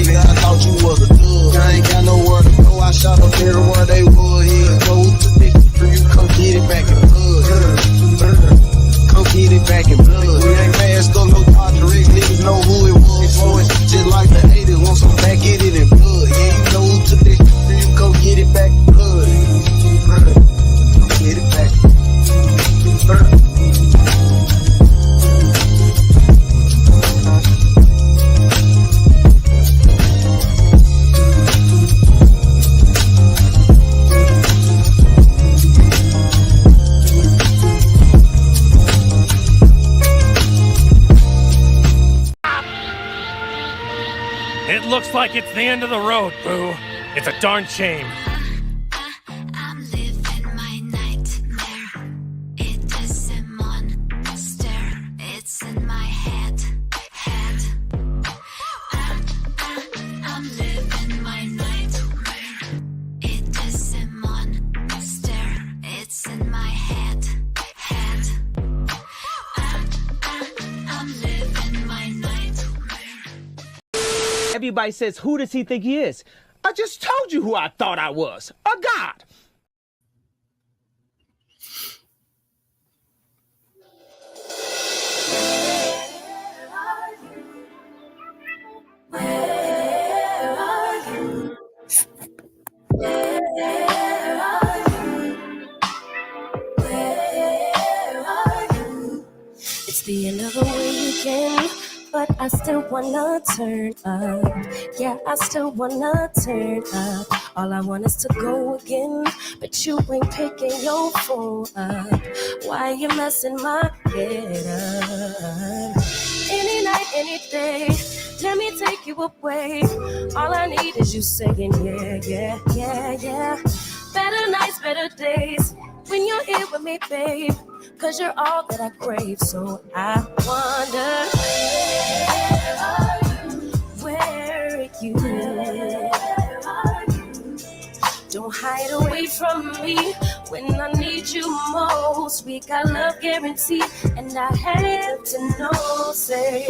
nigga, I thought you was a dub. I ain't got nowhere to go, I shot up everywhere they would. Yeah, go to this, you come get it back in blood. Come get it back in blood. We ain't masked up, no Dr. Rick, niggas know who it was. So it's just like the 80s, want some back, get it in blood. Yeah, you know who to this, you come get it back in blood. Come get it back. It looks like it's the end of the road, boo. It's a darn shame. I'm living my nightmare. It is a monster. It's in my head. I'm living my nightmare. It is a monster. It's in my head. I'm living my nightmare. Everybody says, who does he think he is? I just told you who I thought I was. A god. It's the end of the weekend, but I still wanna turn up. Yeah, I still wanna turn up. All I want is to go again, but you ain't picking your phone up. Why you messing my head up? Any night, any day, let me take you away. All I need is you saying yeah, yeah, yeah, yeah. Better nights, better days, when you're here with me, babe. 'Cause you're all that I crave, so I wonder, where are you? Don't hide away from me when I need you most. We got love guarantee, and I have to know, say,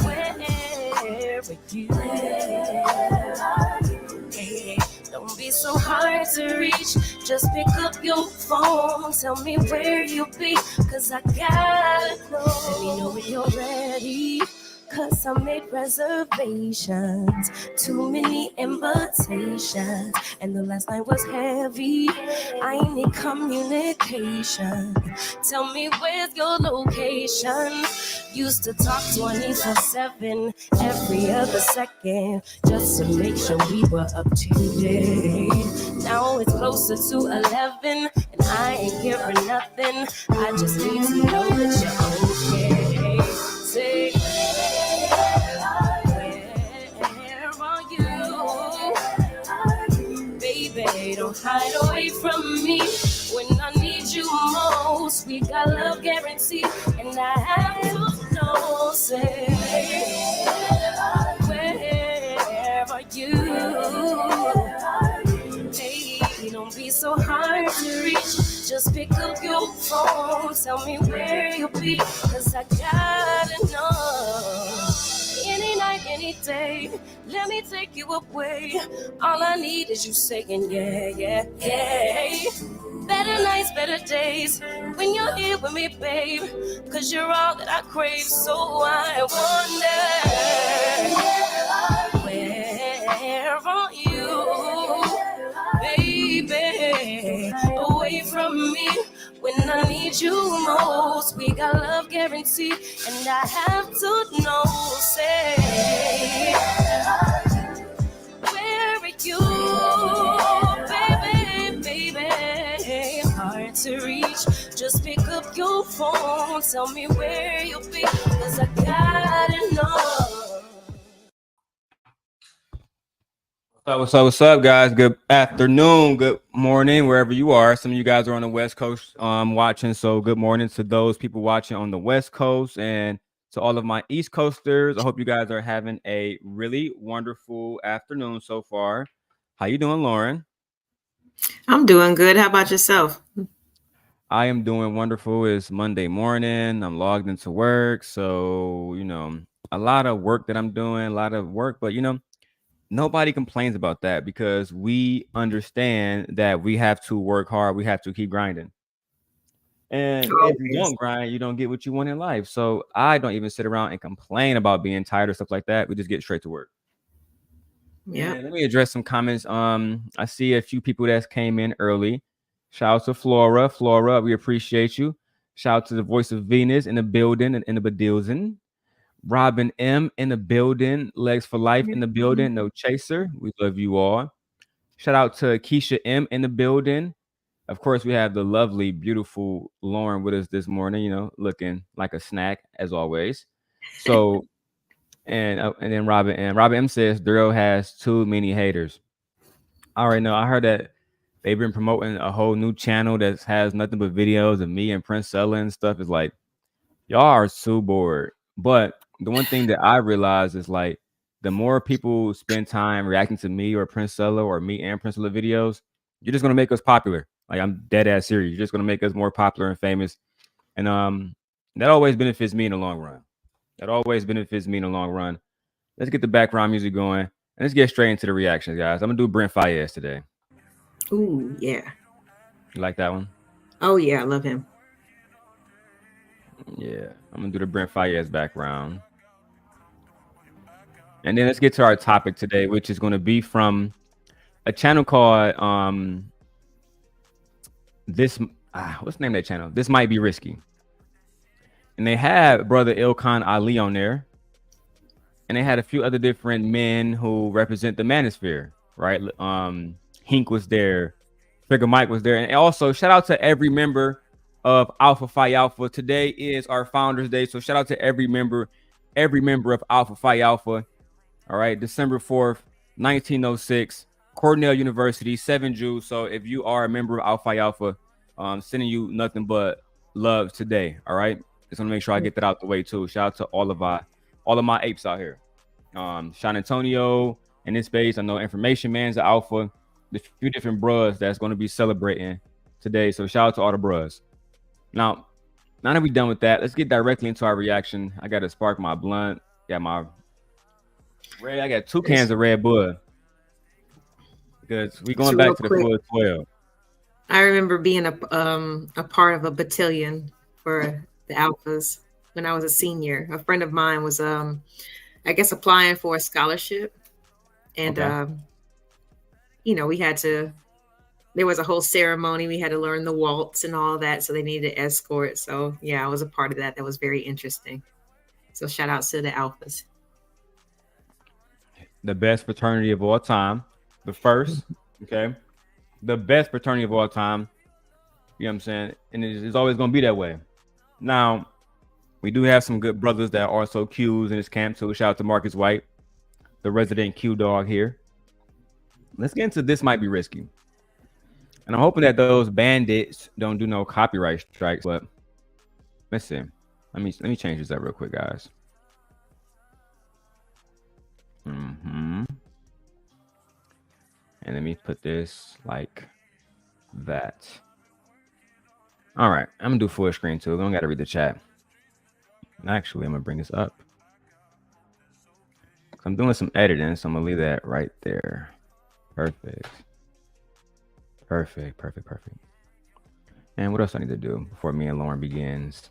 where are you? Hey, don't be so hard to reach. Just pick up your phone, tell me where you'll be, 'cause I gotta know. Let me know when you're ready, 'cause I made reservations. Too many invitations, and the last night was heavy. I need communication. Tell me where's your location. Used to talk 24/7, every other second, just to make sure we were up to date. Now it's closer to 11, and I ain't hearing nothing. I just need to know that you're okay. Say, where are you? Baby, don't hide away from me when I need you most. We got love guarantee, and I have to know, say, where are you? Hey, don't be so hard to reach. Just pick up your phone, tell me where you'll be, 'cause I gotta know. Any night, any day, let me take you away. All I need is you saying yeah, yeah, yeah. Better nights, better days, when you're here with me, babe. 'Cause you're all that I crave, so I wonder, where are you? Baby, away from me when I need you most. We got love guarantee, and I have to know, say, where are you, baby? Hard to reach, just pick up your phone, tell me where you'll be, 'cause I gotta know. What's up, guys? Good afternoon, good morning, wherever you are. Some of you guys are on the West Coast watching, so good morning to those people watching on the West Coast, and to all of my East Coasters. I hope you guys are having a really wonderful afternoon so far. How you doing, Lauren? I'm doing good. How about yourself? I am doing wonderful. It's Monday morning. I'm logged into work, so a lot of work that I'm doing, a lot of work, but nobody complains about that because we understand that we have to work hard, we have to keep grinding. And if you Always. don't grind, you don't get what you want in life. So I don't even sit around and complain about being tired or stuff like that. We just get straight to work. Yep. And let me address some comments. I see a few people that came in early. Shout out to Flora. Flora, we appreciate you. Shout out to the voice of Venus in the building and in the Badilson. Robin M in the building. Legs for life in the building. No chaser. We love you all. Shout out to Keisha M in the building. Of course, we have the lovely, beautiful Lauren with us this morning, looking like a snack as always. So, and then Robin M says Daryl has too many haters. All right, no, I heard that they've been promoting a whole new channel that has nothing but videos of me and Prince Ella and stuff. Is like, y'all are so bored. But the one thing that I realize is like, the more people spend time reacting to me or Prince Ella or me and Prince Ella videos, you're just gonna make us popular. Like I'm dead ass serious. You're just gonna make us more popular and famous. And that always benefits me in the long run. That always benefits me in the long run. Let's get the background music going and let's get straight into the reactions, guys. I'm gonna do Brent Fayez today. Ooh, yeah. You like that one? Oh yeah, I love him. Yeah, I'm gonna do the Brent Fayez background. And then let's get to our topic today, which is gonna be from a channel called what's the name of that channel? This Might Be Risky. And they had brother Ilkan Ali on there. And they had a few other different men who represent the manosphere, right? Hink was there, Figure Mike was there. And also shout out to every member of Alpha Phi Alpha. Today is our Founders Day. So shout out to every member of Alpha Phi Alpha. All right, December 4th, 1906, Cornell University, 7 Jews. So if you are a member of Alpha Phi Alpha, sending you nothing but love today. All right. Just want to make sure I get that out the way too. Shout out to all of my apes out here. Sean Antonio in this space. I know Information Man's an alpha. There's a few different bros that's going to be celebrating today. So shout out to all the bros. Now that we're done with that, let's get directly into our reaction. I got to spark my blunt. Got my red. I got 2 cans of Red Bull because we're going back to the full 12. I remember being a part of a battalion for the Alphas when I was a senior. A friend of mine was I guess applying for a scholarship, and Okay. there was a whole ceremony. We had to learn the waltz and all that, so they needed an escort. So yeah, I was a part of that. That was very interesting. So shout outs to the Alphas. The best fraternity of all time. The first, okay? The best fraternity of all time. You know what I'm saying? And it's always going to be that way. Now, we do have some good brothers that are also Qs in this camp. So shout out to Marcus White, the resident Q dog here. Let's get into This Might Be Risky. And I'm hoping that those bandits don't do no copyright strikes. But let's see. Let me change this up real quick, guys. And let me put this like that. All right, I'm gonna do full screen too. We don't gotta read the chat. Actually, I'm gonna bring this up. I'm doing some editing, so I'm gonna leave that right there. Perfect. And what else I need to do before me and Lauren begins?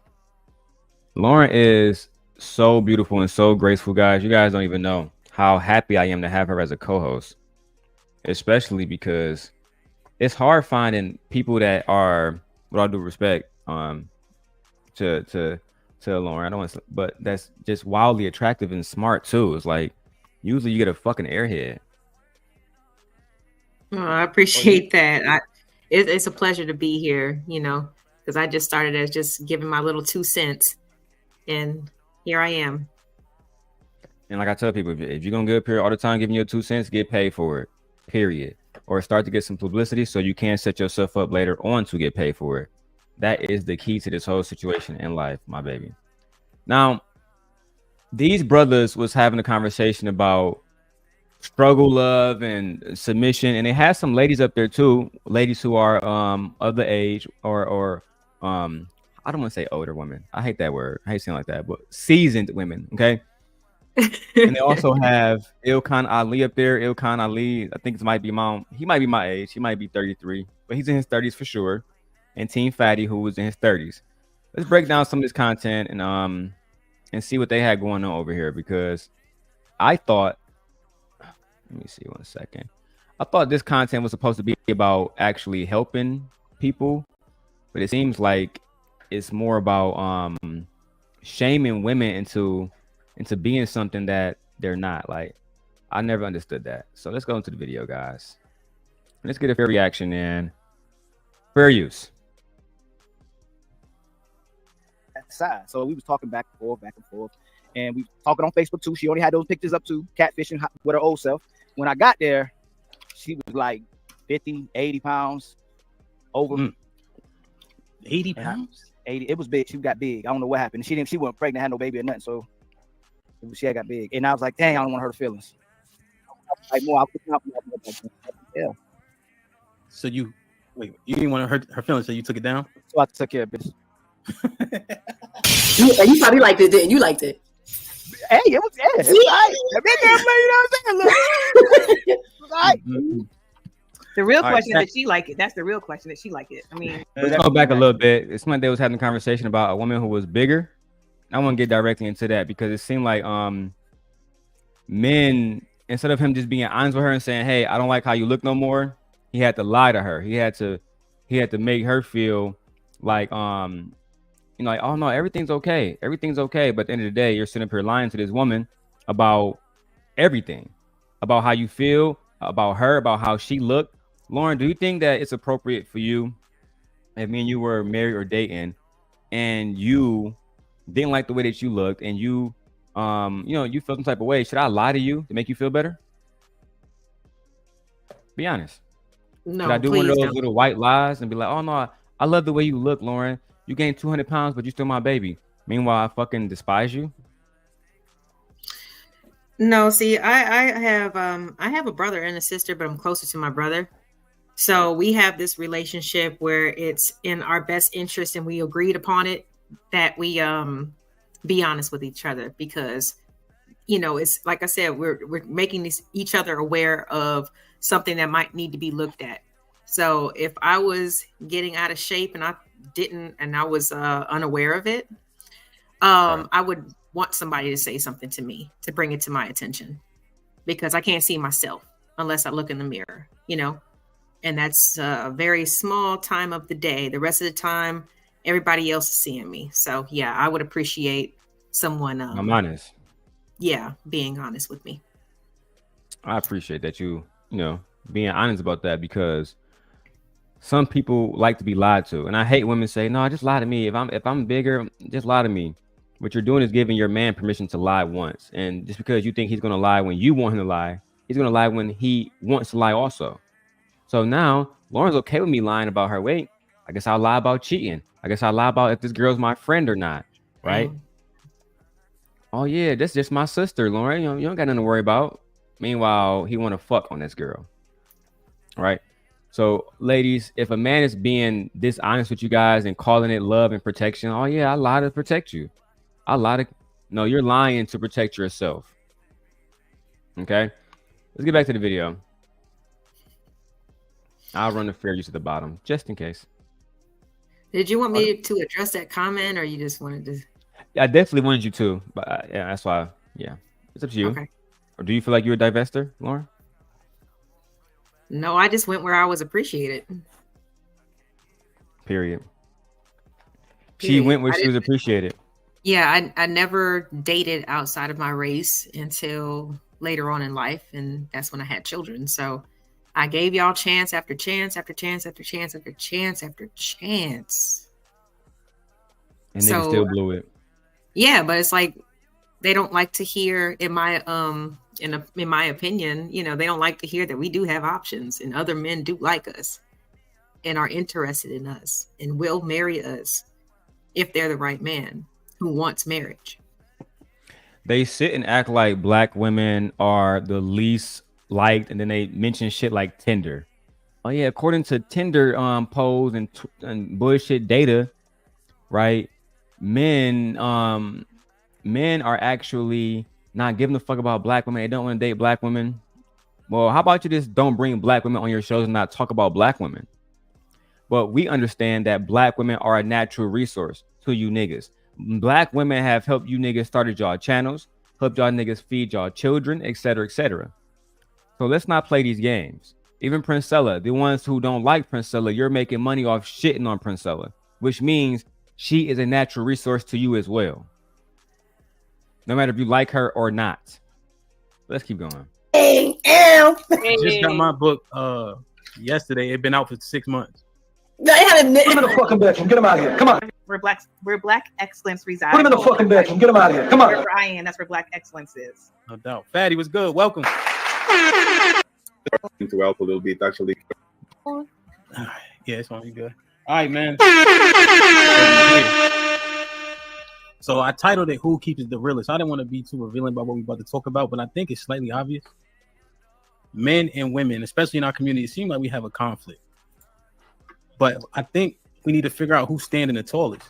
Lauren is so beautiful and so graceful, guys. You guys don't even know how happy I am to have her as a co-host, especially because it's hard finding people that are, with all due respect, to Lauren. I don't want to, but that's just wildly attractive and smart too. It's like usually you get a fucking airhead. Oh, I appreciate that. It's a pleasure to be here, because I just started as just giving my little 2 cents, and here I am. And like I tell people, if you're gonna get up here all the time giving your 2 cents, get paid for it, period. Or start to get some publicity so you can set yourself up later on to get paid for it. That is the key to this whole situation in life, my baby. Now, these brothers was having a conversation about struggle, love, and submission, and they had some ladies up there too, ladies who are of the age or I don't want to say older women. I hate that word. I hate saying like that, but seasoned women. Okay. And they also have Ilkan Ali up there. Ilkan Ali, I think he might be my age. He might be 33, but he's in his 30s for sure. And Team Fatty, who was in his 30s. Let's break down some of this content and see what they had going on over here, because I thought, let me see 1 second. I thought this content was supposed to be about actually helping people, but it seems like it's more about shaming women into being something that they're not. Like, I never understood that. So let's go into the video, guys. Let's get a fair reaction and fair use. Side. So we was talking back and forth, and we talking on Facebook too. She only had those pictures up too, catfishing with her old self. When I got there, she was like 50, 80 pounds over. 80 pounds? 80. It was big. She got big. I don't know what happened. She wasn't pregnant, had no baby or nothing. So she had got big. And I was like, dang, I don't want to hurt her feelings. Like more, yeah. So you didn't want to hurt her feelings, so you took it down? So I took care of business. You probably liked it, didn't you? Liked it. Hey, it was It was all right. The real All question right. is that she like it. That's the real question, that she like it. I mean, Let's go back a little bit. It's Monday was having a conversation about a woman who was bigger. I want to get directly into that because it seemed like men, instead of him just being honest with her and saying, hey, I don't like how you look no more, he had to lie to her. He had to make her feel like like, oh no, everything's okay. Everything's okay. But at the end of the day, you're sitting up here lying to this woman about everything, about how you feel, about her, about how she looked. Lauren, do you think that it's appropriate for you, if me and you were married or dating, and you didn't like the way that you looked, and you you felt some type of way, should I lie to you to make you feel better? Be honest. No, should I do one of please those don't. little white lies and be like, oh no, I love the way you look, Lauren. You gained 200 pounds, but you're still my baby. Meanwhile, I fucking despise you. No, see, I have a brother and a sister, but I'm closer to my brother. So we have this relationship where it's in our best interest, and we agreed upon it that we be honest with each other, because it's like I said, we're making each other aware of something that might need to be looked at. So if I was getting out of shape and I was unaware of it, I would want somebody to say something to me to bring it to my attention, because I can't see myself unless I look in the mirror, and that's a very small time of the day. The rest of the time, everybody else is seeing me. So yeah, I would appreciate someone I'm honest. being honest with me. I appreciate that you being honest about that, because some people like to be lied to, and I hate women say, no, just lie to me. If I'm bigger, just lie to me. What you're doing is giving your man permission to lie once, and just because you think he's going to lie when you want him to lie, he's going to lie when he wants to lie also. So now Lauren's okay with me lying about her weight. I guess I'll lie about cheating. I guess I'll lie about if this girl's my friend or not, right? Oh yeah, that's just my sister, Lauren. You don't got nothing to worry about. Meanwhile, he want to fuck on this girl, right? So, ladies, if a man is being dishonest with you guys and calling it love and protection, oh yeah, I lie to protect you. No, you're lying to protect yourself. Okay, let's get back to the video. I'll run the fair use at the bottom just in case. Did you want me to address that comment, or you just wanted to? I definitely wanted you to, but yeah, that's why. Yeah, it's up to you. Okay. Or do you feel like you're a divester, Lauren? No, I just went where I was appreciated. Period. She went where she was appreciated. Yeah, I never dated outside of my race until later on in life, and that's when I had children. So I gave y'all chance after chance after chance after chance after chance after chance. And niggas still blew it. Yeah, but it's like they don't like to hear, in my opinion, they don't like to hear that we do have options, and other men do like us and are interested in us and will marry us if they're the right man who wants marriage. They sit and act like black women are the least liked, and then they mention shit like Tinder. Oh yeah, according to Tinder polls and bullshit data, right? Men are actually not giving a fuck about black women. They don't want to date black women. Well, how about you just don't bring black women on your shows and not talk about black women? But we understand that black women are a natural resource to you niggas. Black women have helped you niggas started y'all channels, helped y'all niggas feed y'all children, etc., etc. So let's not play these games. Even Princella, the ones who don't like Princella, you're making money off shitting on Princella, which means she is a natural resource to you as well. No matter if you like her or not. Let's keep going. I just got my book yesterday. It's been out for 6 months. Put him in the fucking bedroom. Get him out of here. Come on. Where black excellence resides. Put him in the fucking bedroom. Get him out of here. Come on. Wherever I am, that's where black excellence is. No doubt. Fatty was good. Welcome. To help a little bit, actually. Yeah, it's only good. All right, man. So I titled it "Who Keeps It the Realest." I didn't want to be too revealing about what we're about to talk about, but I think it's slightly obvious. Men and women, especially in our community, it seems like we have a conflict. But I think we need to figure out who's standing the tallest.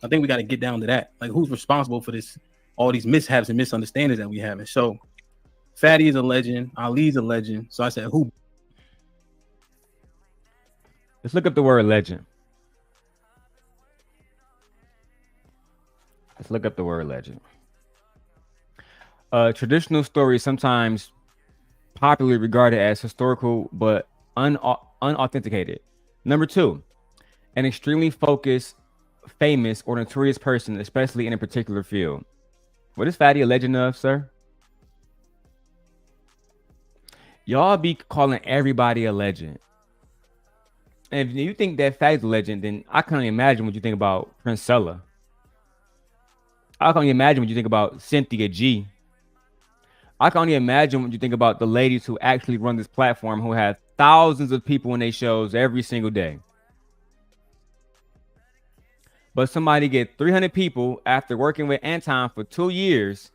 I think we got to get down to that. Like, who's responsible for this, all these mishaps and misunderstandings that we have. And so Fatty is a legend. Ali's a legend. So I said, who? Let's look up the word legend. Let's look up the word legend. Traditional stories sometimes popularly regarded as historical, but unauthenticated. Number 2, an extremely focused, famous, or notorious person, especially in a particular field. What is Fatty a legend of, sir? Y'all be calling everybody a legend. And if you think that Fatty's a legend, then I can't imagine what you think about Princella. I can't imagine what you think about Cynthia G. I can only imagine what you think about the ladies who actually run this platform, who have thousands of people in their shows every single day. But somebody get 300 people after working with Anton for 2 years,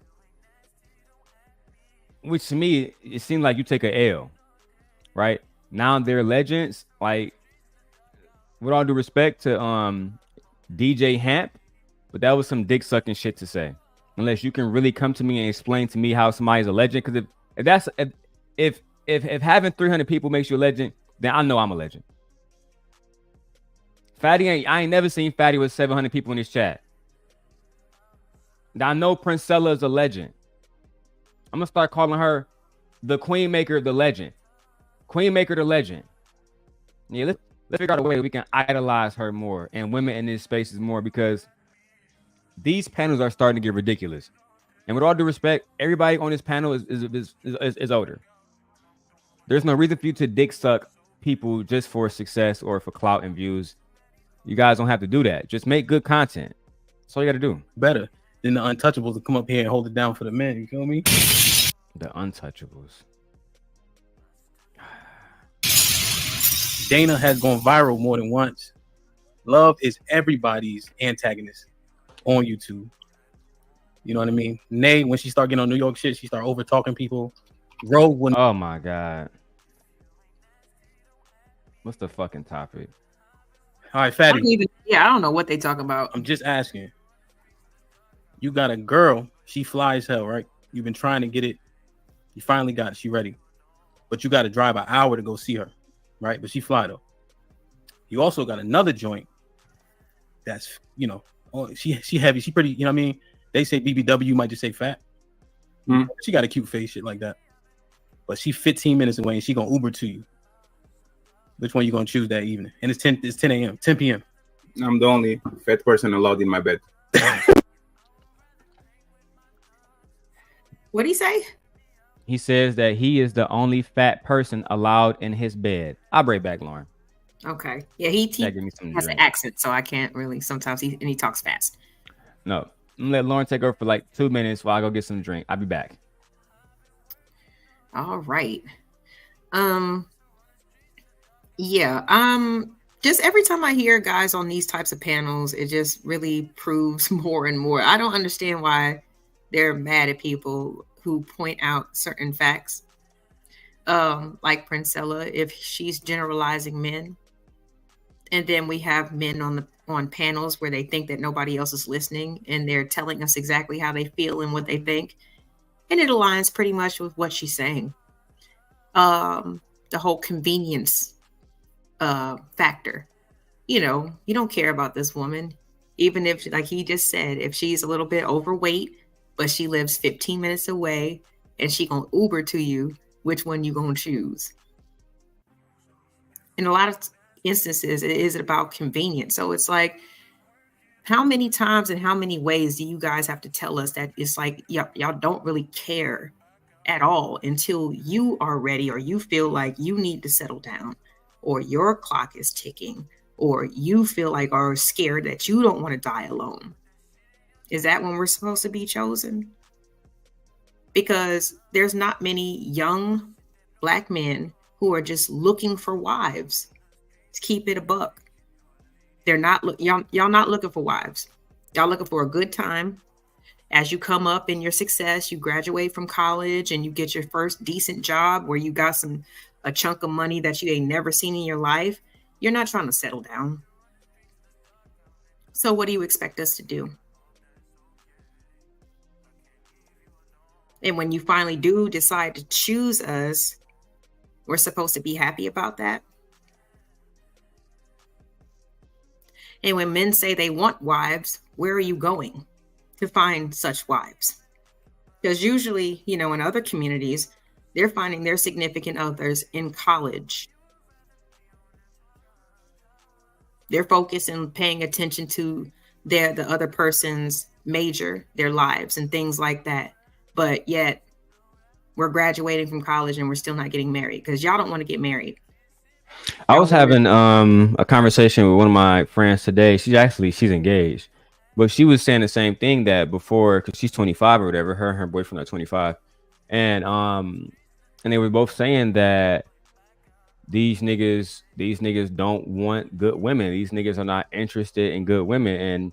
which to me, it seems like you take a L, right? Now they're legends. Like, with all due respect to DJ Hamp, but that was some dick sucking shit to say. Unless you can really come to me and explain to me how somebody's a legend. Because if having 300 people makes you a legend, then I know I'm a legend. Fatty I ain't never seen Fatty with 700 people in his chat. Now I know Princella is a legend. I'm gonna start calling her the Queen Maker, the legend. Queen Maker, the legend. Yeah, let's figure out a way we can idolize her more and women in this space is more, because these panels are starting to get ridiculous. And with all due respect, everybody on this panel is older. There's no reason for you to dick suck people just for success or for clout and views. You guys don't have to do that. Just make good content. That's all you got to do. Better than the Untouchables to come up here and hold it down for the men. You feel me? The Untouchables. Dana has gone viral more than once. Love is everybody's antagonist on YouTube. You know what I mean? Nay, when she started getting on New York shit, she started over talking people. Oh my God. What's the fucking topic? All right, Fatty. I don't know what they talk about. I'm just asking. You got a girl, she fly as hell, right? You've been trying to get it. You finally got it. She ready. But you got to drive an hour to go see her, right? But she fly though. You also got another joint that's, you know, she heavy. She pretty, you know what I mean? They say BBW, you might just say fat. She got a cute face, shit like that. But she 15 minutes away and she gonna Uber to you. Which one you gonna choose that evening? And it's 10 a.m., 10 p.m. I'm the only fat person allowed in my bed. What'd he say? He says that he is the only fat person allowed in his bed. I'll break back, Lauren. Okay. Yeah, he has an accent, so I can't really. Sometimes he talks fast. No, I'm gonna let Lauren take over for like 2 minutes while I go get some drink. I'll be back. All right. Just every time I hear guys on these types of panels, it just really proves more and more. I don't understand why they're mad at people who point out certain facts. Like Princella, if she's generalizing men, and then we have men on on panels where they think that nobody else is listening and they're telling us exactly how they feel and what they think. And it aligns pretty much with what she's saying. The whole convenience factor. You know, you don't care about this woman, even if, like he just said, if she's a little bit overweight, but she lives 15 minutes away and she gonna Uber to you, which one you gonna choose? In a lot of instances, it is about convenience. So it's like, how many times and how many ways do you guys have to tell us that it's like y'all don't really care at all until you are ready or you feel like you need to settle down or your clock is ticking or you feel like are scared that you don't want to die alone? Is that when we're supposed to be chosen? Because there's not many young Black men who are just looking for wives. To keep it a buck. They're not y'all not looking for wives. Y'all looking for a good time. As you come up in your success, you graduate from college and you get your first decent job where you got a chunk of money that you ain't never seen in your life. You're not trying to settle down. So what do you expect us to do? And when you finally do decide to choose us, we're supposed to be happy about that. And when men say they want wives, where are you going to find such wives? Because usually, you know, in other communities, they're finding their significant others in college. They're focused and paying attention to the other person's major, their lives and things like that. But yet we're graduating from college and we're still not getting married because y'all don't want to get married. I was having a conversation with one of my friends today. She's engaged, but she was saying the same thing that before, because she's 25 or whatever. Her and her boyfriend are 25, and they were both saying that these niggas don't want good women. These niggas are not interested in good women, and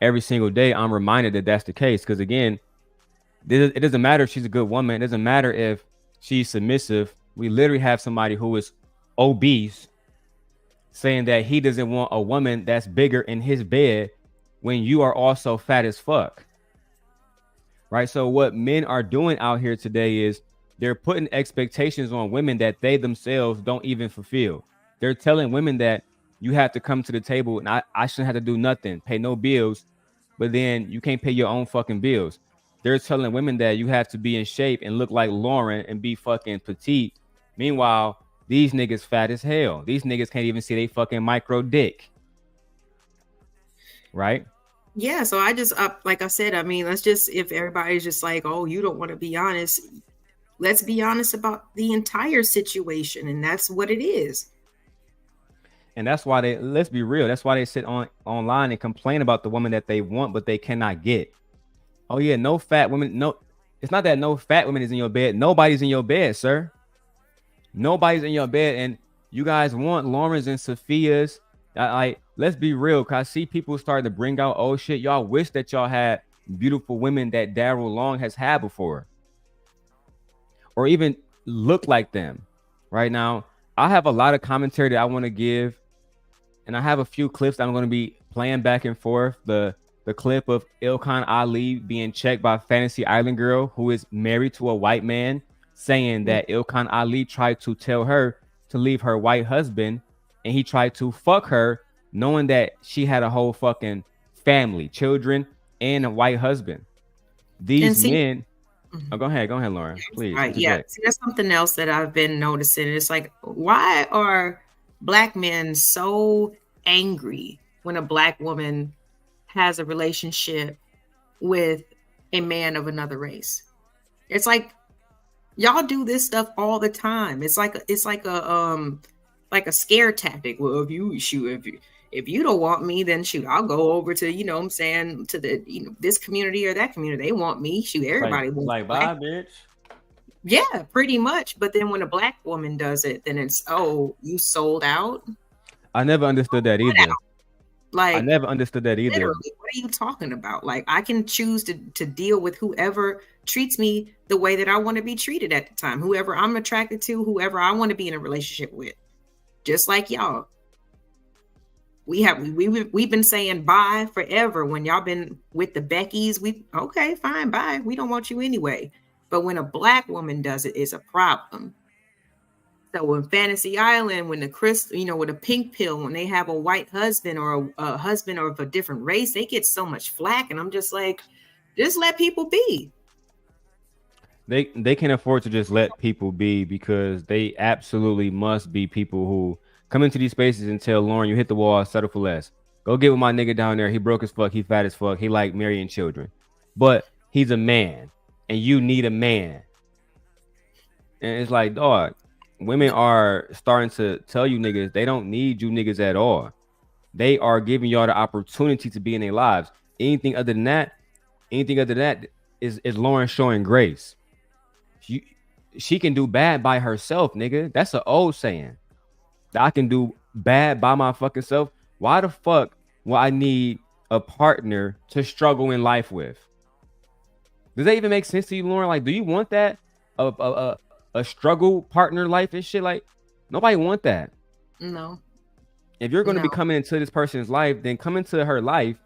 every single day I'm reminded that that's the case. Because again, it doesn't matter if she's a good woman. It doesn't matter if she's submissive. We literally have somebody who is obese saying that he doesn't want a woman that's bigger in his bed when you are also fat as fuck. Right? So what men are doing out here today is they're putting expectations on women that they themselves don't even fulfill. They're telling women that you have to come to the table and I shouldn't have to do nothing, pay no bills, but then you can't pay your own fucking bills. They're telling women that you have to be in shape and look like Lauren and be fucking petite. Meanwhile, these niggas fat as hell. These niggas can't even see they fucking micro dick. Right? Yeah. So I just, like I said, I mean, if everybody's just like, oh, you don't want to be honest, let's be honest about the entire situation. And that's what it is. And that's why let's be real. That's why they sit online and complain about the woman that they want, but they cannot get. Oh yeah, no fat women. No, it's not that no fat women is in your bed. Nobody's in your bed, sir. Nobody's in your bed, and you guys want Lawrence and Sophia's. Let's be real, cause I see people starting to bring out, oh shit, y'all wish that y'all had beautiful women that Daryl Long has had before, or even look like them. Right now, I have a lot of commentary that I want to give, and I have a few clips that I'm going to be playing back and forth. The clip of Ilkan Ali being checked by Fantasy Island girl who is married to a white man, saying that Ilkan Ali tried to tell her to leave her white husband and he tried to fuck her knowing that she had a whole fucking family, children, and a white husband. These men. Oh, go ahead, Lauren, please. Right, yeah. See, that's something else that I've been noticing. It's like, why are Black men so angry when a Black woman has a relationship with a man of another race? It's like y'all do this stuff all the time. It's like a scare tactic. Well, if you don't want me, then shoot, I'll go over to, you know what I'm saying, to the, this community or that community. They want me. Shoot, everybody wants like bye, bitch. Yeah, pretty much. But then when a Black woman does it, then it's, oh, you sold out. I never understood that either. Like, I never understood that either. Literally, what are you talking about? Like, I can choose to deal with whoever treats me the way that I want to be treated at the time, whoever I'm attracted to, whoever I want to be in a relationship with, just like y'all. we've been saying bye forever. When y'all been with the Beckys, okay, fine, bye. We don't want you anyway. But when a black woman does it, it's a problem. So when Fantasy Island, when with a pink pill, when they have a white husband or a husband of a different race, they get so much flack. And I'm just like, just let people be. They can afford to just let people be because they absolutely must be people who come into these spaces and tell Lauren, you hit the wall, settle for less. Go get with my nigga down there. He broke as fuck. He fat as fuck. He like marrying children. But he's a man and you need a man. And it's like, dog, women are starting to tell you niggas they don't need you niggas at all. They are giving y'all the opportunity to be in their lives. Anything other than that is Lauren showing grace. She can do bad by herself, nigga. That's an old saying. I can do bad by my fucking self. Why the fuck will I need a partner to struggle in life with? Does that even make sense to you, Lauren? Like, do you want that? A struggle partner life and shit? Like, nobody want that. No. If you're going to be coming into this person's life, then come into her life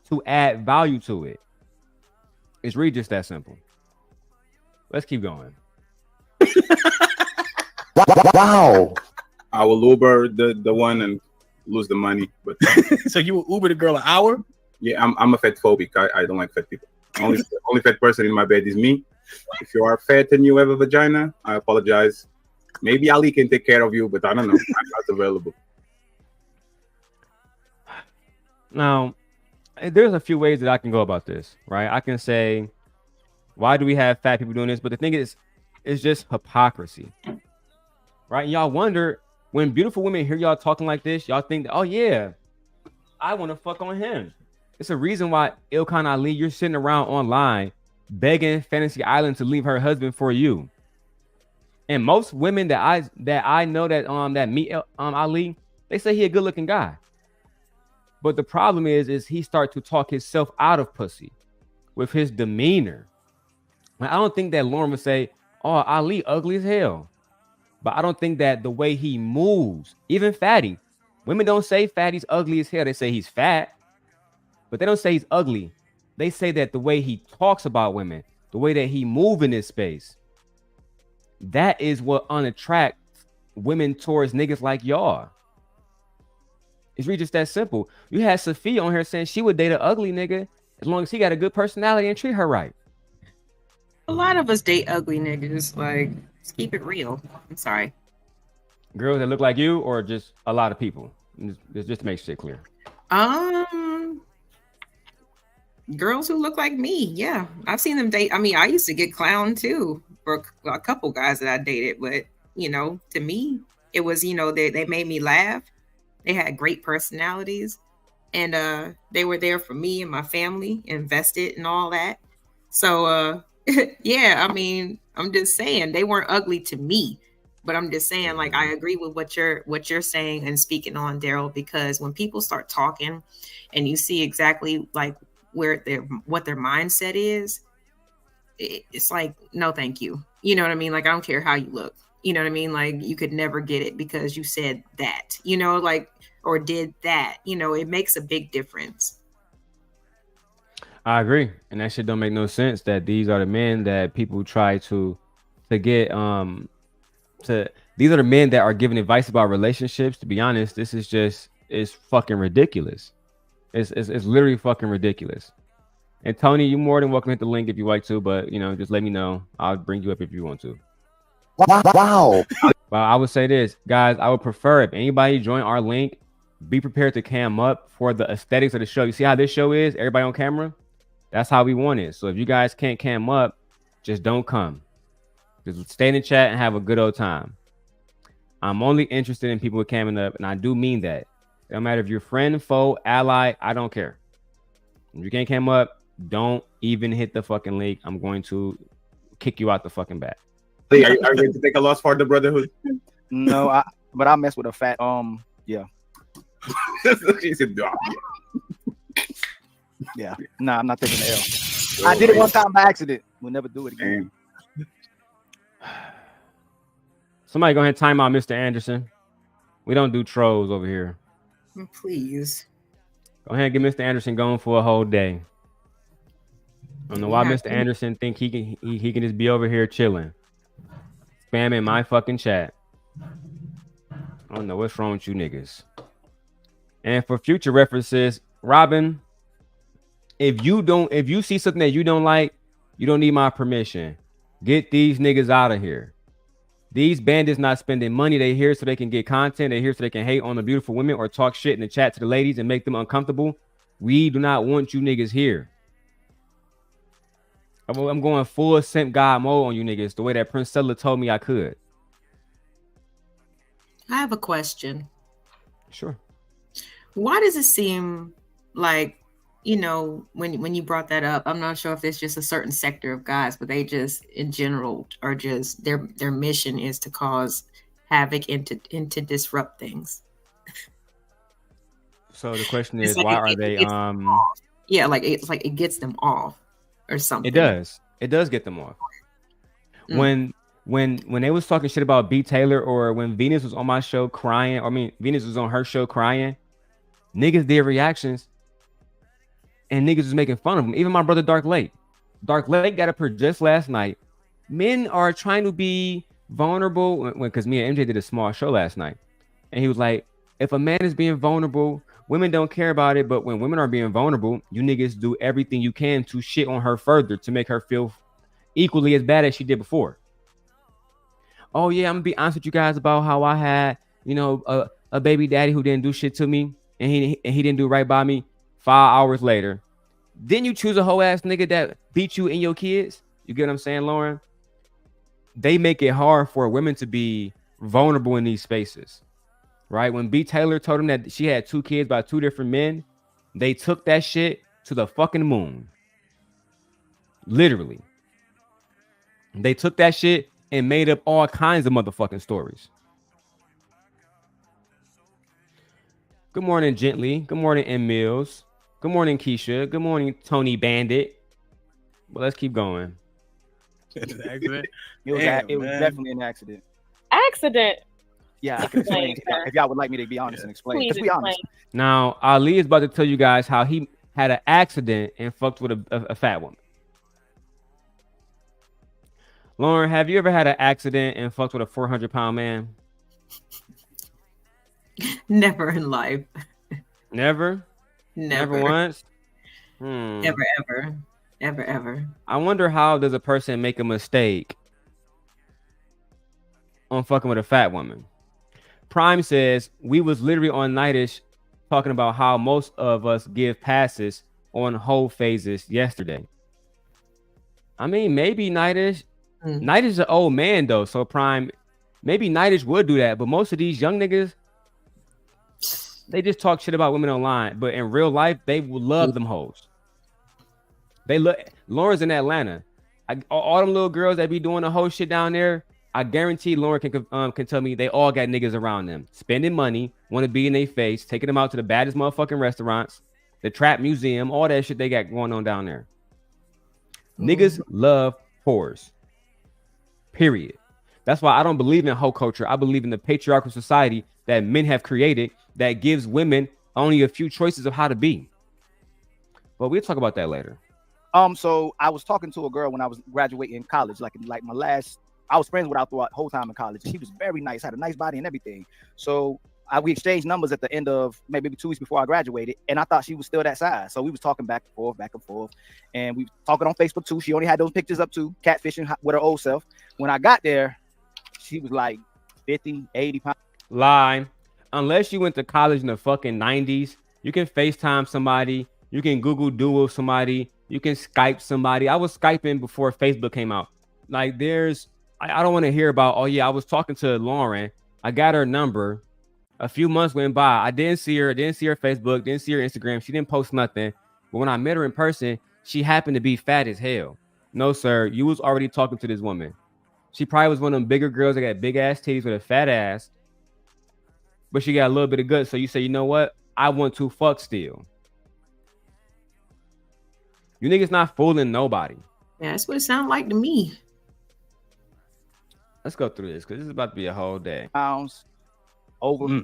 to add value to it. It's really just that simple. Let's keep going. Wow. I will Uber the one and lose the money. But so you will Uber the girl an hour? Yeah, I'm a fat phobic. I don't like fat people. Only fat person in my bed is me. If you are fat and you have a vagina, I apologize. Maybe Ali can take care of you, but I don't know. I'm not available. Now, there's a few ways that I can go about this, right? I can say, why do we have fat people doing this? But the thing is, it's just hypocrisy, right? And y'all wonder, when beautiful women hear y'all talking like this, y'all think, oh yeah, I want to fuck on him. It's a reason why Ilkan Ali, you're sitting around online begging Fantasy Island to leave her husband for you. And most women that I know that meet Ali, they say he a good looking guy. But the problem is he start to talk himself out of pussy with his demeanor. I don't think that Lauren would say, oh, Ali ugly as hell. But I don't think that the way he moves, even Fatty, women don't say Fatty's ugly as hell. They say he's fat, but they don't say he's ugly. They say that the way he talks about women, the way that he moves in this space, that is what unattracts women towards niggas like y'all. It's really just that simple. You had Sophia on here saying she would date an ugly nigga as long as he got a good personality and treat her right. A lot of us date ugly niggas. Like, let's keep it real. I'm sorry. Girls that look like you, or just a lot of people? Just to make shit clear. Girls who look like me. Yeah, I've seen them date. I mean, I used to get clowned too for a couple guys that I dated, but to me, it was they made me laugh. They had great personalities, and they were there for me and my family, invested and all that. So yeah, I mean, I'm just saying they weren't ugly to me, but I'm just saying, like, I agree with what you're saying and speaking on, Daryl, because when people start talking and you see exactly like what their mindset is, it's like, no, thank you. You know what I mean? Like, I don't care how you look. You know what I mean? Like, you could never get it because you said that, or did that. It makes a big difference. I agree. And that shit don't make no sense, that these are the men that people try to get these are the men that are giving advice about relationships. To be honest, this is fucking ridiculous. It's literally fucking ridiculous. And Tony, you're more than welcome to hit the link if you like to, but just let me know. I'll bring you up if you want to. Wow. Well, I would say this, guys. I would prefer if anybody join our link, be prepared to cam up for the aesthetics of the show. You see how this show is? Everybody on camera? That's how we want it. So if you guys can't cam up, just don't come. Just stay in the chat and have a good old time. I'm only interested in people camming up, and I do mean that. No matter if you're friend, foe, ally, I don't care. If you can't cam up, don't even hit the fucking link. I'm going to kick you out the fucking back. Are you going to take a loss for the brotherhood? No, but I mess with a fat yeah. She said, "Dog." Yeah. Nah, I'm not taking the L. I did it one time by accident. We'll never do it again. Somebody go ahead and time out Mr. Anderson. We don't do trolls over here. Please. Go ahead and get Mr. Anderson going for a whole day. I don't know why Mr. Anderson think he can just be over here chilling, spamming my fucking chat. I don't know what's wrong with you niggas. And for future references, Robin, if you see something that you don't like, you don't need my permission. Get these niggas out of here. These bandits not spending money. They here so they can get content. They here so they can hate on the beautiful women or talk shit in the chat to the ladies and make them uncomfortable. We do not want you niggas here. I'm going full simp god mode on you niggas the way that Prince Stella told me I could. I have a question. Sure. Why does it seem like, you know, when you brought that up, I'm not sure if it's just a certain sector of guys, but they just in general are just their mission is to cause havoc and to disrupt things. So the question It's is, like why it- are it they gets them off. Yeah, like it's like it gets them off or something. It does get them off. When they was talking shit about B Taylor, or when Venus was on my show crying, I mean Venus was on her show crying, niggas did reactions and niggas was making fun of them. Even my brother Dark Lake got up here just last night. Men are trying to be vulnerable because me and MJ did a small show last night, and he was like, if a man is being vulnerable, women don't care about it, but when women are being vulnerable, you niggas do everything you can to shit on her further to make her feel equally as bad as she did before. Oh yeah, I'm gonna be honest with you guys about how I had, you know, a baby daddy who didn't do shit to me, and he didn't do right by me. 5 hours later, didn't you choose a whole ass nigga that beat you and your kids? You get what I'm saying, Lauren? They make it hard for women to be vulnerable in these spaces, right? When B Taylor told him that she had 2 kids by 2 different men, they took that shit to the fucking moon. Literally. They took that shit and made up all kinds of motherfucking stories. Good morning, Gently. Good morning, M. Mills. Good morning, Keisha. Good morning, Tony Bandit. Well, let's keep going. It's an accident. It was definitely an accident. Accident. Yeah, I can explain if y'all would like me to be honest and explain. Please Let's be honest. Now, Ali is about to tell you guys how he had an accident and fucked with a fat woman. Lauren, have you ever had an accident and fucked with a 400-pound man? Never in life. Never? Never. Never once? Ever. I wonder, how does a person make a mistake on fucking with a fat woman? Prime says, we was literally on Nightish talking about how most of us give passes on whole phases yesterday. I mean, maybe Nightish. Nightish is an old man, though. So Prime, maybe Nightish would do that. But most of these young niggas, they just talk shit about women online. But in real life, they will love them hoes. They look. Lauren's in Atlanta. All them little girls that be doing the whole shit down there, I guarantee Lauren can tell me they all got niggas around them spending money, want to be in their face, taking them out to the baddest motherfucking restaurants, the trap museum, all that shit they got going on down there. Niggas love whores. Period. That's why I don't believe in hoe culture. I believe in the patriarchal society that men have created that gives women only a few choices of how to be. But we'll talk about that later. So I was talking to a girl when I was graduating college, like my last. I was friends with her throughout the whole time in college. She was very nice, had a nice body and everything. So we exchanged numbers at the end of maybe 2 weeks before I graduated, and I thought she was still that size. So we was talking back and forth, and we talking on Facebook too. She only had those pictures up too, catfishing with her old self. When I got there, she was like 50, 80 pounds. Lie. Unless you went to college in the fucking 90s, you can FaceTime somebody, you can Google Duo somebody, you can Skype somebody. I was Skyping before Facebook came out. Like, I don't want to hear about, oh yeah, I was talking to Lauren, I got her number. A few months went by. I didn't see her Facebook, didn't see her Instagram. She didn't post nothing. But when I met her in person, she happened to be fat as hell. No, sir, you was already talking to this woman. She probably was one of them bigger girls that got big ass titties with a fat ass, but she got a little bit of guts. So you say, you know what? I want to fuck still. You niggas not fooling nobody. Yeah, that's what it sounded like to me. Let's go through this because this is about to be a whole day. Pounds over.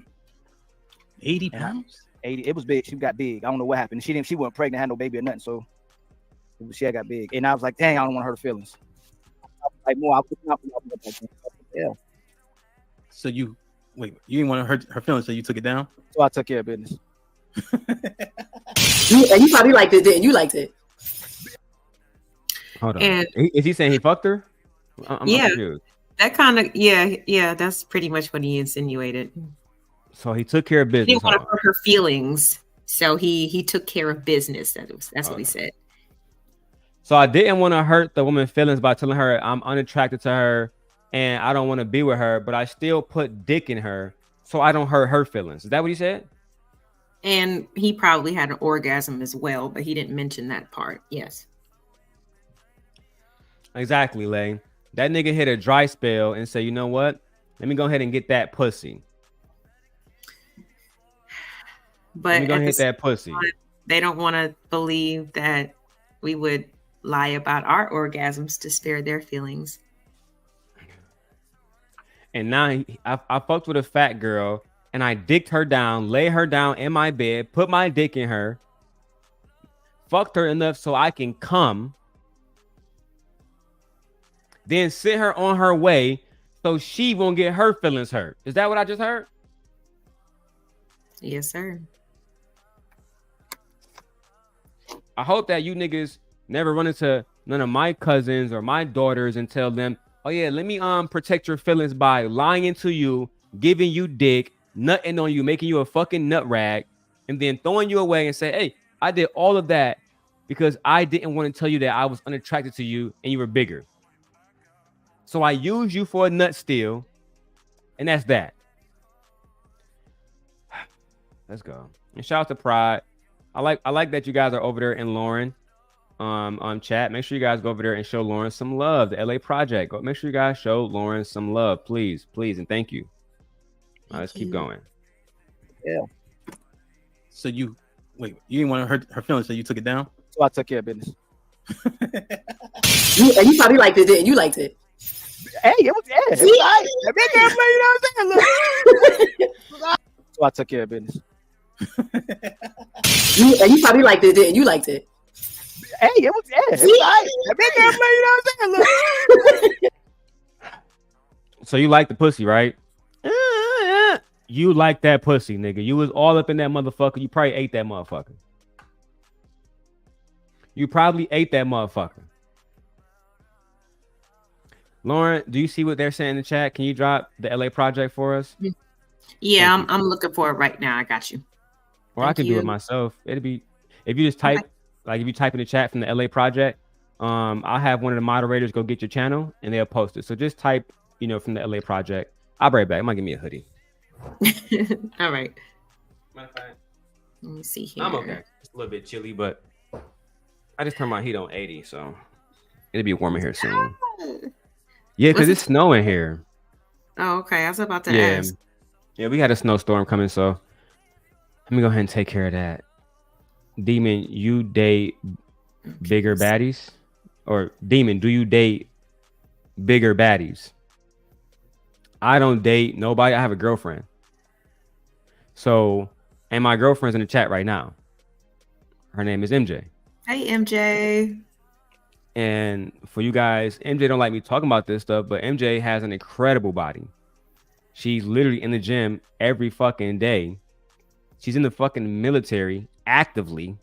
80 And pounds? 80. It was big. She got big. I don't know what happened. She wasn't pregnant, had no baby or nothing. So she had got big. And I was like, dang, I don't want to hurt her feelings. Like more, I put out. Yeah. So you didn't want to hurt her feelings, so you took it down? So I took care of business. You probably liked it, didn't you? Liked it. Hold on. And- Is he saying he fucked her? I'm Yeah. confused. That kind of yeah. That's pretty much what he insinuated. So he took care of He business. didn't want to huh? hurt her feelings, so he took care of business. That's what he said. So I didn't want to hurt the woman's feelings by telling her I'm unattracted to her and I don't want to be with her, but I still put dick in her so I don't hurt her feelings. Is that what he said? And he probably had an orgasm as well, but he didn't mention that part. Yes. Exactly, Lane. That nigga hit a dry spell and say, you know what? Let me go ahead and get that pussy. But Let me go at and the hit that pussy. time, they don't want to believe that we would lie about our orgasms to spare their feelings. And now I fucked with a fat girl and I dicked her down, lay her down in my bed, put my dick in her, fucked her enough so I can come, then send her on her way so she won't get her feelings hurt. Is that what I just heard? Yes, sir. I hope that you niggas never run into none of my cousins or my daughters and tell them, oh yeah, let me protect your feelings by lying to you, giving you dick, nutting on you, making you a fucking nut rag, and then throwing you away and say, hey, I did all of that because I didn't want to tell you that I was unattracted to you and you were bigger. So I used you for a nut steal, and that's that. Let's go. And shout out to Pride. I like that you guys are over there in Lauren on chat. Make sure you guys go over there and show Lauren some love. The LA Project. Go make sure you guys show Lauren some love, please, and thank you. All right, let's keep going. Yeah. So you didn't want to hurt her feelings, so you took it down? So I took care of business. You probably liked it, didn't you? Liked it. Hey, it was So I took care of business. You probably liked it, didn't you? Liked it. Hey, it was So you like the pussy, right? You like that pussy, nigga. You was all up in that motherfucker. You probably ate that motherfucker. Lauren, do you see what they're saying in the chat? Can you drop the LA Project for us? Yeah, I'm looking for it right now. I got you. Or I can do it myself. It'll be if you just type if you type in the chat from the LA Project, I'll have one of the moderators go get your channel and they'll post it. So just type, from the LA Project. I'll be right back. I'm gonna give me a hoodie. All right. Matter of fact, let me see here. I'm okay. It's a little bit chilly, but I just turned my heat on 80, so it'll be warmer here soon. Yeah, because it's snowing here. Oh, okay. I was about to ask. Yeah, we had a snowstorm coming, so let me go ahead and take care of that. Demon, you date bigger baddies? Or Demon, do you date bigger baddies? I don't date nobody. I have a girlfriend. So, and my girlfriend's in the chat right now. Her name is MJ. Hey, MJ. And for you guys, MJ don't like me talking about this stuff, but MJ has an incredible body. She's literally in the gym every fucking day. She's in the fucking military actively.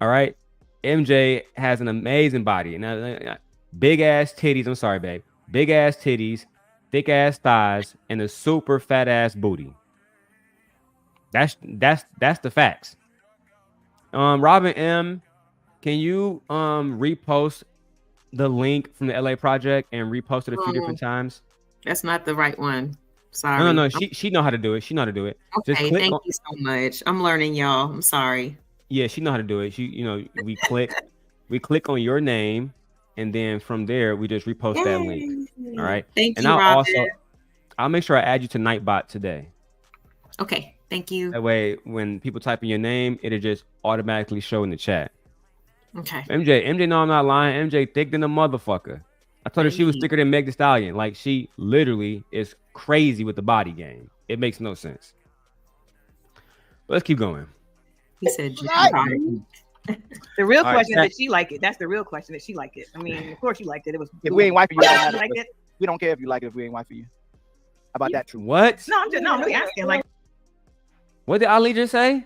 All right. MJ has an amazing body. Now, big ass titties. I'm sorry, babe. Big ass titties, thick ass thighs, and a super fat ass booty. That's the facts. Robin M, can you repost the link from the LA Project and repost it a few different times? That's not the right one. Sorry. No. She know how to do it. She know how to do it. Okay, Just click thank you so much. I'm learning, y'all. I'm sorry. Yeah, she know how to do it. We click on your name, and then from there we just repost that link. All right. Thank and you, I'll Robin. I'll make sure I add you to Nightbot today. Okay, thank you. That way, when people type in your name, it'll just automatically show in the chat. Okay. MJ, no, I'm not lying. MJ thick than a motherfucker. I told her she was thicker than Meg Thee Stallion. Like, she literally is crazy with the body game. It makes no sense. But let's keep going. He said, The real All right, question Kat. is, did she like it? That's the real question. Did she like it? I mean, of course you liked it. It was. If we ain't wife for you, it don't matter. like it. We don't care if you like it if we ain't wife for you. How about that, true? What? No, I'm really asking. Like, What did Ali just say?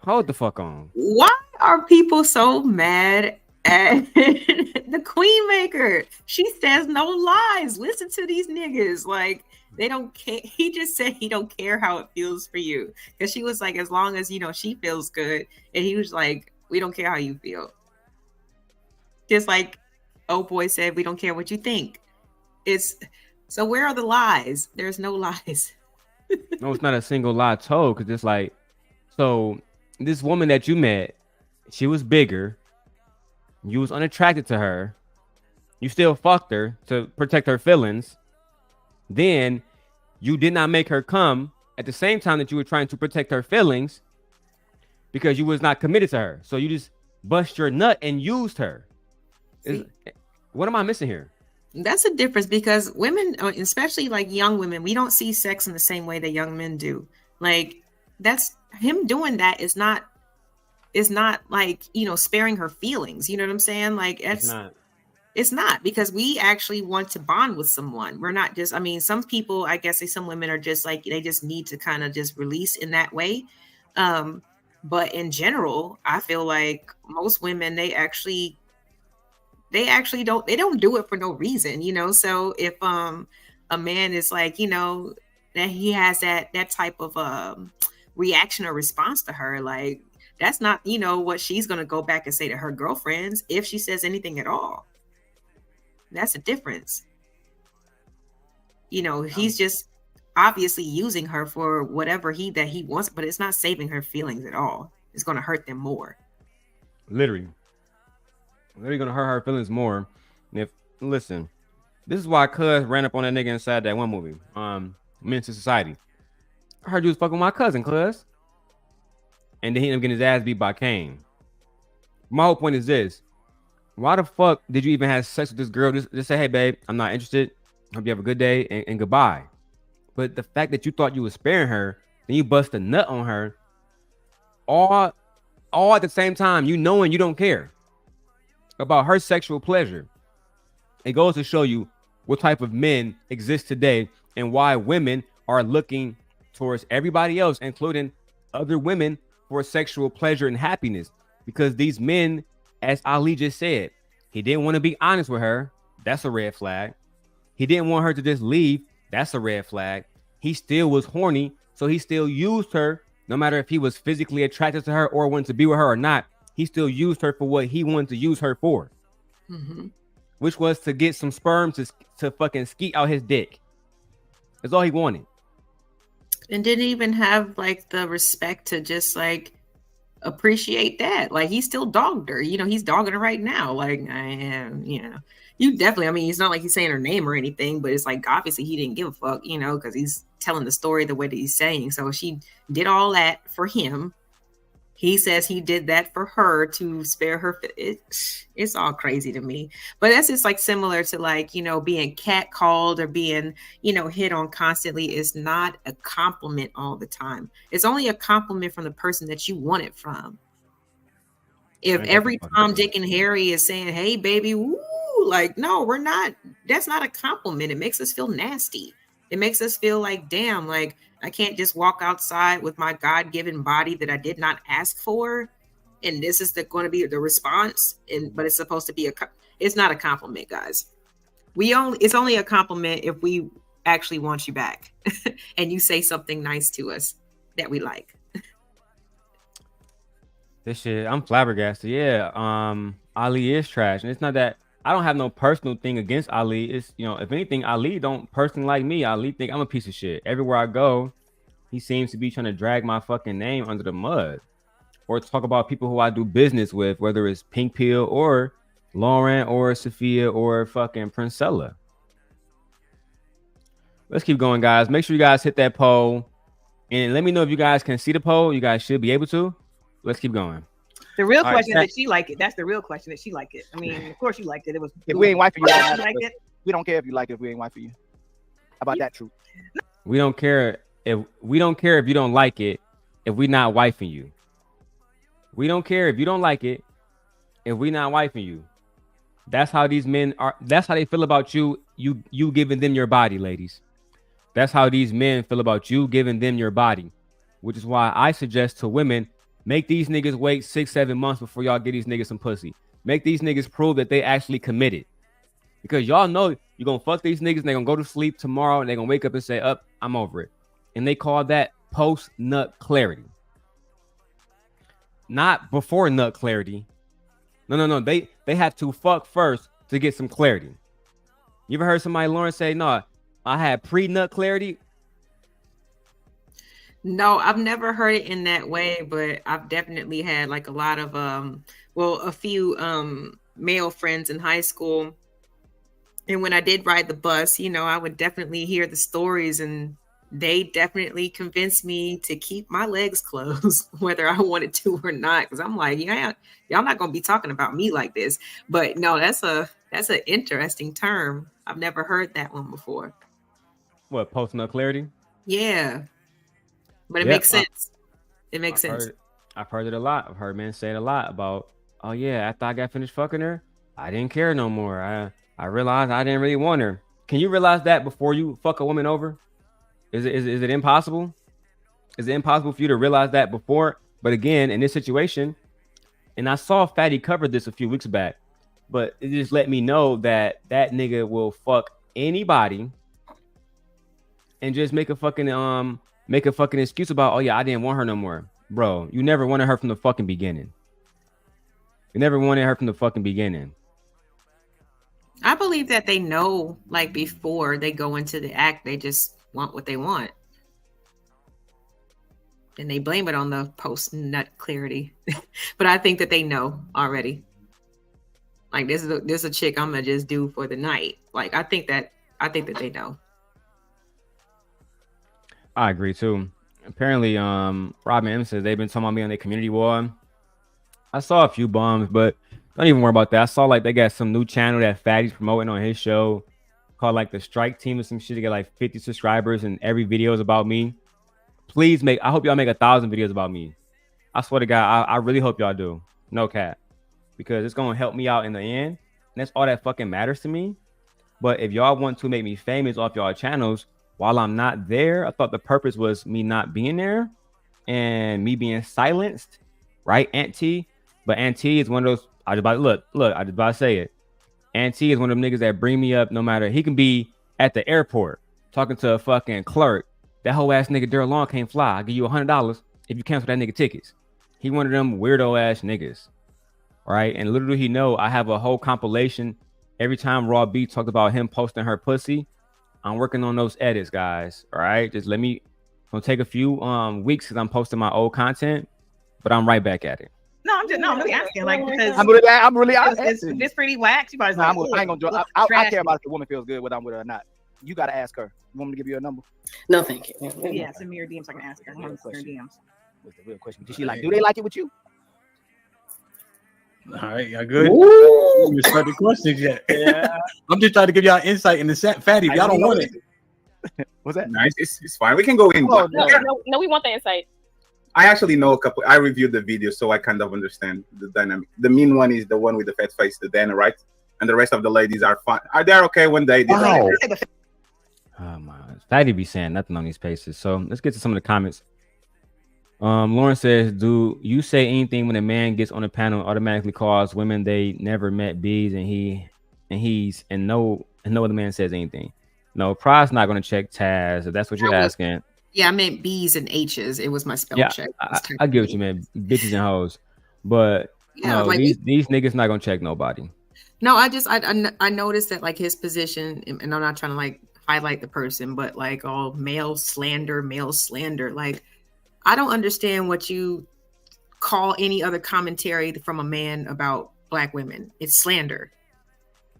Hold the fuck on. why are people so mad at the Queen Maker? She says no lies. Listen to these niggas. Like, they don't care. He just said he don't care how it feels for you. Because she was like, as long as, she feels good. And he was like, we don't care how you feel. Just like old boy said, we don't care what you think. So where are the lies? There's no lies. No, it's not a single lie told, because it's like, so this woman that you met, she was bigger. You was unattracted to her. You still fucked her to protect her feelings. Then you did not make her come at the same time that you were trying to protect her feelings because you was not committed to her. So you just bust your nut and used her. What am I missing here? That's a difference, because women, especially like young women, we don't see sex in the same way that young men do. Like, that's him doing that is not like, sparing her feelings. You know what I'm saying? Like, it's not, because we actually want to bond with someone. We're not just, some people, I guess some women are just like, they just need to kind of just release in that way. But in general, I feel like most women, they don't do it for no reason, so if a man is like, that he has that type of reaction or response to her, like, that's not what she's going to go back and say to her girlfriends, if she says anything at all. That's a difference. He's just obviously using her for whatever that he wants, but it's not saving her feelings at all. It's going to hurt them more. Literally gonna hurt her feelings more. Listen, this is why Cuz ran up on that nigga inside that one movie, Menace to Society. I heard you was fucking with my cousin, Cuz. And then he ended up getting his ass beat by Kane. My whole point is this: why the fuck did you even have sex with this girl? Just say, hey babe, I'm not interested. Hope you have a good day and goodbye. But the fact that you thought you was sparing her, then you bust a nut on her, all at the same time, knowing you don't care about her sexual pleasure. It goes to show you what type of men exist today and why women are looking towards everybody else, including other women, for sexual pleasure and happiness. Because these men, as Ali just said, he didn't want to be honest with her. That's a red flag. He didn't want her to just leave. That's a red flag. He still was horny, so he still used her, no matter if he was physically attracted to her or wanted to be with her or not. He still used her for what he wanted to use her for, which was to get some sperm to fucking skeet out his dick. That's all he wanted. And didn't even have like the respect to just like appreciate that. Like, he still dogged her. He's dogging her right now. Like, I am, you definitely, it's not like he's saying her name or anything, but it's like, obviously he didn't give a fuck, because he's telling the story the way that he's saying. So she did all that for him. He says he did that for her to spare her. It's all crazy to me. But that's just like similar to like, being catcalled or being, hit on constantly is not a compliment all the time. It's only a compliment from the person that you want it from. If every Tom, Dick, and Harry is saying, hey, baby, woo, like, no, we're not. That's not a compliment. It makes us feel nasty. It makes us feel like, damn, like, I can't just walk outside with my God-given body that I did not ask for, and this is going to be the response. But it's supposed to be it's not a compliment, guys. It's only a compliment if we actually want you back, and you say something nice to us that we like. This shit, I'm flabbergasted. Yeah, Ali is trash, and it's not that I don't have no personal thing against Ali. It's, if anything, Ali don't personally like me. Ali think I'm a piece of shit. Everywhere I go, he seems to be trying to drag my fucking name under the mud, or talk about people who I do business with, whether it's Pink Pill or Lauren or Sophia or fucking Princella. Let's keep going, guys. Make sure you guys hit that poll, and let me know if you guys can see the poll. You guys should be able to. Let's keep going. The real question is, did she like it? That's the real question. Did she like it? Of course you liked it. It was. If we ain't wife for you, like it. We don't care if you like it if we ain't wife for you. How about that, true? We don't care if you don't like it if we not wifing you. We don't care if you don't like it if we not wifing you. That's how these men are. That's how they feel about you. You giving them your body, ladies. That's how these men feel about you giving them your body, which is why I suggest to women, make these niggas wait 6-7 months before y'all get these niggas some pussy. Make these niggas prove that they actually committed. Because y'all know you're going to fuck these niggas and they're going to go to sleep tomorrow and they're going to wake up and say, up, I'm over it. And they call that post-nut clarity. Not before nut clarity. No. They have to fuck first to get some clarity. You ever heard somebody, Lauren, say, no, I had pre-nut clarity? No, I've never heard it in that way, but I've definitely had like a lot of a few male friends in high school. And when I did ride the bus, I would definitely hear the stories, and they definitely convinced me to keep my legs closed, whether I wanted to or not. Because I'm like, yeah, y'all not gonna be talking about me like this. But no, that's an interesting term. I've never heard that one before. What, post-nut clarity? Yeah. But it makes sense. It makes sense. I've heard it a lot. I've heard men say it a lot about, oh yeah, after I got finished fucking her, I didn't care no more. I realized I didn't really want her. Can you realize that before you fuck a woman over? Is it impossible? Is it impossible for you to realize that before? But again, in this situation, and I saw Fatty cover this a few weeks back, but it just let me know that nigga will fuck anybody and just make a fucking excuse about, oh yeah, I didn't want her no more. Bro, you never wanted her from the fucking beginning. You never wanted her from the fucking beginning. I believe that they know, like, before they go into the act, they just want what they want. And they blame it on the post-nut clarity. But I think that they know already. Like, this is a chick I'm gonna just do for the night. Like, I think that they know. I agree too. Apparently, Robin M says they've been talking about me on their community wall. I saw a few bums, but don't even worry about that. I saw like they got some new channel that Fatty's promoting on his show called like the Strike Team or some shit. They get like 50 subscribers and every video is about me. Please I hope y'all make 1,000 videos about me. I swear to God, I really hope y'all do. No cap. Because it's going to help me out in the end. And that's all that fucking matters to me. But if y'all want to make me famous off y'all channels while I'm not there, I thought the purpose was me not being there and me being silenced. Right, Aunt T? But Aunt T is one of those, I just about to say it. Aunt T is one of them niggas that bring me up no matter. He can be at the airport talking to a fucking clerk. That whole ass nigga Daryl Long can't fly. I'll give you $100 if you cancel that nigga tickets. He one of them weirdo ass niggas. Right? And little do he know, I have a whole compilation. Every time Raw B talked about him posting her pussy, I'm working on those edits, guys. All right? Just gonna take a few weeks because I'm posting my old content, but I'm right back at it. No, I'm really asking, like, because I'm really if it's pretty whack, she probably like, I ain't gonna do it. I care about if the woman feels good whether I'm with her or not. You gotta ask her. You want me to give you a number? No, thank you. Yeah, send me your DMs so I can ask her. Her DMs. What's the real question? Did she like? Do they like it with you? All right, y'all good? You haven't started questions yet. Yeah. I'm just trying to give y'all insight in the set. Fatty, if y'all don't want it. What's that? Nice. It's fine. We can go in. No, we want the insight. I actually know a couple. I reviewed the video, so I kind of understand the dynamic. The mean one is the one with the fat face, the Dana, right? And the rest of the ladies are fine. Are they okay when they? Wow. Oh my, Fatty be saying nothing on these paces. So let's get to some of the comments. Lauren says, "Do you say anything when a man gets on a panel automatically calls women they never met bees and no other man says anything? No, Pride's not going to check Taz if that's what you're asking." Yeah, I meant B's and H's. It was my spell check. I get what you meant, bitches and hoes. But no, like, these niggas not gonna check nobody. No, I noticed that like his position, and I'm not trying to like highlight the person, but like all male slander. Like, I don't understand what you call any other commentary from a man about Black women. It's slander.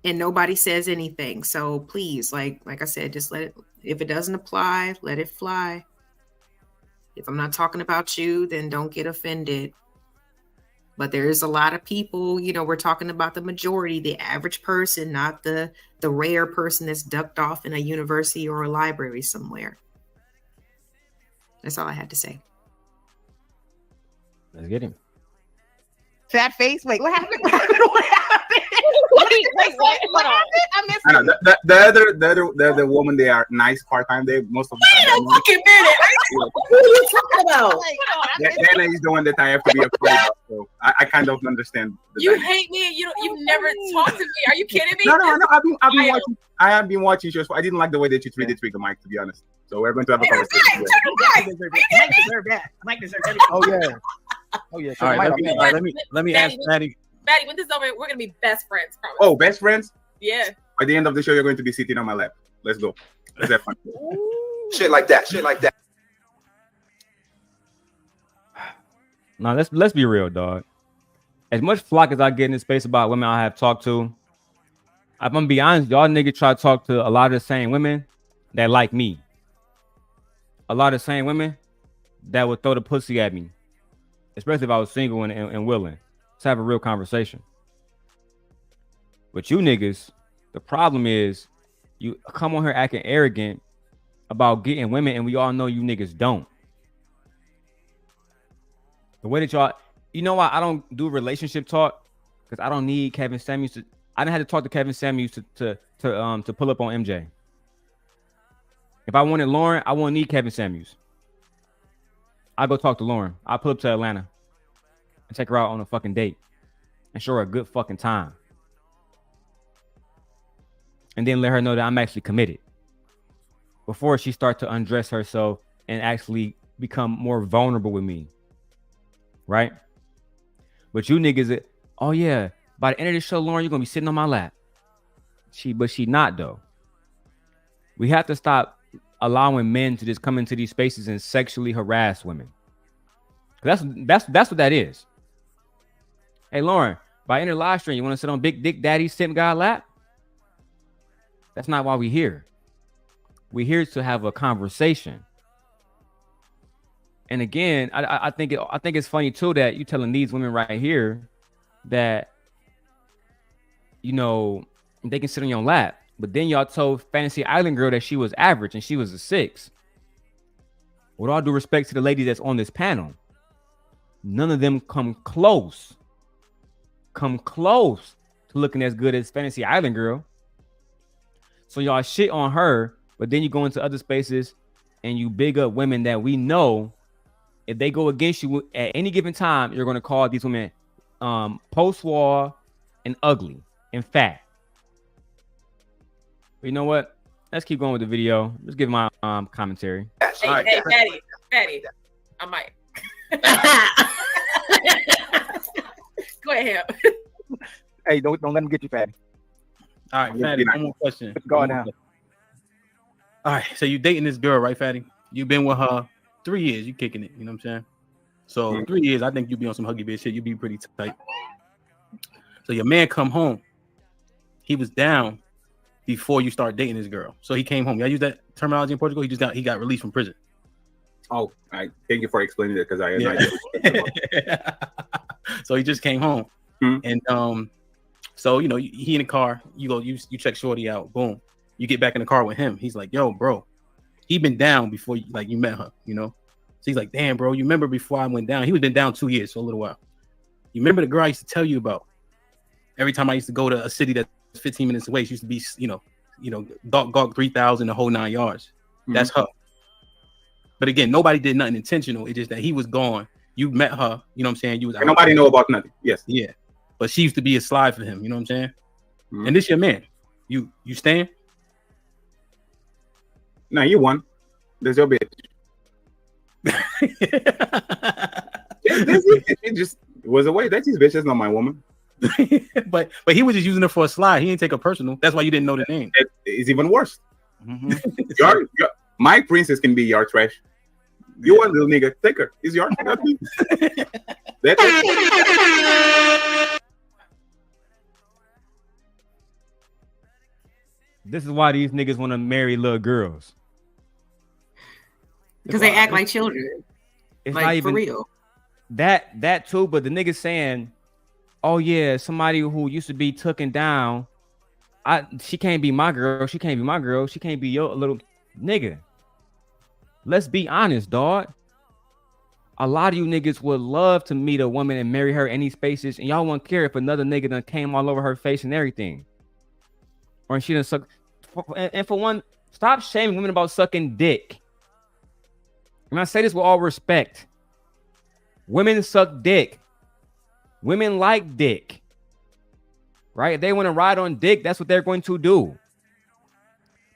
And nobody says anything. So please, like I said, just let it. If it doesn't apply, let it fly. If I'm not talking about you, then don't get offended. But there is a lot of people, we're talking about the majority, the average person, not the rare person that's ducked off in a university or a library somewhere. That's all I had to say. Let's get him. Fat face. Wait, what happened? What happened? What happened? Wait, what? What Hold on. happened? I missed I it. know, the other woman, they are nice part time. They most of the Wait time. a fucking minute. Who are you talking about? Like, I missed it. Dana is the one that I have to be afraid of. So I kind of understand. You hate me. You've never talked to me. Are you kidding me? No. I've been Wild. watching. I have been watching shows. I didn't like the way that you treated Trigger Mike, to be honest. So we're going to have a conversation. Mike deserved that. Mike deserved everything. Oh yeah. Oh yeah. All right, let me ask Patty. Maddie, when this is over, we're gonna be best friends. Promise. Oh, best friends? Yeah. By the end of the show, you're going to be sitting on my lap. Let's go. Let's have fun. Shit like that. Shit like that. Now let's be real, dog. As much flock as I get in this space about women I have talked to, if I'm gonna be honest, y'all niggas try to talk to a lot of the same women that like me. A lot of the same women that would throw the pussy at me, especially if I was single and willing. Let's have a real conversation. But you niggas, the problem is you come on here acting arrogant about getting women, and we all know you niggas don't. The way that y'all, you know why I don't do relationship talk? Because I don't need Kevin Samuels to. I didn't have to talk to Kevin Samuels to pull up on MJ. If I wanted Lauren, I won't need Kevin Samuels. I go talk to Lauren. I pull up to Atlanta and take her out on a fucking date and show her a good fucking time, and then let her know that I'm actually committed before she starts to undress herself and actually become more vulnerable with me. Right? But you niggas, oh yeah, by the end of the show, Lauren, you're gonna be sitting on my lap. But she not though. We have to stop allowing men to just come into these spaces and sexually harass women. That's what that is. Hey Lauren, by the end of the live stream, you want to sit on Big Dick Daddy Simp God lap? That's not why we're here. We're here to have a conversation. And again, I think it's funny too that you telling these women right here that, you know, they can sit on your lap, but then y'all told Fantasy Island Girl that she was average and she was a 6. With all due respect to the lady that's on this panel, none of them come close to looking as good as Fantasy Island Girl. So y'all shit on her, but then you go into other spaces and you big up women that we know if they go against you at any given time, you're going to call these women post-war and ugly and fat. But you know what? Let's keep going with the video. Let's give my commentary. Hey, Patty, I might. Go ahead. Hey, don't let him get you, Patty. All right, Fatty, one more question. Go on now. All right, so you dating this girl, right, Fatty? You've been with her 3 years. You kicking it, you know what I'm saying? So 3 years, I think you be on some huggy bitch shit. You be pretty tight. So your man come home. He was down before you start dating this girl. So he came home. Y'all use that terminology in Portugal? He got released from prison. Oh, I thank you for explaining it because I had no idea. So he just came home. And so you know, he in the car, you check Shorty out, boom. You get back in the car with him. He's like, yo, bro, he been down before you met her, you know? So he's like, damn, bro, you remember before I went down? He was been down 2 years, so a little while. You remember the girl I used to tell you about? Every time I used to go to a city that's 15 minutes away, she used to be, you know, Gawk 3000, the whole 9 yards. That's her. But again, nobody did nothing intentional. It's just that he was gone. You met her, you know what I'm saying? You was nobody know about nothing. Yes. Yeah. But she used to be a slide for him, you know what I'm saying? And this your man. You stand? No, you won. There's your bitch. It just was away. That's his bitch. That's not my woman. but he was just using her for a slide. He didn't take her personal. That's why you didn't know the name. It's even worse. My princess can be your trash. You want little nigga? Take her. It's yours. That's it. This is why these niggas want to marry little girls. Because they act like children. It's like, not even for real. That too, but the niggas saying, oh yeah, somebody who used to be taken down, she can't be my girl. She can't be my girl. She can't be your little nigga. let's be honest, dog. A lot of you niggas would love to meet a woman and marry her in these spaces, and y'all won't care if another nigga done came all over her face and everything. Or she done suck. And for one, stop shaming women about sucking dick. And I say this with all respect. Women suck dick. Women like dick. Right? If they want to ride on dick, that's what they're going to do.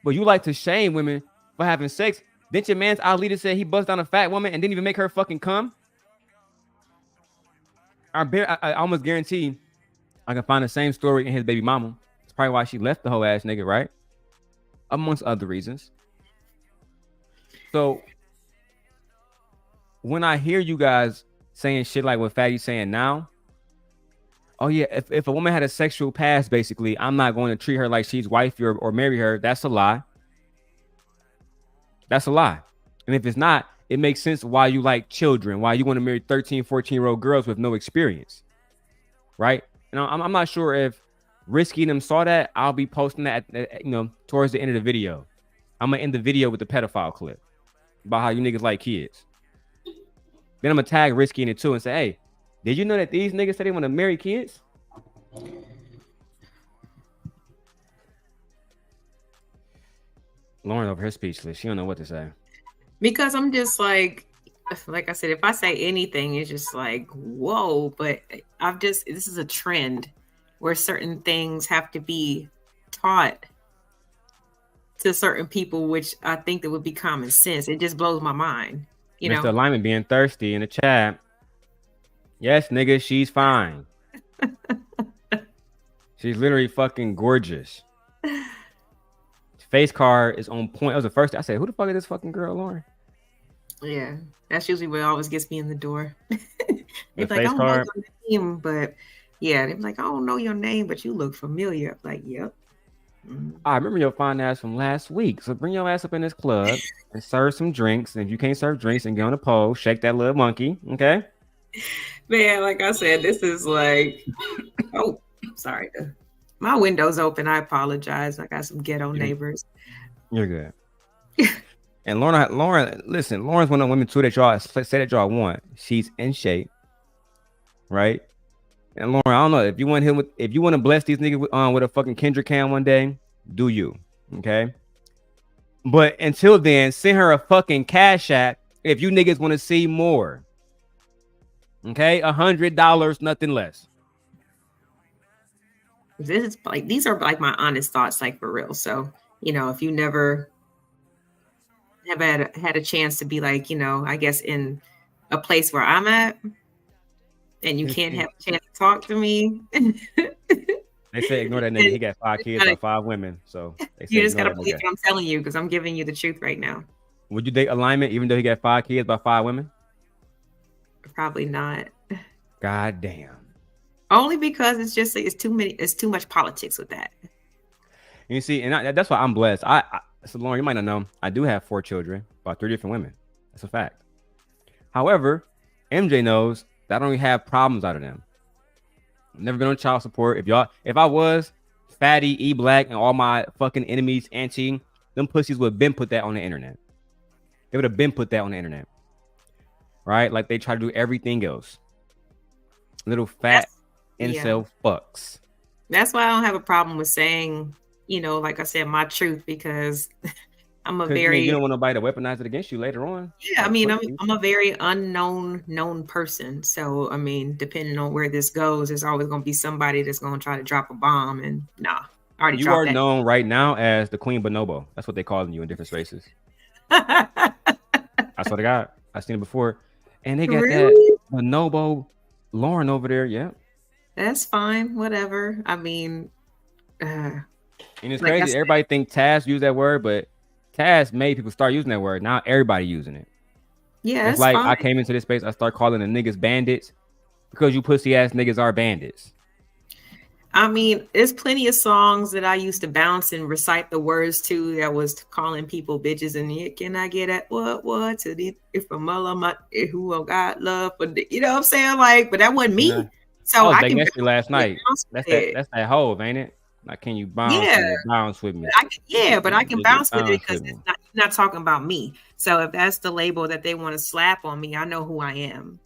But you like to shame women for having sex. Didn't your man's Ali to say he buzzed down a fat woman and didn't even make her fucking come? I almost guarantee I can find the same story in his baby mama. It's probably why she left the whole ass nigga, right? Amongst other reasons. So when I hear you guys saying shit like what Fatty's saying now, oh yeah, if a woman had a sexual past, basically, I'm not going to treat her like she's wifey or marry her. That's a lie. That's a lie. And if it's not, it makes sense why you like children, why you want to marry 13, 14-year-old girls with no experience. Right? And I'm not sure if Risky and them saw that. I'll be posting that, towards the end of the video. I'm going to end the video with the pedophile clip about how you niggas like kids. Then I'm going to tag Risky in it too and say, hey, did you know that these niggas say they want to marry kids? Lauren over here speechless. She don't know what to say. Because I'm just like I said, if I say anything, it's just like, whoa. But this is a trend where certain things have to be taught to certain people, which I think that would be common sense. It just blows my mind. Mr. Lyman being thirsty in the chat. Yes, nigga, she's fine. She's literally fucking gorgeous. Face card is on point. That was the first thing I said. Who the fuck is this fucking girl, Lauren? Yeah, that's usually what always gets me in the door. They're like, I face don't card. know your name, but yeah, they're like, I don't know your name, but you look familiar. I'm like, yep. I remember your fine ass from last week. So bring your ass up in this club and serve some drinks. And if you can't serve drinks, and get on the pole, shake that little monkey. Okay. Man, like I said, this is like, oh, sorry. My window's open. I apologize. I got some ghetto neighbors. You're good. And Lauren, listen, Lauren's one of the women too that y'all say that y'all want. She's in shape, right? And Lauren, I don't know if you want to bless these niggas with a fucking Kendrick cam one day, do you? Okay. But until then, send her a fucking cash app if you niggas want to see more. Okay, $100, nothing less. This is like, these are like my honest thoughts, like for real. So, if you never have had a chance to be like, I guess in a place where I'm at, and you can't have a chance to talk to me. They say ignore that nigga. He got 5 kids by 5 women. So they say you just gotta believe what I'm telling you, because I'm giving you the truth right now. Would you date Alignment even though he got 5 kids by 5 women? Probably not. God damn. Only because it's too much politics with that. You see, and that's why I'm blessed. So Lauren, you might not know, I do have 4 children by 3 different women. That's a fact. However, MJ knows that I don't really have problems out of them. I've never been on child support. If I was Fatty, E-Black, and all my fucking enemies, anti, them pussies would have been put that on the internet. They would have been put that on the internet. Right? Like they try to do everything else. Little fat incel fucks. That's why I don't have a problem with saying, like I said, my truth, because I'm a very... You don't want nobody to weaponize it against you later on. Yeah, I mean, I'm a very known person. So, I mean, depending on where this goes, there's always going to be somebody that's going to try to drop a bomb. And I already you dropped are that. known right now as the Queen Bonobo. That's what they call you in different spaces. I swear to God, I've seen it before. And they got that Bonobo Lauren over there. Yeah. That's fine. Whatever. I mean, and it's crazy. Everybody think Taz used that word, but Taz made people start using that word. Now everybody using it. Yeah, it's like fine. I came into this space, I start calling the niggas bandits because you pussy ass niggas are bandits. I mean, there's plenty of songs that I used to bounce and recite the words to that was calling people bitches, and can I get at what to the if I'm who got love for the, you know what I'm saying? Like, but that wasn't me. Yeah. So I can last night. That's that Hove, ain't it? Like, can you bounce Yeah. with me? Bounce with me. But I can Just bounce with it bounce because with me. you're not talking about me. So if that's the label that they want to slap on me, I know who I am.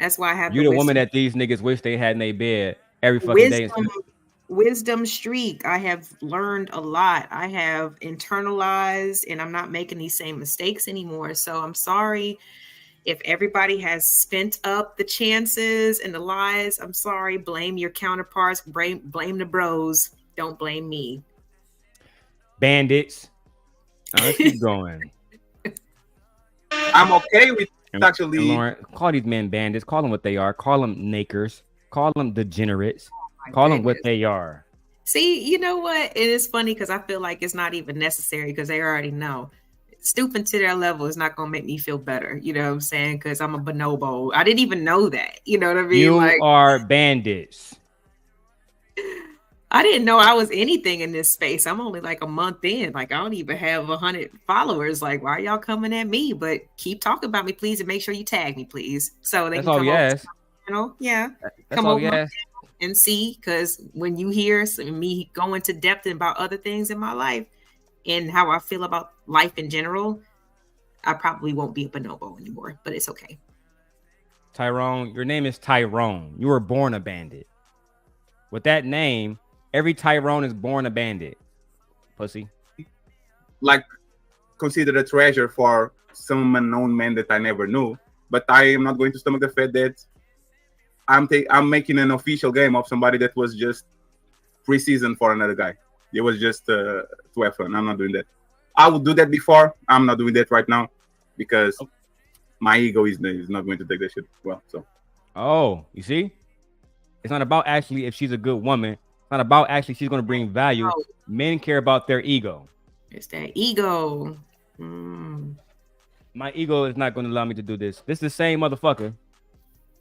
That's why I have You the the woman wisdom. that these niggas wish they had in their bed every fucking day. Wisdom streak. I have learned a lot. I have internalized, and I'm not making these same mistakes anymore. So I'm sorry if everybody has spent up the chances and the lies. I'm sorry. Blame your counterparts. Blame the bros. Don't blame me. Bandits. Let's keep going. I'm okay with actually. And Lauren, call these men bandits. Call them what they are. Call them nakers. Call them degenerates. Call them what they are. See, you know what? It is funny because I feel like it's not even necessary because they already know. Stooping to their level is not going to make me feel better. You know what I'm saying? Because I'm a bonobo. I didn't even know that. You know what I mean? You like, are bandits. I didn't know I was anything in this space. I'm only like a month in. Like, I don't even have 100 followers. Like, why are y'all coming at me? But keep talking about me, please, and make sure you tag me, please. So they That's can all come we over ask. to my channel. Yeah. That's Come all over we my ask. channel and see, because when you hear me go into depth about other things in my life and how I feel about life in general, I probably won't be a bonobo anymore, but it's okay. Tyrone, your name is Tyrone. You were born a bandit. With that name, every Tyrone is born a bandit. Pussy. Like, considered a treasure for some unknown man that I never knew. But I am not going to stomach the fact that I'm making an official game of somebody that was just preseason for another guy. It was just to have fun. I'm not doing that. I would do that before. I'm not doing that right now because my ego is not going to take that shit well. So. Oh, you see? It's not about actually if she's a good woman. It's not about actually she's going to bring value. No. Men care about their ego. It's that ego. My ego is not going to allow me to do this. This is the same motherfucker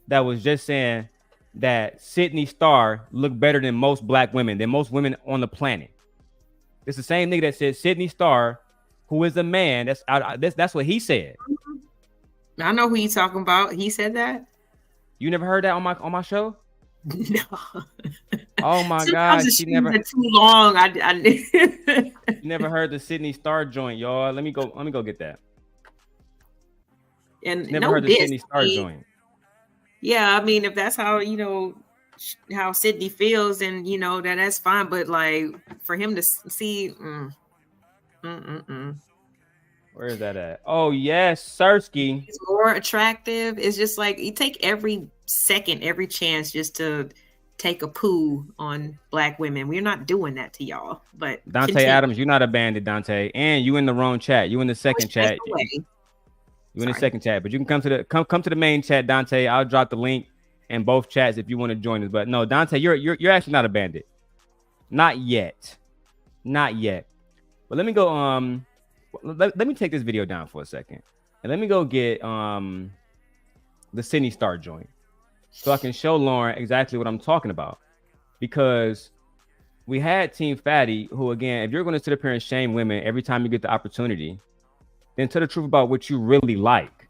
that was just saying that Sydney Starr looked better than most black women, than most women on the planet. It's the same nigga that said Sydney Starr, who is a man. That's what he said. I know who you talking about. He said that. You never heard that on my show? No. Oh my God, she never. Too long. You never heard the Sydney Starr joint, y'all. Let me go get that. And never heard the Sydney Starr joint. Yeah, I mean, if that's how how Sydney feels, then that's fine. But like for him to see, where is that at? Oh yes, Sersky. It's more attractive. It's just like you take every second, every chance just to take a poo on black women. We're not doing that to y'all. But Dante continue. Adams, you're not a bandit, Dante, and you in the wrong chat. You in the second chat. You in the second chat, but you can come to the main chat, Dante. I'll drop the link in both chats if you want to join us. But no, Dante, you're actually not a bandit. Not yet. Not yet. But let me go let me take this video down for a second. And let me go get the Sydney Starr joint so I can show Lauren exactly what I'm talking about. Because we had Team Fatty, who again, if you're going to sit up here and shame women every time you get the opportunity, then tell the truth about what you really like.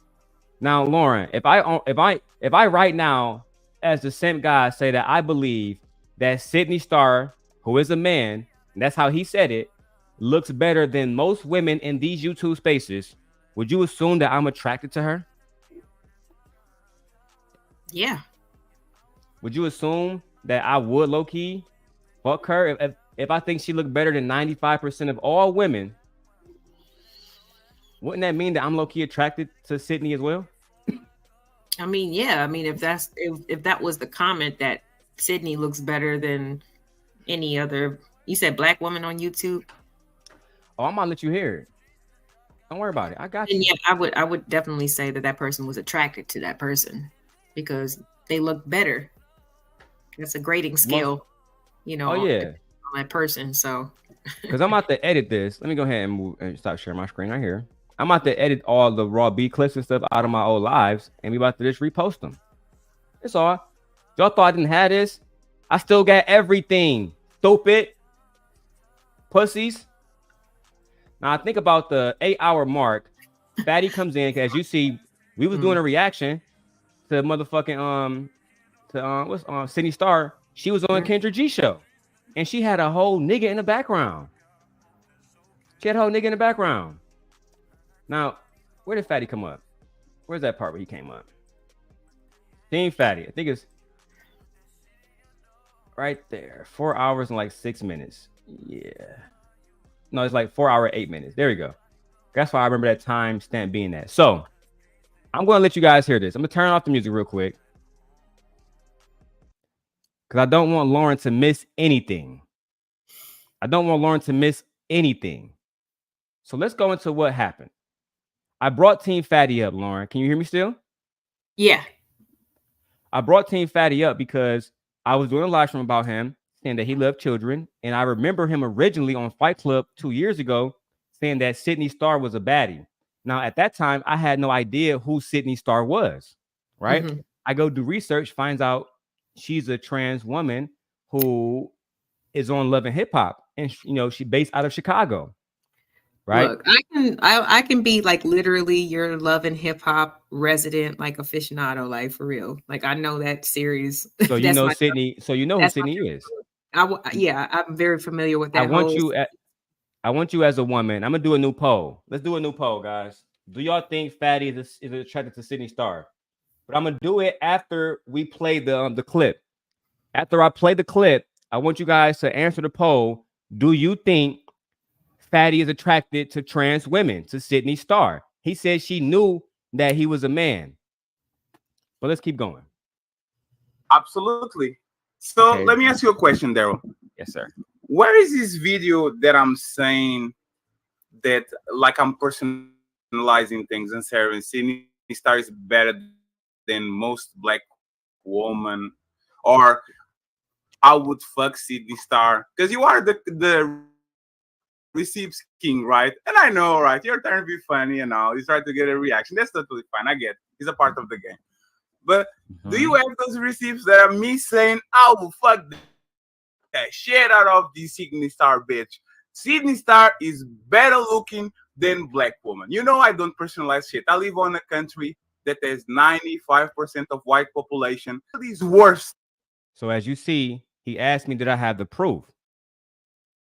Now, Lauren, if I right now, as the simp guy, say that I believe that Sydney Starr, who is a man, and that's how he said it, looks better than most women in these YouTube spaces, would you assume that I'm attracted to her? Yeah. Would you assume that I would low-key fuck her if I think she looked better than 95% of all women? Wouldn't that mean that I'm low-key attracted to Sydney as well? I mean, yeah. I mean, if that was the comment that Sydney looks better than any other, you said black woman on YouTube. Oh, I'm gonna let you hear it. Don't worry about it. I got you. And yeah, I would definitely say that person was attracted to that person because they look better. That's a grading scale, Oh yeah, on that person. So, because I'm about to edit this. Let me go ahead and move and stop sharing my screen right here. I'm about to edit all the raw B clips and stuff out of my old lives, and we about to just repost them. That's all. Y'all thought I didn't have this? I still got everything. Stupid pussies. Now I think about the 8-hour mark. Fatty comes in, as you see, we was doing a reaction to motherfucking Sydney Starr. She was on Kendra G show, and she had a whole nigga in the background. She had a whole nigga in the background. Now, where did Fatty come up? Where's that part where he came up? Team Fatty. I think it's right there. 4 hours and like 6 minutes. Yeah. No, it's like 4 hours, 8 minutes. There we go. That's why I remember that time stamp being that. So I'm going to let you guys hear this. I'm going to turn off the music real quick, because I don't want Lauren to miss anything. I don't want Lauren to miss anything. So let's go into what happened. I brought Team Fatty up, Lauren. Can you hear me still? Yeah. I brought Team Fatty up because I was doing a live stream about him, saying that he loved children. And I remember him originally on Fight Club 2 years ago saying that Sydney Starr was a baddie. Now, at that time, I had no idea who Sydney Starr was, right? Mhm. I go do research, finds out she's a trans woman who is on Love and Hip Hop. And, you know, she's based out of Chicago, right? Look, I can be like literally your Love and Hip Hop resident, like aficionado, like for real. Like I know that series. So you That's know my- Sydney. So you know who that's my Sydney is. yeah, I'm very familiar with that. I want you as a woman. I'm gonna do a new poll. Let's do a new poll, guys. Do y'all think Fatty is attracted to Sydney Starr? But I'm gonna do it after we play the clip. After I play the clip, I want you guys to answer the poll. Do you think Fatty is attracted to trans women, to Sydney Starr? He said she knew that he was a man. But let's keep going. Absolutely. So Okay. let me ask you a question, Daryl. Yes, sir. Where is this video that I'm saying that like I'm personalizing things and saying Sydney Starr is better than most black women, or I would fuck Sydney Starr? Because you are the receipts king, right? And I know, right? You're trying to be funny and all. You try to get a reaction. That's totally fine. I get it. It's a part of the game. But do you have those receipts that are me saying, I will fuck that shit out of this Sydney Starr bitch? Sydney Starr is better looking than black woman. You know I don't personalize shit. I live on a country that has 95% of white population. These worst. So as you see, he asked me, did I have the proof?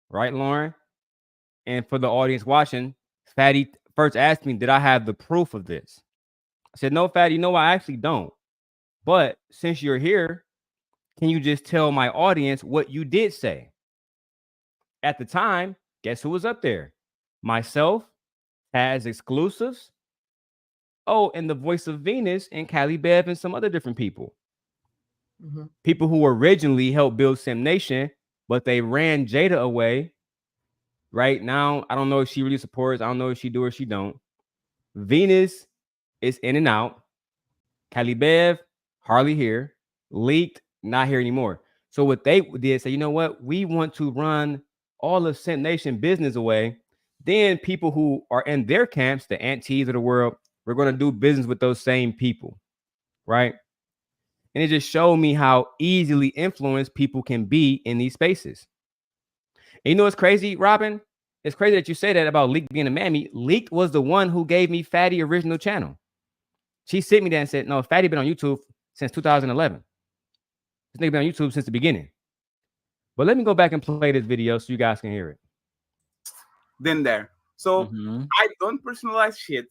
Right, Lauren? And for the audience watching, Fatty first asked me, did I have the proof of this? I said, no, Fatty, no, I actually don't. But since you're here, can you just tell my audience what you did say? At the time, guess who was up there? Myself, as exclusives. Oh, and the voice of Venus and Cali Bev and some other different people. Mhm. People who originally helped build Sim Nation, but they ran Jada away. Right now, I don't know if she really supports. I don't know if she do or she don't. Venus is in and out. Cali Bev, hardly here. Leaked, not here anymore. So what they did say, you know what? We want to run all of Sim Nation business away. Then people who are in their camps, the aunties of the world, we're going to do business with those same people. Right? And it just showed me how easily influenced people can be in these spaces. And you know what's crazy, Robin? It's crazy that you say that about Leak being a mammy. Leak was the one who gave me Fatty original channel. She sent me that and said, no, Fatty been on YouTube since 2011. This nigga been on YouTube since the beginning. But let me go back and play this video so you guys can hear it. Then there. So I don't personalize shit.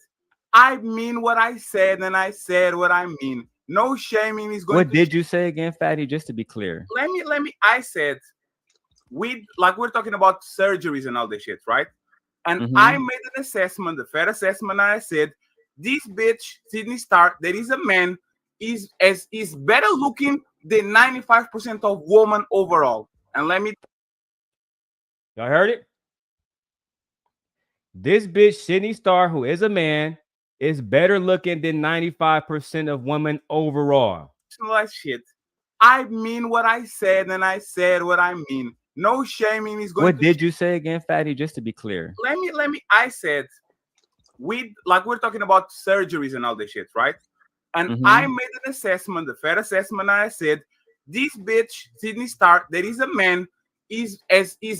I mean what I said, and I said what I mean. No shaming is going What did you say again, Fatty? Just to be clear. Let me. I said we're talking about surgeries and all this shit, right? And I made an assessment, the fair assessment, and I said, this bitch, Sydney Starr, that is a man, is better looking than 95% of women overall. And let me. Y'all heard it? This bitch, Sydney Starr, who is a man, is better looking than 95% of women overall. Personalized shit. I mean what I said, and I said what I mean. No shaming is going. What did you say again, Fatty? Just to be clear. Let me. I said we're talking about surgeries and all this shit, right? And I made an assessment, the fair assessment, and I said, this bitch, Sydney Starr, that is a man, is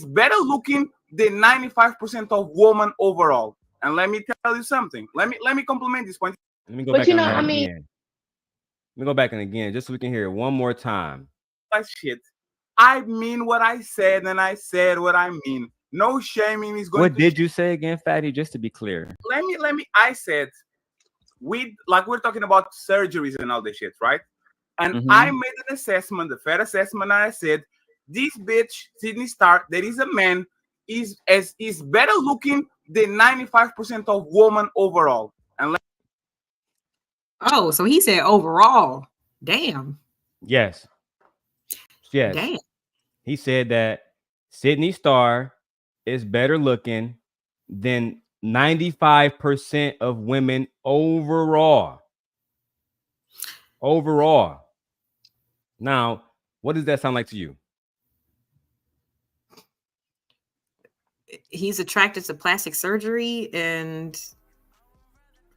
better looking than 95% of women overall. And let me tell you something. Let me compliment this point. Let me go back again. Let me go back and again, just so we can hear it one more time. That shit. I mean what I said, and I said what I mean. No shaming is going What to. did you say again, Fatty? Just to be clear. Let me. I said we're talking about surgeries and all this shit, right? And I made an assessment, the fair assessment, and I said, this bitch, Sydney Starr, that is a man, is better looking than 95% of women overall. And Oh, so he said overall. Damn. Yes. Yes. Damn. He said that Sydney Starr is better looking than 95% of women overall. Overall. Now, what does that sound like to you? He's attracted to plastic surgery and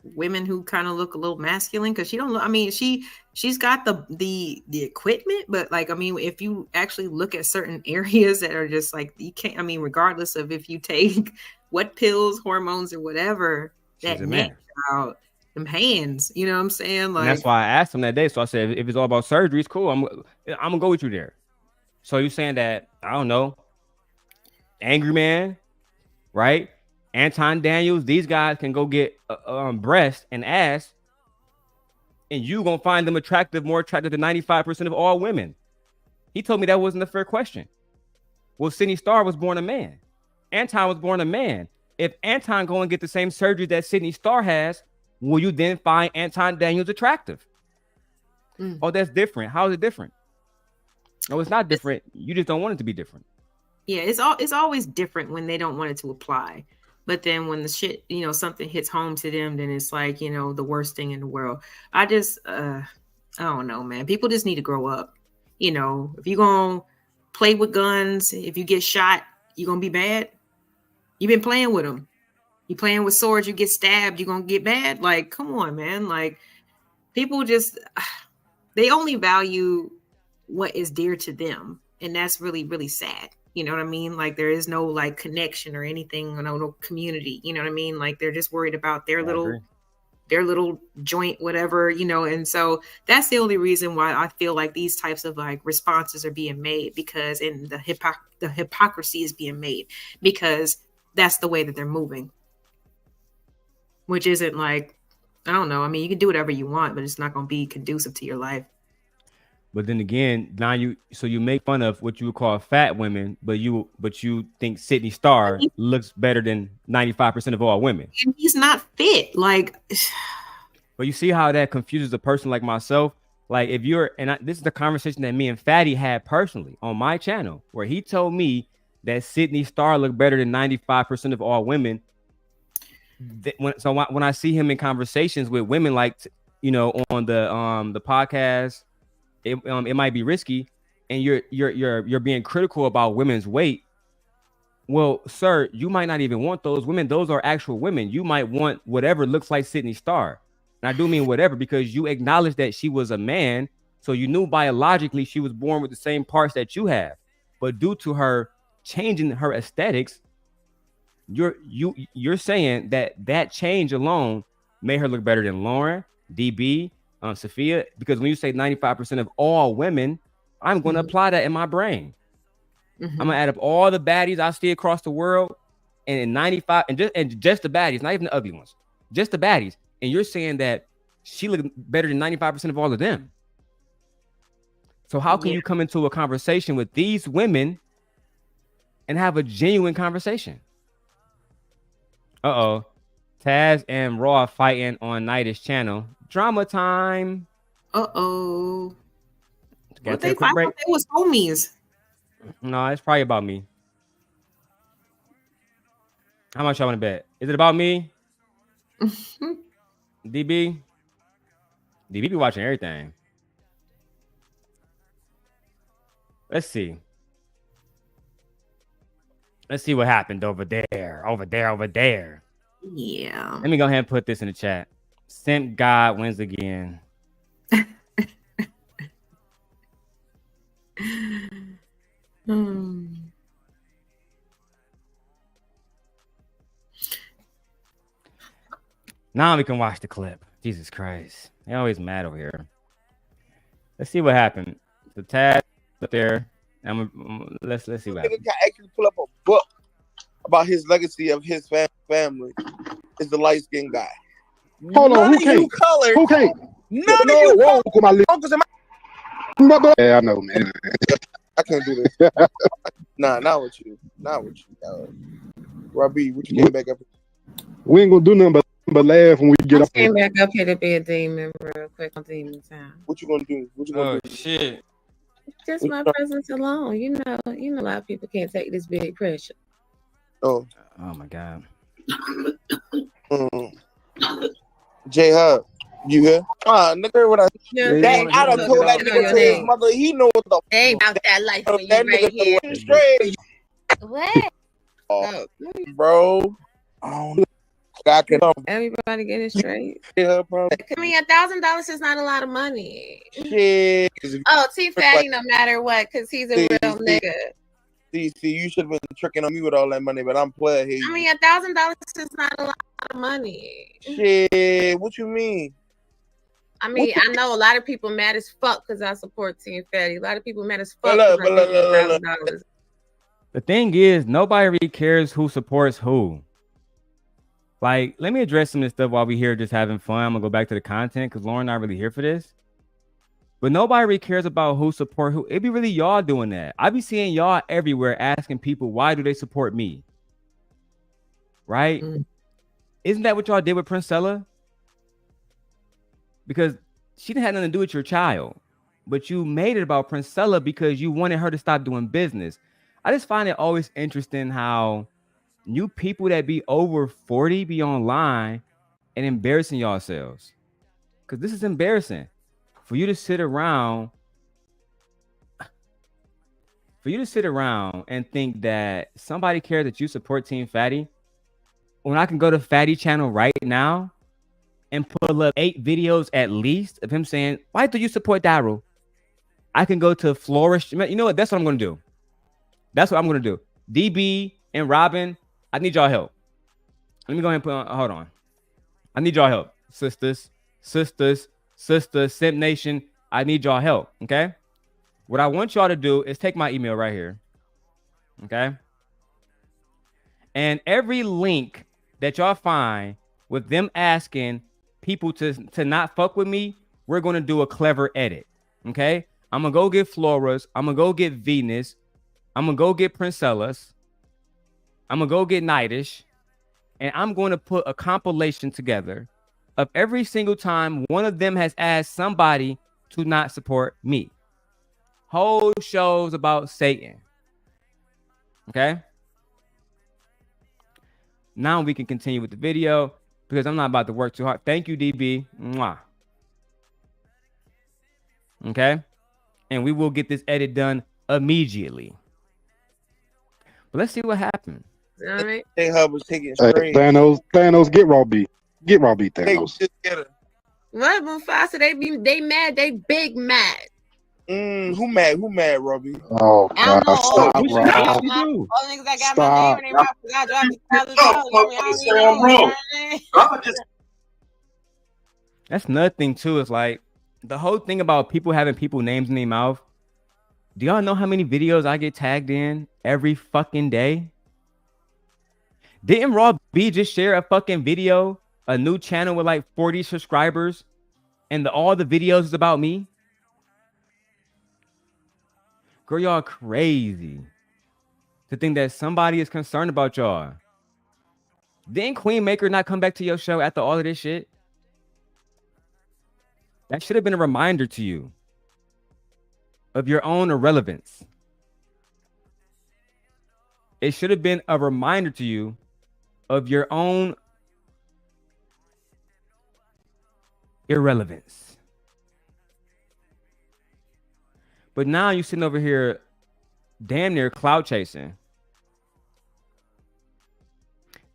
women who kind of look a little masculine because she don't look. I mean, she's got the equipment, but like, I mean, if you actually look at certain areas that are just like you can't. I mean, regardless of if you take what pills, hormones, or whatever, She's that a neck man. out, them hands. You know what I'm saying? Like, And that's why I asked him that day. So I said, if it's all about surgeries, cool. I'm gonna go with you there. So you're saying that, I don't know, Angry Man, right? Anton Daniels, these guys can go get breast and ass, and you gonna find them more attractive than 95% of all women. He told me that wasn't a fair question. Well, Sydney Starr was born a man. Anton was born a man. If Anton go and get the same surgery that Sydney Starr has, will you then find Anton Daniels attractive? Oh, that's different. How is it different? No, it's not different. You just don't want it to be different. yeah, it's always different when they don't want it to apply. But then when the shit, something hits home to them, then it's like, the worst thing in the world. I don't know, man. People just need to grow up. If you're going to play with guns, if you get shot, you're going to be bad. You've been playing with them. You playing with swords, you get stabbed, you're going to get bad. Like, come on, man. Like, people just, they only value what is dear to them. And that's really, really sad. You know what I mean? Like, there is no like connection or anything, no community. You know what I mean? Like, they're just worried about their little joint, whatever, and so that's the only reason why I feel like these types of like responses are being made, because the hypocrisy is being made because that's the way that they're moving, which isn't like, I don't know. I mean, you can do whatever you want, but it's not going to be conducive to your life. But then again, now you make fun of what you would call fat women, but you think Sydney Starr looks better than 95% of all women. And he's not fit. Like, but you see how that confuses a person like myself. Like, if you're, this is the conversation that me and Fatty had personally on my channel, where he told me that Sydney Starr looked better than 95% of all women. When I see him in conversations with women, like, on the podcast, it might be risky, and you're being critical about women's weight. Well, sir, you might not even want those women. Those are actual women. You might want whatever looks like Sydney Starr. And I do mean whatever, because you acknowledge that she was a man, so you knew biologically she was born with the same parts that you have. But due to her changing her aesthetics, you're saying that change alone made her look better than Lauren, DB, Sophia, because when you say 95% of all women, I'm going to apply that in my brain. I'm gonna add up all the baddies I see across the world, and in 95, and just the baddies, not even the ugly ones, just the baddies. And you're saying that she looked better than 95% of all of them. So how can you come into a conversation with these women and have a genuine conversation? Taz and Raw fighting on Nightish channel. Drama time. What they fight? It was homies. No, it's probably about me. How much y'all want to bet? Is it about me? DB be watching everything. Let's see what happened over there. Yeah. Let me go ahead and put this in the chat. Simp God wins again. Now we can watch the clip. Jesus Christ. They're always mad over here. Let's see what happened. The Taz up there Let's see what Nigga happens. can actually pull up a book about his legacy of his family. Is the light skinned guy. Hold on, None who of you can't? colored. Who can't? None of No, you whoa, colored. my lip. Uncles and Yeah, I know, man. I can't do this. Nah, not with you. Not with you, dog. Robbie, what you came back up? We ain't gonna do nothing but laugh when we get I up came here. back up here to be a demon real quick on demon time. What you gonna do? What you gonna do? Shit. Just my presence alone. You know, a lot of people can't take this big pressure. Oh my God. J Hub, you here? Nigga, what I Yeah, that I done told that nigga to his mother. He know what the they ain't about that life when you that right nigga here. straight. What? Bro. I can Everybody getting straight. Yeah, bro. I mean, $1,000 is not a lot of money. Shit. Oh, T Fatty, no matter what, because he's a real nigga. See, you should have been tricking on me with all that money, but I'm playing here. I mean, $1,000 is not a lot of money. Shit, what you mean? I mean, I know a lot of people mad as fuck because I support Team Fatty. A lot of people mad as fuck because I give you $1,000. The thing is, nobody really cares who supports who. Like, let me address some of this stuff while we're here just having fun. I'm gonna go back to the content because Lauren not really here for this. But nobody really cares about who support who. It be really y'all doing that. I be seeing y'all everywhere asking people, why do they support me? Right? Isn't that what y'all did with Princella? Because she didn't have nothing to do with your child. But you made it about Princella because you wanted her to stop doing business. I just find it always interesting how new people that be over 40 be online and embarrassing yourselves. Because this is embarrassing. For you to sit around and think that somebody cares that you support Team Fatty, when I can go to Fatty channel right now and pull up 8 videos at least of him saying, why do you support Daryl? I can go to Flourish. You know what? That's what I'm going to do. That's what I'm going to do. DB and Robin, I need y'all help. Let me go ahead and put on, hold on. I need y'all help. Sisters, Simp Nation, I need y'all help, okay? What I want y'all to do is take my email right here, okay? And every link that y'all find with them asking people to not fuck with me, we're going to do a clever edit, okay? I'm going to go get Flora's. I'm going to go get Venus. I'm going to go get Princella's. I'm going to go get Nightish. And I'm going to put a compilation together of every single time one of them has asked somebody to not support me. Whole shows about Satan. Okay? Now we can continue with the video because I'm not about to work too hard. Thank you, DB. Mwah. Okay? And we will get this edit done immediately. But let's see what happened. All right. J Hub was taking Hey, straight. Thanos, get Robbie. Get Robbie, Thanos. What, Mufasa? They mad. They big mad. Who mad? Who mad, Robbie? Oh, I don't God. know. Stop, All Rob. niggas that got Stop. my name in their mouth because I dropped $1,000. That's another thing too. Is like the whole thing about people having people names in their mouth. Do y'all know how many videos I get tagged in every fucking day? Didn't Raw B just share a fucking video, a new channel with like 40 subscribers, and all the videos is about me? Girl, y'all crazy to think that somebody is concerned about y'all. Didn't Queen Maker not come back to your show after all of this shit? That should have been a reminder to you of your own irrelevance. It should have been a reminder to you of your own irrelevance. But now you're sitting over here damn near clout chasing.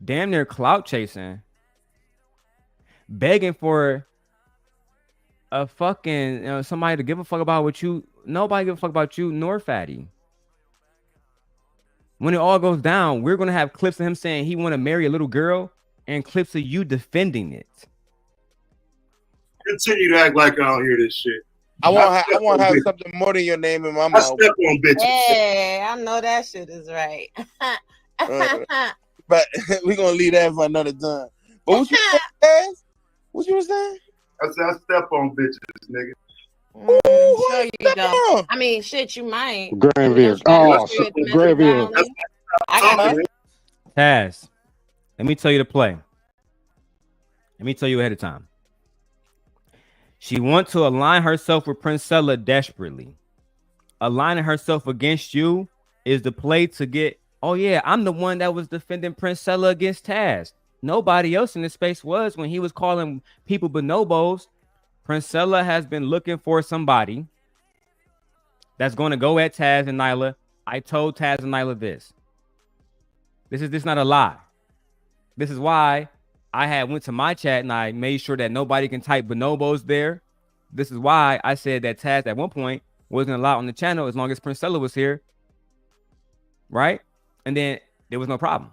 Damn near clout chasing. Begging for a fucking somebody to give a fuck about what you. Nobody give a fuck about you nor Fatty. When it all goes down, we're gonna have clips of him saying he want to marry a little girl and clips of you defending it. Continue to act like I don't hear this shit. I want to have something more than your name in my mouth. I step on bitches. Hey, I know that shit is right. But we're gonna leave that for another time. But what you saying? What you was saying? I said I step on bitches, nigga. Sure you don't. I mean, shit, you might. Granville. Oh, Granville. Taz, let me tell you the play. Let me tell you ahead of time. She wants to align herself with Princella desperately. Aligning herself against you is the play to get, oh yeah, I'm the one that was defending Princella against Taz. Nobody else in this space was when he was calling people bonobos. Princella has been looking for somebody that's going to go at Taz and Nyla. I told Taz and Nyla this. This is not a lie. This is why I had went to my chat and I made sure that nobody can type bonobos there. This is why I said that Taz at one point wasn't allowed on the channel as long as Princella was here. Right? And then there was no problem.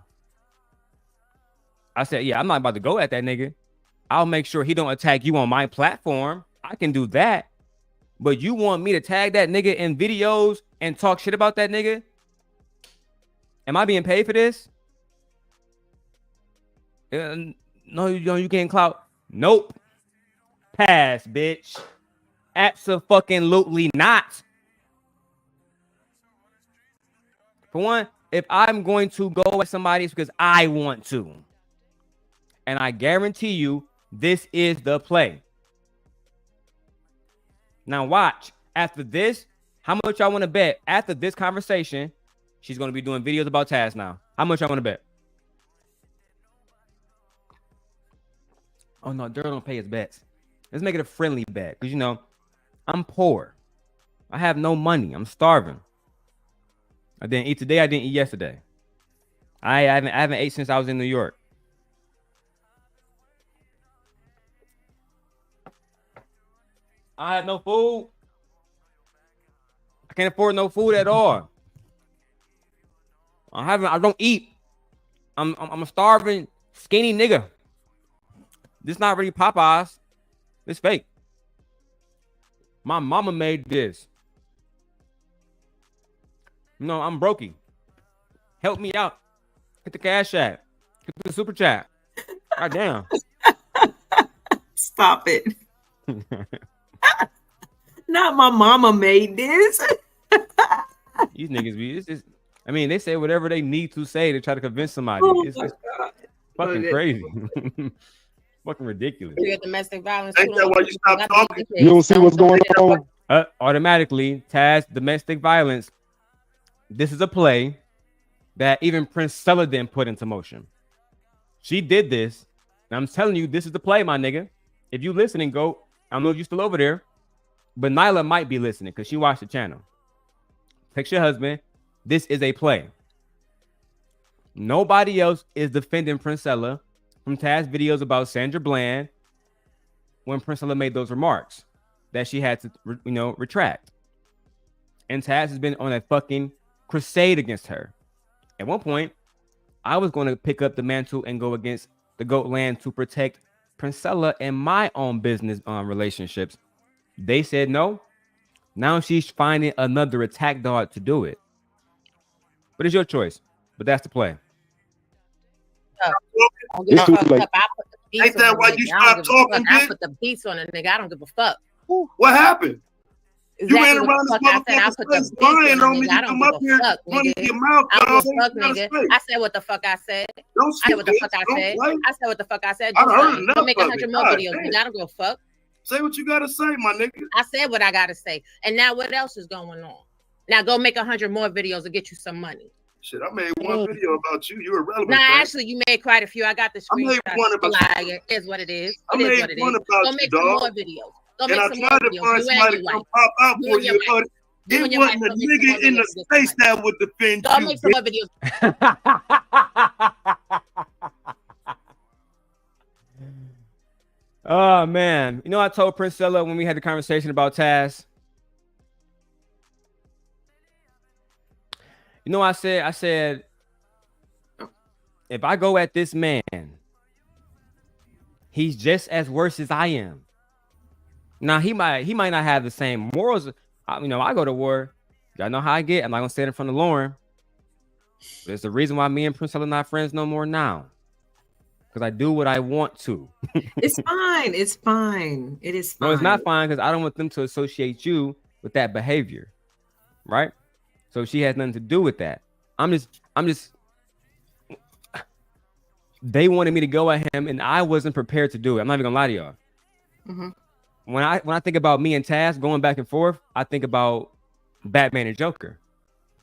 I said, yeah, I'm not about to go at that nigga. I'll make sure he don't attack you on my platform. I can do that. But you want me to tag that nigga in videos and talk shit about that nigga? Am I being paid for this? No, you can't clout. Nope. Pass, bitch. Abso-fucking-lutely not. For one, if I'm going to go at somebody, it's because I want to. And I guarantee you, this is the play. Now watch. After this, how much y'all want to bet? After this conversation, she's going to be doing videos about Taz now. How much y'all want to bet? Oh, no, Daryl don't pay his bets. Let's make it a friendly bet. Because, you know, I'm poor. I have no money. I'm starving. I didn't eat today. I didn't eat yesterday. I haven't ate since I was in New York. I have no food. I can't afford no food at all. I don't eat. I'm a starving, skinny nigga. This not really Popeyes. It's fake. My mama made this. No, I'm brokey. Help me out. Get the cash app. Get the super chat. God damn. Stop it. Not my mama made this. These niggas be, I mean, they say whatever they need to say to try to convince somebody. Oh It's my just God. fucking crazy. Fucking ridiculous. You're domestic violence. Ain't that why you stop talking? You don't see what's going on? Automatically, Taz, domestic violence. This is a play that even Princella didn't put into motion. She did this. And I'm telling you, this is the play, my nigga. If you listening, go. I don't know if you're still over there, but Nyla might be listening because she watched the channel. Text your husband. This is a play. Nobody else is defending Princella from Taz videos about Sandra Bland when Princella made those remarks that she had to, retract. And Taz has been on a fucking crusade against her. At one point, I was going to pick up the mantle and go against the GOAT land to protect Princella and my own business relationships. They said no. Now she's finding another attack dog to do it. But it's your choice. But that's the play. Ain't that why you stopped talking, I bitch? put the beats on a nigga. I don't give a fuck. What happened? Exactly You ran what around the this fuck I said. I motherfucker's put the face beats lying on a on me. nigga. I You don't come give up a here fuck, running nigga. your mouth. I don't dog. give a fuck, You gotta nigga. say. I said what the fuck I said. Don't I said what the speak, fuck I don't said. play. I said what the fuck I said. I Do heard something. Go enough make of 100 it. more God videos, damn. nigga. I don't give a fuck. Say what you gotta say, my nigga. I said what I gotta say. And now what else is going on? Now go make 100 more videos to get you some money. Shit, I made one video about you. You're irrelevant. Nah, man. actually, you made quite a few. I got the I made screenshot. one about you. It is what it is. I It is made what it one is. about Go you, make some dog. more videos. Go And make I some more tried to videos. find You and somebody your to wife. come pop out You for and your you, wife. but You it and your wasn't wife. a Go make some more nigga in the videos to get space some money. that would defend Go you. make some more videos. Oh, man. You know, I told Princella when we had the conversation about Taz. You know, I said, if I go at this man, he's just as worse as I am. Now he might not have the same morals. I go to war. Y'all know how I get. I'm not gonna stand in front of Lauren. There's the reason why me and Prince are not friends no more now. Because I do what I want to. It's fine. It's fine. It is fine. No, it's not fine because I don't want them to associate you with that behavior. Right? So she has nothing to do with that. I'm just they wanted me to go at him and I wasn't prepared to do it. I'm not even gonna lie to y'all. Mm-hmm. When I think about me and Taz going back and forth, I think about Batman and Joker.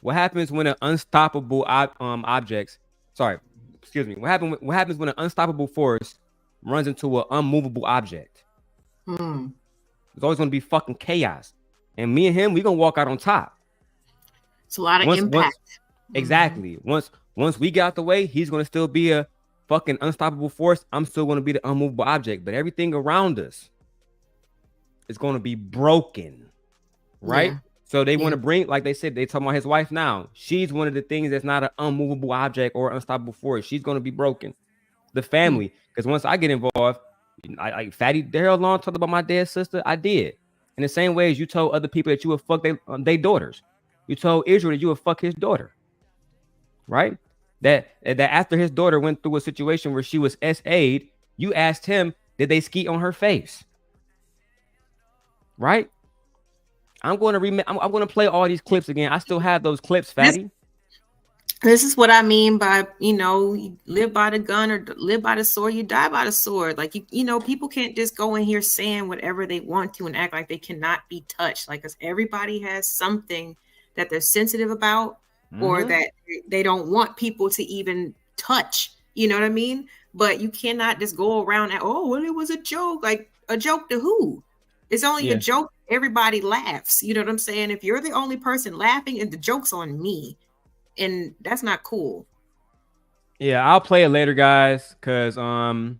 What happens when an unstoppable objects? Sorry, excuse me. What happens when an unstoppable force runs into an unmovable object? Hmm. There's always gonna be fucking chaos, and me and him, we gonna walk out on top. It's a lot of impact. Exactly. Once we get out the way, he's gonna still be a fucking unstoppable force. I'm still gonna be the unmovable object, but everything around us is gonna be broken, right? Yeah. So they want to bring, like they said, they talking about his wife now. She's one of the things that's not an unmovable object or unstoppable force. She's going to be broken. The family, because once I get involved, I Fatty Daryl Long talked about my dead sister. I did. In the same way as you told other people that you would fuck their daughters. You told Israel that you would fuck his daughter. Right? That after his daughter went through a situation where she was SA'd, you asked him, did they skeet on her face? Right? I'm going to play all these clips again. I still have those clips, Fatty. This is what I mean by, you live by the gun or live by the sword, you die by the sword. Like, people can't just go in here saying whatever they want to and act like they cannot be touched. Like, because everybody has something that they're sensitive about or that they don't want people to even touch. You know what I mean? But you cannot just go around and, it was a joke. Like, a joke to who? It's only a joke. Everybody laughs. You know what I'm saying? If you're the only person laughing, and the joke's on me, and that's not cool. Yeah, I'll play it later, guys. Cause that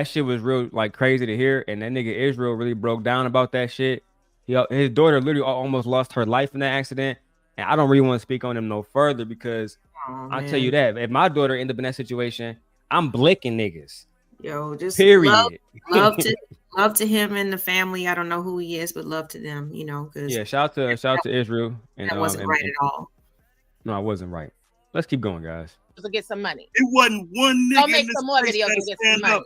shit was real like crazy to hear, and that nigga Israel really broke down about that shit. His daughter literally almost lost her life in that accident, and I don't really want to speak on him no further because I'll tell you that if my daughter ended up in that situation, I'm blicking niggas. Yo, just period. Love to him and the family. I don't know who he is, but love to them. Because shout out to Israel. And that wasn't right at all. No, I wasn't right. Let's keep going, guys. To get some money. It wasn't one nigga. Go make some more videos and get some money.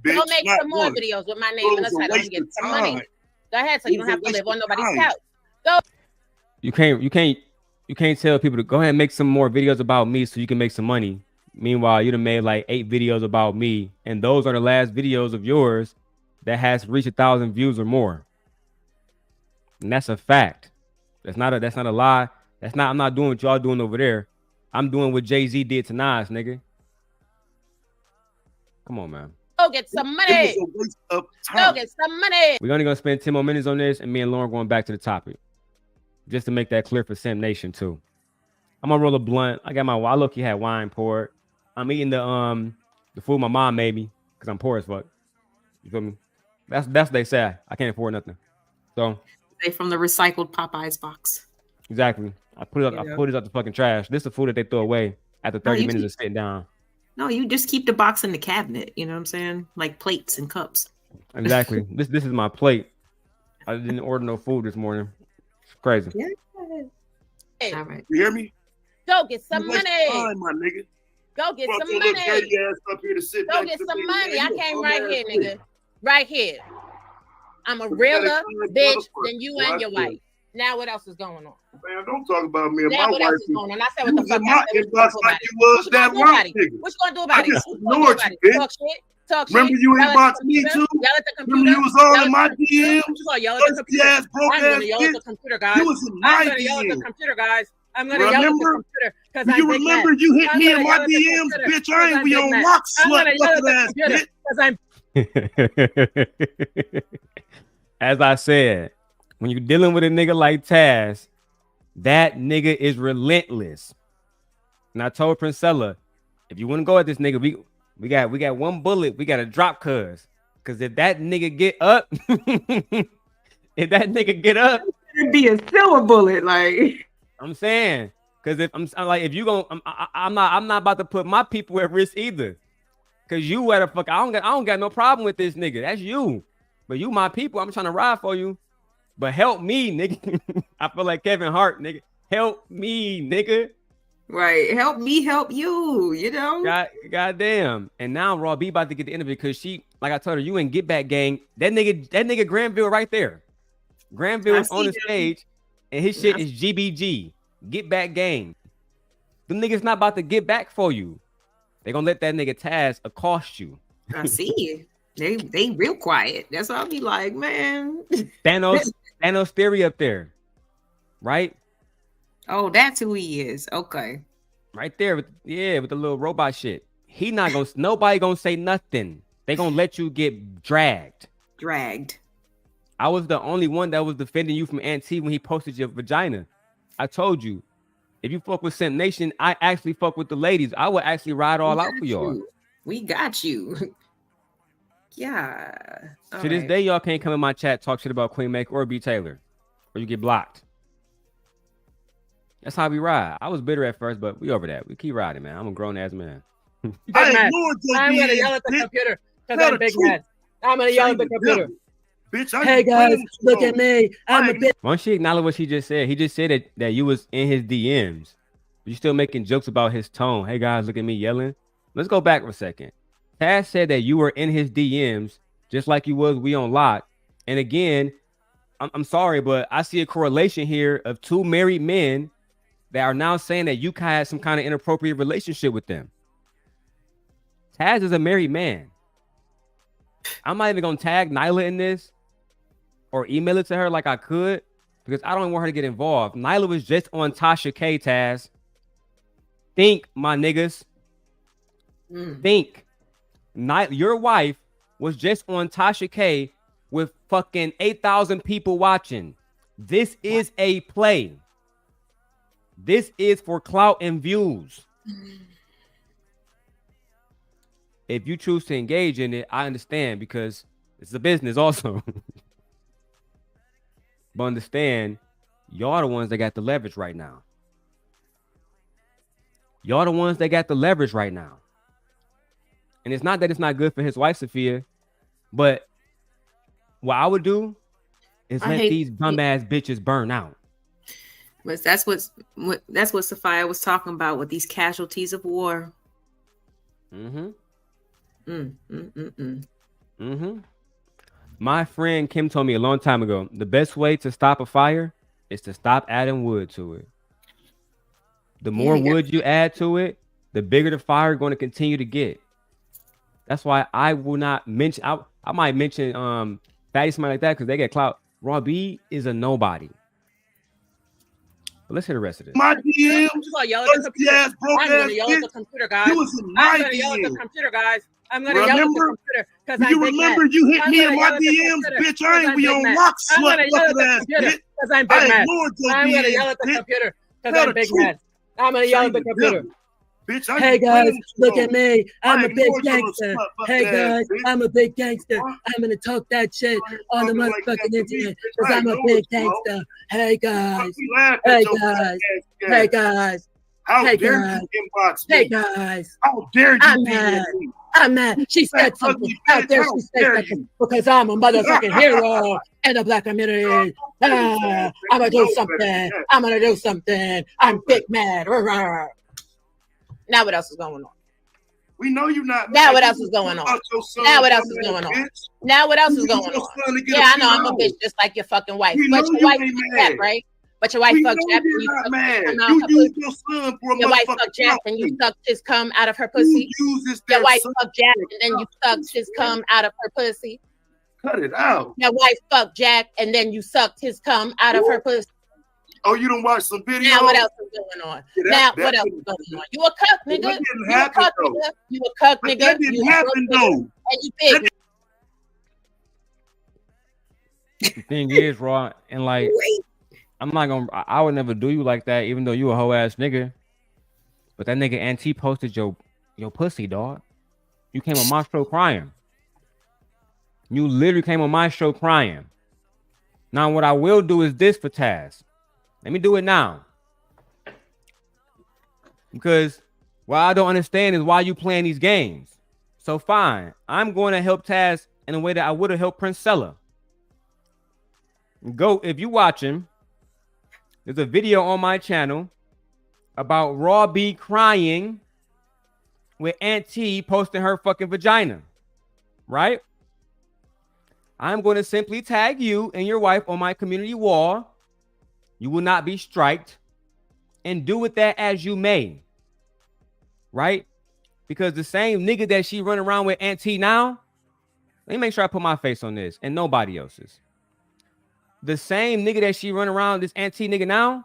Go make some more videos with my name in the title and get some money. Go ahead, so you don't have to live on nobody's couch. Go. You can't tell people to go ahead and make some more videos about me so you can make some money. Meanwhile, you done made like 8 videos about me, and those are the last videos of yours that has reached 1,000 views or more. And that's a fact. That's not a lie. I'm not doing what y'all doing over there. I'm doing what Jay-Z did to Nas, nigga. Come on, man. Go get some money. It was a waste of time. Go get some money. We're only gonna spend 10 more minutes on this, and me and Lauren going back to the topic. Just to make that clear for Sim Nation too. I'm gonna roll a blunt. I look-y had wine poured. I'm eating the food my mom made me because I'm poor as fuck. You feel me? That's what they say. I can't afford nothing. So they from the recycled Popeyes box. Exactly. I put it out the fucking trash. This is the food that they throw away after 30 minutes of sitting down. No, you just keep the box in the cabinet. You know what I'm saying? Like plates and cups. Exactly. This is my plate. I didn't order no food this morning. It's crazy. Yeah. All right. You hear me? Go get some money. Time, my nigga. Go get Brought some your money. little dirty ass up here to sit Go next get to some me, money. man. I You came a right bum here, ass nigga. nigga. Right here. I'm a realer bitch than you and your wife. Now what else is going on? Man, don't talk about me and Now my what wife. else is going on? I said what the You was fuck in I my said. inbox like you was that What rock you nigga. gonna do about I it? just What you gonna do ignored about you, it? bitch. Talk shit. Talk Remember shit. you Yell at the inboxed me computer. too? Yell at the computer. Remember you was all Yell in at my the computer. DMs? You gonna yell at the computer? Ass broke I'm gonna ass yell at the bitch. computer, guys. You was in I'm my gonna yell at the DMs. computer, guys. I'm gonna yell at the Remember? computer because Do I'm you Big Mac. remember you hit I'm me in gonna my yell at the DMs, computer bitch? because I ain't I'm we Big on Mac. rock I'm slut gonna yell at looking the ass computer bitch. because I'm. As I said, when you're dealing with a nigga like Taz, that nigga is relentless. And I told Princella, if you want to go at this nigga, we got one bullet. We got to drop cuz if that nigga get up, it'd be a silver bullet, like I'm saying. Because if I'm like, if you gonna, I'm not about to put my people at risk either. Cause you where the fuck I don't got no problem with this nigga. That's you. But you my people. I'm trying to ride for you. But help me, nigga. I feel like Kevin Hart, nigga. Help me, nigga. Right. Help me help you, you know? Goddamn. And now Raw B about to get the interview because she, like I told her, you in Get Back Gang. That nigga Granville right there. Granville is on the stage and his shit is GBG. Get Back Gang. The niggas not about to get back for you. They gonna let that nigga Taz accost you. I see. They real quiet. That's why I'll be like, man. Thanos theory up there. Right? Oh, that's who he is. Okay. Right there with the little robot shit. Nobody gonna say nothing. They gonna let you get dragged. I was the only one that was defending you from Aunt T when he posted your vagina. I told you, if you fuck with Simp Nation, I actually fuck with the ladies. I would actually ride all out for y'all. We got you. Yeah. To this day, y'all can't come in my chat, talk shit about Queen Make or B Taylor, or you get blocked. That's how we ride. I was bitter at first, but we over that. We keep riding, man. I'm a grown ass man. I'm gonna yell at the computer because I'm big mad. I'm gonna yell at the computer. Bitch, hey guys, look at me. I'm a bitch. Why don't she acknowledge what she just said? He just said that you was in his DMs. But you still making jokes about his tone. Hey guys, look at me yelling. Let's go back for a second. Taz said that you were in his DMs just like you was we on lock. And again, I'm sorry, but I see a correlation here of two married men that are now saying that you had some kind of inappropriate relationship with them. Taz is a married man. I'm not even gonna tag Nyla in this or email it to her like I could because I don't want her to get involved. Nyla was just on Tasha K, Taz. Think, my niggas. Think. Your wife was just on Tasha K with fucking 8,000 people watching. This is a play. This is for clout and views. If you choose to engage in it, I understand because it's a business also. But understand, y'all the ones that got the leverage right now. Y'all the ones that got the leverage right now. And it's not that it's not good for his wife, Sophia, but what I would do is let these bum ass bitches burn out. But that's what Sophia was talking about with these casualties of war. My friend Kim told me a long time ago, the best way to stop a fire is to stop adding wood to it. The more wood you add to it, the bigger the fire is going to continue to get. That's why I will not mention, I might mention fatty somebody like that because they get clout. Raw B is a nobody. But let's hear the rest of this. My DM, I'm just gonna yell at the computer. I'm gonna yell at the computer, guys. I'm gonna yell at the computer, guys. I'm gonna yell at the computer because I'm big mad. You hit me in my DMs, bitch. I ain't be on lock, I'm gonna slut, yell at the ass computer bitch. because I'm big mad. I'm gonna DMs, yell at the bitch. computer because Tell I'm the big truth. mad. I'm gonna yell at the computer. Bitch, hey guys, look at me. I'm a big gangster. Hey guys, I'm a big gangster. I'm gonna talk that shit on the motherfucking internet because I'm a big gangster. Hey guys. Hey guys. Hey guys. How hey dare guys. you inbox me? Hey guys. How dare you I'm DM mad. me? I'm mad. She said something out there. She said something because I'm a motherfucking hero in the black community. I'm gonna do something. I'm gonna do something. I'm big mad. Now what else is going on? We know you're not. Now what else is going on? Now what else is going on? Now what else is going on? Yeah, I know I'm a bitch just like your fucking wife. But your wife fucked Jack, right? But your wife fucked Jack and you sucked his cum out of her pussy. Your wife fucked Jack and you sucked his cum out of her pussy. Your wife fucked Jack and then you sucked his cum out of her pussy. Cut it out. Your wife fucked Jack and then you sucked his cum out of her pussy. Oh, you don't watch some videos? Now what else is going on? Yeah, what else is going on? You a cuck, nigga. That didn't You a happen, cuck, though. nigga. You a cuck, nigga. That didn't happen, though. And you big. The thing is, Raw, and like, I'm not gonna, I would never do you like that, even though you a hoe ass nigga. But that nigga Auntie posted your pussy, dog. You came on my show crying. You literally came on my show crying. Now, what I will do is this for Taz. Let me do it now. Because what I don't understand is why you playing these games. So fine, I'm going to help Taz in a way that I would have helped Princella. Go, if you watching, there's a video on my channel about Raw B crying with Aunt T posting her fucking vagina, right? I'm going to simply tag you and your wife on my community wall. You will not be striked, and do with that as you may, right? Because the same nigga that she run around with Aunt T now, let me make sure I put my face on this and nobody else's. The same nigga that she run around, this Aunt T nigga now,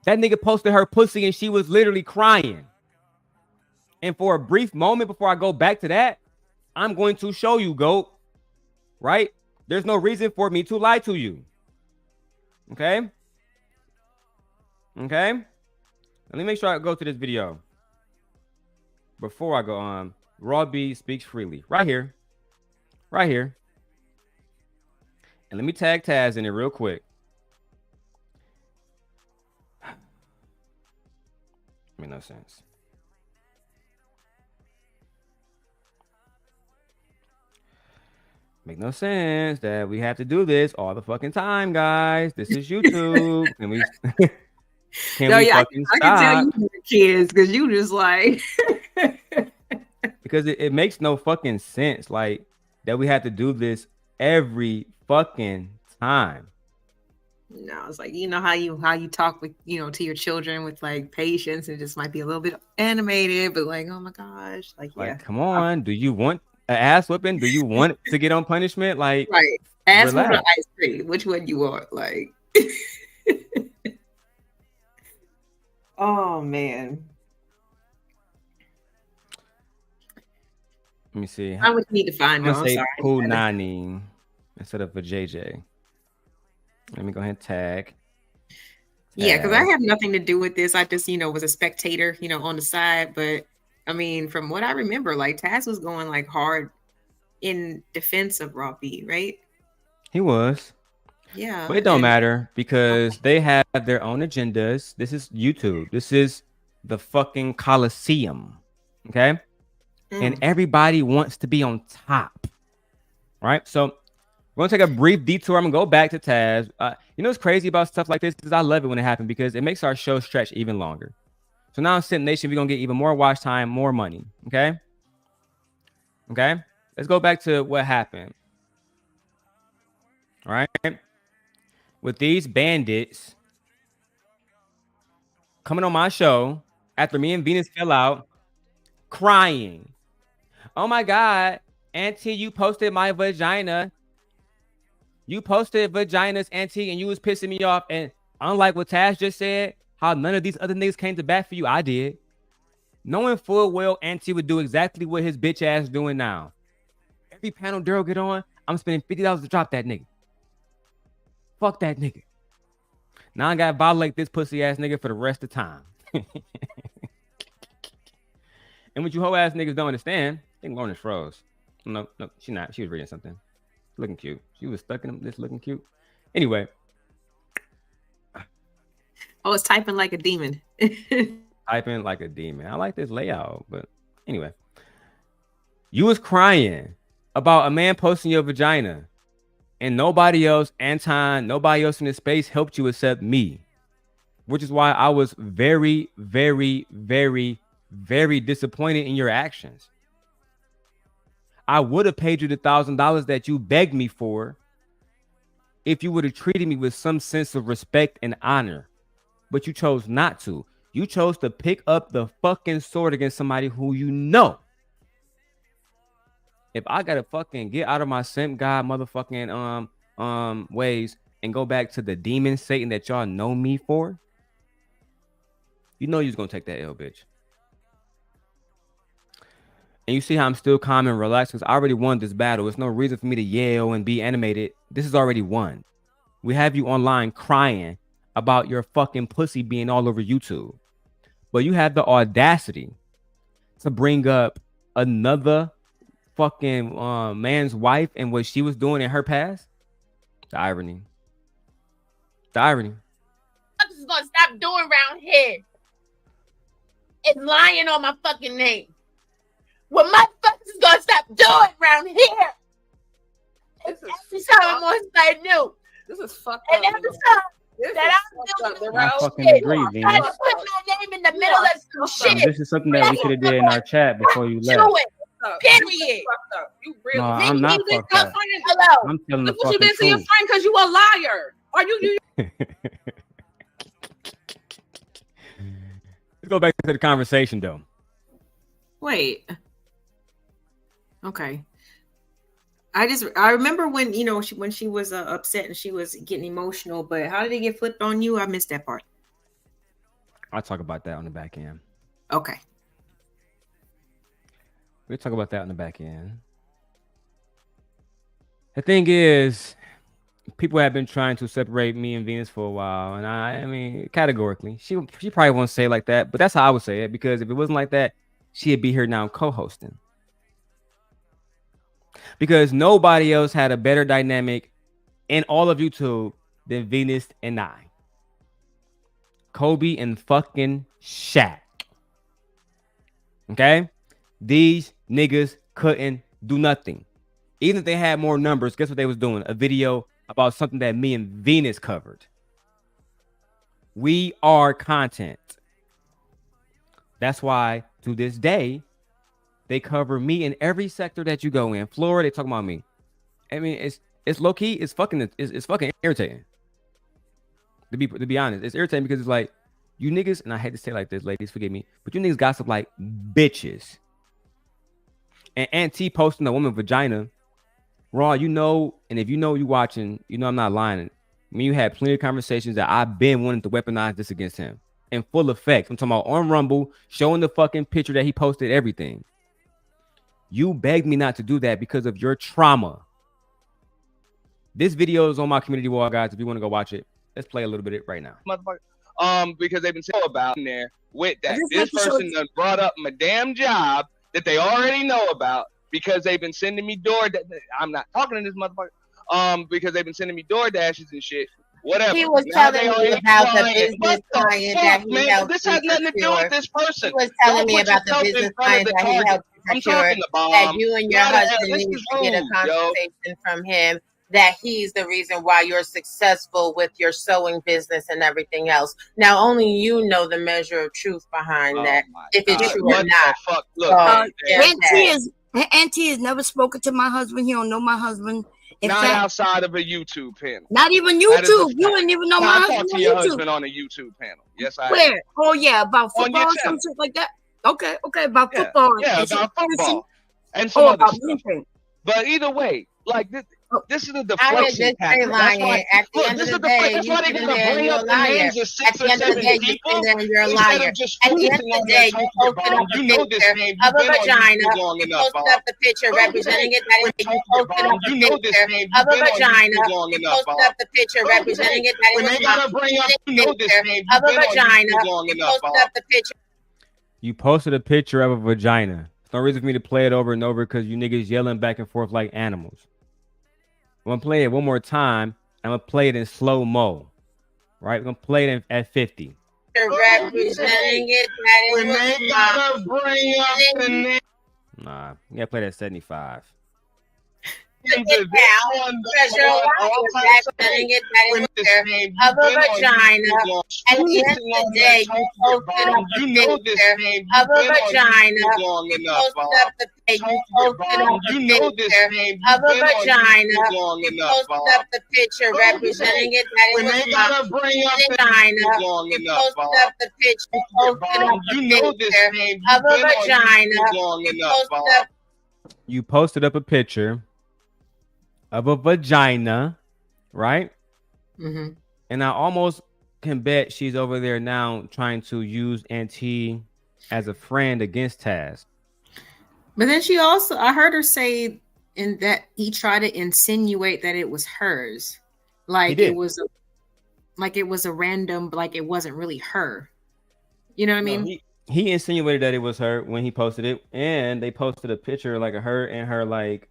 that nigga posted her pussy and she was literally crying. And for a brief moment before I go back to that, I'm going to show you, GOAT, right? There's no reason for me to lie to you. Okay? Okay? Let me make sure I go to this video. Before I go on, Raw B speaks freely. Right here. Right here. And let me tag Taz in it real quick. Made no sense. Make no sense that we have to do this all the fucking time, guys. This is YouTube. Can we fucking I stop? can tell you the kids because you just like Because it makes no fucking sense, like, that we have to do this every fucking time. no, it's like, you know how you talk with, you know, to your children with like patience, and just might be a little bit animated, but like, oh my gosh, like, yeah. Like, come on, do you want an ass whipping? Do you want to get on punishment? Like, Right. Ass relax. whooping or ice cream. Which one you want? Like oh man. Let me see. I would need to find I'm them. gonna I'm say sorry. Punani instead of a JJ. Let me go ahead and tag. Yeah, because I have nothing to do with this. I just, you know, was a spectator, you know, on the side. But I mean, from what I remember, like Taz was going like hard in defense of Raw B, right? He was. Yeah. But it don't and- matter because they have their own agendas. This is YouTube. This is the fucking Coliseum. Okay? And everybody wants to be on top. Right? So we're gonna take a brief detour. I'm gonna go back to Taz. You know what's crazy about stuff like this is I love it when it happens because it makes our show stretch even longer. So now in Simp Nation, we're gonna get even more watch time, more money. Okay. Okay. Let's go back to what happened. All right. With these bandits coming on my show after me and Venus fell out, crying. Oh my God, Auntie, you posted my vagina. You posted vaginas, Auntie, and you was pissing me off. And unlike what Taz just said, how none of these other niggas came to bat for you, I did. Knowing full well Auntie would do exactly what his bitch ass doing now. Every panel Daryl get on, I'm spending $50 to drop that nigga. Fuck that nigga. Now I gotta violate this pussy ass nigga for the rest of the time. And what you hoe ass niggas don't understand, I think Lauren is froze. No, she's not. She was reading something. Looking cute. She was stuck in this looking cute. Anyway. Oh, it's typing like a demon. Typing like a demon. I like this layout, but anyway. You was crying about a man posting your vagina, and nobody else, Anton, nobody else in this space helped you except me. Which is why I was very, very, very, very disappointed in your actions. I would have paid you the $1,000 that you begged me for if you would have treated me with some sense of respect and honor. But you chose not to. You chose to pick up the fucking sword against somebody who you know. If I gotta fucking get out of my simp god motherfucking ways and go back to the demon Satan that y'all know me for, you know you's gonna take that L, bitch. And you see how I'm still calm and relaxed because I already won this battle. There's no reason for me to yell and be animated. This is already won. We have you online crying about your fucking pussy being all over YouTube. But you have the audacity to bring up another fucking man's wife and what she was doing in her past. The irony. The irony. What is gonna stop doing around here? It's lying on my fucking name. What motherfuckers gonna stop doing around here. Every time I'm on site new. This is fucked And up. every time This that is I'm fucked doing up. I the fucking shit, agree, trying Venus. to put my name in the middle of some shit. This is something that we could have did in our chat before you left. Do it. Period. You really No, I'm not you fucked up. Hello. I'm telling the Look what you fucking did to your truth. friend because you a liar. Are you Let's go back to the conversation, though. Wait. Okay. I remember when when she was upset and she was getting emotional, but how did it get flipped on you? I missed that part. I'll talk about that on the back end. Okay. We'll talk about that on the back end. The thing is, people have been trying to separate me and Venus for a while, and I mean, categorically, she probably won't say it like that, but that's how I would say it, because if it wasn't like that, she'd be here now co-hosting. Because nobody else had a better dynamic in all of YouTube than Venus and I. Kobe and fucking Shaq. Okay? These niggas couldn't do nothing. Even if they had more numbers, guess what they was doing? A video about something that me and Venus covered. We are content. That's why, to this day, they cover me in every sector that you go in. Florida, they talk about me. I mean, it's low key. It's fucking irritating. To be honest, it's irritating because it's like you niggas, and I hate to say it like this, ladies, forgive me, but you niggas gossip like bitches. And Auntie posting a woman vagina, raw, and if you watching, I'm not lying. I mean, you had plenty of conversations that I've been wanting to weaponize this against him in full effect. I'm talking about on Rumble, showing the fucking picture that he posted, everything. You begged me not to do that because of your trauma. This video is on my community wall, guys. If you want to go watch it, let's play a little bit of it right now. Motherfucker. Because they've been saying about in there with that. This person done brought up my damn job that they already know about because they've been sending me I'm not talking to this motherfucker. Because they've been sending me door dashes and shit. Whatever. He was Now telling me about the business client that he helped. This has nothing to do with this person. He was telling me about the business client that he helped secure. That you and your husband need to get a consultation from him. That he's the reason why you're successful with your sewing business and everything else. Now, only you know the measure of truth behind that, if it's true or not. Fuck? Look, Auntie has never spoken to my husband. He don't know my husband. Not outside of a YouTube panel. Not even YouTube. You didn't even know my husband. I talked to your husband on a YouTube panel. Yes, I Where? have. Oh yeah, about football or some shit like that. Okay, about football. Yeah, about football and some other stuff. But either way, like this is a deflection tactic. At the end of the day, you sit there and you're a liar. At the end of the day, you sit there and you're a liar. At the end of the day, you posted up a picture of a vagina. You posted up the picture representing it. That is, you posted up the picture of a vagina. You posted up the picture representing it. That is, of a vagina. You posted up the picture. You posted a picture of a vagina. There's no reason for me to play it over and over because you niggas yelling back and forth like animals. I'm going to play it one more time. I'm going to play it in slow-mo. Right? I'm going to play it at 50. Representing it. That is, gotta bring up the name. Nah, you got to play that at 75. Because you're representing it. That is of a vagina. At the end of the day, you posted up the picture of a vagina. You posted up the picture. You posted up the picture of a vagina. You posted up the picture representing it. That is a vagina. You posted up the picture. You posted up the picture of a vagina. You posted up a picture of a vagina, right? Mm-hmm. And I almost can bet she's over there now trying to use Auntie as a friend against Taz. But then she also, I heard her say in that he tried to insinuate that it was hers, like it was a random, like it wasn't really her. You know what I mean? He insinuated that it was her when he posted it, and they posted a picture like of her and her like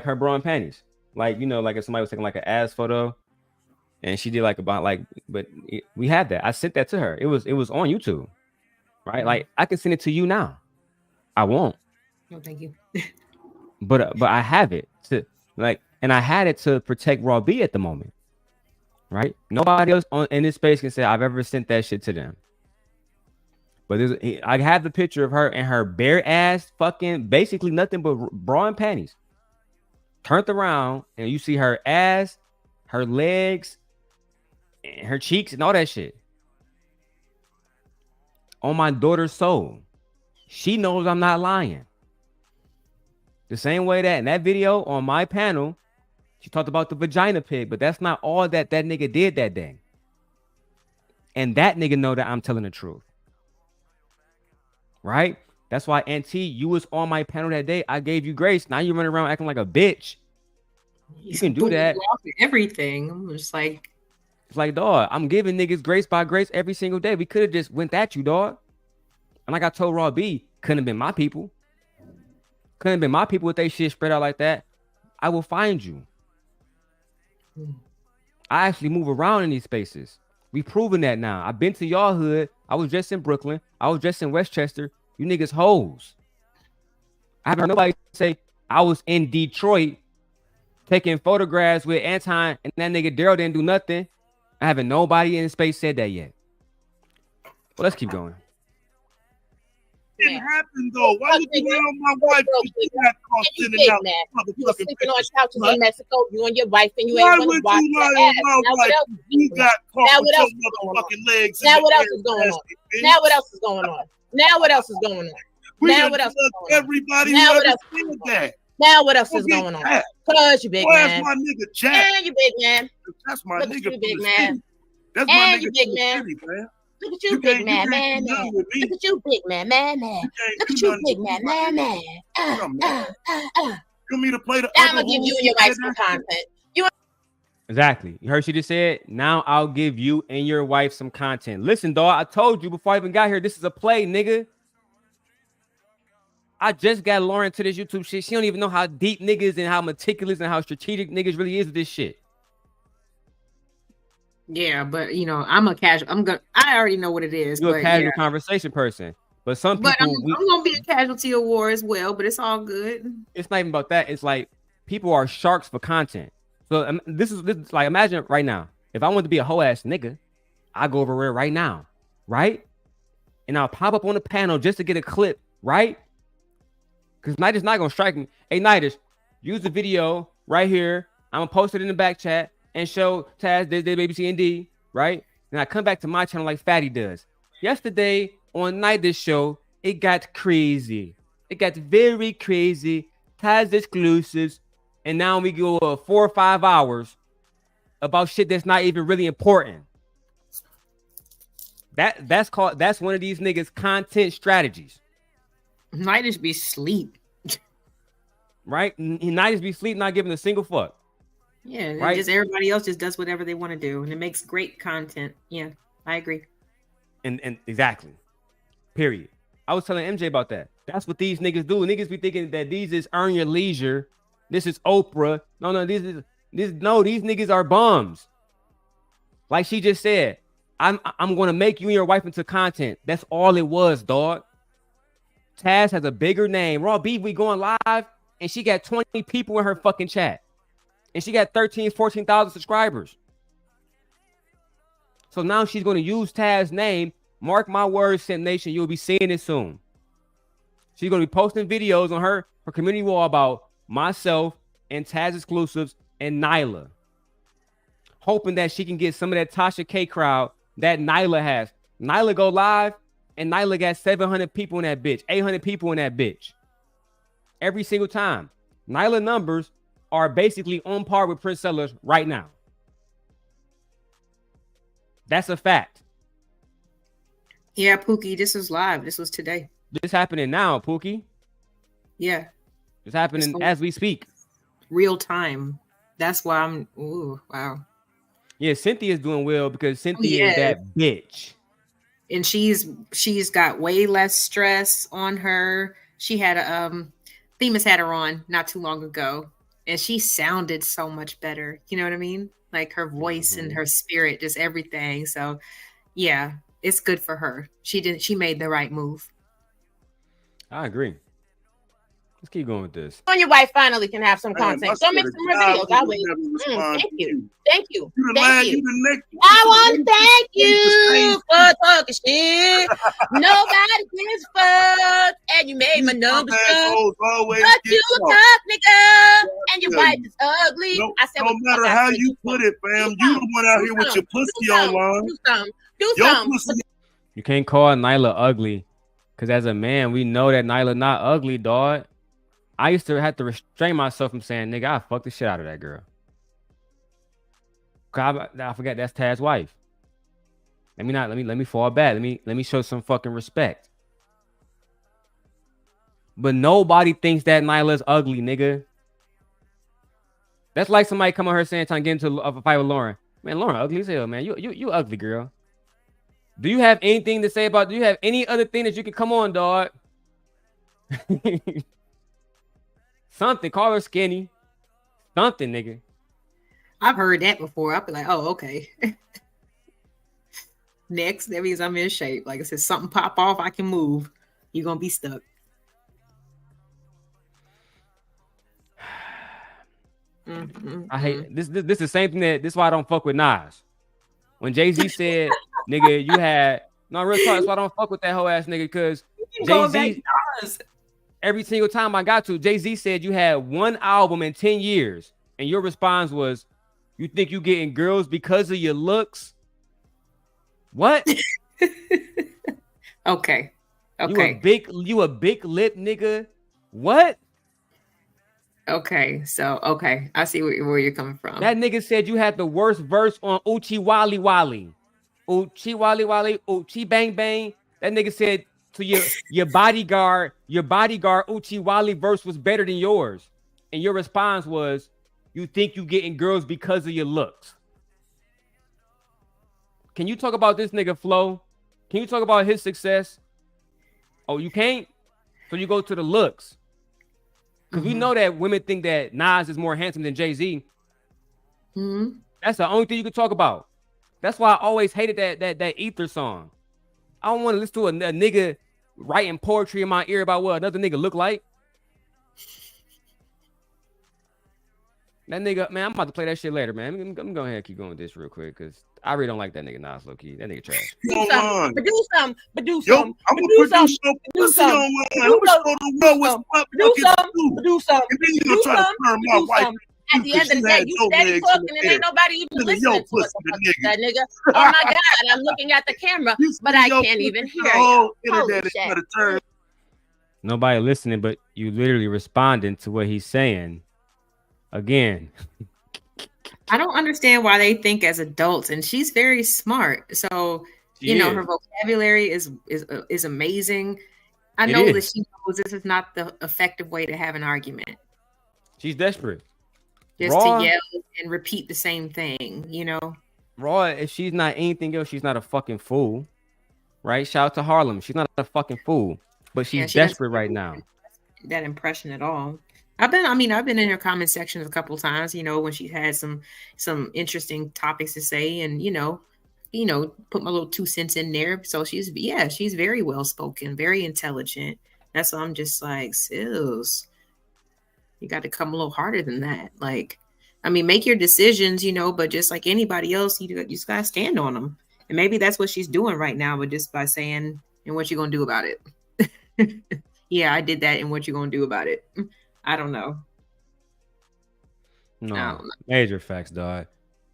her bra and panties, like like if somebody was taking like an ass photo, and she did like we had that. I sent that to her. It was on YouTube, right? Like I can send it to you now. I won't. No, thank you. But I have it to like, and I had it to protect Raw B at the moment, right? Nobody else in this space can say I've ever sent that shit to them. But I have the picture of her and her bare ass, fucking basically nothing but bra and panties, turned around, and you see her ass, her legs, and her cheeks, and all that shit. On my daughter's soul, she knows I'm not lying. The same way that in that video on my panel, she talked about the vagina pig, but that's not all that nigga did that day. And that nigga know that I'm telling the truth. Right? That's why, Auntie, you was on my panel that day. I gave you grace. Now you running around acting like a bitch. You can do that. Everything. I'm just like, it's like, dog, I'm giving niggas grace by grace every single day. We could have just went at you, dog. And like I told Raw B, couldn't have been my people. Couldn't have been my people with they shit spread out like that. I will find you. I actually move around in these spaces. We proven that now. I've been to y'all hood. I was just in Brooklyn. I was just in Westchester. You niggas hoes. I haven't heard nobody say I was in Detroit taking photographs with Anton and that nigga Daryl didn't do nothing. I haven't nobody in the space said that yet. Well, let's keep going. It happened though. Why would you on my wife? She got caught sitting out. You were sleeping on couches in Mexico. You and your wife, and you Why ain't would want to you wash lie your on ass. my Now what wife? else? You got caught Now with what else your is going on? motherfucking legs. Now in what the else air, is going on? nasty bitch. Now what else is going on? Now what else is going on? We Now done what else is fucked going on? everybody Now who what ever else? said that. Now what else Go is get going on? Jack. Cause you big Go ask man. my nigga Jack. And you big man. That's my Look nigga at you, from big the man. city. That's my And nigga you big from the man. city, man. Look at you, big man, You man, can't do man. nothing with me. Look at you, big man, man, man. Look at you, big man, man, man. You want me to play the I'm other gonna give you who and your said wife some that shit? content. You Exactly. You heard she just said, now I'll give you and your wife some content. Listen, dog, I told you before I even got here, this is a play, nigga. I just got Lauren to this YouTube shit. She don't even know how deep niggas and how meticulous and how strategic niggas really is with this shit. yeah, but you know, I'm a casual. I already know what it is. You're but a casual yeah. conversation person. But some But people... I'm gonna be a casualty of war as well. But it's all good. It's not even about that. It's like people are sharks for content. So this is like, imagine right now, if I wanted to be a whole ass nigga, I go over there right now, right? And I'll pop up on the panel just to get a clip, right? Because Night is not gonna strike me. Hey, Night, use the video right here. I'm gonna post it in the back chat and show Taz this baby C and D, right? And I come back to my channel like Fatty does. Yesterday on Night show, it got crazy. It got very crazy. Taz exclusives, and now we go 4 or 5 hours about shit that's not even really important. That's one of these niggas' content strategies. Might just be sleep. Right? He might just be sleep, not giving a single fuck. Yeah, right. Just everybody else just does whatever they want to do, and it makes great content. Yeah, I agree. And exactly. Period. I was telling MJ about that. That's what these niggas do. Niggas be thinking that these is earn your leisure. This is Oprah. No, these niggas are bums. Like she just said, I'm gonna make you and your wife into content. That's all it was, dog. Taz has a bigger name. Raw B, we going live, and she got 20 people in her fucking chat. And she got 14,000 subscribers. So now she's going to use Taz's name. Mark my words, Simp Nation, you'll be seeing it soon. She's going to be posting videos on her community wall about myself and Taz exclusives and Nyla. Hoping that she can get some of that Tasha K crowd that Nyla has. Nyla go live, and Nyla got 700 people in that bitch, 800 people in that bitch. Every single time. Nyla numbers are basically on par with Prince Sellers right now. That's a fact. Yeah, Pookie, this was live. This was today. This happening now, Pookie. Yeah. It's happening as we speak. Real time. That's why I'm... Ooh, wow. Yeah, Cynthia's doing well because Cynthia is that bitch. And she's got way less stress on her. She had Themis had her on not too long ago, and she sounded so much better. You know what I mean? Like her voice and her spirit, just everything. So yeah, it's good for her. She made the right move. I agree. Let's keep going with this. On your wife finally can have some Man, content. I Go make swear some to more God, videos. we I'll would wait. never respond Thank to you. you. Thank you. You the Thank last, you. you the next. I want to thank you you for talking shit. Nobody gives a fuck. And you made my number stuff. But you a cock nigga. And your wife is ugly. No, I said, no matter how you put it, fam, you the one out here with your pussy online. Do something. Do Your something. pussy. You can't call Nyla ugly, because as a man, we know that Nyla not ugly, dog. I used to have to restrain myself from saying, nigga, I fucked the shit out of that girl. I forgot that's Taz's wife. Let me fall back. Let me show some fucking respect. But nobody thinks that Nyla's ugly, nigga. That's like somebody come on her saying trying to get into a fight with Lauren. Man, Lauren ugly as hell, man. You ugly, girl. Do you have anything to say about? Do you have any other thing that you can come on, dog? Something. Call her skinny. Something, nigga. I've heard that before. I'll be like, oh, okay. Next, that means I'm in shape. Like I said, something pop off, I can move. You're gonna be stuck. I hate this. This is the same thing this is why I don't fuck with Nas. When Jay-Z said, nigga, you had no real talk, that's why I don't fuck with that whole ass nigga, because Jay-Z every single time I got to, Jay-Z said you had one album in 10 years, and your response was, you think you getting girls because of your looks? What? Okay. You a big lip nigga? What? Okay, so okay, I see where you're coming from. That nigga said you had the worst verse on Uchi Wally Wally. Uchi Wally Wally, Uchi Bang Bang. That nigga said to your bodyguard Uchi Wally verse was better than yours. And your response was, you think you getting girls because of your looks. Can you talk about this nigga Flo? Can you talk about his success? Oh, you can't? So you go to the looks. Because we know that women think that Nas is more handsome than Jay-Z. That's the only thing you can talk about. That's why I always hated that Ether song. I don't want to listen to a nigga writing poetry in my ear about what another nigga look like. That nigga, man, I'm about to play that shit later, man. I'm going to go ahead and keep going with this real quick, because I really don't like that nigga Nas low-key. That nigga trash. Do something. But do something. But do Yo, something. I'm But gonna do produce something. your But do pussy something. online. But I'm do gonna show something. the world what's up. Do something. But do something. And then you Do gonna try to something. turn But my do wife. something. At the end of the day, you steady talking and ain't nobody even listening to what the fuck you said, nigga. Oh my God, I'm looking at the camera, but I can't even hear you. Holy shit. Nobody listening, but you literally responding to what he's saying. Again. I don't understand why they think as adults, and she's very smart. So She her is. vocabulary is amazing. I It know that is. she knows this is not the effective way to have an argument. She's desperate. Just Raw, to yell and repeat the same thing, Raw, if she's not anything else, she's not a fucking fool. Right? Shout out to Harlem. She's not a fucking fool. But she's she doesn't desperate right now. that impression at all. I've been in her comment section a couple of times, when she had some interesting topics to say, and put my little 2 cents in there. So she's very well spoken, very intelligent. That's why I'm just like, sis, you got to come a little harder than that. Like, make your decisions, but just like anybody else, you just gotta stand on them. And maybe that's what she's doing right now, but just by saying, and what you gonna do about it? Yeah, I did that, and what you gonna do about it? I don't know. No, major facts, dog.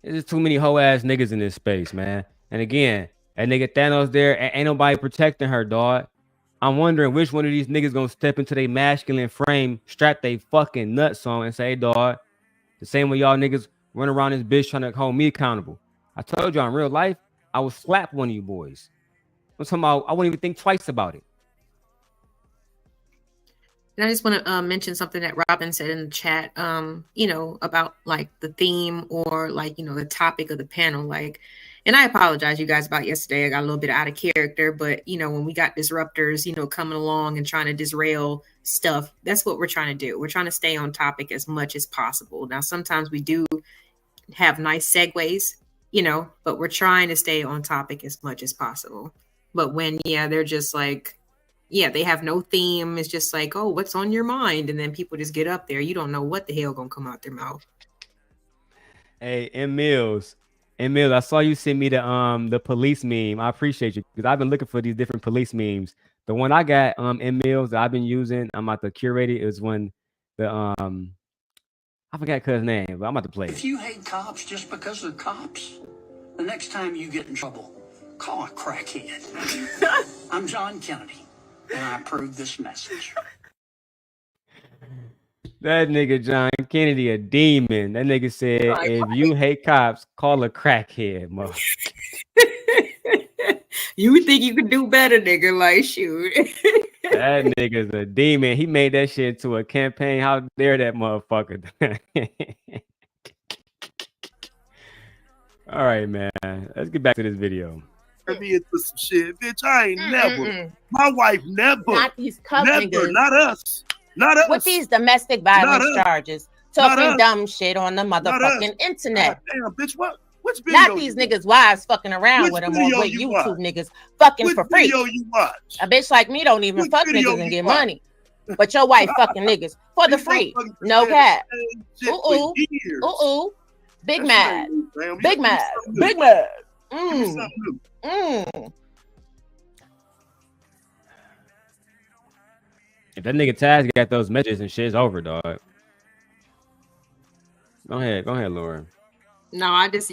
There's too many hoe ass niggas in this space, man. And again, that nigga Thanos there, ain't nobody protecting her, dog. I'm wondering which one of these niggas gonna step into their masculine frame, strap they fucking nuts on, and say, hey, dog, the same way y'all niggas run around this bitch trying to hold me accountable. I told y'all in real life, I would slap one of you boys. I'm talking about, I wouldn't even think twice about it. And I just want to mention something that Robin said in the chat, about like the theme or like, the topic of the panel. Like, and I apologize, you guys, about yesterday. I got a little bit out of character, but, when we got disruptors, coming along and trying to disrail stuff, that's what we're trying to do. We're trying to stay on topic as much as possible. Now, sometimes we do have nice segues, but we're trying to stay on topic as much as possible. But when, they're just like, yeah, they have no theme. It's just like, oh, what's on your mind? And then people just get up there. You don't know what the hell gonna come out their mouth. Hey, M Mills, I saw you send me the police meme. I appreciate you because I've been looking for these different police memes. The one I got, M Mills, that I've been using, I'm about to curate it, is when the I forgot cuz name, but I'm about to play it. If you hate cops just because they're cops, the next time you get in trouble, call a crackhead. I'm John Kennedy, and I approve this message. That nigga John Kennedy a demon. That nigga said, if you hate cops, call a crackhead, mother. You would think you could do better, nigga. Like, shoot. That nigga's a demon. He made that shit to a campaign. How dare that motherfucker? All right, man. Let's get back to this video. Me into some shit, bitch. I ain't never. My wife never. Not these cup never. niggas. Not us. Not us. With these domestic violence charges, Not talking us. dumb shit on the motherfucking internet. God damn, bitch. What? Which video? Not these niggas' wives fucking around with them, or with YouTube niggas fucking for free. You watch? A bitch like me don't even fuck niggas and get money, but your wife fucking niggas for the free. No cap. Ooh, ooh, big mad, big mad, big mad. If that nigga Taz got those messages and shit's over, dog. Go ahead, Lauren. No, I just,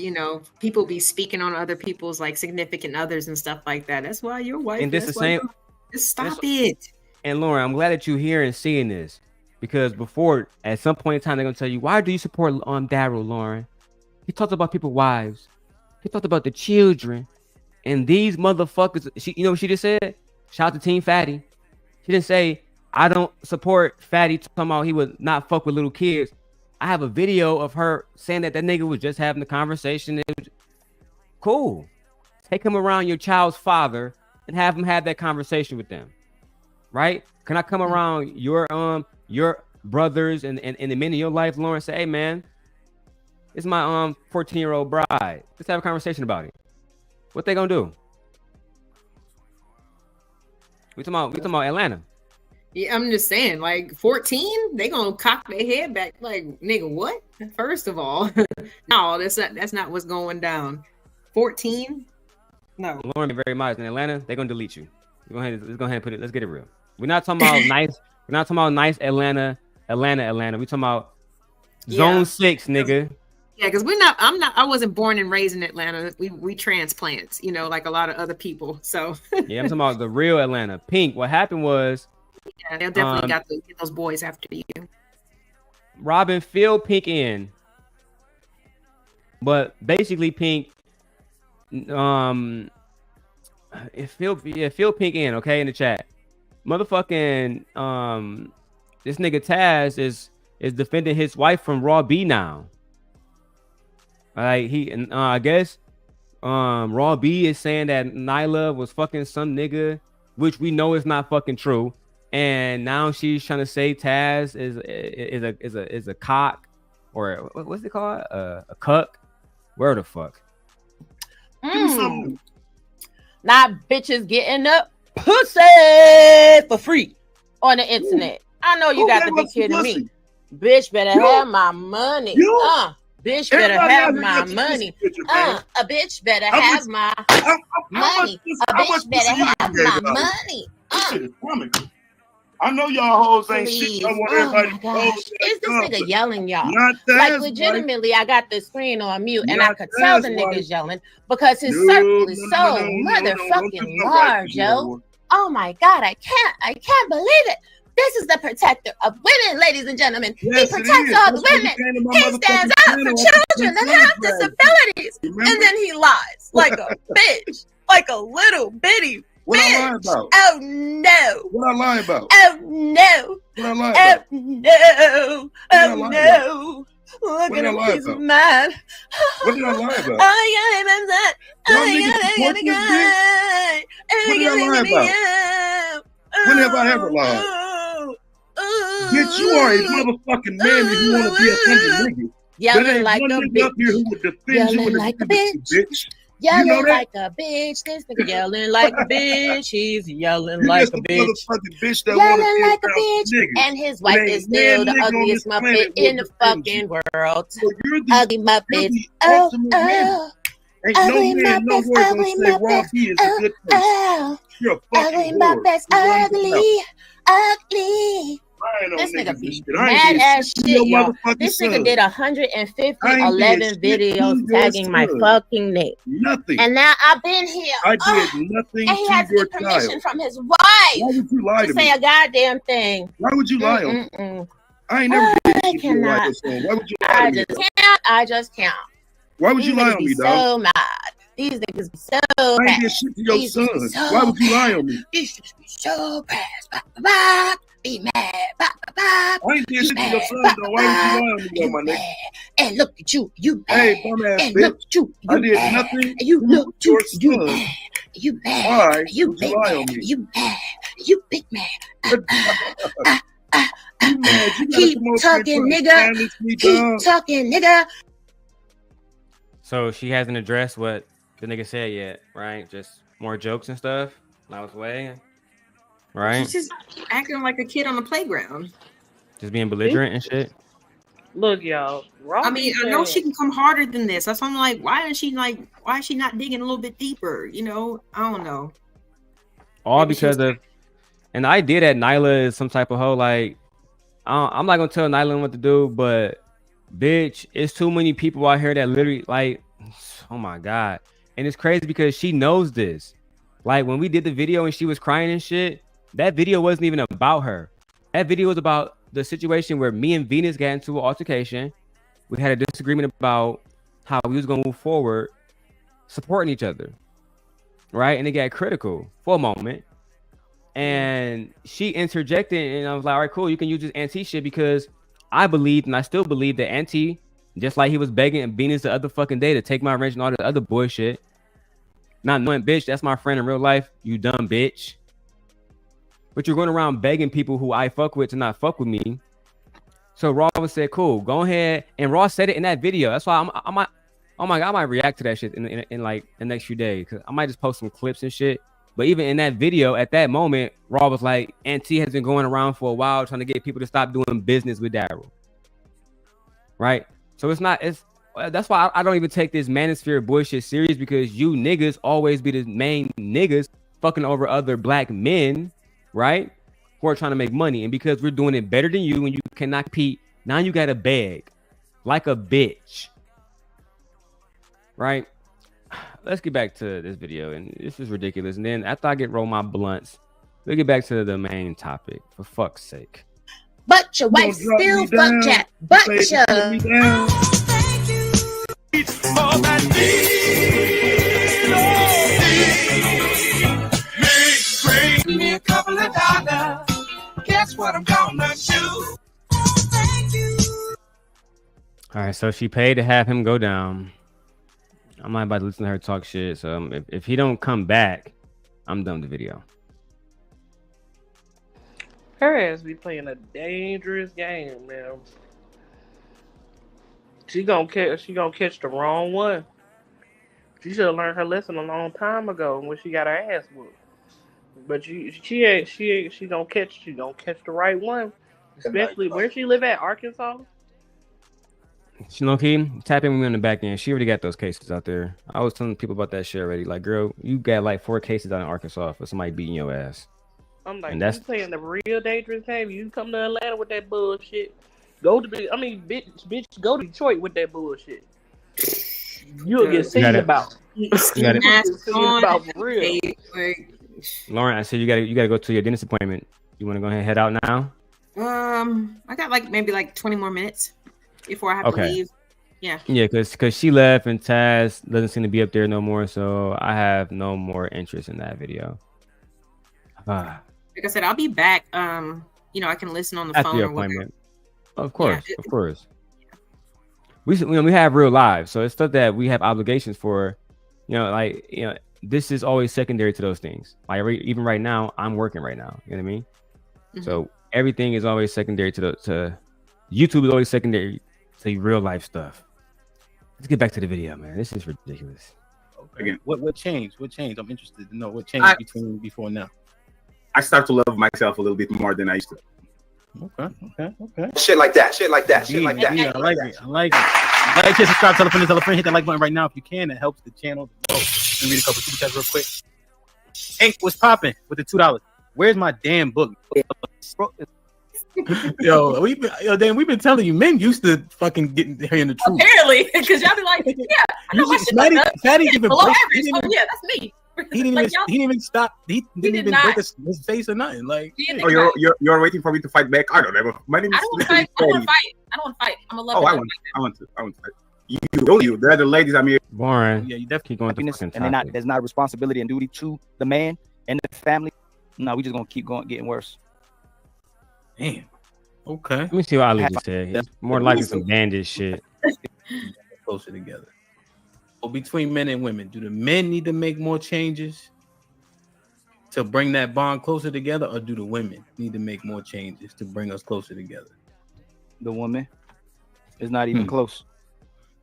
people be speaking on other people's like significant others and stuff like that. That's why your wife. And this the same. Just stop it. And Lauren, I'm glad that you're here and seeing this, because before, at some point in time, they're gonna tell you, why do you support Daryl, Lauren? He talked about people's wives. He talked about the children, and these motherfuckers. You know what she just said? Shout out to Team Fatty. She didn't say, I don't support Fatty talking about he would not fuck with little kids. I have a video of her saying that nigga was just having a conversation. It was cool. Take him around your child's father and have him have that conversation with them. Right? Can I come around your brothers and the men in your life, Lauren, say, hey man, it's my 14-year-old bride. Let's have a conversation about it. What they gonna do? We talking about Atlanta. Yeah, I'm just saying, like 14, they gonna cock their head back, like, nigga, what? First of all, no, that's not what's going down. 14, no. Lauren, very much in Atlanta, they're gonna delete you. Let's go ahead and put it. Let's get it real. We're not talking about nice. We're not talking about nice Atlanta. We talking about Zone 6, nigga. Yeah, because I wasn't born and raised in Atlanta. We transplants, like a lot of other people. So yeah, I'm talking about the real Atlanta. Pink. What happened was, yeah, they definitely got to get those boys after you. Robin filled Pink in, but basically Pink, filled Pink in, okay, in the chat. Motherfucking this nigga Taz is defending his wife from Raw B now. Like I guess Raw B is saying that Nyla was fucking some nigga, which we know is not fucking true. And now she's trying to say Taz is a cock, or what's it called? A cuck? Where the fuck? Not bitches getting up pussy for free on the internet. I know you got to be kidding me. Bitch better have my money. Bitch better have my money. A bitch better have my money. A bitch better have my money. I know y'all hoes ain't shit. I want everybody to know. Is this nigga yelling, y'all? Like, legitimately, I got the screen on mute, and I could tell the nigga's yelling because his circle is so motherfucking large, yo. Oh my God, I can't believe it. This is the protector of women, ladies and gentlemen. He protects all the women. He stands up for children that have disabilities. And then he lies like a bitch, like a little bitty What bitch. I lie about? Oh no. What I lie about? Oh no. What I lie Oh about? no. Oh no. Look at him, he's mad. What did I lie about? I got him upset. What did I lie about? When have I ever lied? Bitch, you are a motherfucking man if you want to be a fucking nigga. Yelling There ain't like one a nigga up here who would defend you Yelling in like a bitch. Yelling know that? like a bitch. This nigga yelling like a bitch. He's yelling You like just a a bitch. motherfucking bitch that want to Yelling be like a around bitch. niggas. And his It wife ain't is still one the nigga on ugliest this Muppet planet in will the defend fucking you. world. So you're Ugly you're Muppets. the Oh, ultimate man. Ain't no ugly man Muppets, nowhere gonna ugly say Rob Muppets. B is a good person. You're a Ugly fucking whore. Muppets, You run your mouth. ugly. Ugly. I ain't no This niggas nigga and be shit. I ain't mad did as shit to shit, your y'all. motherfucking This son. nigga did 150 I ain't did 11 shit to videos your tagging my son. fucking name. Nothing. And now I've been here. I did nothing And he to has to your get permission child. from his wife Why would you lie to to me? say a goddamn thing. Why would you lie on me? Mm-mm-mm. I ain't never did I shit to your wife cannot. or son. Why would you lie I to me? just can't. I just can't. Why would These you lie niggas on be me, dog? so mad. These niggas be so I ain't did bad. shit to your These niggas be son. so Why would you lie bad. on me? These niggas be so bad. Ba, ba, ba. Be mad. Ba, ba, ba. I ain't did Be shit to your mad. son, Ba, though. ba, Why would you ba. lie on me, though, You my nigga? mad. And look at you. You mad. Hey, bum ass And bitch. look at you. I You did mad. nothing And you to look your you. You son. mad. You mad. Why You would you big lie mad. on me? You mad. You big mad. You mad? You gotta Keep come over here and talking, try to nigga. silence me, Keep dog. talking, nigga. So she hasn't addressed what the nigga said yet, right? Just more jokes and stuff. Last way, right? She's just acting like a kid on the playground. Just being belligerent and shit. Look, y'all. I mean, I know she can come harder than this. That's why I'm like, why is she not digging a little bit deeper? You know, I don't know. All Maybe because of, and the idea that Nyla is some type of hoe. Like, I'm not gonna tell Nyla what to do, but bitch, it's too many people out here that literally like, oh my god. And it's crazy because she knows this. Like when we did the video and she was crying and shit, that video wasn't even about her. That video was about the situation where me and Venus got into an altercation. We had a disagreement about how we was gonna move forward, supporting each other, right? And it got critical for a moment. And she interjected, and I was like, all right, cool, you can use this Auntie shit because I believed, and I still believe that Auntie, just like he was begging Venus the other fucking day to take my wrench and all the other bullshit, not knowing, bitch, that's my friend in real life, you dumb bitch. But you're going around begging people who I fuck with to not fuck with me. So Ross said, cool, go ahead. And Ross said it in that video. That's why I might, oh my God, I might react to that shit in like the next few days. Cause I might just post some clips and shit. But even in that video, at that moment, Raw was like, Auntie has been going around for a while trying to get people to stop doing business with Daryl. Right? So that's why I don't even take this manosphere bullshit serious, because you niggas always be the main niggas fucking over other black men, right? Who are trying to make money. And because we're doing it better than you and you cannot compete, now you got to beg like a bitch. Right? Let's get back to this video, and this is ridiculous. And then after I roll my blunts, we'll get back to the main topic, for fuck's sake. But your wife still fuck Jack. But your Give me a couple of dollars. Guess what I'm gonna do? All right, so she paid to have him go down. I'm not about to listen to her talk shit. So if he don't come back, I'm done with the video. Her ass be playing a dangerous game, man. She gonna catch the wrong one. She should have learned her lesson a long time ago when she got her ass whooped. But she gonna catch the right one. Especially where she live at, Arkansas. Shinoki, tap in with me on the back end. She already got those cases out there. I was telling people about that shit already. Like, girl, you got like 4 cases out in Arkansas for somebody beating your ass. I'm like, And that's you playing the real dangerous game. You come to Atlanta with that bullshit. Bitch, go to Detroit with that bullshit. You'll get seen about. About for real. Lauren, I said you gotta go to your dentist appointment. You want to go ahead and head out now? I got maybe 20 more minutes before I have to leave. Yeah. Yeah, because she left and Taz doesn't seem to be up there no more, so I have no more interest in that video. Like I said, I'll be back. I can listen on the After phone your or whatever. appointment. Of course, of course. We have real lives, so it's stuff that we have obligations for. This is always secondary to those things. Like even right now, I'm working right now. You know what I mean? Mm-hmm. So everything is always secondary to YouTube is always secondary to real life stuff. Let's get back to the video, man. This is ridiculous. again. What changed? What changed? I'm interested to know what changed between before and now. I start to love myself a little bit more than I used to. Okay. Shit like that. Yeah, I like it. Like, share, subscribe, tell a friend, hit that like button right now if you can. It helps the channel. Let me read a couple super chats real quick. Ink was popping with the $2. Where's my damn book? We've been telling you, men used to fucking get hearing the truth. Apparently, because y'all be like, yeah, I know my shit. Fatty even below broke, average. Oh yeah, that's me. He didn't even stop. He didn't even break his face or nothing. Like, you're waiting for me to fight back? I don't know. My name is. I don't want to fight. I'm a lover. I want to fight. You. They're the ladies. I'm here. Boring. Yeah, you definitely going to and there's not a responsibility and duty to the man and the family. No, we just gonna keep going, getting worse. Damn. Okay. Let me see what Ali just said. It's more likely some bandit shit. Closer together. So between men and women, do the men need to make more changes to bring that bond closer together, or do the women need to make more changes to bring us closer together? The woman is not even close.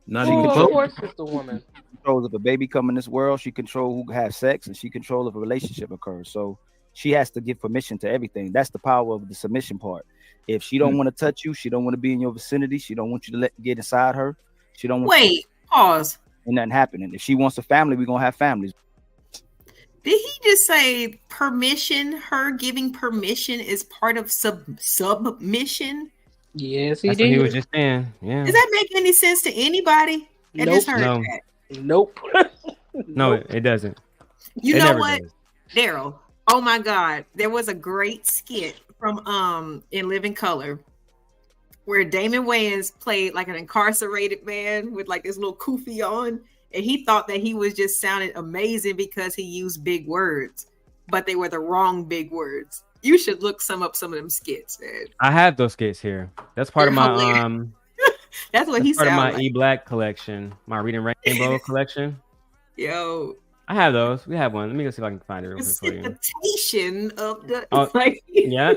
Not even close. Of course, it's the woman. She controls if a baby come in this world. She controls who have sex, and she controls if a relationship occurs. So she has to give permission to everything. That's the power of the submission part. If she don't want to touch you, she don't want to be in your vicinity. She don't want you to get inside her. She don't want pause. And nothing happening. If she wants a family, we're gonna have families. Did he just say permission? Her giving permission is part of submission? Yes, he That's did. what he was just saying. Yeah. Does that make any sense to anybody? I Nope. just heard No. that. Nope. No, it doesn't. You It know never what, does. Daryl? Oh my God, there was a great skit from In Living Color where Damon Wayans played like an incarcerated man with like this little kufi on, and he thought that he was just sounding amazing because he used big words, but they were the wrong big words. You should look some of them skits, man. I have those skits here. That's part of They're my hilarious. That's what he part of my sounded like. E-Black collection, my Reading Rainbow collection. Yo, I have those. We have one. Let me go see if I can find it real quick for you. precipitation of the Oh, like. yeah.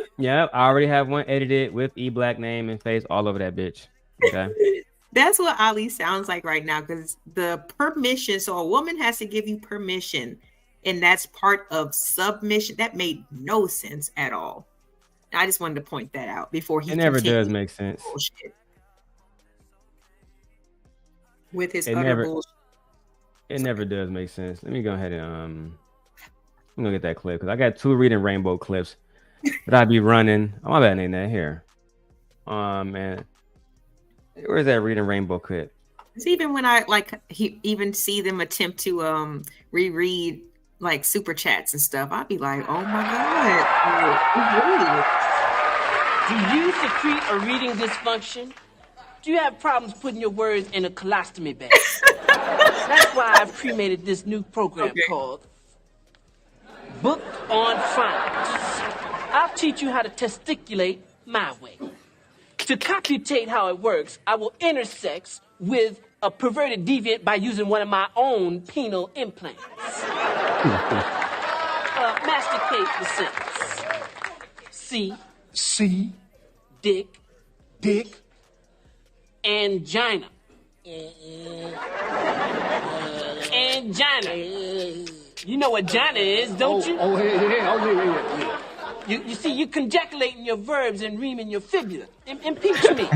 I already have one edited with E-Black name and face all over that bitch. Okay. That's what Ali sounds like right now, because the permission. So a woman has to give you permission, and that's part of submission. That made no sense at all. I just wanted to point that out before he. It never continued does make sense. bullshit with his It utter never- bullshit. It never does make sense. Let me go ahead and I'm gonna get that clip because I got 2 Reading Rainbow clips that I'd be running. Oh, my bad, ain't that here? Man, where's that Reading Rainbow clip? It's even when I even see them attempt to reread like super chats and stuff, I'd be like, oh my God. Do you secrete a reading dysfunction? Do you have problems putting your words in a colostomy bag? That's why I've cremated this new program called Book on Phonics. I'll teach you how to testiculate my way. To computate how it works, I will intersex with a perverted deviant by using one of my own penile implants. Masticate the sentence. C. Dick. Angina. Angina. You know what Jina is, don't you? Yeah. You see, you're conjeculating your verbs and reaming your fibula. Impeach me.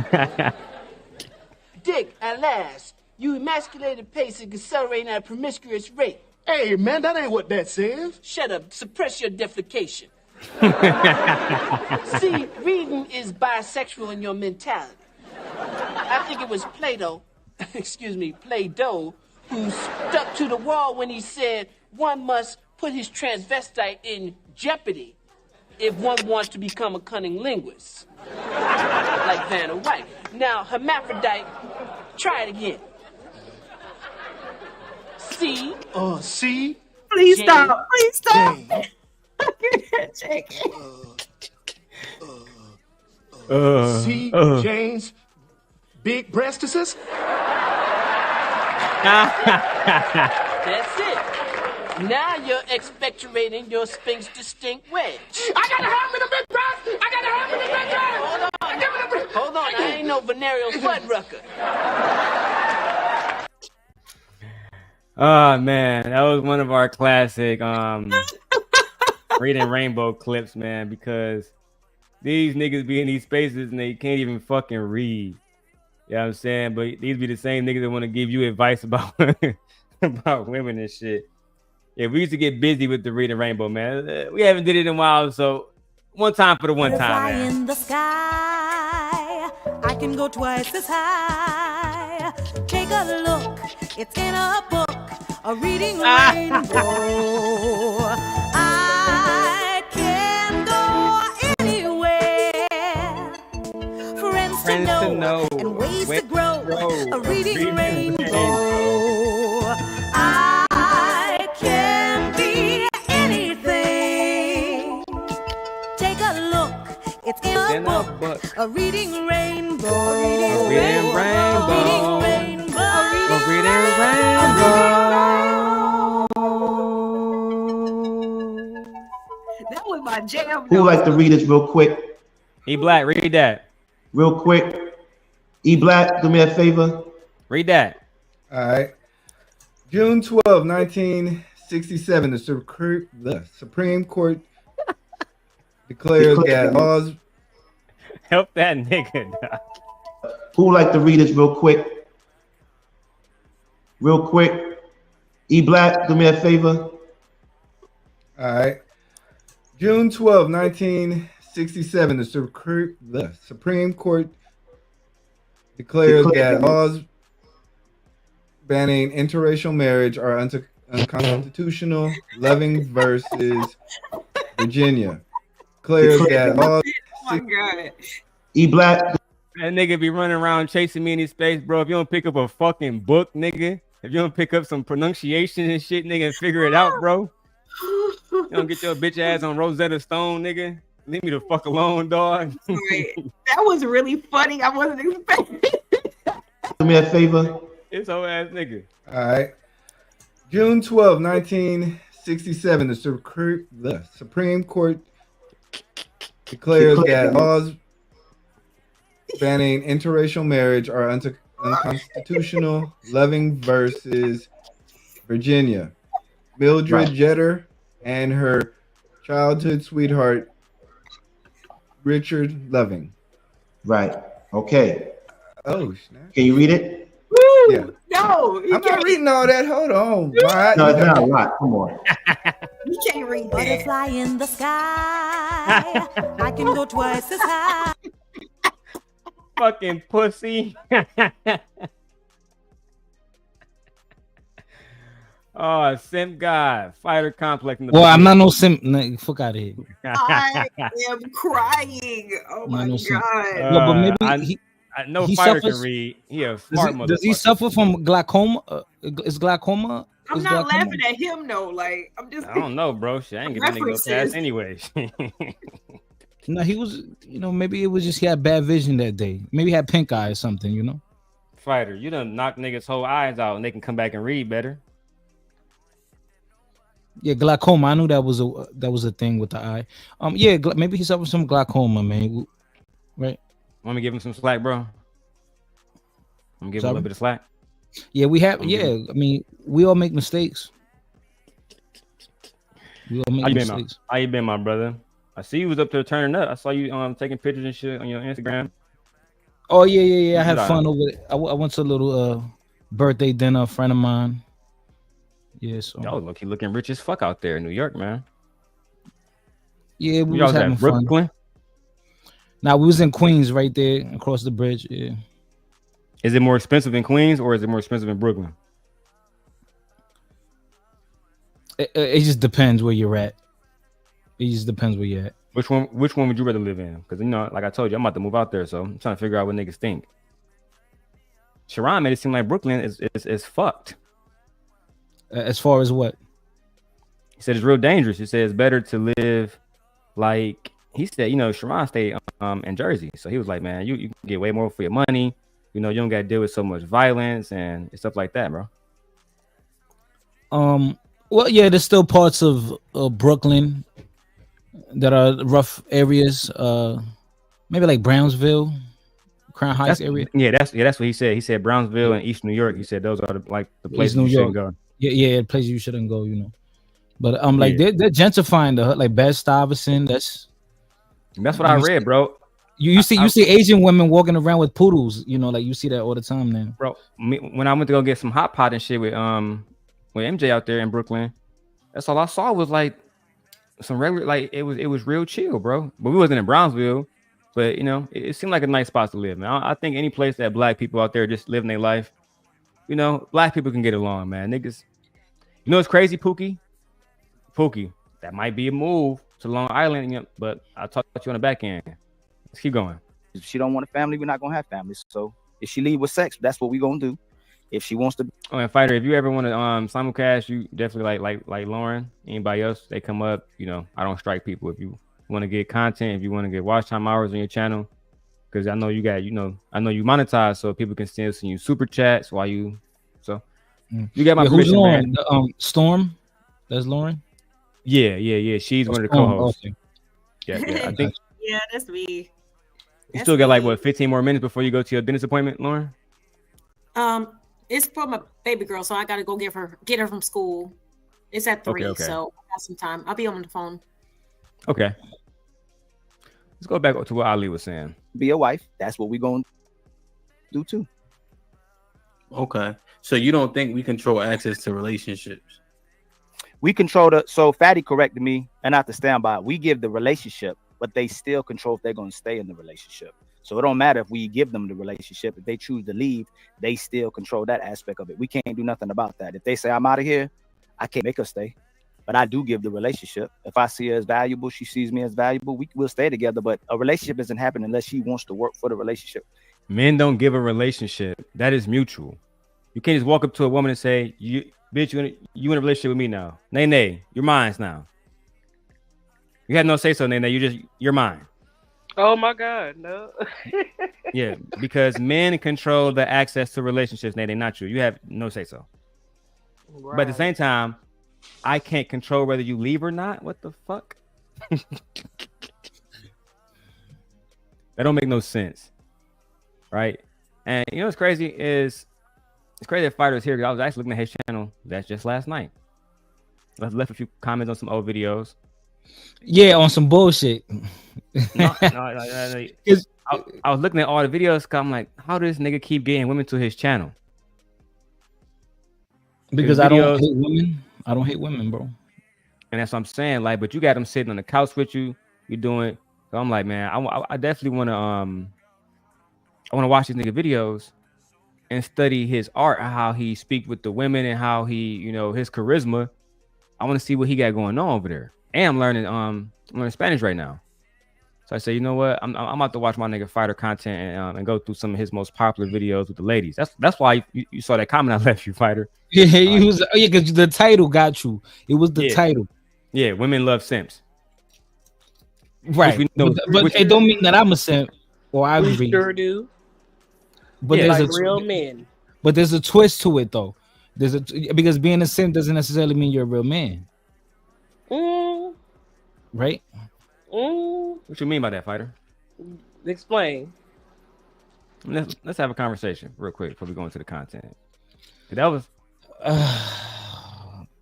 Dick, at last, you emasculated pace and accelerating at a promiscuous rate. Hey, man, that ain't what that says. Shut up. Suppress your defecation. See, reading is bisexual in your mentality. I think it was Plato, Play-Doh, who stuck to the wall when he said one must put his transvestite in jeopardy if one wants to become a cunning linguist. Like Vanna White. Now, hermaphrodite, try it again. C. Please Jane. stop. Please stop. Jane's big breastises. That's it. Now you're expectorating your Sphinx distinct wedge. I gotta have me the big breast. Hold on, I ain't no venereal fuddrucker. Oh man, that was one of our classic reading rainbow clips, man, because these niggas be in these spaces and they can't even fucking read. You know what I'm saying? But these be the same niggas that want to give you advice about about women and shit. Yeah, we used to get busy with the reading rainbow, man. We haven't did it in a while, so one time for the one time, Fly man. in the sky, I can go twice as high. Take a look, it's in a book, a reading rainbow. I can go anywhere. Friends to know and ways to grow, a reading rainbow. I can be anything. Take a look, it's in a book, a reading rainbow. A reading rainbow. A reading rainbow. That was my jam. Who would like to read this real quick? E Black, read that. Real quick. E Black, do me a favor. Read that. All right. June 12, 1967, the Supreme Court declares that laws. Help that nigga. Who would like to read this real quick? Real quick. E Black, do me a favor. All right. June 12, 1967, the Supreme Court declares that laws banning interracial marriage are unconstitutional. Loving versus Virginia declares that laws. Oh my God. E Black. That nigga be running around chasing me in his space, bro. If you don't pick up a fucking book, nigga, if you don't pick up some pronunciation and shit, nigga, and figure it out, bro. You don't get your bitch ass on Rosetta Stone, nigga. Leave me the fuck alone, dog. That was really funny. I wasn't expecting. Do me a favor. It's whole ass nigga. All right. June 12, 1967, the Supreme Court declares that laws banning interracial marriage are unconstitutional. Loving versus Virginia. Mildred Jeter and her childhood sweetheart, Richard Loving. Right. Okay. Oh, snap. Can you read it? Woo! Yeah. No, I'm not reading all that. Hold on. No, it's not a lot. Come on. You can't read that. Butterfly in the sky, I can go twice as high. Fucking pussy. Oh, simp guy, fighter complex in the. Well, I'm not no simp. No, fuck out of here. I am crying. Oh my no God. But maybe I know he fighter suffers- can read. Yeah, smart does he suffer from glaucoma? Is glaucoma? I'm is not glaucoma? laughing at him though. Like I'm just. I don't know, bro. Shit, I ain't getting nigga References. pass anyway. No, he was. Maybe it was just he had bad vision that day. Maybe he had pink eye or something. Fighter, you done knock niggas' whole eyes out and they can come back and read better. Yeah, glaucoma. I knew that was a thing with the eye. Yeah, maybe he suffered some glaucoma, man. Right? Want me to give him some slack, bro? I'm gonna give him a little bit of slack. Yeah, we have. Yeah, I mean, we all make mistakes. We all make mistakes. How you been, my brother? I see you was up there turning up. I saw you taking pictures and shit on your Instagram. Oh yeah. I had fun over it. I went to a little birthday dinner. A friend of mine. Yeah, so y'all looking rich as fuck out there in New York, man. Yeah, we was having fun. Brooklyn? Now we was in Queens, right there across the bridge. Yeah. Is it more expensive in Queens or is it more expensive in Brooklyn? It just depends where you're at. It just depends where you're at. Which one would you rather live in? Because like I told you, I'm about to move out there, so I'm trying to figure out what niggas think. Sharon made it seem like Brooklyn is fucked. As far as what? He said it's real dangerous. He said it's better to live like he said. Sharon stayed in Jersey, so he was like, man, you can get way more for your money. You don't got to deal with so much violence and stuff like that, bro. Well, yeah, there's still parts of Brooklyn that are rough areas. Maybe like Brownsville, Crown Heights area. Yeah, that's what he said. He said Brownsville and East New York. He said those are the places you shouldn't go. Yeah, places you shouldn't go, you know. But like they're gentrifying the hood, like Bed Stuyvesant. That's what I read, bro. You see Asian women walking around with poodles, you know, like you see that all the time now. Bro, when I went to go get some hot pot and shit with MJ out there in Brooklyn, that's all I saw was like some regular, like it was real chill, bro. But we wasn't in Brownsville, but you know, it seemed like a nice spot to live, man. I think any place that black people out there just living their life, you know, black people can get along, man. Niggas, you know, it's crazy, Pookie, that might be a move to Long Island, you know, but I'll talk to you on the back end. Let's keep going. If she don't want a family, we're not gonna have families. So if she leave with sex, that's what we gonna do. If she wants to. Oh, and Fighter, if you ever want to simulcast, you definitely like Lauren. Anybody else, they come up. You know, I don't strike people. If you want to get content, if you want to get watch time hours on your channel, because I know you got, you know, I know you monetize, so people can still send you super chats while you. So you got my permission, Lauren? man. Storm, that's Lauren. Yeah. She's one of the co-hosts. Okay. Yeah. I think. Yeah, that's me. You still got like what 15 more minutes before you go to your dentist appointment, Lauren? It's for my baby girl, so I gotta go get her from school. It's at 3, Okay. so I got some time. I'll be on the phone. Okay. Let's go back to what Ali was saying. Be a wife. That's what we gonna do too. Okay. So you don't think we control access to relationships? We control the. So Fatty corrected me, and not to stand by. We give the relationship, but they still control if they're gonna stay in the relationship. So it don't matter if we give them the relationship. If they choose to leave, they still control that aspect of it. We can't do nothing about that. If they say I'm out of here, I can't make her stay. But I do give the relationship. If I see her as valuable, she sees me as valuable, we'll stay together. But a relationship isn't happening unless she wants to work for the relationship. Men don't give a relationship. That is mutual. You can't just walk up to a woman and say, you in a relationship with me now. Nay, you're mine now. You had no say so, Nay. You're mine. Oh my God, no. Yeah, because men control the access to relationships. Nay, not you. You have no say so. Right. But at the same time, I can't control whether you leave or not. What the fuck? That don't make no sense, right? And you know what's crazy is it's crazy that Fighter's here. I was actually looking at his channel. That's just last night. I left a few comments on some old videos. Yeah, on some bullshit. No. I was looking at all the videos. I'm like, how does this nigga keep getting women to his channel? Because I don't hate women. I don't hate women, bro. And that's what I'm saying. Like, but you got them sitting on the couch with you. You doing. So I'm like, man, I definitely want to I want to watch these nigga videos and study his art, how he speak with the women and how he, you know, his charisma. I want to see what he got going on over there. And I'm learning Spanish right now. So I say, you know what? I'm about to watch my nigga Fighter content and go through some of his most popular videos with the ladies. That's why you saw that comment I left you, Fighter. Yeah, because the title got you. It was the title. Yeah, women love simps. Right. But it don't mean that I'm a simp. Or I agree. We sure do. But there's like real men. But there's a twist to it though. Because being a simp doesn't necessarily mean you're a real man. Right? What you mean by that, Fighter? Explain. Let's have a conversation real quick before we go into the content. That was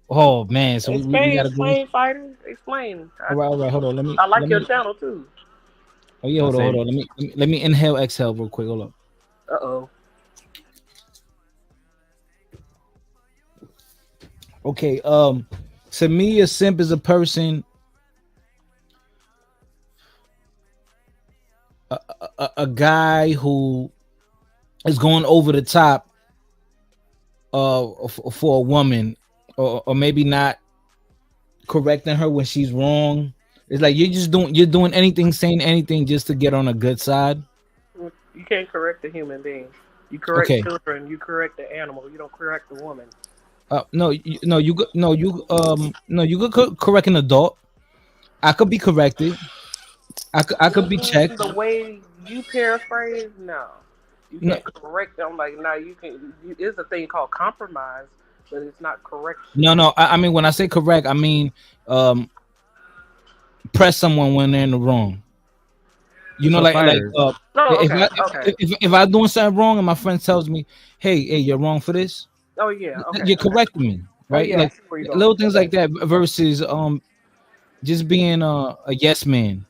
oh man, so explain, Fighter. Explain. All right, hold on. I like your channel too. Oh yeah, hold on. Let me inhale, exhale real quick. Hold on. Uh-oh. Okay, to me, a simp is a person, a guy who is going over the top for a woman, or maybe not correcting her when she's wrong. It's like you're doing anything, saying anything just to get on a good side. You can't correct a human being. You correct children. You correct the animal. You don't correct the woman. You could correct an adult. I could be corrected. I could be checked. The way you paraphrase, no, you can't correct them. Like now, you can. It's a thing called compromise, but it's not correction. No. I mean, when I say correct, I mean press someone when they're in the wrong. You know, if I'm doing something wrong and my friend tells me, "Hey, you're wrong for this." Oh yeah, okay. You're correcting me. right? yeah, I Like see where you're going. little things like that versus just being a yes man.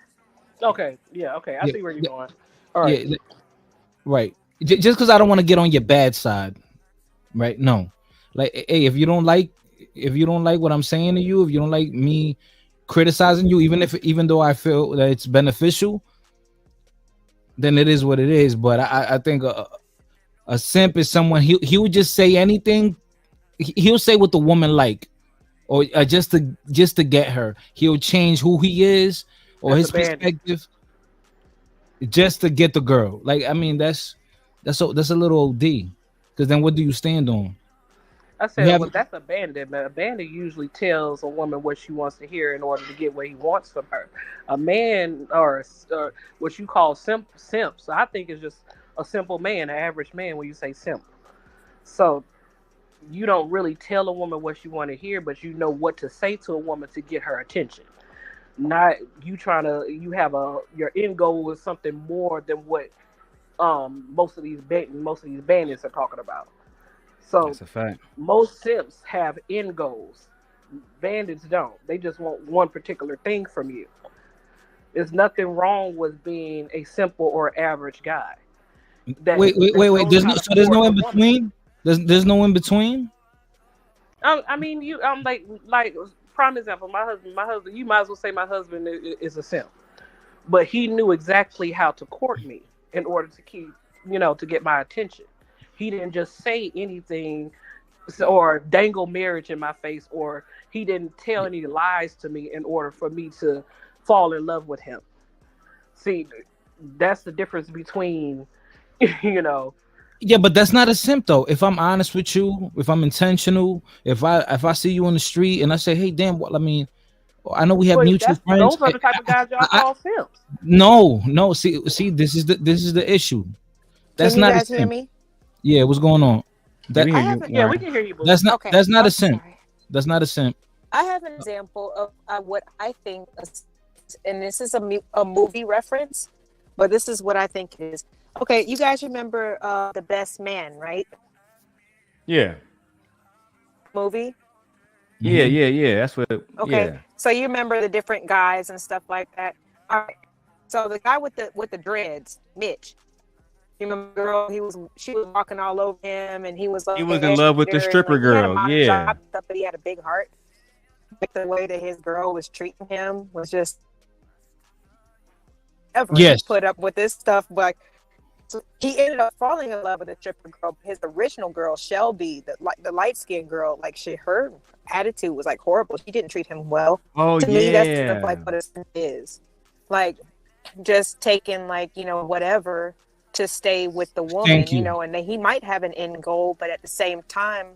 Okay, yeah, okay, I Yeah, see where you're going. All yeah, right. right. Just because I don't want to get on your bad side, right? No, like hey, if you don't like what I'm saying to you, if you don't like me criticizing you, even though I feel that it's beneficial, then it is what it is. But I think a simp is someone he would just say anything. He'll say what the woman like, or just to get her. He'll change who he is or That's his a bandit. perspective just to get the girl. Like I mean, that's a little OD. Because then what do you stand on? I You said, have well, that's a bandit, but a bandit usually tells a woman what she wants to hear in order to get what he wants from her. A man, or what you call simps, I think is just a simple man, an average man when you say simp. So you don't really tell a woman what you want to hear, but you know what to say to a woman to get her attention. Not you trying to, you have your end goal is something more than what most of these bandits are talking about. So That's a fact. most simps have end goals. Bandits don't. They just want one particular thing from you. There's nothing wrong with being a simple or average guy. wait. There's no in between. There's no in between. I mean, like prime example. My husband. You might as well say my husband is a simp, but he knew exactly how to court me in order to keep, to get my attention. He didn't just say anything or dangle marriage in my face, or he didn't tell any lies to me in order for me to fall in love with him. See, that's the difference between, Yeah, but that's not a simp though. If I'm honest with you, if I'm intentional, if I see you on the street and I say, hey, damn, what I mean, I know we have mutual friends. Those are the type of guys y'all call simps. No. See, this is the issue. That's Can you not guys a hear simp. me? Yeah, what's going on? We can hear you. Boo. That's not Okay, that's not I'm a simp. sorry. That's not a simp. I have an example of what I think, and this is a movie reference, but this is what I think it is. Okay, you guys remember The Best Man, right? Yeah. Movie? Yeah. That's what. Okay, Yeah. so you remember the different guys and stuff like that. All right. So the guy with the dreads, Mitch. You remember the girl? She was walking all over him, and he was like, He was in love with the stripper girl. Yeah. But he had a big heart. Like the way that his girl was treating him was just ever. Yes. He put up with this stuff, but so he ended up falling in love with the stripper girl. His original girl, Shelby, the light skinned girl, like her attitude was like horrible. She didn't treat him well. Oh, to yeah. me, that's kind of like what it is. Like just taking whatever to stay with the woman, and he might have an end goal, but at the same time,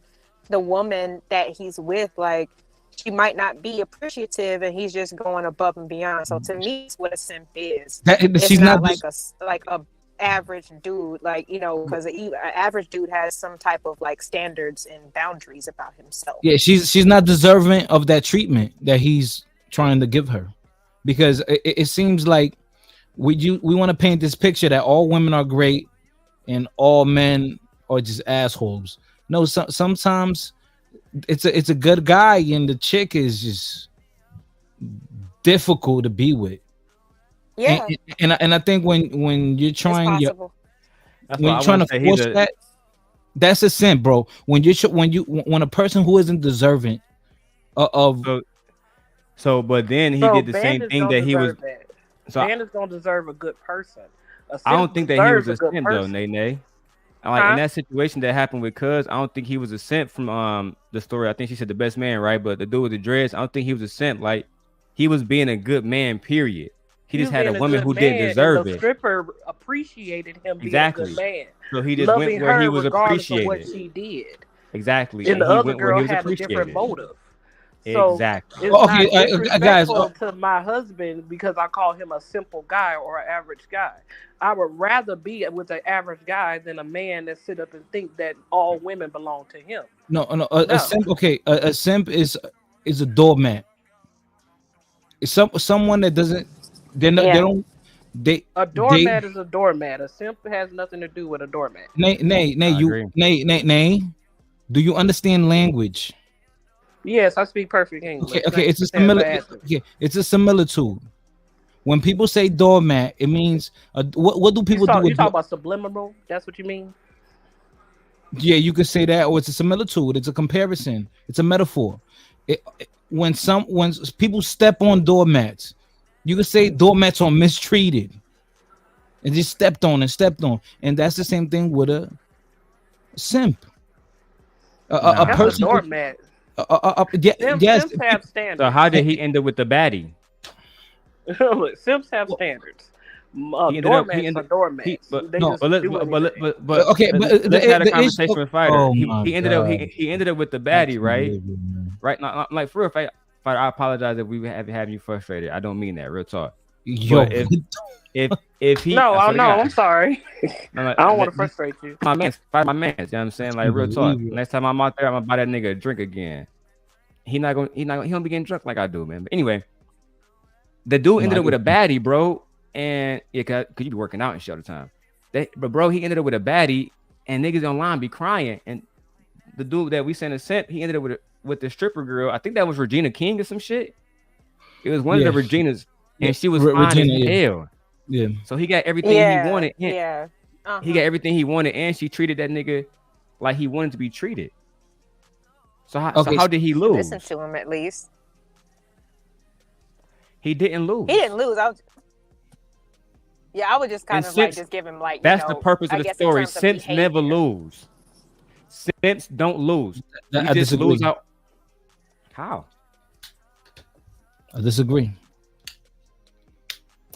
the woman that he's with, like, she might not be appreciative, and he's just going above and beyond. So to me, it's what a simp is. She's not like a average dude, because an average dude has some type of like standards and boundaries about himself. Yeah, she's not deserving of that treatment that he's trying to give her, because it seems like we want to paint this picture that all women are great and all men are just assholes. No, sometimes it's a good guy and the chick is just difficult to be with. Yeah, and I think when you're trying to force that, that's a sin, bro. When a person who isn't deserving of but then he did the same thing that he was. So bandits don't deserve a good person. I don't think that he was a simp though, Nene. Like in that situation that happened with Cuz, I don't think he was a simp from the story. I think she said The Best Man, right? But the dude with the dreads, I don't think he was a simp. Like he was being a good man, period. He just had a woman who didn't deserve it. The stripper appreciated him being a good man. So he just went where he was appreciated. Of what she did. Exactly. And the other girl had a different motive. So exactly. It's not guys. To my husband because I call him a simple guy or an average guy. I would rather be with an average guy than a man that sit up and think that all women belong to him. No. A simp. Okay, a simp is a doormat. It's someone that doesn't. A doormat is a doormat. A simp has nothing to do with a doormat. Nay. Do you understand language? Yes, I speak perfect English. Okay, it's a similitude. When people say doormat, it means what do people do? You talk about subliminal? That's what you mean? Yeah, you could say that, or it's a similitude. It's a comparison. It's a metaphor. When people step on doormats, you could say doormats are mistreated, and just stepped on, and that's the same thing with a simp. A person. A doormat. Yes. Simps have standards. So how did he end up with the baddie? Simps have standards. Doormats are doormats. Okay, let's have a conversation with Fighter. He ended up with the baddie, right? Right? Not like for real, Fighter, I apologize if we have you frustrated. I don't mean that. Real talk. Yo, if he I'm sorry. I don't want to frustrate you. My man, you know what I'm saying? Like real talk. Next time I'm out there, I'm gonna buy that nigga a drink again. He don't be getting drunk like I do, man. But anyway, the dude ended up with a baddie, bro. And yeah, cause you be working out and shit all the time. But bro, he ended up with a baddie, and niggas online be crying. And the dude that we sent a simp, he ended up with the stripper girl. I think that was Regina King or some shit. It was one of the Reginas, and she was fine as hell. Yeah. So he got everything he wanted. He got everything he wanted, and she treated that nigga like he wanted to be treated. So how did he lose? Listen to him at least. He didn't lose. He didn't lose. I would just kind of like just give him like. That's the purpose of the story. Simps never lose. Simps don't lose. I disagree. Lose out. How? I disagree.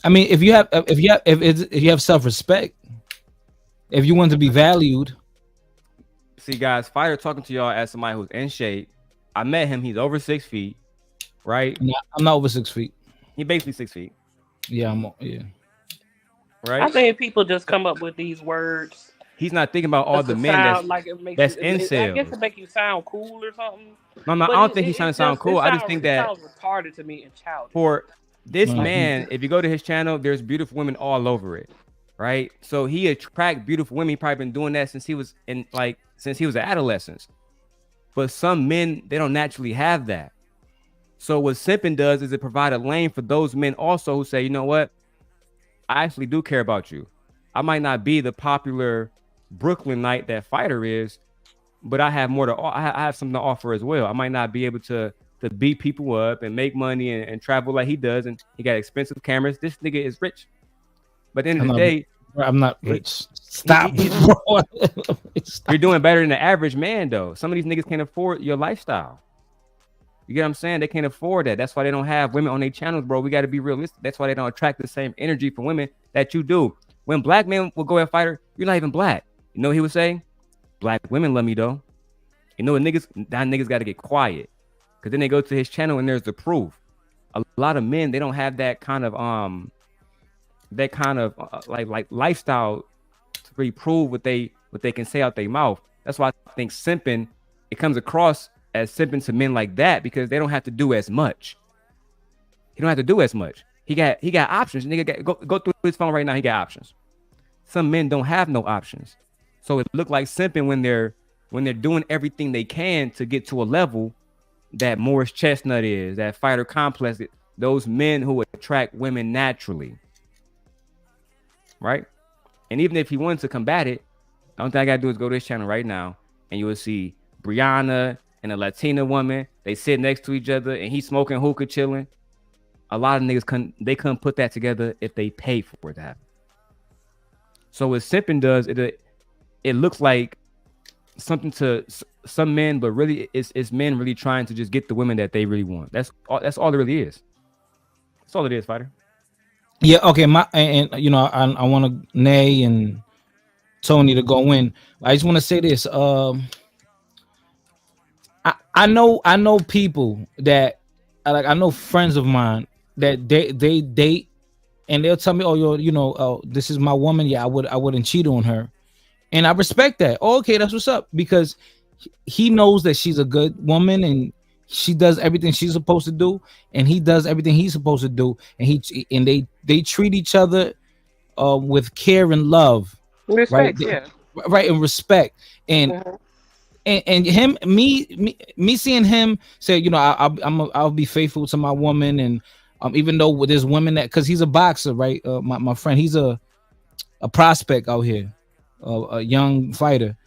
I mean, if you have self-respect, if you want to be valued. See, guys, Fighter talking to y'all as somebody who's in shape. I met him. He's over 6 feet, right? I'm not over 6 feet. He basically 6 feet. Yeah, right. I think people just come up with these words. He's not thinking about all the men that's incel. I guess it make you sound cool or something. No, I don't think he's trying to sound cool. I just think that sounds retarded to me and childish. For this man, if you go to his channel, there's beautiful women all over it, right? So he attract beautiful women. He probably been doing that since he was an adolescent. But some men, they don't naturally have that. So what simping does is it provide a lane for those men also who say, you know what? I actually do care about you. I might not be the popular Brooklyn Knight that Fighter is, but I have more to. I have something to offer as well. I might not be able to beat people up and make money and travel like he does, and he got expensive cameras. This nigga is rich. But at the end of the day, I'm not rich. Stop. You're doing better than the average man, though. Some of these niggas can't afford your lifestyle. You get what I'm saying? They can't afford that. That's why they don't have women on their channels, bro. We got to be realistic. That's why they don't attract the same energy from women that you do. When black men will go at Fighter, you're not even black. You know what he was saying? Black women love me, though. You know what niggas got to get quiet. Because then they go to his channel and there's the proof. A lot of men, they don't have that kind of like lifestyle to really prove what they can say out their mouth. That's why I think simping, it comes across as simping to men like that because they don't have to do as much. He don't have to do as much. He got options. Nigga, go through his phone right now. He got options. Some men don't have no options. So it look like simping when they're doing everything they can to get to a level that Morris Chestnut is, that Fighter Complex, those men who attract women naturally. Right? And even if he wanted to combat it, the only thing I gotta do is go to his channel right now, and you will see Brianna and a Latina woman. They sit next to each other, and he's smoking hookah, chilling. A lot of niggas couldn't put that together if they paid for it to happen. So what simping does, it looks like something to some men, but really it's men really trying to just get the women that they really want. That's all it really is. That's all it is, Fighter. Yeah, okay. I want to Nay and Tony to go in. I just want to say this. I know people that I know friends of mine that they date and they'll tell me, oh, this is my woman. Yeah, I wouldn't cheat on her. And I respect that. Oh, okay, that's what's up, because he knows that she's a good woman and she does everything she's supposed to do, and he does everything he's supposed to do, and they treat each other with care and love, respect, right? Right, and respect. And and him, me seeing him say, you know, I'll be faithful to my woman, and even though there's women that, because he's a boxer, right? My friend, he's a prospect out here, a young fighter,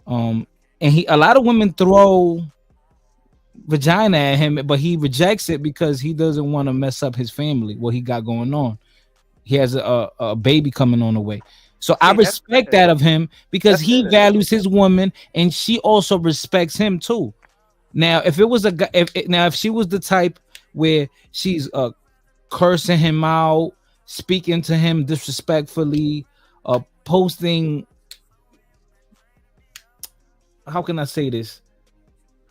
and a lot of women throw vagina at him, but he rejects it because he doesn't want to mess up his family, what he got going on. He has a baby coming on the way. So I respect that of him because he values his woman and she also respects him too. Now, if it was if she was the type where she's cursing him out, speaking to him disrespectfully, posting, how can I say this,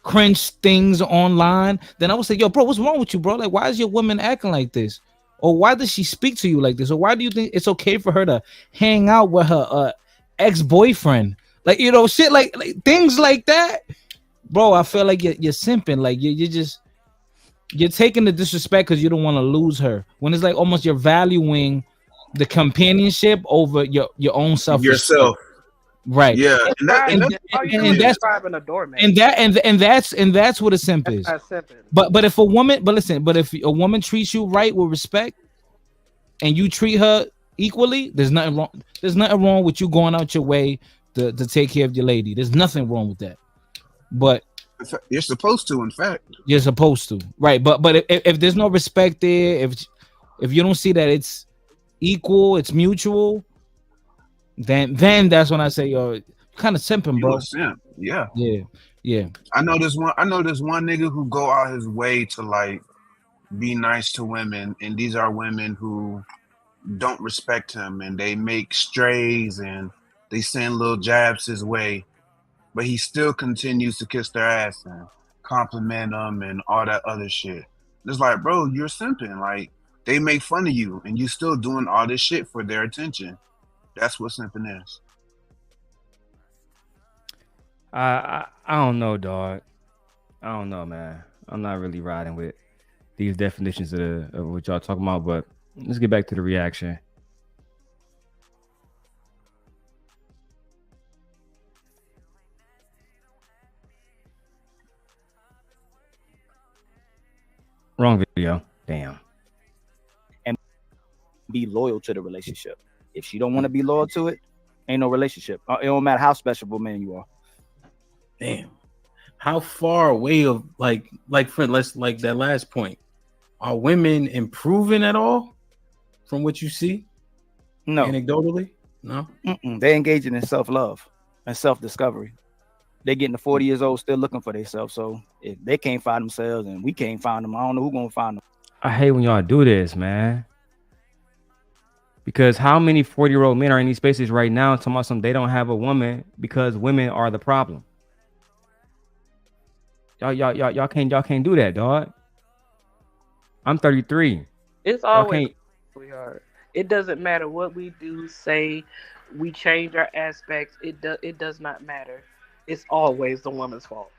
cringe things online, then I would say, yo, bro, what's wrong with you, bro? Like, why is your woman acting like this? Or why does she speak to you like this? Or why do you think it's okay for her to hang out with her ex-boyfriend? Like, you know, shit like things like that. Bro, I feel like you're simping. Like you're taking the disrespect because you don't want to lose her. When it's like almost you're valuing the companionship over your own self. Yourself. Right. Yeah. And that's what a simp is. But if a woman, if a woman treats you right with respect and you treat her equally, there's nothing wrong. There's nothing wrong with you going out your way to take care of your lady. There's nothing wrong with that. But you're supposed to, in fact. You're supposed to. Right. But if there's no respect there, if you don't see that it's equal, it's mutual, then that's when I say, yo, kind of simping, bro. You a simp. Yeah. Yeah. I know this one nigga who go out his way to like be nice to women, and these are women who don't respect him, and they make strays and they send little jabs his way, but he still continues to kiss their ass and compliment them and all that other shit. It's like, bro, you're simping. Like, they make fun of you and you still doing all this shit for their attention. That's what simping is. I don't know, dog. I don't know, man. I'm not really riding with these definitions of what y'all talking about, but let's get back to the reaction. Wrong video. Damn. And be loyal to the relationship. If she don't want to be loyal to it, ain't no relationship. It don't matter how special of a man you are. Damn. How far away of friend, let's like that last point. Are women improving at all from what you see? No. Anecdotally? No. They engaging in self-love and self-discovery. They getting to 40 years old still looking for themselves. So if they can't find themselves and we can't find them, I don't know who's gonna find them. I hate when y'all do this, man. Because how many 40-year-old men are in these spaces right now talking about they don't have a woman because women are the problem? Y'all can't do that, dog. I'm 33. It's always hard. It doesn't matter what we do, say, we change our aspects. It does not matter. It's always the woman's fault.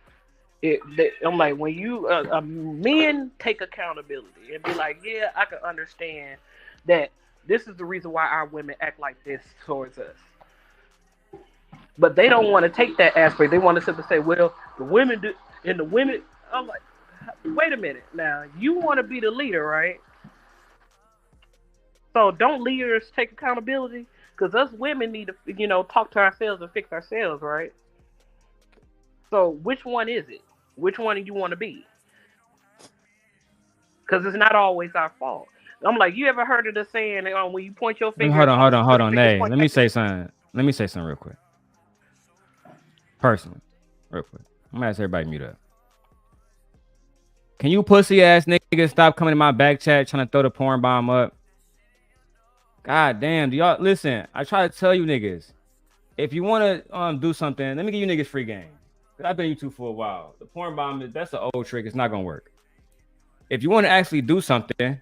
I'm like, when you men take accountability and be like, yeah, I can understand that this is the reason why our women act like this towards us. But they don't want to take that aspect. They want to simply say, well, the women do, and the women. I'm like, wait a minute. Now you want to be the leader, right? So don't leaders take accountability? Because us women need to, talk to ourselves and fix ourselves, right? So which one is it? Which one do you want to be? Because it's not always our fault. I'm like, you ever heard of the saying when you point your finger? Hold on. Hey, let me say something real quick. Personally, real quick. I'm gonna ask everybody to mute up. Can you pussy ass niggas stop coming in my back chat trying to throw the porn bomb up? God damn, do y'all listen? I try to tell you niggas, if you want to do something, let me give you niggas free game. I've been YouTube for a while. The porn bomb that's an old trick. It's not gonna work. If you want to actually do something,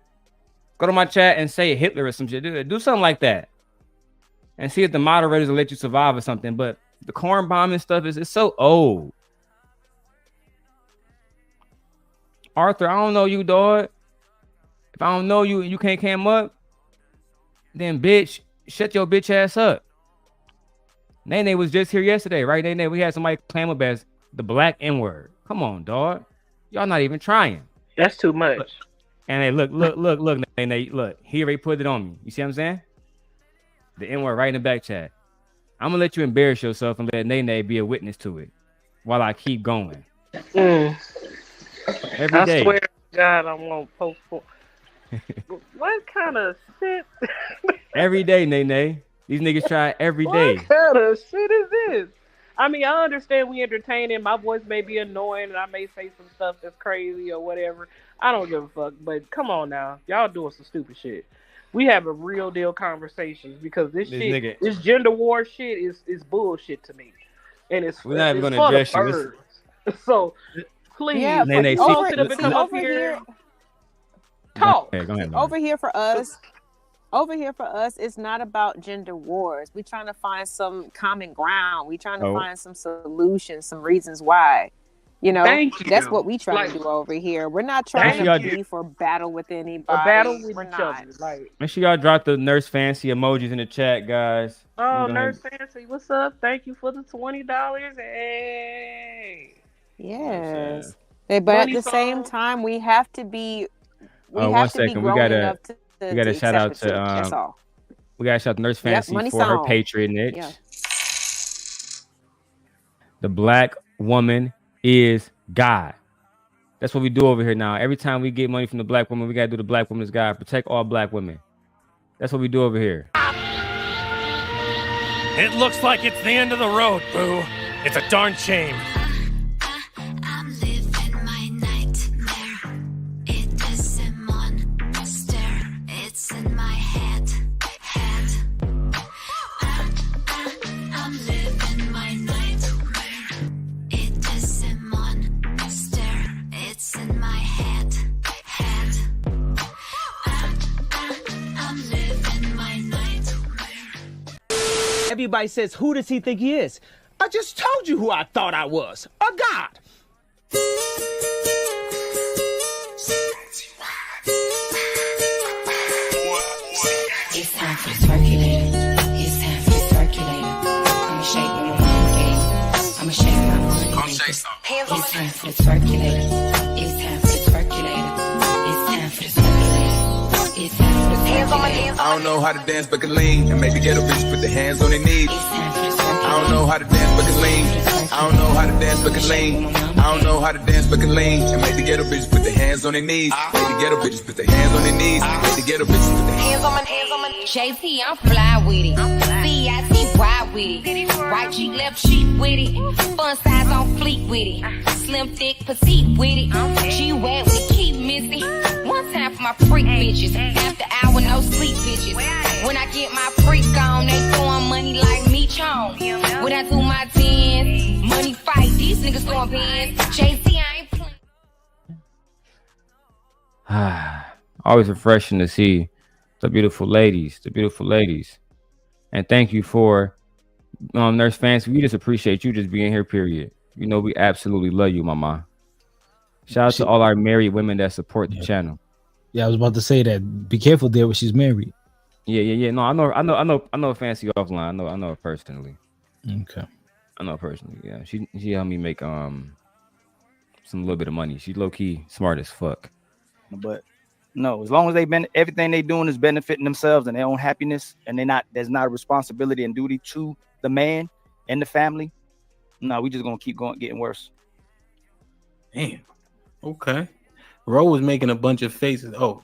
go to my chat and say Hitler or some shit. Do something like that, and see if the moderators will let you survive or something. But the corn bombing stuff it's so old. Arthur, I don't know you, dog. If I don't know you and you can't come up, then bitch, shut your bitch ass up. Nene was just here yesterday, right? Nene, we had somebody claim up as The black N-word. Come on, dog. Y'all not even trying. That's too much. And hey, look, Nene, look. He already put it on me. You see what I'm saying? The N-word right in the back chat. I'm gonna let you embarrass yourself and let Nene be a witness to it while I keep going. Every day. I swear to God, I won't post for. What kind of shit? Every day, Nene. These niggas try every day. What kind of shit is this? I mean, I understand we entertaining. My voice may be annoying, and I may say some stuff that's crazy or whatever. I don't give a fuck. But come on now, y'all doing some stupid shit. We have a real deal conversations because this shit, this gender war shit is bullshit to me, and we're not even it's gonna for address the you. birds. So please, Nene, come up here. Talk. Go ahead, over here for us, it's not about gender wars. We're trying to find some common ground. We're trying to find some solutions, some reasons why. You know, that's what we try to do over here. We're not trying to beef or battle with anybody. Or battle with We're each not. other. Like, make sure y'all drop the Nurse Fancy emojis in the chat, guys. oh, Nurse Fancy, what's up? Thank you for the $20. Hey. Yes. But at the same time, we have to be. We have 1 to be second. grown enough to shout out to that's all. We gotta shout out to Nurse Fancy for her patronage. Yeah. The black woman is God. That's what we do over here now. Every time we get money from the black woman, we gotta do the black woman is God. Protect all black women. That's what we do over here. It looks like it's the end of the road, boo. It's a darn shame. Everybody says, who does he think he is? I just told you who I thought I was. A god. It's time for the circulator. It's time for the circulator. I'ma shake my mom game. I'ma shake my money. It's time for the circulator. It's time for the circulator. It's time for the circulator. It's time for the circulator. I don't know how to dance but can lean and maybe get a bitch put their hands on their knees. I don't know how to dance but can lean. I don't know how to dance but can lean. I don't know how to dance but can lean and make the ghetto bitches put their hands on their knees. Make the ghetto bitches put their hands on their knees. Make the ghetto bitches put their hands on my hands on my knees. JP, I'm fly with it. CITY with it. Right cheek, left cheek with it. Fun size on fleek with it. Slim, thick, petite with it. G-Wag, we keep missing. One time for my freak bitches. After hour, no sleep bitches. When I get my freak on, they throwing money like me chong. When I do my dance, money fight, these niggas throwing pins. JC, I ain't playing. Always refreshing to see the beautiful ladies. And thank you for Nurse Fancy. We just appreciate you just being here, period. You know, we absolutely love you, mama. Shout out to all our married women that support the channel. Yeah, I was about to say that. Be careful there when she's married. Yeah. No, I know Fancy offline. I know her personally. Okay. I know her personally. Yeah. She helped me make some little bit of money. She's low key smart as fuck. But no, as long as everything they doing is benefiting themselves and their own happiness, and there's not a responsibility and duty to the man and the family. No, we just gonna keep getting worse. Damn. Okay. Ro was making a bunch of faces. Oh,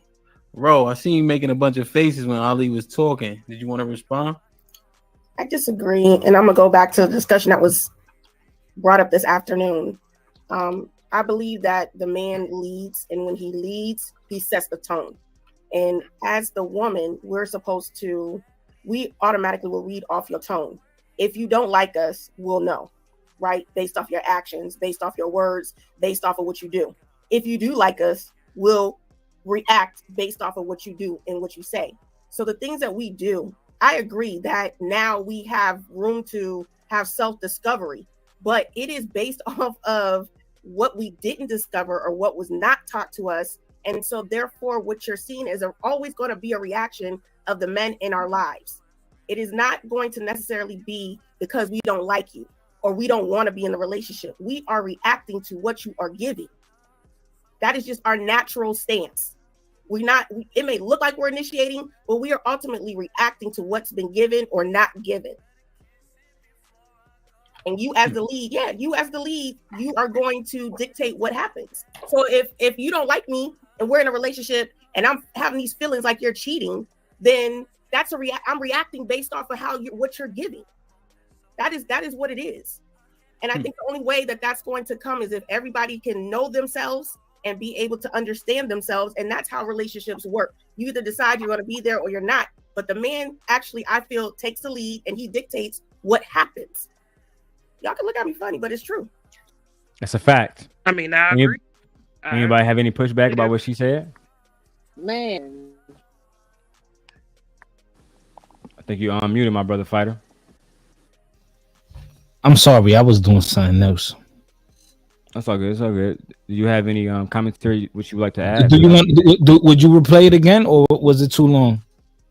Ro, I seen you making a bunch of faces when Ali was talking. Did you want to respond? I disagree, and I'm gonna go back to the discussion that was brought up this afternoon. I believe that the man leads, and when he leads, he sets the tone. And as the woman, we automatically will read off your tone. If you don't like us, we'll know, right? Based off your actions, based off your words, based off of what you do. If you do like us, we'll react based off of what you do and what you say. So the things that we do, I agree that now we have room to have self-discovery, but it is based off of what we didn't discover or what was not taught to us. And so therefore what you're seeing is always going to be a reaction of the men in our lives. It is not going to necessarily be because we don't like you. or we don't want to be in the relationship. We are reacting to what you are giving. That is just our natural stance. It may look like we're initiating, but we are ultimately reacting to what's been given or not given. And you as the lead, you are going to dictate what happens. So if you don't like me and we're in a relationship and I'm having these feelings like you're cheating, then I'm reacting based off of what you're giving. That is what it is. And I think the only way that that's going to come is if everybody can know themselves and be able to understand themselves. And that's how relationships work. You either decide you're going to be there or you're not. But the man actually, I feel, takes the lead and he dictates what happens. Y'all can look at me funny, but it's true. That's a fact. I mean, I agree. Anybody have any pushback about what she said? Man. I think you unmuted, my brother fighter. I'm sorry, I was doing something else. That's all good. It's all good. Do you have any commentary which you would like to add? Would you replay it again, or was it too long?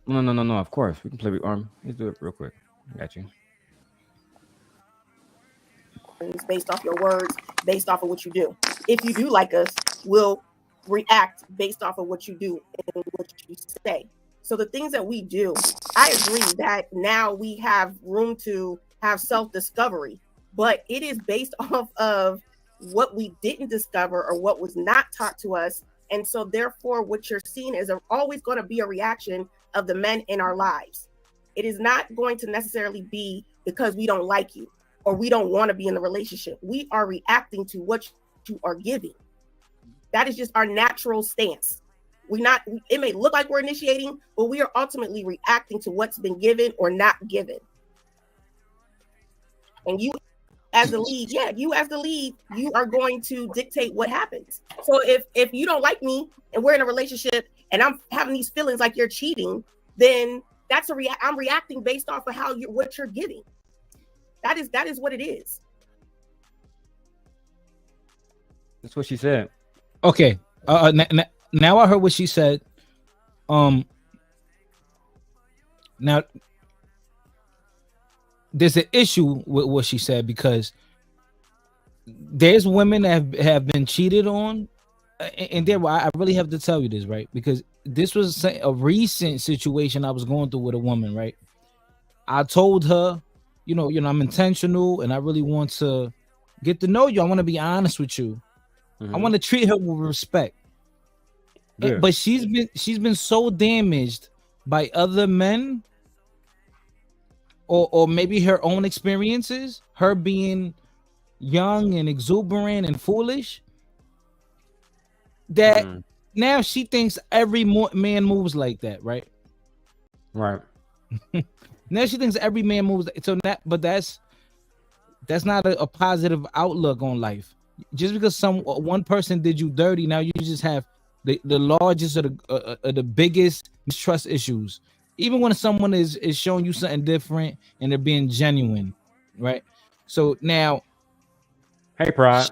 No. Of course, we can play with arm. Let's do it real quick. I got you. It's based off your words, based off of what you do. If you do like us, we'll react based off of what you do and what you say. So the things that we do, I agree that now we have room to have self-discovery, but it is based off of what we didn't discover or what was not taught to us. And so therefore what you're seeing is always going to be a reaction of the men in our lives. It is not going to necessarily be because we don't like you or we don't want to be in the relationship. We are reacting to what you are giving. That is just our natural stance. It may look like we're initiating, but we are ultimately reacting to what's been given or not given. And you as the lead, you are going to dictate what happens. So if you don't like me and we're in a relationship and I'm having these feelings like you're cheating, then I'm reacting based off of what you're giving. That is what it is. That's what she said. Okay. Now I heard what she said. Now there's an issue with what she said because there's women that have been cheated on, and I really have to tell you this, right? Because this was a recent situation I was going through with a woman, right? I told her, you know, I'm intentional and I really want to get to know you. I want to be honest with you. Mm-hmm. I want to treat her with respect. Yeah. But she's been so damaged by other men or maybe her own experiences, her being young and exuberant and foolish, that now she thinks every man moves like that, right? Right. Now she thinks every man moves. So that's not a positive outlook on life. Just because one person did you dirty, now you just have the largest or the biggest mistrust issues. Even when someone is showing you something different and they're being genuine, right? So now, hey, Pride,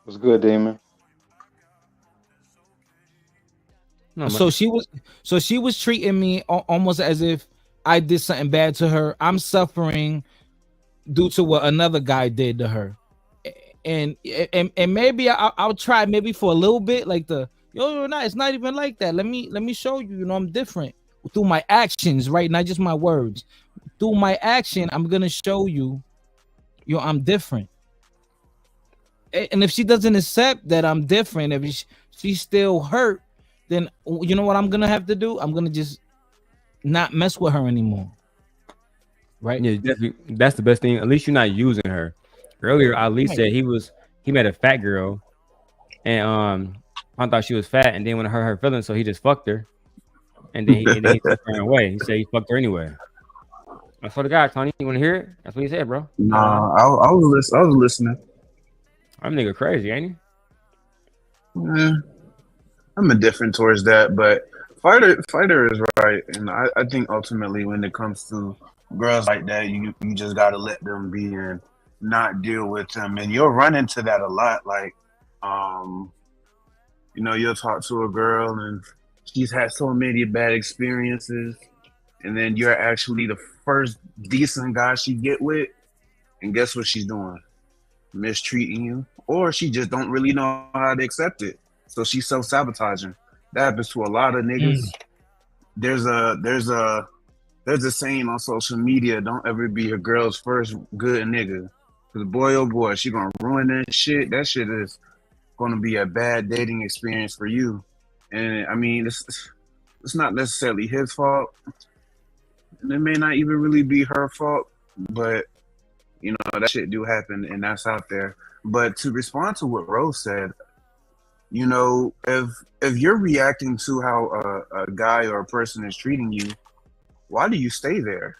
what's good, Damon? No, so she was treating me almost as if I did something bad to her. I'm suffering due to what another guy did to her, and maybe I'll try maybe for a little bit, like it's not even like that. Let me show you. I'm different through my actions, right? Not just my words. Through my action, I'm gonna show you, I'm different. And if she doesn't accept that I'm different, if she's still hurt, then you know what I'm gonna have to do? I'm gonna just not mess with her anymore. Right? Yeah, definitely. That's the best thing. At least you're not using her. Earlier, Ali said he met a fat girl, and I thought she was fat, and then when it hurt her feelings, so he just fucked her, and then he took her away. He said he fucked her anyway. I swear to God, Tony, you want to hear it? That's what he said, bro. Nah, I was listening. I'm nigga crazy, ain't he? I'm indifferent towards that, but Fighter is right, and I think ultimately when it comes to girls like that, you just gotta let them be and not deal with them, and you'll run into that a lot. Like, you'll talk to a girl and she's had so many bad experiences, and then you're actually the first decent guy she get with, and guess what she's doing? Mistreating you, or she just don't really know how to accept it. So she's self-sabotaging. That happens to a lot of niggas. There's a saying on social media, don't ever be a girl's first good nigga. Cause boy, oh boy, she gonna ruin that shit. That shit is gonna be a bad dating experience for you. And I mean, it's not necessarily his fault. And it may not even really be her fault, but you know, that shit do happen and that's out there. But to respond to what Rose said, you know, if you're reacting to how a guy or a person is treating you, why do you stay there?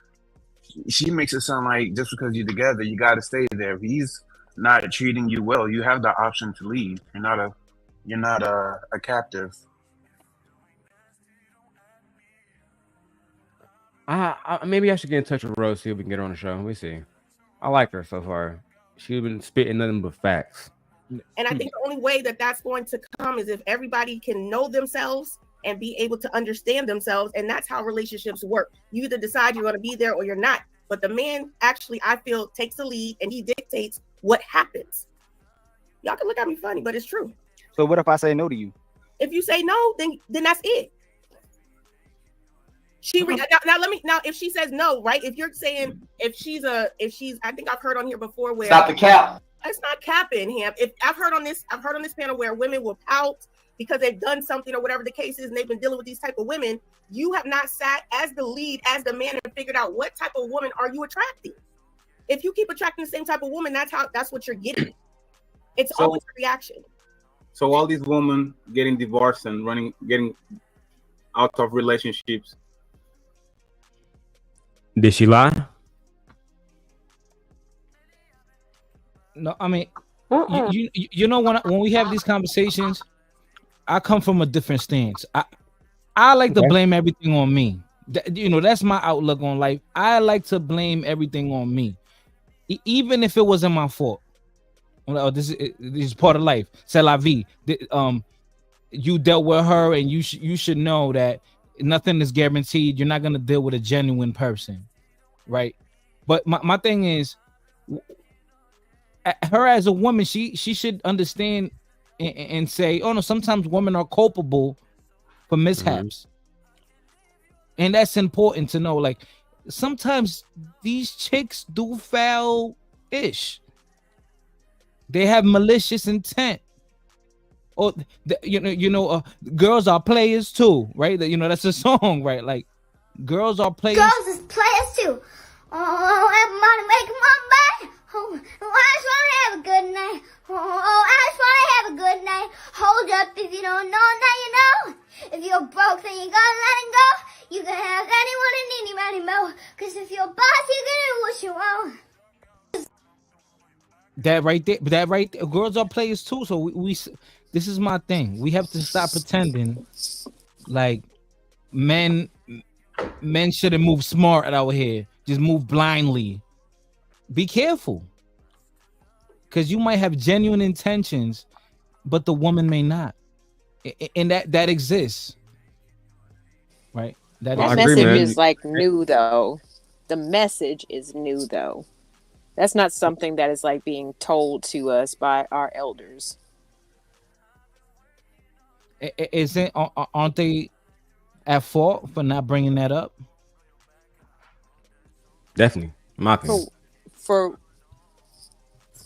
She makes it sound like just because you're together, you got to stay there. If he's not treating you well, you have the option to leave. You're not a captive. Maybe I should get in touch with Rose, see if we can get her on the show. Let me see. I like her so far. She's been spitting nothing but facts. And I think the only way that that's going to come is if everybody can know themselves and be able to understand themselves. And that's how relationships work. You either decide you're going to be there or you're not. But the man actually, I feel, takes the lead and he dictates what happens. Y'all can look at me funny, but it's true. So what if I say no to you? If you say no, then that's it. Now if she says no, right? If you're saying if she's I think I've heard on here before where Stop the cap. It's not capping him. If I've heard on this panel where women will pout because they've done something or whatever the case is, and they've been dealing with these type of women. You have not sat as the lead, as the man, and figured out what type of woman are you attracting. If you keep attracting the same type of woman, that's what you're getting. It's always a reaction. So all these women getting divorced and getting out of relationships. Did she lie? No, I mean, you know when we have these conversations, I come from a different stance. I like to blame everything on me. That's my outlook on life. I like to blame everything on me, even if it wasn't my fault. This is part of life. C'est la vie. You dealt with her, and you should know that nothing is guaranteed. You're not gonna deal with a genuine person, right? But my thing is, her as a woman, she should understand and say, oh no, sometimes women are culpable for mishaps. And that's important to know. Like, sometimes these chicks do foul-ish. They have malicious intent. Or girls are players too, right? That's a song, right? Like, girls are players. Girls is players too. Oh, everybody make my bed. Oh, I just wanna have a good night. Oh, I just wanna have a good night. Hold up, if you don't know, now you know. If you're broke, then you gotta let it go. You can have anyone and anybody more. Cause if you're boss, you can do what you want. That right there, girls are players too. So we this is my thing. We have to stop pretending like men shouldn't move smart out here. Just move blindly. Be careful, because you might have genuine intentions, but the woman may not, and that exists, right? That message is like new though. The message is new though. That's not something that is like being told to us by our elders. Aren't they at fault for not bringing that up? Definitely, in my opinion.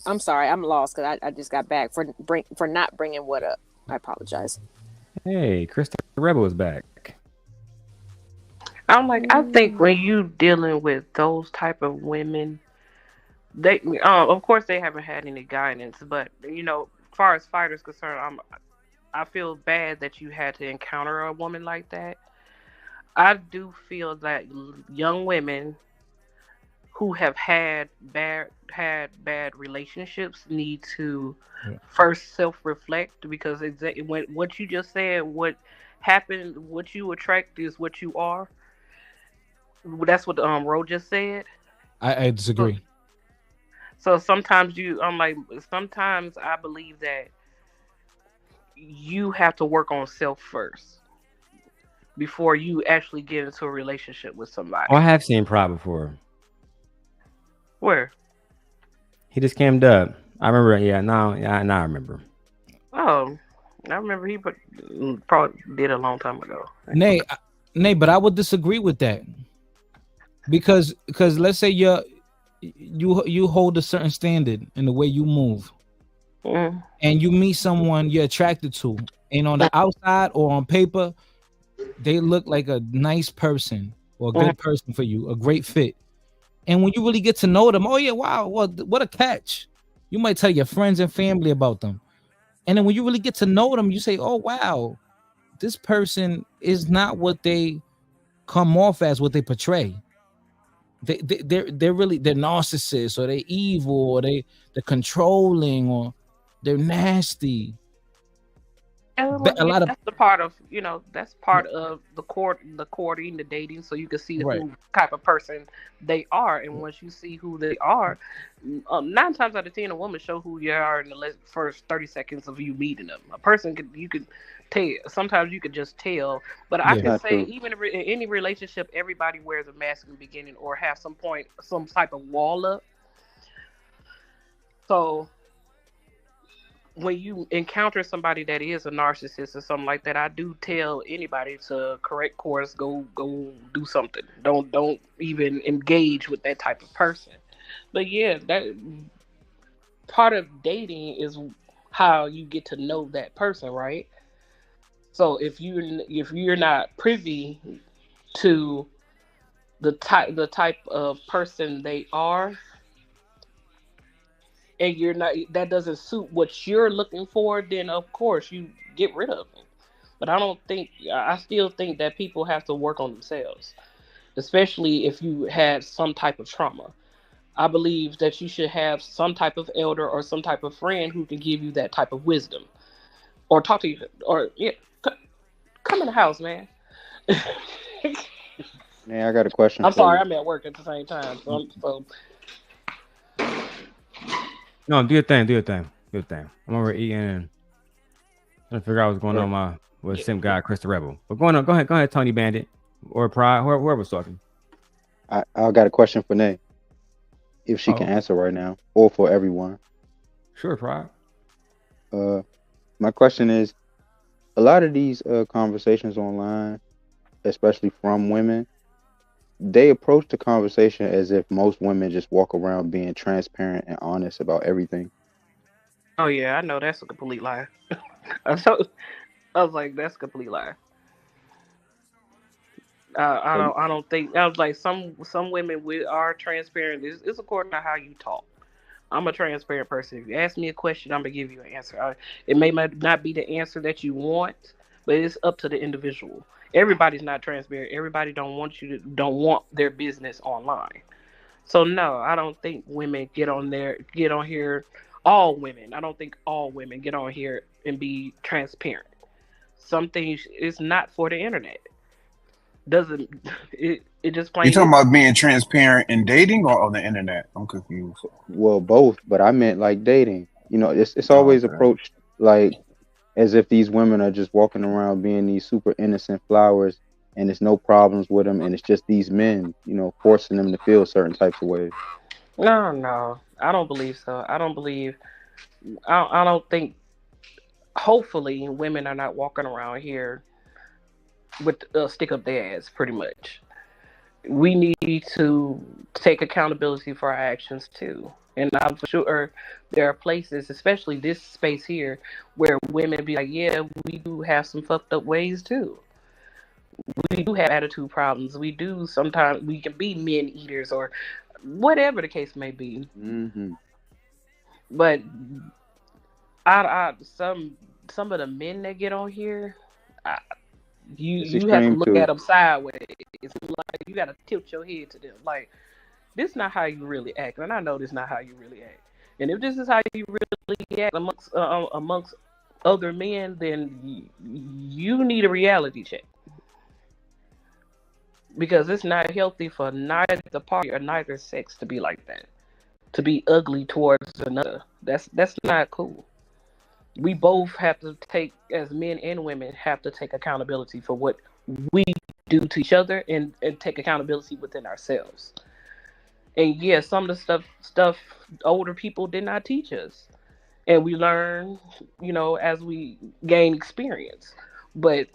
I'm sorry, I'm lost because I just got back for not bringing what up. I apologize. Hey, Krista Rebel is back. I think when you dealing with those type of women, they of course they haven't had any guidance, but as far as fighters concerned, I feel bad that you had to encounter a woman like that. I do feel that young women who have had bad relationships need to first self-reflect, because what you just said, what happened, what you attract is what you are. That's what Ro just said. I disagree. So sometimes sometimes I believe that you have to work on self first before you actually get into a relationship with somebody. Oh, I have seen Pride before. Where? He just came up. I remember. Yeah, now I remember. Oh, I remember he probably did a long time ago. Nay, but I would disagree with that because let's say you hold a certain standard in the way you move, and you meet someone you're attracted to, and on the outside or on paper, they look like a nice person or a good person for you, a great fit. And when you really get to know them, oh yeah, wow, what a catch. You might tell your friends and family about them. And then when you really get to know them, you say, oh wow, this person is not what they come off as, what they portray. They're really, they're narcissists, or they're evil, or they're controlling, or they're nasty. And that's the part of, that's part of the courting, the dating, so you can see who type of person they are. And once you see who they are, 9 times out of 10, a woman show who you are in the first 30 seconds of you meeting them. A person you could tell. Sometimes you could just tell. But I can say, even in any relationship, everybody wears a mask in the beginning or have some type of wall up. So when you encounter somebody that is a narcissist or something like that, I do tell anybody to correct course, go do something. Don't even engage with that type of person. But yeah, that part of dating is how you get to know that person, right? So if you're not privy to the type of person they are, and that doesn't suit what you're looking for, then of course you get rid of them. But I still think that people have to work on themselves, especially if you had some type of trauma. I believe that you should have some type of elder or some type of friend who can give you that type of wisdom, or talk to you, or come in the house, man. Man, I got a question. I'm sorry, I'm at work at the same time, so. No, do your thing. I'm over eating and trying to figure out what's going on with Sim guy, Chris the Rebel. But go ahead, Tony Bandit or Pride, whoever's talking. I got a question for Nay, if she can answer right now, or for everyone. Sure, Pride. My question is, a lot of these conversations online, especially from women, they approach the conversation as if most women just walk around being transparent and honest about everything. Oh yeah, I know that's a complete lie. I was like, that's a complete lie. I don't think. I was like, some women are transparent. It's according to how you talk. I'm a transparent person. If you ask me a question, I'm gonna give you an answer. It may not be the answer that you want, but it's up to the individual. Everybody's not transparent. Everybody don't want their business online. So no, I don't think women get on here. All women. I don't think all women get on here and be transparent. Some things is not for the internet. It just plain. You talking about being transparent in dating or on the internet? I'm confused. Well, both, but I meant like dating. It's always approached like as if these women are just walking around being these super innocent flowers, and there's no problems with them, and it's just these men, forcing them to feel certain types of ways. No, I don't believe so. I don't think. Hopefully, women are not walking around here with stick up their ass. Pretty much, we need to take accountability for our actions too. And I'm sure there are places, especially this space here, where women be like, yeah, we do have some fucked up ways too. We do have attitude problems. Sometimes we can be men eaters or whatever the case may be. Mm-hmm. But some of the men that get on here, you have to look at them sideways. It's like you got to tilt your head to them. Like, this is not how you really act, and I know this is not how you really act. And if this is how you really act amongst other men, then you need a reality check, because it's not healthy for neither party or neither sex to be like that, to be ugly towards another. That's not cool. We both have to as men and women, have to take accountability for what we do to each other and take accountability within ourselves. And yeah, some of the stuff older people did not teach us. And we learn, as we gain experience. But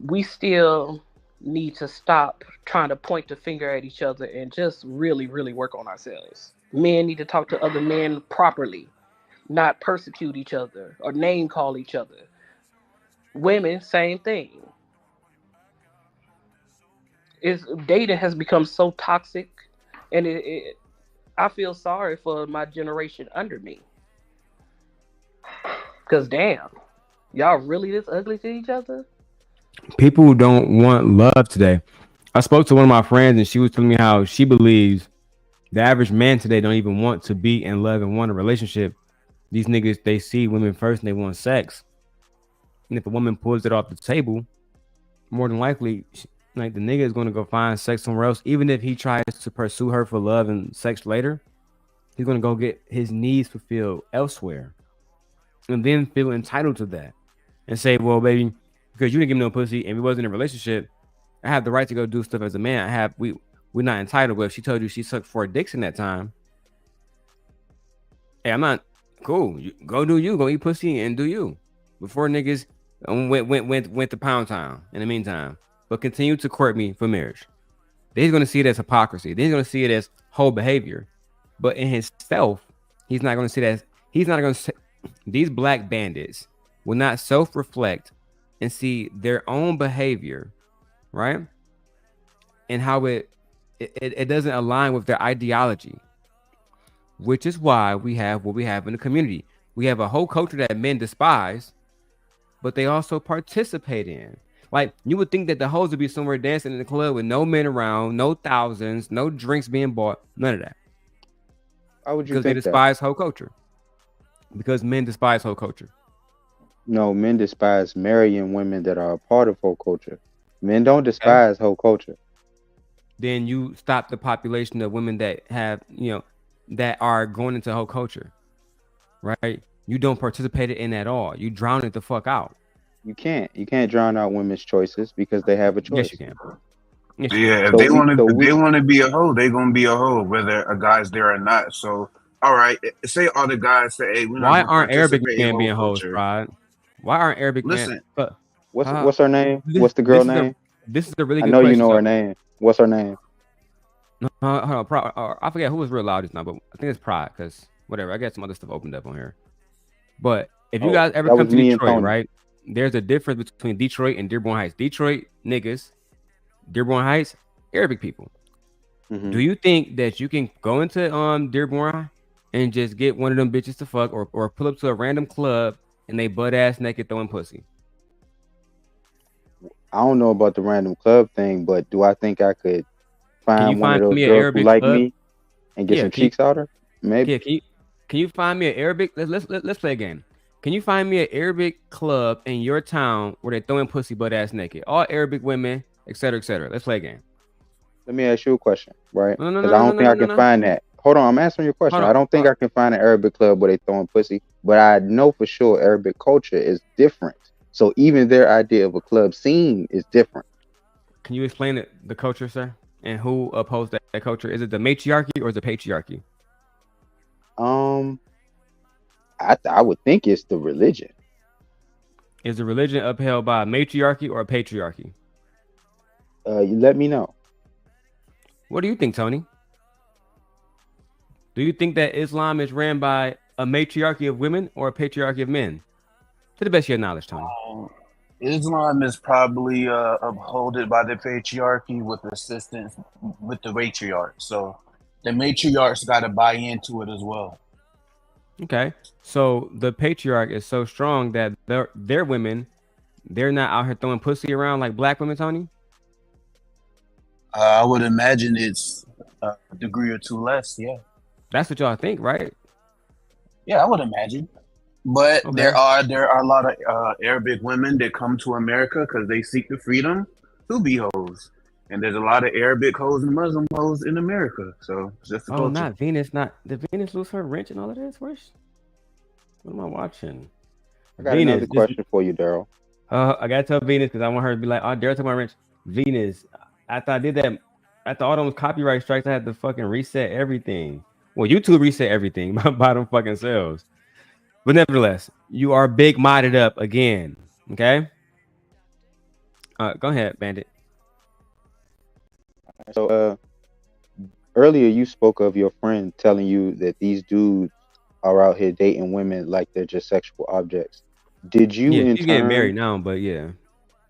we still need to stop trying to point the finger at each other and just really, really work on ourselves. Men need to talk to other men properly, not persecute each other or name call each other. Women, same thing. Dating has become so toxic, and I feel sorry for my generation under me. Because damn, y'all really this ugly to each other? People don't want love today. I spoke to one of my friends and she was telling me how she believes the average man today don't even want to be in love and want a relationship. These niggas, they see women first and they want sex. And if a woman pulls it off the table, more than likely, like, the nigga is going to go find sex somewhere else. Even if he tries to pursue her for love and sex later, he's going to go get his needs fulfilled elsewhere. And then feel entitled to that. And say, well, baby, because you didn't give me no pussy and we wasn't in a relationship, I have the right to go do stuff as a man. We're not entitled. But if she told you she sucked 4 dicks in that time, hey, I'm not cool. Go do you. Go eat pussy and do you. Before niggas went to Pound Town in the meantime. But continue to court me for marriage. Then he's going to see it as hypocrisy. Then he's going to see it as whole behavior. But in himself, he's not going to see that. He's not going to say, these black bandits will not self-reflect and see their own behavior, right? And how it doesn't align with their ideology, which is why we have what we have in the community. We have a whole culture that men despise, but they also participate in. Like, you would think that the hoes would be somewhere dancing in the club with no men around, no thousands, no drinks being bought, none of that. Why would you because think they despise whole culture. Because men despise whole culture. No, men despise marrying women that are a part of whole culture. Men don't despise whole culture. Then you stop the population of women that have, that are going into whole culture, right? You don't participate in it at all. You drown it the fuck out. You can't drown out women's choices because they have a choice. Yes, you can. Yeah, if they want to be a hoe, they gonna be a hoe, whether a guy's there or not. So, all right, say all the guys say, "Hey, we're not." Why aren't Arabic men being hoes, Pride? Why aren't Arabic men? Listen, what's her name? What's the girl name? This is a really good I know question. You know her name. What's her name? Hold on, I forget who was real loud just now, but I think it's Pride, because whatever. I got some other stuff opened up on here. But if you guys ever come to Detroit, right? There's a difference between Detroit and Dearborn Heights. Detroit niggas, Dearborn Heights, Arabic people. Mm-hmm. Do you think that you can go into Dearborn and just get one of them bitches to fuck, or pull up to a random club and they butt ass naked throwing pussy? I don't know about the random club thing, but do I think I could find one of those girls who like me and get some cheeks out her? Maybe. Yeah, can you find me an Arabic? Let's play a game. Can you find me an Arabic club in your town where they're throwing pussy butt ass naked? All Arabic women, etc., etc. Let's play a game. Let me ask you a question, right? Because I don't think I can find that. Hold on, I'm answering your question. I don't think I can find an Arabic club where they throwing pussy, but I know for sure Arabic culture is different. So even their idea of a club scene is different. Can you explain the culture, sir? And who opposed that culture? Is it the matriarchy or is it patriarchy? I would think it's the religion. Is the religion upheld by a matriarchy or a patriarchy? You let me know. What do you think, Tony? Do you think that Islam is ran by a matriarchy of women or a patriarchy of men? To the best of your knowledge, Tony. Islam is probably upholded by the patriarchy with assistance with the matriarch. So the matriarchs got to buy into it as well. Okay, so the patriarch is so strong that their women, they're not out here throwing pussy around like black women, Tony? I would imagine it's a degree or two less, yeah. That's what y'all think, right? Yeah, I would imagine. But okay. there are a lot of Arabic women that come to America because they seek the freedom to be hoes. And there's a lot of Arabic hoes and Muslim hoes in America. So it's just a culture. Not Venus. Did Venus lose her wrench and all of this? What am I watching? I got another question for you, Daryl. I gotta tell Venus because I want her to be like, oh, Daryl took my wrench. Venus, after I did that, after all those copyright strikes, I had to fucking reset everything. Well, YouTube reset everything by them fucking selves. But nevertheless, you are big modded up again. Okay. Go ahead, Bandit. So earlier you spoke of your friend telling you that these dudes are out here dating women like they're just sexual objects. Did you in She's getting married turn now, but yeah.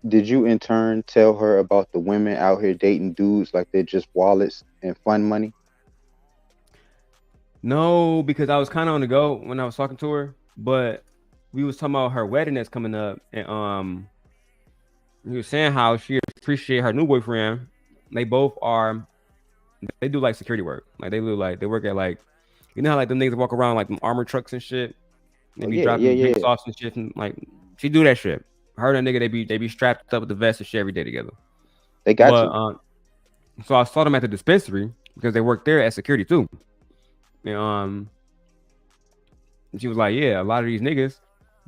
did you in turn tell her about the women out here dating dudes like they're just wallets and fun money? No, because I was kind of on the go when I was talking to her, but we was talking about her wedding that's coming up, and he was saying how she appreciate her new boyfriend. They both are. They do like security work. Like they work at like, you know how like them niggas walk around like them armor trucks and shit. They be dropping drinks off and shit, and like she do that shit. Her and that nigga, they be strapped up with the vest and shit every day together. They got you. So I saw them at the dispensary because they work there at security too. And she was like, yeah, a lot of these niggas,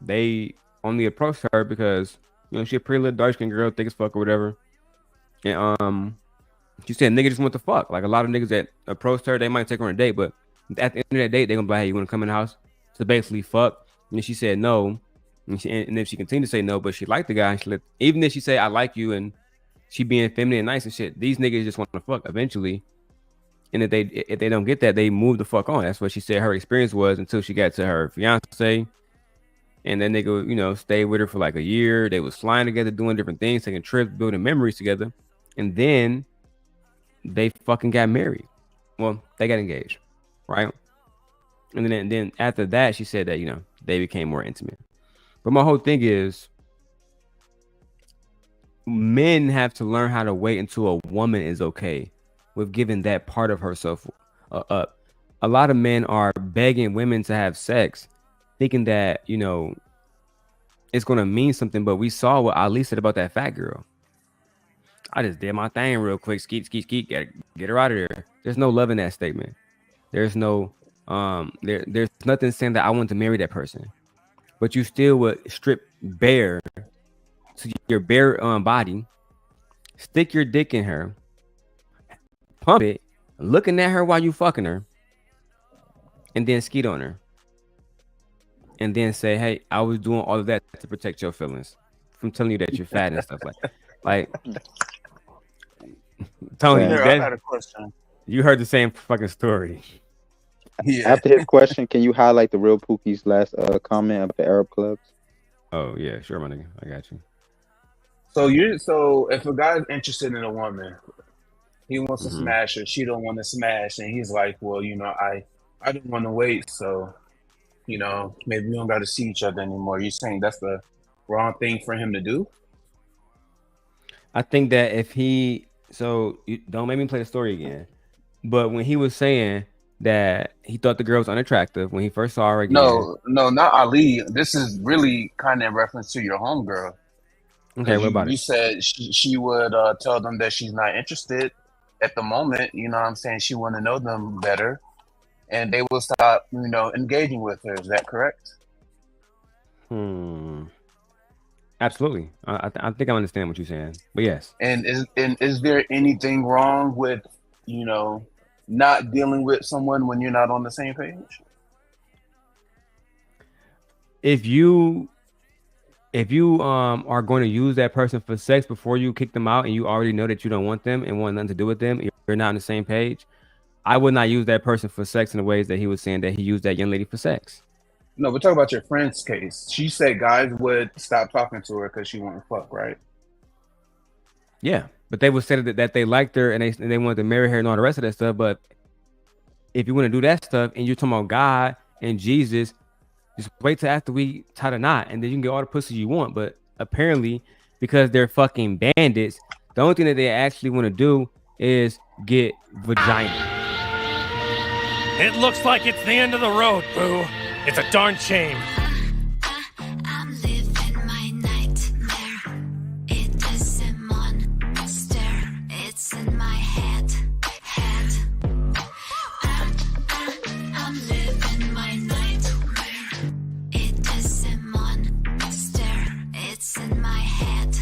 they only approach her because she a pretty little dark skinned girl, thick as fuck or whatever. And she said niggas just want to fuck. Like a lot of niggas that approached her, they might take her on a date, but at the end of that date, they're gonna be like, hey, you wanna come in the house to basically fuck? And then she said no. And then she continued to say no, but she liked the guy. And even if she say I like you and she being feminine and nice and shit, these niggas just want to fuck eventually. And if they don't get that, they move the fuck on. That's what she said her experience was until she got to her fiance. And that nigga, stayed with her for like a year. They was flying together, doing different things, taking trips, building memories together. And then they fucking got married. Well, they got engaged, right? And then after that, she said that, they became more intimate. But my whole thing is men have to learn how to wait until a woman is okay with giving that part of herself up. A lot of men are begging women to have sex, thinking that, it's going to mean something. But we saw what Ali said about that fat girl. I just did my thing real quick. Skeet. Get her out of there. There's no love in that statement. There's no, there's nothing saying that I want to marry that person. But you still would strip bare to your bare body, stick your dick in her, pump it, looking at her while you fucking her, and then skeet on her. And then say, hey, I was doing all of that to protect your feelings from telling you that you're fat and stuff like Tony, I had a question. You heard the same fucking story. Yeah. After his question, can you highlight the real Pookie's last comment of the Arab clubs? Oh yeah, sure, my nigga. I got you. So if a guy's interested in a woman, he wants to smash her, she don't want to smash, and he's like, well, I didn't want to wait, so maybe we don't got to see each other anymore. You're saying that's the wrong thing for him to do? I think that if you don't make me play the story again, but when he was saying that he thought the girl was unattractive when he first saw her again. No, not Ali. This is really kind of in reference to your homegirl. Okay, what about you it? said she would tell them that she's not interested at the moment. You know what I'm saying? She want to know them better. And they will stop, engaging with her. Is that correct? Absolutely. I think I understand what you're saying. But yes. And is there anything wrong with, not dealing with someone when you're not on the same page? If you are going to use that person for sex before you kick them out and you already know that you don't want them and want nothing to do with them, you're not on the same page, I would not use that person for sex in the ways that he was saying that he used that young lady for sex. No, we're talking about your friend's case. She said guys would stop talking to her because she wanted to fuck, right? Yeah, but they would say that they liked her and they wanted to marry her and all the rest of that stuff. But if you want to do that stuff and you're talking about God and Jesus, just wait till after we tie the knot and then you can get all the pussy you want. But apparently, because they're fucking bandits, the only thing that they actually want to do is get vagina. It looks like it's the end of the road, boo. It's a darn shame. I'm living my nightmare. It is a monster. It's in my head. I'm living my nightmare. It is a monster. It's in my head.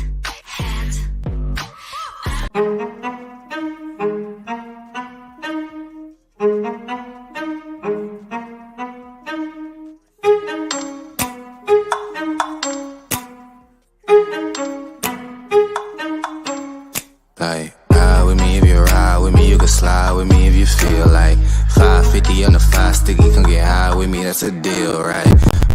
that's a deal, right?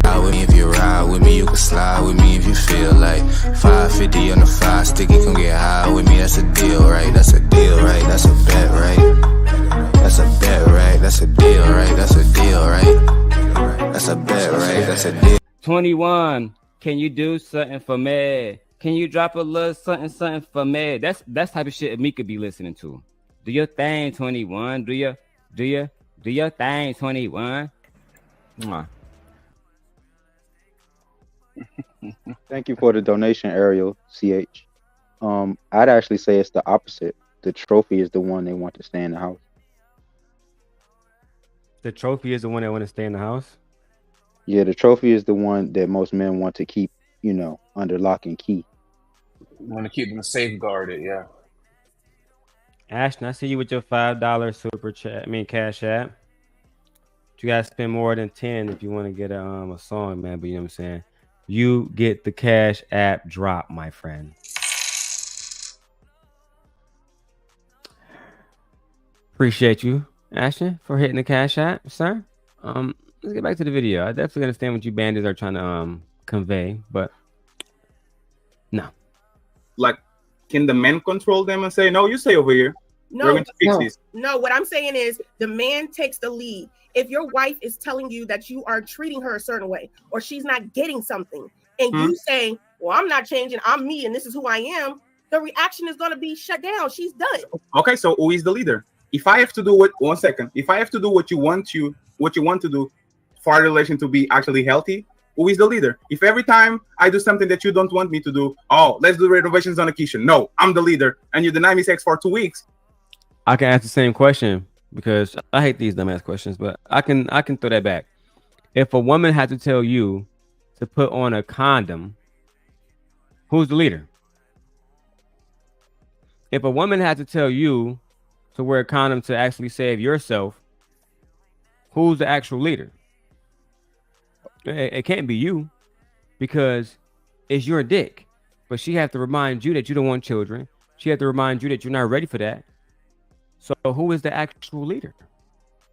Ride with me if you ride with me, you can slide with me if you feel like 550 on the 5 sticky, come get high with me, that's a deal, right? That's a deal, right? That's a bet, right? That's a bet, right? That's a deal, right? That's a deal, right? That's a bet, right? That's a deal. 21. Can you do something for me? Can you drop a little something for me? That's type of shit me could be listening to. Do your thing, 21. Do your thing, 21. Mwah. Thank you for the donation, Ariel CH. I'd actually say it's the opposite. The trophy is the one they want to stay in the house. The trophy is the one that want to stay in the house? Yeah, the trophy is the one that most men want to keep, under lock and key. You want to keep them safeguarded, yeah. Ashton, I see you with your $5 super chat. I mean, cash app. You gotta spend more than 10 if you want to get a song, man. But you know what I'm saying? You get the cash app drop, my friend. Appreciate you, Ashton, for hitting the cash app, sir. Let's get back to the video. I definitely understand what you bandits are trying to convey, but no. Like, can the men control them and say, no, you stay over here? No, We're going to fix this. No, what I'm saying is the man takes the lead. If your wife is telling you that you are treating her a certain way or she's not getting something and you saying, well, I'm not changing, I'm me and this is who I am, the reaction is going to be shut down. She's done. Okay, so who is the leader? If I have to do if I have to do what you want to do for our relation to be actually healthy, who is the leader? If every time I do something that you don't want me to do, oh, let's do renovations on the kitchen. No, I'm the leader, and you deny me sex for 2 weeks. I can ask the same question because I hate these dumbass questions, but I can throw that back. If a woman had to tell you to put on a condom, who's the leader? If a woman had to tell you to wear a condom to actually save yourself, who's the actual leader? It can't be you because it's your dick. But she have to remind you that you don't want children. She have to remind you that you're not ready for that. So who is the actual leader?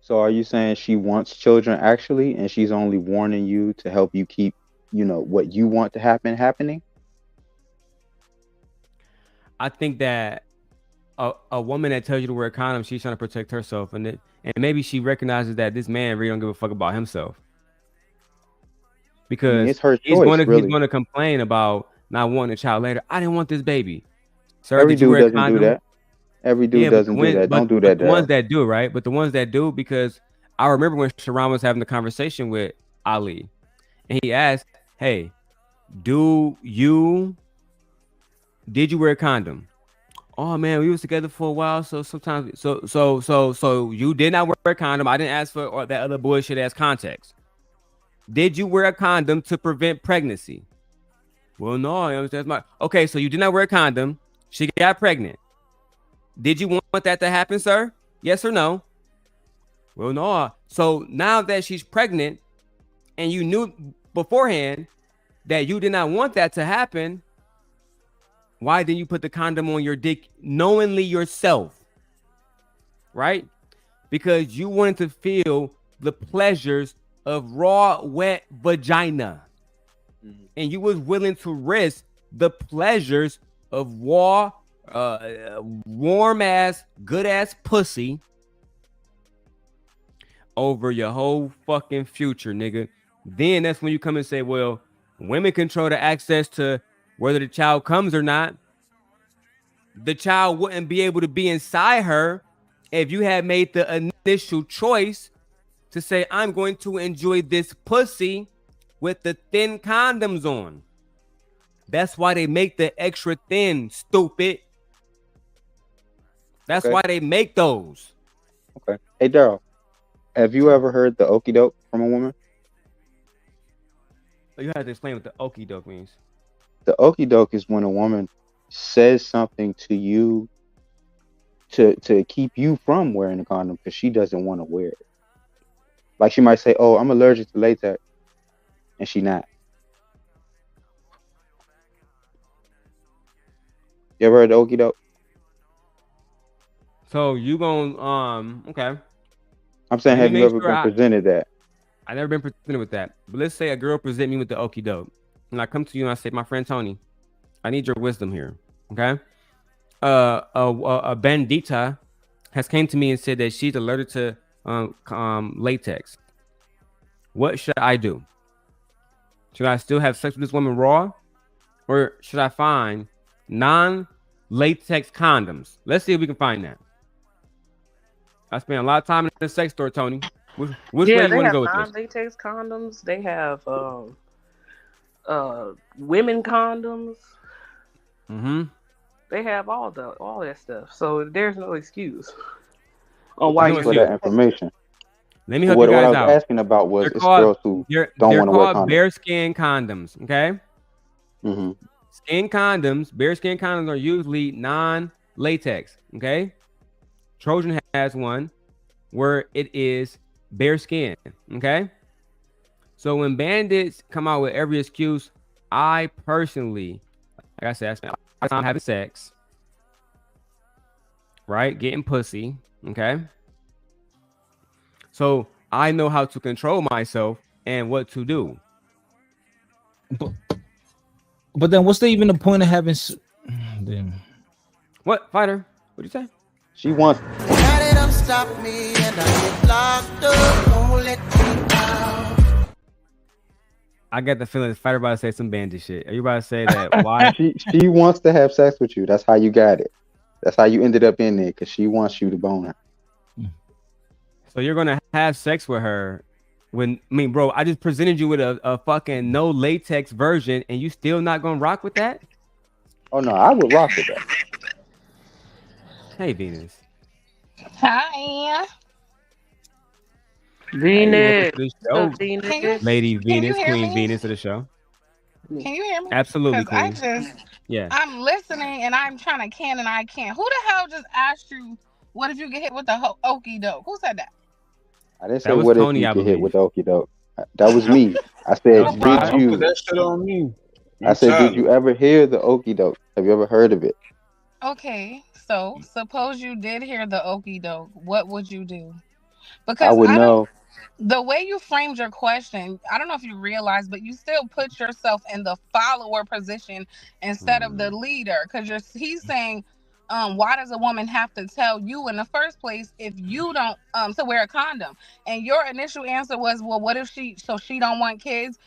So are you saying she wants children actually, and she's only warning you to help you keep, what you want to happen happening? I think that a woman that tells you to wear a condom, she's trying to protect herself, and maybe she recognizes that this man really don't give a fuck about himself. Because it's her choice, he's going really. to complain about not wanting a child later. I didn't want this baby. Sir, Every did you dude wear a doesn't condom? do that. Every dude doesn't do that. Don't do that. The ones that do, right? But the ones that do, because I remember when Sharon was having the conversation with Ali, and he asked, "Hey, did you wear a condom?" Oh man, we was together for a while, so sometimes, so you did not wear a condom. I didn't ask for that other bullshit ass context. Did you wear a condom to prevent pregnancy? Well, no, that's my okay. So you did not wear a condom. She got pregnant. Did you want that to happen, sir? Yes or no? Well, no. So now that she's pregnant and you knew beforehand that you did not want that to happen, why didn't you put the condom on your dick knowingly yourself? Right? Because you wanted to feel the pleasures of raw, wet vagina. Mm-hmm. And you was willing to risk the pleasures of raw, warm ass, good ass pussy over your whole fucking future, nigga. Then that's when you come and say, well, women control the access to whether the child comes or not. The child wouldn't be able to be inside her if you had made the initial choice to say, I'm going to enjoy this pussy with the thin condoms on. That's why they make the extra thin, stupid. That's why they make those. Okay. Hey, Daryl, have you ever heard the okie doke from a woman? You have to explain what the okie doke means. The okie doke is when a woman says something to you to keep you from wearing a condom because she doesn't want to wear it. Like she might say, oh, I'm allergic to latex. And she not. You ever heard the okie doke? So you gonna okay. I'm saying, have you ever been presented that? I've never been presented with that. But let's say a girl present me with the okie doke, and I come to you and I say, my friend Tony, I need your wisdom here. Okay. A bandita has came to me and said that she's allergic to latex. What should I do? Should I still have sex with this woman raw? Or should I find non-latex condoms? Let's see if we can find that. I spent a lot of time in the sex store, Tony. Which way you want to go with this? Non-latex condoms. They have women condoms. Mm-hmm. They have all that stuff. So there's no excuse on why Thanks for that information. Let me help what you guys I was out. asking about was They're it's called, girls who don't they're want to wear called condoms. bearskin condoms. Okay. Mm-hmm. Skin condoms, bearskin condoms are usually non-latex. Okay. Trojan has one where it is bearskin. Okay. So when bandits come out with every excuse, I personally, like I said, I spent a lot of time having sex, right? Getting pussy. Okay. So I know how to control myself and what to do. But then, what's even the point of having? What, fighter? What do you say? She wants. Let them stop me and I get locked up. Don't let me out. I got the feeling fighter about to say some bandit shit. Are you about to say that? Why? She wants to have sex with you. That's how you got it. That's how you ended up in there, because she wants you to bone her. So you're gonna have sex with her bro, I just presented you with a fucking no latex version, and you still not gonna rock with that? Oh no, I would rock with that. Hey, Venus. Hi. Venus. Lady Venus, hear Queen me? Venus of the show. Can you hear me? Absolutely, 'Cause Queen. Yeah. I'm listening and I'm trying to can and I can't. Who the hell just asked you, what if you get hit with the okie doke? Who said that? I didn't say what Tony, if you I get hit believe. with okie doke. That was me. I said, Don't put that shit on me. I said, did you ever hear the okie doke? Have you ever heard of it? Okay, so suppose you did hear the okie doke. What would you do? I Because would know. the way you framed your question, I don't know if you realize, but you still put yourself in the follower position instead of the leader. Because he's saying, why does a woman have to tell you in the first place if you don't to wear a condom? And your initial answer was, well, what if she don't want kids?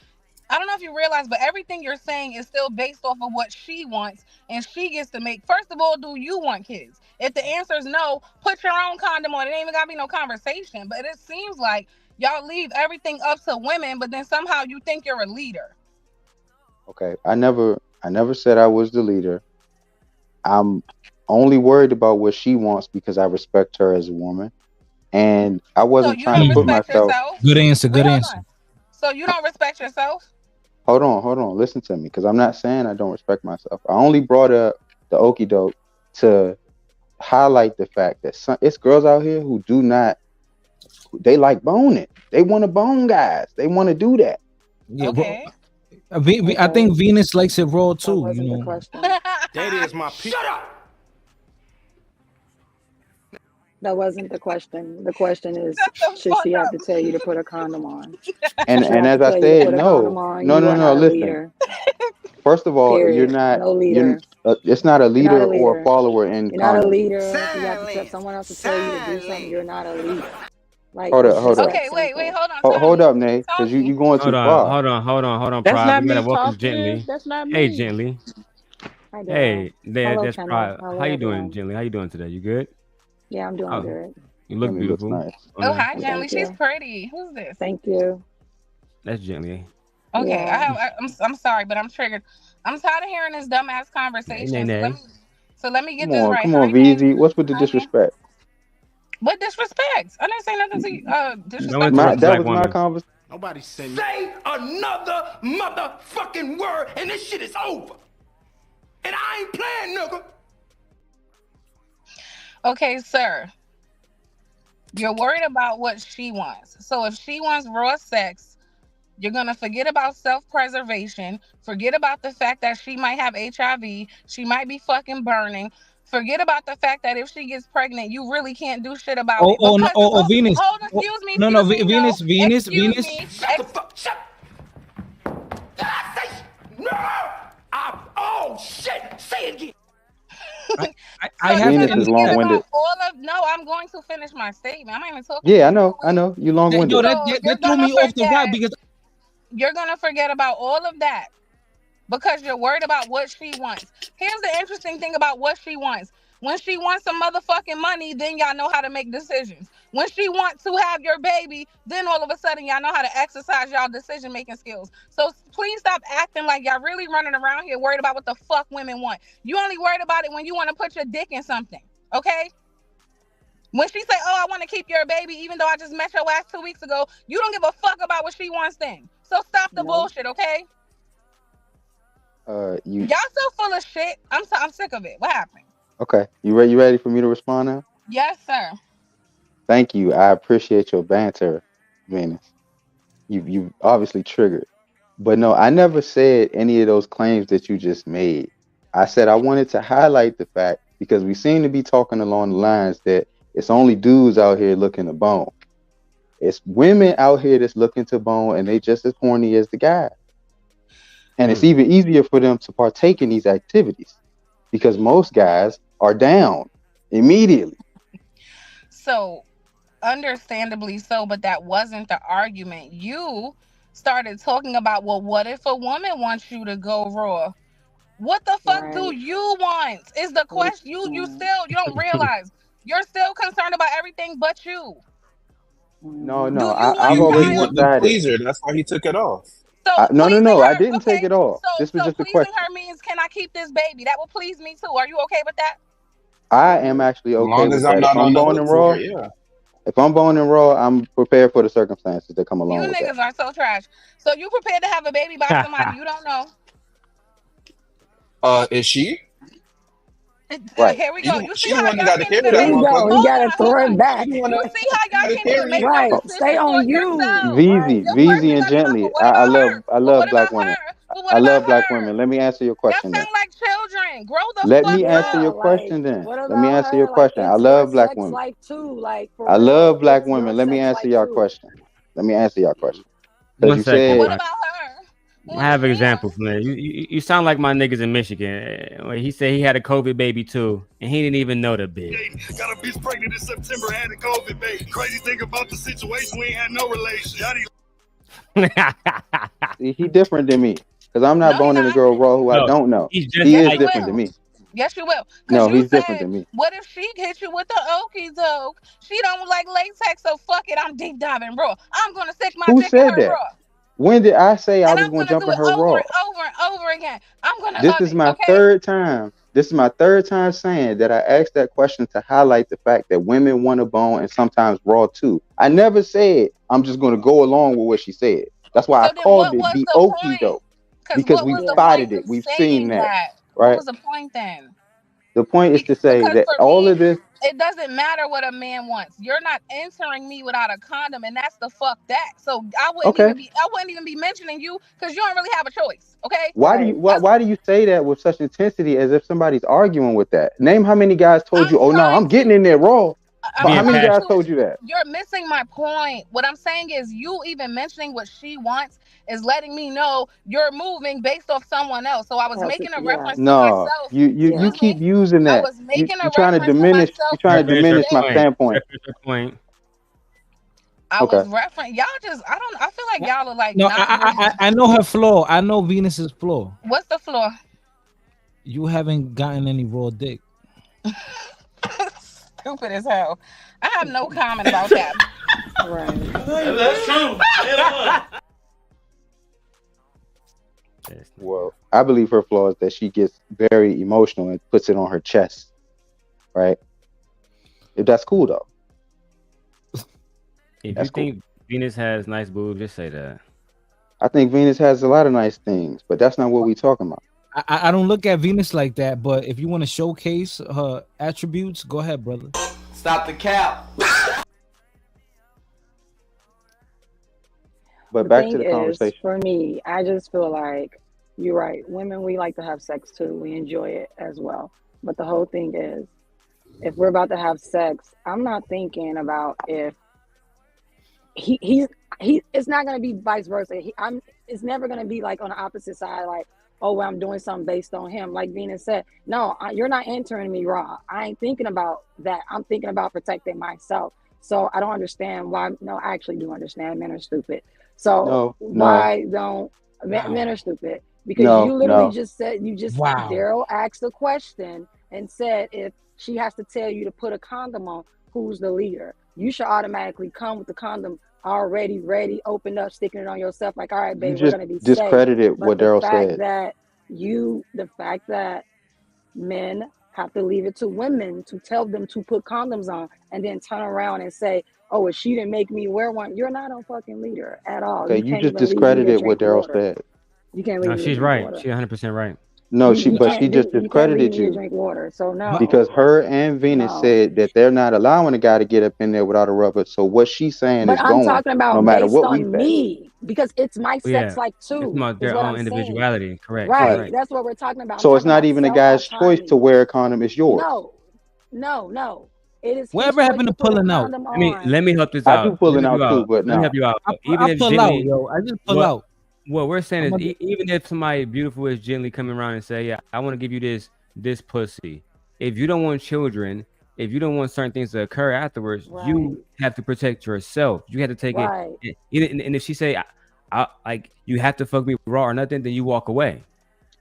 I don't know if you realize, but everything you're saying is still based off of what she wants, and she gets to make. First of all, do you want kids? If the answer is no, put your own condom on. It ain't even gotta be no conversation. But it seems like y'all leave everything up to women, but then somehow you think you're a leader. Okay, I never said I was the leader. I'm only worried about what she wants because I respect her as a woman, and I wasn't trying to put myself. Good answer. Good answer. So you don't respect yourself? Hold on. Listen to me, because I'm not saying I don't respect myself. I only brought up the okie doke to highlight the fact that it's girls out here who do not. They like boning. They want to bone guys. They want to do that. Yeah. Okay. I think Venus likes it raw too. You know. That is my pick. Shut up. That wasn't the question. The question is, should she have to tell you to put a condom on? And as I said, no. Listen. First of all, Period. you're not. No leader. It's not a leader, You're not a or a leader. follower in. You're not a leader. If you have to tell someone else to tell you to do something, you're not a leader. Like, Hold up. Okay, wait, hold on. Hold up, Nate, because you going too far. Hold on, That's Pride. not We gotta me welcome talking. Gently. That's not Hey, me. Gently. Hi, Hey, Hello, that's Kendall. Pride. Hello, How you doing, everyone. Gently? How you doing today? You good? Yeah, I'm doing good. You look Gently looks beautiful. nice. Oh, hi, Gently. Thank She's you. pretty. Who's this? Thank you. That's Gently. Okay, Yeah. I'm sorry, but I'm triggered. I'm tired of hearing this dumbass conversation. Nay. So let me get Come this right. on, VZ. What's with the disrespect? What disrespect? I didn't say nothing to you. That was my conversation. Nobody say another motherfucking word, and this shit is over. And I ain't playing, nigga. Okay, sir. You're worried about what she wants. So if she wants raw sex, you're going to forget about self-preservation, forget about the fact that she might have HIV, she might be fucking burning, Forget about the fact that if she gets pregnant, you really can't do shit about it. No, Because Venus. hold, excuse me, No, excuse me, Venus, no, Venus, excuse Venus. me. Shut the fuck. Shut. Did I say? No. Oh shit. Say it again. I have Venus to is long-winded. No, I'm going to finish my statement. I'm not even talking. Yeah, I know. You long-winded. Yo, So that you're threw gonna me off the vibe forget. because You're gonna forget about all of that because you're worried about what she wants. Here's the interesting thing about what she wants. When she wants some motherfucking money, then y'all know how to make decisions. When she wants to have your baby, then all of a sudden y'all know how to exercise y'all decision-making skills. So please stop acting like y'all really running around here worried about what the fuck women want. You only worried about it when you want to put your dick in something, okay? When she say, oh, I want to keep your baby, even though I just met your ass 2 weeks ago, you don't give a fuck about what she wants then. So stop the bullshit, okay? You Y'all so full of shit. I'm sick of it. What happened? okay? You ready for me to respond now? Yes, sir. Thank you. I appreciate your banter, Venus. You obviously triggered. But no, I never said any of those claims that you just made. I said I wanted to highlight the fact because we seem to be talking along the lines that it's only dudes out here looking to bone. It's women out here that's looking to bone and they just as horny as the guy. And it's even easier for them to partake in these activities because most guys are down immediately. So, understandably so, but that wasn't the argument. You started talking about, well, what if a woman wants you to go raw? What the fuck do you want? Is the question. You don't realize you're still concerned about everything but you. No, Do you I've want already He wanted to decided. please her. That's why he took it off. So No, I her, didn't take it off. This was so just a pleasing question. her means, can I keep this baby? That will please me too. Are you okay with that? I am actually As okay long with as I'm that. If not I'm on the bone hook and for raw, it, yeah. if I'm bone and raw, I'm prepared for the circumstances that come You along with that. niggas are so trash. So you prepared to have a baby by somebody you don't know? Is she? Right. Here we go. You see She the how one that y'all got to can't carry even that make. Here you go. motherfucker. You gotta throw it back. She the one You see how y'all that can't even carry make it. no Right. Stay decisions for on you. yourself. Right. Your VZ question and got to be like, gently. well, what about her? I Well, what love black about women. her? Well, what I about love black her? women. Let me answer your Y'all question then. sound like children. Grow the Let fuck me answer Yeah, your up. like question then. what Let me about answer your her? Like question. I it's your love black sex women. life too. Like for I love real. black It's your women. Let me sex answer life your too. question. Let me answer your question. Because One you second. What said about her? I have examples, man. You sound like my niggas in Michigan. He said he had a COVID baby too, and he didn't even know the bitch. Got a bitch pregnant in September, had a COVID baby. Crazy thing about the situation, we ain't had no relation. he different than me. Because I'm not No, you're boning a not. girl raw who I No, don't know. he's just He Yes, is you like different than will. me. Yes, you will. Because No, you he's different said, than me. what if she hit you with the okie doke? She don't like latex, so fuck it. I'm deep diving raw. I'm going to stick my Who dick in said her that? raw. When did I say I And was I'm going going to to jump do in it her over raw? and over and over again. I'm going to This love is it, my okay? third time. This is my third time saying that I asked that question to highlight the fact that women want a bone and sometimes raw too. I never said I'm just going to go along with what she said. That's why I So then called what it was the the okie point? doke Because because what we've was the spotted point it. of We've seen saying that, that? What right? was the point then? The point is to say Because that for all me, of this. it doesn't matter what a man wants. You're not entering me without a condom, and that's the fuck that. So I wouldn't Okay. even be mentioning you because you don't really have a choice. Okay. Why do you say that with such intensity as if somebody's arguing with that? Name how many guys told you, I'm "Oh no, trying I'm to. getting in there raw." I'm How being many trying guys passionate. to. told you that? You're missing my point. What I'm saying is, you even mentioning what she wants is letting me know you're moving based off someone else. So I was making a Yeah. reference to No, myself. you Excuse me. keep using I that. was making You a trying to reference to diminish. You myself trying to to Finish her diminish my say point. standpoint. Finish her point. I Okay. was referring. Y'all just, I feel like y'all are like no, not really. I know her flaw. I know Venus's flaw. What's the flaw? You haven't gotten any raw dick. Stupid as hell. I have no comment about that. Right. That's true. Well, I believe her flaw is that she gets very emotional and puts it on her chest. Right. If that's cool though. If That's you cool. think Venus has nice boobs, just say that. I think Venus has a lot of nice things, but that's not what we're talking about. I don't look at Venus like that, but if you want to showcase her attributes, go ahead, brother. Stop the cap. But The back to thing the is, conversation. for me, I just feel like you're right. Women, we like to have sex too. We enjoy it as well. But the whole thing is, if we're about to have sex, I'm not thinking about if he it's not gonna be vice versa. It's never gonna be like on the opposite side, like, oh, well, I'm doing something based on him. Like Venus said, no, you're not entering me raw. I ain't thinking about that. I'm thinking about protecting myself. So I don't understand why. No, I actually do understand. Men are stupid. So why don't men are stupid? Because you literally just said, Daryl asked a question and said, if she has to tell you to put a condom on, who's the leader? You should automatically come with the condom already ready, opened up, sticking it on yourself. Like, all right, babe, we're gonna be safe. Discredited But what the Daryl fact said. that men have to leave it to women to tell them to put condoms on, and then turn around and say, oh, well, she didn't make me wear one. You're not a fucking leader at all. Okay, You you can't just even leave me to discredited what drink Daryl water. said. You can't No, leave me to she's drink right. water. She's 100% right. No, You but she can't just you can't leave discredited me to you drink water. So no. because her and Venus No. said that they're not allowing a guy to get up in there without a rubber. So what she's saying But is I'm going, talking about no matter based what we on say. me, because it's my sex Yeah, life it's too, about is their what own I'm saying. individuality. Correct. Right. Right. That's what we're talking about. I'm So it's talking not about even a guy's choice to self-autonomy. wear a condom; it's yours. No. It is his Whatever choice happened to to put a pulling out? condom Let me on. help this I do out. Let me pulling help out you too, out. but Let me no. help you out. I Even if pull out, gently, yo. I just pull out. what we're saying I'm is, even if somebody beautiful is gently coming around and say, "Yeah, I want to give you this pussy," if you don't want children, if you don't want certain things to occur afterwards, you have to protect yourself. You have to take Right. it. And if she say, I like you have to fuck me raw or nothing, then you walk away.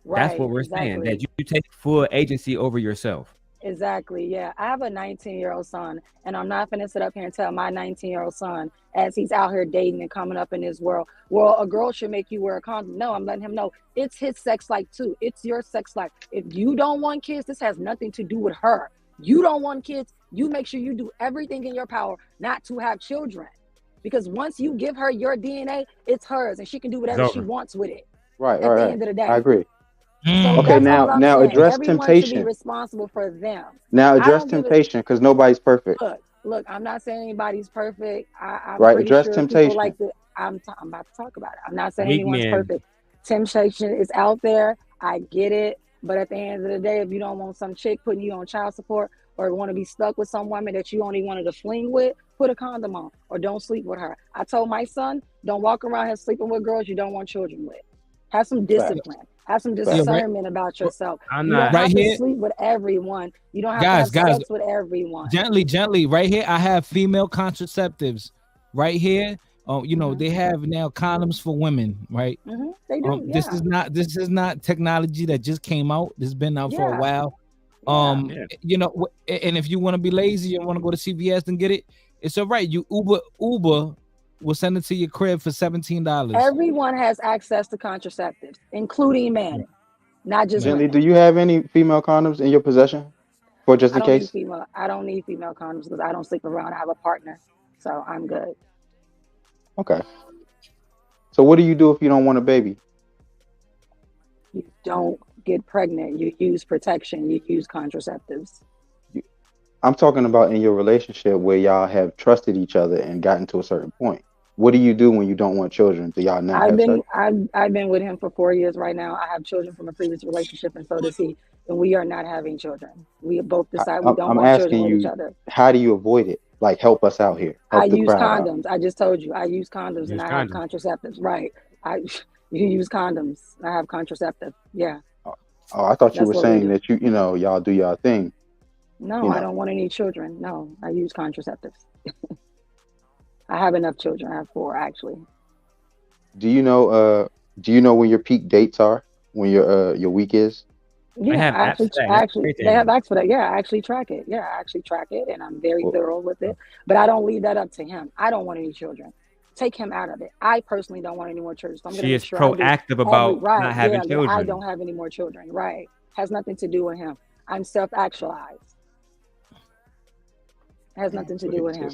That's what Right. we're saying. That Exactly. you take full agency over yourself. Exactly. Yeah. I have a 19-year-old son, and I'm not going to sit up here and tell my 19-year-old son, as he's out here dating and coming up in this world, well, a girl should make you wear a condom. No, I'm letting him know it's his sex life too. It's your sex life. If you don't want kids, this has nothing to do with her. You don't want kids, you make sure you do everything in your power not to have children. Because once you give her your DNA, it's hers, and she can do whatever she wants with it Right. at the end of the day. I agree. So Okay, that's all I'm now saying. address Everyone should be temptation. responsible for them. Now I address don't give a temptation, because nobody's perfect. look. I'm not saying anybody's perfect. I'm Right? pretty Address sure people like temptation. to. I'm about to talk about it. I'm not saying Weak anyone's men. perfect. Temptation is out there. I get it, but at the end of the day, if you don't want some chick putting you on child support, or want to be stuck with some woman that you only wanted to fling with, put a condom on, or don't sleep with her. I told my son, don't walk around here sleeping with girls you don't want children with. Have some discipline. Have some discernment about yourself. I'm You don't not have to here. sleep with everyone. You don't have Guys, to have sex with everyone. Gently. Right here, I have female contraceptives. Right here, they have now condoms for women. Right. They do. This is not technology that just came out. This has been out for a Yeah. while. And if you want to be lazy and want to go to CVS and get it, it's all right. You Uber will send it to your crib for $17. Everyone has access to contraceptives, including men, not just Gently, women. do you have any female condoms in your possession, for just I in don't need case? female. I don't need female condoms because I don't sleep around. I have a partner, so I'm good. Okay. So what do you do if you don't want a baby? You don't get pregnant. You use protection. You use contraceptives. I'm talking about in your relationship where y'all have trusted each other and gotten to a certain point. What do you do when you don't want children? Do y'all not have sex? I've been with him for 4 years right now. I have children from a previous relationship, and so does he. And we are not having children. We both decide we don't I'm want children asking with each you, other. how do you avoid it? Like, help us out here. I Help the use crowd out. condoms. I just told you I use condoms and I have contraceptives. Right. You use condoms. I have contraceptive. Yeah. Oh, I thought you That's were what we saying do. that y'all do y'all thing. No, I don't want any children. No, I use contraceptives. I have enough children. I have 4 actually. Do you know when your peak dates are? When your week is? Yeah, have apps for that. actually, they have apps for that. Yeah, I actually track it. Yeah, I actually track it, and I'm very thorough with it. But I don't leave that up to him. I don't want any children. Take him out of it. I personally don't want any more children. So I'm going to She make is sure I do proactive about right. not having I children. don't have any more children. Right, has nothing to do with him. I'm self-actualized. Has nothing to do with him.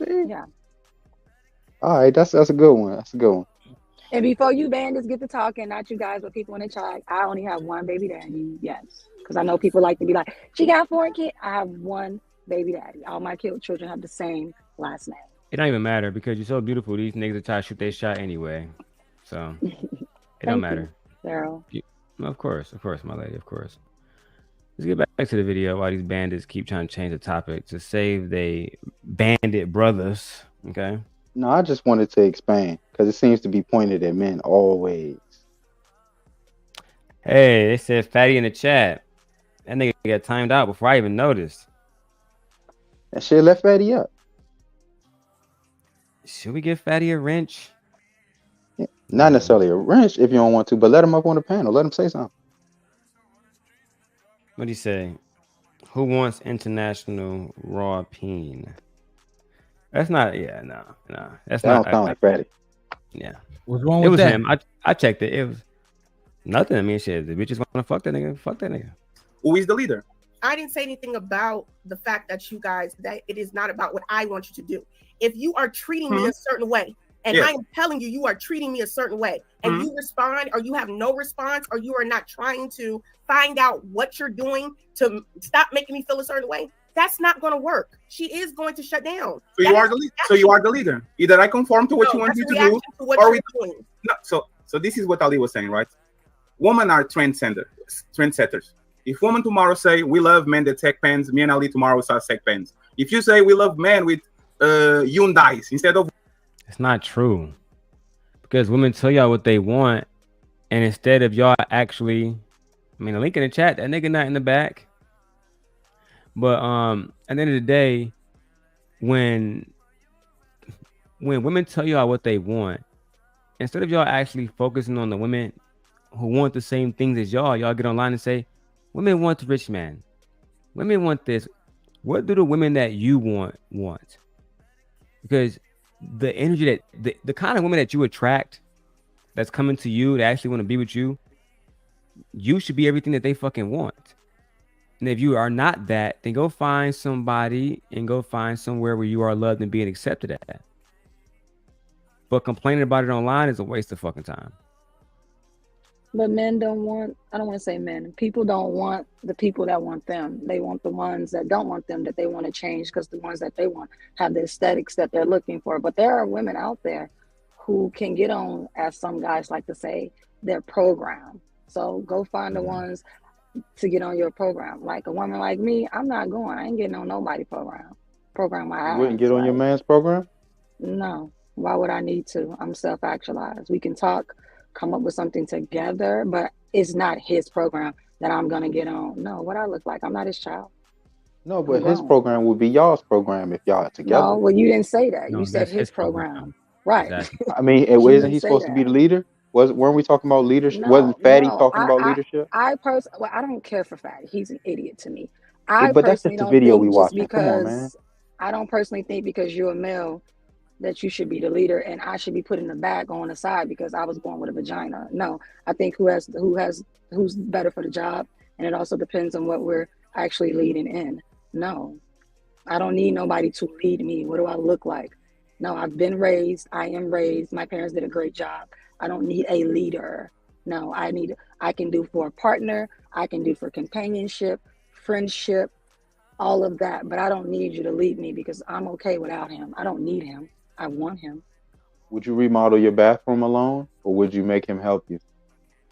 Yeah. All right, that's a good one. That's a good one. And before you bandits get to talking, not you guys, but people in the chat, I only have one baby daddy. Yes. Because I know people like to be like, she got 4 kids. I have one baby daddy. All my children have the same last name. It don't even matter because you're so beautiful. These niggas are trying to shoot their shot anyway. So it don't matter. Daryl. Of course, my lady, of course. Let's get back to the video while these bandits keep trying to change the topic to save they bandit brothers. Okay. No, I just wanted to expand because it seems to be pointed at men always. Hey, they said Fatty in the chat. That nigga got timed out before I even noticed. That shit left Fatty up. Should we give Fatty a wrench? Yeah. Not necessarily a wrench if you don't want to, but let him up on the panel. Let him say something. What'd he say? Who wants international raw peen? That's not. Yeah, no. That's That not. don't sound like Fatty. Yeah. What's wrong It with was that? him. I checked it. It was nothing. I mean, shit. The bitches want to fuck that nigga. Fuck that nigga. Who is the leader? I didn't say anything about the fact that you guys, that it is not about what I want you to do. If you are treating me a certain way, and Yeah. I am telling you, you are treating me a certain way, and you respond, or you have no response, or you are not trying to find out what you're doing to stop making me feel a certain way, that's not going to work. She is going to shut down. So you are the leader. So you are the leader. Either I conform to what No, you want that's me a to reaction do, to what or you're we. doing. No, so this is what Ali was saying, right? Women are trendsetters. If women tomorrow say we love men that take pens, me and Ali tomorrow will start take pens. If you say we love men with Hyundais instead of, It's not true. Because women tell y'all what they want, and instead of y'all actually, I mean, the link in the chat, that nigga not in the back. But at the end of the day, when women tell y'all what they want, instead of y'all actually focusing on the women who want the same things as y'all get online and say, women want the rich man. Women want this. What do the women that you want? Because the energy that the kind of women that you attract that's coming to you that actually want to be with you, you should be everything that they fucking want. And if you are not that, then go find somebody and go find somewhere where you are loved and being accepted at. But complaining about it online is a waste of fucking time. But men don't want, I don't want to say men, people don't want the people that want them. They want the ones that don't want them, that they want to change, because the ones that they want have the aesthetics that they're looking for. But there are women out there who can get on, as some guys like to say, their program. So go find the ones to get on your program. Like a woman like me, I'm not going. I ain't getting on nobody program. Program my ass. You wouldn't get on your man's program? No. Why would I need to? I'm self-actualized. We can talk, come up with something together, but it's not his program that I'm gonna get on. No, what I look like, I'm not his child. No, but his program would be y'all's program if y'all are together. No, well, you didn't say that. No, You said that's his his program. Right. Exactly. I mean, You isn't didn't he say supposed to be that. the leader? Weren't we talking about leadership? No, Wasn't Fatty no. talking about leadership? Well, I don't care for Fatty. He's an idiot to me. I But that's personally just the don't video we think just watching. Come on, man. because I don't personally think because you're a male that you should be the leader and I should be put in the back on the side because I was born with a vagina. No, I think who's better for the job, and it also depends on what we're actually leading in. No, I don't need nobody to lead me. What do I look like? No, I've been raised. I am raised. My parents did a great job. I don't need a leader. No, I can do for a partner. I can do for companionship, friendship, all of that. But I don't need you to lead me because I'm okay without him. I don't need him. I want him. Would you remodel your bathroom alone, or would you make him help you?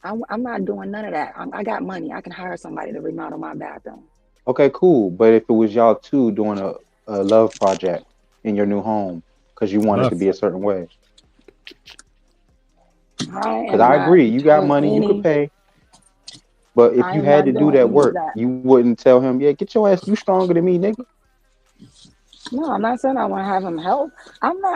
I'm not doing none of that. I got money. I can hire somebody to remodel my bathroom. Okay, cool. But if it was y'all two doing a love project in your new home because you want it to be a certain way. Because I agree, you got money, you could pay. But if I you am had not to do doing that any of work, that. you wouldn't tell him, yeah, get your ass, you stronger than me, nigga. No, I'm not saying I want to have him help.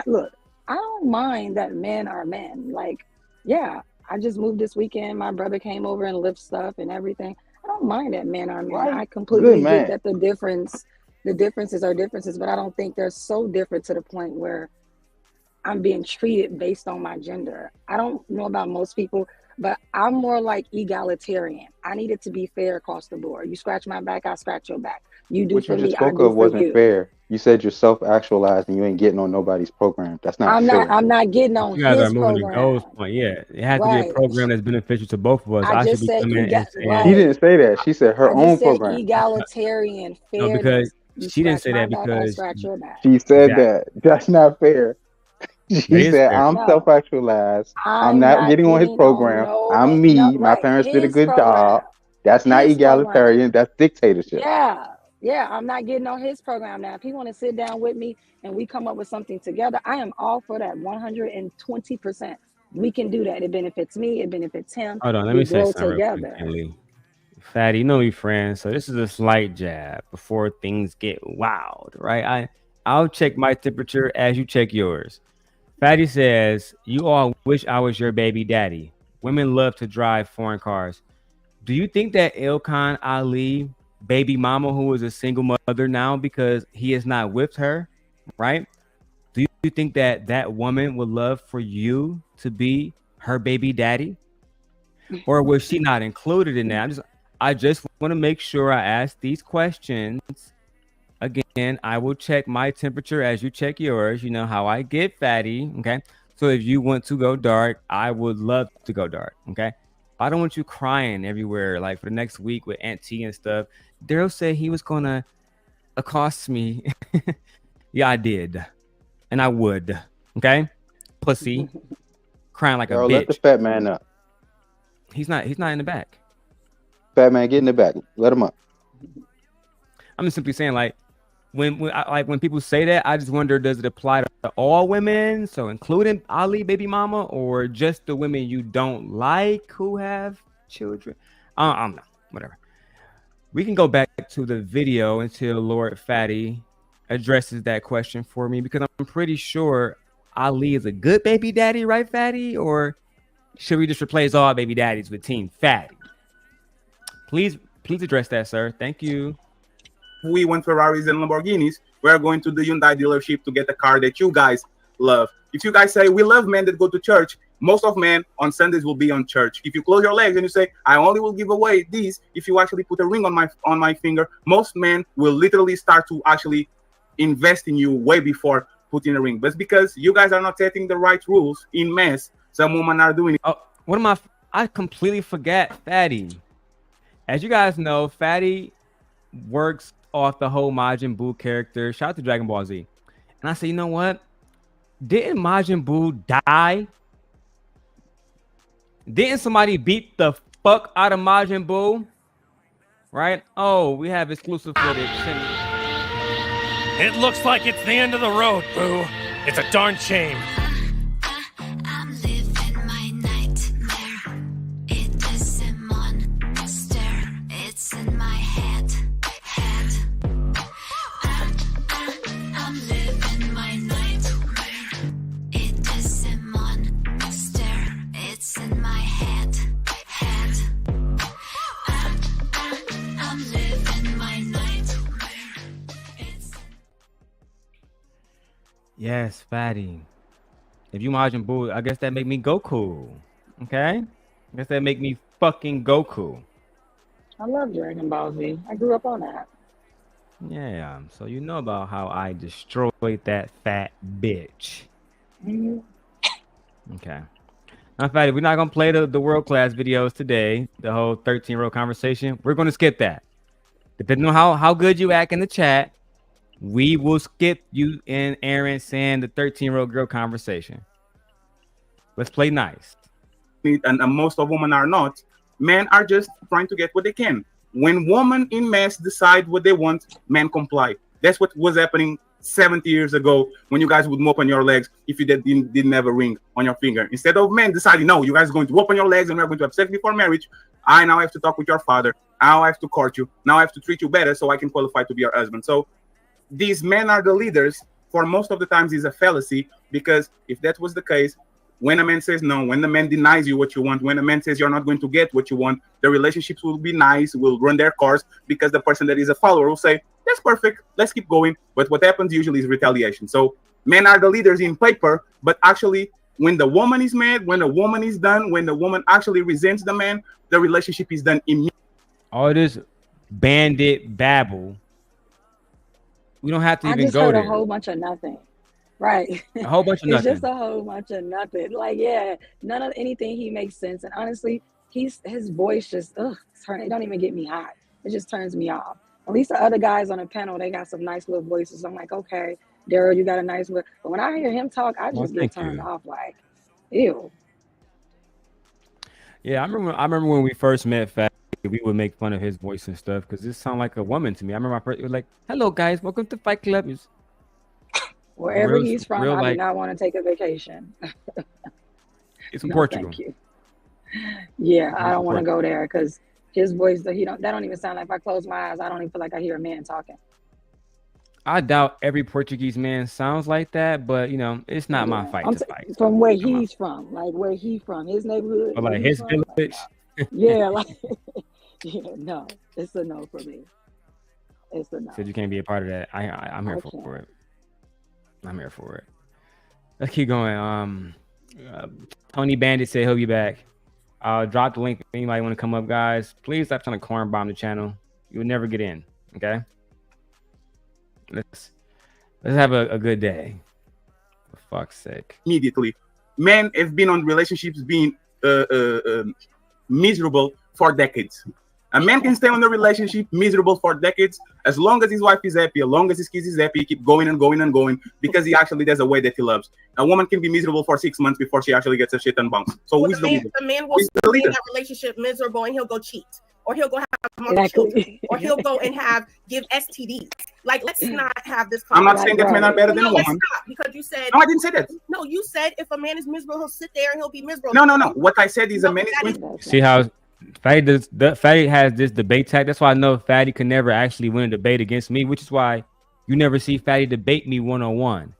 Look, I don't mind that men are men. Like, yeah, I just moved this weekend. My brother came over and lift stuff and everything. I don't mind that men are men. Right. I completely Good get man. that the differences are differences, but I don't think they're so different to the point where I'm being treated based on my gender. I don't know about most people, but I'm more like egalitarian. I need it to be fair across the board. You scratch my back, I scratch your back. You do What for you just me, I spoke do of for wasn't you. fair. You said you're self-actualized and you ain't getting on nobody's program. That's not fair. I'm not getting on You guys are his moving the program. goals point. Yeah, it has to be a Right. program that's beneficial to both of us. I I should just be said coming in and saying, right. She didn't say that. She said her I own just said program. egalitarian no, because fairness. You she didn't scratch say my that back, I because scratch your back. She said exactly. that. That's not fair. That She is said, fair. I'm No, self-actualized. I'm I'm not not getting on his getting on program. no I'm man. No, me. My right. parents did a His good program. job. That's not his program. egalitarian. That's dictatorship. Yeah, I'm not getting on his program now. If he want to sit down with me and we come up with something together, I am all for that 120%. We can do that. It benefits me. It benefits him. Hold on, let We me say grow something real quick, together. Kelly. Fatty, you know we friends, so this is a slight jab before things get wild, right? I'll check my temperature as you check yours. Fatty says, you all wish I was your baby daddy. Women love to drive foreign cars. Do you think that Ilkan Ali, baby mama who is a single mother now because he is not with her, right? Do you think that that woman would love for you to be her baby daddy? Or was she not included in that? I just want to make sure I ask these questions. Again, I will check my temperature as you check yours. You know how I get, Fatty. Okay. So if you want to go dark, I would love to go dark. Okay. I don't want you crying everywhere like for the next week with Aunt T and stuff. Daryl said he was going to accost me. Yeah, I did. And I would. Okay. Pussy. Crying like a bitch. Let the fat man up. He's not in the back. Fat man, get in the back. Let him up. I'm just simply saying, like, when people say that, I just wonder, does it apply to all women, so including Ali baby mama, or just the women you don't like who have children? I'm not. Whatever. We can go back to the video until Lord Fatty addresses that question for me, because I'm pretty sure Ali is a good baby daddy, right, Fatty? Or should we just replace all baby daddies with Team Fatty? Please address that, sir. Thank you. We want Ferraris and Lamborghinis. We're going to the Hyundai dealership to get the car that you guys love. If you guys say we love men that go to church, most of men on Sundays will be on church. If you close your legs and you say I only will give away these if you actually put a ring on my finger, most men will literally start to actually invest in you way before putting a ring. But it's because you guys are not setting the right rules in mess. Some women are doing it. Oh, I completely forgot Fatty. As you guys know, Fatty works off the whole Majin Buu character. Shout out to Dragon Ball Z. And I say, you know what? Didn't Majin Buu die? Didn't somebody beat the fuck out of Majin Buu? Right? Oh, we have exclusive footage. It looks like it's the end of the road, Boo. It's a darn shame. Yes, Fatty. If you Majin Buu, I guess that make me Goku. Okay? I guess that make me fucking Goku. I love Dragon Ball Z. I grew up on that. Yeah, so you know about how I destroyed that fat bitch. Mm-hmm. Okay. Now, Fatty, we're not going to play the world-class videos today, the whole 13-year-old conversation. We're going to skip that. Depending on how good you act in the chat, we will skip you and Aaron saying the 13-year-old girl conversation. Let's play nice. And most of women are not. Men are just trying to get what they can. When women in mass decide what they want, men comply. That's what was happening 70 years ago when you guys would open your legs if you didn't have a ring on your finger. Instead of men deciding, no, you guys are going to open your legs and we're going to have sex before marriage, I now have to talk with your father. Now I have to court you. Now I have to treat you better so I can qualify to be your husband. So these men are the leaders. For most of the times is a fallacy, because if that was the case, when a man says no, when the man denies you what you want, when a man says you're not going to get what you want, the relationships will be nice, will run their course, because the person that is a follower will say, that's perfect, let's keep going. But what happens usually is retaliation. So men are the leaders in paper, but actually when the woman is mad, when the woman is done, when the woman actually resents the man, the relationship is done immediately. All this bandit babble, we don't have to even go there. A whole bunch of nothing. Right. A whole bunch of nothing. It's just a whole bunch of nothing. Like, yeah, none of anything he makes sense. And honestly, his voice just, it don't even get me hot. It just turns me off. At least the other guys on the panel, they got some nice little voices. I'm like, okay, Daryl, you got a nice voice. But when I hear him talk, I just get turned off. Like, ew. Yeah, I remember when we first met, Fat. we would make fun of his voice and stuff because this sound like a woman to me. I remember my first, it was like, "Hello guys, welcome to Fight Club." Wherever he's from, I do like, not want to take a vacation. it's in No, Portugal. thank you. Yeah, I don't want to go there because his voice, that don't even sound like, if I close my eyes, I don't even feel like I hear a man talking. I doubt every Portuguese man sounds like that, but you know, it's not my fight to fight. From where he's from, like where he from, his neighborhood, But where like he's his from, village. yeah, like yeah, no, it's a no for me. It's a no. Said you can't be a part of that. I'm here for it. I'm here for it. Let's keep going. Tony Bandit said he'll be back. I'll drop the link if anybody want to come up, guys. Please stop trying to corn bomb the channel. You will never get in. Okay. Let's have a good day. For fuck's sake. Immediately, men have been on relationships being miserable for decades. A man can stay on a relationship miserable for decades as long as his wife is happy, as long as his kids is happy, keep going and going and going because he actually there's a way that he loves. A woman can be miserable for 6 months before she actually gets a shit and bounce. So who's the leader? The man will stay in that relationship miserable and he'll go cheat, or he'll go have multiple children, or he'll go and give STDs. Like, let's not have this. I'm not saying that men are better than a woman. Let's stop, because you said. No, I didn't say that. No, you said if a man is miserable, he'll sit there and he'll be miserable. No. What I said is a man is. See how Fatty has this debate tag. That's why I know Fatty can never actually win a debate against me, which is why you never see Fatty debate me one-on-one,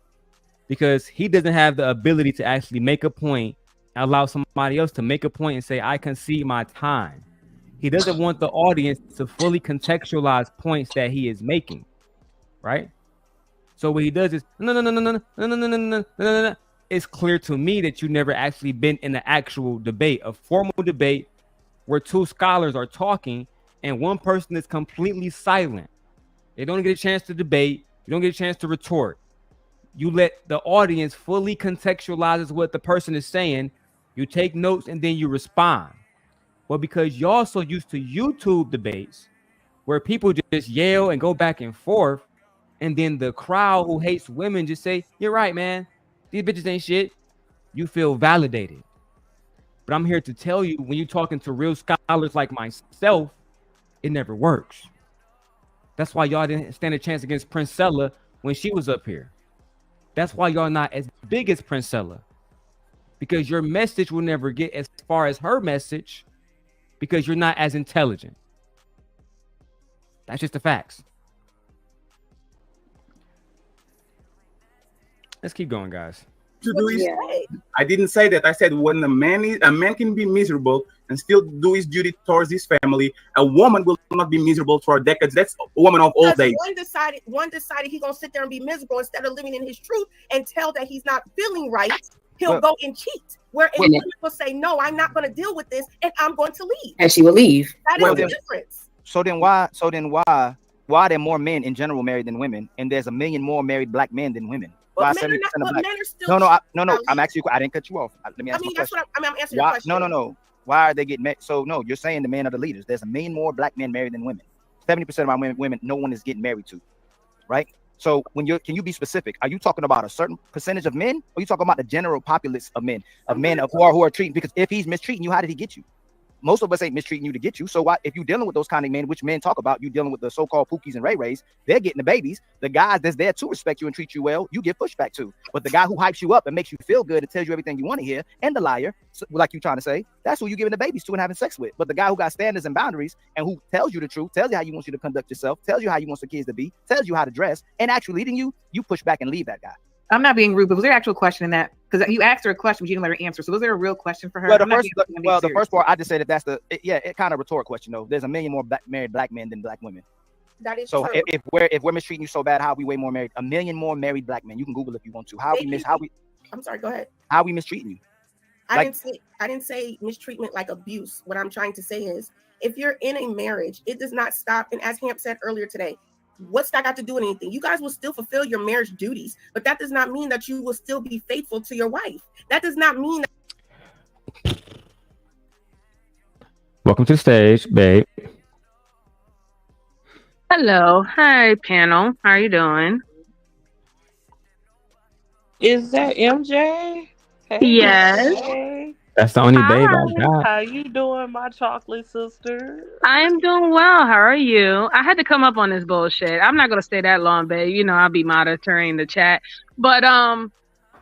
because he doesn't have the ability to actually make a point, allow somebody else to make a point and say, I concede my time. He doesn't want the audience to fully contextualize points that he is making, right? So what he does is, no. It's clear to me that you never actually been in an actual debate, a formal debate where two scholars are talking and one person is completely silent. They don't get a chance to debate. You don't get a chance to retort. You let the audience fully contextualize what the person is saying. You take notes and then you respond. Well, because y'all so used to YouTube debates where people just yell and go back and forth, and then the crowd who hates women just say, you're right, man. These bitches ain't shit. You feel validated. But I'm here to tell you, when you're talking to real scholars like myself, it never works. That's why y'all didn't stand a chance against Princella when she was up here. That's why y'all not as big as Princella, because your message will never get as far as her message because you're not as intelligent. That's just the facts. Let's keep going, guys. To do his, I didn't say that. I said when a man can be miserable and still do his duty towards his family, a woman will not be miserable for decades. That's a woman of all days. One decided he's gonna sit there and be miserable instead of living in his truth and tell that he's not feeling right. He'll go and cheat. Where women will say, "No, I'm not going to deal with this, and I'm going to leave." And she will leave. That is the difference. So then why are there more men in general married than women, and there's a million more married black men than women? Why 70% of black? No. I'm asking you. I didn't cut you off. Let me ask you a question. I'm answering your question. No. Why are they getting married? So no, you're saying the men are the leaders. There's a million more black men married than women. 70% of our women, no one is getting married to, right? So can you be specific? Are you talking about a certain percentage of men, or are you talking about the general populace of men who are treating? Because if he's mistreating you, how did he get you? Most of us ain't mistreating you to get you. So why, if you're dealing with those kind of men, which men talk about, you dealing with the so-called Pookies and Ray Rays, they're getting the babies. The guys that's there to respect you and treat you well, you get pushback to. But the guy who hypes you up and makes you feel good and tells you everything you want to hear, and the liar, like you trying to say, that's who you giving the babies to and having sex with. But the guy who got standards and boundaries and who tells you the truth, tells you how he wants you to conduct yourself, tells you how he wants the kids to be, tells you how to dress, and actually leading you, you push back and leave that guy. I'm not being rude, but was there an actual question in that? Because you asked her a question, but you didn't let her answer. So was there a real question for her? Well, the first part, I just said that it kind of rhetoric question though. There's a million more married black men than black women. That is so true. if we're mistreating you so bad, how are we way more married? A million more married black men. You can Google if you want to. I'm sorry. Go ahead. How are we mistreating you? I didn't say mistreatment like abuse. What I'm trying to say is, if you're in a marriage, it does not stop. And as Hamp said earlier today, what's that got to do with anything? You guys will still fulfill your marriage duties, but that does not mean that you will still be faithful to your wife. That does not mean that. Welcome to the stage, babe. Hello. Hi, panel. How are you doing? Is that MJ? Hey, Yes. MJ. That's the only babe I Hi, got. how you doing, my chocolate sister? I'm doing well. How are you? I had to come up on this bullshit. I'm not gonna stay that long, babe. You know I'll be monitoring the chat. But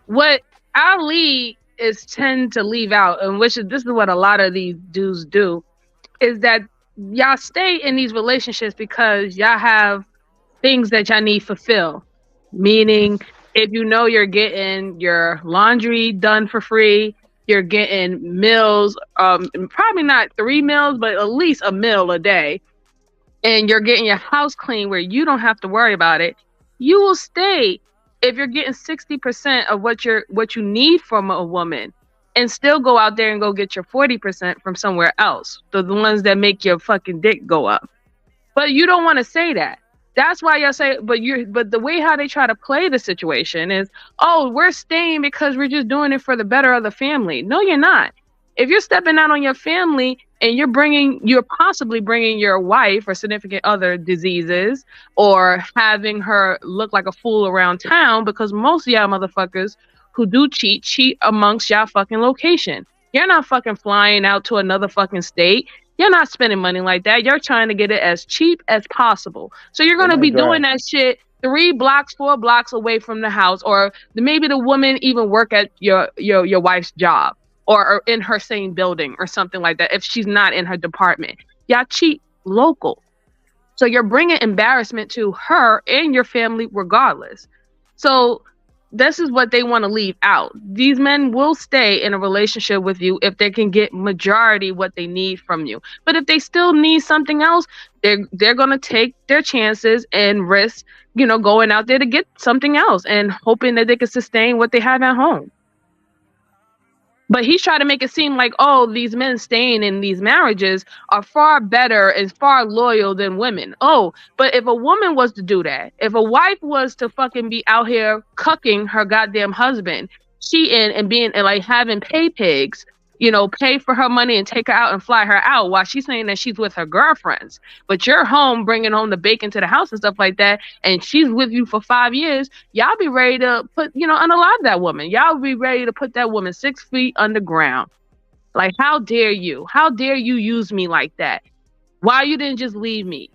what Ali is tend to leave out, and this is what a lot of these dudes do, is that y'all stay in these relationships because y'all have things that y'all need fulfilled. Meaning, if you know you're getting your laundry done for free, you're getting meals, probably not 3 meals, but at least a meal a day, and you're getting your house clean where you don't have to worry about it, you will stay if you're getting 60% of what you need from a woman, and still go out there and go get your 40% from somewhere else. The ones that make your fucking dick go up. But you don't want to say that. That's why y'all say, but the way how they try to play the situation is, oh, we're staying because we're just doing it for the better of the family. No, you're not. If you're stepping out on your family and you're possibly bringing your wife or significant other diseases, or having her look like a fool around town, because most of y'all motherfuckers who do cheat amongst y'all fucking location. You're not fucking flying out to another fucking state. You're not spending money like that. You're trying to get it as cheap as possible. So you're going to be doing that shit 3 blocks, 4 blocks away from the house, or maybe the woman even work at your wife's job, or in her same building or something like that if she's not in her department. Y'all cheat local. So you're bringing embarrassment to her and your family regardless. So this is what they want to leave out. These men will stay in a relationship with you if they can get majority what they need from you. But if they still need something else, they're going to take their chances and risk, going out there to get something else and hoping that they can sustain what they have at home. But he's trying to make it seem like, oh, these men staying in these marriages are far better and far loyal than women. Oh, but if a woman was to do that, if a wife was to fucking be out here cucking her goddamn husband, cheating and being and like having pay pigs, pay for her money and take her out and fly her out while she's saying that she's with her girlfriends, but you're home bringing home the bacon to the house and stuff like that, and she's with you for 5 years, y'all be ready to unalive that woman. Y'all be ready to put that woman 6 feet underground. Like, how dare you? How dare you use me like that? Why you didn't just leave me?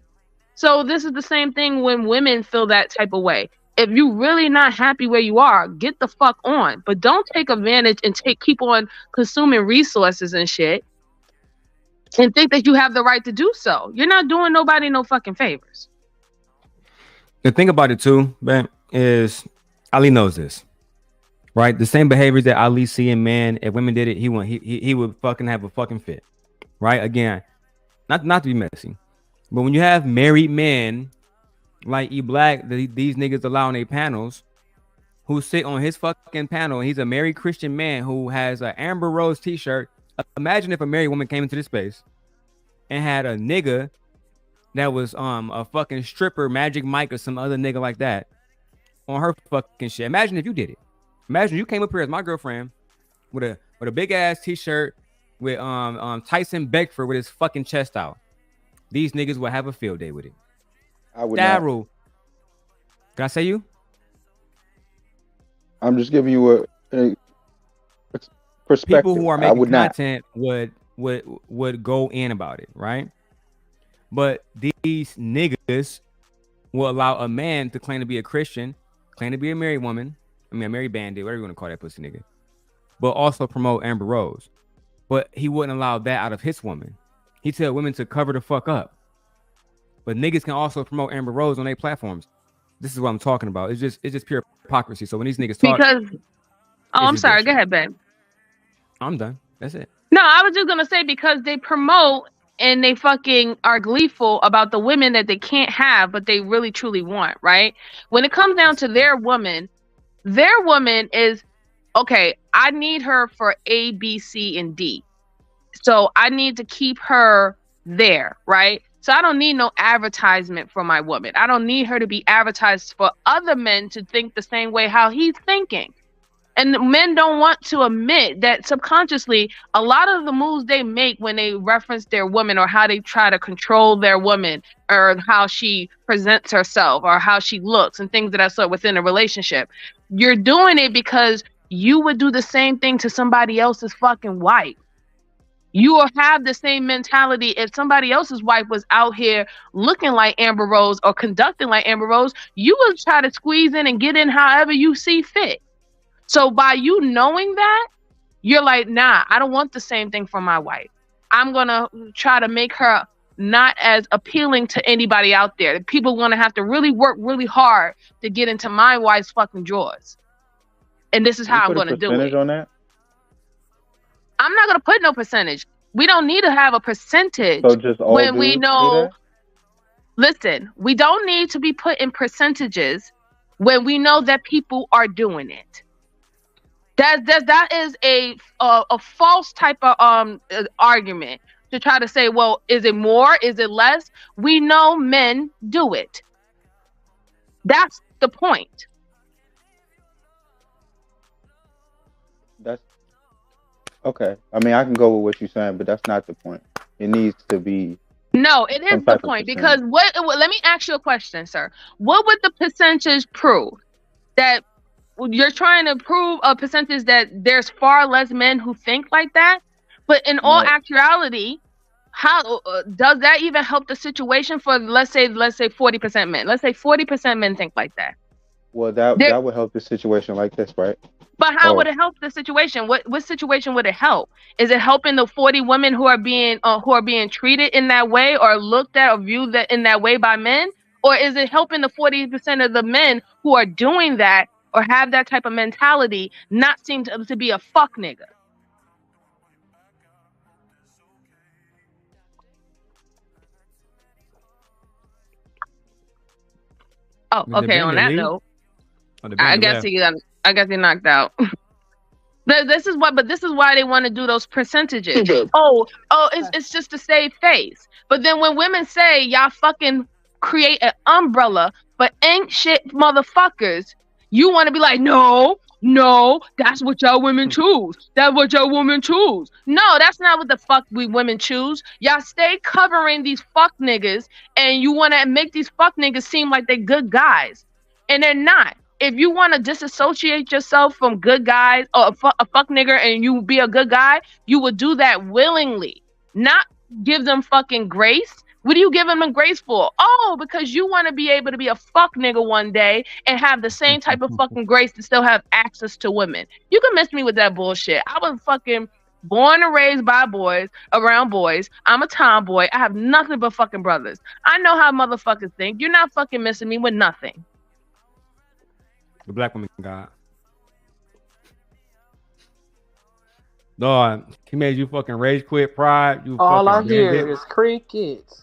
So this is the same thing when women feel that type of way. If you really not happy where you are, get the fuck on. But don't take advantage and keep on consuming resources and shit and think that you have the right to do so. You're not doing nobody no fucking favors. The thing about it too, man, is Ali knows this, right? The same behaviors that Ali see in men, if women did it, he would fucking have a fucking fit, right? Again, not to be messy, but when you have married men like E Black, these niggas allow on their panels, who sit on his fucking panel, and he's a married Christian man who has an Amber Rose t-shirt. Imagine if a married woman came into this space and had a nigga that was a fucking stripper, Magic Mike or some other nigga like that on her fucking shit. Imagine if you did it. Imagine you came up here as my girlfriend with a big ass t-shirt with Tyson Beckford with his fucking chest out. These niggas will have a field day with it. I would Daryl, can I say you? I'm just giving you a perspective. People who are making content would go in about it, right? But these niggas will allow a man to claim to be a Christian, claim to be a married woman, a married bandit, whatever you want to call that pussy nigga, but also promote Amber Rose. But he wouldn't allow that out of his woman. He tell women to cover the fuck up. But niggas can also promote Amber Rose on their platforms. This is what I'm talking about. It's just pure hypocrisy. So when these niggas talk, I'm sorry. Go ahead, babe. I'm done. That's it. No, I was just gonna say because they promote and they fucking are gleeful about the women that they can't have, but they really truly want, right? When it comes down to their woman is, okay, I need her for A, B, C, and D. So I need to keep her there, right? So I don't need no advertisement for my woman. I don't need her to be advertised for other men to think the same way how he's thinking. And men don't want to admit that subconsciously, a lot of the moves they make when they reference their woman or how they try to control their woman or how she presents herself or how she looks and things of that sort within a relationship, you're doing it because you would do the same thing to somebody else's fucking wife. You will have the same mentality if somebody else's wife was out here looking like Amber Rose or conducting like Amber Rose. You will try to squeeze in and get in however you see fit. So by you knowing that, you're like, nah, I don't want the same thing for my wife. I'm going to try to make her not as appealing to anybody out there. People are going to have to really work really hard to get into my wife's fucking drawers. And this is how I'm going to do it. On that? I'm not going to put no percentage. We don't need to have a percentage So just all when we dudes know. do Listen, we don't need to be put in percentages when we know that people are doing it. That is a false type of argument to try to say, well, is it more? Is it less? We know men do it. That's the point. That's okay. I mean, I can go with what you're saying, but that's not the point. It needs to be. No, it is the point because let me ask you a question, sir. What would the percentage prove? That you're trying to prove a percentage that there's far less men who think like that, but in all actuality, how does that even help the situation for let's say 40% men? Let's say 40% men think like that. Well, that would help the situation like this, right? But how would it help the situation? What situation would it help? Is it helping the 40 women who are being treated in that way or looked at or viewed that in that way by men? Or is it helping the 40% of the men who are doing that or have that type of mentality not seem to be a fuck nigga? Oh, okay. On that note, I guess he knocked out. This is why they want to do those percentages. It's just to save face. But then when women say y'all fucking create an umbrella but ain't shit motherfuckers, you want to be like, no, that's what y'all women choose. That's what y'all women choose. No, that's not what the fuck we women choose. Y'all stay covering these fuck niggas and you want to make these fuck niggas seem like they're good guys. And they're not. If you want to disassociate yourself from good guys or a fuck nigger and you be a good guy, you would do that willingly. Not give them fucking grace. What are you giving them grace for? Oh, because you want to be able to be a fuck nigga one day and have the same type of fucking grace to still have access to women. You can miss me with that bullshit. I was fucking born and raised by boys, around boys. I'm a tomboy. I have nothing but fucking brothers. I know how motherfuckers think. You're not fucking missing me with nothing. The black woman God. Dog, he made you fucking rage quit, pride. You all I fucking hear is crickets.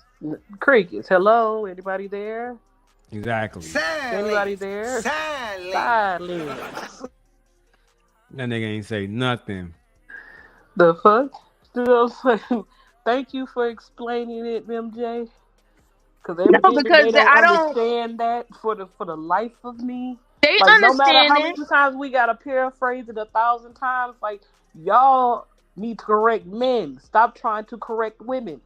Crickets. Hello, anybody there? Exactly. Anybody there? Silence. That nigga ain't say nothing. The fuck? Thank you for explaining it, MJ. Because they don't understand that for the life of me. They like, understand no matter how it. many times we gotta paraphrase it 1,000 times, like y'all need to correct men. Stop trying to correct women.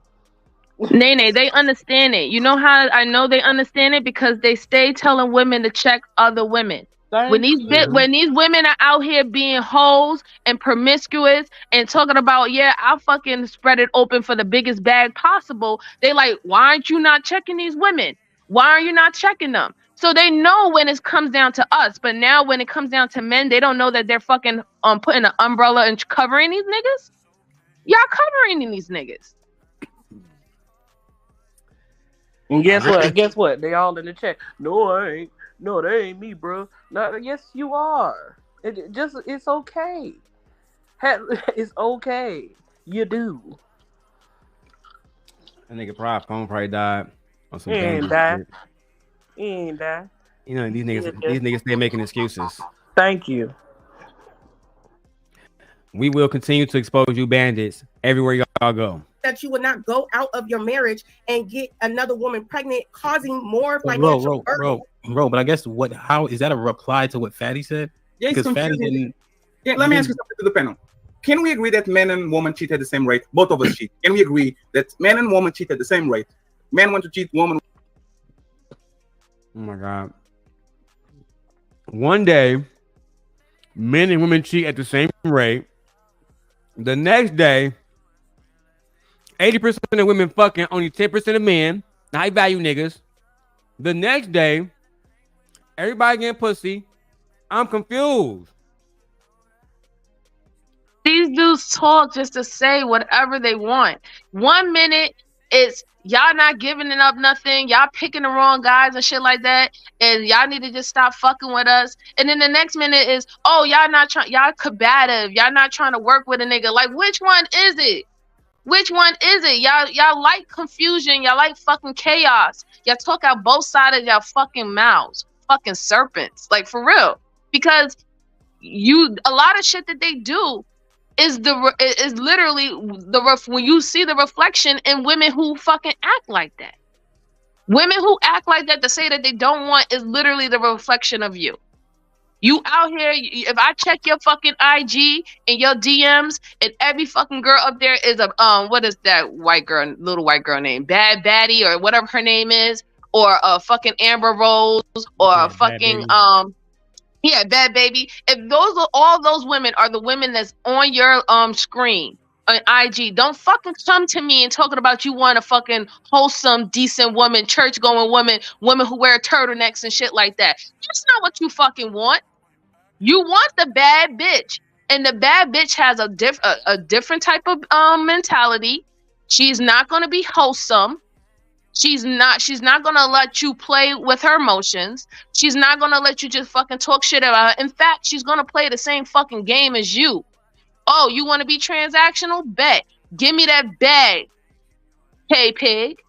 Nene, they understand it. You know how I know they understand it? Because they stay telling women to check other women. When these women are out here being hoes and promiscuous and talking about, yeah, I'll fucking spread it open for the biggest bag possible, they like, why aren't you not checking these women? Why are you not checking them? So they know when it comes down to us, but now when it comes down to men, they don't know that they're fucking putting an umbrella and covering these niggas. Y'all covering these niggas. And guess what? They all in the chat. No, I ain't. No, that ain't me, bro. No, yes, you are. It's okay. It's okay. You do. That nigga phone probably died on some and dangerous die. shit. And die. You know, these niggas stay making excuses. Thank you. We will continue to expose you bandits everywhere y'all go. That you would not go out of your marriage and get another woman pregnant, causing more financial burden. Bro, but I guess how is that a reply to what Fatty said? Yeah, because Fatty didn't. Yeah, let me ask you something to the panel. Can we agree that men and women cheat at the same rate? Both of us cheat. Can we agree that men and women cheat at the same rate? Men want to cheat, women. Oh my God. One day, men and women cheat at the same rate. The next day, 80% of women fucking, only 10% of men. High value niggas. The next day, everybody getting pussy. I'm confused. These dudes talk just to say whatever they want. 1 minute it's y'all not giving up nothing, y'all picking the wrong guys and shit like that, and y'all need to just stop fucking with us. And then the next minute is, oh, y'all not trying, y'all combative, y'all not trying to work with a nigga. Like, which one is it? Which one is it? Y'all like confusion, y'all like fucking chaos. Y'all talk out both sides of y'all fucking mouths. Fucking serpents. Like, for real. Because a lot of shit that they do is literally when you see the reflection in women who fucking act like that. Women who act like that to say that they don't want is literally the reflection of you. You out here, if I check your fucking IG and your DMs, and every fucking girl up there is a what is that little white girl name? Bad Baddie or whatever her name is, or a fucking Amber Rose, or a fucking yeah, Bad Baby. If all those women are the women that's on your screen on IG, don't fucking come to me and talking about you want a fucking wholesome, decent woman, church going women who wear turtlenecks and shit like that. That's not what you fucking want. You want the bad bitch, and the bad bitch has a different type of mentality. She's not gonna be wholesome. She's not gonna let you play with her emotions. She's not gonna let you just fucking talk shit about her. In fact, she's gonna play the same fucking game as you. Oh, you want to be transactional? Bet. Give me that bag, hey pig.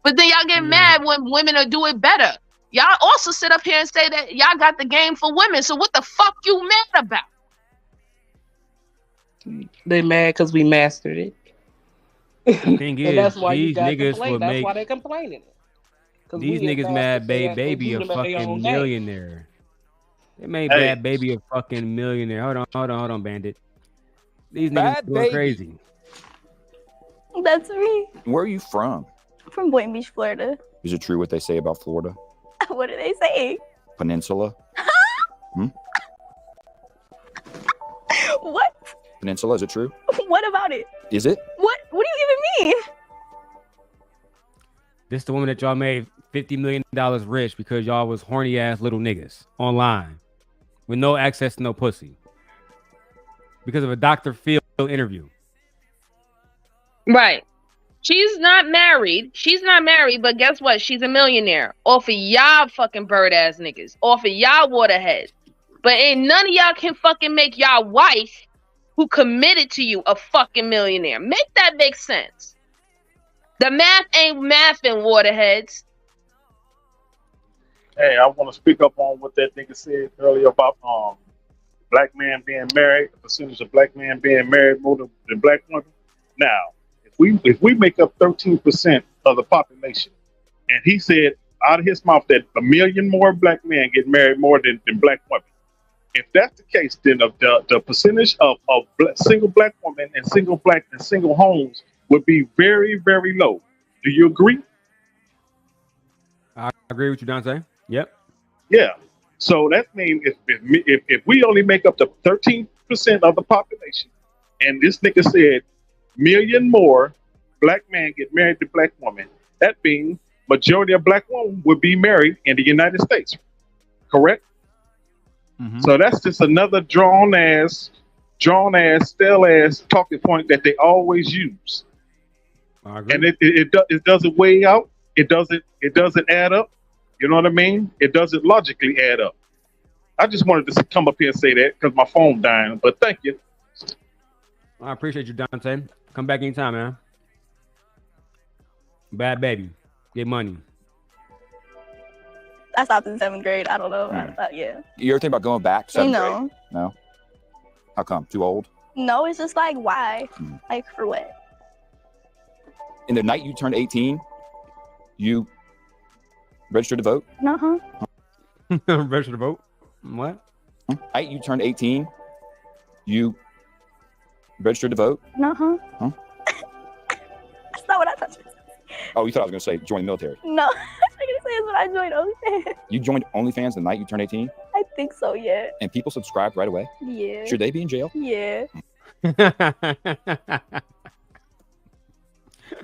But then y'all get mad when women are doing better. Y'all also sit up here and say that y'all got the game for women. So what the fuck you mad about? They mad because we mastered it. The thing is, that's why these niggas complain. will That's make why they complaining. these niggas mad baby a fucking millionaire. They made Bad Baby a fucking millionaire. Hold on, Bandit. These niggas going crazy. That's me. Where are you from? I'm from Boynton Beach, Florida. Is it true what they say about Florida? What are they saying? Peninsula? What? Peninsula, is it true? What about it? Is it? What do you even mean? This the woman that y'all made $50 million rich because y'all was horny ass little niggas online with no access to no pussy because of a Dr. Phil interview. Right. She's not married, but guess what? She's a millionaire off of y'all fucking bird ass niggas, off of y'all waterheads. But ain't none of y'all can fucking make y'all wife who committed to you a fucking millionaire. Make that make sense. The math ain't mathing, waterheads. Hey, I want to speak up on what that nigga said earlier about black men being married, the percentage of black men being married more than black women. Now, if we make up 13% of the population, and he said out of his mouth that 1 million more black men get married more than black women. If that's the case, then the percentage of single black women and single homes would be very, very low. Do you agree? I agree with you, Dante. Yep. Yeah. So that means if we only make up the 13% of the population, and this nigga said 1 million more black men get married to black women, that means majority of black women would be married in the United States. Correct? Mm-hmm. So that's just another drawn ass, stale ass talking point that they always use. And it doesn't weigh out. It doesn't add up. You know what I mean? It doesn't logically add up. I just wanted to come up here and say that because my phone dying. But thank you. I appreciate you, Dante. Come back anytime, man. Bad Baby, get money. I stopped in 7th grade. I don't know. Yeah. You ever think about going back to 7th No. grade? No. How come? Too old? No, it's just like, why? Like, for what? In the night you turned 18, you registered to vote? Uh-huh. Registered to vote? What? Night you turned 18, you registered to vote? Uh-huh. Huh? That's not what I thought you were saying. Oh, you thought I was going to say join the military. No, I was going to say is when I joined OnlyFans. You joined OnlyFans the night you turned 18? I think so. Yeah. And people subscribed right away? Yeah. Should they be in jail? Yeah.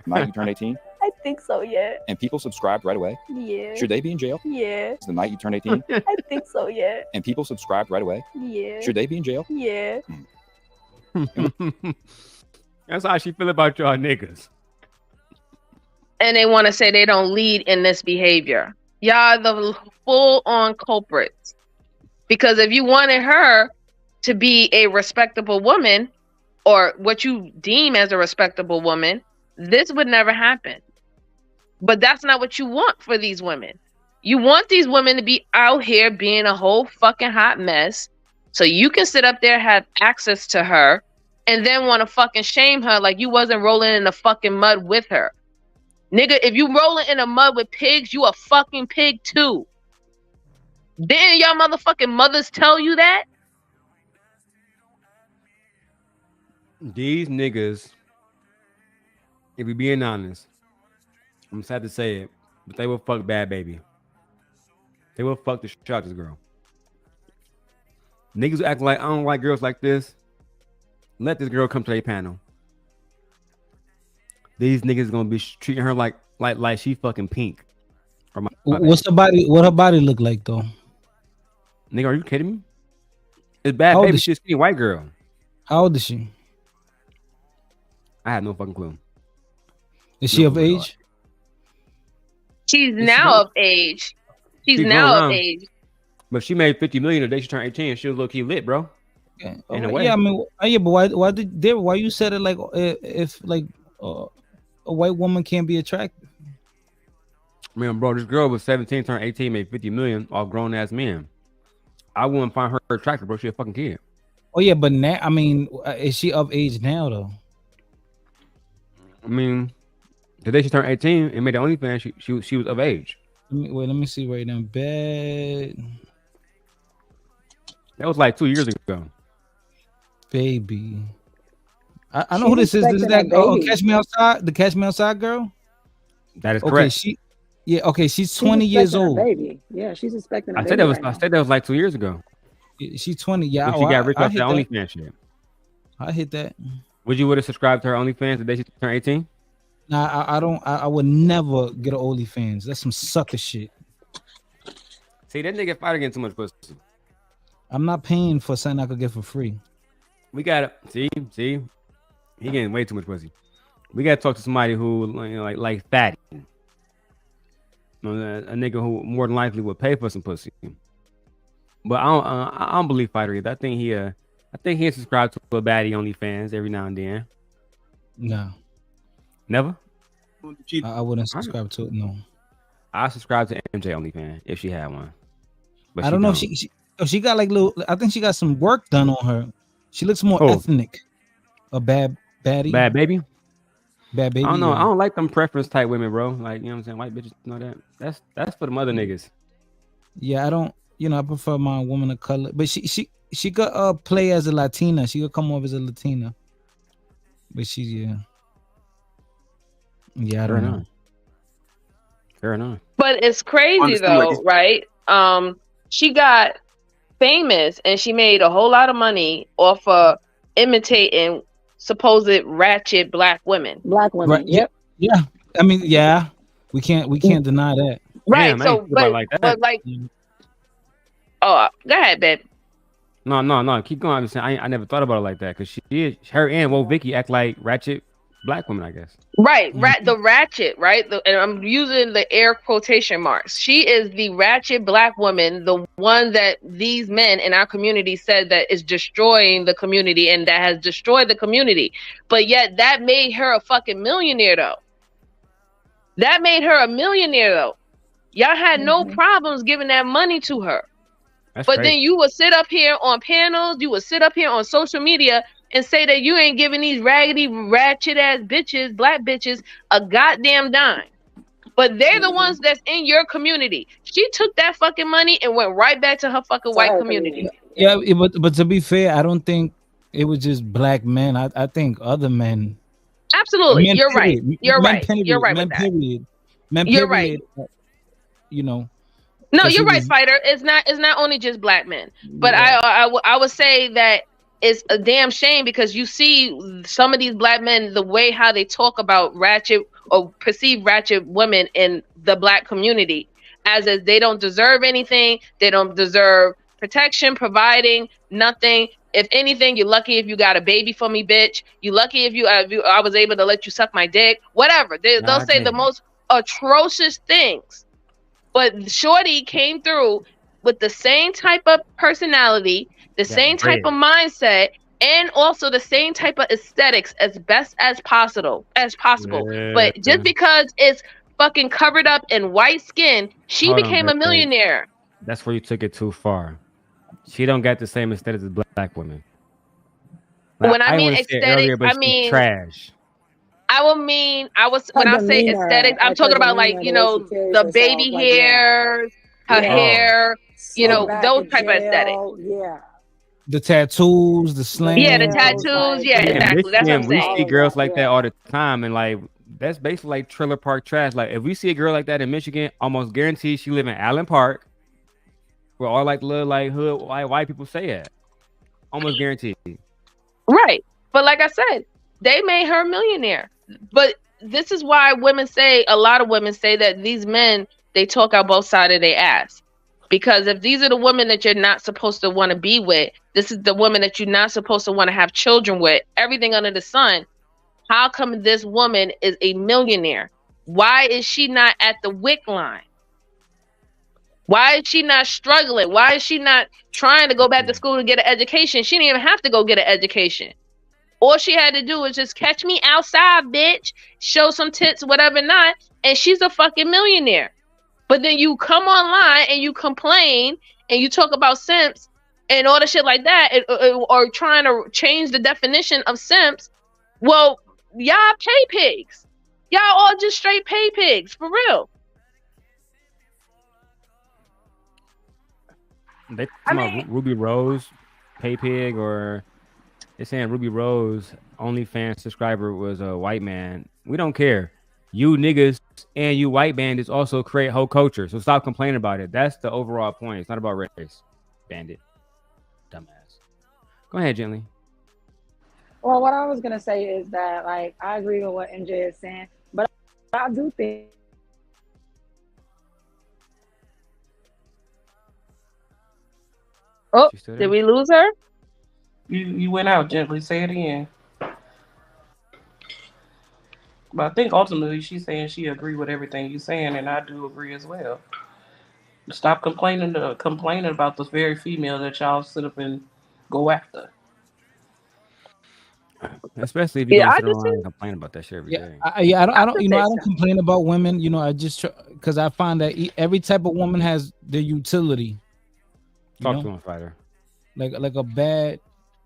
Night you turn 18? I think so. Yeah. And people subscribed right away? Yeah. Should they be in jail? Yeah. It's the night you turn 18? I think so. Yeah. And people subscribed right away? Yeah. Should they be in jail? Yeah. That's how she feel about y'all niggas. And they want to say they don't lead in this behavior. Y'all are the full-on culprits. Because if you wanted her to be a respectable woman, or what you deem as a respectable woman, this would never happen. But that's not what you want for these women. You want these women to be out here being a whole fucking hot mess, so you can sit up there, have access to her, and then want to fucking shame her like you wasn't rolling in the fucking mud with her. Nigga, if you rolling in the mud with pigs, you a fucking pig too. Didn't y'all motherfucking mothers tell you that? These niggas, if we being honest, I'm sad to say it, but they will fuck Bad Baby. They will fuck the shit out this girl. Niggas act like I don't like girls like this. Let this girl come to a panel. These niggas gonna be treating her like she fucking Pink. Or What's her body? What her body look like though? Nigga, are you kidding me? It's Bad How old Baby. is She's a skinny white girl. How old is she? I had no fucking clue. Is she of age? She's now of age. She's now of age. But she made 50 million the day she turned 18. She was low key lit, bro. Okay. In a way. Yeah, I mean, yeah, but why you said it like if like a white woman can't be attractive? I mean, bro, this girl was 17, turned 18, made 50 million off grown ass men. I wouldn't find her attractive, bro. She a fucking kid. Oh yeah, but now I mean, is she of age now though? I mean, the day she turned 18 and made the OnlyFans, she was of age. Let me see right now. Bad. That was like 2 years ago. Baby. I know who this is. This is that Catch Me Outside, the Catch Me Outside girl? That is correct. She's 20 years old. Baby. Yeah, she's expecting a I baby. said that was right now. I said that was like 2 years ago. She's 20. Yeah, When she got rich I off hit that that. OnlyFans shit. I hit that. Would you have subscribed to her OnlyFans the day she turned 18? Nah, I don't. I would never get an OnlyFans. That's some sucker shit. See, that nigga fighter getting too much pussy. I'm not paying for something I could get for free. We gotta see, he getting way too much pussy. We gotta talk to somebody who like Fatty, a nigga who more than likely would pay for some pussy. But I don't believe Fighter either. I think he subscribed to a baddie OnlyFans every now and then. No, never. I wouldn't subscribe to it. No, I subscribe to MJ OnlyFans if she had one. But I don't know if she got like little. I think she got some work done on her. She looks more ethnic. A bad baddie. Bad baby. Bad baby. I don't know. Yeah. I don't like them preference type women, bro. Like, you know what I'm saying? White bitches, know that. That's for the mother niggas. Yeah, I don't. I prefer my woman of color. But she could play as a Latina. She could come off as a Latina. But yeah, I don't know. Fair enough. But it's crazy though, right? She got famous and she made a whole lot of money off of imitating supposed ratchet black women. Black women. Right. Yep. Yeah. I mean, yeah. We can't deny that. Right. Damn, So, but like, oh, go ahead, babe. No. Keep going. I'm saying I never thought about it like that because her and Wo Vicky act like ratchet black women, I guess. Right, the ratchet, right? And I'm using the air quotation marks. She is the ratchet black woman, the one that these men in our community said that is destroying the community and that has destroyed the community. But yet that made her a fucking millionaire, though. That made her a millionaire, though. Y'all had no problems giving that money to her. But then you would sit up here on panels, you would sit up here on social media and say that you ain't giving these raggedy, ratchet ass bitches, black bitches, a goddamn dime. But they're the ones that's in your community. She took that fucking money and went right back to her fucking white community. Yeah, but to be fair, I don't think it was just black men. I think other men. Absolutely, Men you're right. period. You're Men right. period. You're right Men with that. period. Men You're period. No, 'Cause he you're right, was- Fighter. It's not only just black men, but Yeah. I would say that it's a damn shame because you see some of these black men, the way how they talk about ratchet or perceive ratchet women in the black community, as if they don't deserve anything, they don't deserve protection, providing nothing. If anything, you're lucky if you got a baby for me, bitch. You lucky if I was able to let you suck my dick. Whatever. They'll say the most atrocious things. But Shorty came through with the same type of personality, the same type of mindset, and also the same type of aesthetics as best as possible. But just because it's fucking covered up in white skin, she Hold on, became a Red. millionaire. That's where you took it too far. She don't got the same aesthetics as black women. When I mean wanna say it aesthetics, earlier, but I she's mean trash. when I say demeanor, aesthetics, I'm like her talking about like, demeanor, you the way she know, carries the herself, baby like, yeah. hairs, her Yeah. hair, you know, Slick back those in type of aesthetics. jail, yeah. The tattoos, the slang. Yeah, the tattoos. Yeah, In exactly. That's what I'm Michigan, we saying. see girls like that all the time, and like that's basically like trailer park trash. Like if we see a girl like that in Michigan, almost guaranteed she live in Allen Park, where all like little like hood white people say it. Almost guaranteed. Right. But like I said, they made her a millionaire. But this is why a lot of women say that these men, they talk out both sides of their ass. Because if these are the women that you're not supposed to want to be with, this is the woman that you're not supposed to want to have children with, everything under the sun, how come this woman is a millionaire? Why is she not at the WIC line? Why is she not struggling? Why is she not trying to go back to school to get an education? She didn't even have to go get an education. All she had to do was just catch me outside, bitch, show some tits, whatever not, and she's a fucking millionaire. But then you come online and you complain and you talk about simps and all the shit like that, or trying to change the definition of simps. Well, y'all pay pigs. Y'all all just straight pay pigs, for real. They talking about Ruby Rose, Pay Pig, or they're saying Ruby Rose OnlyFans subscriber was a white man. We don't care. You niggas and you white bandits also create whole culture. So stop complaining about it. That's the overall point. It's not about race. Bandit. Dumbass. Go ahead, Gently. Well, what I was gonna say is that, like, I agree with what MJ is saying, but I do think. Oh, did we lose her? You went out, Gently. Say it again. But I think ultimately she's saying she agree with everything you're saying, and I do agree as well. Stop complaining about this very female that y'all sit up and go after. Especially if you're gonna sit around and complain about that shit every day. I don't complain about women. You know, I just because I find that every type of woman has their utility. Talk to him, Fighter. Like a bad,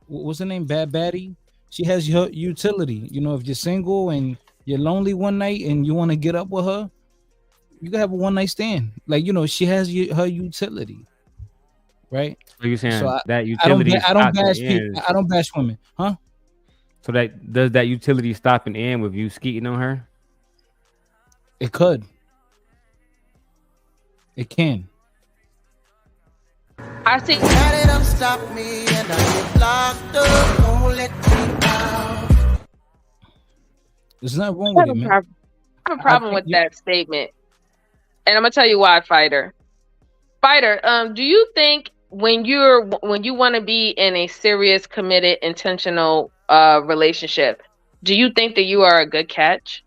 what's her name? Bad Baddie. She has her utility. You know, if you're single and you're lonely one night and you want to get up with her, you can have a one night stand. Like, you know, she has her utility, right? So you're saying So that utility? I don't bash people. I don't bash women, huh? So does that utility stop and end with you skeeting on her? It could. It can. I see. Daddy don't stop me and I get locked up. Don't let me out. There's nothing wrong with it, man. I have a problem with that statement, and I'm gonna tell you why, Fighter. Do you think when you want to be in a serious, committed, intentional relationship, do you think that you are a good catch?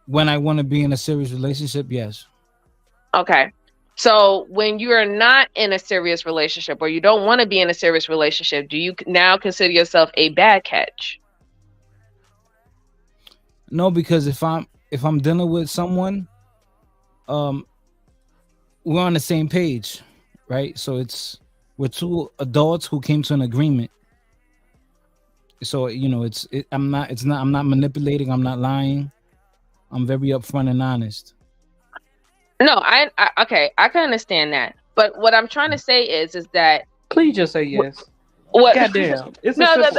When I want to be in a serious relationship, yes. Okay. So when you are not in a serious relationship or you don't want to be in a serious relationship, do you now consider yourself a bad catch? No, because if I'm dealing with someone, we're on the same page, right? So we're two adults who came to an agreement. So, you know, I'm not manipulating, I'm not lying. I'm very upfront and honest. No, I can understand that. But what I'm trying to say is that please just say yes. What? Goddamn. It's no. Just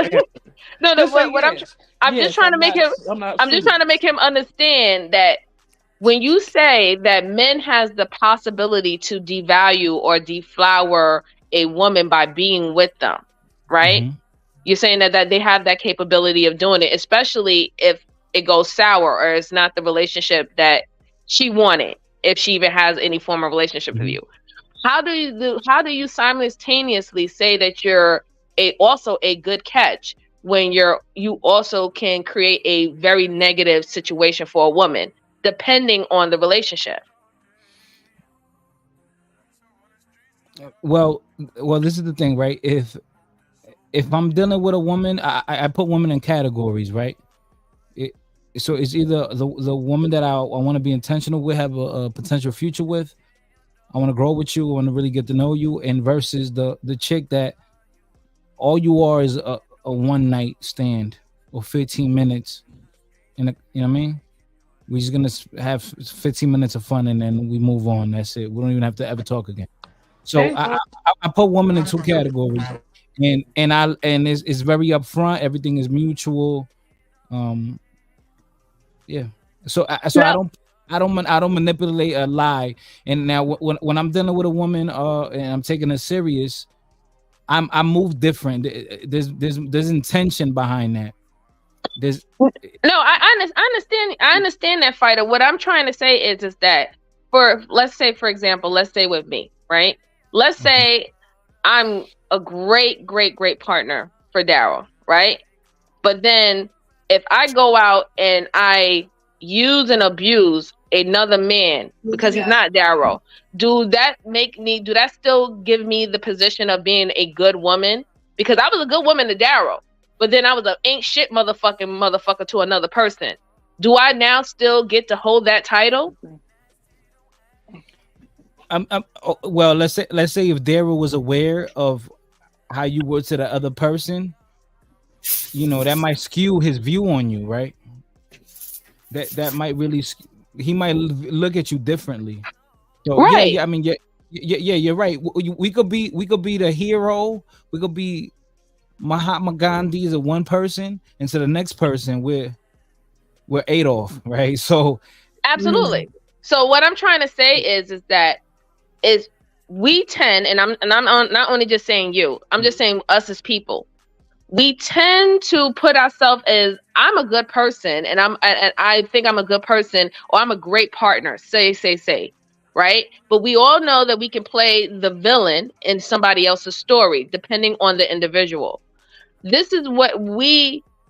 What I'm just trying to make him. I'm just trying to make him understand that when you say that men has the possibility to devalue or deflower a woman by being with them, right? Mhm. You're saying that they have that capability of doing it, especially if it goes sour or it's not the relationship that she wanted, if she even has any form of relationship with you. How do you simultaneously say that you're also a good catch when you also can create a very negative situation for a woman, depending on the relationship? Well, this is the thing, right? If I'm dealing with a woman, I put women in categories, right? So it's either the woman that I want to be intentional with, have a potential future with. I want to grow with you. I want to really get to know you, and versus the chick that all you are is a one night stand or 15 minutes, and you know what I mean. We're just gonna have 15 minutes of fun and then we move on. That's it. We don't even have to ever talk again. So I put women in two categories, and it's very upfront. Everything is mutual. Yeah. So I don't manipulate a lie. And now when I'm dealing with a woman and I'm taking her serious, I move different. There's intention behind that. There's No, I understand that, fighter. What I'm trying to say is that let's say, for example, let's say with me, right? Let's say I'm a great partner for Daryl, right? But then if I go out and I use and abuse another man because he's not Daryl, do that still give me the position of being a good woman? Because I was a good woman to Daryl, but then I was an ain't shit motherfucker to another person. Do I now still get to hold that title? Well, let's say if Daryl was aware of how you were to the other person, that might skew his view on you, right? That might really he might look at you differently. So right. I mean, you're right. We could be the hero. We could be Mahatma Gandhi as a one person, and to the next person we're Adolf, right? So absolutely. So what I'm trying to say is that we tend, and I'm not only just saying you, I'm just saying us as people. We tend to put ourselves as I'm a good person, and I think I'm a good person, or I'm a great partner. Say, right? But we all know that we can play the villain in somebody else's story, depending on the individual. This is what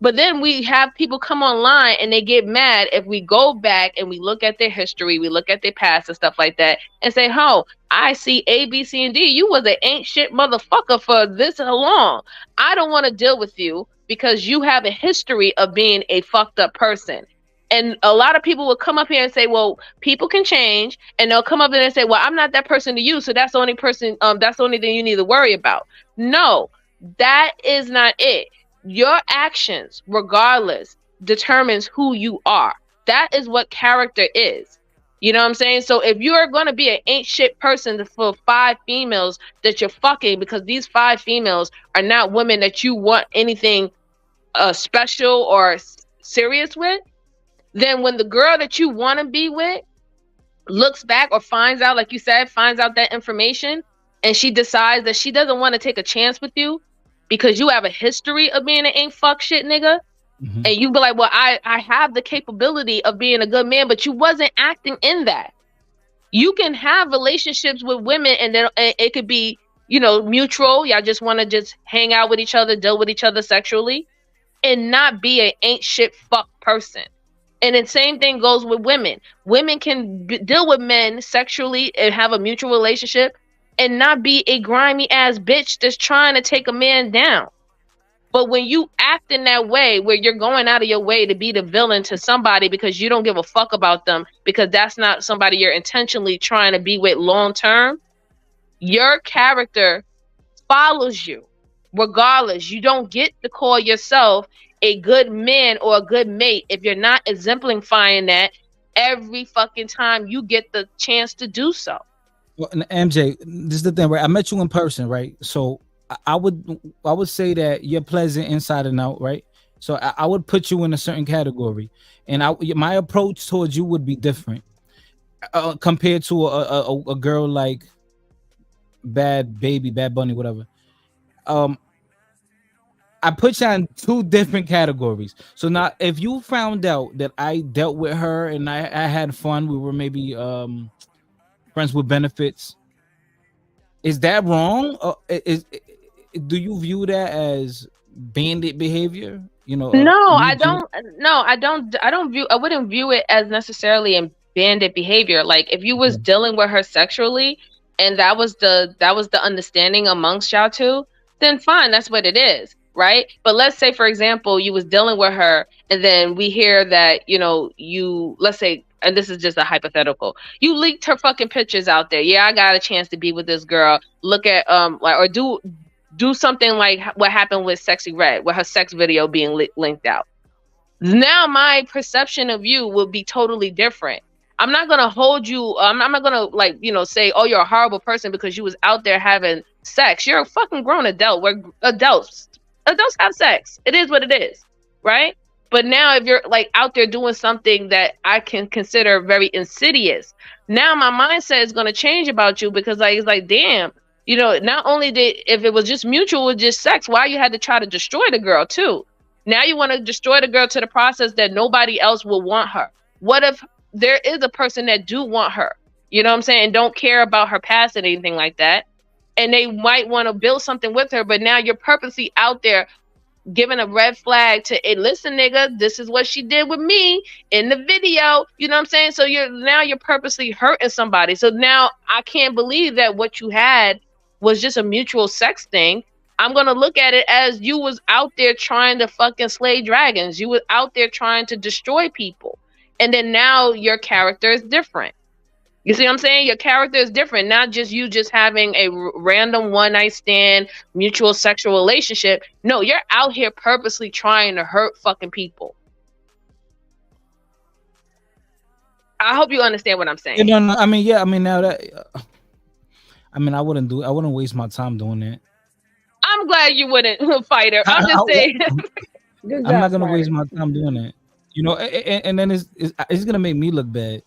but then we have people come online and they get mad if we go back and we look at their history, we look at their past and stuff like that, and say, "Oh, I see A, B, C, and D. You was an ain't shit motherfucker for this long. I don't want to deal with you because you have a history of being a fucked up person." And a lot of people will come up here and say, "Well, people can change," and they'll come up and say, "Well, I'm not that person to you, so that's the only person. That's the only thing you need to worry about." No, that is not it. Your actions, regardless, determines who you are. That is what character is. You know what I'm saying? So if you're going to be an ain't shit person for 5 females that you're fucking, because these 5 females are not women that you want anything special or serious with, then when the girl that you want to be with looks back or finds out, like you said, finds out that information, and she decides that she doesn't want to take a chance with you because you have a history of being an ain't fuck shit nigga, and you be like, "Well, I have the capability of being a good man," but you wasn't acting in that. You can have relationships with women and then it could be, mutual. Y'all just want to just hang out with each other, deal with each other sexually, and not be an ain't shit fuck person. And the same thing goes with women. Women can deal with men sexually and have a mutual relationship and not be a grimy ass bitch that's trying to take a man down. But when you act in that way, where you're going out of your way to be the villain to somebody because you don't give a fuck about them, because that's not somebody you're intentionally trying to be with long term, your character follows you regardless. You don't get to call yourself a good man or a good mate if you're not exemplifying that every fucking time you get the chance to do so. Well, MJ, this is the thing, right? I met you in person, right? So I would say that you're pleasant inside and out, right? So I would put you in a certain category, and my approach towards you would be different. compared to a girl like Bad Bunny, whatever. I put you in two different categories. So now, if you found out that I dealt with her and I had fun, we were maybe friends with benefits. Is that wrong? Do you view that as bandit behavior? You know, No, me I too. don't. No, I don't. I don't view. I wouldn't view it as necessarily in bandit behavior. Like if you was dealing with her sexually, and that was the understanding amongst y'all two, then fine. That's what it is, right? But let's say, for example, you was dealing with her, and then we hear that you let's say, and this is just a hypothetical, you leaked her fucking pictures out there. Yeah, I got a chance to be with this girl. Look at like or do something like what happened with Sexy Red, with her sex video being linked out. Now my perception of you will be totally different. I'm not gonna hold you. I'm not gonna say, oh, you're a horrible person because you was out there having sex. You're a fucking grown adult. We're adults. Adults have sex. It is what it is, right? But now if you're like out there doing something that I can consider very insidious, now my mindset is gonna change about you because it's like, damn, not only did if it was just mutual with just sex, why you had to try to destroy the girl too? Now you want to destroy the girl to the process that nobody else will want her. What if there is a person that do want her? You know what I'm saying? And don't care about her past and anything like that. And they might want to build something with her, but now you're purposely out there giving a red flag to, hey, listen, nigga, this is what she did with me in the video. You know what I'm saying? So you're purposely hurting somebody. So now I can't believe that what you had was just a mutual sex thing. I'm gonna look at it as you was out there trying to fucking slay dragons. You was out there trying to destroy people. And then now your character is different. You see what I'm saying? Your character is different, not just you just having a random one night stand, mutual sexual relationship. No, you're out here purposely trying to hurt fucking people. I hope you understand what I'm saying. No, I mean, yeah, I mean, now that, I wouldn't waste my time doing that. I'm glad you wouldn't fight her. I'm just saying. I'm not gonna waste my time doing that. And then it's gonna make me look bad.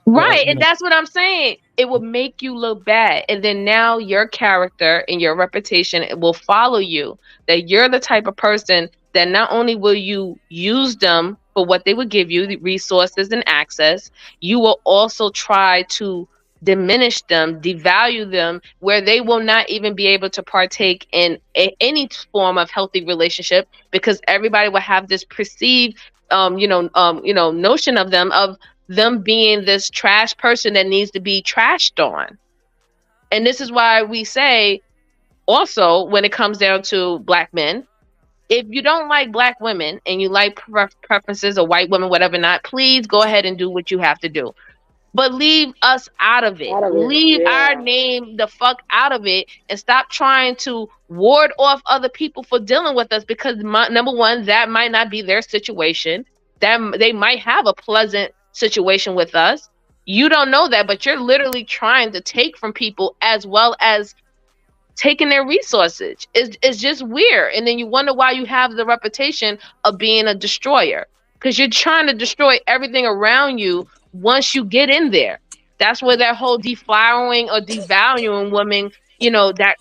Right, and that's what I'm saying. It will make you look bad, and then now your character and your reputation will follow you. That you're the type of person that not only will you use them for what they would give you, the resources and access, you will also try to diminish them, devalue them, where they will not even be able to partake in any form of healthy relationship because everybody will have this perceived, notion of them being this trash person that needs to be trashed on. And this is why we say also when it comes down to black men, if you don't like black women and you like preferences of white women, whatever not, please go ahead and do what you have to do. But leave us out of it. Leave our name the fuck out of it and stop trying to ward off other people for dealing with us because number one, that might not be their situation. That they might have a pleasant situation with us. You don't know that, but you're literally trying to take from people as well as taking their resources. It's just weird. And then you wonder why you have the reputation of being a destroyer because you're trying to destroy everything around you once you get in there. That's where that whole deflowering or devaluing women,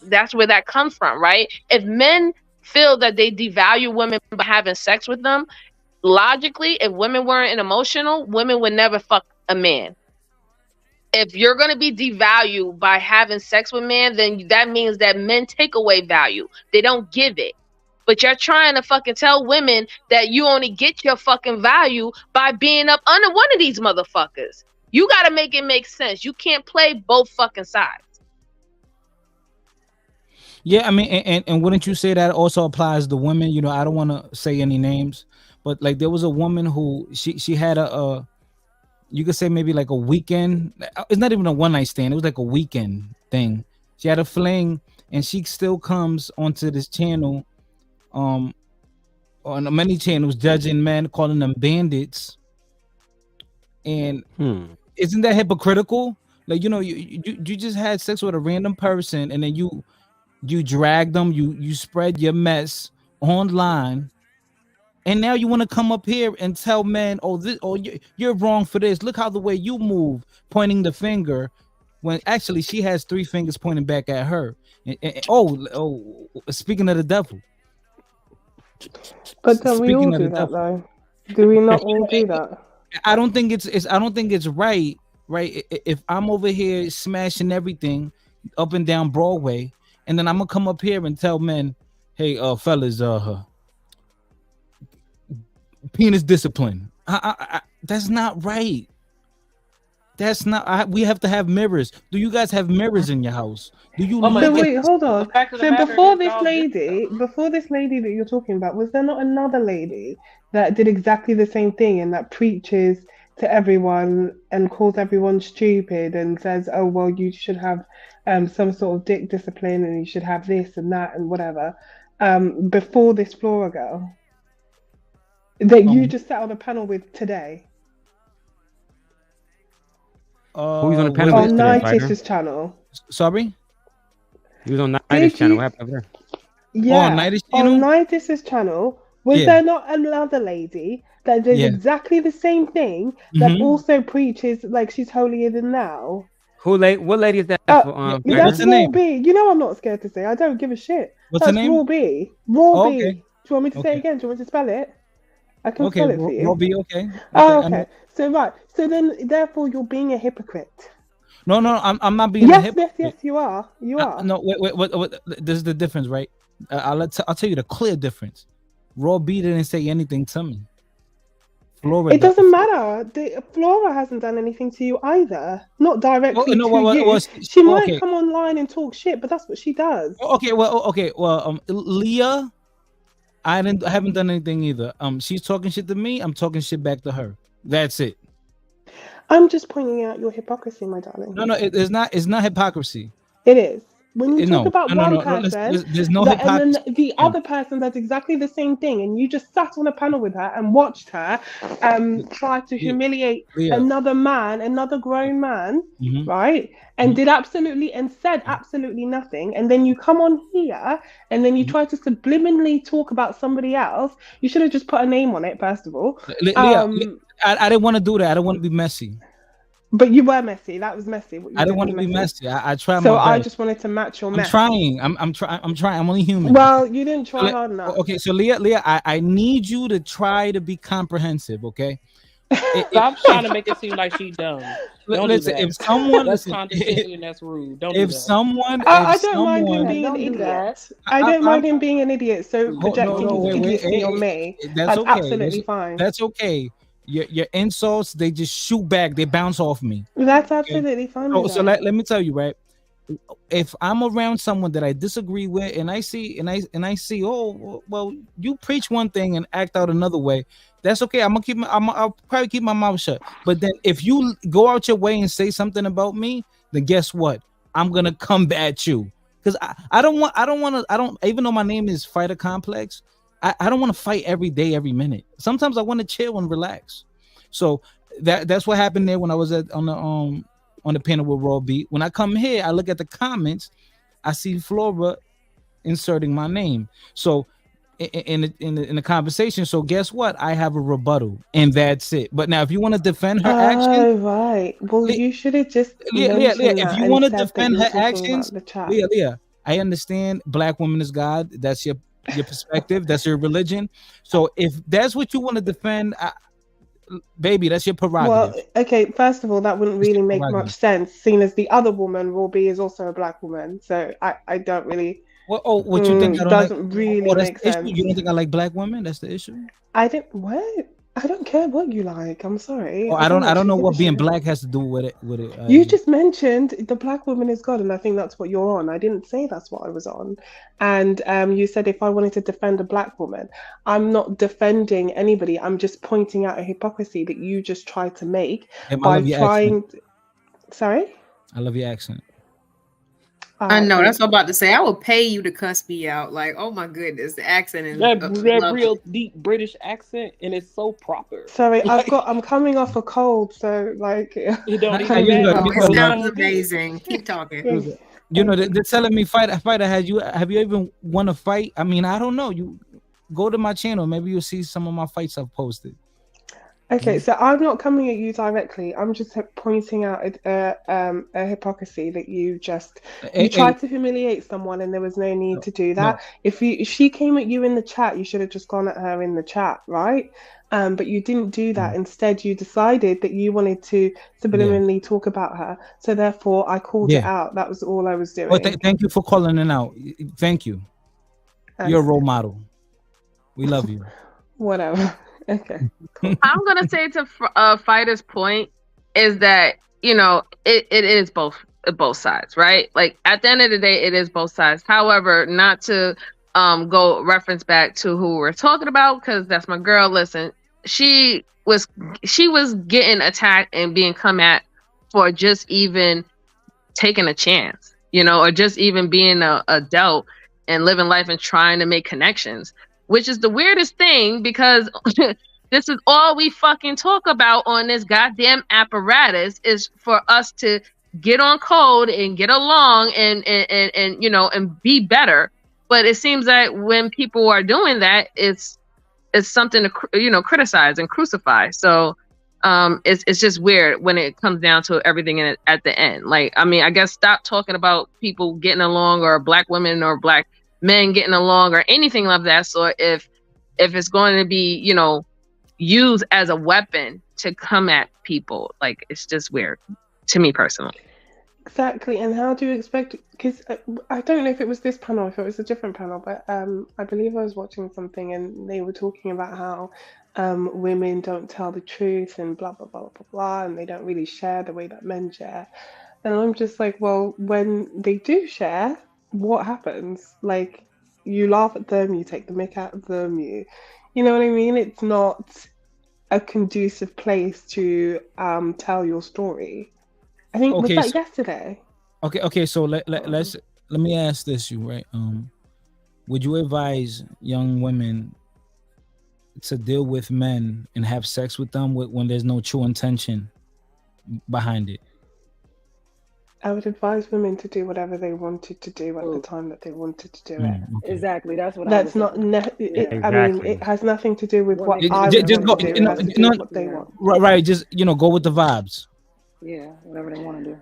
that's where that comes from, right? If men feel that they devalue women by having sex with them, logically, if women weren't emotional, women would never fuck a man. If you're going to be devalued by having sex with men, then that means that men take away value. They don't give it. But you're trying to fucking tell women that you only get your fucking value by being up under one of these motherfuckers. You got to make it make sense. You can't play both fucking sides. Yeah, I mean, and wouldn't you say that also applies to women? I don't want to say any names, but like there was a woman who she had a you could say maybe like a weekend. It's not even a one night stand. It was like a weekend thing. She had a fling, and she still comes onto this channel, on many channels, judging men, calling them bandits. And isn't that hypocritical? Like you just had sex with a random person, and then you drag them, you spread your mess online, And now you want to come up here and tell men, oh, this, oh, you're wrong for this. Look how the way you move, pointing the finger, when actually she has 3 fingers pointing back at her. Oh, speaking of the devil. But don't we all Speaking of do the that devil. though? Do we not all do that? I don't think it's right. If I'm over here smashing everything up and down Broadway, and then I'm gonna come up here and tell men, hey, fellas, penis discipline. That's not right. That's not. We have to have mirrors. Do you guys have mirrors in your house? Do you? So wait, hold on. fact of the So matter before is this y'all lady that you're talking about, was there not another lady that did exactly the same thing and that preaches to everyone and calls everyone stupid and says, oh well, you should have some sort of dick discipline and you should have this and that and whatever, before this Flora girl that you just sat on a panel with today? Who's on the panel on today, Nitis's channel. Sorry? He was on Nitis' channel. What happened over there? Yeah, on Nitis's channel? on Nitis's channel. Was Yeah. there not another lady that did Yeah. exactly the same thing that Mhm. also preaches like she's holier than thou? What lady is that? That's Raw B. You know I'm not scared to say. I don't give a shit. What's her That's name? Raw B. Raw Oh, B. okay. Do you want me to say it again? Do you want me to spell it? I can Okay, spell it for you. Robbie, okay. Oh, I know. okay. So right. So then, therefore, you're being a hypocrite. No, I'm not being a Yes, hypocrite. yes, you are. You are. No, wait. This is the difference, right? I'll tell you the clear difference. Raw B didn't say anything to me. Flora, It doesn't matter. Flora hasn't done anything to you either. Not directly no, to well, you. well, she might okay. come online and talk shit, but that's what she does. Okay, well, Leah, I haven't done anything either. She's talking shit to me. I'm talking shit back to her. That's it. I'm just pointing out your hypocrisy, my darling. No, it's not. It's not hypocrisy. It is. When you No, talk about no, one no, person, there's no and hypocrisy. then the other person does exactly the same thing, and you just sat on a panel with her and watched her try to humiliate Leah. another man, another grown man, Mhm. right? And did absolutely and said absolutely nothing. And then you come on here and then you try to subliminally talk about somebody else. You should have just put a name on it, first of all. Leah, I didn't want to do that. I didn't want to be messy. But you were messy. That was messy. What you I did didn't want was to be messy. I tried So my I best. just wanted to match your I'm mess. trying. I'm trying. I'm only human. Well, you didn't try hard enough. Okay, so Leah, I need you to try to be comprehensive, okay? Stop trying to make it seem like she dumb. Don't Listen, do that. if someone that's listen, condescending and that's rude. Don't do if that. someone, I if don't mind him someone- being an Don't do idiot. that. I don't mind him being an idiot. So projecting no, his wait, idiocy hey, on me. That's okay. Absolutely fine. That's okay. Your insults, they just shoot back. They bounce off me. That's absolutely fine. So, with so that. let me tell you, right? If I'm around someone that I disagree with, and I see, oh well, you preach one thing and act out another way, that's okay. I'll probably keep my mouth shut. But then if you go out your way and say something about me, then guess what? I'm gonna come at you because I don't even though my name is Fighter Complex. I don't want to fight every day, every minute. Sometimes I want to chill and relax. So that's what happened there when I was on the panel with Raw Beat. When I come here, I look at the comments, I see Flora inserting my name. So in the conversation, so guess what? I have a rebuttal, and that's it. But now, if you want to defend her actions, Oh right. Well, you should have just Leah, mentioned if that you and want to said that defend you were her talking actions, about the chat. Leah, I understand. Black woman is God. That's your perspective. That's your religion. So if that's what you want to defend, baby, that's your prerogative. Well, okay. First of all, that wouldn't really make prerogative. much sense, seeing as the other woman, Robbie, is also a black woman. So I don't really. Well, what you think? I don't doesn't like, really that's make the issue? sense. You don't think I like black women? That's the issue. I don't. What? I don't care what you like. I'm sorry. Well, I don't know actually what give a being shit. black has to do with it. You just mentioned the black woman is God, and I think that's what you're on. I didn't say that's what I was on. And you said if I wanted to defend a black woman, I'm not defending anybody. I'm just pointing out a hypocrisy that you just tried to make I by love your trying. accent. Sorry? I love your accent. I know. That's what I'm about to say. I will pay you to cuss me out. Like, oh my goodness, the accent is That lovely. real deep British accent, and it's so proper. Sorry, Like, I'm coming off a cold, so like. It don't How even you matter. look? It sounds amazing. Keep talking. You know, they're telling me fighter. Have you even won a fight? I mean, I don't know. go to my channel. Maybe you'll see some of my fights I've posted. Okay, so I'm not coming at you directly. I'm just pointing out a hypocrisy that you tried to humiliate someone, and there was no need to do that. If she came at you in the chat, you should have just gone at her in the chat, right? But you didn't do that. Instead, you decided that you wanted to subliminally talk about her. So therefore, I called it out. That was all I was doing. Well, thank you for calling it out. Thank you. You're a role model. We love you. Whatever. Okay. Cool. I'm gonna say to Fighter's point is that it is both sides, right? Like at the end of the day, it is both sides. However, not to go reference back to who we're talking about, because that's my girl. Listen, she was getting attacked and being come at for just even taking a chance, or just even being a adult and living life and trying to make connections. Which is the weirdest thing, because this is all we fucking talk about on this goddamn apparatus, is for us to get on code and get along and be better. But it seems that when people are doing that, it's something to criticize and crucify. So it's just weird when it comes down to everything at the end. Like, I mean, I guess stop talking about people getting along, or black women or black men getting along, or anything of that sort, if it's going to be used as a weapon to come at people. Like, it's just weird to me personally. Exactly. And how do you expect, because I don't know if it was this panel, if it was a different panel, but I believe I was watching something and they were talking about how women don't tell the truth and blah blah blah blah blah, and they don't really share the way that men share. And I'm just like, well, when they do share, what happens? Like, you laugh at them, you take the mick out of them, you know what I mean? It's not a conducive place to tell your story. I think was that yesterday? Okay. So let me ask this you, right? Would you advise young women to deal with men and have sex with them when there's no true intention behind it? I would advise women to do whatever they wanted to do at the time that they wanted to do it. Exactly. That's what. That's not. I mean, it has nothing to do with what I would just go. want to do. It has to do with what they want. Right. Just go with the vibes. Yeah, whatever they want to do.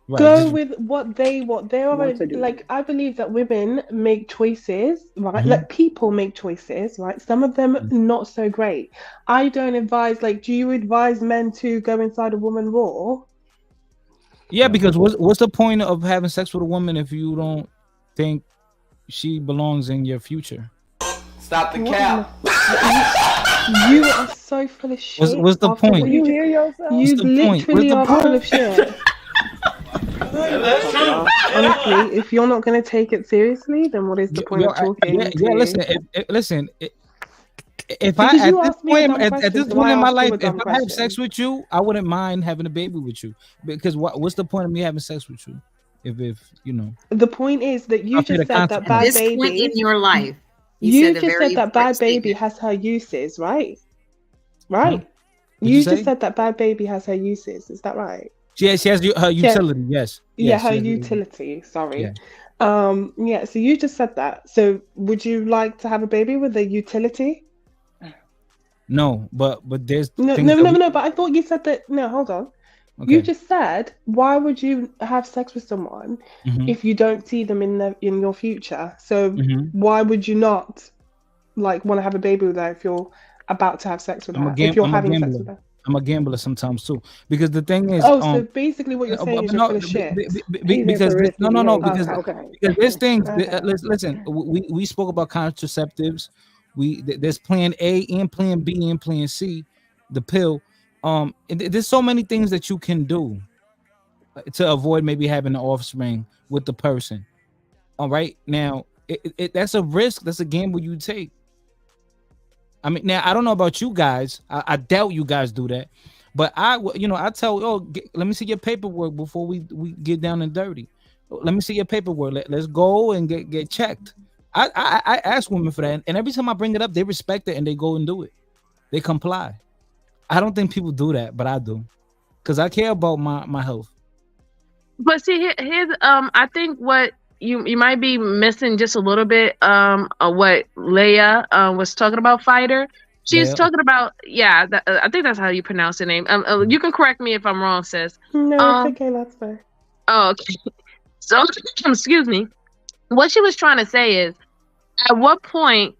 Right, go with what they want. They already, like, I believe that women make choices, right? Mm-hmm. Like, people make choices, right? Some of them not so great. I don't advise, like, do you advise men to go inside a woman raw? Yeah, because what's the point of having sex with a woman if you don't think she belongs in your future? Stop the cap. You are so full of shit. What's the point? You hear yourself? You literally are full of shit. Honestly, if you're not going to take it seriously, then what is the point of talking? Listen. If I at this point in my life, if I have sex with you, I wouldn't mind having a baby with you. Because what's the point of me having sex with you? If you know. The point is that you just said that bad baby. Point in your life. You just said that bad baby has her uses, right? Right. You just said that bad baby has her uses. Is that right? She has her utility. Yes. Yeah, her utility. Sorry. Yeah. So you just said that. So would you like to have a baby with a utility? No, but there's no. But I thought you said that. No, hold on. Okay. You just said, why would you have sex with someone if you don't see them in your future? So why would you not want to have a baby with her if you're about to have sex with her? If you're having sex with her. I'm a gambler sometimes too, because the thing is. So basically, what you're saying is you're full of shit. Because there's things. Listen, we spoke about contraceptives. There's plan A and plan B and plan C, the pill. There's so many things that you can do to avoid maybe having an offspring with the person. All right, now that's a risk. That's a gamble you take. I mean, now I don't know about you guys. I doubt you guys do that, but I tell, let me see your paperwork before we get down and dirty. Let me see your paperwork. Let's go and get checked. I ask women for that, and every time I bring it up, they respect it and they go and do it. They comply. I don't think people do that, but I do, because I care about my health. But see, here's I think what you might be missing just a little bit of what Leia was talking about. Fighter. She's Leia? talking about I think that's how you pronounce the name. You can correct me if I'm wrong, sis. No, it's okay. That's fine. Oh, okay. So excuse me. What she was trying to say is, at what point?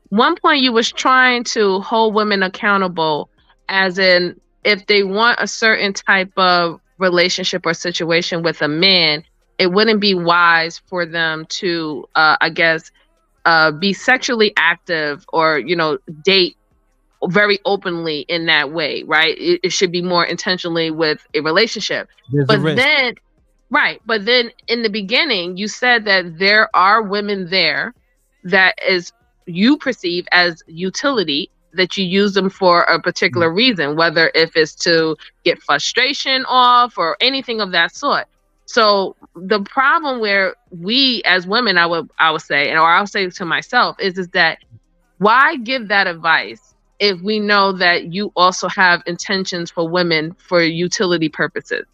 One point you was trying to hold women accountable, as in if they want a certain type of relationship or situation with a man, it wouldn't be wise for them to, I guess, be sexually active or, date very openly in that way, right? It should be more intentionally with a relationship. There's a But risk. then, right. But then in the beginning, you said that there are women there that is you perceive as utility, that you use them for a particular reason, whether if it's to get frustration off or anything of that sort. So the problem where we as women, I would say, or I'll say to myself, is that why give that advice if we know that you also have intentions for women for utility purposes?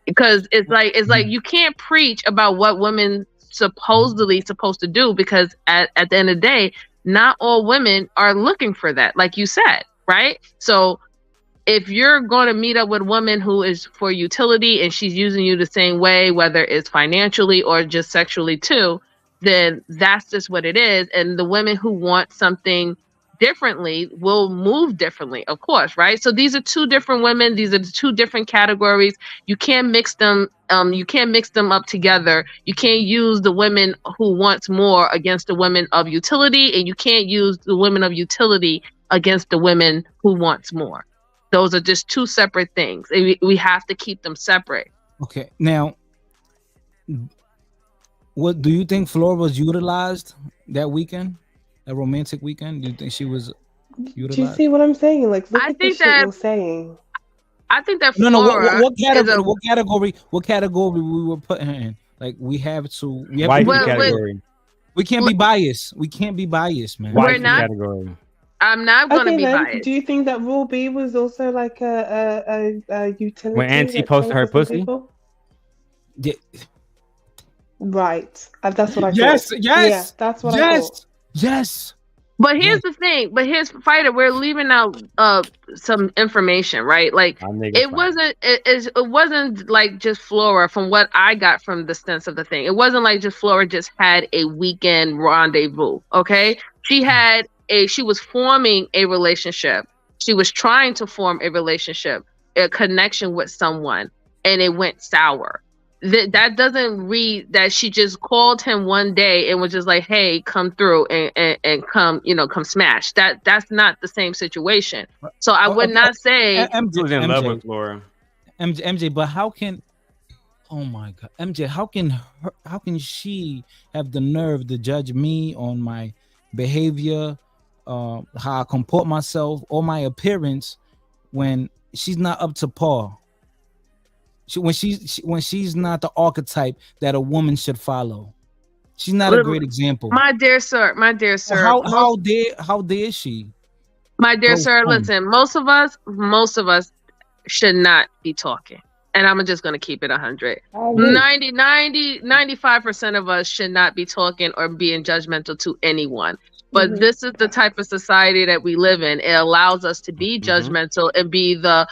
Because it's like you can't preach about what women supposedly supposed to do, because at the end of the day, not all women are looking for that, like you said, right? So if you're going to meet up with a woman who is for utility and she's using you the same way, whether it's financially or just sexually too, then that's just what it is. And the women who want something differently will move differently, of course, right? So these are two different women. These are the two different categories. You can't mix them. You can't mix them up together. You can't use the women who wants more against the women of utility, and you can't use the women of utility against the women who wants more. Those are just two separate things. We have to keep them separate. Okay, now, what do you think Flora was utilized that weekend, that romantic weekend? Do you think she was utilized? Do you see what I'm saying? Like, look I at the think shit that- you're saying. I think that No. Flora What category? is a- What category we were putting her in? Like, we have to. Wifey category. We can't be biased. We can't be biased, man. We're not- category. I'm not going to Okay, be then. biased. Do you think that Raw B was also like a utility? When Auntie like posted some- her for some pussy? people? Yeah. Right. That's what I Yes, thought. yes, Yeah, that's what I yes, thought. yes. But here's the thing. But here's Fighter. We're leaving out some information, right? Like it wasn't. It wasn't like just Flora. From what I got from the sense of the thing, it wasn't like just Flora just had a weekend rendezvous. Okay, she was forming a relationship. She was trying to form a relationship, a connection with someone, and it went sour. That doesn't read that she just called him one day and was just like, "Hey, come through and come, come smash." That's not the same situation. So I would not say He was in love with Flora. MJ, but how can? Oh my God, MJ, how can she have the nerve to judge me on my behavior, how I comport myself, or my appearance when she's not up to par? When she's not the archetype that a woman should follow. She's not a great example. My dear sir. How dare she? My dear Go sir, on. listen, most of us should not be talking. And I'm just going to keep it 100. 95% of us should not be talking or being judgmental to anyone. But this is the type of society that we live in. It allows us to be judgmental and be the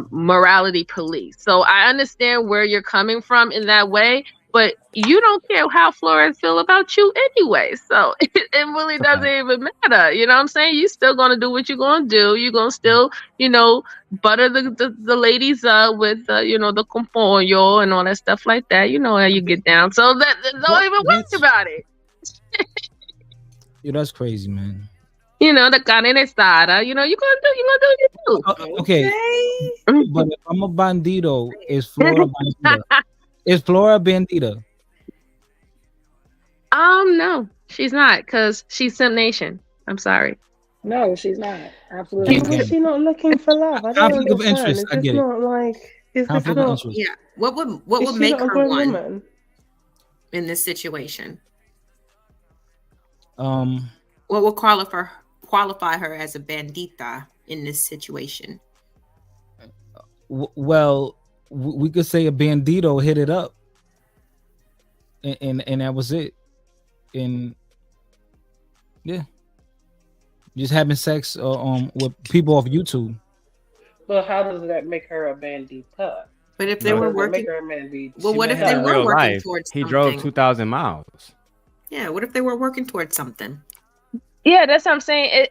morality police. So I understand where you're coming from in that way, but you don't care how Flora feel about you anyway. So it really doesn't even matter. You know what I'm saying? You still gonna do what you're gonna do. You're gonna still, butter the ladies with the compollo and all that stuff like that. You know how you get down. So that don't even worry about it. Yo, that's crazy, man. The carne asada, you're gonna do you do. Okay. But if I'm a bandito, is Flora bandita? Is Flora bandita? No, she's not, because she's Sim Nation. I'm sorry. No, she's not. Absolutely. Was she not looking for love? I don't Conflict of understand. interest, Is I this get it. not like? Is this Conflict of not? interest. Yeah. What Is would she make not a her grown one woman? in this situation? Um. What would qualify her as a bandita in this situation? Well, we could say a bandito hit it up. and that was it. And yeah, just having sex with people off YouTube. But how does that make her a bandita? But if they How were does that make working, her a bandita? well, what if In they were real working life, towards he drove something? 2,000 miles. Yeah, what if they were working towards something? Yeah, that's what I'm saying.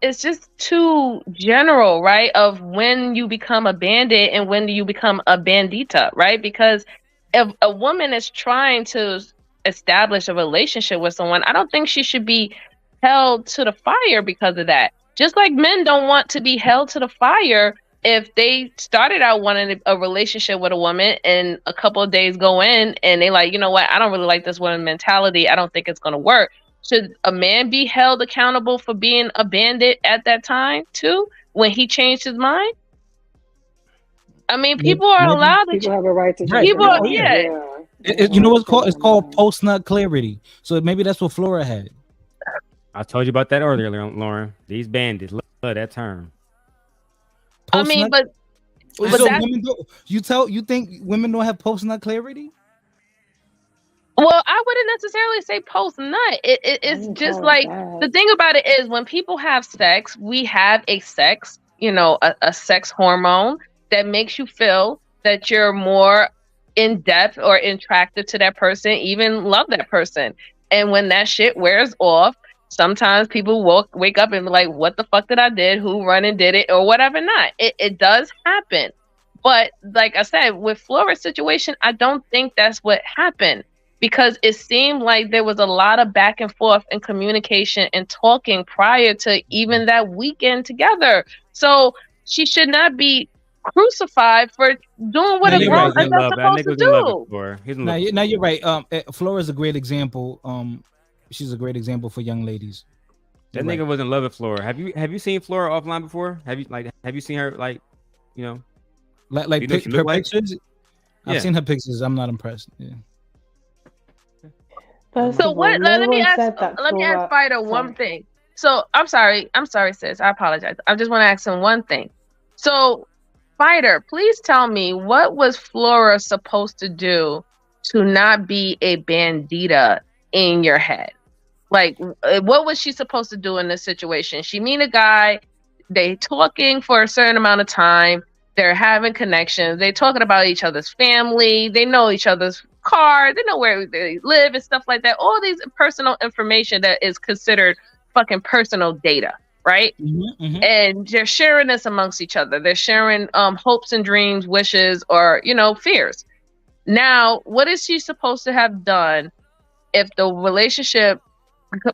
It's just too general, right? Of when you become a bandit and when do you become a bandita, right? Because if a woman is trying to establish a relationship with someone, I don't think she should be held to the fire because of that. Just like men don't want to be held to the fire if they started out wanting a relationship with a woman and a couple of days go in and they like, you know what, I don't really like this woman mentality. I don't think it's going to work. Should a man be held accountable for being a bandit at that time too, when he changed his mind? I mean, people are allowed to. People have a right to Right. change their Oh, mind. yeah. Yeah. You know what's called? It's called post nut clarity. So maybe that's what Flora had. I told you about that earlier, Lauren. These bandits love that term. I mean, but So that's, women don't, you think women don't have post nut clarity? well, I wouldn't necessarily say post nut. It's just like the thing about it is when people have sex, we have a sex, a sex hormone that makes you feel that you're more in depth or attracted to that person, even love that person. And when that shit wears off, sometimes people wake up and be like, what the fuck did I did? Who run and did it or whatever not. It does happen. But like I said, with Flora's situation, I don't think that's what happened. Because it seemed like there was a lot of back and forth and communication and talking prior to even that weekend together. So she should not be crucified for doing what a grown adult supposed to do. Now you're right. Flora is a great example. She's a great example for young ladies. That nigga was in love with Flora. Have you seen Flora offline before? Have you seen her like her like? pictures? Yeah. I've seen her pictures. I'm not impressed. Yeah. So what? Let me ask Spider one thing. So I'm sorry, sis. I apologize. I just want to ask him one thing. So, Spider, please tell me, what was Flora supposed to do to not be a bandita in your head? Like, what was she supposed to do in this situation? She meet a guy, they talking for a certain amount of time, they're having connections, they talking about each other's family, they know each other's car, they know where they live and stuff like that. All these personal information that is considered fucking personal data, right? Mm-hmm. And they're sharing this amongst each other. They're sharing hopes and dreams, wishes, or fears. Now, what is she supposed to have done if the relationship,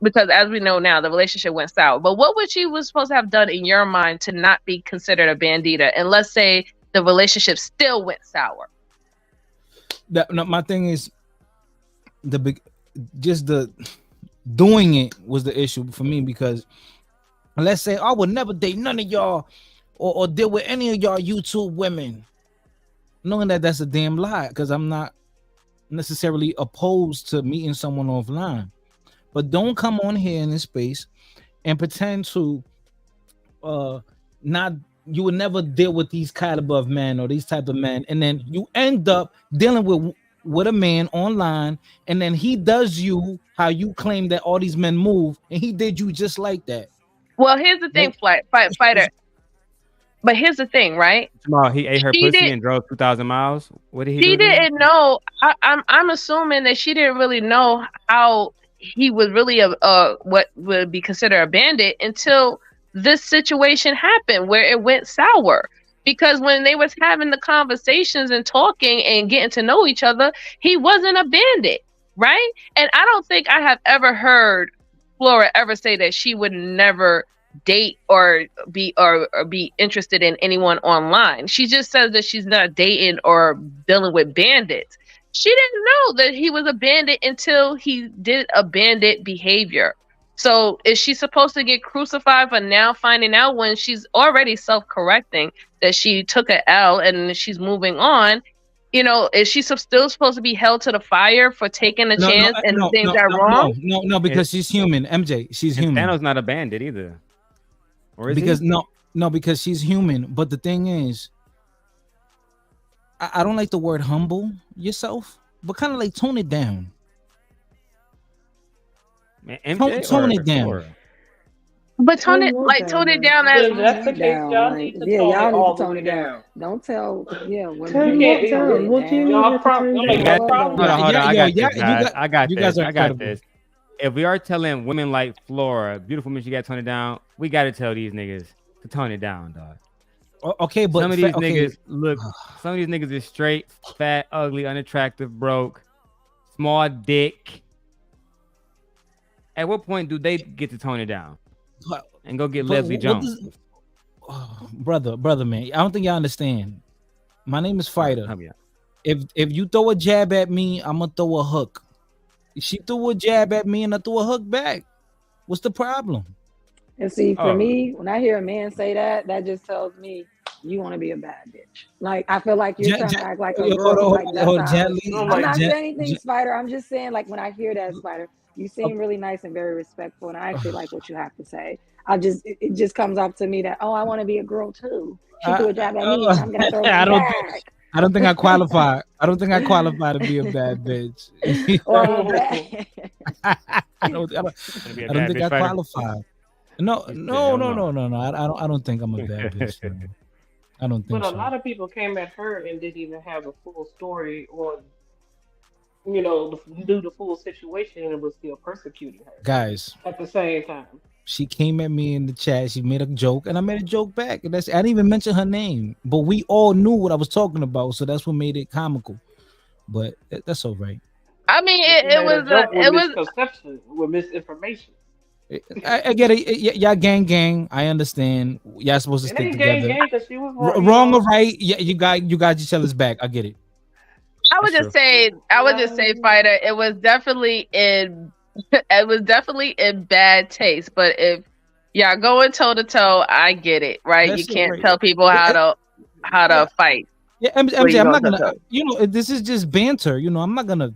because as we know now, the relationship went sour, but what was she supposed to have done in your mind to not be considered a bandita? And let's say the relationship still went sour. My thing is the doing it was the issue for me, because let's say I would never date none of y'all or deal with any of y'all YouTube women, knowing that that's a damn lie, because I'm not necessarily opposed to meeting someone offline. But don't come on here in this space and pretend to you would never deal with these caliber of men or these type of men, and then you end up dealing with a man online, and then he does you how you claim that all these men move, and he did you just like that. Well, here's the thing, Fighter. But here's the thing, right? He ate her pussy and drove 2,000 miles. What did he do? She didn't know. I'm assuming that she didn't really know how he was really what would be considered a bandit until this situation happened where it went sour. Because when they was having the conversations and talking and getting to know each other, he wasn't a bandit, right? And I don't think I have ever heard Flora ever say that she would never date or be interested in anyone online. She just says that she's not dating or dealing with bandits. She didn't know that he was a bandit until he did a bandit behavior. So is she supposed to get crucified for now finding out, when she's already self-correcting that she took an L and she's moving on? Is she still supposed to be held to the fire for taking a chance and things are wrong? No, because she's human. MJ, she's human. Thanos not a bandit either. Or is because he? No, because she's human. But the thing is, I don't like the word humble yourself. but kind of like tone it down. Man, MJ Tone or it down. Flora? But tone it down as If that's the case, y'all need to tone it all the way down. Don't tell, women. Tone can't it down. What do you mean y'all you have to tone I'm down? like, y'all problem. Hold on. I got this, you guys. got- I got you this. guys are I got incredible. this. If we are telling women like Flora, beautiful men, she got to tone it down, we got to tell these niggas to tone it down, dog. Okay, but some of these okay. niggas look. Some of these niggas is straight, fat, ugly, unattractive, broke, small dick. At what point do they get to tone it down and go get But Leslie what Jones? brother, man, I don't think y'all understand. My name is Fighter. Help me out. If you throw a jab at me, I'm gonna throw a hook. She threw a jab at me and I threw a hook back. What's the problem? And see, for me, when I hear a man say that, that just tells me you want to be a bad bitch. Like, I feel like you're trying to act like a girl. Like, that's how I'm not saying anything, Spider. I'm just saying, like, when I hear that, Spider, you seem really nice and very respectful, and I actually like what you have to say. It just comes off to me that, oh, I want to be a girl too. She threw a jab at me, and I'm gonna throw it back. I don't think I qualify. I don't think I qualify to be a bad bitch. I don't think I qualify. No. I don't think I'm a bad bitch. No. I don't think But a so. lot of people came at her and didn't even have a full story or, do the full situation and was still persecuting her. Guys, at the same time. She came at me in the chat. She made a joke, and I made a joke back. And I didn't even mention her name, but we all knew what I was talking about, so that's what made it comical. But that's all right. I mean, it was misconception with misinformation. I get it. Y'all gang. I understand. Y'all supposed to It stick ain't together. gang because she was wrong. Wrong or right? Yeah, you got each other's back. I get it. I would just say, Fighter. It was definitely in bad taste. But if y'all going toe to toe, I get it, right? That's you can't right. tell people how to fight. Yeah, MJ, I'm not gonna. This is just banter. I'm not gonna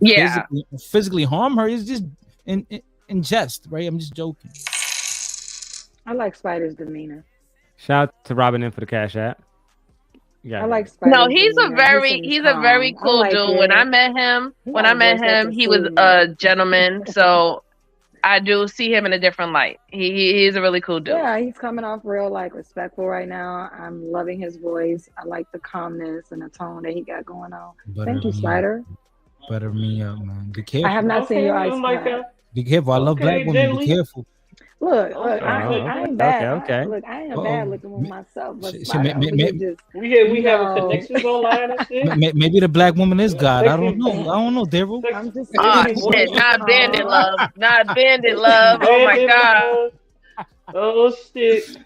physically harm her. It's just in jest, right? I'm just joking. I like Spider's demeanor. Shout out to Robin in for the Cash App. I like Spider's No, he's a demeanor. very cool dude. When I met him, he was a gentleman. So I do see him in a different light. He's a really cool dude. Yeah, he's coming off real respectful right now. I'm loving his voice. I like the calmness and the tone that he got going on. Thank you, Spider. Butter me up, man. Be careful. I have not seen your eyes. Be careful. I love black women. Be careful. Look, I ain't bad. Okay. Look, I ain't a bad looking one myself, but we we have connections online and shit. Maybe the black woman is God. I don't know, Daryl. I'm just shit, not bandit love. Not bandit love. Oh my god. Oh shit.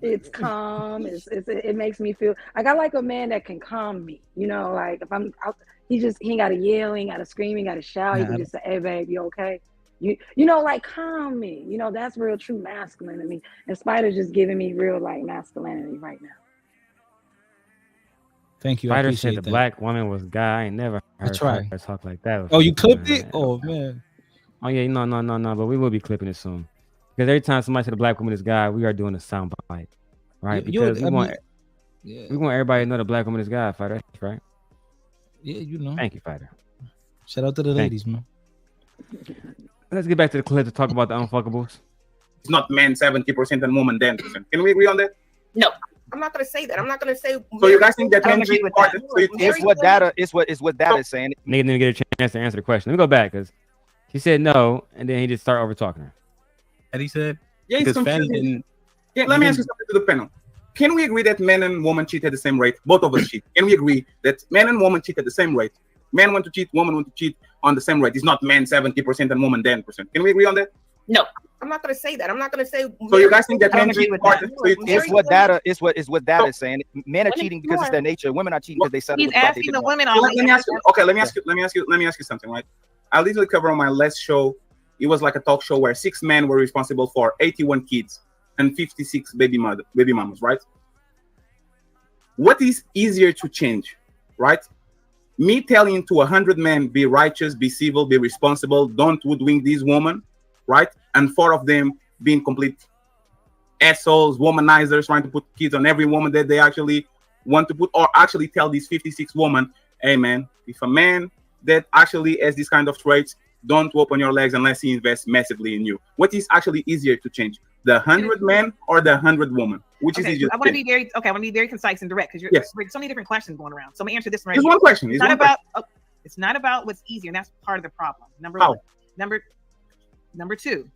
It's calm. It makes me feel like I like a man that can calm me. Like if I'm out, he ain't gotta yell, he ain't gotta scream, he ain't gotta shout. He can just say, "Hey babe, you okay?" Like calm me. That's real true masculine to me. And Spider's just giving me real masculinity right now. Thank you. Spider said the black woman was guy. I ain't never heard her talk like that. Oh, you clipped it? Oh man. Oh yeah, no. But we will be clipping it soon. Because every time somebody said the black woman is guy, we are doing a sound bite, right? Because we want everybody to know the black woman is guy, Fighter, right? Yeah, Thank you, Fighter. Shout out to the ladies, man. Let's get back to the clip to talk about the unfuckables. It's not men 70% and woman 10%. Can we agree on that? No, I'm not going to say that. I'm not going to say. So you guys think that men cheat more? It's what data is saying. Nigga didn't get a chance to answer the question. Let me go back because he said no, and then he just started over talking her. And he said, yeah, because Fanny didn't. Yeah, let me ask you something to the panel. Can we agree that men and women cheat at the same rate? Both of us cheat. Can we agree that men and women cheat at the same rate? Men want to cheat, women want to cheat on the same rate. It's not men 70% and women 10%. Can we agree on that? No, I'm not going to say that. I'm not going to say. So you guys think that men cheat more? It's what data is saying. Men are cheating because it's their nature. Women are cheating because they settle. He's asking the women on. Let me ask you something, right? I literally covered on my last show. It was like a talk show where 6 men were responsible for 81 kids and 56 baby mamas, right? What is easier to change, right? Me telling to 100 men, be righteous, be civil, be responsible, don't hoodwink these women, right? And 4 of them being complete assholes, womanizers, trying to put kids on every woman that they actually want to put, or actually tell these 56 women, hey man, if a man that actually has this kind of traits don't open your legs unless he invests massively in you? What is actually easier to change, the 100 man or the 100 woman? Which is Okay, easier? I want to be very okay. I want to be very concise and direct because Yes. there's so many different questions going around. So I'm gonna answer this one right Just here. one question. It's It's not one about. It's not about what's easier, and that's part of the problem. Number How? one. Number two.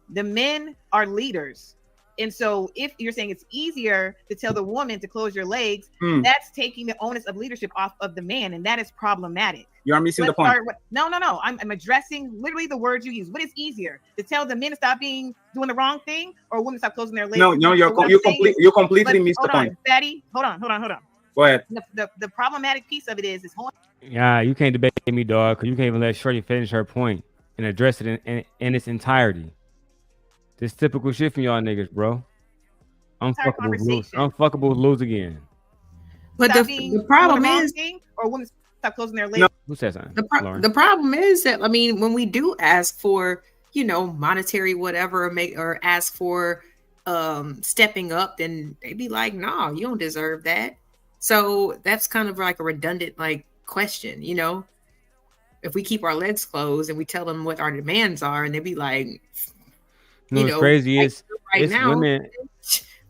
The men are leaders. And so if you're saying it's easier to tell the woman to close your legs, that's taking the onus of leadership off of the man, and that is problematic. You are missing the point. No. I'm addressing literally the words you use. What is easier, to tell the men to stop doing the wrong thing, or women to stop closing their legs? No, you completely missed the point. Fatty, hold on. Go ahead. The problematic piece of it is Yeah, you can't debate me, dog, because you can't even let Shorty finish her point and address it in its entirety. This typical shit from y'all niggas, bro. Unfuckable lose again. But the problem is, or women stop closing their legs. No. Who said something? The problem is that, I mean, when we do ask for, monetary whatever, or ask for stepping up, then they be like, nah, you don't deserve that. So that's kind of like a redundant question, if we keep our legs closed and we tell them what our demands are, and they be like, what's crazy is right it's now, women.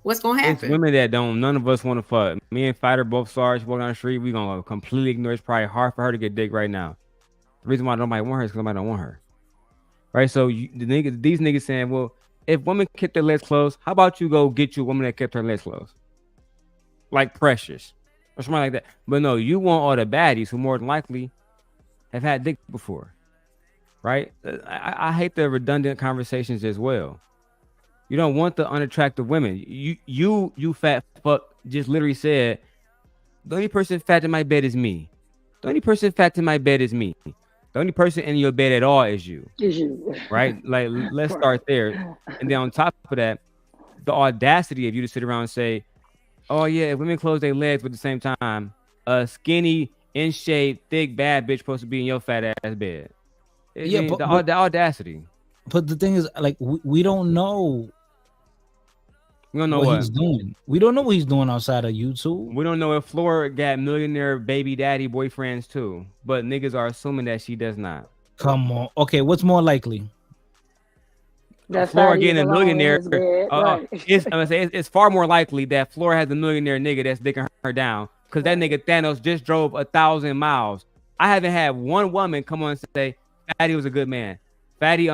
What's gonna happen? It's women that none of us want to fuck. Me and Fighter both sorry. She walking down the street, we gonna completely ignore. It's probably hard for her to get dick right now. The reason why nobody want her is because nobody don't want her. Right? So these niggas saying, well, if women keep their legs closed, how about you go get you a woman that kept her legs closed? Like Precious. Or something like that. But no, you want all the baddies who more than likely have had dick before. Right? I hate the redundant conversations as well. You don't want the unattractive women. You fat fuck just literally said, the only person fat in my bed is me. The only person fat in my bed is me. The only person in your bed at all is you. Right? Like, let's start there. And then on top of that, the audacity of you to sit around and say, oh yeah, if women close their legs, but at the same time, a skinny, in shape, thick, bad bitch supposed to be in your fat ass bed. But the audacity. But the thing is, like, we don't know. We don't know what he's doing. We don't know what he's doing outside of YouTube. We don't know if Flora got millionaire baby daddy boyfriends too, but niggas are assuming that she does not. Come on. Okay, what's more likely? Flora getting a millionaire. It's far more likely that Flora has a millionaire nigga that's dicking her down, because that nigga Thanos just drove 1,000 miles. I haven't had one woman come on and say Fatty was a good man. Fatty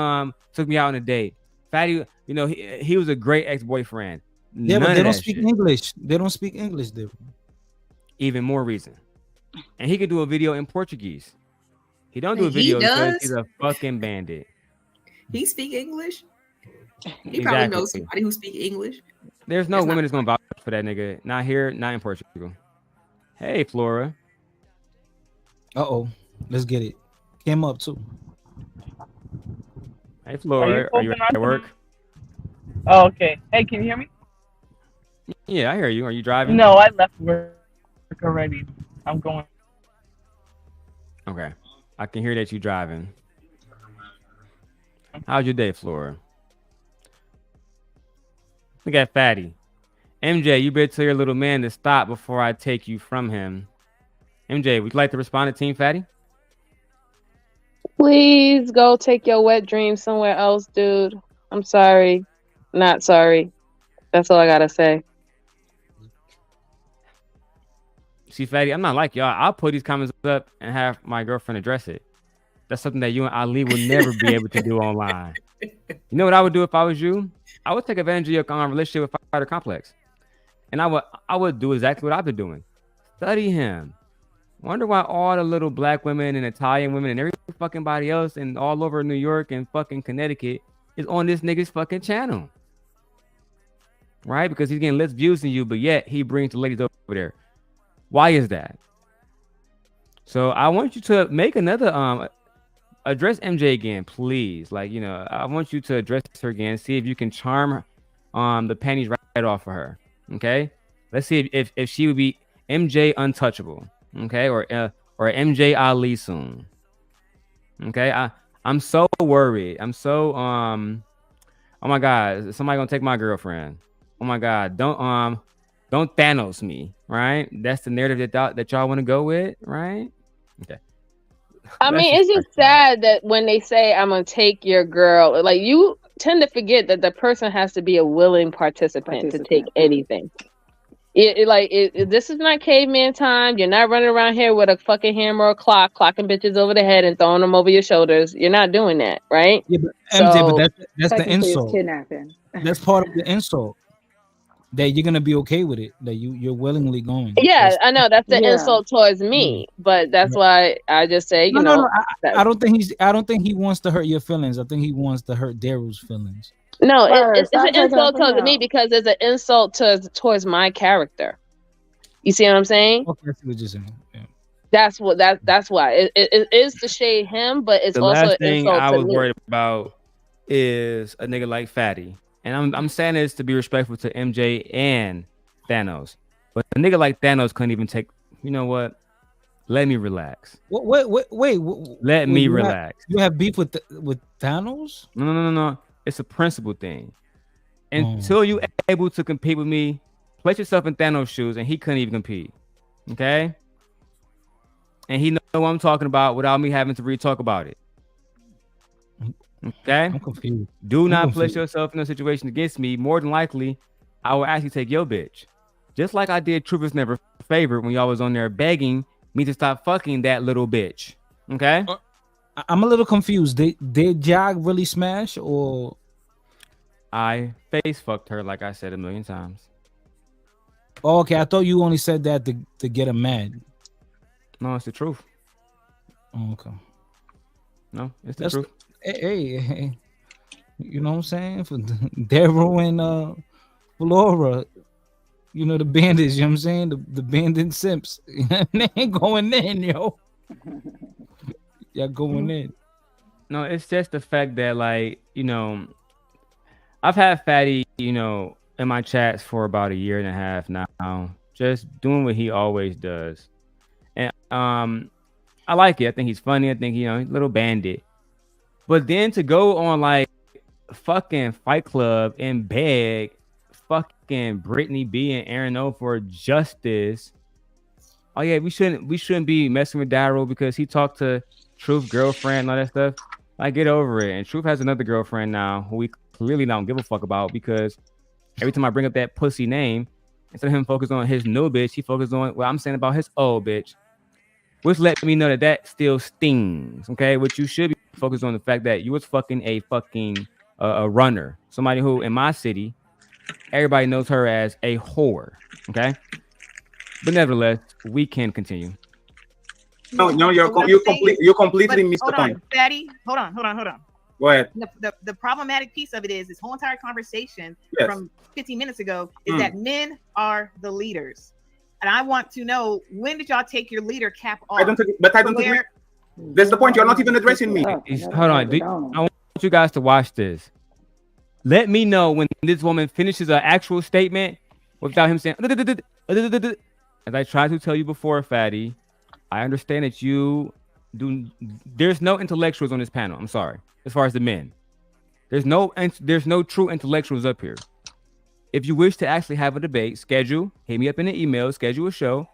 took me out on a date. Fatty, he was a great ex-boyfriend. Yeah, but they don't speak English. They don't speak English, dude. Even more reason. And he could do a video in Portuguese. He don't do a video because he's a fucking bandit. He speak English. He probably knows somebody who speak English. There's no woman that's gonna vouch for that nigga. Not here, not in Portugal. Hey, Flora. Let's get it. Came up too. Hey, Flora. Are you at work? Oh, okay. Hey, can you hear me? Yeah, I hear you. Are you driving? No, I left work already. I'm going. Okay. I can hear that you driving. How's your day, Flora? Look at Fatty. MJ, you better tell your little man to stop before I take you from him. MJ, would you like to respond to Team Fatty? Please go take your wet dreams somewhere else, dude. I'm sorry. Not sorry. That's all I gotta say. See, Fatty, I'm not like y'all. I'll put these comments up and have my girlfriend address it. That's something that you and Ali would never be able to do online. You know what I would do if I was you? I would take advantage of your relationship with Fighter Complex. And I would do exactly what I've been doing. Study him. Wonder why all the little black women and Italian women and every fucking body else and all over New York and fucking Connecticut is on this nigga's fucking channel. Right? Because he's getting less views than you, but yet he brings the ladies over there. Why is that? So I want you to make another address MJ again, please. Like, I want you to address her again, see if you can charm the panties right off of her. Okay? Let's see if she would be MJ untouchable. Okay? Or MJ Ali soon. Okay? I'm so worried. I'm so oh my God, is somebody gonna take my girlfriend? Oh my God, don't Thanos me, right? That's the narrative that y'all want to go with, right? Okay. I That's mean, just it's just sad that when they say I'm gonna take your girl, like you tend to forget that the person has to be a willing participant to take anything. This is not caveman time. You're not running around here with a fucking hammer or clock, clocking bitches over the head and throwing them over your shoulders. You're not doing that, right? Yeah, but MJ, but So that's the Technically, it's insult. kidnapping. That's part of the insult. That you're gonna be okay with it. That you're willingly going. yeah, I know that's the Yeah. insult towards me, but that's why I just say, you No. know, I don't think I don't think he wants to hurt your feelings. I think he wants to hurt Daryl's feelings. no, Word, it's stop an taking it insult from towards me him. because it's an insult towards my character. You see what I'm saying? Okay, I see what you're saying. Yeah. That's why it is to shade him, but it's The also an last thing insult I to was me. worried about is a nigga like Fatty, and I'm saying this to be respectful to MJ and Thanos, but a nigga like Thanos couldn't even take. You know what? Let me relax. Wait. Let me relax. You have beef with Thanos? No. It's a principle thing. Until you able to compete with me, place yourself in Thanos' shoes, and he couldn't even compete. Okay? And he know what I'm talking about without me having to re-talk about it. Okay? I'm confused. Do I'm not confused. place yourself in a situation against me. More than likely, I will actually take your bitch. Just like I did Truth is Never Favorite when y'all was on there begging me to stop fucking that little bitch. Okay? I'm a little confused. Did Jag really smash or I face fucked her like I said 1,000,000 times. Oh, okay, I thought you only said that to get him mad. No, it's the truth. Oh, okay. No, it's the truth. Hey, you know what I'm saying? For Daryl and Flora, you know the bandits, you know what I'm saying? The bandit simps. They ain't going in, yo. Y'all going in. No, it's just the fact that, like, you know, I've had Fatty, you know, in my chats for about 1.5 years now, just doing what he always does. And I like it. I think he's funny. I think, you know, he's a little bandit. But then to go on like fucking Fight Club and beg fucking Brittany B and Aaron O for justice. Oh yeah, we shouldn't be messing with Daryl because he talked to Truth girlfriend and all that stuff. Like, get over it. And Truth has another girlfriend now who we clearly don't give a fuck about, because every time I bring up that pussy name, instead of him focus on his new bitch, he focuses on what I'm saying about his old bitch, which let me know that still stings. Okay, what you should be focused on the fact that you was fucking a runner, somebody who in my city everybody knows her as a whore. Okay, but nevertheless, we can continue. No, you completely missed the point. Fatty, hold on. Go ahead. The problematic piece of it is this whole entire conversation from 15 minutes ago is that men are the leaders. And I want to know, when did y'all take your leader cap off? I don't agree. That's the point. You're not even addressing me. Hold on. I want you guys to watch this. Let me know when this woman finishes an actual statement without him saying, as I tried to tell you before, Fatty, I understand that there's no intellectuals on this panel. I'm sorry. As far as the men, there's no true intellectuals up here. If you wish to actually have a debate, hit me up in an email, schedule a show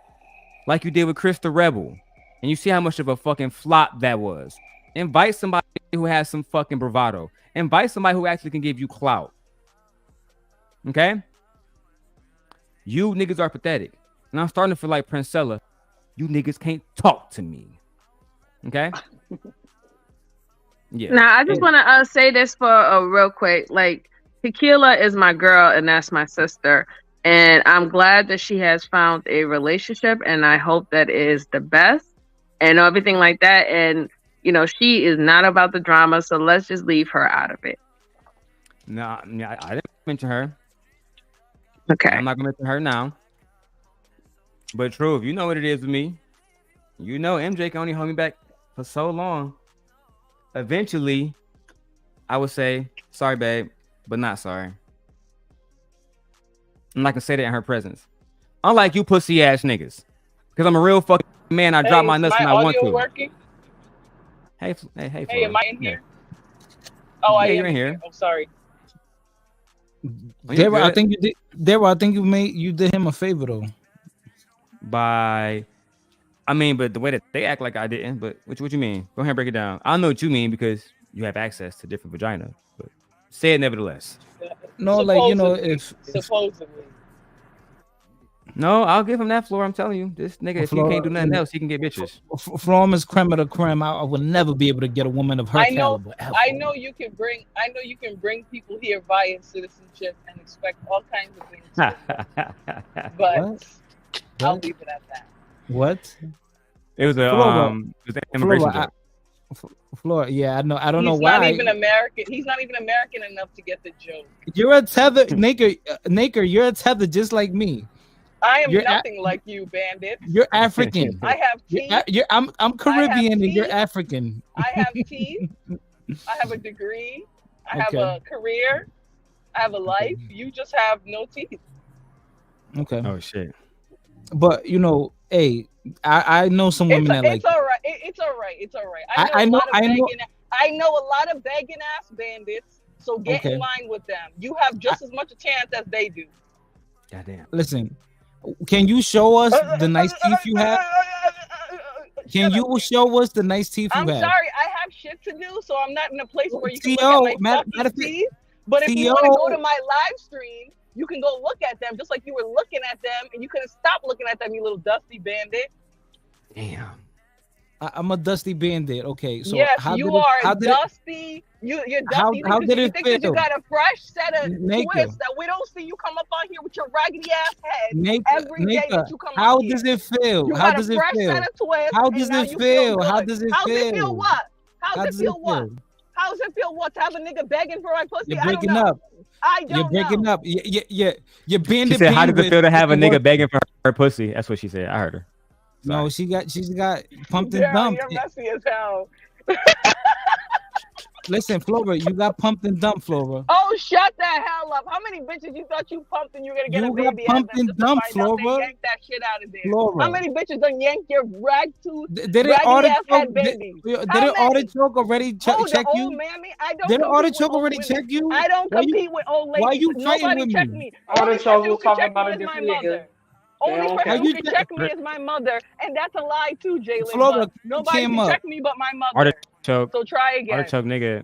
like you did with Chris the Rebel. And you see how much of a fucking flop that was. Invite somebody who has some fucking bravado. Invite somebody who actually can give you clout. Okay? You niggas are pathetic. And I'm starting to feel like Princella. You niggas can't talk to me. Okay? Yeah. Now, I just want to say this for real quick. Like, Tequila is my girl, and that's my sister. And I'm glad that she has found a relationship, and I hope that it is the best and everything like that. And, you know, she is not about the drama, so let's just leave her out of it. No, I didn't mention her. Okay. I'm not going to mention her now. But Truth, you know what it is with me. You know MJ can only hold me back for so long. Eventually, I would say, sorry, babe, but not sorry. I'm not going to say that in her presence. Unlike you pussy ass niggas. Because I'm a real fucking man. I drop my nuts when I want to. Working? Hey, Hey, am I in here? Yeah. Oh, I Yeah, am you're in here. I'm sorry. Daryl, I think you did. Daryl, I think you did him a favor though. By I mean, but the way that they act like I didn't. But what you mean? Go ahead and break it down. I know what you mean because you have access to different vagina. But say it nevertheless. No, like if supposedly. No, I'll give him that floor. I'm telling you, this nigga, if he can't do nothing else, he can get bitches. From his creme of the creme, I would never be able to get a woman of her I know. caliber. Ever. I know you can bring people here via citizenship and expect all kinds of things. But I'll leave it at that. What? It was a immigration joke. Flora, yeah, I know. I don't know He's why. not even American. He's not even American enough to get the joke. You're a tether, Naker. You're a tether just like me. I am nothing like you, bandit. You're African. I have teeth. I'm Caribbean and you're African. I have teeth. I have a degree. I have a career. I have a life. You just have no teeth. Okay. Oh shit. But hey, I know some women that like. It's all right. It's all right. It's all right. I know. I know a lot of begging ass bandits. So get in line with them. You have just as much a chance as they do. Goddamn. Listen, can you show us the nice teeth you have? Can you show us the nice teeth you have? I'm sorry, I have shit to do, so I'm not in a place where you can look at my fucking teeth. But if you want to go to my live stream, you can go look at them just like you were looking at them, and you couldn't stop looking at them, you little dusty bandit. Damn. I'm a dusty bandit. Okay, so yes, you are dusty. You're dusty. How did it think feel? that you got a fresh set of Naked. twists that we don't see you come up on here with your raggedy ass head every day that you come how on does here. it feel? You how got does a it fresh feel? set of twists, How and does now it you feel? good. How does it How's feel? it feel what? How's it feel what? How's it feel what? To have a nigga begging for my pussy? You're I don't breaking know. up. You're breaking up. You're bandit. She said, "How does it feel to have a nigga work. begging for her pussy?" That's what she said. I heard her. No, she's got pumped and Girl, dumped. you're messy as hell. Listen, Flora, you got pumped and dumped, Flora. Oh, shut the hell up. How many bitches you thought you pumped and you were going to get You a got baby pumped out of them and just to dumped, find out they Flora. yanked that shit out of there? Flora. How many bitches done yanked your rag tooth, Did it raggedy ass head baby? Did it artichoke already check you? Old mammy, I don't Did it compete with artichoke old already women. check you? I don't Why you- compete with old ladies. why you fighting Nobody with check me? me. Only person who can check me is my mother. Only don't person care. who can check me is my mother, and that's a lie too, Jalen. Flora, But nobody came can up. check me but my mother. Artichoke. So try again. Artichoke nigga.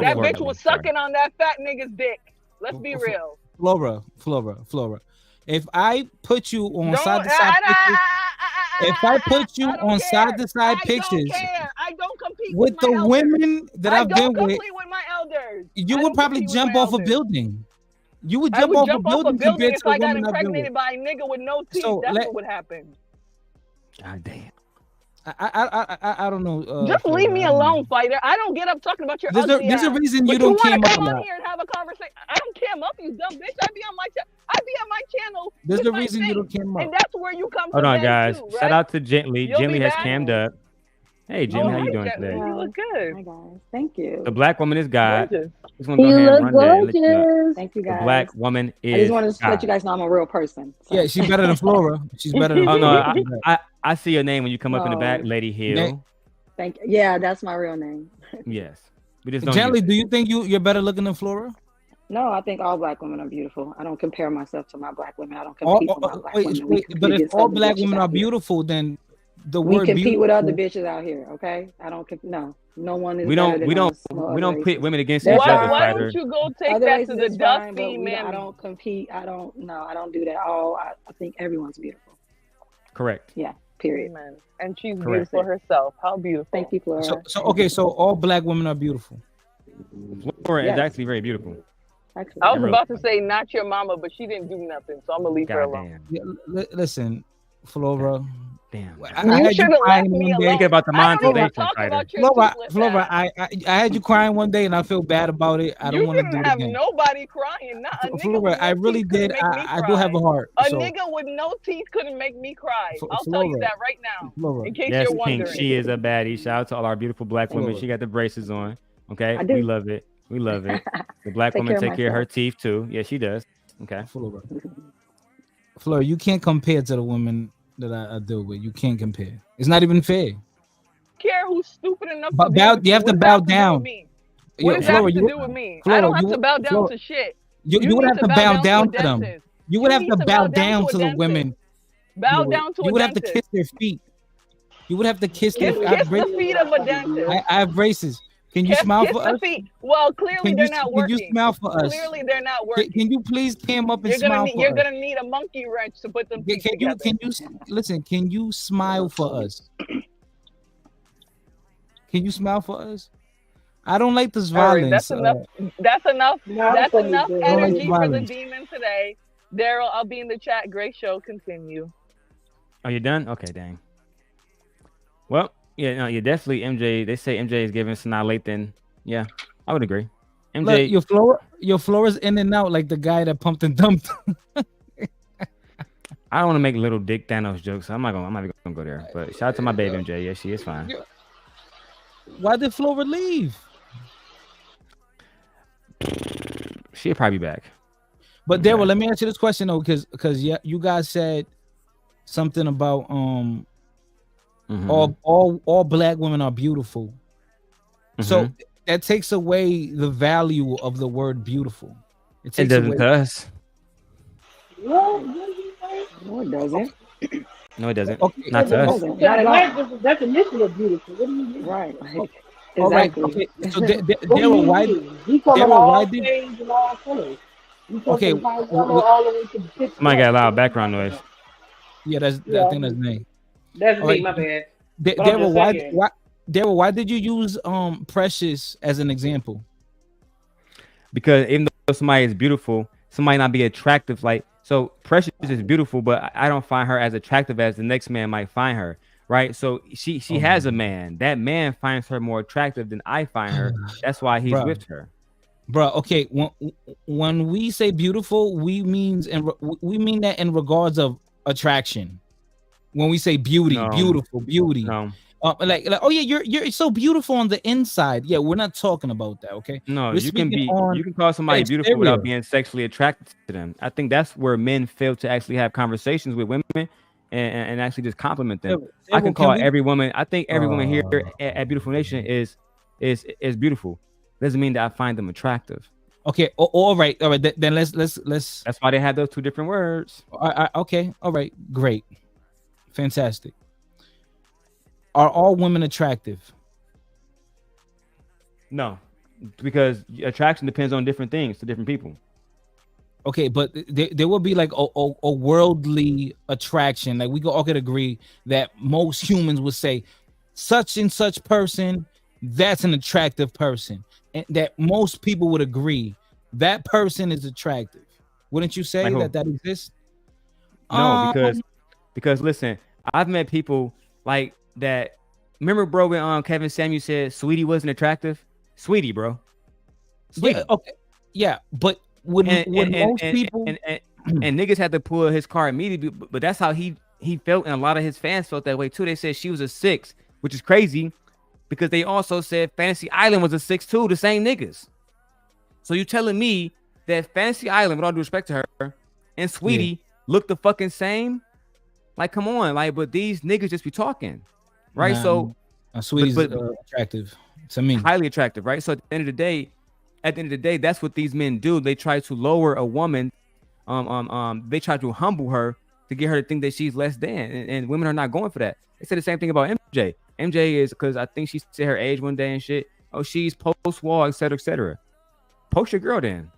That bitch was sucking on that fat nigga's dick. Let's be real. Flora. If I put you on side to side pictures, if I put you on side to side pictures I don't compete with the my women that I've been with, with my elders. you would probably jump off a building. You would jump off a building compared if to the I got woman I've been with. impregnated by a nigga with no teeth. So That's what would happen. God damn. I don't know. Just leave me alone, fighter. I don't get up talking about your ugly There's a ass. reason But you don't wanna cam up a come on lot. here and have a conversation. I don't cam up, you dumb bitch. I be on my channel. There's with a my reason you face, don't cam up. and that's where you come Hold from. on, guys. Too, Shout right? out to Gently. You'll Gently be has back. cammed up. Hey, Gently, how you doing today? You look good. Hi guys, thank you. The black woman is God. Gorgeous. Just want to go You ahead and look run that and let you know. gorgeous. Thank you, The guys. black woman is I just wanted to God. let you guys know I'm a real person. So. Yeah, she's better than Flora. She's better than Oh no, Flora. I see your name when you come up in the back, No. Lady Hill. Thank you. Yeah, that's my real name. Yes, we just don't. Gently, use it. do you think you're better looking than Flora? No, I think all black women are beautiful. I don't compare myself to my black women. I don't compete with my black women. We compete But if against all other black bitches women out are here. beautiful, then the We word compete with other beautiful. bitches out here. Okay, I don't. No one is. We better don't. than We don't. us. No We other don't races. pit women against That's each other, fine. Why fighter. don't you go take Other that races to the is fine, dusty but I man? don't compete. I don't. No, I don't do that. I think everyone's beautiful. Correct. Yeah. Period. Amen. And she's Correct. beautiful herself. How beautiful. Thank you, Flora. So all black women are beautiful. Flora Yes. is actually very beautiful. Actually, I was Real- about to say not your mama, but she didn't do nothing, so I'm gonna leave her alone. Yeah, listen, Flora. Damn. I You had should have crying left me one day. alone. Think about the I don't even monetization, talk fighter. about your toothless Flora, ass. I had you crying one day, and I feel bad about it. I don't You want to do didn't it have again. nobody crying. Not a nigga Flora, with no I really teeth couldn't did. make me I do have a cry. heart. A So, nigga with no teeth couldn't make me cry. I'll tell you Flora, that right now. Flora. In case Yes, you're Pink. wondering. She is a baddie. Shout out to all our beautiful black women. Flora. She got the braces on. Okay, I do. we love it. We love it. The black Take woman care of take care of her myself. teeth too. Yeah, she does. Okay. Flora, you can't compare to the women that I deal with. You can't compare. It's not even fair. Care who's stupid enough But to deal bow, with you have What to does bow that have to do down. with me? Yo, What does that Flora, have to you- do with me? Flora, I don't have you- to bow down Flora, to shit. You would need have to bow down to a them. dentist. You would have need to bow down a to the dentist. women. Bow down to You a would have to dentist. kiss their feet. You would have to kiss Kiss, the. I have kiss the braces. feet of a dentist. I have braces. Can you smile Kiss for the us? feet. Well, clearly they're not Can you working. smile for us? Clearly they're not working. Can you please cam up and smile for You're us? gonna need a monkey wrench to put them feet together. Can you listen? Can you smile for us? Can you smile for us? I don't like this All right, violence. that's enough. That's enough. That's enough I don't like energy for the violence. demon today. Daryl, I'll be in the chat. Great show. Continue. Are you done? Okay, dang. Well, yeah, no, you're definitely MJ. They say MJ is giving Sanaa Lathan. Yeah, I would agree. MJ, Look, your floor is in and out like the guy that pumped and dumped. I don't want to make little dick Thanos jokes. I'm not even gonna go there. But shout out to my baby MJ. Yeah, she is fine. Why did Flora leave? She'll probably be back. But Daryl, let me ask you this question though, because yeah, you guys said something about all black women are beautiful. So that takes away the value of the word beautiful. It doesn't to us. No, it doesn't. No, it doesn't. Okay. Not to us. Not at all. That's the definition of beautiful. What do you mean? Right. All right. Exactly. Okay. So Daryl, why? He talking about Daryl, why all did? shades and all colors. You Okay. talking about yellow all the way to the pitch Somebody got a black. loud background noise. Yeah, I think that's me. That's All me, right. my bad. But I'm Daryl, just saying. Daryl, why did you use Precious as an example? Because even though somebody is beautiful, somebody not be attractive. Like, so Precious is beautiful, but I don't find her as attractive as the next man might find her. Right. So she has a man. That man finds her more attractive than I find her. That's why he's Bruh. with her. Bro, okay. When we say beautiful, we mean that in regards of attraction. When we say beauty, No. beauty. No. Like oh yeah, you're so beautiful on the inside. Yeah, we're not talking about that. Okay. No, We're you can speaking be. on You can call somebody the beautiful without exterior. being sexually attracted to them. I think that's where men fail to actually have conversations with women and actually just compliment them. Yeah, I can well, call can we- every woman. I think every woman here at Beautiful Nation is beautiful. Doesn't mean that I find them attractive. Okay. All right. Then let's. That's why they have those two different words. Okay. All right. Great. Fantastic. Are all women attractive? No, because attraction depends on different things to different people. Okay, but there will be like a worldly attraction. Like we all could agree that most humans would say such and such person, that's an attractive person. And that most people would agree that person is attractive. Wouldn't you say Like who? that exists? No, because listen, I've met people like that. Remember, bro, when Kevin Samuel said Sweetie wasn't attractive? Sweetie, bro. Sweetie. Yeah, okay. Yeah, but would most people and niggas had to pull his car immediately, but that's how he felt, and a lot of his fans felt that way too. They said she was a 6, which is crazy because they also said Fantasy Island was a 6 too, the same niggas. So you telling me that Fantasy Island, with all due respect to her, and Sweetie look the fucking same? Like, come on, like, but these niggas just be talking, right? Nah, So Sweetie's attractive to me, highly attractive, right? So at the end of the day, that's what these men do. They try to lower a woman, they try to humble her to get her to think that she's less than, and women are not going for that. They said the same thing about MJ. MJ is, because I think she said her age one day and shit. Oh, she's post-wall, etc., etc. Post your girl then.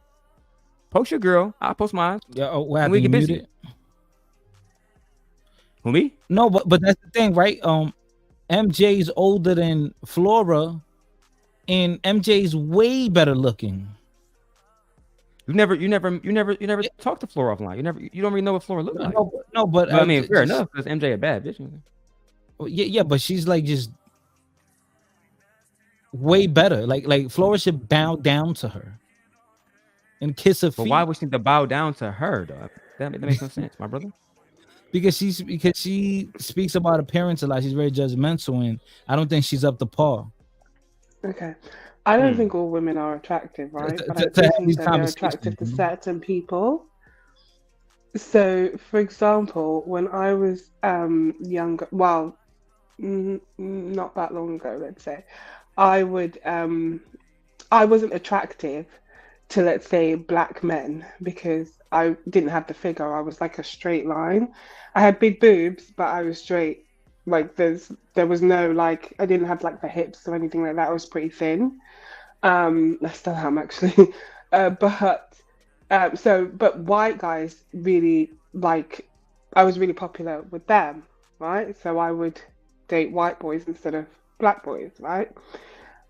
Post your girl. I'll post mine. Yeah. Oh, what And we happened? get You busy. muted? Who, me? No, but that's the thing, right? MJ's older than Flora, and MJ's way better looking. You never talked to Flora offline. You don't really know what Flora looked like. No, but I mean, fair enough, because MJ a bad bitch. Yeah, but she's like just way better. Like Flora should bow down to her and kiss her feet. But why would she need to bow down to her, though? That makes no sense, my brother. Because she speaks about appearance a lot. She's very judgmental, and I don't think she's up to par. Okay. I don't think all women are attractive, right? But I to do have think these that they're attractive to conversations. certain people. So, for example, when I was younger, well, not that long ago, let's say, I wasn't attractive to, let's say, black men because I didn't have the figure. I was like a straight line. I had big boobs, but I was straight. Like there was no like I didn't have like the hips or anything like that. I was pretty thin. I still am actually. But white guys really like I was really popular with them, right? So I would date white boys instead of black boys, right?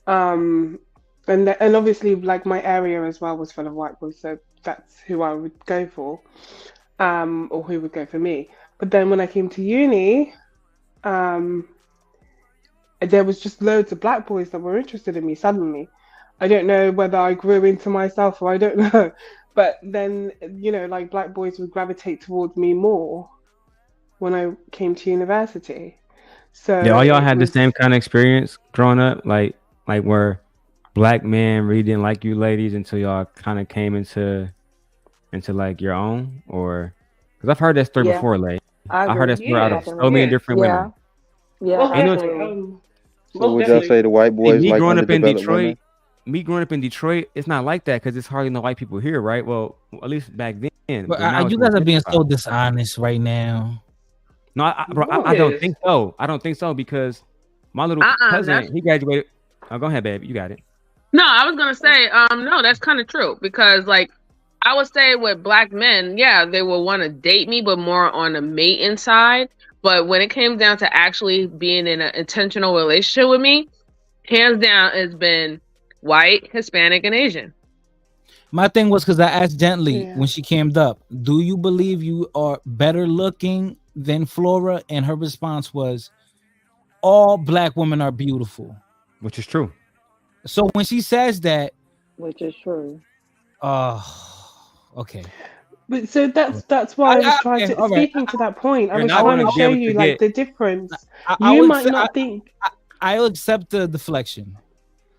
Um, and obviously like my area as well was full of white boys, so that's who I would go for, or who would go for me. But then when I came to uni, um, there was just loads of black boys that were interested in me suddenly. I don't know whether I grew into myself or I don't know. But then, like black boys would gravitate towards me more when I came to university. So Yeah, all y'all it had the was, same kind of experience growing up, like where black men really didn't like you ladies until y'all kind of came into like your own, or because I've heard that story Yeah, before, like I I heard that agree. story out of so many Yeah, different women. yeah, most And definitely. So would Most y'all definitely. say the white boys me like growing up in underdeveloped women? Detroit, it's not like that because it's hardly no white people here, right? Well, at least back then, But but now it's you more guys are being so gentrified. dishonest right now. No, I don't think so. I don't think so because my little cousin, That's he graduated. Oh, go ahead, baby. You got it. no. I was gonna say, no, that's kind of true because, like, I would say with black men, yeah, they will want to date me, but more on the mating side. But when it came down to actually being in an intentional relationship with me, hands down, it's been white, Hispanic, and Asian. My thing was because I asked gently Yeah. when she came up, do you believe you are better looking than Flora? And her response was, all black women are beautiful. Which is true. So when she says that, which is true. Okay. But so that's why I was trying okay, to all right. speaking to that point. I You're was not trying gonna to be show able you to like get. the difference. I You would might say- not think I'll accept the deflection.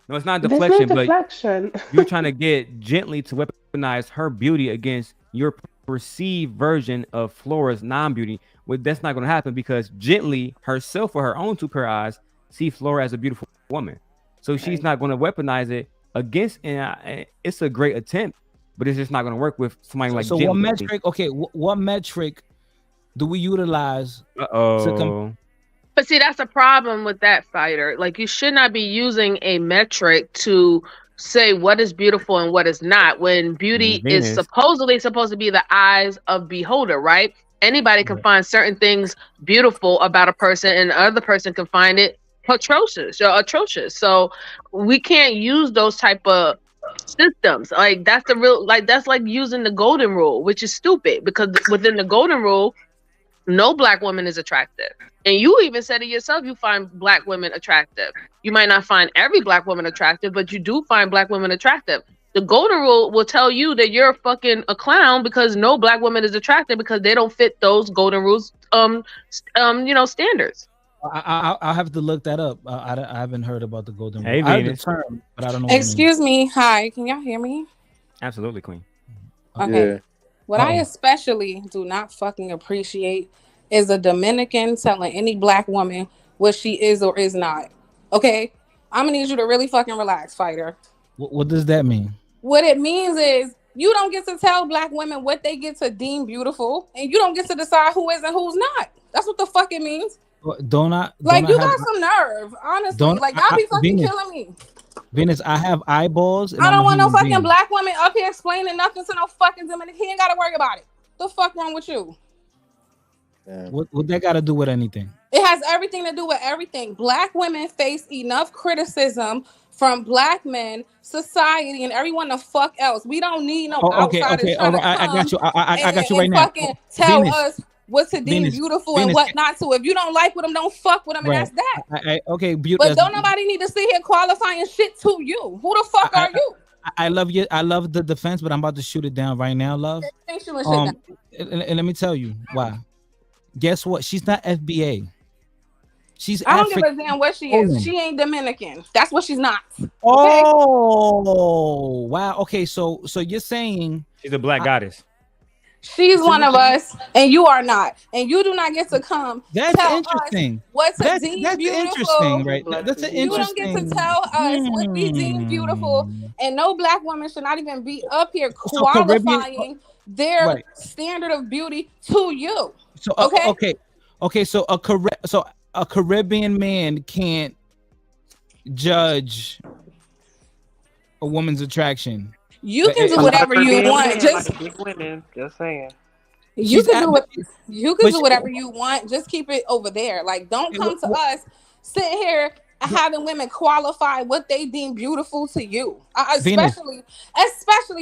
No, it's not there's no deflection, but deflection. you're trying to get gently to weaponize her beauty against your perceived version of Flora's non-beauty. Well, that's not going to happen because gently herself, with her own two pair of eyes, see Flora as a beautiful woman. So she's not going to weaponize it against. And it's a great attempt, but it's just not going to work with somebody like. So gently. what metric? Okay, what metric do we utilize? But see, that's a problem with that, fighter. Like, you should not be using a metric to say what is beautiful and what is not, when beauty is supposedly supposed to be the eyes of beholder, right? Anybody can find certain things beautiful about a person, and the other person can find it atrocious. So we can't use those type of systems. Like, that's the real, like, that's like using the golden rule, which is stupid, because within the golden rule, no black woman is attractive. And you even said it yourself, you find black women attractive. You might not find every black woman attractive, but you do find black women attractive. The golden rule will tell you that you're fucking a clown because no black woman is attractive because they don't fit those golden rules standards. I'll have to look that up. I haven't heard about the golden rule. Hey, I heard the Venus. term, but I don't know. Excuse me. Hi. Can y'all hear me? Absolutely, Queen. Okay. Yeah. What I especially do not fucking appreciate is a Dominican telling any black woman what she is or is not. Okay? I'm gonna need you to really fucking relax, fighter. What does that mean? What it means is you don't get to tell black women what they get to deem beautiful, and you don't get to decide who is and who's not. That's what the fuck it means. Don't I? Like, you got some nerve, honestly. Like, y'all be fucking Venus, killing me. Venus, I have eyeballs. And I I'm don't a want no human fucking being. black woman up here explaining nothing to no fucking Dominican. He ain't gotta worry about it. The fuck wrong with you? What that got to do with anything? It has everything to do with everything. Black women face enough criticism from black men, society, and everyone the fuck else. We don't need no outsiders all trying right. to I got you. I got you and right now. fucking tell Venus, us what to deem Venus, beautiful and Venus, what not to. If you don't like with them, don't fuck with them, and Right. that's that. Okay, But don't nobody need to sit here qualifying shit to you. Who the fuck are you? I love you. I love the defense, but I'm about to shoot it down right now, love. Ain't shooting shit down. And let me tell you why. Guess what? She's not FBA. She's I don't give a African. damn what she is. She ain't Dominican. That's what she's not. Oh wow. Okay, so you're saying she's a black goddess. She's one of us, and you are not. And you do not get to come. That's tell interesting. Us what to That's deem that's beautiful. interesting, right? That's an You don't interesting. get to tell us what we deem beautiful, and no black woman should not even be up here So Caribbean- qualifying their Right. standard of beauty to you. So Okay? okay. So a correct. So a Caribbean man can't judge a woman's attraction. You can do whatever you want. Just big women. Just saying. you can do what you can do whatever you want. Just keep it over there. Like, don't come to us sitting here having women qualify what they deem beautiful to you, especially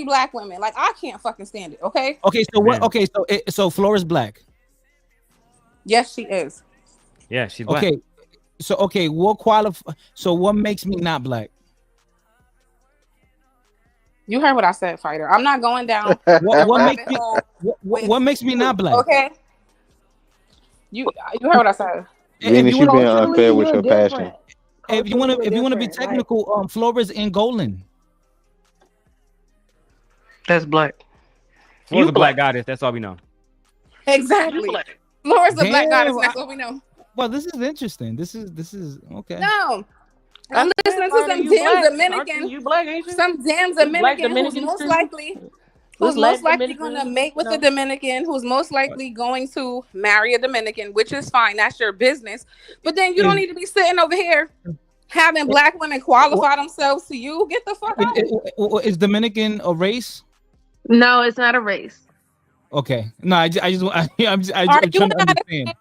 black women. Like, I can't fucking stand it. Okay. Okay. So what? Okay. So Flora's black. Yes, she is. Yeah, she's black. Okay. So okay, what qualify? So what makes me not black? You heard what I said, fighter. I'm not going down. What makes me not black? Okay. You heard what I said. Venus, you being unfair with your passion. If you want to be technical, Flora's Angolan. That's black. Flora's a black goddess. That's all we know. Exactly. Flora's a black goddess. That's what we know. Well, this is interesting. This is okay. No. I'm listening to some damn Dominican. You black, ain't you? Some damn Dominican who's most likely going to mate with a Dominican, who's most likely going to marry a Dominican, which is fine. That's your business. But then you don't need to be sitting over here having black women qualify themselves to you. Get the fuck out. Is Dominican a race? No, it's not a race. Okay. No, I'm trying to understand.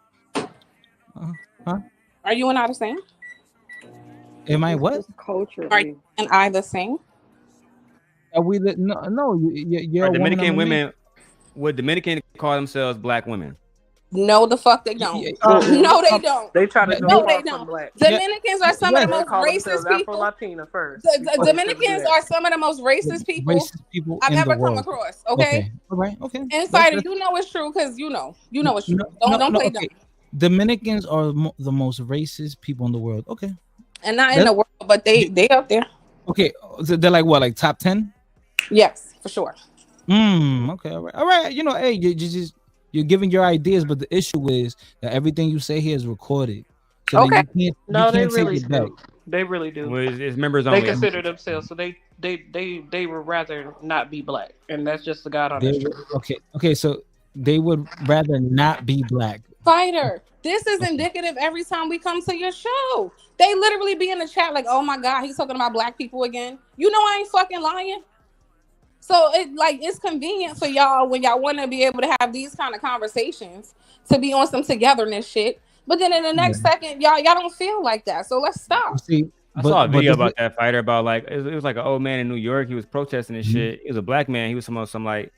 Huh? Are you and I the same? Am I what? Culture. Are you and I the same? Are we the no? You're Dominican women. Would Dominican call themselves black women? No, the fuck they don't. No, they don't. They try to no, they don't. Dominicans are some of the most racist people. Latina first. The Dominicans are some of the most racist people I've ever come across. Okay. All right. Okay. Insider, you know it's true because you know it's true. Don't play dumb. Dominicans are the most racist people in the world. Okay. And not in the world, but they up there. Okay, so they're like what, like top 10? Yes, for sure. Okay, all right. You know, hey, you're giving your ideas, but the issue is that everything you say here is recorded. So okay. You can't really take it back. do. They really do. Well, it's members only. They consider themselves, so they would rather not be black, and that's just the God honest truth. Okay, so they would rather not be black. Fighter, this is indicative every time we come to your show. They literally be in the chat like, oh my God, he's talking about black people again. You know I ain't fucking lying. So it's convenient for y'all when y'all want to be able to have these kind of conversations to be on some togetherness shit. But then in the next second, y'all don't feel like that. So let's stop. See, I saw a video about that fighter about like it was like an old man in New York. He was protesting this shit. He was a black man. He was some like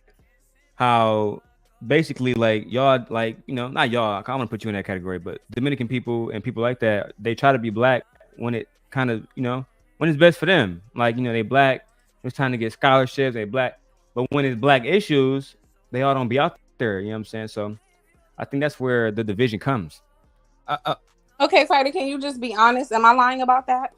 how basically like y'all, like, you know, not y'all, I don't want to put you in that category, but Dominican people and people like that, they try to be black when it kind of, you know, when it's best for them. Like, you know, they black, they're trying to get scholarships, they black, but when it's black issues, they all don't be out there. You know what I'm saying? So I think that's where the division comes. Okay, fighter, can you just be honest? Am I lying about that?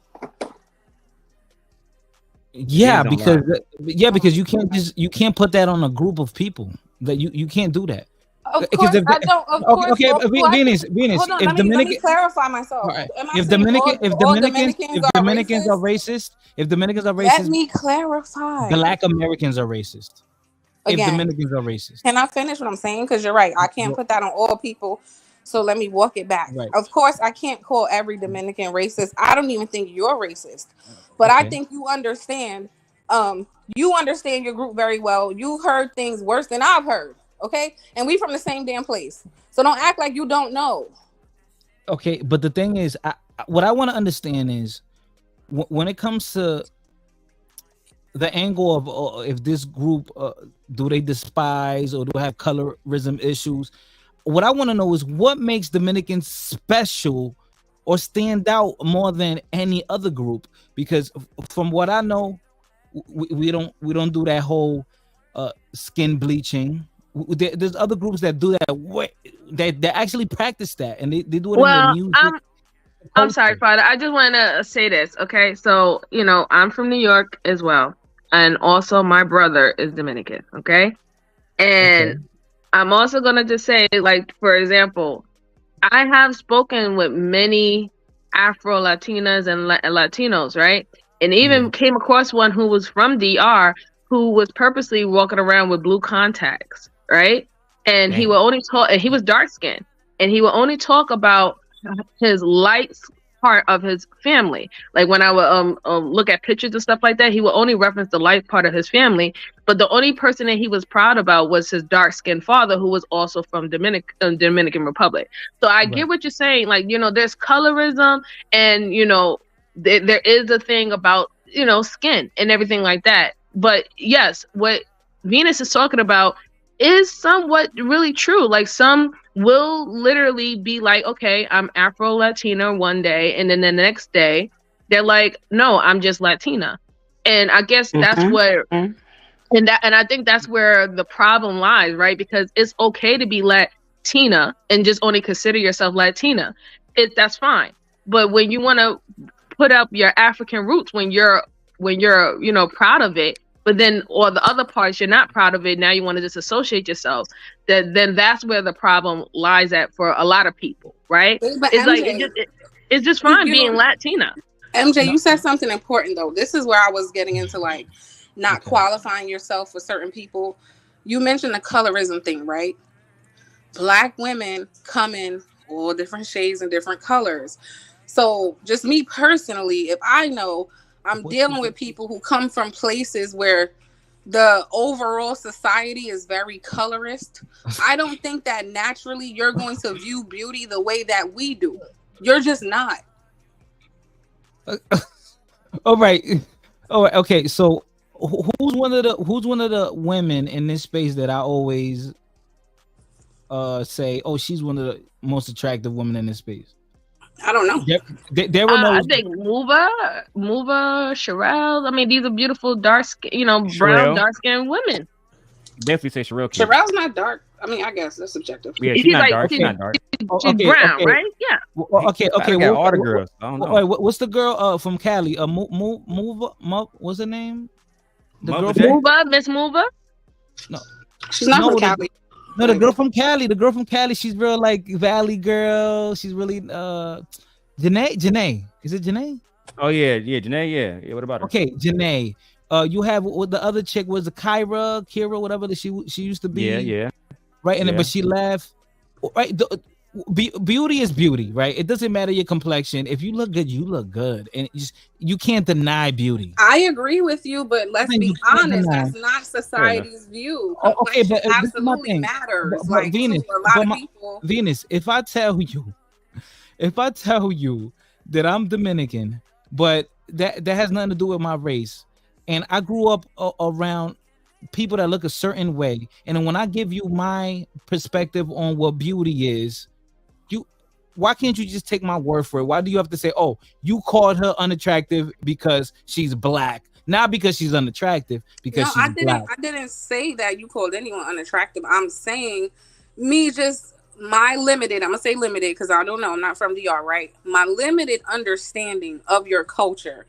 Yeah, because you can't put that on a group of people. That you can't do that. Of course, I don't. Of course, okay, Venus. Hold on, let me clarify myself. Right. If Dominicans are racist, let me clarify. Black Americans are racist. Again, if Dominicans are racist, can I finish what I'm saying? Because you're right. I can't put that on all people. So let me walk it back. Right. Of course, I can't call every Dominican racist. I don't even think you're racist, but I think you understand. You understand your group very well. You've heard things worse than I've heard. Okay, and we from the same damn place. So don't act like you don't know. Okay, but the thing is, what I want to understand is when it comes to the angle of if this group do they despise or do they have colorism issues. What I want to know is what makes Dominicans special or stand out more than any other group, because from what I know, we don't do that whole skin bleaching. There's other groups that do that. They actually practice that, and they do it in their music. I'm sorry, Father. I just want to say this, okay? So, you know, I'm from New York as well, and also my brother is Dominican, okay? And I'm also gonna just say, like, for example, I have spoken with many Afro Latinas and Latinos, right? And even came across one who was from DR who was purposely walking around with blue contacts, right? And he will only talk, and he was dark skinned, and he will only talk about his light part of his family. Like when I would look at pictures and stuff like that, he would only reference the light part of his family. But the only person that he was proud about was his dark skinned father, who was also from Dominican Republic. So I get what you're saying. Like, you know, there's colorism, and you know, there is a thing about, you know, skin and everything like that. But yes, what Venus is talking about is somewhat really true. Like some will literally be like, okay, I'm Afro Latina one day, and then the next day they're like, no, I'm just Latina. And I guess that's where and I think that's where the problem lies, right? Because it's okay to be Latina and just only consider yourself Latina. That's fine. But when you want to put up your African roots, when you're you know, proud of it, but then or the other parts you're not proud of it, now you want to disassociate yourself, then that's where the problem lies at for a lot of people, right? But It's MJ, like it's just fine you being know, Latina. MJ, you said something important though. This is where I was getting into, like, not qualifying yourself for certain people. You mentioned the colorism thing, right? Black women come in all different shades and different colors. So just me personally, if I know I'm dealing with people who come from places where the overall society is very colorist, I don't think that naturally you're going to view beauty the way that we do. You're just not. All right. Okay. So who's one of the women in this space that I always say, oh, she's one of the most attractive women in this space? I don't know. There were no. I think Muva, Sherelle. I mean, these are beautiful, dark, you know, brown, Sherelle. dark-skinned women. Definitely say Sherelle. Sherelle's not dark. I mean, I guess that's subjective. Yeah, she's not dark. She's not dark. She's brown, right? Yeah. Okay. I got all the girls. I don't know. Wait, what's the girl from Cali? What's her name? The girl Muva, Miss Muva. No, she's not from Cali. No, the girl from Cali. The girl from Cali. She's real like Valley girl. She's really Janae. Is it Janae? Oh yeah, Janae. Yeah. What about her? Okay, Janae. You have what the other chick was, the Kira, whatever that she used to be. Yeah. Right, and yeah. But she left. Right, beauty is beauty, right? It doesn't matter your complexion. If you look good, you look good, and you can't deny beauty. I agree with you, but let's be honest. That's not society's view. Okay, but absolutely matters. But like Venus, to a lot of people. Venus, if I tell you that I'm Dominican, but that has nothing to do with my race, and I grew up around people that look a certain way, and then when I give you my perspective on what beauty is, why can't you just take my word for it? Why do you have to say, oh, you called her unattractive because she's black, not because she's unattractive, because she's black? I didn't say that you called anyone unattractive. I'm saying my limited, I'm gonna say limited because I don't know, I'm not from DR, right? My limited understanding of your culture.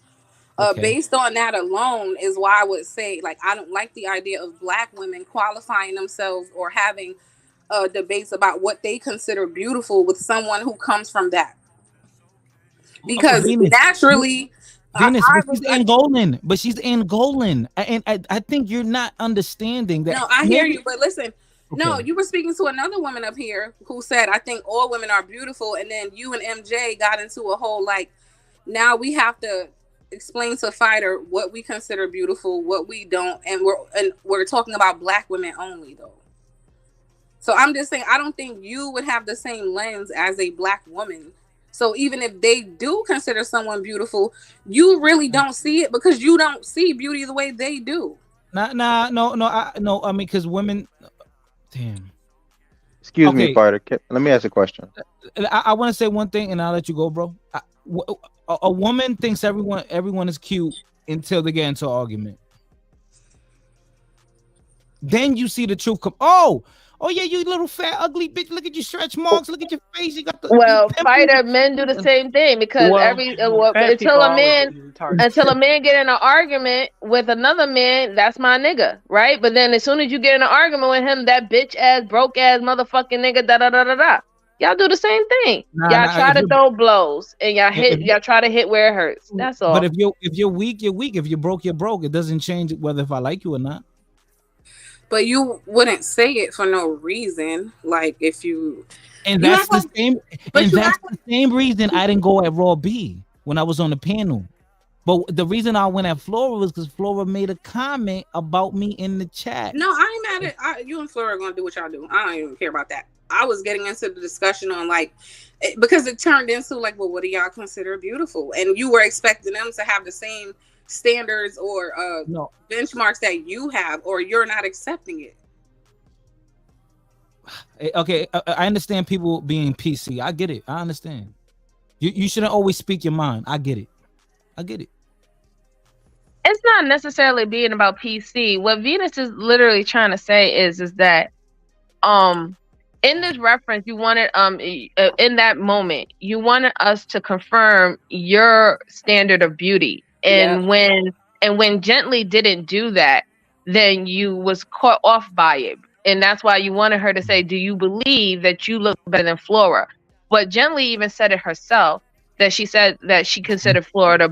Based on that alone is why I would say, like, I don't like the idea of black women qualifying themselves or having debates about what they consider beautiful with someone who comes from that. Because naturally, Venus, she's Angolan, but she's Angolan, and I think you're not understanding that. No, I hear you, but listen. Okay. No, you were speaking to another woman up here who said, I think all women are beautiful, and then you and MJ got into a whole, like, now we have to explain to Fighter what we consider beautiful, what we don't, and we're talking about black women only, though. So I'm just saying, I don't think you would have the same lens as a black woman. So even if they do consider someone beautiful, you really don't see it because you don't see beauty the way they do. No. I mean, because women. Damn. Excuse me, Fighter. Let me ask a question. I want to say one thing, and I'll let you go, bro. A woman thinks everyone is cute until they get into an argument. Then you see the truth come. Oh yeah, you little fat ugly bitch. Look at your stretch marks. Look at your face. You got the Fighter, men do the same thing because until a man get in an argument with another man, that's my nigga, right? But then as soon as you get in an argument with him, that bitch ass, broke ass motherfucking nigga, da da da da da. Y'all do the same thing. Y'all try to throw blows and y'all try to hit where it hurts. That's all. But if you're weak, you're weak. If you're broke, you're broke. It doesn't change whether if I like you or not. But you wouldn't say it for no reason. Like if you And you that's act the like, same. but And you that's act the same reason I didn't go at Raw B when I was on the panel. But the reason I went at Flora was because Flora made a comment about me in the chat. No, I ain't mad at you and Flora are gonna do what y'all do. I don't even care about that. I was getting into the discussion on like because it turned into like, well, what do y'all consider beautiful? And you were expecting them to have the same standards or benchmarks that you have, or you're not accepting it. Okay, I understand people being PC. I get it. I understand. You shouldn't always speak your mind. I get it. I get it. It's not necessarily being about PC. What Venus is literally trying to say is that in this reference you wanted in that moment you wanted us to confirm your standard of beauty, and when Gently didn't do that, then you was caught off by it, and that's why you wanted her to say, do you believe that you look better than Flora? But Gently even said it herself, that she said that she considered Flora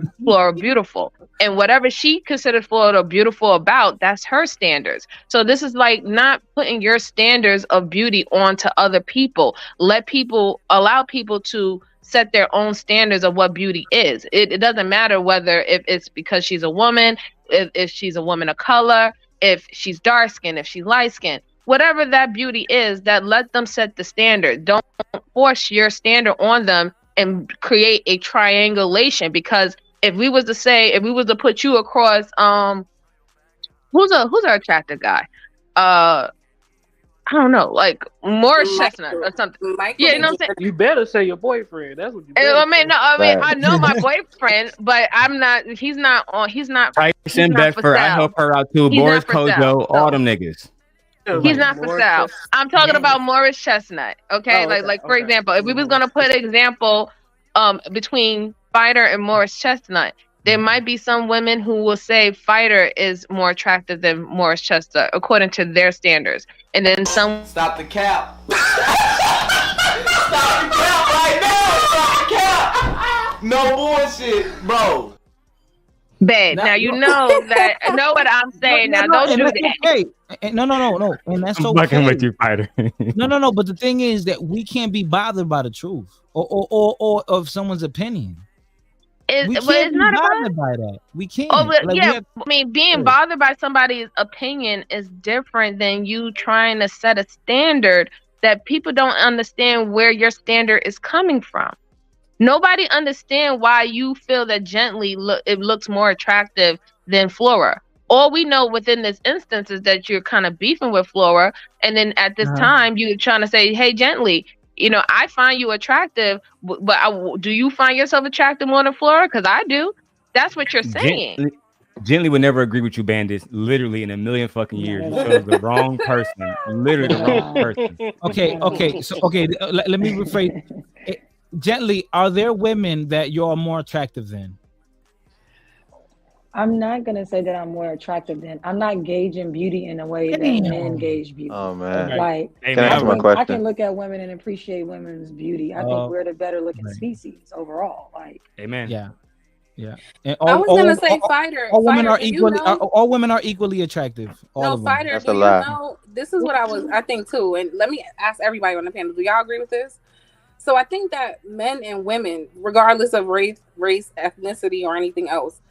beautiful, and whatever she considered Flora beautiful about, that's her standards. So this is like not putting your standards of beauty onto other people. Allow people to set their own standards of what beauty is. It doesn't matter whether if it's because she's a woman, if she's a woman of color, if she's dark skinned, if she's light skinned, whatever that beauty is, that let them set the standard. Don't force your standard on them and create a triangulation, because if we was to put you across who's our attractive guy? I don't know, like Morris Chestnut or something. Yeah, you know what I'm saying? You better say your boyfriend. That's what you better I know my boyfriend, but he's not Tyson Beckford, I help her out too. He's Boris not for sale, Kojo, all them niggas. He's not for sale. I'm talking about Morris Chestnut. Okay, for example, if we was gonna put an example between Fighter and Morris Chestnut, there might be some women who will say Fighter is more attractive than Morris Chestnut according to their standards, and then some. Stop the cap. Stop the cap right now. Stop the cap. No bullshit, bro. Babe, now you know that. Know what I'm saying. Now don't do that. Okay. No. And that's I'm okay. fucking with you, Fighter. No. But the thing is that we can't be bothered by the truth or of someone's opinion. We can't It's be not bothered by that. We can't. Oh, but Like, yeah. I mean, being bothered by somebody's opinion is different than you trying to set a standard that people don't understand where your standard is coming from. Nobody understand why you feel that Gently it looks more attractive than Flora. All we know within this instance is that you're kind of beefing with Flora, and then at this time you're trying to say, "Hey, Gently, I find you attractive, but do you find yourself attractive more than Flora? Because I do." That's what you're saying. Gently would never agree with you, Bandits. Literally in a million fucking years, you chose the wrong person. Literally the wrong person. Okay. So let me rephrase. Gently, are there women that you're more attractive than? I'm not gonna say that I'm more attractive than. I'm not gauging beauty in a way that men gauge beauty. Oh man. Like Can I ask my question? I can look at women and appreciate women's beauty. I think we're the better looking species overall. Like, amen. Yeah. And I was gonna say Fighter. All women are Fighter, equally. All women are equally attractive. All No, of them. Fighter. That's Do a you lie. know? This is what I think too. And let me ask everybody on the panel. Do y'all agree with this? So I think that men and women, regardless of race, ethnicity, or anything else,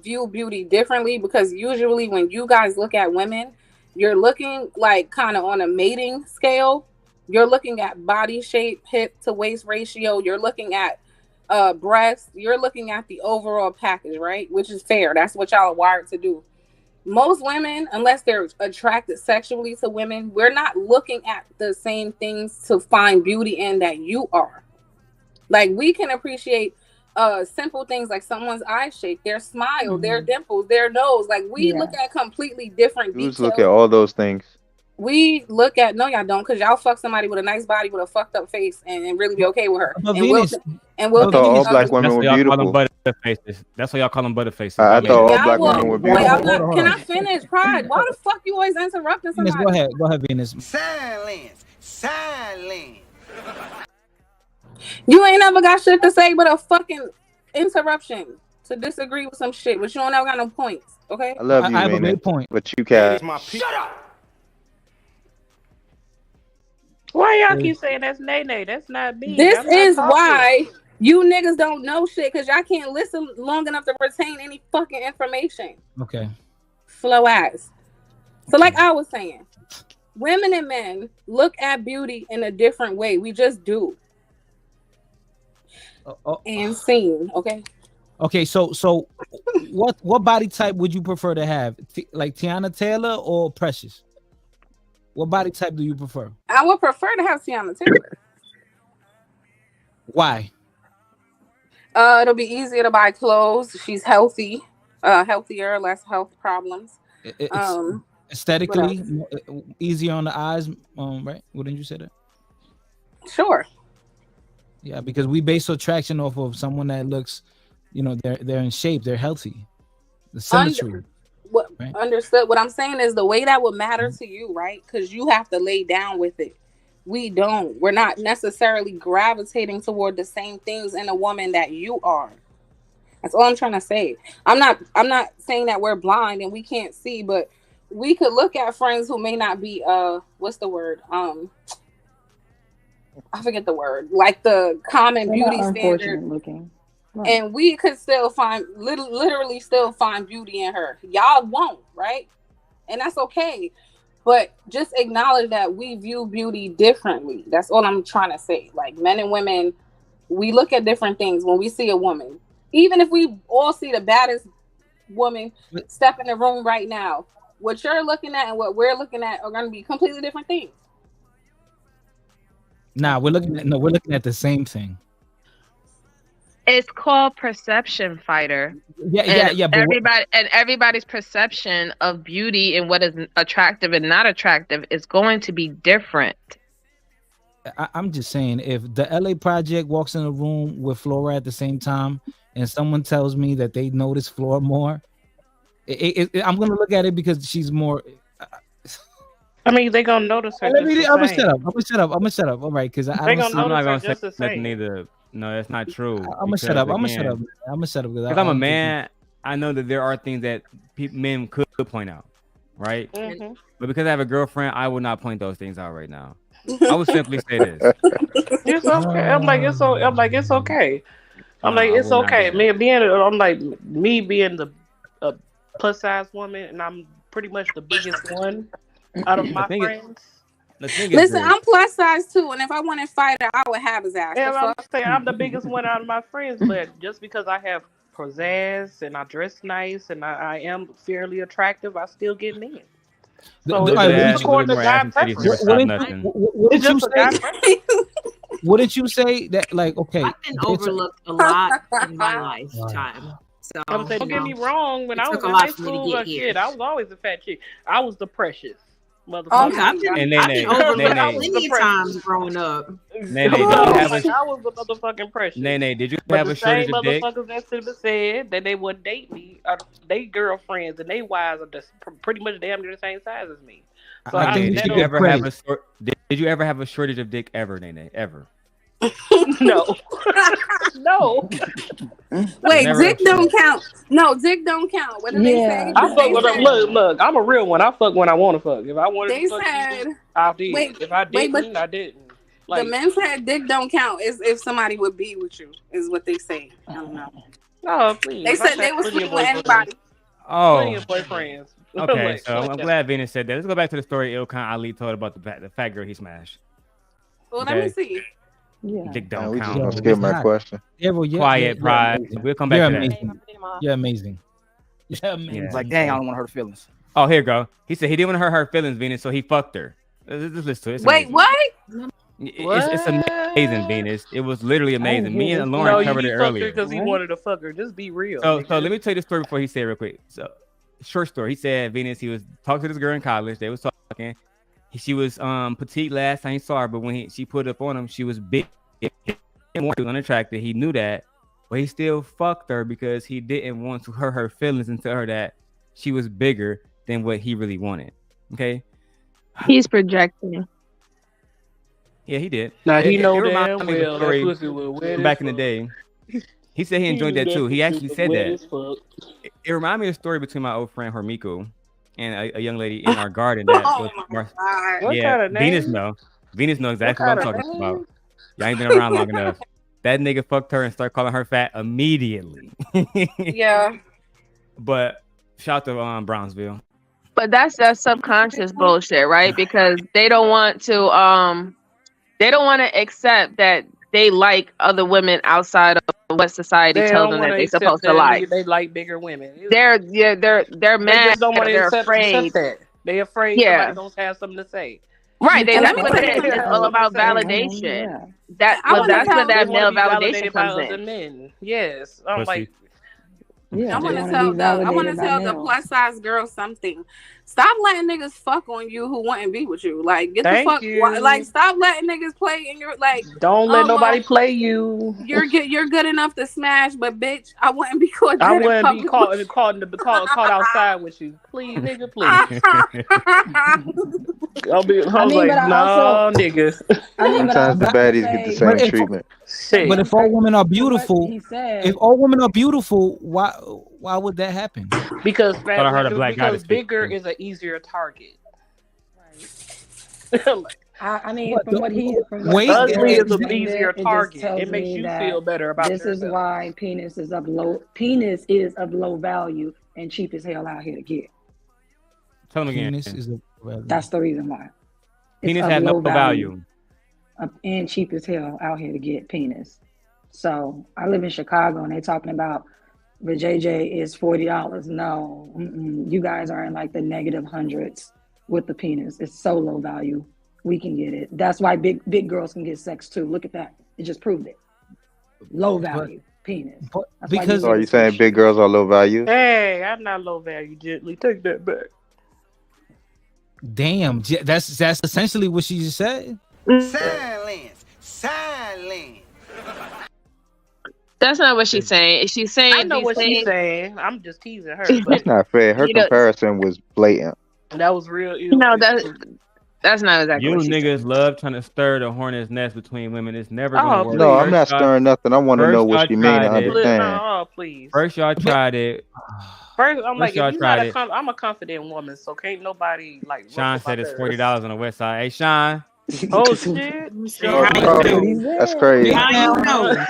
view beauty differently, because usually when you guys look at women, you're looking like kind of on a mating scale. You're looking at body shape, hip to waist ratio. You're looking at breasts. You're looking at the overall package, right? Which is fair. That's what y'all are wired to do. Most women, unless they're attracted sexually to women, we're not looking at the same things to find beauty in that you are. Like, we can appreciate simple things like someone's eye shape, their smile, their dimples, their nose. Like, we look at completely different Dudes details. look at all those things. We look at, no, y'all don't, because y'all fuck somebody with a nice body with a fucked up face and really be okay with her. But And we'll I thought all black women were beautiful. That's why y'all call them butterfaces. I thought all Y'all black will- women were Wait, beautiful. can I finish? Pride. Why the fuck you always interrupting Venus, somebody? go ahead, Venus. Silence. You ain't never got shit to say but a fucking interruption to disagree with some shit, but you don't ever got no points, okay? I love you, I have a Venus, great point. but you can't. Shut up. Why y'all keep saying that's Nene? That's not me. This I'm not is talking. why you niggas don't know shit, because y'all can't listen long enough to retain any fucking information. Okay. Slow ass. So like I was saying, women and men look at beauty in a different way. We just do. And seen, okay? Okay, so what body type would you prefer to have? Like Tiana Taylor or Precious? What body type do you prefer? I would prefer to have Tiana Taylor. Why? It'll be easier to buy clothes. She's healthy, healthier, less health problems. It's aesthetically easier on the eyes, right? Wouldn't you say that? Sure. Yeah, because we base attraction off of someone that looks, they're in shape, they're healthy. The symmetry. Right? Understood. What I'm saying is the way that would matter to you, right? Because you have to lay down with it. We don't. We're not necessarily gravitating toward the same things in a woman that you are. That's all I'm trying to say. I'm not saying that we're blind and we can't see, but we could look at friends who may not be what's the word? I forget the word. Like the common They're beauty not standard. unfortunate looking. Right. And we could still find literally still find beauty in her. Y'all won't, right? And that's okay. But just acknowledge that we view beauty differently. That's all I'm trying to say. Like men and women, we look at different things when we see a woman. Even if we all see the baddest woman step in the room right now, what you're looking at and what we're looking at are going to be completely different things. Nah, we're looking at the same thing. It's called perception, fighter. Yeah. But everybody's perception of beauty and what is attractive and not attractive is going to be different. I'm just saying, if the LA Project walks in a room with Flora at the same time, and someone tells me that they notice Flora more, I'm gonna look at it because she's more. I mean, they gonna notice her. I'm gonna shut up. All right, because I'm not gonna say nothing either. No, that's not true. I'm gonna shut up. I'm gonna shut up. Because I'm a man, I know that there are things that men could point out, right? Mm-hmm. But because I have a girlfriend, I would not point those things out right now. I would simply say this. It's okay. I'm like, it's okay. I'm like, it's okay. Me being the plus size woman, and I'm pretty much the biggest one out of my friends. Listen, I'm plus size too, and if I wanted fighter, I would have his ass. Yeah, I'm the biggest one out of my friends, but just because I have pizzazz and I dress nice and I am fairly attractive, I still get men. So wouldn't you say that, like, okay, I've been overlooked a lot in my lifetime. So don't get me wrong. When I was in high school, I was always a fat chick. I was the precious. I've been overlooked plenty of times growing up. I was the motherfucking precious. Nene, did you have a shortage of dick? Motherfuckers that should have said that they would date me, they girlfriends and they wives are just pretty much damn near the same size as me. So did you ever have a shortage of dick ever, Nene? Ever? No. No. Wait, dick don't count. No, dick don't count. What did they say? I fuck with them. Look, I'm a real one. I fuck when I want to fuck. If I wanted to fuck, I did. If I didn't, I didn't. Like, the men said dick don't count is if somebody would be with you, is what they say. I don't know. No, please. They said they was sleeping with anybody. Oh. Plenty of boyfriends. Okay, so I'm glad Venus said that. Let's go back to the story Ilkan Ali told about the fat girl he smashed. Well, let me see. Yeah. Dick don't we count. just gonna skip my question. Quiet pride. We'll come back to that. You're amazing. You're amazing. Yeah. Like, dang, I don't want to hurt her feelings. Oh, here you go. He said he didn't want to hurt her feelings, Venus, so he fucked her. Let's listen to it. It's Wait, amazing. what? It's amazing, Venus. It was literally amazing. Me and Lauren covered it earlier. Because he wanted to fuck her. Just be real. So let me tell you the story before he said it real quick. So, short story. He said Venus, he was talking to this girl in college. They was talking. She was petite last time he saw her, but when she put up on him, she was big. He was unattractive. He knew that, but he still fucked her because he didn't want to hurt her feelings and tell her that she was bigger than what he really wanted. Okay. He's projecting. Yeah, he did. Now he know damn reminded me of the well story that pussy was wet as back in the fuck. day. He said he enjoyed that too. He actually said that. It reminded me of a story between my old friend Hermico and a young lady in our garden. That Oh my God. What yeah, kind of Venus name? know. Venus knows What exactly what I'm kind of talking name? about. Y'all ain't been around long enough. That nigga fucked her and started calling her fat immediately. Yeah. But shout out to Brownsville. But that's that subconscious bullshit, right? Because they don't want to accept that they like other women outside of what society They tells don't them want that to they're accept supposed to that like. they like bigger women. They're They mad. just don't want to They're accept afraid. that. They afraid Yeah. somebody gonna have something to say. Right. And let That's me what tell it you is. It's all something. about Say. validation. I want to That's where tell. that They want male to be validation validated by comes other in. men. Yes, I'm like, I want to tell the plus size girls something. Stop letting niggas fuck on you who wouldn't be with you. Like, get Thank the fuck. you. Like, stop letting niggas play in your like. Don't let oh, nobody well, play you. You're good enough to smash, but bitch, I wouldn't be caught. I dead in wouldn't be public. caught outside with you. Please, nigga, please. I was like, no, nigga. Sometimes the baddies get the same treatment. But if all women are he beautiful, said- if all women are beautiful, why would that happen? Because Thought I heard a black guy because speak. bigger is an easier target. I mean, from what he Ugly is an said, easier it just target. tells It makes me you that feel better about this yourself. is why penis is of low value and cheap as hell out here to get. Tell him again. Penis is That's the reason why. Penis of has no low value. And cheap as hell out here to get penis. So I live in Chicago and they're talking about the JJ is $40. No, you guys are in like the negative hundreds with the penis. It's so low value. We can get it. That's why big girls can get sex too. Look at that. It just proved it. Low value penis. So are you saying big girls are low value? Hey, I'm not low value, gently. Take that back. Damn, that's essentially what she just said. Silence. That's not what she's saying. She's saying I know these what she's things- saying. I'm just teasing her. That's not fair. Her You know- comparison was blatant. That was real. No, that's not exactly You what she niggas love trying to stir the hornet's nest between women. It's never gonna work. No, I'm First not y'all- stirring nothing. I want to first know what y'all she mean to tried it. understand. Oh, please. First y'all tried it. First, I'm like, y'all if you're not tried it. I'm a confident woman, so can't nobody like. Sean said it's $40 on the west side. Hey, Sean. Oh shit! That's crazy.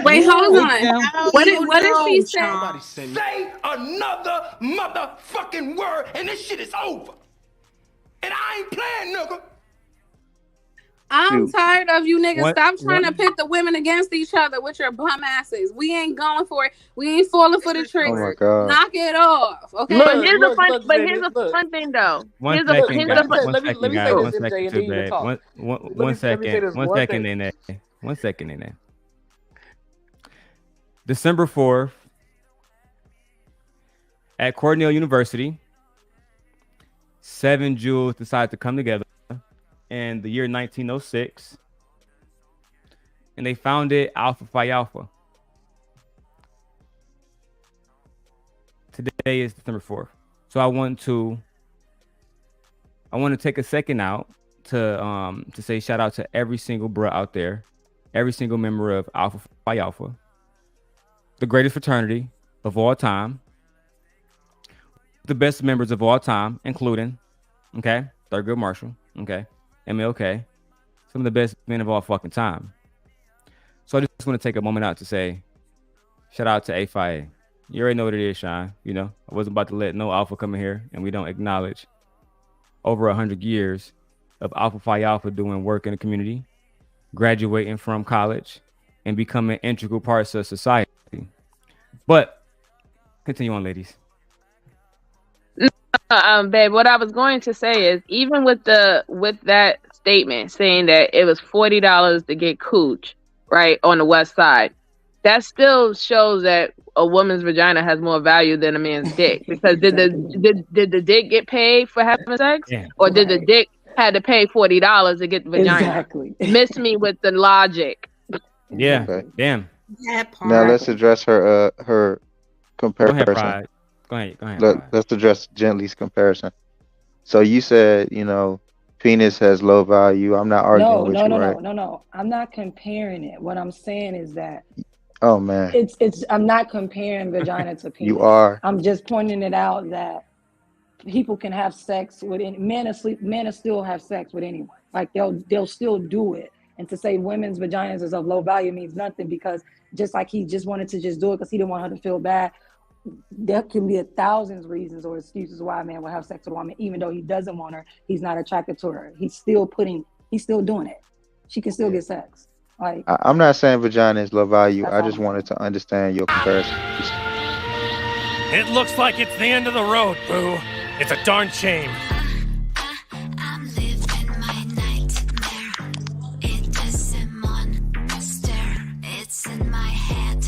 Wait, hold on. What did she say? Say another motherfucking word and this shit is over. And I ain't playing, nigga. I'm tired of you niggas. What- Stop trying what- to pit the women against each other with your bum asses. We ain't going for it. We ain't falling for the tricks. Oh my God. Knock it off. Okay. But here's look, the fun. look, But baby, here's the look. fun thing, though. One Here's the second, here's guys. the fun. One let me second, say guys. this, One MJ, second, and too, then you can babe. talk. One Let me say second. this One one second thing. in there. 1 second in there. December 4th at Cornell University, 7 Jews decided to come together in the year 1906, and they founded Alpha Phi Alpha. Today is December 4th, so I want to take a second out to say shout out to every single bruh out there, every single member of Alpha Phi Alpha, the greatest fraternity of all time, the best members of all time, including, okay, Thurgood Marshall, okay, MLK, some of the best men of all fucking time. So I just want to take a moment out to say, shout out to A5A. You already know what it is, Sean. You know, I wasn't about to let no alpha come in here and we don't acknowledge over 100 years of Alpha Phi Alpha doing work in the community, graduating from college, and becoming integral parts of society. But continue on, ladies. Babe, what I was going to say is, even with that statement saying that it was $40 to get cooch, right, on the west side, that still shows that a woman's vagina has more value than a man's dick. Because did the dick get paid for having sex, or did the dick had to pay $40 to get the vagina? Exactly. Miss me with the logic. Yeah. Okay. Damn. Now let's address her comparison. Pride. Go ahead. Let's address Gently's comparison. So you said, penis has low value. I'm not arguing with you, right? No. I'm not comparing it. What I'm saying is that Oh man, I'm not comparing vagina to penis. You are. I'm just pointing it out that people can have sex with men. Men still have sex with anyone. Like they'll still do it. And to say women's vaginas is of low value means nothing, because just like he just wanted to just do it because he didn't want her to feel bad, there can be 1,000 reasons or excuses why a man will have sex with a woman, even though he doesn't want her, he's not attracted to her. He's still doing it. She can still get sex. Like, I'm not saying vagina is low value. That's I all just I'm wanted to understand your comparison. It looks like it's the end of the road, boo. It's a darn shame. It's in my head.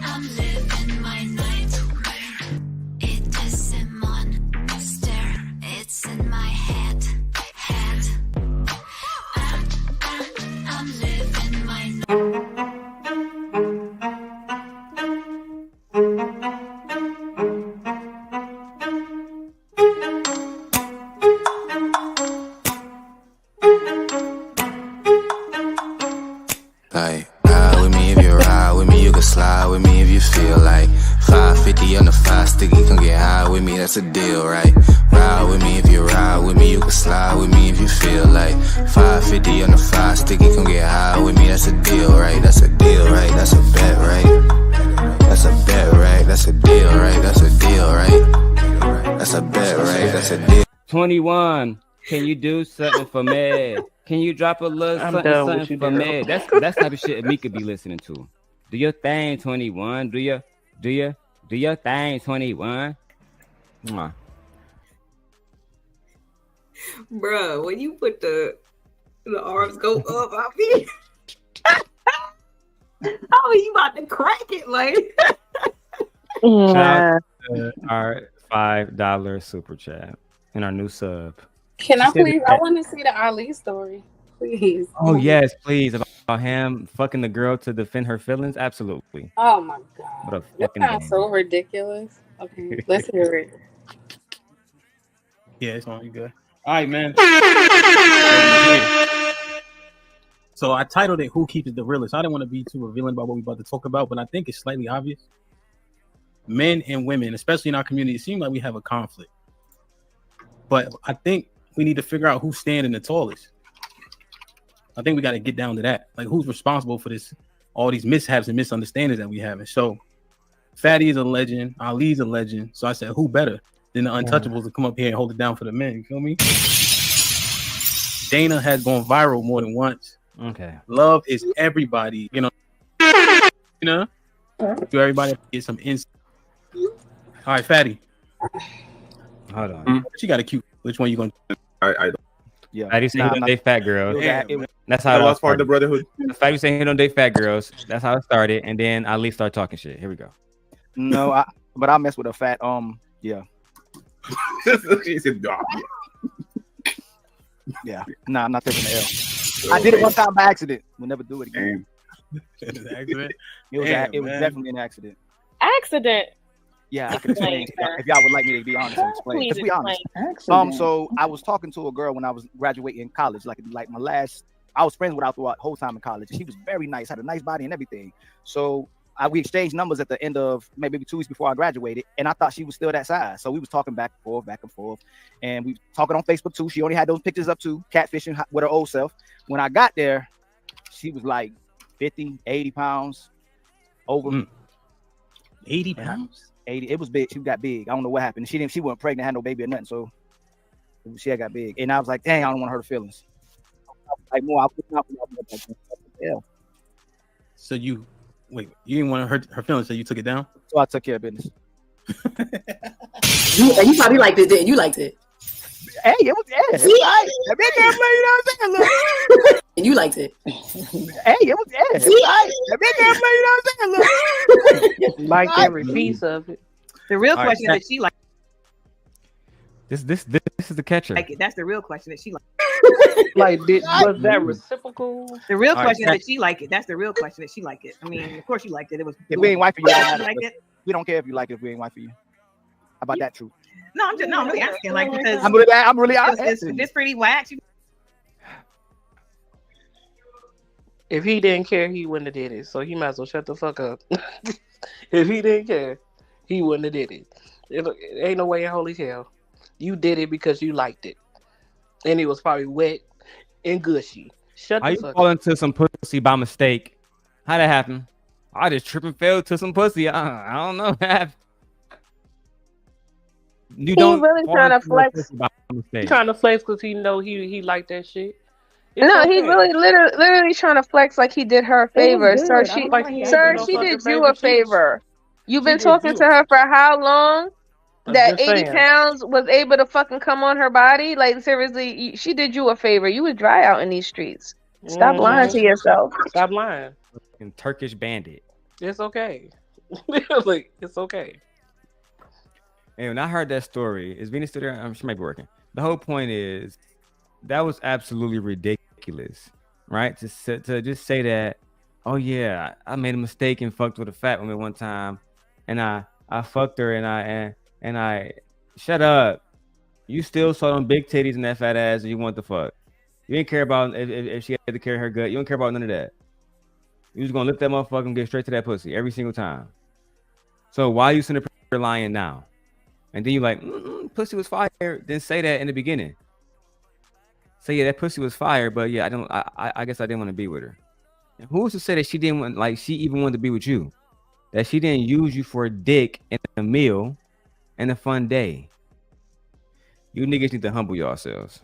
I'm living my nightmare. It is a monster. It's in my head. I'm living my Like, ride with me if you ride with me, you can slide with me if you feel like 550 on the 5 sticky, come get high with me, that's a deal, right? Ride with me if you ride with me, you can slide with me if you feel like 550 on the 5 sticky, come get high with me, that's a deal, right? That's a deal, right? That's a bet, right? That's a bet, right? That's a deal, right? That's a deal, right? That's a bet, right? That's a deal. 21. Can you do something for me? Can you drop a little I'm something, done with something you, for me? Daryl. That's type of shit me could be listening to. Do your thing, 21. Do your thing, 21. Mwah. Bruh, when you put the arms go up, I mean, oh, you about to crack it, like. Shout out to our $5 super chat and our new sub. Can She I said please? that- I want to see the Ali story, please. Oh yes, please, about him fucking the girl to defend her feelings. Absolutely. Oh my god, What a that fucking sounds game. so ridiculous. Okay, let's hear it. Yeah, it's on. You good? All right, man. So I titled it "Who Keeps It the Realest." I didn't want to be too revealing about what we're about to talk about, but I think it's slightly obvious. Men and women, especially in our community, it seems like we have a conflict. But I think we need to figure out who's standing the tallest. I think we got to get down to that. Like, who's responsible for this, all these mishaps and misunderstandings that we have. And so, Fatty is a legend. Ali's a legend. So I said, who better than the Untouchables to come up here and hold it down for the men? You feel me? Dana has gone viral more than once. Okay. Love is everybody. You know. To everybody get some insight. All right, Fatty. Hold on. She got a cute. Which one you gonna? I don't. Yeah. Fatty say he don't date fat girls. That's how I it all lost part of the started. brotherhood. Fatty saying he don't date fat girls. That's how it started, and then Ali started talking shit. Here we go. No, but I mess with a fat. Yeah. She said, "Dog." Yeah. Nah, I'm not taking the L. I did it one time by accident. We'll never do it again. Accident? It was Damn, was man. definitely an accident. Accident. Yeah, I can explain Explain, if y'all would like me to be honest and explain. Please Let's be honest. explain. So I was talking to a girl when I was graduating college, like my last. I was friends with her throughout the whole time in college. She was very nice, had a nice body and everything. So we exchanged numbers at the end of maybe 2 weeks before I graduated, and I thought she was still that size. So we was talking back and forth, and we talking on Facebook too. She only had those pictures up too, catfishing with her old self. When I got there, she was like 50, 80 pounds over. 80 pounds? 80. It was big. She got big. I don't know what happened. She wasn't pregnant, had no baby or nothing. So she had got big. And I was like, dang, I don't want to hurt her feelings. Like more, I was not yeah. So you didn't want to hurt her feelings, so you took it down? So I took care of business. You probably liked it, didn't you? Liked it. Hey, it was yeah. See? That big ass lady, you know what I'm saying? Look. And you liked it. Hey, it was yeah. See? That big ass lady, you know what I'm saying? Look. Like every piece of it. The real All right, question is that she like This is the catcher. it. That's the real question that she like. Like, was that reciprocal? The real All right, question is that she like it. That's the real question that she like it. I mean, of course you liked it. It was. If we ain't wife for you, She liked it. we don't care if you like it if we ain't wife for you. How about that truth? No, I'm really asking, like, because I'm really it's pretty whack. If he didn't care, he wouldn't have did it. So he might as well shut the fuck up. If he didn't care, he wouldn't have did it. It ain't no way in holy hell. You did it because you liked it, and it was probably wet and gushy. Shut How the you fuck fall up. into some pussy by mistake? How that happen? I just trip and fell to some pussy. I don't know. You He don't really fall trying into to no flex. pussy by He mistake. trying to flex because he know he liked that shit. It's No, he okay. really literally trying to flex like he did her a It was favor. Sir, good. I don't know Like why he he ain't do sir, acting no like she fucking did that. you favor. a favor. You've She been did talking you. to her for how long? I'm That just 80 saying. pounds was able to fucking come on her body? Like, seriously, she did you a favor. You would dry out in these streets. Stop lying to yourself. Stop lying. And Turkish bandit. It's okay. Like, it's okay. And when I heard that story, is Venus still there? She might be working. The whole point is that was absolutely ridiculous, right? To just say that, oh yeah, I made a mistake and fucked with a fat woman one time, and I fucked her and I shut up. You still saw them big titties and that fat ass, and you want the fuck. You didn't care about if she had to carry her gut. You don't care about none of that. You was gonna lift that motherfucker and get straight to that pussy every single time. So why you sitting there lying now? And then you like, pussy was fire. Then say that in the beginning. Say yeah, that pussy was fire, but yeah, I guess I didn't want to be with her. And who's to say that she didn't want, like, she even wanted to be with you? That she didn't use you for a dick and a meal and a fun day. You niggas need to humble yourselves.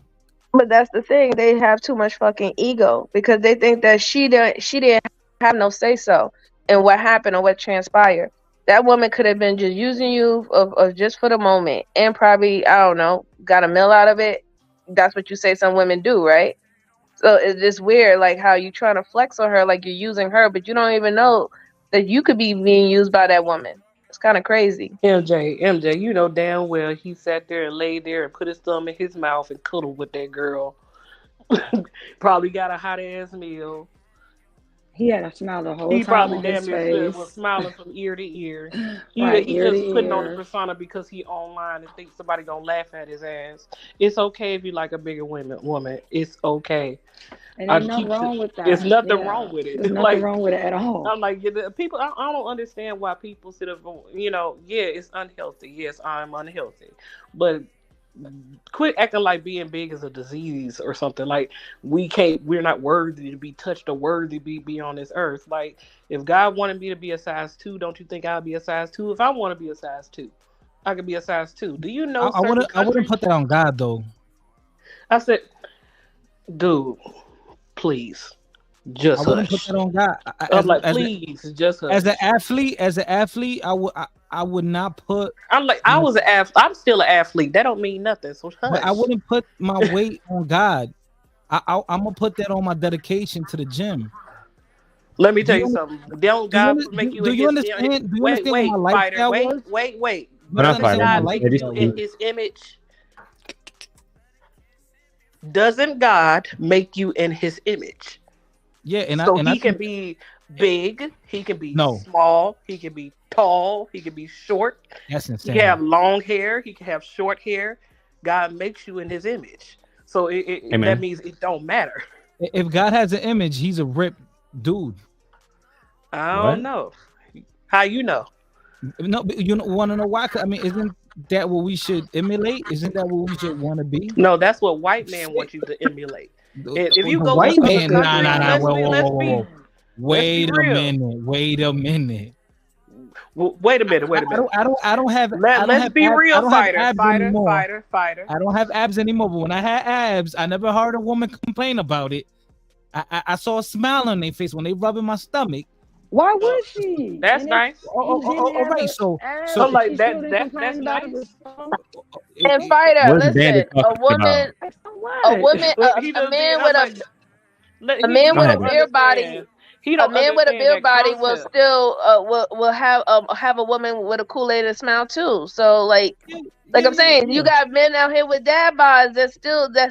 But that's the thing. They have too much fucking ego because they think that she didn't have no say so in what happened or what transpired. That woman could have been just using you of just for the moment and probably, I don't know, got a meal out of it. That's what you say some women do, right? So it's just weird, like how you trying to flex on her like you're using her, but you don't even know that you could be being used by that woman. It's kind of crazy. MJ, you know damn well he sat there and laid there and put his thumb in his mouth and cuddled with that girl. Probably got a hot ass meal. He had a smile the whole He time probably on damn his near face. was smiling from ear to ear. Right, He ear to just putting on the ear. persona because he online and thinks somebody gonna laugh at his ass. It's okay if you like a bigger woman. It's okay. And there's nothing wrong with that. There's nothing Yeah. wrong with it. There's nothing wrong with it at all. I'm like, people. I don't understand why people sit up. Yeah, it's unhealthy. Yes, I'm unhealthy, but quit acting like being big is a disease or something. Like we're not worthy to be touched or worthy to be on this earth. Like if God wanted me to be a size 2, don't you think I'll be a size 2? If I want to be a size 2, I could be a size 2. Do you know I wouldn't countries? put that on God though. I said, dude, please, just I wouldn't hush. put that on God. I'm like, please, just hush. As an athlete, I would not put. I'm like, I was an athlete. I'm still an athlete. That don't mean nothing. So hush. But I wouldn't put my weight on God. I'm gonna put that on my dedication to the gym. Let me tell you something. Don't God make you? Do you understand? Do you understand what my lifestyle was? Wait. But I'm Doesn't God fighting. make you in His image? Doesn't God make you in His image? Yeah, and He can be big. He can be small. He can be tall. He can be short. That's He insane. can have long hair. He can have short hair. God makes you in His image. So that means it don't matter. If God has an image, He's a ripped dude. I don't know. How you know? No, but you want to know why? 'Cause, I mean, isn't that what we should emulate? Isn't that what we should want to be? No, that's what white man wants you to emulate. If you The go white to man, other nah. countries, Whoa. let's Wait be a real. minute. Wait a minute. Wait a minute. I don't have. Let's be real, I don't have fighter. abs anymore. Fighter. I don't have abs anymore. But when I had abs, I never heard a woman complain about it. I saw a smile on their face when they rubbing my stomach. Why would she? That's nice. All right. So like that's nice. And fighter, Where's listen, Bandit a talking woman, about? a man with a beer body. A man with a beer body will still will have a woman with a Kool-Aid and smile too. So like I'm saying, you got men out here with dad bods that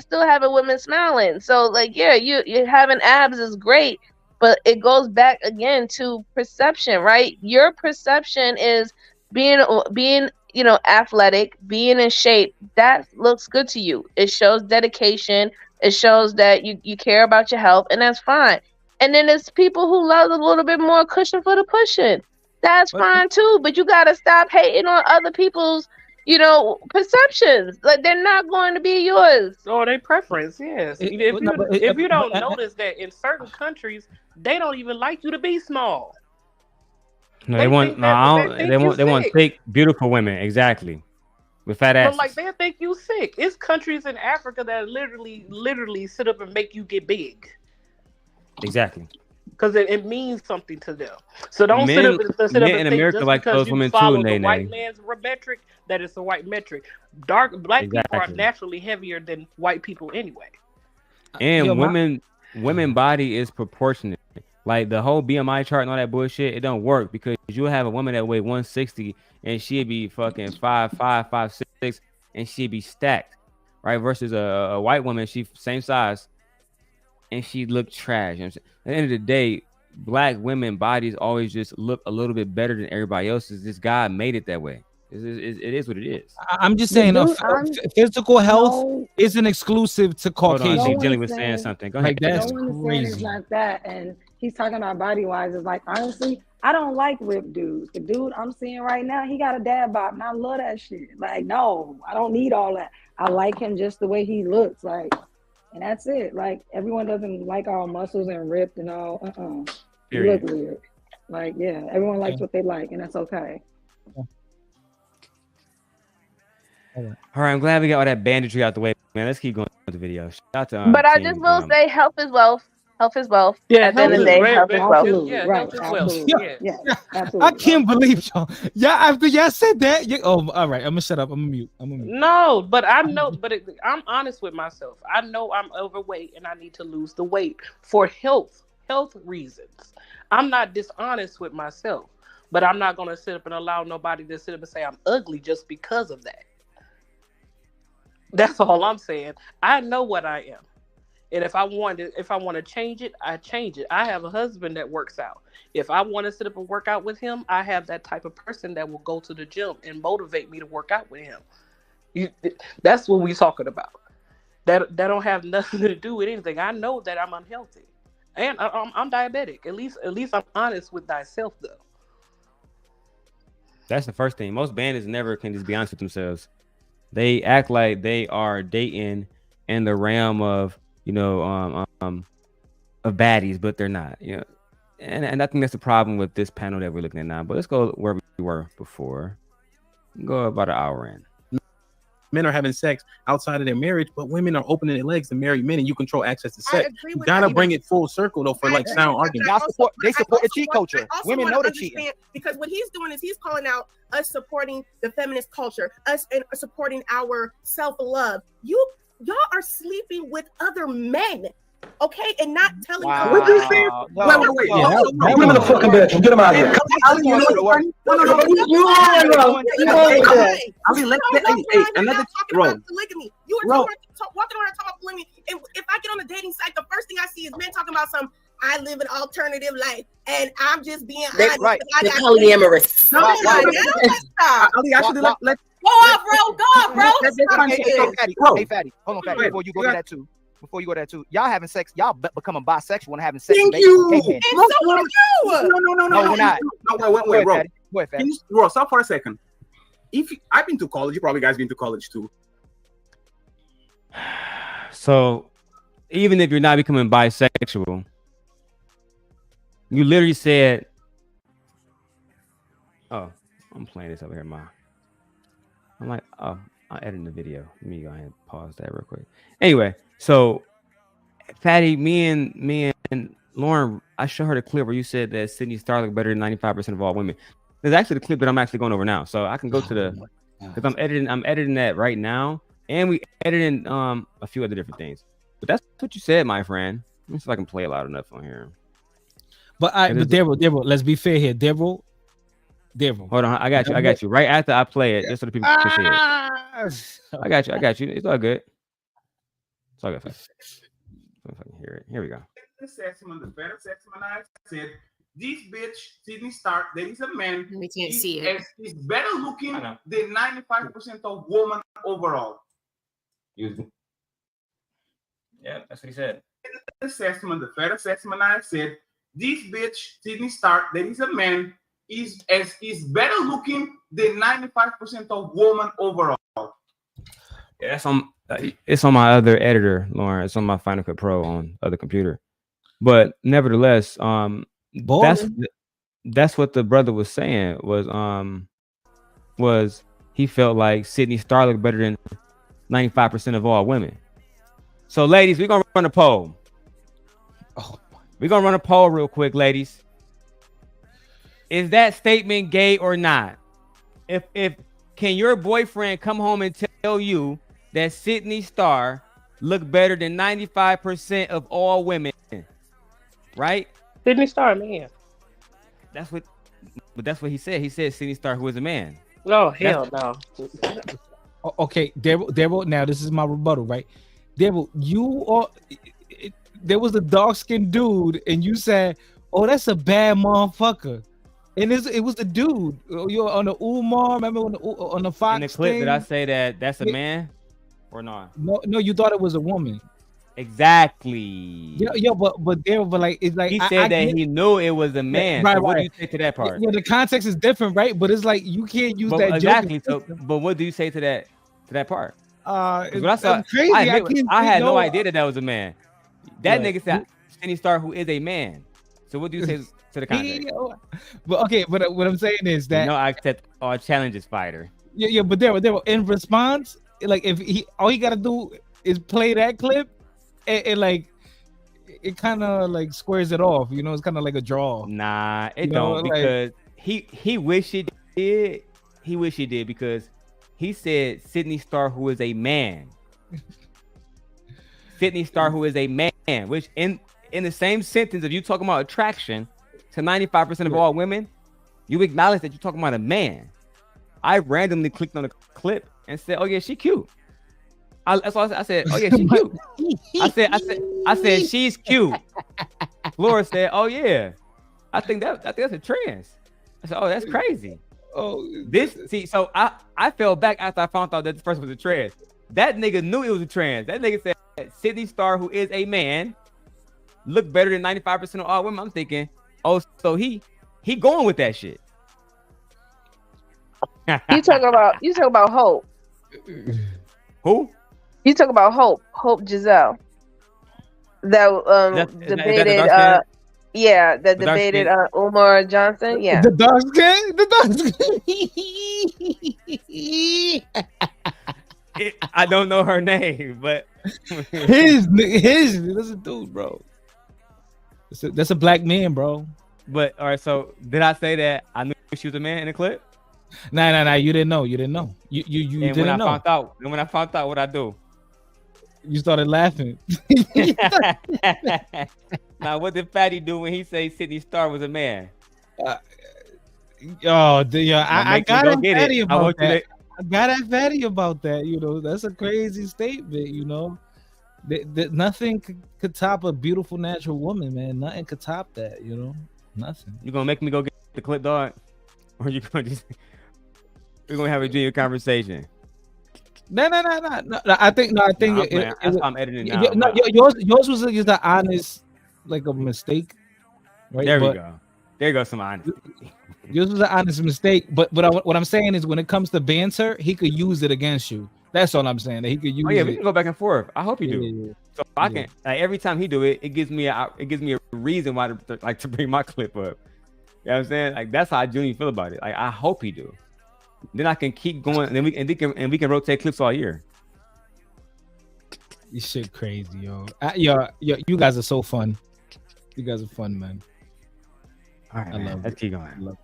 still having women smiling. So like you having abs is great, but it goes back again to perception, right? Your perception is being athletic, being in shape. That looks good to you. It shows dedication. It shows that you care about your health, and that's fine. And then there's people who love a little bit more cushion for the pushing. That's fine too, but you gotta stop hating on other people's perceptions. Like they're not going to be yours. Or their preference, yes. If you don't notice that in certain countries, they don't even like you to be small. No, They they want think no. that I they don't, think you they want sick. thick, beautiful women. Exactly, with fat But asses. like they think you sick. It's countries in Africa that literally sit up and make you get big. Exactly. Because it means something to them. So don't Men sit up men and in think America just like because those you women too, follow the white Nene. man's metric that it's a white metric. Black people are Exactly. naturally heavier than white people anyway. And Yo, women body is proportionate. Like the whole BMI chart and all that bullshit, it don't work because you'll have a woman that weigh 160 and she'd be fucking 5'5", 5'6", and she'd be stacked, right? Versus a white woman, she same size, and she look trash. You know what I'm saying? At the end of the day, black women bodies always just look a little bit better than everybody else's. This God made it that way. It is what it is. I'm just saying, physical health isn't exclusive to Hold on, I Caucasian. think Jelly was saying something. Go ahead. Like that's no one is saying it's crazy. not that, and he's talking about body wise. It's like honestly, I don't like ripped dudes. The dude I'm seeing right now, he got a dad bod, and I love that shit. Like, no, I don't need all that. I like him just the way he looks, like, and that's it. Like, everyone doesn't like all muscles and ripped and all. You look Period. weird. Like, yeah, everyone likes what they like, and that's okay. All right, I'm glad we got all that banditry out the way, man. Let's keep going with the video. Shout out to But I Team, just will say, health is wealth. Health is wealth. Yeah, At the end of the day, health is wealth. Absolutely, right, absolutely, yeah, absolutely. I can't believe y'all. Yeah, after y'all said that, all right. I'm gonna shut up. I'm gonna mute. No, but I'm honest with myself. I know I'm overweight and I need to lose the weight for health reasons. I'm not dishonest with myself, but I'm not gonna sit up and allow nobody to sit up and say I'm ugly just because of that. That's all I'm saying. I know what I am. And if I want to change it, I change it. I have a husband that works out. If I want to sit up and work out with him, I have that type of person that will go to the gym and motivate me to work out with him. That's what we're talking about. That don't have nothing to do with anything. I know that I'm unhealthy, and I'm diabetic. At least I'm honest with thyself, though. That's the first thing. Most bandits never can just be honest with themselves. They act like they are dating in the realm of of baddies, but they're not. And I think that's the problem with this panel that we're looking at now. But let's go where we were before. Go about an hour in. Men are having sex outside of their marriage, but women are opening their legs to married men, and you control access to sex. You gotta bring it full circle though for like sound arguments. They support the cheat culture. Women know the cheating. Because what he's doing is he's calling out us supporting the feminist culture, us and supporting our self-love. Y'all are sleeping with other men, okay, and not telling us. What you say? Wait. Get him in the fucking bedroom. Get him out of here. Ali, you know what? Ali, another bro. Polygamy. You were walking around talking about polygamy, and if I get on a dating site, the first thing I see is men talking about I live an alternative life, and I'm just being honest. Right. I They're got polyamorous. Ali, actually, let's go off, bro. Hey, Fatty. Hold on, Fatty. Before you go to that too, y'all having sex, y'all becoming bisexual and having sex. Thank you. No, we're not. No, wait, bro. Go ahead, Fatty. Bro, stop for a second. I've been to college, you probably guys been to college too. So, even if you're not becoming bisexual, you literally said, "Oh, I'm playing this over here, Ma." I'm like, "Oh, I'm editing the video. Let me go ahead and pause that real quick." Anyway, so Fatty, me and Lauren, I showed her the clip where you said that Sydney Star looked better than 95% of all women. There's actually the clip that I'm actually going over now, so I can go to the because I'm editing that right now, and we editing a few other different things. But that's what you said, my friend. Let me see if I can play loud enough on here. But Daryl, let's be fair here, Daryl. Hold on, I got you. Right after I play it, just so the people can see it. I got you. It's all good. It's all good. If I can hear it. Here we go. The better sexman I said, this bitch, Sydney Stark, there is a man. We can't see it. Is better looking than 95% of women overall. Yeah, that's what he said. The fair assessment I said, this bitch, Sydney Stark, there is a man, is better looking than 95% of women overall. Yeah, it's on my other editor, Lauren. It's on my Final Cut Pro on other computer. But nevertheless, that's what the brother was saying was he felt like Sydney Star looked better than 95% of all women. So, ladies, we're gonna run a poll. We're gonna run a poll real quick, ladies. Is that statement gay or not? If can your boyfriend come home and tell you that Sydney Star look better than 95% of all women? Right? Sydney Star, man. That's what he said. He said Sydney Star, who is a man. Oh, hell no. Okay, Daryl. Now this is my rebuttal, right? Daryl, there was a dark-skinned dude, and you said, "Oh, that's a bad motherfucker," and it was the dude. You're on the Umar. Remember on the Fox In the clip, thing? did I say that's a man or not? No, you thought it was a woman. Exactly. Yeah, but Daryl, but like it's like He said that he knew it was a man. Right, so what do right. you say to that part? Yeah, the context is different, right? But it's like you can't use But that exactly. joke. So, but what do you say to that part? 'Cause when I saw, It's crazy. I had no idea that was a man. That Right. nigga said Sydney Star, who is a man. So what do you say to the context? But okay, but what I'm saying is that I accept all challenges, fighter. yeah, but Daryl, in response, like if all he gotta do is play that clip, and like it kind of like squares it off. You know, it's kind of like a draw. Nah, it You know, don't because he wish he did. He wish he did because he said Sydney Star, who is a man. Sydney Star, who is a man, which in the same sentence, if you talking about attraction to 95% of all women, you acknowledge that you're talking about a man. I randomly clicked on the clip and said, "Oh yeah, she cute." That's all I said. "Oh yeah, she cute." I said she's cute. Laura said, "Oh yeah, I think that's a trans." I said, "Oh, that's crazy." So I fell back after I found out that this person was a trans. That nigga knew it was a trans. That nigga said Sydney Star, who is a man, look better than 95% of all women. I'm thinking, oh, so he going with that shit. You talk about Hope. Who? You talk about Hope Giselle. That debated that debated Umar Johnson. Yeah. The dark skin. I don't know her name, but his that's a dude, bro. That's a black man, bro. But all right, so did I say that I knew she was a man in the clip? Nah. You didn't know. You didn't know. You and didn't know. When I found out, what I do? You started laughing. Now, what did Fatty do when he said Sydney Star was a man? I got a Fatty about that. I got at Fatty about that. You know, that's a crazy statement. You know, nothing could top a beautiful natural woman, man. Nothing could top that. You know, nothing. You gonna make me go get the clip, dog, or you gonna just we're gonna have a genuine conversation? No. I think that's why I'm editing now. No, yours was just an honest, like a mistake, right? There we go. There goes some honesty. Yours was an honest mistake, but what I'm saying is, when it comes to banter, he could use it against you. That's all I'm saying. That he could use. Oh yeah, it. we can go back and forth. I hope you do. Yeah. So I can every time he do it, it gives me a reason why to bring my clip up. You know what I'm saying? Like that's how I genuinely feel about it. Like I hope he do. Then I can keep going, and then we can rotate clips all year. This shit crazy, yo. You guys are so fun. You guys are fun, man. All right, man. Let's keep going.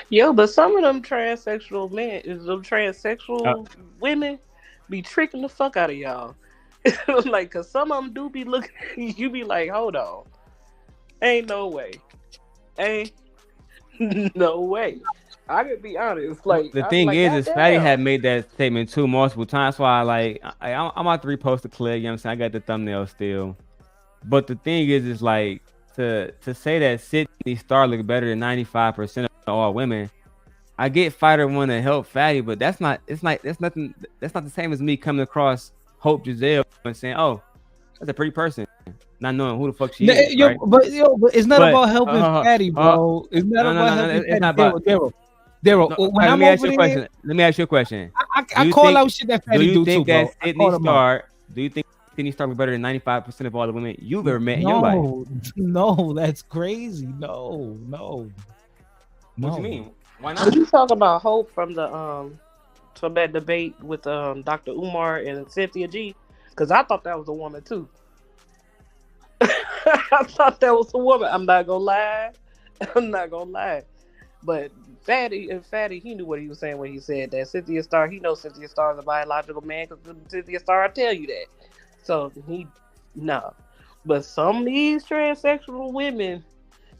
Yo, but some of them transsexual women be tricking the fuck out of y'all. Like, cause some of them do be looking, you be like, hold on, ain't no way, ain't no way. I could be honest. Like the thing is Fatty had made that statement too multiple times. So I'm about to repost the clip. You know what I'm saying? I got the thumbnail still. But the thing is like to say that Sydney Star look better than 95% of all women. I get Fighter want to help Fatty, but that's not. It's like that's nothing. That's not the same as me coming across Hope Giselle and saying, "Oh, that's a pretty person," not knowing who the fuck she is. Right? But it's not about helping Fatty, bro. It's not no, about helping it's Fatty. not about. Daryl, No, when I'm let me ask over you a there, question. Let me ask you a question. I call out shit that Fatty do you do think too, that bro. I Sydney call him out. Star? Do you think Sydney Star was better than 95% of all the women you've ever met in your life? No, that's crazy. No. What you mean? Why Did not? you talk about Hope from that debate with Dr. Umar and Cynthia G? Because I thought that was a woman too. I thought that was a woman. I'm not gonna lie. But Fatty, he knew what he was saying when he said that. Cynthia Star, he knows Cynthia Star is a biological man because Cynthia Star will tell you that. So but some of these transsexual women.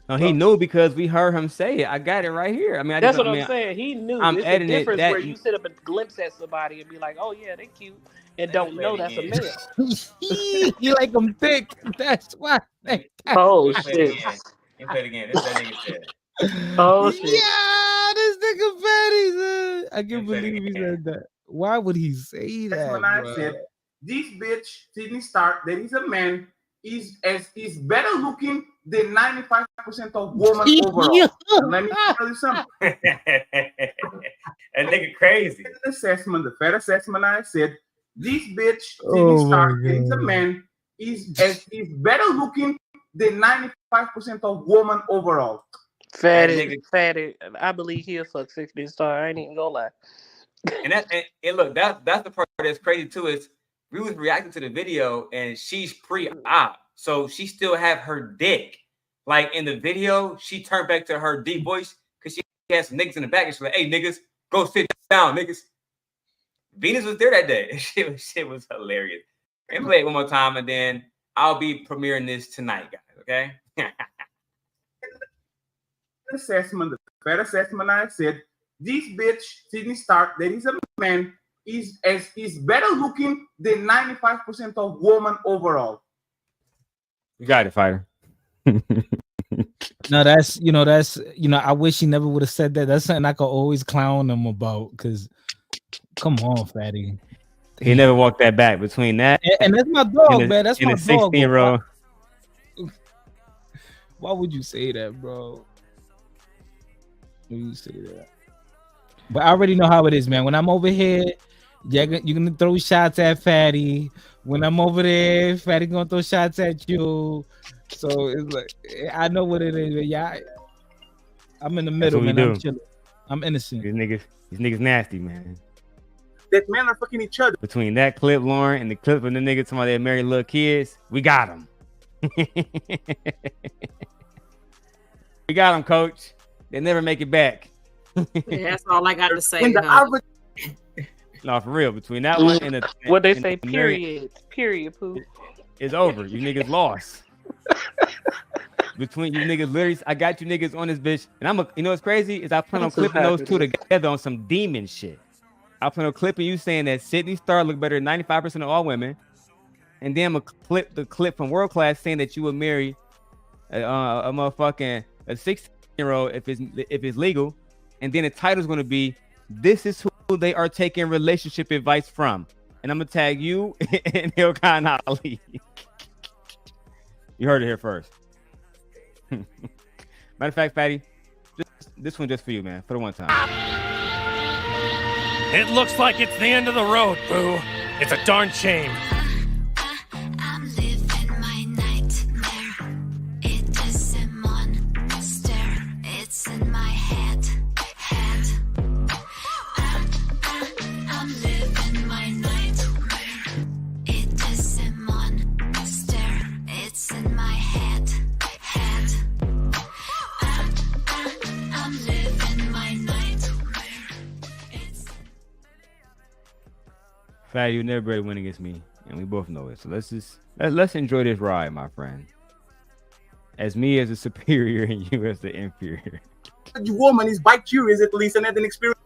No, he knew because we heard him say it. I got it right here. I mean, That's what I'm saying. He knew. I'm It's a editing difference it. where you sit up and glimpse at somebody and be like, "Oh yeah, they cute," and don't know that's a male. You like them thick. That's why. Oh shit. You play it again. This is that nigga said. Oh shit. Yeah, this nigga Fatty said. I can't believe he said that. Why would he say That's that? when I Bro? said, this bitch, Sydney Stark, that is a man, is better looking than 95% of women overall. And let me tell you something. That nigga crazy. The fair assessment I said, this bitch, Sydney Stark, that is a man, is better looking than 95% of women overall. Fatty. I believe he'll fuck 60 Star. I ain't even gonna lie. And look, that's the part that's crazy too. Is we was reacting to the video and she's pre-op, so she still have her dick. Like in the video, she turned back to her deep voice because she had some niggas in the back and she's like, "Hey niggas, go sit down, niggas." Venus was there that day. Shit was hilarious. And play it one more time, and then I'll be premiering this tonight, guys. Okay. The fair assessment I said, this bitch, Sydney Stark, that is a man, is better looking than 95% of women overall. You got it, Fighter. No, that's I wish he never would have said that. That's something I could always clown him about. Because, come on, Fatty. He never walked that back between that. And that's my dog, man. That's my dog. 16-year-old. Why would you say that, bro? Why would you say that? But I already know how it is, man. When I'm over here, you're gonna throw shots at Fatty. When I'm over there, Fatty gonna throw shots at you. So it's like I know what it is, but yeah, I'm in the middle, man. I'm chilling. I'm innocent. These niggas nasty, man. That men are fucking each other. Between that clip, Lauren, and the clip of the nigga talking about they married little kids, we got them. We got them, coach. They never make it back. Yeah, that's all I got to say. No, for real. Between that one and the what they and say, the period, poo. It's over. You niggas lost. Between you niggas, literally, I got you niggas on this bitch, and you know what's crazy is I plan on clipping those two together on some demon shit. I plan on clipping you saying that Sydney Star look better than 95% of all women, and then I'm gonna clip the clip from World Class saying that you would marry a motherfucking 16-year-old if it's legal, and then the title's gonna be "This is who they are taking relationship advice from," and I'm gonna tag you and Ilkan Ali. You heard it here first. Matter of fact, Fatty, this one just for you, man, for the one time. It looks like it's the end of the road, boo. It's a darn shame. I'm living my nightmare. It is a monster. It's in my head. I'm living my nightmare. It is a monster. It's in my head. I'm living my nightmare. Fatty, you never better win against me, and we both know it. So let's enjoy this ride, my friend. As me as a superior and you as the inferior. Woman is bi-curious at least and had an experience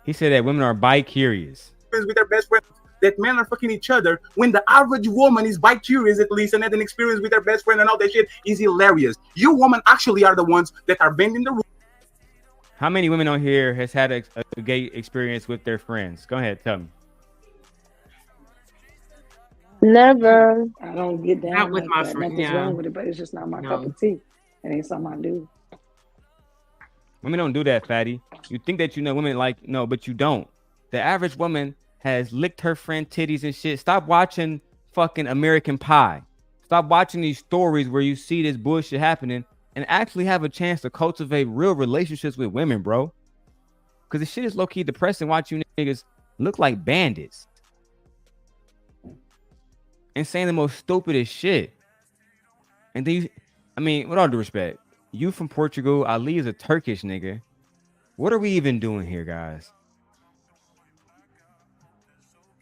He said that women are bi-curious. with their best friend. That men are fucking each other when the average woman is bi-curious at least and had an experience with their best friend and all that shit is hilarious. You women actually are the ones that are bending the rules. How many women on here has had a gay experience with their friends? Go ahead, tell me. Never. I don't get down Not with like my that. friend. Nothing's Yeah. wrong with it, but it's just not my cup No. of tea. It ain't something I do. Women don't do that, fatty. You think that you know women like no, but you don't. The average woman has licked her friend titties and shit. Stop watching fucking American Pie. Stop watching these stories where you see this bullshit happening and actually have a chance to cultivate real relationships with women, bro. Because the shit is low-key depressing watching you niggas look like bandits and saying the most stupidest shit. And then you, I mean, with all due respect, you from Portugal, Ali is a Turkish nigga. What are we even doing here, guys?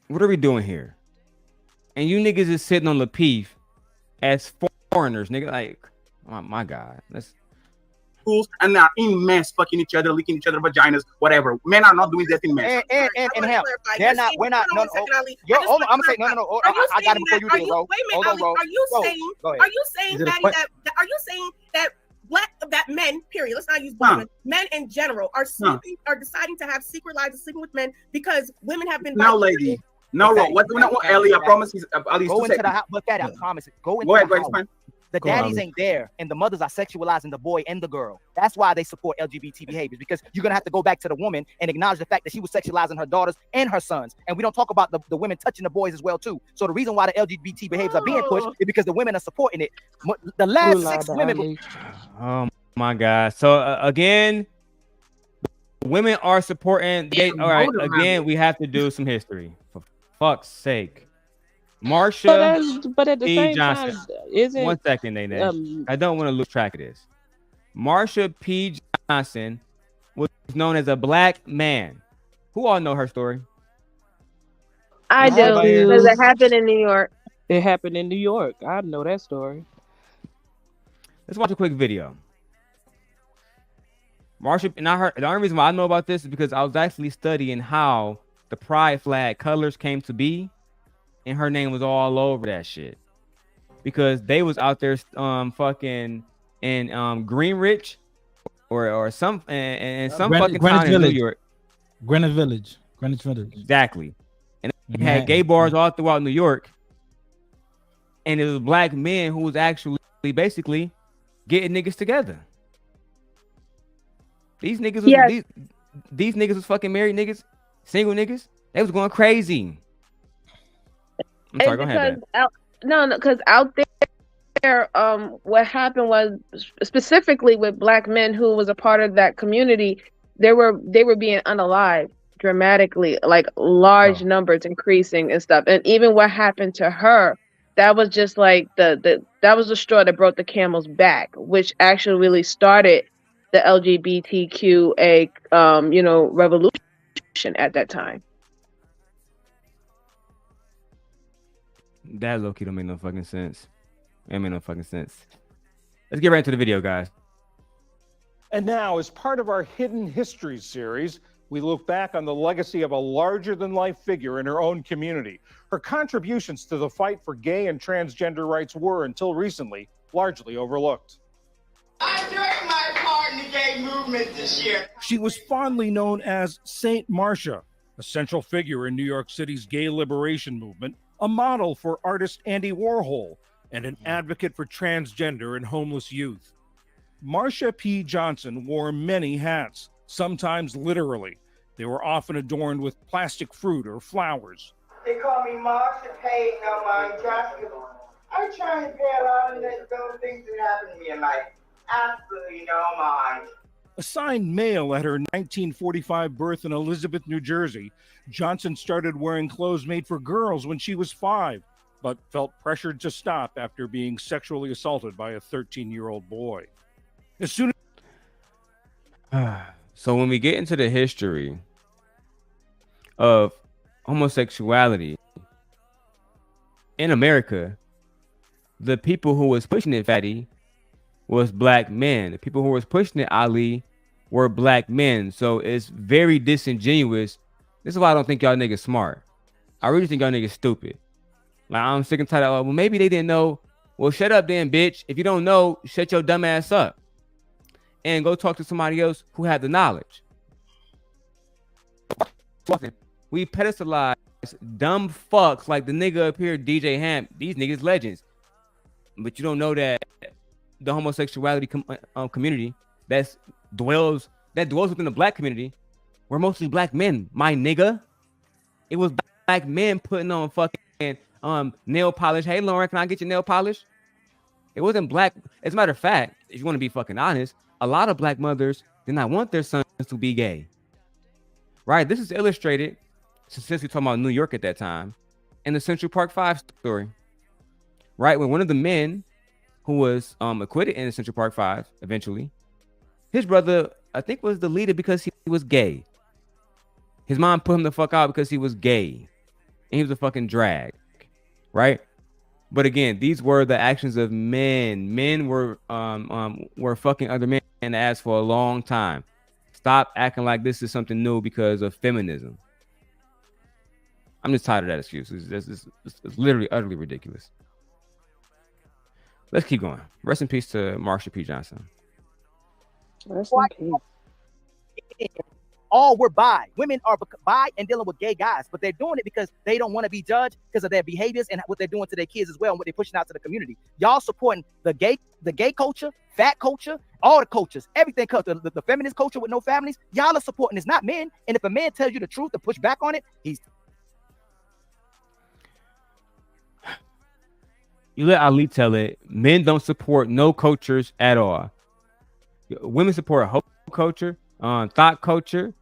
What are we doing here? And you niggas is sitting on Lapeef as foreigners, nigga. Like, oh my God. Let's schools and they're in mess, fucking each other, licking each other vaginas, whatever. Men are not doing that in mess. And hell, they're not. We're not. No, yo, hold on. I'm gonna say no. I got it before you do, bro. Wait a minute, Hold on, Ali, bro. are you Go. saying? Go ahead. Are you saying Is it a that, que- are you saying that that men, period, let's not use women, men in general are sleeping, are deciding to have secret lives and sleeping with men because women have been No, lady. No, what Ellie, I promise he's Ali. Go into the house. Look at it. I promise it. Go into Go ahead, the go house. ahead, The Go on, daddies Ali. ain't there, and the mothers are sexualizing the boy and the girl. That's why they support LGBT behaviors, because you're gonna have to go back to the woman and acknowledge the fact that she was sexualizing her daughters and her sons. And we don't talk about the women touching the boys as well too. So the reason why the LGBT behaviors are being pushed is because the women are supporting it. The last 6 women. Oh my God. So again, women are supporting gay. All right, again, we have to do some history. For fuck's sake. Marsha But at the P. same Johnson. time, isn't 1 second, Nene. I don't want to lose track of this. Marsha P. Johnson was known as a black man. Who all know her story? I do, because it happened in New York. It happened in New York. I know that story. Let's watch a quick video. Marsha, and I heard the only reason why I know about this is because I was actually studying how the pride flag colors came to be, and her name was all over that shit because they was out there fucking in Greenwich or some and some fucking town in New York. Greenwich Village. Exactly. And they had gay bars all throughout New York. And it was black men who was actually basically getting niggas together. These niggas was these niggas was fucking married niggas, single niggas. They was going crazy. I'm sorry, go ahead. Because out there, what happened was specifically with black men who was a part of that community, they were being unalived dramatically, like large numbers increasing and stuff. And even what happened to her, that was just like that was the straw that broke the camel's back, which actually really started the LGBTQA revolution at that time. That low-key don't make no fucking sense. It make no fucking sense. Let's get right into the video, guys. And now, as part of our Hidden History series, we look back on the legacy of a larger-than-life figure in her own community. Her contributions to the fight for gay and transgender rights were, until recently, largely overlooked. I'm doing my part in the gay movement this year. She was fondly known as Saint Marsha, a central figure in New York City's gay liberation movement, a model for artist Andy Warhol, and an advocate for transgender and homeless youth. Marsha P. Johnson wore many hats, sometimes literally. They were often adorned with plastic fruit or flowers. They call me Marsha Pay no mind Joshua. I try and pay a lot of those things that happen to me in life. Absolutely no mind. Assigned male at her 1945 birth in Elizabeth, New Jersey, Johnson started wearing clothes made for girls when she was 5, but felt pressured to stop after being sexually assaulted by a 13-year-old boy. As soon So when we get into the history of homosexuality in America, the people who was pushing it, fatty, was black men. The people who was pushing it, Ali, were black men. So it's very disingenuous. This is why I don't think y'all niggas smart. I really think y'all niggas stupid. Like, I'm sick and tired of, well, maybe they didn't know. Well, shut up then, bitch. If you don't know, shut your dumb ass up. and go talk to somebody else who had the knowledge. We pedestalize dumb fucks like the nigga up here, DJ Ham. These niggas legends, but you don't know that the homosexuality community that dwells within the black community were mostly black men. My nigga, it was black men putting on fucking nail polish. Hey Lauren, can I get your nail polish? It wasn't black. As a matter of fact, if you want to be fucking honest, a lot of black mothers did not want their sons to be gay. Right? This is illustrated, since we're talking about New York at that time, in the Central Park 5 story. Right? When one of the men who was acquitted in the Central Park 5 eventually, his brother, I think, was the leader because he was gay. His mom put him the fuck out because he was gay. And he was a fucking drag. Right? But again, these were the actions of men. Men were fucking other men in the ass for a long time. Stop acting like this is something new because of feminism. I'm just tired of that excuse. It's literally utterly ridiculous. Let's keep going. Rest in peace to Marsha P. Johnson. Rest in peace. All were bi. Women are bi and dealing with gay guys, but they're doing it because they don't want to be judged because of their behaviors and what they're doing to their kids as well and what they're pushing out to the community. Y'all supporting the gay culture, fat culture, all the cultures, everything. The feminist culture with no families. Y'all are supporting it's not men. And if a man tells you the truth to push back on it, he's. You let Ali tell it. Men don't support no cultures at all. Women support hope culture, thought culture,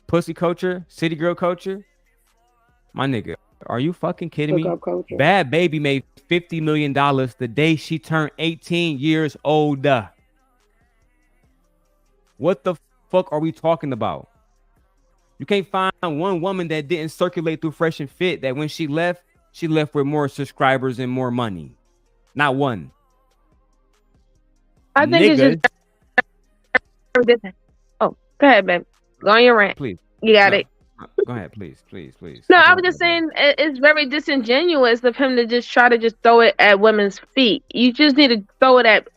pussy culture, city girl culture. My nigga, are you fucking kidding me? Bad Baby made $50 million the day she turned 18 years old. What the fuck are we talking about? You can't find one woman that didn't circulate through Fresh and Fit that when she left with more subscribers and more money. Not one. I think it's just. Oh, go ahead, babe. Go on your rant. Please. You got it. Go ahead, please. No, I was just saying it's very disingenuous of him to just try to just throw it at women's feet. You just need to throw it at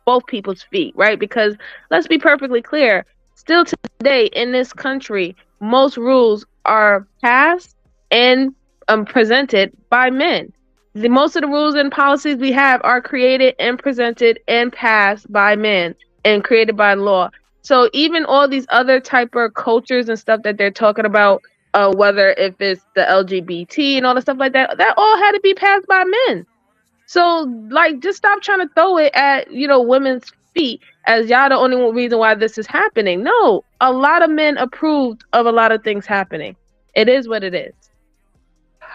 both people's feet, right? Because let's be perfectly clear. Still today in this country, most rules are passed and presented by men. Most of the rules and policies we have are created and presented and passed by men and created by law. So even all these other type of cultures and stuff that they're talking about, whether if it's the LGBT and all the stuff like that, that all had to be passed by men. So like, just stop trying to throw it at, women's feet as y'all the only reason why this is happening. No, a lot of men approved of a lot of things happening. It is what it is.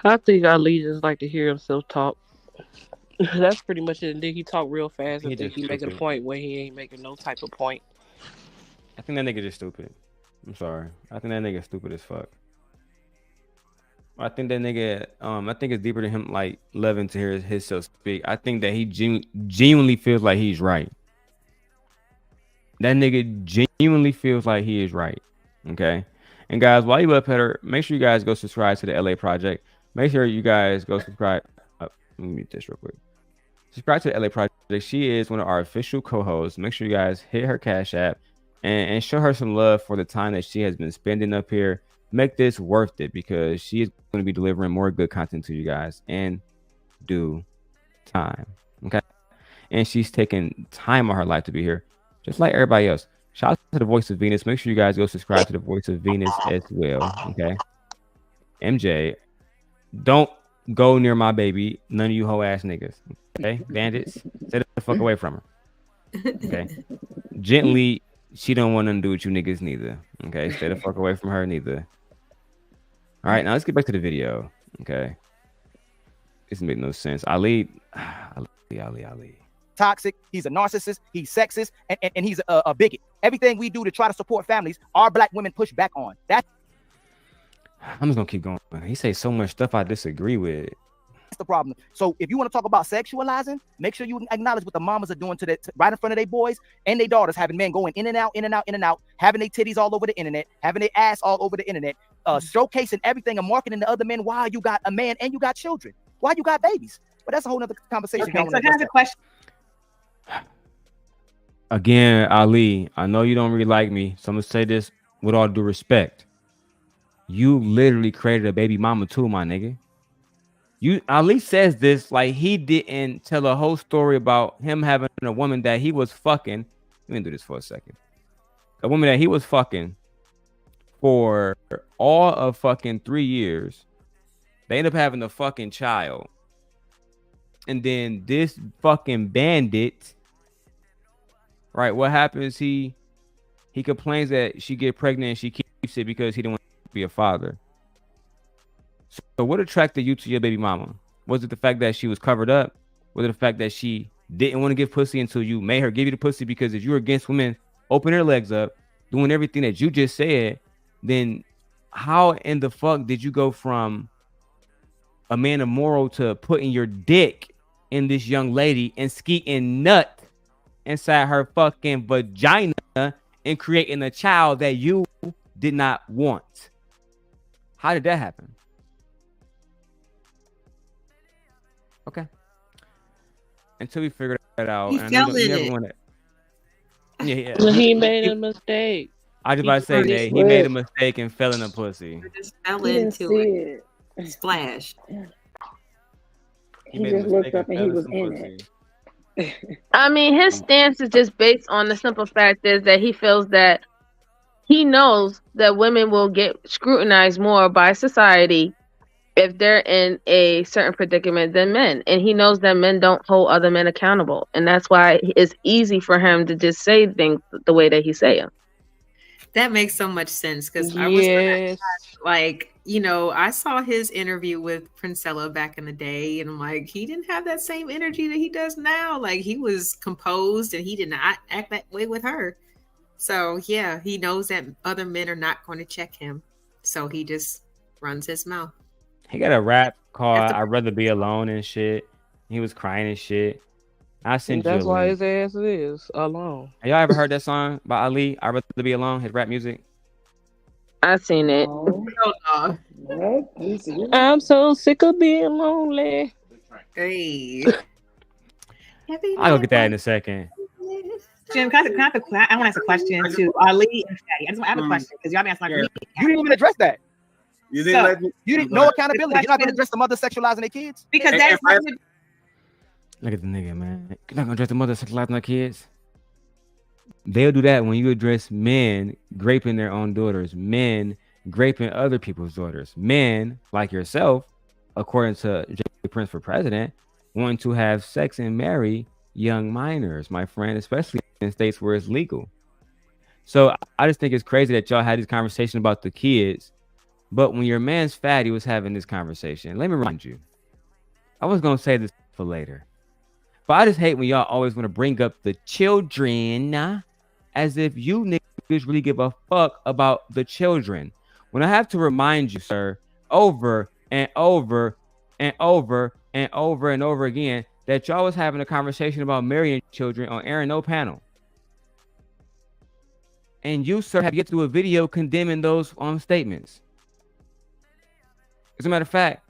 I think Ali just like to hear himself talk. That's pretty much it. And then he talk real fast and think he making a point when he ain't making no type of point. I think that nigga just stupid. I'm sorry. I think that nigga stupid as fuck. I think that nigga, I think it's deeper than him like loving to hear himself speak. I think that he genuinely feels like he's right. That nigga genuinely feels like he is right. Okay. And guys, while you up here, make sure you guys go subscribe to the LA Project. Make sure you guys go subscribe. Let me mute this real quick. Subscribe to the LA Project. She is one of our official co-hosts. Make sure you guys hit her Cash App and show her some love for the time that she has been spending up here. Make this worth it because she is going to be delivering more good content to you guys in due time. Okay. And she's taking time of her life to be here, just like everybody else. Shout out to the Voice of Venus. Make sure you guys go subscribe to the Voice of Venus as well. Okay. MJ, don't go near my baby. None of you hoe ass niggas. Okay. Bandits, stay the fuck away from her. Okay. Gently, she don't want nothing to do with you niggas neither. Okay. Stay the fuck away from her neither. All right. Now let's get back to the video. Okay. This make no sense. Ali. Toxic, he's a narcissist, he's sexist, and he's a bigot. Everything we do to try to support families, our black women push back on. That's I'm just gonna keep going. He says so much stuff I disagree with. the problem. So if you want to talk about sexualizing, make sure you acknowledge what the mamas are doing to right in front of their boys and their daughters, having men going in and out, having their titties all over the internet, having their ass all over the internet, showcasing everything and marketing to other men while you got a man and you got children, while you got babies. But that's a whole nother conversation. Okay, so I have a question. Again, Ali, I know you don't really like me, so I'm gonna say this with all due respect. You literally created a baby mama too, my nigga. Ali says this like he didn't tell a whole story about him having a woman that he was fucking. Let me do this for a second. A woman that he was fucking for all of fucking 3 years. They end up having a fucking child. And then this fucking bandit, right? What happens? He complains that she get pregnant and she keeps it because he didn't want to be a father. So what attracted you to your baby mama? Was it the fact that she was covered up? Was it the fact that she didn't want to give pussy until you made her give you the pussy? Because if you're against women opening their legs up, doing everything that you just said, then how in the fuck did you go from a man of moral to putting your dick in this young lady and skeeting nut inside her fucking vagina and creating a child that you did not want? How did that happen? Okay. Until we figure that out. He and fell in never it. want to. Yeah. He made a mistake. I was about to say, Nate, he made a mistake and fell in a pussy. Just fell He didn't into see it. Splash. He just looked up and he was in it. I mean, his stance is just based on the simple fact is that he feels that he knows that women will get scrutinized more by society if they're in a certain predicament than men. And he knows that men don't hold other men accountable. And that's why it's easy for him to just say things the way that he say them. That makes so much sense because I was like, I saw his interview with Princella back in the day, and I'm like, he didn't have that same energy that he does now. Like, he was composed and he did not act that way with her. So yeah, he knows that other men are not going to check him. So he just runs his mouth. He got a rap called I'd Rather Be Alone and shit. He was crying and shit. I sent you a That's why link. his ass is alone. Have y'all ever heard that song by Ali? I'd Rather Be Alone, his rap music. I seen it. I'm so sick of being lonely. Hey. I'll go get that in a second. Jim, I want to ask a question to Ali and Fatty. I just want to have a question because y'all been asking You didn't even address that. You didn't let me. You didn't. No accountability. You're not going to address the mother sexualizing their kids because Look at the nigga, man. You're not gonna address the mother sexualizing their kids. They'll do that when you address men raping their own daughters, men raping other people's daughters, men like yourself, according to J. Prince for president, wanting to have sex and marry young minors, my friend, especially in states where it's legal. So I just think it's crazy that y'all had this conversation about the kids, but when your man's Fatty was having this conversation, let me remind you, I was gonna say this for later. But I just hate when y'all always want to bring up the children as if you niggas really give a fuck about the children. When I have to remind you, sir, over and over and over and over and over again, that y'all was having a conversation about marrying children on Aaron No panel. And you, sir, have yet to do a video condemning those statements. As a matter of fact,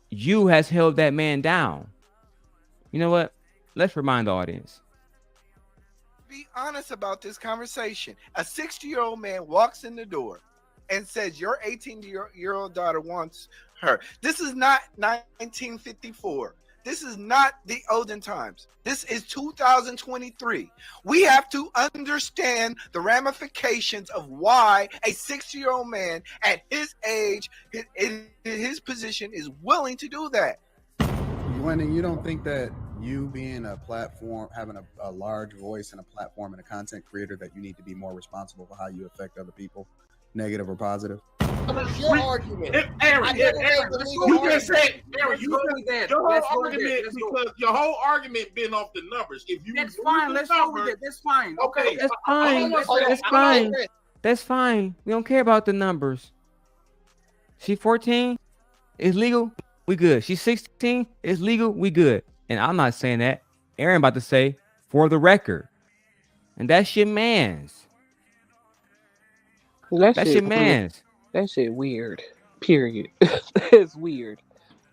you has held that man down. You know what? Let's remind the audience. Be honest about this conversation. A 60-year-old man walks in the door and says, your 18-year-old daughter wants her. This is not 1954. This is not the olden times. This is 2023. We have to understand the ramifications of why a 60-year-old man at his age, in his position, is willing to do that. Wendy, you don't think that you being a platform, having a large voice and a platform and a content creator, that you need to be more responsible for how you affect other people, negative or positive? That's your argument. Aaron, you just said, Aaron, you said your whole argument because your whole argument been off the numbers. If you that's fine, let's go with it. That's fine. Okay, that's fine. That's fine. That's fine. We don't care about the numbers. She 14, it's legal. We good. She's 16, it's legal. We good. And I'm not saying that. Aaron about to say for the record, and that's your man's. That's your man's. That shit weird. Period. It's weird.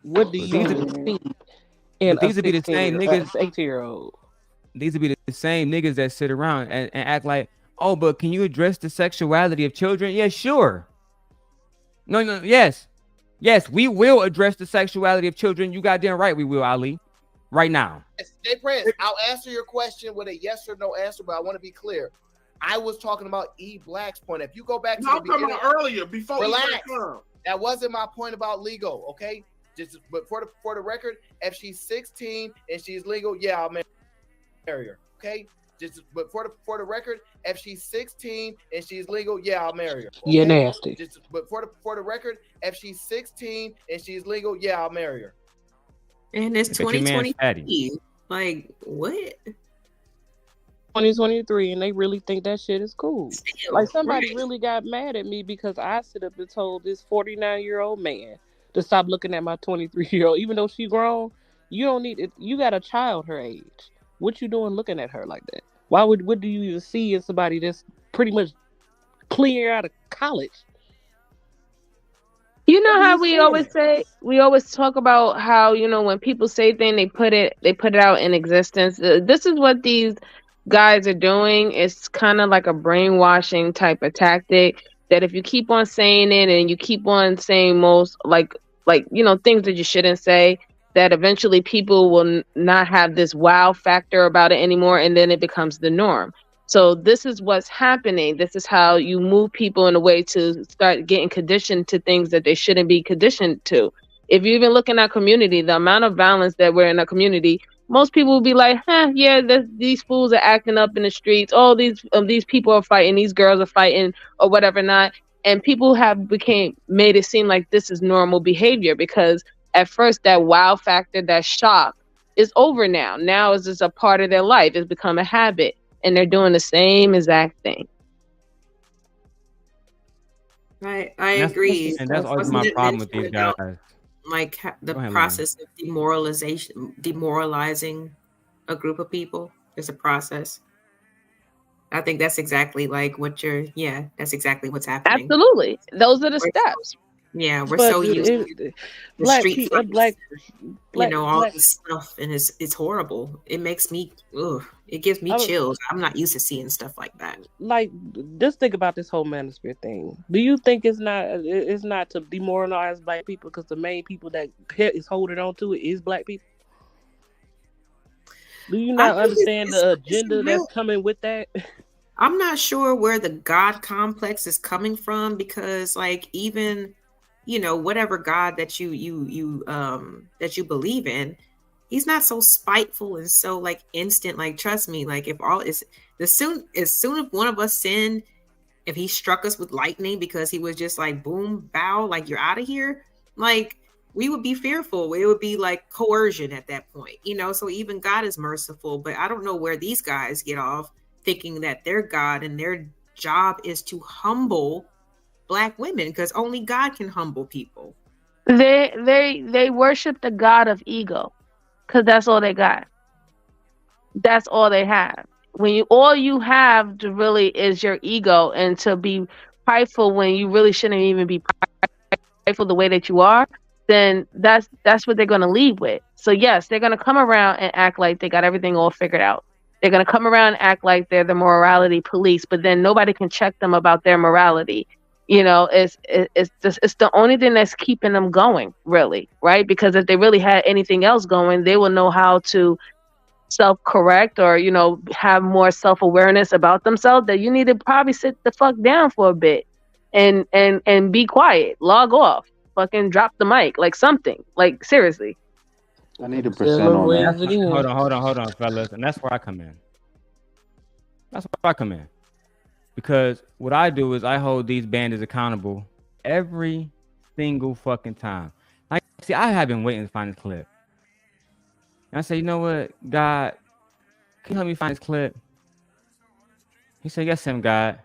What do you see in these would be the same niggas. 18-year-old? these would be the same niggas that sit around and act like, oh, but can you address the sexuality of children? Yeah, sure. No, yes. Yes, we will address the sexuality of children. You goddamn right we will, Ali. Right now. Jay Prince, I'll answer your question with a yes or no answer, but I want to be clear. I was talking about E Black's point. If you go back to No, the I'm talking beginning, about earlier, before relax. E Black come. That wasn't my point about legal, okay? Just but for the record, if she's 16 and she's legal, yeah, I'll marry her. Okay? But for the record, if she's 16 and she's legal, yeah, I'll marry her. Okay? You're nasty. But for the record, if she's 16 and she's legal, yeah, I'll marry her. And it's Look at your man's 2023. Like what? 2023, and they really think that shit is cool. Like somebody really got mad at me because I sit up and told this 49-year-old man to stop looking at my 23-year-old, even though she grown. You don't need it. You got a child her age. What you doing looking at her like that? What do you even see in somebody that's pretty much clear out of college? You know how we always talk about how, you know, when people say things, they put it out in existence. This is what these guys are doing. It's kind of like a brainwashing type of tactic that if you keep on saying it and you keep on saying most like you know, things that you shouldn't say, that eventually people will not have this wow factor about it anymore, and then it becomes the norm. So this is what's happening. This is how you move people in a way to start getting conditioned to things that they shouldn't be conditioned to. If you even look in our community, the amount of violence that we're in our community, most people will be like, yeah, these fools are acting up in the streets. Oh, these people are fighting. These girls are fighting or whatever not. And people have made it seem like this is normal behavior because at first that wow factor, that shock is over now. Now it's just a part of their life. It's become a habit. And they're doing the same exact thing. I agree. And that's always my problem with these guys. Like the Go ahead, process of demoralizing a group of people is a process. I think that's exactly like that's exactly what's happening. Absolutely. Those are the steps. Yeah, we're so used to the street fights, all this stuff, and it's horrible. It makes me, it gives me chills. I'm not used to seeing stuff like that. Like, just think about this whole manosphere thing. Do you think it's not to demoralize black people because the main people that is holding on to it is black people? Do you not understand the agenda that's coming with that? I'm not sure where the God complex is coming from because, like, even whatever God that you believe in, he's not so spiteful and so like instant. Like, trust me, like as soon as one of us sinned, if he struck us with lightning because he was just like boom, bow, like you're out of here, like we would be fearful. It would be like coercion at that point, so even God is merciful, but I don't know where these guys get off thinking that their God and their job is to humble Black women because only God can humble people. They worship the God of ego because that's all they got. That's all they have. All you have to really is your ego and to be prideful when you really shouldn't even be prideful the way that you are, then that's what they're going to lead with. So yes, they're going to come around and act like they got everything all figured out. They're going to come around and act like they're the morality police, but then nobody can check them about their morality. It's the only thing that's keeping them going, really, right? Because if they really had anything else going, they will know how to self-correct or, have more self-awareness about themselves, that you need to probably sit the fuck down for a bit and be quiet, log off, fucking drop the mic, like something, like seriously. I need a percent on that. Hold on, fellas. And that's where I come in. Because what I do is I hold these bandits accountable every single fucking time. I have been waiting to find this clip. And I say, you know what, God, can you help me find this clip? He said, yes, Sim God.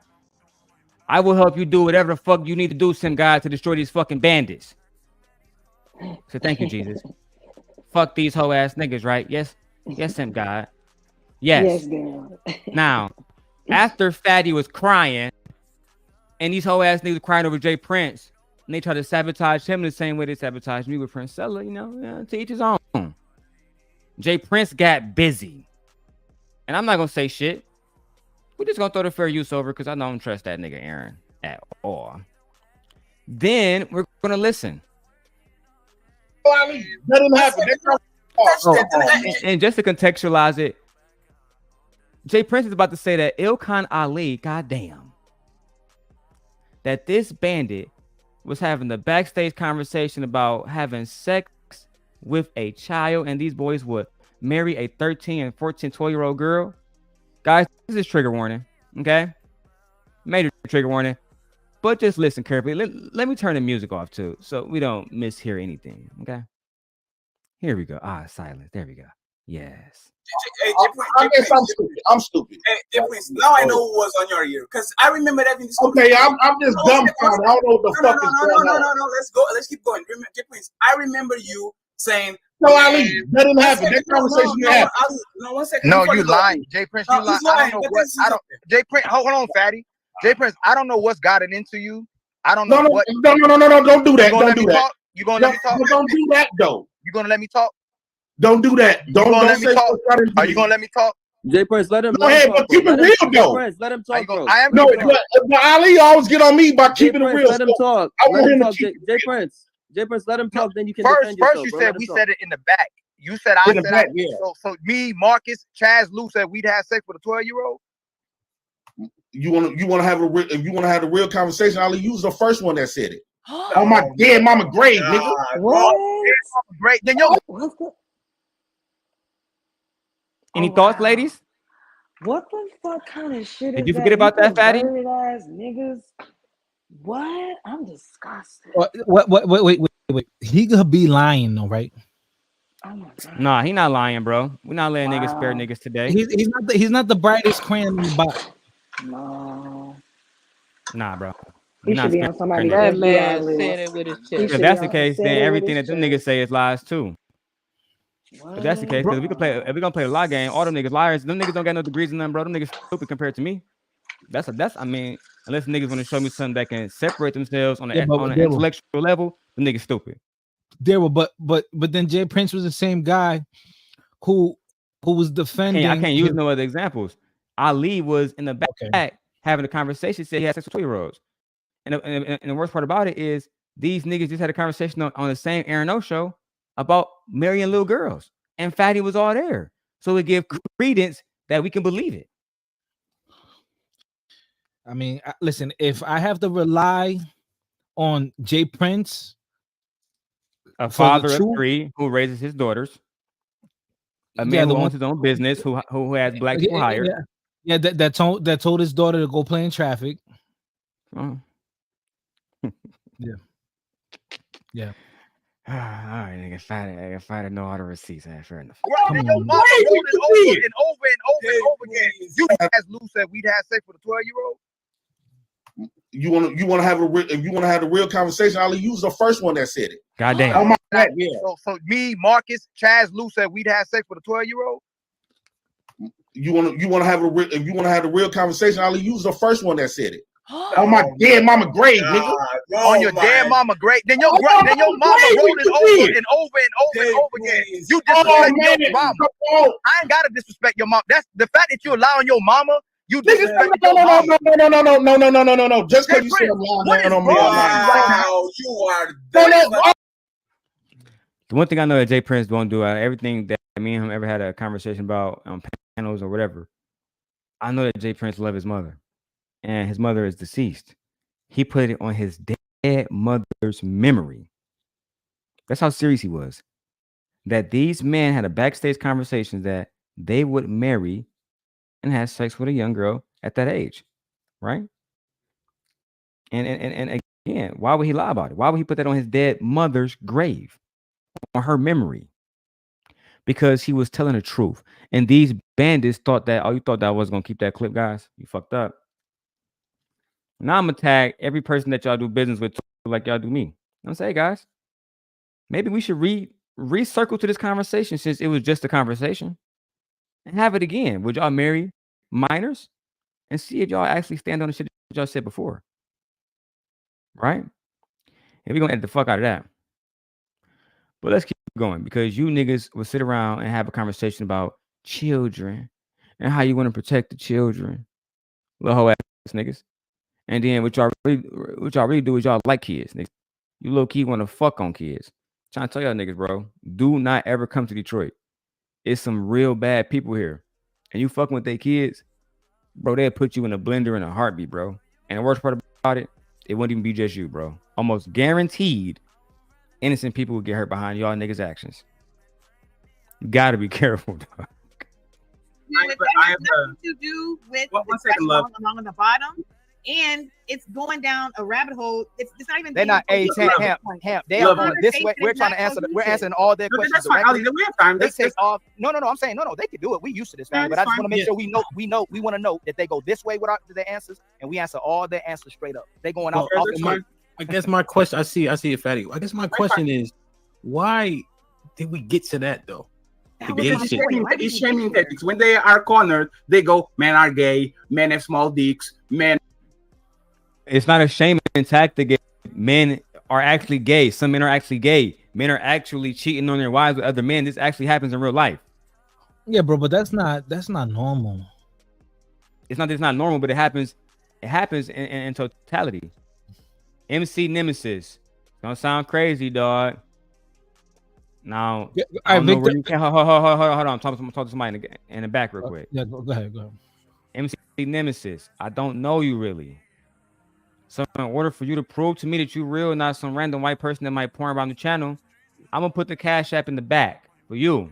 I will help you do whatever the fuck you need to do, Sim God, to destroy these fucking bandits. So thank you, Jesus. Fuck these hoe ass niggas, right? Yes, Sim God. Yes. God. Now, after Fatty was crying, and these whole ass niggas crying over Jay Prince, and they try to sabotage him the same way they sabotaged me with Princella, to each his own. Jay Prince got busy. and I'm not gonna say shit. We're just gonna throw the fair use over because I don't trust that nigga Aaron at all. Then we're gonna listen. That didn't happen. And just to contextualize it, Jay Prince is about to say that Ilkan Ali, goddamn, that this bandit was having the backstage conversation about having sex with a child, and these boys would marry a 13 and 14, 12-year-old girl. Guys, this is trigger warning, okay? Major trigger warning. But just listen carefully. Let me turn the music off too, so we don't mishear anything, okay? Here we go. Silence. There we go. Yes. I guess I'm stupid. I'm stupid. Hey, please, now I know who was on your ear because I remember having this. Okay, I'm just dumbfounded. I don't know what the fuck is going on. No. Let's go. Let's keep going. Remember, please. I remember you saying. No, Ali, that didn't happen. That conversation didn't happen. No, 1 second. No, you lying, Jay Prince. You lying. I don't know what. I don't. Jay Prince, hold on, fatty. Jay Prince, I don't know what's gotten into you. I don't know what. No. Don't do that. Don't do that. You gonna let me talk? Don't do that though. You gonna let me talk? Don't do that. Don't let me say talk. what's gotten into Are you gonna let me talk? Jay Prince, let him. Go ahead, but keep it real though. Prince, let him talk, bro. I am no, but Ali always get on me by keeping it real. Let him talk. I want him to keep. Jay Prince, let him talk. Then you can First, defend yourself, you bro. said we said it in the back. You said I said back, yeah. So me, Marcus, Chaz, Lou said we'd have sex with a 12-year-old. You want to have if you want to have a real conversation, Ali, use the first one that said it. Oh my dead mama grave, nigga. What? Great. Then yo. Any thoughts, ladies? What the fuck kind of shit is Did you forget about that, fatty? Ass niggas. What? I'm disgusted. Wait. He could be lying though, right? Oh my god. Nah, he not lying, bro. We're not letting niggas spare niggas today. He's not the brightest crayon in the box. No. Nah, bro. He should be on somebody. That man said it with his chest. If that's the case, then everything that them niggas say is lies too. What? If that's the case, because if we're gonna play a lie game, all them niggas liars. Them niggas don't got no degrees in them, bro. Them niggas stupid compared to me. I mean, unless niggas want to show me something that can separate themselves on an intellectual level, them niggas stupid. But then Jay Prince was the same guy who was defending. I can't use no other examples. Ali was in the back having a conversation, said he had sex with 2-year-olds. And the worst part about it is these niggas just had a conversation on the same Aaron O show about marrying little girls. And Fatty was all there. So it give credence that we can believe it. I mean, listen, if I have to rely on Jay Prince, a father of 3 who raises his daughters, a man who owns his own business, who has black people hired. Yeah, that told his daughter to go play in traffic. Oh. Yeah. All right, nigga, Fatty know all the receipts. Fair enough. Right, and your mama rolled it over and over again. You as Lou said we'd have sex with a 12-year-old. You want to have if you want to have a real conversation, Ali, use the first one that said it. Goddamn. Oh my god, yeah. So me, Marcus, Chaz, Lou said we'd have sex with a 12-year-old. You want to have if you want to have a real conversation, Ali, use the first one that said it. On my dead mama grave, nigga. On your dead mama grave. Then your mama rolled it over and over and over again. You disrespect your mama. I ain't gotta disrespect your mom. That's the fact that you allowing your mama. You disrespect your mama. No. Just because you say I'm lying on me. Wow, you are. The one thing I know that Jay Prince won't do, everything that me and him ever had a conversation about on panels or whatever, I know that Jay Prince loved his mother. And his mother is deceased. He put it on his dead mother's memory. That's how serious he was. That these men had a backstage conversation that they would marry and have sex with a young girl at that age, right? And again, why would he lie about it? Why would he put that on his dead mother's grave, on her memory? Because he was telling the truth. And these bandits thought that, you thought that I was going to keep that clip, guys? You fucked up. Now I'm gonna tag every person that y'all do business with like y'all do me. I'm saying, guys, maybe we should recircle to this conversation since it was just a conversation and have it again. Would y'all marry minors and see if y'all actually stand on the shit that y'all said before? Right? And we're gonna end the fuck out of that. But let's keep going because you niggas will sit around and have a conversation about children and how you want to protect the children, little hoe ass niggas. And then what y'all really do is y'all like kids, niggas. You low key want to fuck on kids. Trying to tell y'all niggas, bro, do not ever come to Detroit. It's some real bad people here, and you fucking with their kids, bro. They'll put you in a blender in a heartbeat, bro. And the worst part about it, it wouldn't even be just you, bro. Almost guaranteed, innocent people will get hurt behind y'all niggas' actions. You gotta be careful, dog. It has nothing to do with the second along on the bottom, and it's going down a rabbit hole. It's not even. They're not. Hey, Ham. They are going this way. We're trying to answer. We're answering all their questions directly. We have time. They say all. No. I'm saying no. They can do it. We used to this, man. But I just want to make sure we know. We want to know that they go this way with their answers, and we answer all their answers straight up. They going out. I guess my question. I see it, Fatty. I guess my question is, why did we get to that though? It's shaming tactics. When they are cornered, they go, men are gay, men have small dicks, men. It's not a shaming tactic. Men are actually gay. Some men are actually gay. Men are actually cheating on their wives with other men. This actually happens in real life. Yeah, bro, but that's not normal. It's not normal, but it happens. It happens in totality. MC Nemesis. Don't sound crazy, dog. Now, I don't know where you can. Hold on. I'm talking to somebody in the back real quick. Yeah, go ahead. MC Nemesis, I don't know you really. So in order for you to prove to me that you real, not some random white person that might porn around the channel, I'm gonna put the Cash App in the back for you.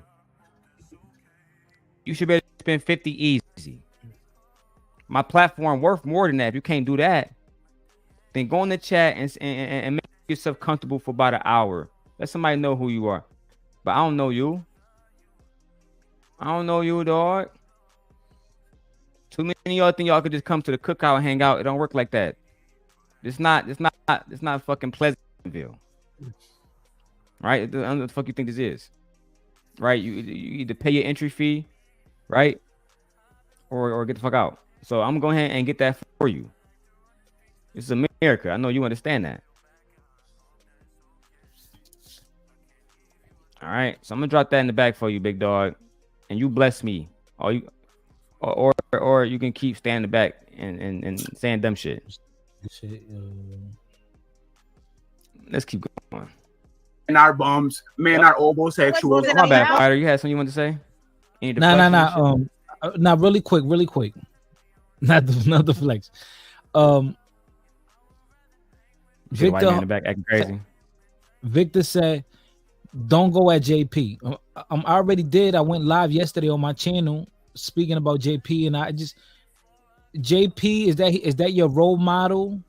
You should be able to spend 50 easy. My platform worth more than that. If you can't do that, then go in the chat and make yourself comfortable for about an hour. Let somebody know who you are. But I don't know you. I don't know you, dog. Too many of y'all think y'all could just come to the cookout and hang out. It don't work like that. It's not fucking Pleasantville. Right? What the fuck you think this is? Right? You either pay your entry fee, right? Or get the fuck out. So I'm gonna go ahead and get that for you. This is America. I know you understand that. All right, so I'm gonna drop that in the back for you, big dog, and you bless me. Or you can keep standing in the back and saying dumb shit. Let's keep going. Men are bums. Men are homosexuals. My bad, Fighter. You had something you want to say? Nah. Really quick. Not the flex. Victor, white man in the back acting crazy. Victor said, "Don't go at JP." I already did. I went live yesterday on my channel speaking about JP, and JP is that your role model?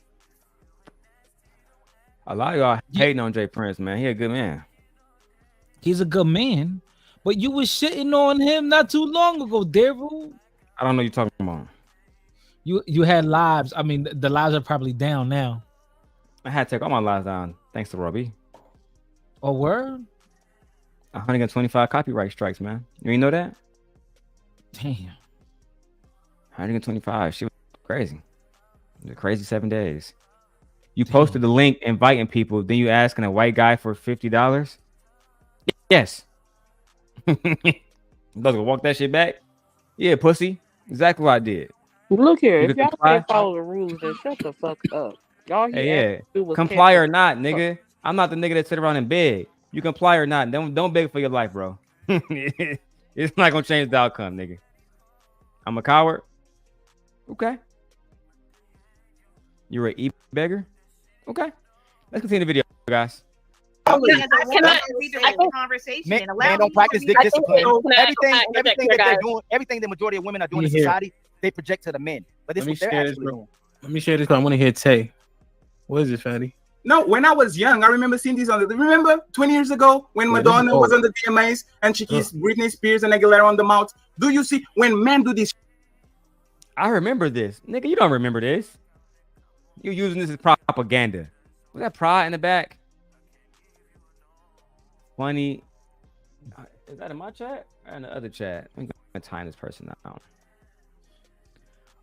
A lot of y'all hating on Jay Prince, man. He a good man. He's a good man, but you was shitting on him not too long ago, Daryl. I don't know what you're talking about. You had lives. I mean, the lives are probably down now. I had to take all my lives down thanks to Robbie. Oh, word? 125 copyright strikes, man. You ain't know that? Damn. 125. She was crazy. It was a crazy 7 days. You posted the link inviting people, then you asking a white guy for $50? Yes. You about to walk that shit back? Yeah, pussy. Exactly what I did. Look here, You if could y'all comply? can't follow the rules, then shut the fuck up. Y'all Hey, here yeah. to do was Comply or cancel. not, nigga. I'm not the nigga that sit around and beg. You comply or not. Don't beg for your life, bro. It's not gonna change the outcome, nigga. I'm a coward. Okay. You're an e-beggar? Okay. Let's continue the video, guys. Conversation. Men Allow don't me practice to dick be- discipline. Everything Can I that they're doing, everything the majority of women are doing in Let me hear it. society, they project to the men. But this Let is me what they're share this, actually bro. doing. Let me share this. I want to hear Tay. What is it, Fatty? No, when I was young, I remember seeing these on the. Remember 20 years ago when Yeah, this is Madonna was old. on the DMAs and she kissed Britney Spears and Aguilera on the mouth? Do you see when men do this? I remember this. Nigga, you don't remember this. You're using this as propaganda. Was that pride in the back? Funny. Is that in my chat or in the other chat? I'm gonna time this person out.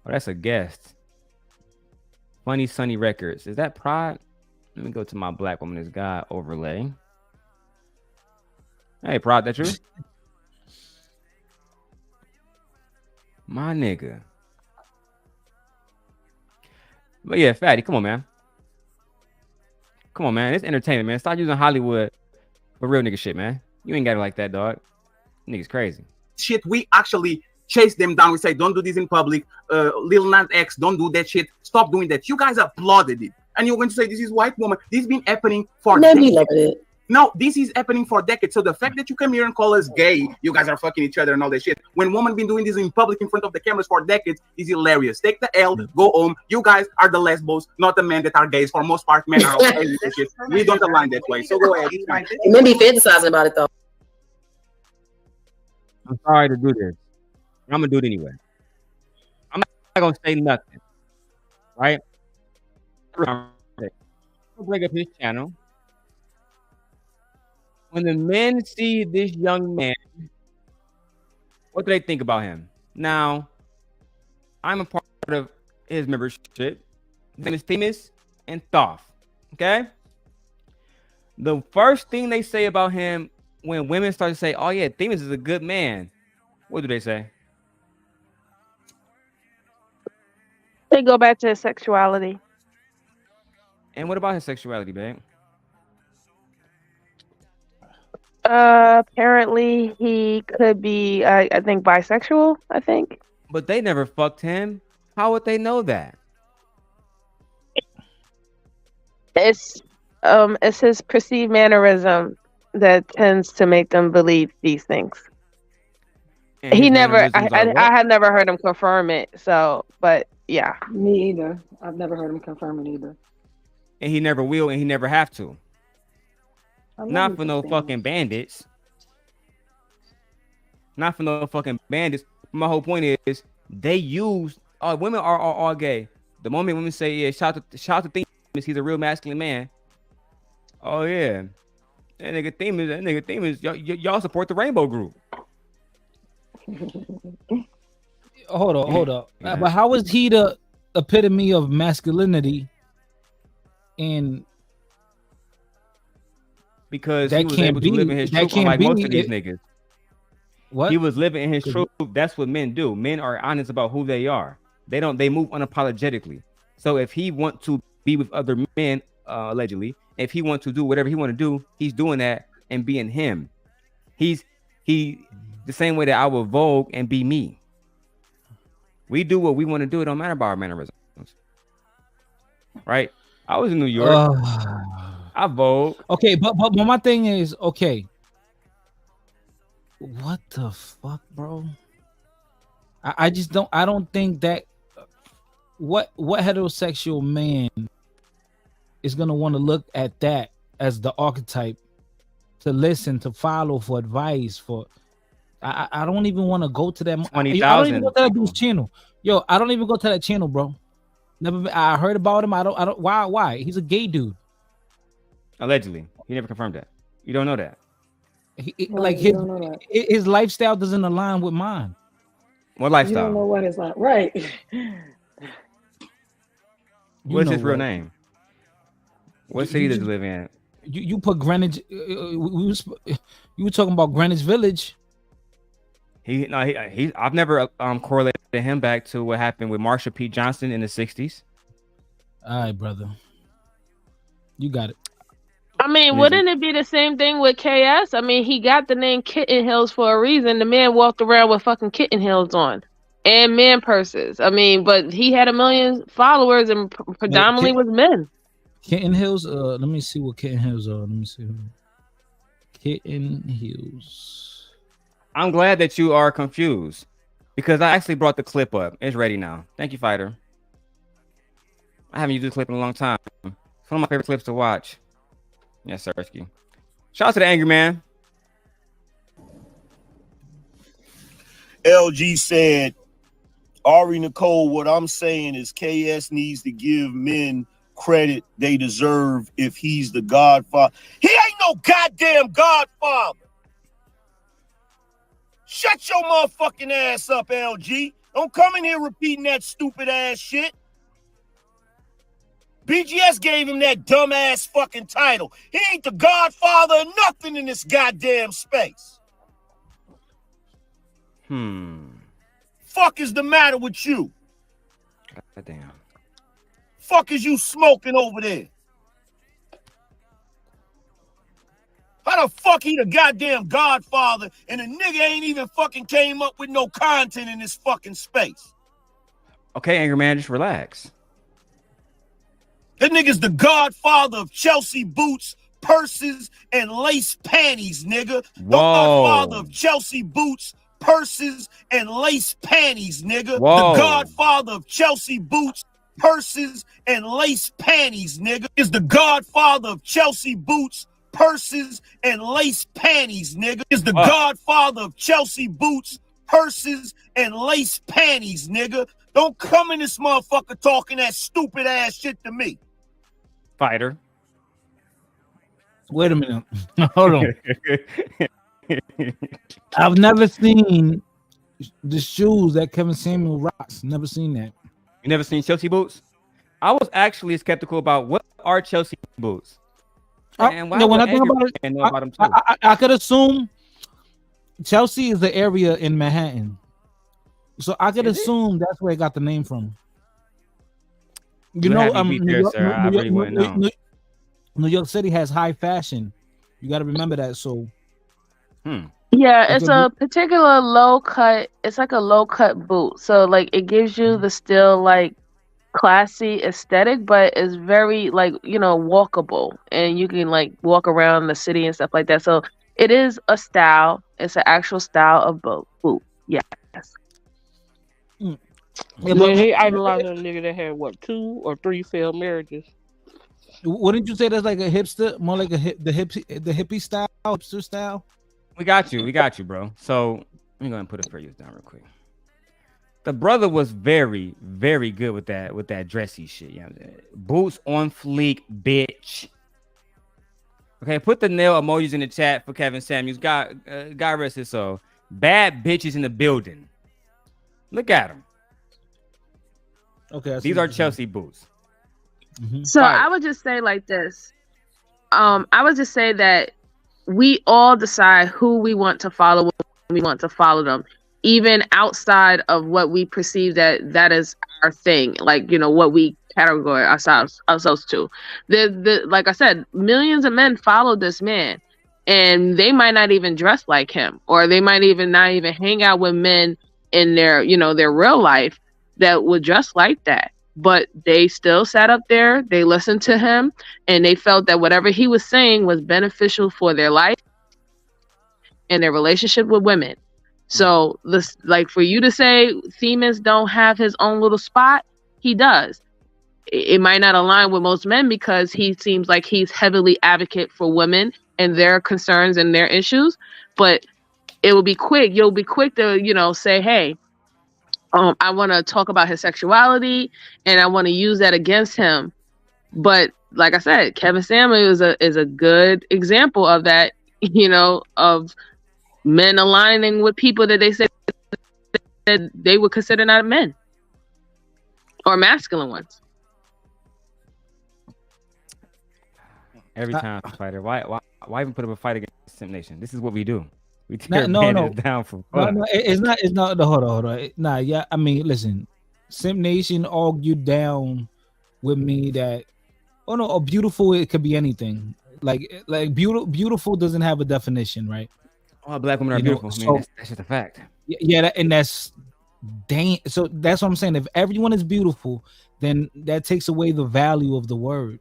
Oh, that's a guest. Funny Sunny Records. Is that pride? Let me go to my Black Woman is God overlay. Hey, pride, that you? My nigga. But yeah, Fatty, come on, man. Come on, man. It's entertainment, man. Stop using Hollywood for real nigga shit, man. You ain't got it like that, dog. Nigga's crazy. Shit, we actually chase them down. We say, don't do this in public. Lil Nas X, don't do that shit. Stop doing that. You guys applauded it. And you're going to say, this is white woman. This has been happening for decades. No, this is happening for decades. So the fact that you come here and call us gay, you guys are fucking each other and all that shit. When women been doing this in public in front of the cameras for decades, is hilarious. Take the L, go home. You guys are the lesbos, not the men that are gays. For most part, men are all crazy and shit. We don't align that way. So go ahead. Men be fantasizing about it though. I'm sorry to do this. I'm gonna do it anyway. I'm not gonna say nothing. Right? I'm gonna bring up his channel. When the men see this young man, what do they think about him? Now, I'm a part of his membership. His name is Themis and Thoth. Okay? The first thing they say about him when women start to say, oh yeah, Themis is a good man, what do they say? They go back to his sexuality. And what about his sexuality, babe? Apparently he could be, I think, bisexual. I think. But they never fucked him. How would they know that? It's his perceived mannerism that tends to make them believe these things. And He his never, mannerisms are what? I had never heard him confirm it. So, but yeah. Me either. I've never heard him confirm it either. And he never will, and he never have to. I love Not me for some no things. fucking bandits. Not for no fucking bandits. My whole point is they use women are all gay. The moment women say, yeah, shout to Themis, he's a real masculine man. Oh yeah. That nigga Themis, y'all support the Rainbow Group. Hold up. But how is he the epitome of masculinity? And because that he was can't able to live in be- his that truth, can't unlike most be of these it- niggas. What? He was living in his truth. That's what men do. Men are honest about who they are. They move unapologetically. So if he want to be with other men, allegedly, if he want to do whatever he want to do, he's doing that and being him. He the same way that I will Vogue and be me. We do what we want to do. It don't matter about our mannerisms. Right? I was in New York. I Vogue. Okay, but my thing is, okay, what the fuck, bro? I just don't. I don't think that what heterosexual man is gonna want to look at that as the archetype to listen, to follow, for advice. For I don't even want to go to that. I don't even go to that dude's channel. Yo, I don't even go to that channel, bro. Never. I heard about him. I don't. Why? He's a gay dude. Allegedly, he never confirmed that. You don't know that. Like his lifestyle doesn't align with mine. What You lifestyle? don't know what it's like, right? What's know his real what? name? What city does he live in? You put Greenwich. You were talking about Greenwich Village. I've never correlated him back to what happened with Marsha P. Johnson in the 60s. All right, brother. You got it. I mean, wouldn't it be the same thing with KS? I mean, he got the name Kitten Hills for a reason. The man walked around with fucking kitten heels on and man purses. I mean, but he had 1 million followers and predominantly was men. Kitten Hills. Let me see what Kitten Hills are. Let me see. Kitten Hills. I'm glad that you are confused because I actually brought the clip up. It's ready now. Thank you, Fighter. I haven't used this clip in a long time. It's one of my favorite clips to watch. Yes, Sirski. Shout out to the angry man. LG said, Ari Nicole, what I'm saying is KS needs to give men credit they deserve if he's the godfather. He ain't no goddamn godfather. Shut your motherfucking ass up, LG. Don't come in here repeating that stupid ass shit. BGS gave him that dumbass fucking title. He ain't the godfather of nothing in this goddamn space. Hmm. fuck is the matter with you? God damn. Fuck is you smoking over there? How the fuck he the goddamn godfather and the nigga ain't even fucking came up with no content in this fucking space? Okay, Angry Man, just relax. That nigga's the godfather of Chelsea boots, purses, and lace panties, nigga. The godfather of Chelsea boots, purses, and lace panties, nigga. Whoa. The godfather of Chelsea boots, purses, and lace panties, nigga. Is the godfather of Chelsea boots, purses, and lace panties, nigga. Is the godfather of Chelsea boots, purses, and lace panties, nigga. Don't come in this motherfucker talking that stupid ass shit to me. Fighter. Wait a minute. Hold on. I've never seen the shoes that Kevin Samuel rocks. Never seen that. You never seen Chelsea boots? I was actually skeptical about what are Chelsea boots. And why when I would think Angry about it, Man know about them too? I could assume Chelsea is the area in Manhattan. So I could assume that's where it got the name from. You know, New York City has high fashion. You got to remember that. So, Yeah, it's a particular low cut. It's like a low cut boot. So like it gives you the still like classy aesthetic, but it's very like, you know, walkable, and you can like walk around the city and stuff like that. So it is a style. It's an actual style of boot. Yes. Yeah, he idolized a nigga that had what 2 or 3 failed marriages. Wouldn't you say that's like a hipster, more like the hippie style, hipster style? We got you, bro. So let me go ahead and put it for you down real quick. The brother was very, very good with that dressy shit. You know, boots on fleek, bitch. Okay, put the nail emojis in the chat for Kevin Samuels. God rest his soul. Bad bitches in the building. Look at them. Okay, these are Chelsea boots. So I would just say like this. I would just say that we all decide who we want to follow when we want to follow them, even outside of what we perceive that is our thing, like, you know, what we categorize ourselves to. Like I said, millions of men follow this man, and they might not even dress like him, or they might even not even hang out with men in their, you know, their real life that would dress like that. But they still sat up there, they listened to him, and they felt that whatever he was saying was beneficial for their life and their relationship with women. So this, like, for you to say Themis don't have his own little spot, he does. It might not align with most men because he seems like he's heavily advocate for women and their concerns and their issues. But it will be quick. You'll be quick to, you know, say, hey, I want to talk about his sexuality and I want to use that against him. But like I said, Kevin Samuel is a good example of that, you know, of men aligning with people that they said that they would consider not men or masculine ones. Every time, fighter. Why even put up a fight against Simp Nation? This is what we do. We tear bandits down for fun. No, it's not. Hold on. Nah, yeah. I mean, listen. Simp Nation argued down with me that, beautiful. It could be anything. Like beautiful doesn't have a definition, right? All black women are beautiful. I mean, that's just a fact. Yeah, and that's so that's what I'm saying. If everyone is beautiful, then that takes away the value of the word.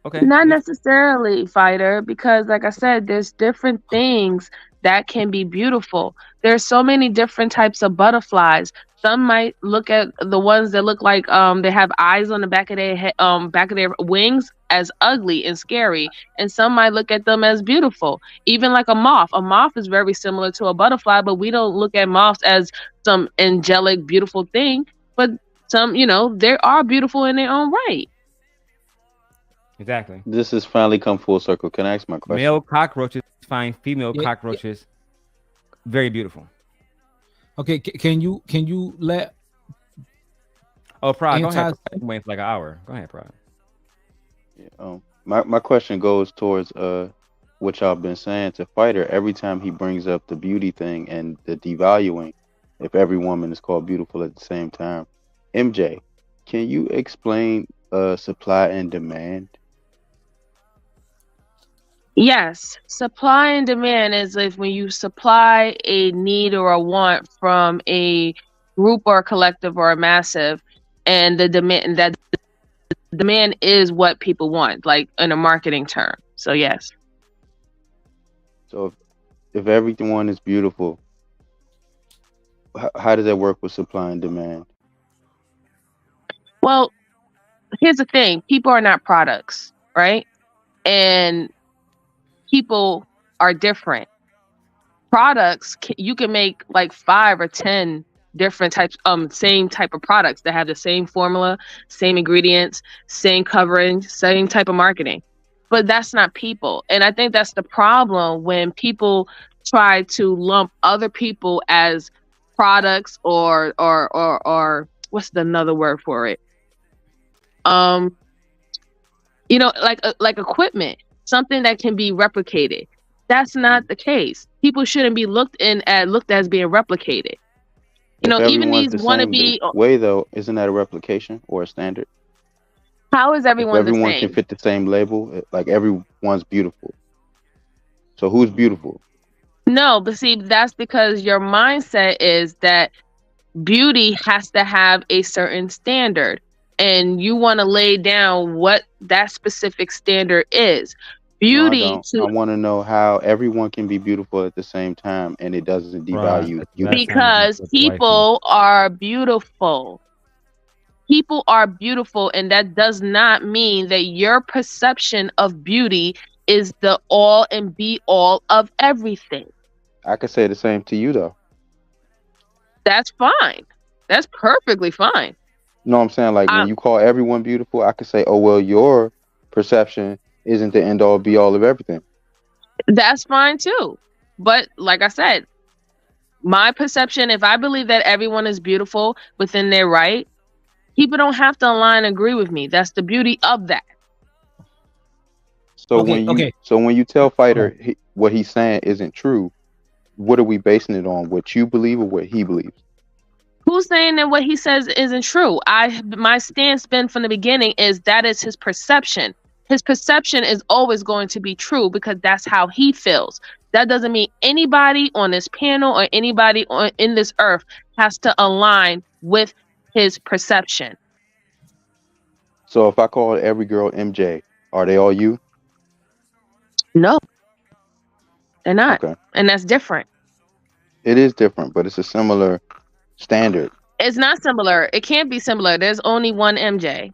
Okay. Not necessarily, fighter, because like I said, there's different things that can be beautiful. There's so many different types of butterflies. Some might look at the ones that look like they have eyes on the back of their head, back of their wings as ugly and scary, and some might look at them as beautiful. Even like a moth. A moth is very similar to a butterfly, but we don't look at moths as some angelic, beautiful thing. But some, you know, they are beautiful in their own right. Exactly. This has finally come full circle. Can I ask my question? Male cockroaches find female cockroaches very beautiful. Okay, can you let? Oh, Prod, go ahead. I'm waiting for like an hour. Go ahead, Prod. Yeah, my question goes towards what y'all been saying to Fighter every time he brings up the beauty thing and the devaluing. if every woman is called beautiful at the same time. MJ, can you explain supply and demand? Yes, supply and demand is if when you supply a need or a want from a group or a collective or a massive, and the demand is what people want, like in a marketing term. So yes. So if everyone is beautiful, how does that work with supply and demand? Well, here's the thing: people are not products, right? And people are different. Products, you can make like 5 or 10 different types, same type of products that have the same formula, same ingredients, same covering, same type of marketing. But that's not people. And I think that's the problem when people try to lump other people as products or what's the another word for it? Like equipment, something that can be replicated. That's not the case. People shouldn't be looked as being replicated. If Even everyone's these the same wannabe. way, though, isn't that a replication or a standard? How is If everyone the everyone can same? fit the same label, like everyone's beautiful. So who's beautiful? No, but see, that's because your mindset is that beauty has to have a certain standard, and you want to lay down what that specific standard is. No, I Beauty don't. I want to know how everyone can be beautiful at the same time and it doesn't devalue you. Because people are beautiful. People are beautiful, and that does not mean that your perception of beauty is the all and be all of everything. I could say the same to you, though. That's fine. That's perfectly fine. No, I'm saying like when you call everyone beautiful, I could say, oh, well, your perception isn't the end all be all of everything. That's fine too. But like I said, my perception, if I believe that everyone is beautiful within their right, people don't have to align and agree with me. That's the beauty of that. So when you tell Fighter what he's saying isn't true, what are we basing it on? What you believe or what he believes? Who's saying that what he says isn't true? My stance been from the beginning is that is his perception. His perception is always going to be true because that's how he feels. That doesn't mean anybody on this panel or anybody in this earth has to align with his perception. So if I call every girl MJ, are they all you? No, they're not. Okay. And that's different. It is different, but it's a similar standard. It's not similar. It can't be similar. There's only one MJ.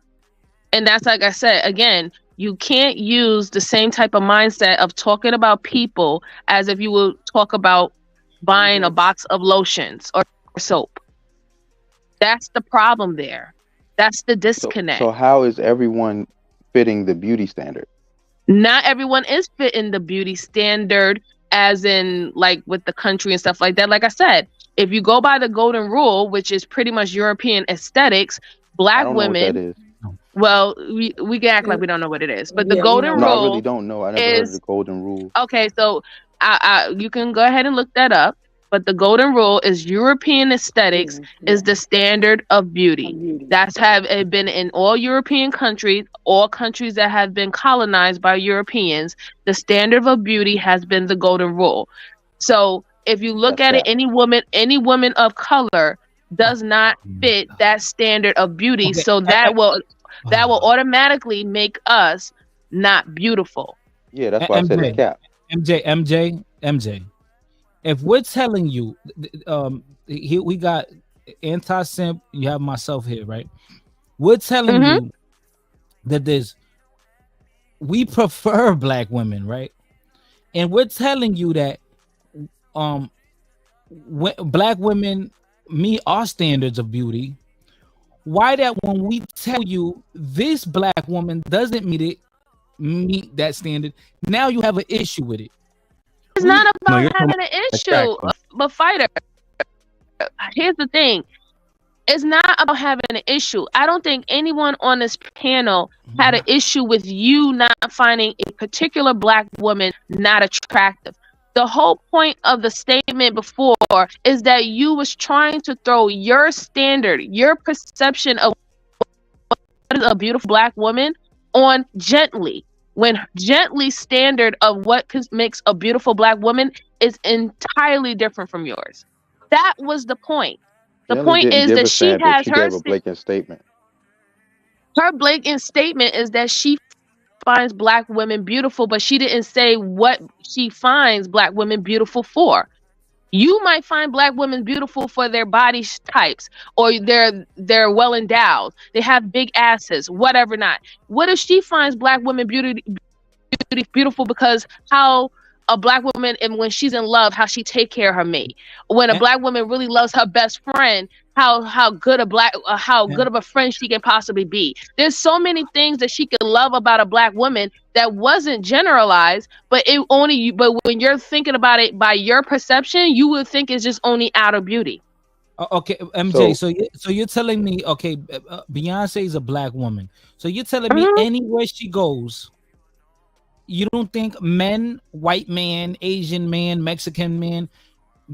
And that's like I said, again, you can't use the same type of mindset of talking about people as if you would talk about buying a box of lotions or soap. That's the problem there. That's the disconnect. So how is everyone fitting the beauty standard? Not everyone is fitting the beauty standard as in like with the country and stuff like that. Like I said, if you go by the golden rule, which is pretty much European aesthetics, black women. Know what that is. Well, we can act like we don't know what it is, but the golden rule. No, I really don't know. I never heard of the golden rule. Okay, so you can go ahead and look that up. But the golden rule is European aesthetics is the standard of beauty. That's have been in all European countries, all countries that have been colonized by Europeans. The standard of beauty has been the golden rule. So if you look at it, any woman of color does not fit that standard of beauty. Okay. So that will automatically make us not beautiful. Yeah, that's why I said it's cap. MJ. If we're telling you, here we got anti-simp, you have myself here, right? We're telling you that we prefer black women, right? And we're telling you that black women meet our standards of beauty. Why that when we tell you this black woman doesn't meet that standard, now you have an issue with it? It's not about having an issue, but Fighter, here's the thing. It's not about having an issue. I don't think anyone on this panel had an issue with you not finding a particular black woman not attractive. The whole point of the statement before is that you was trying to throw your standard, your perception of what is a beautiful black woman on Gently, when Gently's standard of what makes a beautiful black woman is entirely different from yours. That was the point. The Gently point didn't is give that a she standard. has She gave a blatant statement. her blatant statement is that she finds black women beautiful, but she didn't say what she finds black women beautiful for. You might find black women beautiful for their body types, or they're well endowed, they have big asses, whatever not. What if she finds black women beautiful because how a black woman, and when she's in love, how she take care of her mate? When a black woman really loves her best friend, how good of a friend she can possibly be. There's so many things that she could love about a black woman that wasn't generalized, but when you're thinking about it by your perception, you would think it's just only outer beauty. Okay, MJ. So you're telling me, okay, Beyonce is a black woman. So you're telling me anywhere she goes, you don't think men, white man, Asian man, Mexican man,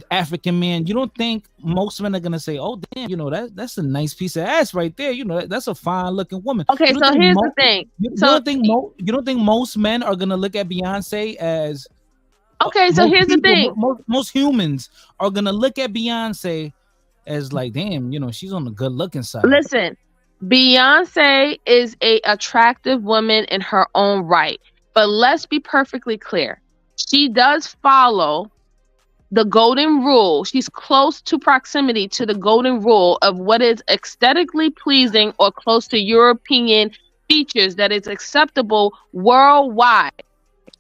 African man, you don't think most men are gonna say, "Oh, damn, that's a nice piece of ass right there. That's a fine looking woman." Okay, so here's the thing. You don't think most men are gonna look at Beyonce as? Okay, so here's the thing. Most humans are gonna look at Beyonce as like, damn, she's on the good looking side. Listen, Beyonce is a attractive woman in her own right. But let's be perfectly clear. She does follow the golden rule. She's close to proximity to the golden rule of what is aesthetically pleasing or close to European features that is acceptable worldwide.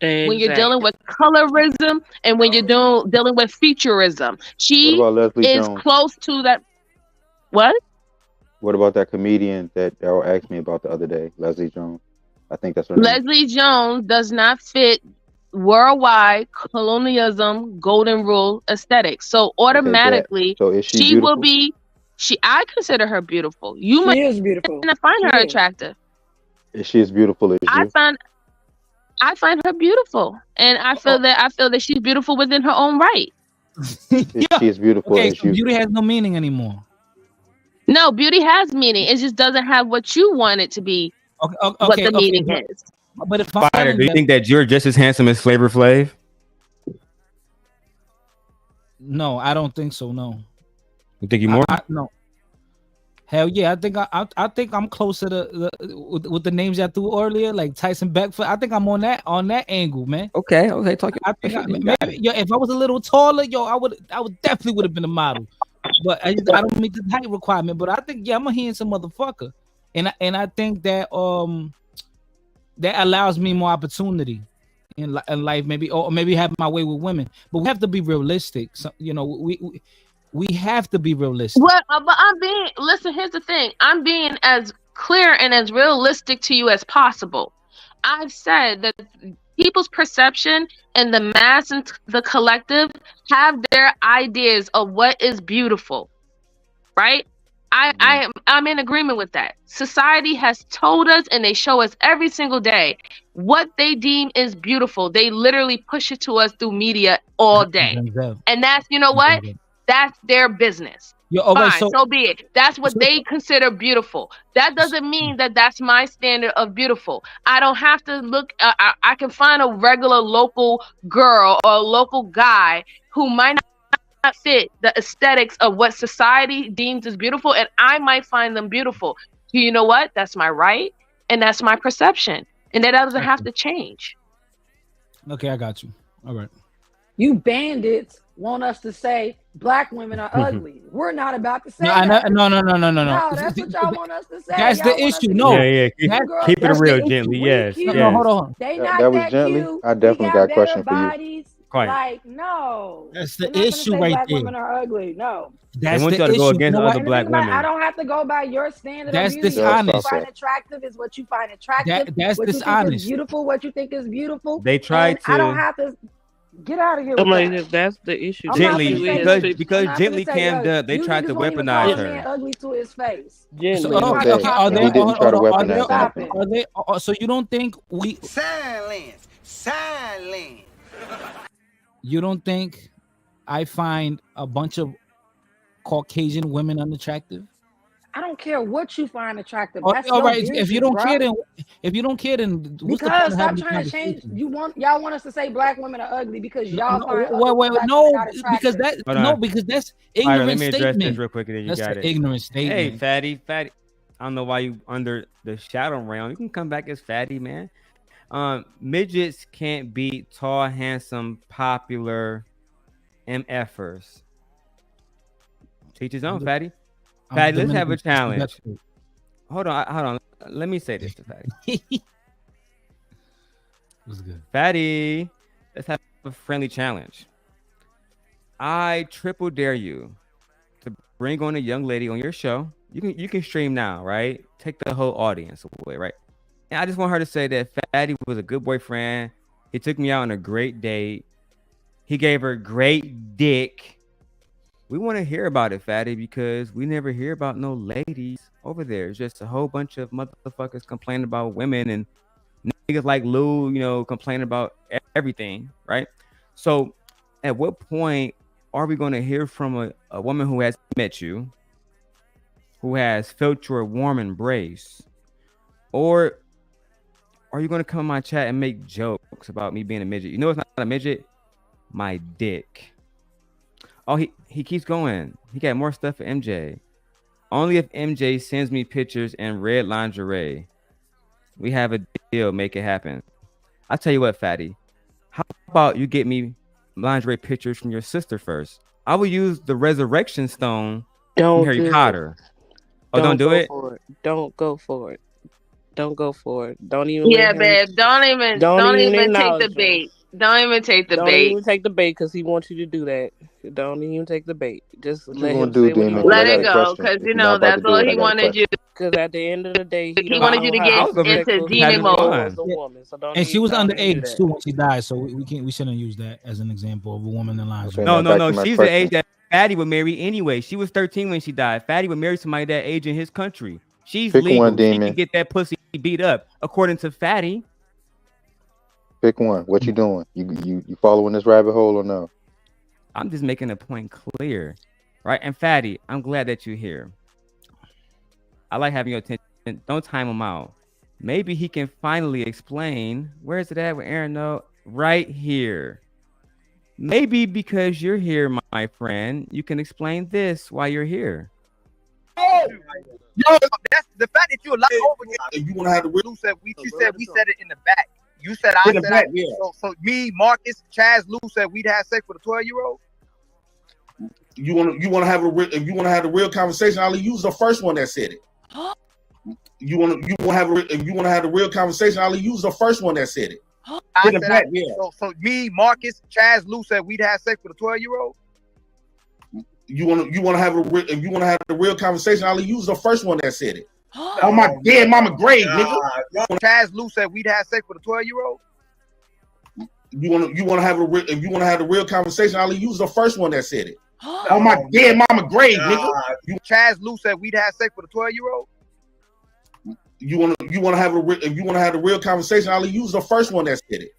Exactly. When you're dealing with colorism and when you're dealing with featureism. She is Jones? Close to that. What? What about that comedian that Daryl asked me about the other day, Leslie Jones? I think that's her name. Leslie Jones does not fit worldwide colonialism golden rule aesthetic. So automatically, is she she beautiful? will be. I consider her beautiful. You She is beautiful. might find her attractive. Is she as beautiful as you? I find her beautiful, and I feel that she's beautiful within her own right. Is she as beautiful as you? Beauty has no meaning anymore. No, beauty has meaning. It just doesn't have what you want it to be. What the meaning is. But if Spider, do you think that you're just as handsome as Flavor Flav? No, I don't think so. No. You think you more? No. Hell yeah, I think I'm closer to with the names I threw earlier, like Tyson Beckford. I think I'm on that angle, man. Okay, talk. If I was a little taller, I would definitely would have been a model. But I don't meet the height requirement. But I think I'm a handsome motherfucker, and I think that that allows me more opportunity in life, maybe have my way with women. But we have to be realistic. So, we have to be realistic. Well, but listen, here's the thing. I'm being as clear and as realistic to you as possible. I've said that people's perception and the mass and the collective have their ideas of what is beautiful, right? I'm in agreement with that. Society has told us, and they show us every single day, what they deem is beautiful. They literally push it to us through media all day. And that's, what? That's their business. Fine, so be it. That's what they consider beautiful. That doesn't mean that that's my standard of beautiful. I don't have to look. I can find a regular local girl or a local guy who might not fit the aesthetics of what society deems as beautiful, and I might find them beautiful. You know what? That's my right, and that's my perception, and that doesn't have to change. Okay, I got you. All right. You bandits want us to say black women are ugly. We're not about to say no, that. No, that's what y'all want us to say. That's the issue. No. Yeah. Keep it real, Gently. Yes. No, hold on. They not that was Gently. Cute. I definitely got a question bodies. for you. Like, no. That's the issue right black there. Women are ugly. No. That's they want the y'all to issue. go against other black women. I don't have to go by your standard That's of beauty. dishonest. What you find attractive is what you find attractive. That's what dishonest. You think is beautiful, what you think is beautiful. They try to. I don't have to get out of here. That's the issue. Gently, because Gently came down, they tried to weaponize her. Ugly to his face. Gently. Are they? So you don't think we? Silence. You don't think I find a bunch of Caucasian women unattractive? I don't care what you find attractive. Oh, That's all your right. business, If you don't bro. care, then what's the point Because of stop having the trying to change. conversation? Y'all want us to say black women are ugly because No, y'all no, find wait, other wait, black no, women not because attractive. that's Spider, let ignorant me address this statement. real quick, and then you That's got an it. ignorant Hey, statement. fatty. I don't know why you under the shadow realm. You can come back as fatty, man. Midgets can't beat tall, handsome, popular MFers. Teach his own, fatty. Fatty, let's have a challenge. Hold on. Let me say this to Fatty. What's good? Fatty, let's have a friendly challenge. I triple dare you to bring on a young lady on your show. You can stream now, right? Take the whole audience away, right? And I just want her to say that Fatty was a good boyfriend. He took me out on a great date. He gave her great dick. We want to hear about it, Fatty, because we never hear about no ladies over there. It's just a whole bunch of motherfuckers complaining about women and niggas like Lou, complaining about everything, right? So at what point are we going to hear from a woman who has met you, who has felt your warm embrace? Or are you going to come in my chat and make jokes about me being a midget? You know it's not a midget? My dick. Oh, he keeps going. He got more stuff for MJ. Only if MJ sends me pictures in red lingerie. We have a deal. Make it happen. I'll tell you what, Fatty. How about you get me lingerie pictures from your sister first? I will use the resurrection stone from Harry Potter. Oh, don't do it? For it. Don't go for it. Don't go for it. Don't even Yeah, let him. babe. Don't even take the acknowledge him. bait. Don't even take the Don't bait. even take the bait because he wants you to do that. Don't even take the bait. Just What you let gonna him do, say what he Demon? wants Because I Let got it a go, question. because If you're not about to do that's all it, I he got a wanted you. question. Because at the end of the day, he He don't wanted know you to how get to respect into a demon female mode. as a woman. So don't And even she was try to do underage that. too when she died, so we shouldn't use that as an example of a woman in lingerie. Okay, now back No. to my She's the question. age that Fatty would marry anyway. She was 13 when she died. Fatty would marry somebody that age in his country. She's Pick one, legal. She can Demon. get that pussy beat up. According to Fatty, Pick one. What you doing? You following this rabbit hole or no? I'm just making a point clear, right? And Fatty, I'm glad that you're here. I like having your attention. Don't time him out. Maybe he can finally explain. Where is it at with Aaron? No, right here. Maybe because you're here, my friend, you can explain this while you're here. Yo, that's the fact that you allow over. If you want to have the real, Lou said she said we said it in the back. You said I In the said back, I. yeah. So me, Marcus, Chaz, Lou said we'd have sex with a 12-year-old. you want to have if you want to have the real conversation, I'll use the first one that said it. You want to have if you want to have the real conversation, I'll use the first one that said it. I In the said back, I, yeah. so me, Marcus, Chaz, Lou said we'd have sex with a 12-year-old. You want to have if you want to have the real conversation, I'll use the first one that said it. On my dead mama grave, nigga. Chaz, Lou said we'd have sex with a 12-year-old. You want to have if you want to have the real conversation, I'll use the first one that said it. On my dead mama grave, nigga. Chaz, Lou said we'd have sex with a 12-year-old. You want to have if you want to have the real conversation, I'll use the first one that said it.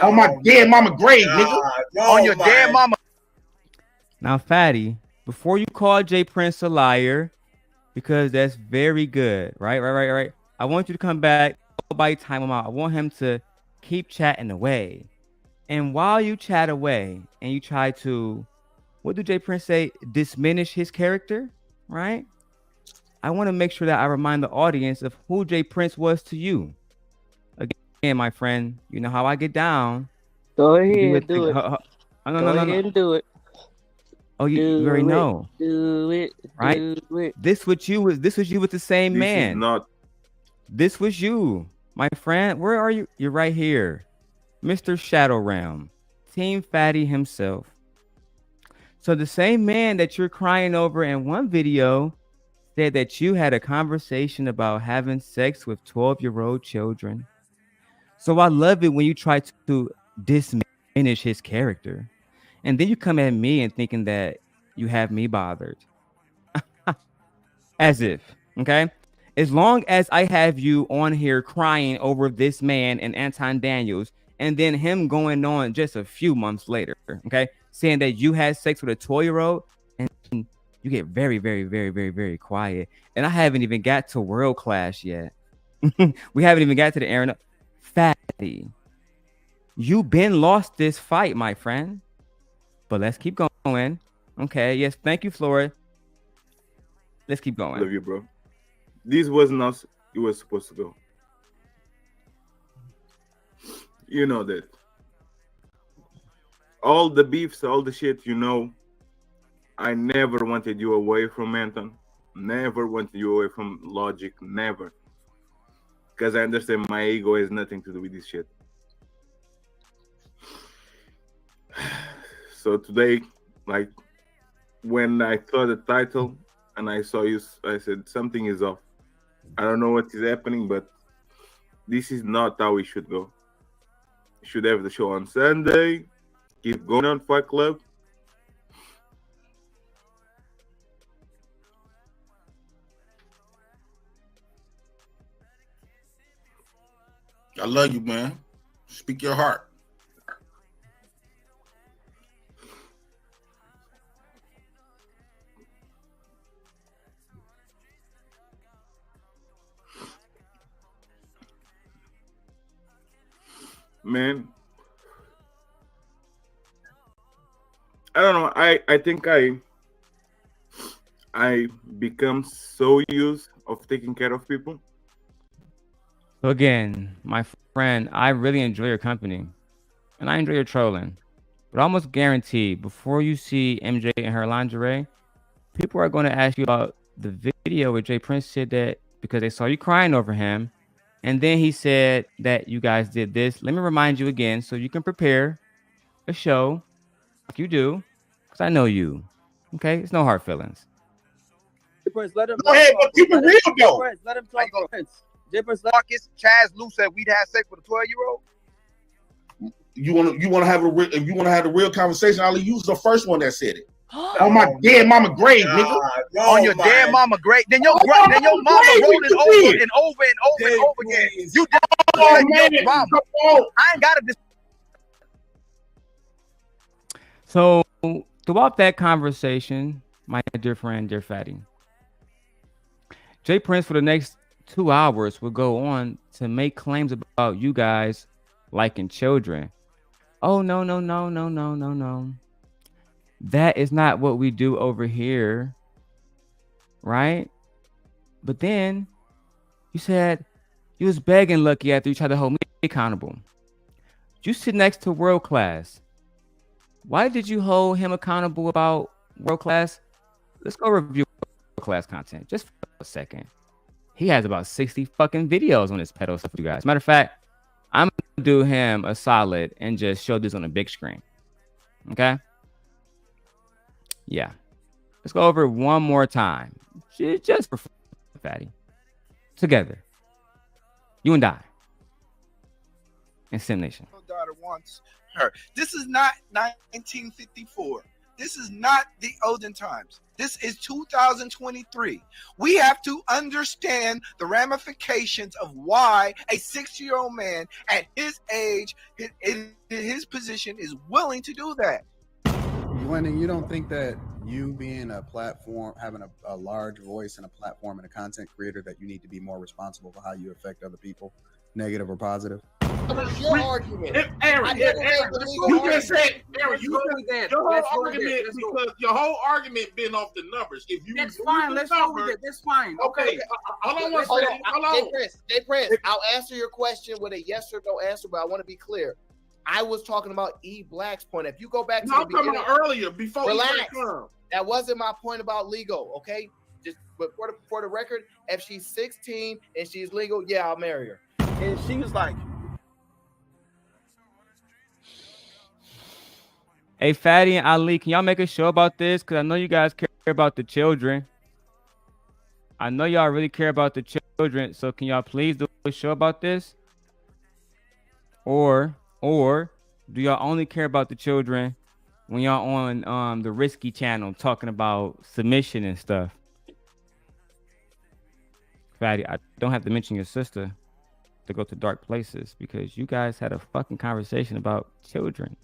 On my dead mama grave, nigga. On your dead mama. Now, Fatty, before you call Jay Prince a liar, because that's very good, right. I want you to come back. Nobody time him out. I want him to keep chatting away. And while you chat away and you try to, what did Jay Prince say? Diminish his character, right? I want to make sure that I remind the audience of who Jay Prince was to you. Again, my friend, you know how I get down. Go ahead, do it. No. Go ahead and do it. Oh, you already know. Do it. Right? Do it. This was you with the same This man. is not. This was you, my friend. Where are you? You're right here. Mr. Shadow Realm. Team Fatty himself. So the same man that you're crying over in one video said that you had a conversation about having sex with 12-year-old children. So I love it when you try to diminish his character. And then you come at me and thinking that you have me bothered. As if, okay? As long as I have you on here crying over this man and Anton Daniels and then him going on just a few months later, okay, saying that you had sex with a 12-year-old, and you get very, very, very, very, very quiet. And I haven't even got to world class yet. We haven't even got to the Aaron. Fatty, you been lost this fight, my friend. But let's keep going. Okay, yes, thank you, Flora. Let's keep going. Love you, bro. This was not it was supposed to go. You know that. All the beefs, all the shit, you know. I never wanted you away from Anton. Never wanted you away from Logic. Never. Because I understand my ego has nothing to do with this shit. So today, like, when I saw the title and I saw you, I said, something is off. I don't know what is happening, but this is not how we should go. We should have the show on Sunday. Keep going on Fight Club. I love you, man. Speak your heart. Man, I don't know. I think I become so used of taking care of people. So again, my friend, I really enjoy your company, and I enjoy your trolling. But almost guaranteed, before you see MJ in her lingerie, people are going to ask you about the video where Jay Prince said that because they saw you crying over him. And then he said that you guys did this. Let me remind you again so you can prepare a show like you do, because I know you. Okay? It's no hard feelings. Prince, let him Go ahead, but keep it real, though. Prince, let him talk. Prince. Prince, Marcus Chaz Lou said we'd have sex with a 12-year-old. You want to have a real conversation, I'll use the first one that said it. On my dead mama grave, nigga. On your dead mama grave. Then your mama rolling over and over and over and over again. You did your mama. I ain't got to. So throughout that conversation, my dear friend, dear Fatty, Jay Prince for the next 2 hours will go on to make claims about you guys liking children. Oh, no. That is not what we do over here, right? But then you said you was begging Lucky after you tried to hold me accountable. You sit next to World Class. Why did you hold him accountable about World Class? Let's go review World Class content just for a second. He has about 60 fucking videos on his pedal stuff for you guys. Matter of fact, I'm gonna do him a solid and just show this on a big screen. Okay? Yeah. Let's go over it one more time. Just for Fatty. Together. You and I. And Sim Nation. Daughter wants her. This is not 1954. This is not the olden times. This is 2023. We have to understand the ramifications of why a 60-year-old man at his age, in his position, is willing to do that. Wendy, you don't think that you being a platform, having a large voice and a platform and a content creator, that you need to be more responsible for how you affect other people, negative or positive? What's your argument? Aaron, you just said, Aaron, your whole argument because your whole argument been off the numbers. If you that's fine. Let's go with it. That's fine. Okay. Hold on one second. Hold on. Jay Prince, I'll answer your question with a yes or no answer, but I want to be clear. I was talking about E Black's point. If you go back to the beginning, earlier before relax. You that wasn't my point about legal. Okay, just but for the record, if she's 16 and she's legal, yeah, I'll marry her. And she was like, Hey, Fatty and Ali, can y'all make a show about this? Because I know you guys care about the children. I know y'all really care about the children. So can y'all please do a show about this? Or do y'all only care about the children when y'all on the Risky channel talking about submission and stuff? Fatty, I don't have to mention your sister. to go to dark places because you guys had a fucking conversation about children.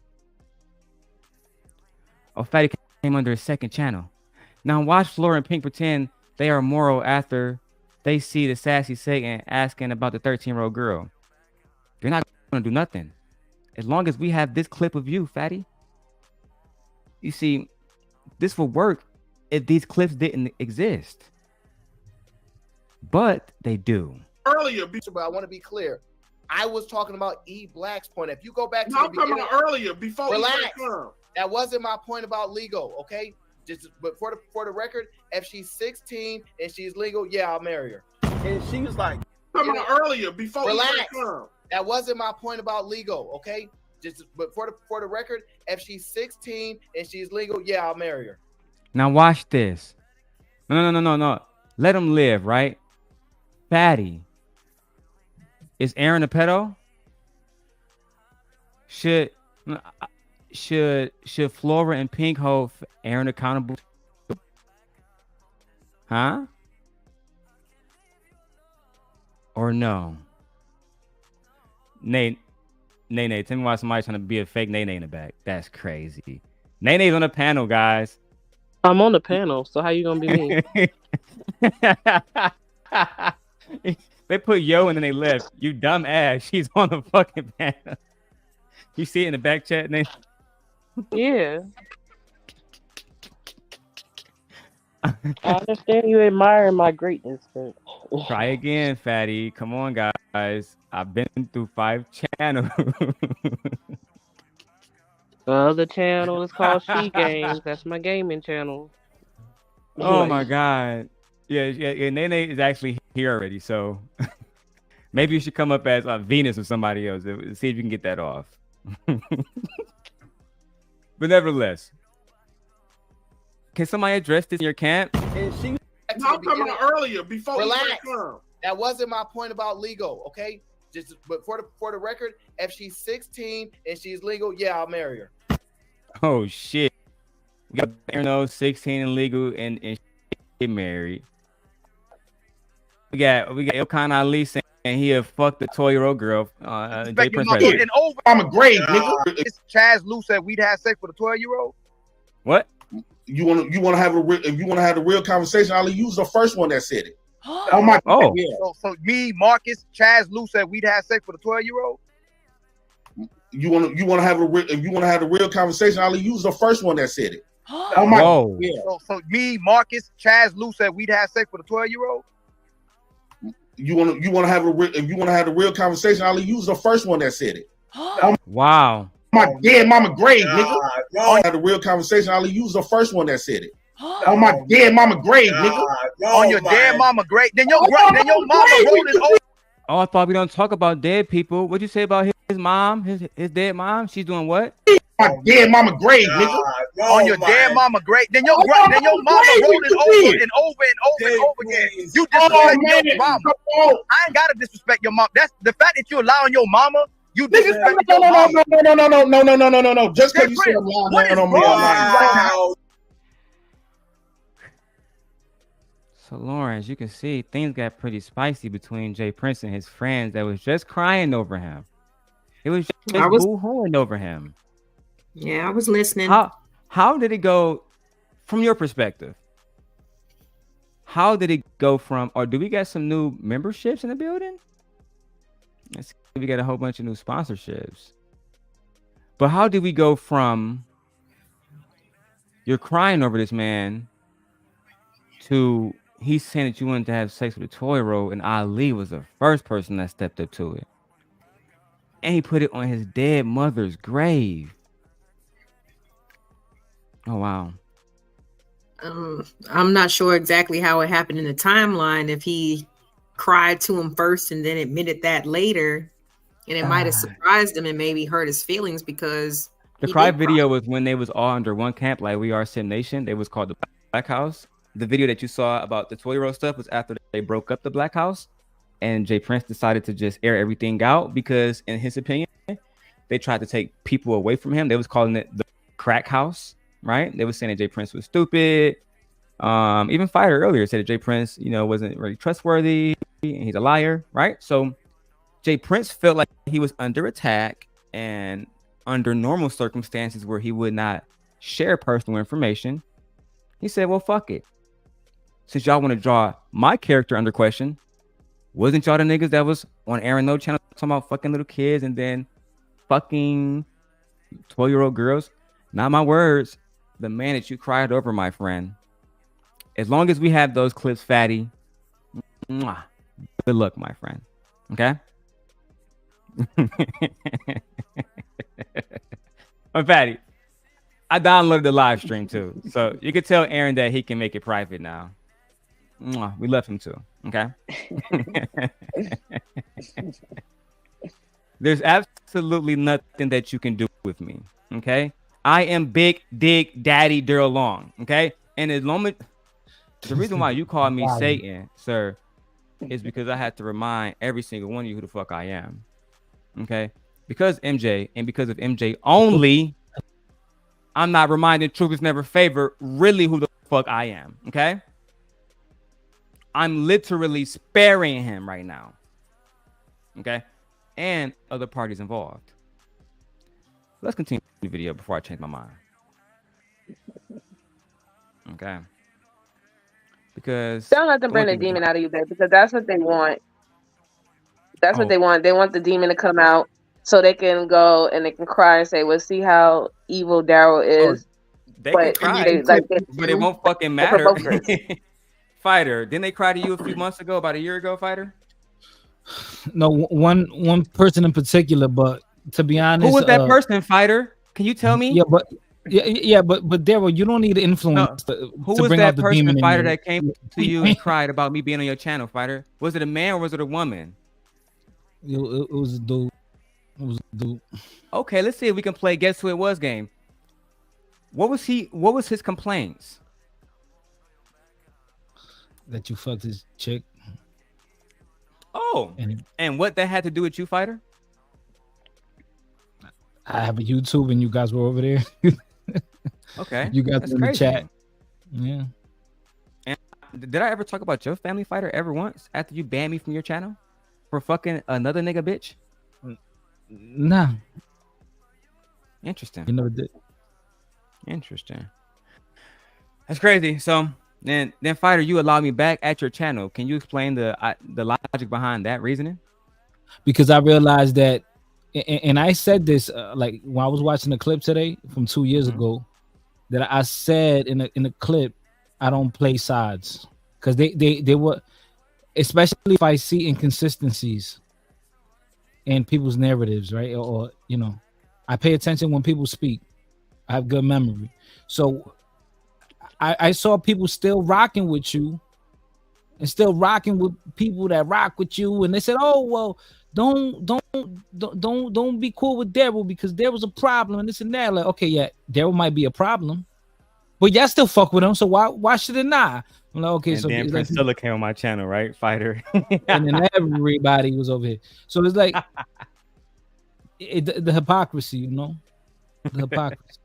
Oh, Fatty came under a second channel. Now watch Flora and Pink pretend they are moral after they see the sassy Satan asking about the 13-year-old girl. You're not going to do nothing. As long as we have this clip of you, Fatty. You see, this would work if these clips didn't exist. But they do. Earlier, but I want to be clear. I was talking about E Black's point. If you go back to No, I'm talking about earlier, before relax. E That wasn't my point about legal, okay? Just but for the record, if she's 16 and she's legal, yeah, I'll marry her. And she was like, talking about earlier, before relax. That wasn't my point about legal, okay? Just but for the record, if she's 16 and she's legal, yeah, I'll marry her. Now watch this. No. Let him live, right? Fatty. Is Aaron a pedo? Should Flora and Pink hold Aaron accountable? Huh? Or no? Nay, tell me why somebody's trying to be a fake Nay in the back. That's crazy. Nay's on the panel, guys. I'm on the panel, so how you gonna be me? They put yo and then they left. You dumb ass. She's on the fucking panel. You see it in the back chat, Nate? Yeah. I understand you admire my greatness, but try again, Fatty. Come on, guys. I've been through 5 channels. The other channel is called She Games. That's my gaming channel. Oh my god. Yeah. Nene is actually here already, so maybe you should come up as Venus or somebody else. See if you can get that off. But nevertheless, can somebody address this in your camp? And she I'm talking about earlier, before relax. That wasn't my point about legal, okay? Just but for the record, if she's 16 and she's legal, yeah, I'll marry her. Oh shit. We got 16 and legal and get married. We got Ilkan Ali saying he'll fuck the 12-year-old girl. Jay Prince and over, I'm a grave nigga. It's Chaz Lou said we'd have sex with a 12-year-old. What? You want to have if you want to have a real conversation, I'll use the first one that said it. Oh. Yeah. So me, Marcus, Chaz Lou said we'd have sex with a 12-year-old. You want to have if you want to have a real conversation, I'll use the first one that said it. Whoa. Yeah. So me, Marcus, Chaz Lou said we'd have sex with a 12-year-old. You want to have if you want to have a real conversation, I'll use the first one that said it. Wow. My dead mama grave, nigga. I had a real conversation. I'll use the first one that said it. On my dead mama grave, nigga. On your dead mama grave. Then your mama rolling over. Oh, I thought we don't talk about dead people. What'd you say about his mom? His dead mom? She's doing what? My dead mama grave, nigga. On your dead mama grave. Then your mama rolling over and over again. You disrespect your mama. I ain't gotta disrespect your mom. That's the fact that you allowing your mama. You disrespect your mama. No. Just because you say I'm lying on me. So, Lauren, as you can see, things got pretty spicy between Jay Prince and his friends that was just crying over him. It was just boo-hooing over him. Yeah, I was listening. How did it go from your perspective? How did it go from, or do we got some new memberships in the building? Let's see, we got a whole bunch of new sponsorships. But how did we go from you're crying over this man to he's saying that you wanted to have sex with a 12-year-old and Ali was the first person that stepped up to it. And he put it on his dead mother's grave. Oh, wow. I'm not sure exactly how it happened in the timeline. If he cried to him first and then admitted that later, and it might have surprised him and maybe hurt his feelings because the cry video was when they was all under one camp, like We Are Sim Nation. They was called the Black House. The video that you saw about the 12-year-old stuff was after they broke up the Black House, and Jay Prince decided to just air everything out because, in his opinion, they tried to take people away from him. They was calling it the Crack House, right? They was saying that Jay Prince was stupid. Even Fighter earlier said that Jay Prince, wasn't really trustworthy and he's a liar, right? So Jay Prince felt like he was under attack, and under normal circumstances where he would not share personal information, he said, well, fuck it. Since y'all want to draw my character under question, wasn't y'all the niggas that was on Aaron No channel talking about fucking little kids and then fucking 12-year-old girls? Not my words. The man that you cried over, my friend. As long as we have those clips, Fatty, mwah, good luck, my friend. Okay? I'm Fatty. I downloaded the live stream too. So you could tell Aaron that he can make it private now. Mwah, we love him too. Okay? There's absolutely nothing that you can do with me. Okay? I am Big Dick Daddy Daryl Long. Okay? And the moment, the reason why you call me Satan, sir, is because I had to remind every single one of you who the fuck I am. Okay? Because MJ, and because of MJ only, I'm not reminding Truth is Never Favor really who the fuck I am. Okay? I'm literally sparing him right now. Okay? And other parties involved. Let's continue the video before I change my mind. Okay. Because don't let them bring the demon out of you, babe, because that's what they want. That's what they want. They want the demon to come out so they can go and they can cry and say, well, see how evil Daryl is. They can cry, but it won't fucking matter. Fighter, didn't they cry to you a few months ago, about a year ago, Fighter? No, one person in particular, but to be honest, who was that person, Fighter? Can you tell me? Yeah, but but Daryl, you don't need to influence. Who was that person, Fighter, that came to you and cried about me being on your channel, Fighter? Was it a man or was it a woman? It was a dude. It was a dude. Okay, let's see if we can play Guess Who It Was game. What was his complaints? That you fucked his chick. Oh, and what that had to do with you, Fighter? I have a YouTube and you guys were over there. Okay. You guys were in the chat. Yeah. And did I ever talk about your family, Fighter, ever once after you banned me from your channel for fucking another nigga bitch? Nah. Interesting. You never did. Interesting. That's crazy. So then Fighter, you allowed me back at your channel. Can you explain the logic behind that reasoning? Because I realized that, and I said this like when I was watching the clip today from 2 years ago, that I said in the clip, I don't play sides because they were, especially if I see inconsistencies in people's narratives, right? Or you know, I pay attention when people speak. I have good memory, so I saw people still rocking with you and still rocking with people that rock with you, and they said, "Oh well, don't be cool with Daryl because there was a problem and this and that." Like, okay, yeah, Daryl might be a problem, but y'all still fuck with him, so why should it not? I'm like, okay, and so then Prince Stella came on my channel, right, Fighter? And then everybody was over here, so it's like the hypocrisy, you know, the hypocrisy.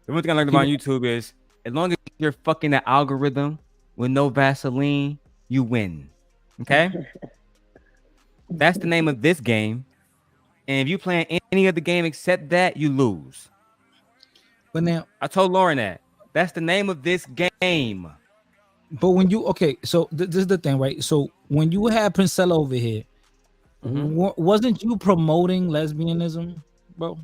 The one thing I learned about YouTube is, as long as you're fucking the algorithm with no Vaseline, you win. Okay? That's the name of this game. And if you playing any other game except that, you lose. But now I told Lauren that. That's the name of this game. But when you so this is the thing, right? So when you had Princella over here, wasn't you promoting lesbianism, bro?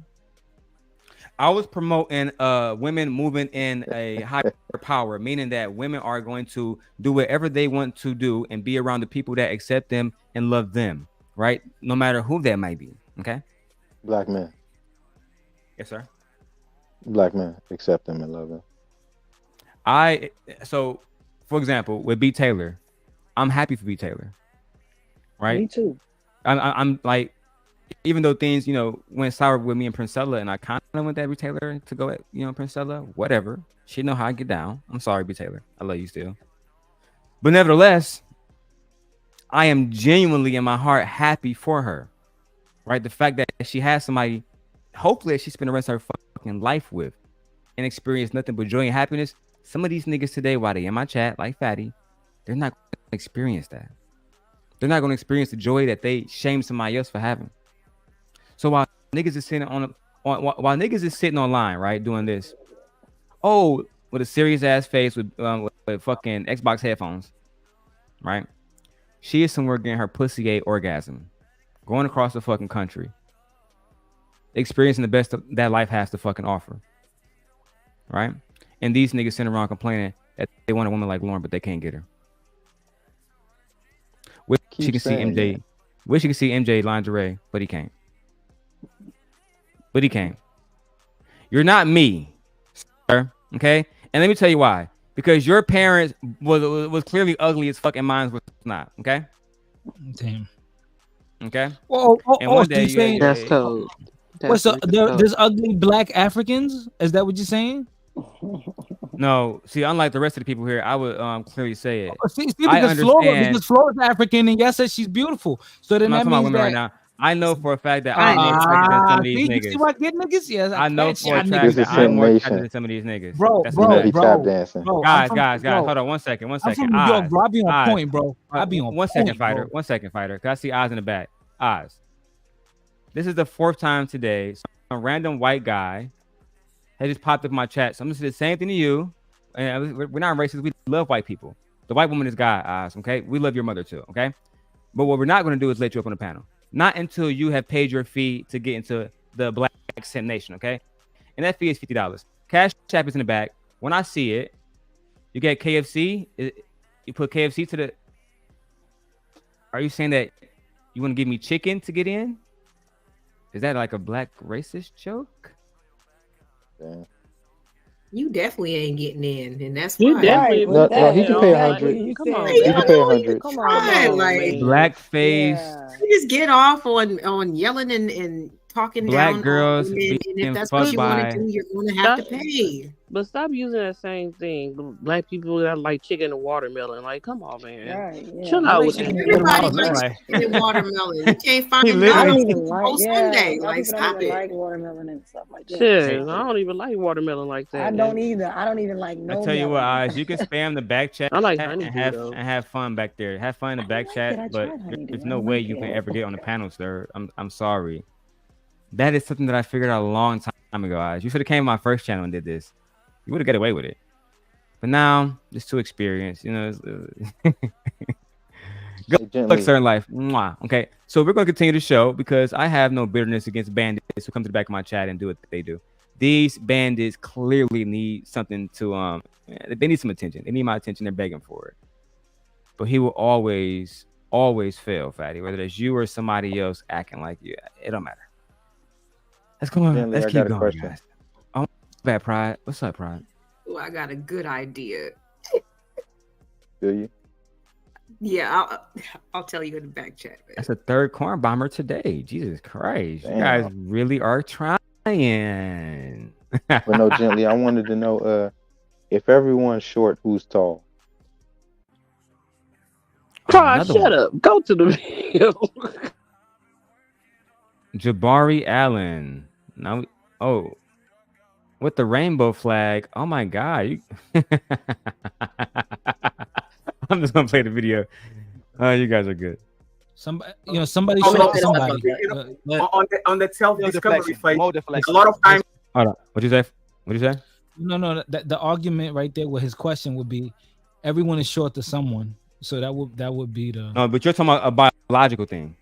I was promoting women moving in a higher power, meaning that women are going to do whatever they want to do and be around the people that accept them and love them, right? No matter who that might be. Okay. Black men. Yes, sir. Black men accept them and love them. So for example, with B. Taylor, I'm happy for B. Taylor. Right? Me too. I'm like, even though things, went sour with me and Princella, and I kind of went that B. Taylor to go at, Princella, whatever. She know how I get down. I'm sorry, B. Taylor. I love you still. But nevertheless, I am genuinely in my heart happy for her. Right? The fact that she has somebody, hopefully, she spend the rest of her fucking life with and experience nothing but joy and happiness. Some of these niggas today, while they in my chat, like Fatty, they're not going to experience that. They're not going to experience the joy that they shame somebody else for having. So while niggas is sitting while niggas is sitting online, right, doing this, with a serious ass face with fucking Xbox headphones, right? She is somewhere getting her pussy ate orgasm, going across the fucking country, experiencing the best that life has to fucking offer, right? And these niggas sitting around complaining that they want a woman like Lauren, but they can't get her. Wish you can see MJ. That. Wish you could see MJ lingerie, but he can't. But he can't. You're not me, sir. Okay, and let me tell you why. Because your parents was clearly ugly as fuck, and mine was not. Okay. Damn. Okay. Well, and one day saying that's cold. What's there's ugly black Africans? Is that what you're saying? No, see, unlike the rest of the people here, I would clearly say it. See, I because understand. Flora's African, and yes, said she's beautiful. So then I'm not that talking about means women that right now. I know for a fact that I'm more attracted than some of these you niggas. see what I get, niggas? Yes, I know for a fact This that is I'm more Nation. attracted than some of these niggas. Bro, That's bro, a fact. He tap dancing. Guys, hold on one second. I'm from New York, bro. I be on point, bro. I be on One second, point, fighter. bro. 1 second, fighter. Cause I see eyes in the back. Eyes. This is the 4th time today. A random white guy has just popped up in my chat. So I'm gonna say the same thing to you. And we're not racist. We love white people. The white woman is God, eyes. Okay, we love your mother too. Okay, but what we're not gonna do is let you up on the panel. Not until you have paid your fee to get into the Black Accent Nation. Okay, and that fee is $50. Cash App is in the back. When I see it, you get KFC. You put KFC to the. Are you saying that you want to give me chicken to get in? Is that like a black racist joke? Yeah. You definitely ain't getting in, and that's You why. definitely No, he can pay 100. Come on, He can pay 100. Come Right, on, like man. Blackface. you just get off on yelling and talking Black down girls on women, and being if that's what fucked you want by. to do, you're going to have to pay. But stop using that same thing. Black people that like chicken and watermelon. Like, come on, man. Right, yeah. Chill out with Everybody that. likes chicken and watermelon. You can't find He none literally- I on don't even Super like. Bowl Yeah, Sunday. a lot of Like, people don't stop even it. like watermelon and stuff like that. Shit, I don't even like watermelon like that. I don't either. I don't even like I no. tell you what, melon. Oz, you can spam the back chat I like and honeydew, though. have fun back there. Have fun in the back chat, I but tried honeydew. there's I no don't way like you it. can ever get on the panel, sir. I'm sorry. That is something that I figured out a long time ago, Oz. You should have came to my first channel and did this. You would have got away with it. But now, it's too experienced. You know, good luck, sir, in life. Mwah. Okay, so we're going to continue the show because I have no bitterness against bandits who come to the back of my chat and do what they do. These bandits clearly need something to they need some attention. They need my attention. They're begging for it. But he will always fail, Fatty. Whether it's you or somebody else acting like you, it don't matter. Let's go on. Stanley, Let's I keep got a going, question. guys. Oh, bad Pride. What's up, Pride? Oh, I got a good idea. Do you? Yeah, I'll tell you in the back chat. That's a 3rd corn bomber today. Jesus Christ. Damn. You guys really are trying. But no, gently, I wanted to know if everyone's short, who's tall? Pride, Another shut one. up. Go to the video. Jabari Allen. Now, with the rainbow flag. Oh my God. I'm just gonna play the video. You guys are good. Somebody Oh, show no, somebody. on the self-discovery deflection, fight, more a deflection. lot of times. Hold on. What'd you say? What'd you say? No. The argument right there with his question would be, everyone is short to someone. So that would be the. No, but you're talking about a biological thing.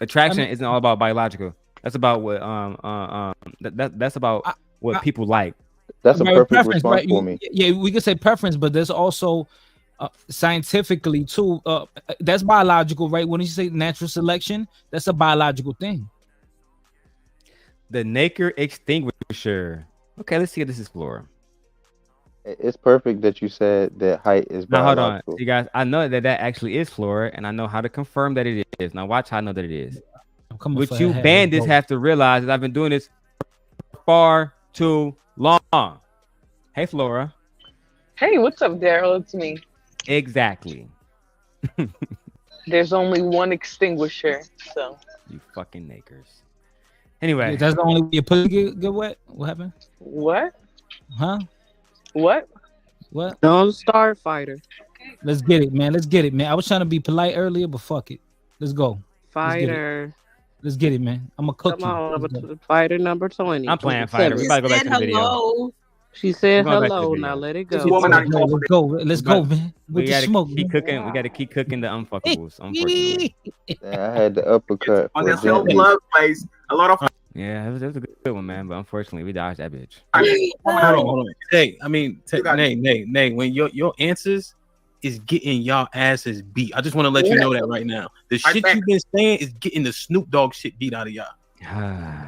Attraction isn't all about biological. That's about what that's about what people like. That's a Right, perfect preference, response right? for me. Yeah, we could say preference, but there's also scientifically too. That's biological, right? When you say natural selection, that's a biological thing. The Naker extinguisher. Okay, let's see if this is Flora. It's perfect that you said that height is Now hold biological. on, you guys. I know that actually is Flora, and I know how to confirm that it is. Now watch how I know that it is. What for you that. bandits have to realize is I've been doing this far too long. Hey, Flora. Hey, what's up, Daryl? It's me. Exactly. There's only one extinguisher, so. You fucking Nakers. Anyway, That's the only way you put get wet. What happened? What? Huh? What? What? Don't start, fighter. Let's get it, man. Let's get it, man. I was trying to be polite earlier, but fuck it. Let's go. Fighter. Let's get it, man. I'm a cook. Come on, fighter number 20. I'm playing fighter. We about to go back to the video. She said We're going back to the hello. video. Now let it go. Let's go. Let's go, man. We With the gotta smoke. keep cooking. We gotta keep cooking the unfuckables. Unfortunately. Yeah, I had the uppercut. On for the Gently. self-love place, a lot of Yeah, it was a good one, man. But unfortunately, we dodged that bitch. Hold on. Hey, I mean, Nay, when your answers is getting y'all asses beat. I just want to let you know that right now. The shit you've been saying is getting the Snoop Dogg shit beat out of y'all.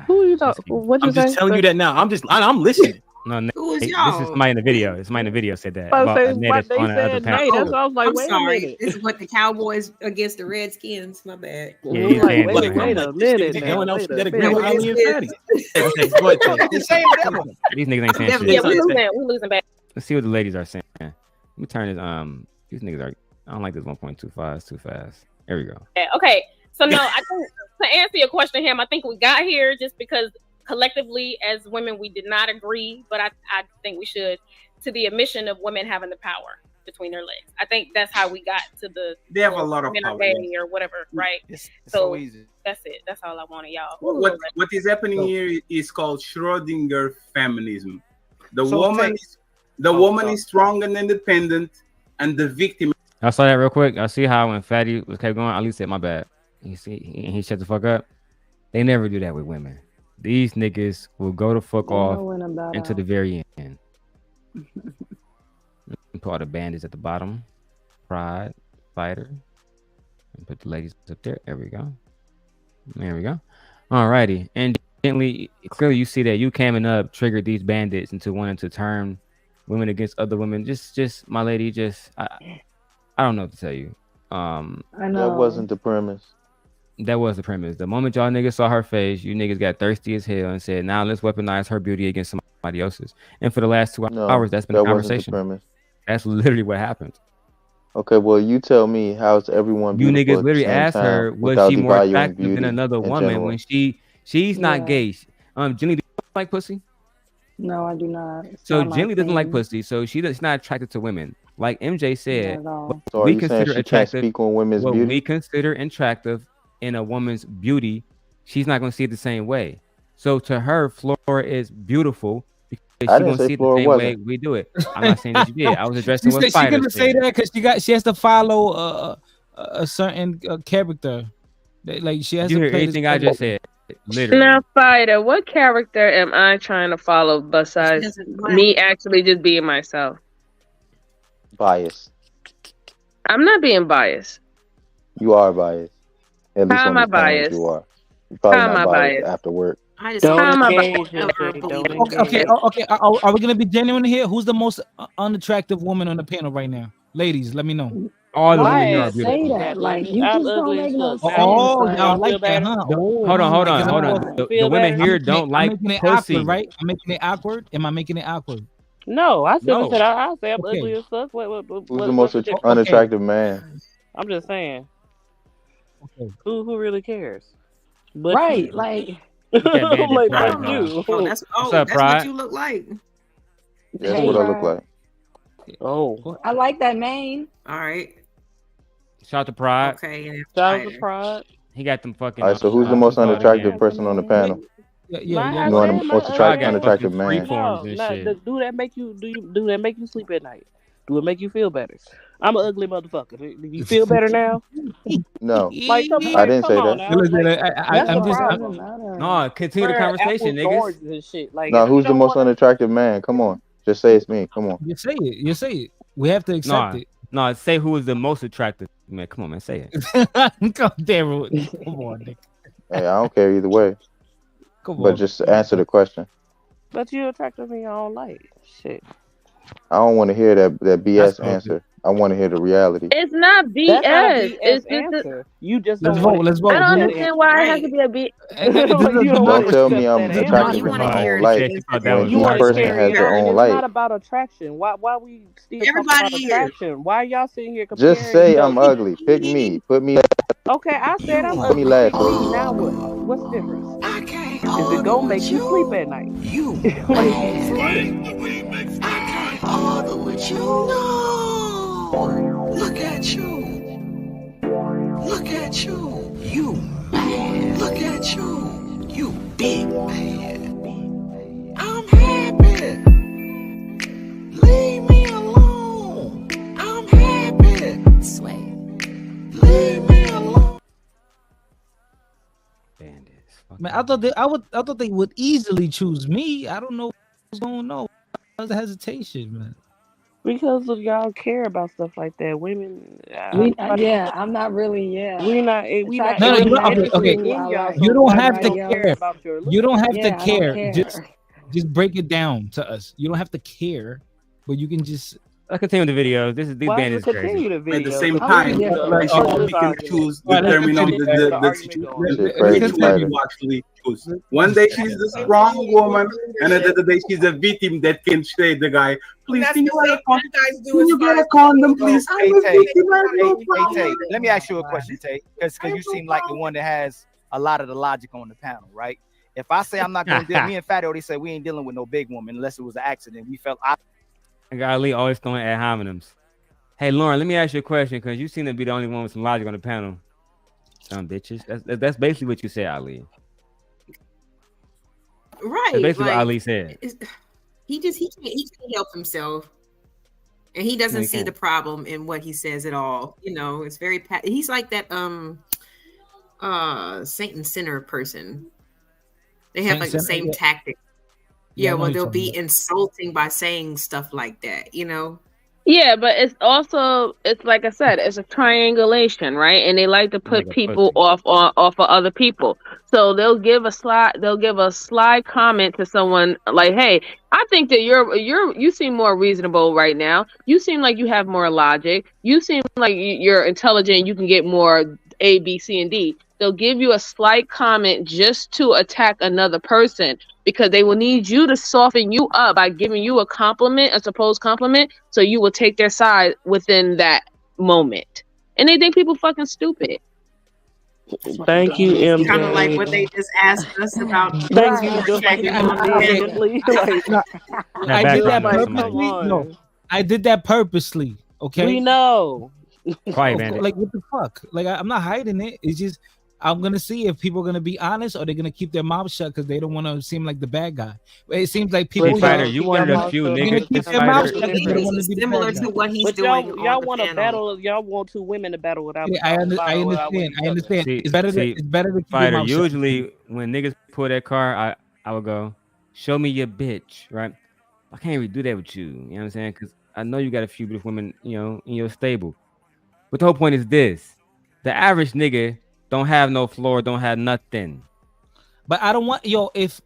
Who are you talking? I'm just telling you that now. I'm listening. No, Who is this y'all? is somebody in the video. It's somebody in the video said that. I About say a what native they on another said. panel. Nay, that's what I was like. I'm wait a sorry. minute. This is what the Cowboys against the Redskins. My bad. Yeah, he's saying Wait that. a minute. No one else Wait that a agree with minute. Ali and Fatty. Okay, go ahead, Tay. The same devil. These niggas ain't saying Never- shit. Yeah, we losing bad. Let's see what the ladies are saying. Let me turn this. These niggas are. I don't like this 1.25. It's too fast. There we go. Yeah, okay. So no, I think to answer your question, Ham, I think we got here just because collectively as women we did not agree, but I think we should, to the admission of women having the power between their legs. I think that's how we got to the They have a lot of men are power, gay yes. or whatever, right? It's So so easy. that's it. That's all I wanted, y'all. what is happening here is called Schrödinger feminism. The So woman take- is woman is strong and independent, and the victim. I saw that real quick. I see how when Fatty was kept going, Ali said, "My bad." You see, he shut the fuck up. They never do that with women. These niggas will go the fuck off until the very end. Put all the bandits at the bottom. Pride, fighter. And put the ladies up there. There we go. There we go. Alrighty. And gently, clearly you see that you coming up triggered these bandits into wanting to turn women against other women. Just my lady, I don't know what to tell you. I That know. wasn't the premise. That was the premise. The moment y'all niggas saw her face, you niggas got thirsty as hell and said, now let's weaponize her beauty against somebody else's. And for the last 2 No, hours, that's been that the wasn't the conversation. premise. That's literally what happened. Okay, well, you tell me, how's everyone You beautiful niggas at the literally same asked time her, was without she more devaluing attractive beauty than another in woman general? when she's not Yeah. gay. Jenny, do you like pussy? No, I do not. It's So not my Jenny doesn't like thing. pussy, so she's not attracted to women. Like MJ Not said, at all. what So are we you saying consider she can't attractive, speak on women's what beauty? we consider attractive in a woman's beauty, she's not going to see it the same way. So to her, Flora is beautiful because she's I going didn't to say see it the Flora same way wasn't. we do it. I'm not saying that you did. I was addressing She what said she Spider gonna say said. that because she has to follow a certain character. Like she has Did you to hear play this anything I just character. said? Literally. Now, Fighter, what character am I trying to follow besides doesn't like- me actually just being myself? Bias. I'm not being biased. You are biased. At least How on am I this panel, biased? you are. You're probably How am not I biased biased? after work. I just Don't How am I engage, biased? MJ. Don't Okay, engage. okay. Are we gonna be genuine here? Who's the most unattractive woman on the panel right now? Ladies, let me know. All the Why women here you are say beautiful. that? Like you I'm just don't ugly make as no fuck. sense. Oh, Like, y'all You like feel that, better? huh? Hold on, Because I'm hold a- on. The Feel women better? here I'm don't like making it pussy. awkward, right? I'm making it awkward. Am I making it awkward? No, I still No. said I say I'm Okay. ugly as fuck. Who's the What's most the difference? unattractive man? I'm just saying. Okay. Who really cares? But right, you. like Look at I'm Bandit like, Pride, fuck bro. you. Oh, that's What's up, that's Pride? what you look like. That's Hey, what I look Pride. like. Oh, I like that name. All right. Shout out to Pride. Okay. And shout out to Fighter. Pride. He got them fucking. All right, so who's the most what's it called unattractive again? person on the panel? Yeah, My You know, husband, the my most Pride husband. got unattractive fucking man. freeforms No, and no. shit. Do that make you do that make you sleep at night? Do it make you feel better? I'm an ugly motherfucker. Do you feel better now? No, Like, come, I like, didn't come say on that. now. Listen, Like, that's I'm the just Doesn't problem. matter. No, continue the We're conversation, apples to niggas. oranges and shit. Like, No, if you who's the don't most want unattractive man? Come on, just say it's me. Come on. you say it. You say it. We have to accept No, it. no. Say who is the most attractive man. Come on, man. Say it. Come damn it. Come on, Nick. Hey, I don't care either way, Come but on. just answer the question. but you attractive in your own light. Shit. I don't want to hear that That's BS okay. answer. I want to hear the reality. It's not BS. That's not a BS It's just answer. You just Let's don't vote. want to Let's vote. I don't accept that understand answer. why it has Right. to be a B. This Like, is you don't a want Don't to tell accept me I'm that No, attractive you answer. in want my to hear own it. light She thought that when was You each want to right. person carry has their on, and own it's light. not about attraction. Why we still talking Everybody about here. attraction? Why y'all sitting here comparing Just say each I'm other? ugly. Pick me. Put me. Okay, I said I'm Put me ugly. last, Pick me. please. Now what? What's the difference? Is it gonna make you sleep at night? Like, for real. Look at you. Look at you. You mad. Look at you. You big man. I'm happy. Leave me alone. I'm happy. Sway. Leave me alone. Man, I thought they would easily choose me. I don't know what's going on. What's the hesitation, man? Because of y'all care about stuff like that. Women, I'm not really. we not No, you don't, interested okay. in y'all. You So don't why have we to don't care. about your You don't have to I don't care. care. Just break it down to us. You don't have to care, but you can just. Let's continue the video. These Why bandits does it continue crazy. the video? At the same So time, please, they start should this pick and argument. choose, All right, let's determine on continue. which one you actually choose. One day she's the strong woman, and another day she's a victim that can shade the guy. Please, can you wear a condom? Can you get a condom, please? Hey, I'm a Tay. victim. I have no Hey, problem. Tay. Let me ask you a question, Tay, because you seem like the one that has a lot of the logic on the panel, right? If I say I'm not going to deal, me and Fatty already said we ain't dealing with no big woman unless it was an accident. We felt And Ali always throwing ad hominems. Hey, Lauren, let me ask you a question because you seem to be the only one with some logic on the panel. Some bitches. That's basically what you said, Ali. Right. That's basically like, what Ali said. He can't help himself. And he doesn't No, he see the can't. problem in what he says at all. You know, it's very he's like that Saint and sinner person. They have Saint like the sinner, same yeah. tactic. Yeah, I Yeah, know well, you're they'll talking be about. insulting by saying stuff like that, you know. Yeah, but it's like I said, it's a triangulation, right? And they like to put people off of other people. So they'll give a slide comment to someone like, "Hey, I think that you seem more reasonable right now. You seem like you have more logic. You seem like you're intelligent. You can get more A, B, C, and D." They'll give you a slight comment just to attack another person because they will need you to soften you up by giving you a supposed compliment, so you will take their side within that moment. And they think people fucking stupid. Thank you, MJ. Kind of like what they just asked us about. Thank you, defending on vehemently. Like, I did that like, purposely. come on. No, I did that purposely. Okay. We know. Quiet, Of bandit. like what the fuck? Like I'm not hiding it. It's just I'm gonna see if people are gonna be honest or they're gonna keep their mouth shut because they don't want to seem like the bad guy. But it seems like people. Hey, Fighter, you wanted a few They're gonna niggas. keep their mouth Fighter. shut because they don't want to be the Similar bad to guy. what he's But doing y'all on the want to panel. battle. Y'all want two women to battle without. Yeah, I understand. I understand. See, It's better to keep Fighter, your mouth shut. usually when niggas pull that car, I would go, show me your bitch, right? I can't really do that with you. You know what I'm saying? Because I know you got a few beautiful women, you know, in your stable. But the whole point is this: the average nigga don't have no floor, don't have nothing. But I don't want if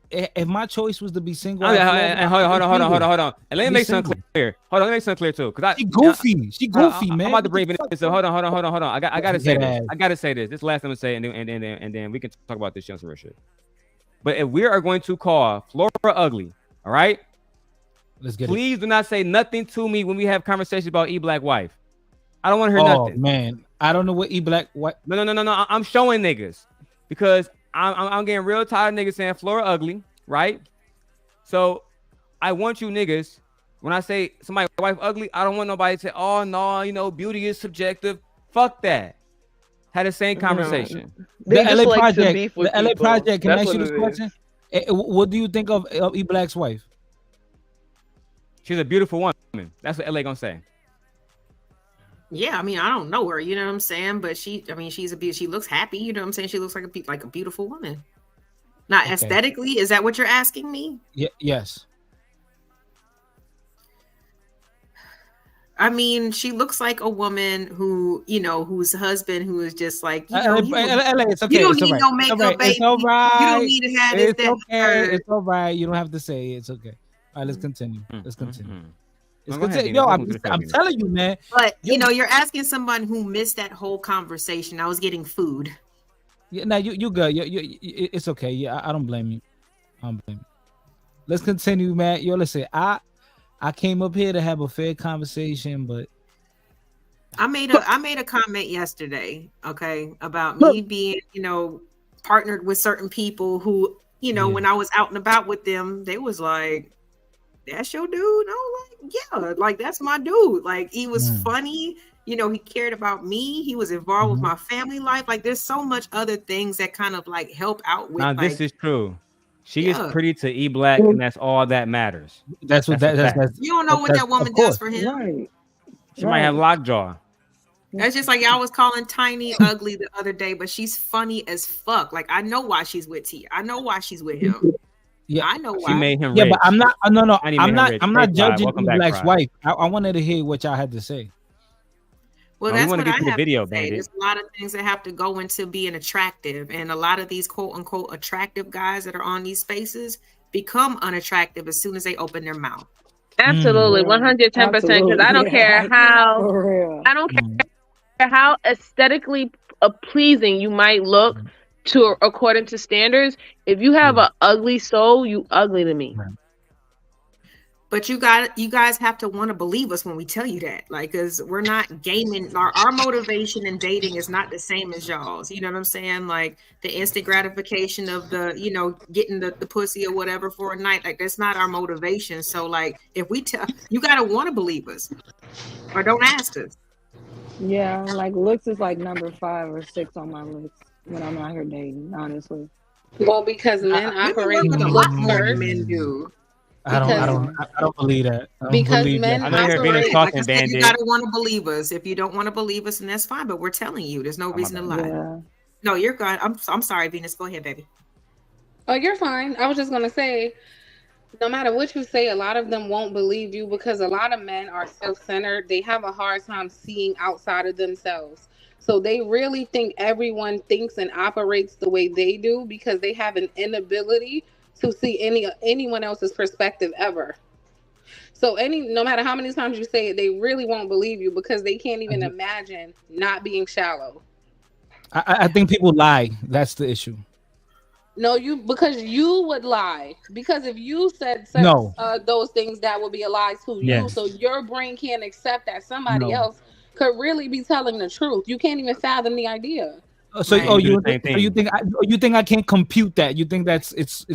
my choice was to be single. Hold on. And let me make something clear. Hold on, let me make something clear too. Because She goofy. She goofy, man. I'm about to bring it. So hold on. I gotta say Get this. ass. I gotta say this. This is the last time I'm saying, and then we can talk about this shit on some real shit. But if we are going to call Flora ugly, all right? Let's get Please do not say nothing to me when we have conversations about E-Black wife. I don't want to hear Oh nothing. man, I don't know what E-Black what. No. I'm showing niggas because I'm getting real tired of niggas saying Flora ugly, right? So I want you niggas, when I say somebody's wife ugly, I don't want nobody to say, oh no, you know, beauty is subjective. Fuck that. Had the same conversation. They The just LA like to Project. beef with The LA people. Project. Can I That's ask you what this it is. question? What do you think of E-Black's wife? She's a beautiful woman. That's what LA gonna say. Yeah, I mean, I don't know her, you know what I'm saying? But she looks happy, you know what I'm saying? She looks like a beautiful woman. Not Okay. aesthetically, is that what you're asking me? Yes. I mean, she looks like a woman who, you know, whose husband who is just like, you know, it's okay. you don't It's need all right. no makeup, It's baby. all right. You don't need to have this, It's that, okay. third. It's all right. You don't have to say it. It's okay. All right, let's continue. Let's continue. No, go ahead, continue. Dina. Yo, Welcome to the show, I'm Dina. telling you, man. But you know, you're asking someone who missed that whole conversation. I was getting food. Yeah, now you good. It's okay. Yeah, I don't blame you. I don't blame you. Let's continue, man. Yo, listen. I came up here to have a fair conversation, but I made a comment yesterday, okay, about me being, you know, partnered with certain people who, you know, when I was out and about with them, they was like, that's your dude. And I'm like, yeah, like that's my dude. Like he was funny. You know, he cared about me. He was involved with my family life. Like there's so much other things that kind of like help out with Now like this is true. She is yeah. pretty to E Black, and that's all that matters. That's what a fact. You don't know what that woman does for him. Right. She might have lockjaw. That's just like y'all was calling Tiny ugly the other day, but she's funny as fuck. Like I know why she's with T. I know why she's with him. Yeah, I know why. She made him Yeah, rich. but I'm not. No, no, Tiny I'm made him not. rich. I'm not Hey, Pride, judging welcome E back, Black's Pride. wife. I wanted to hear what y'all had to say. Well, we that's wanna what get I to the have video, to say. Bandit. There's a lot of things that have to go into being attractive, and a lot of these quote unquote attractive guys that are on these spaces become unattractive as soon as they open their mouth. Absolutely, 110%. Because I don't care how I don't care how aesthetically pleasing you might look to according to standards. If you have an ugly soul, you ugly to me. But you guys have to want to believe us when we tell you that, like, because we're not gaming. Our motivation in dating is not the same as y'all's. You know what I'm saying? Like the instant gratification of the, you know, getting the pussy or whatever for a night. Like that's not our motivation. So like, if we tell you, gotta want to believe us, or don't ask us. Yeah, like looks is like number 5 or 6 on my list when I'm out here dating. Honestly. Well, because men operate with a on lot looks more than first. men do. I don't believe that. I don't Because believe men that. I know you're being operate. talking, Like I said, you Bandit. gotta want to believe us. If you don't want to believe us, then that's fine. But we're telling you, there's no reason to lie. Yeah. No, you're good. I'm sorry, Venus. Go ahead, baby. Oh, you're fine. I was just gonna say, no matter what you say, a lot of them won't believe you because a lot of men are self-centered. They have a hard time seeing outside of themselves. So they really think everyone thinks and operates the way they do because they have an inability to see anyone else's perspective ever. So no matter how many times you say it, they really won't believe you because they can't even imagine not being shallow. I think people lie. That's the issue. No, because you would lie. Because if you said No. those things, that would be a lie to you. Yes. So your brain can't accept that somebody No. else could really be telling the truth. You can't even fathom the idea. So you thing. think I can't compute that? You think that's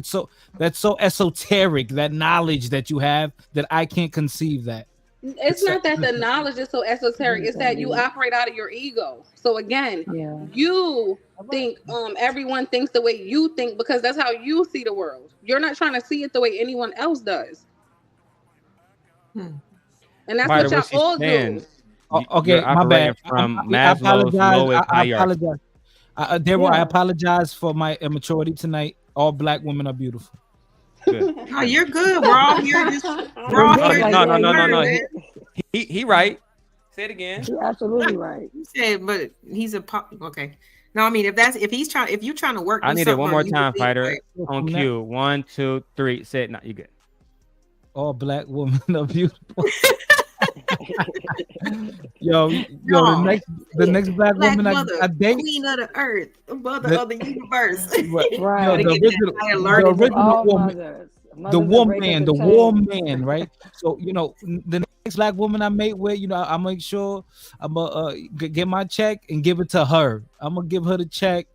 so esoteric, that knowledge that you have, that I can't conceive that? It's not that the knowledge is so esoteric. It's that you operate out of your ego. So again, you think everyone thinks the way you think because that's how you see the world. You're not trying to see it the way anyone else does. And that's Ryder, what y'all what she's all saying, do. Okay, you're my bad. operating from I Maslow's apologize. lowest I hierarchy. apologize. Deborah, I apologize for my immaturity tonight. All black women are beautiful. Good. No, you're good. We're all here. No. He right. Say it again. You're absolutely right. He said, but he's okay. No, I mean if you're trying to work, I do need it one something more or you time, believe, fighter. like, On cue. 1, 2, 3. Say it. No, you good. All black women are beautiful. Yo, the next black woman mother, I date, queen of the earth, mother of the universe. Right. The warm man, right? So the next black woman I mate with, I make sure I'm gonna get my check and give it to her. I'm gonna give her the check.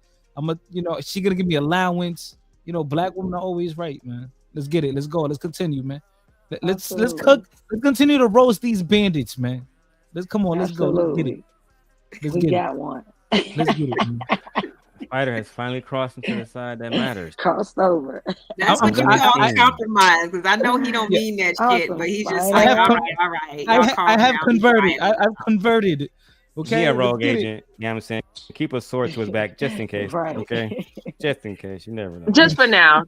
She gonna give me allowance. Black women are always right, man. Let's get it. Let's go. Let's continue, man. Let's cook. Let's continue to roast these bandits, man. Let's go. Let's get it. We got one. Let's get it, man. Fighter has finally crossed into the side that matters. Crossed over. That's what you call a compromise, because I know he don't mean that shit, but he's just like, all right. I have converted. I've converted. Okay. He a rogue agent. You know what I'm saying? Keep a sword to his back just in case. Right. Okay. Just in case. You never know. Just for now.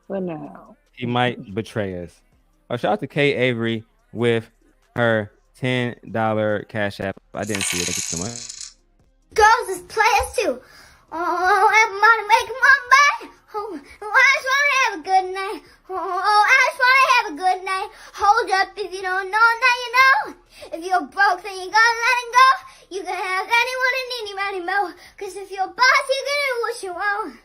For now. He might betray us. Oh, shout out to Kay Avery with her $10 cash app. I didn't see it. Thank you so much. Girls is players too. Oh, everybody making my bed. Oh, I just want to have a good night. Oh, I just want to have a good night. Hold up, if you don't know, now you know. If you're broke, then you gotta let it go. You can have anyone and anybody more. Cause if you're boss, you can do what you want.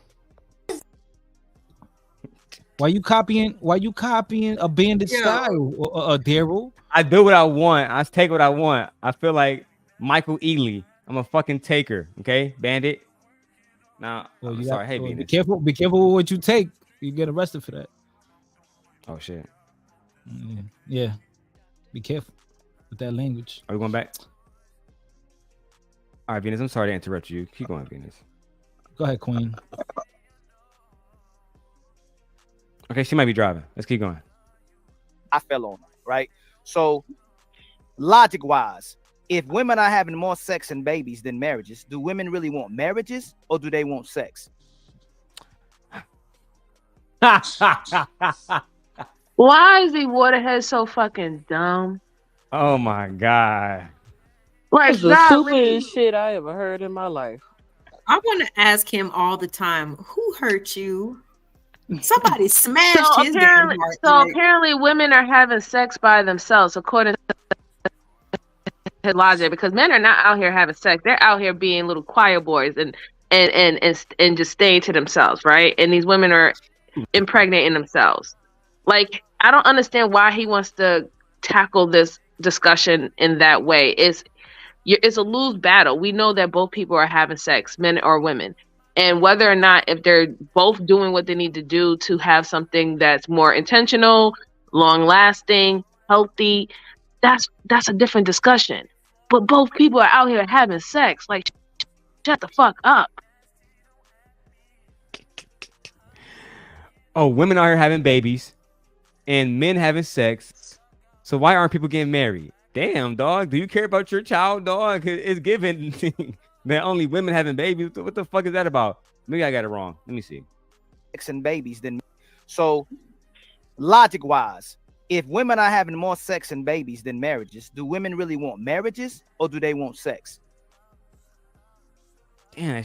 Why you copying a bandit style, Daryl? I do what I want. I take what I want. I feel like Michael Ealy. I'm a fucking taker. Okay, bandit. Now, I'm sorry. Hey, be careful with what you take. You get arrested for that. Oh shit. Yeah. Be careful with that language. Are we going back? All right, Venus. I'm sorry to interrupt you. Keep going, Venus. Go ahead, Queen. Okay, she might be driving. Let's keep going. I fell on her, right? So, logic wise, if women are having more sex and babies than marriages, do women really want marriages or do they want sex? Why is the waterhead so fucking dumb? Oh my god. Like, That's the stupidest shit I ever heard in my life. I want to ask him all the time, who hurt you? Somebody smashed So his damn apparently, heart. apparently women are having sex by themselves, according to his logic, because men are not out here having sex. They're out here being little choir boys and just staying to themselves, right? And these women are impregnating themselves. Like, I don't understand why he wants to tackle this discussion in that way. It's a lose battle. We know that both people are having sex, men or women. And whether or not, if they're both doing what they need to do to have something that's more intentional, long lasting, healthy, that's a different discussion. But both people are out here having sex. Like, shut the fuck up. Oh, women are here having babies and men having sex. So why aren't people getting married? Damn, dog. Do you care about your child, dog? It's given that only women having babies. What the fuck is that about? Maybe I got it wrong. Let me see. Sex and babies than so, logic wise, if women are having more sex and babies than marriages, do women really want marriages or do they want sex? Damn,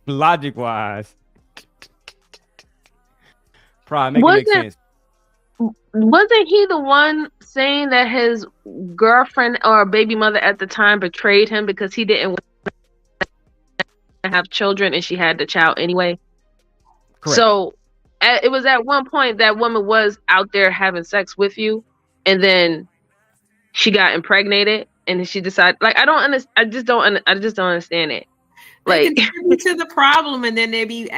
logic wise, probably make sense. Wasn't he the one saying that his girlfriend or baby mother at the time betrayed him because he didn't want to have children and she had the child anyway? Correct. So it was at one point that woman was out there having sex with you, and then she got impregnated, and she decided, like, I don't understand. I just don't understand it. They Like, contribute to the problem, and then they be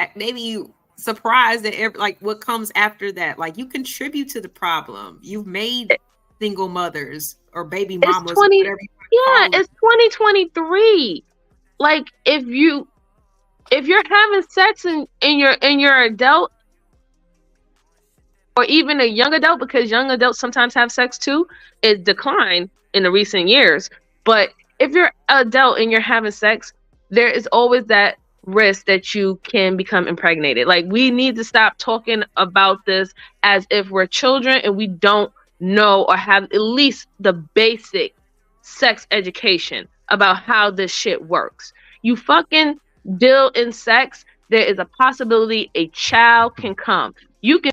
surprised at like what comes after that. Like, you contribute to the problem. You've made single mothers or baby mamas. It's 2023. Like, if you're having sex in your adult or even a young adult, because young adults sometimes have sex too, it declined in the recent years. But if you're an adult and you're having sex, there is always that risk that you can become impregnated. Like, we need to stop talking about this as if we're children and we don't know or have at least the basic sex education about how this shit works. You fucking deal in sex, there is a possibility a child can come. You can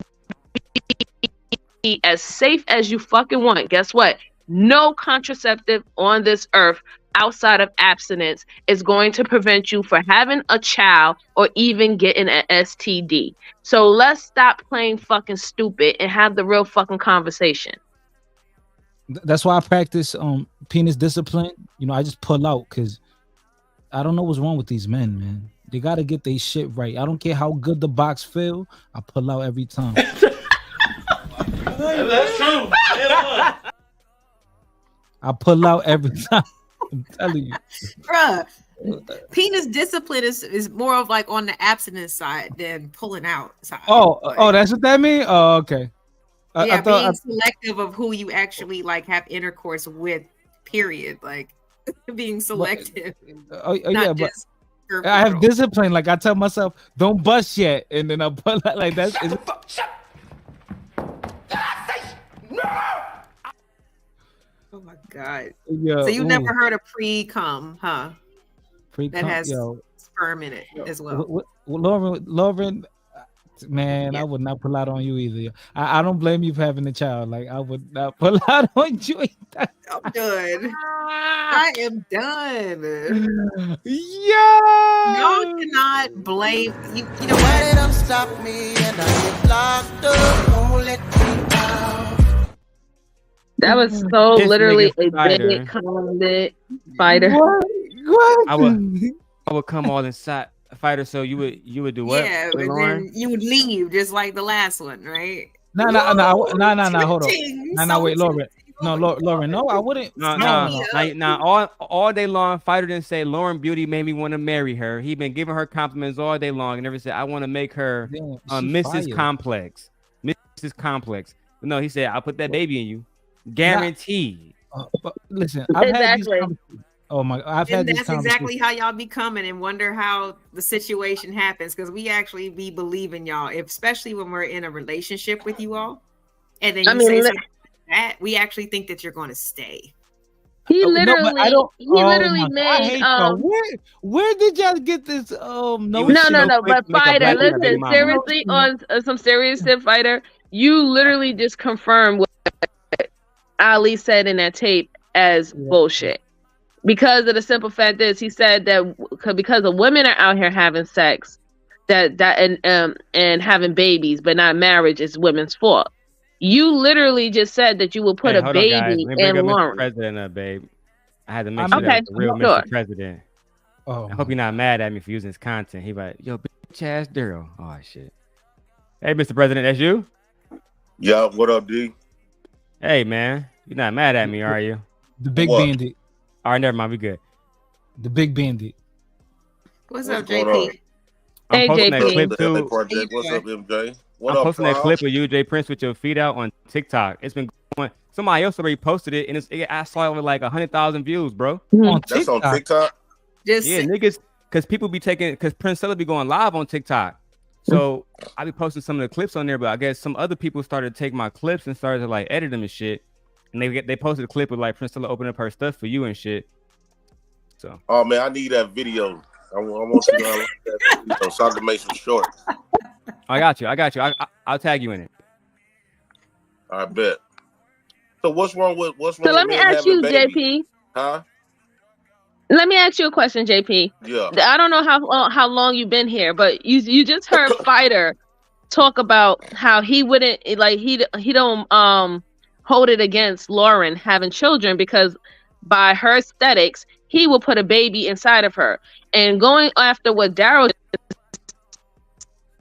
be as safe as you fucking want. Guess what? No contraceptive on this earth outside of abstinence is going to prevent you from having a child or even getting an STD. So let's stop playing fucking stupid and have the real fucking conversation. That's why I practice penis discipline. You know, I just pull out because I don't know what's wrong with these men, man. They gotta get their shit right. I don't care how good the box feel. I pull out every time. That's true. I pull out every time. I'm telling you, Bruh, penis discipline is more of like on the abstinence side than pulling out side. Oh, that's what that mean? Oh, okay. Yeah, being selective of who you actually like have intercourse with. Period. Like being selective. Yeah, but I have discipline. Like, I tell myself, don't bust yet, and then I pull out like that's. Oh my god! Yo, so you never heard of pre-cum, huh? Pre-cum, that has yo. sperm in it as well. Lauren, man, I would not pull out on you either. I don't blame you for having a child. Like, I would not pull out on you either. I'm done. I am done. Yeah. Y'all cannot blame you. You know Why they don't stop me and I get locked up? Won't let me out. That was so This literally nigga a fighter. bigot comment fighter. What? I would come all inside fighter. So you would do what? Yeah, but Lauren? then you would leave just like the last one, right? No. Hold on. No. Wait, Lauren. No, Lauren. No, I wouldn't. No. All day long, Fighter didn't say Lauren Beauty made me want to marry her. He been giving her compliments all day long and never said I want to make her Mrs. Complex. Mrs. Complex. But no, he said I'll put that baby in you, guaranteed. But listen, I've had these conversations. Oh my! I've had these That's exactly how y'all be coming and wonder how the situation happens because we actually be believing y'all, especially when we're in a relationship with you all, and then you say something like that, we actually think that you're going to stay. He literally, made. Where did y'all get this? No. But Fighter, listen, seriously, on some serious shit, Fighter, you literally just confirmed what Ali said in that tape as bullshit. Because of the simple fact is, he said that because the women are out here having sex, and having babies, but not marriage, is women's fault. You literally just said that you will put a baby in Lauren. Mr. President, babe. I had to make sure that was the real Mr. President. I hope you're not mad at me for using his content. He like, yo, bitch ass Daryl. Oh shit. Hey, Mr. President, that's you? Yeah, what up, D? Hey, man, you're not mad at me, are you? The big bandit. All right, never mind. We good. The big bandit. What's up, JP? I'm posting that clip too. What's up, MJ? I'm posting that clip of you, Jay Prince, with your feet out on TikTok. It's been going. Somebody else already posted it, and I saw it with like 100,000 views, bro. That's on TikTok. Yeah, niggas, because people be because Prince Cella be going live on TikTok. So I be posting some of the clips on there, but I guess some other people started to take my clips and started to like edit them and shit. And they posted a clip of like Prince Cella opening up her stuff for you and shit. So. Oh man, I need that video. I want you to know that video so I can make some shorts. I got you. I'll tag you in it. I bet. So what's wrong with So let me ask you, JP. Huh? Let me ask you a question, JP. Yeah. I don't know how long you've been here, but you just heard Fighter talk about how he wouldn't like he don't hold it against Lauren having children because by her aesthetics he will put a baby inside of her. And going after what Daryl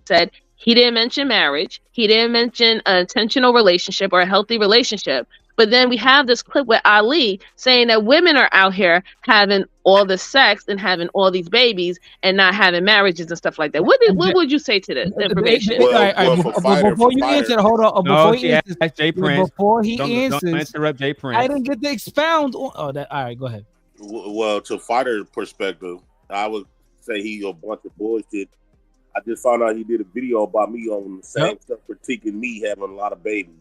said, he didn't mention marriage. He didn't mention an intentional relationship or a healthy relationship. But then we have this clip with Ali saying that women are out here having all the sex and having all these babies and not having marriages and stuff like that. What would you say to this information? Before you answer, hold on. Before he answers, don't interrupt Jay Prince. I didn't get to expound on. Oh, that. All right, go ahead. Well, to Fighter perspective, I would say he a bunch of bullshit. I just found out he did a video about me on the same stuff, critiquing me having a lot of babies.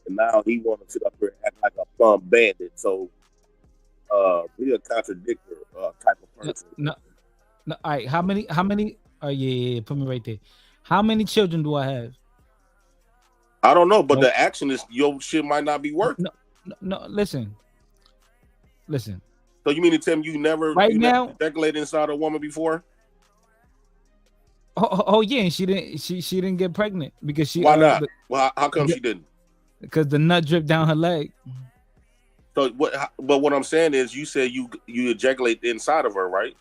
And now he want to sit up here and act like a plum bandit. So he a contradictor type of person. No. All right. How many? Oh yeah. Put me right there. How many children do I have? I don't know, but the action is your shit might not be working. No. Listen. So you mean to tell me you never ejaculated inside a woman before? Oh yeah, and she didn't get pregnant because she. Why not? Well, how come she didn't? Because the nut dripped down her leg. So what? But what I'm saying is, you said you ejaculate inside of her, right?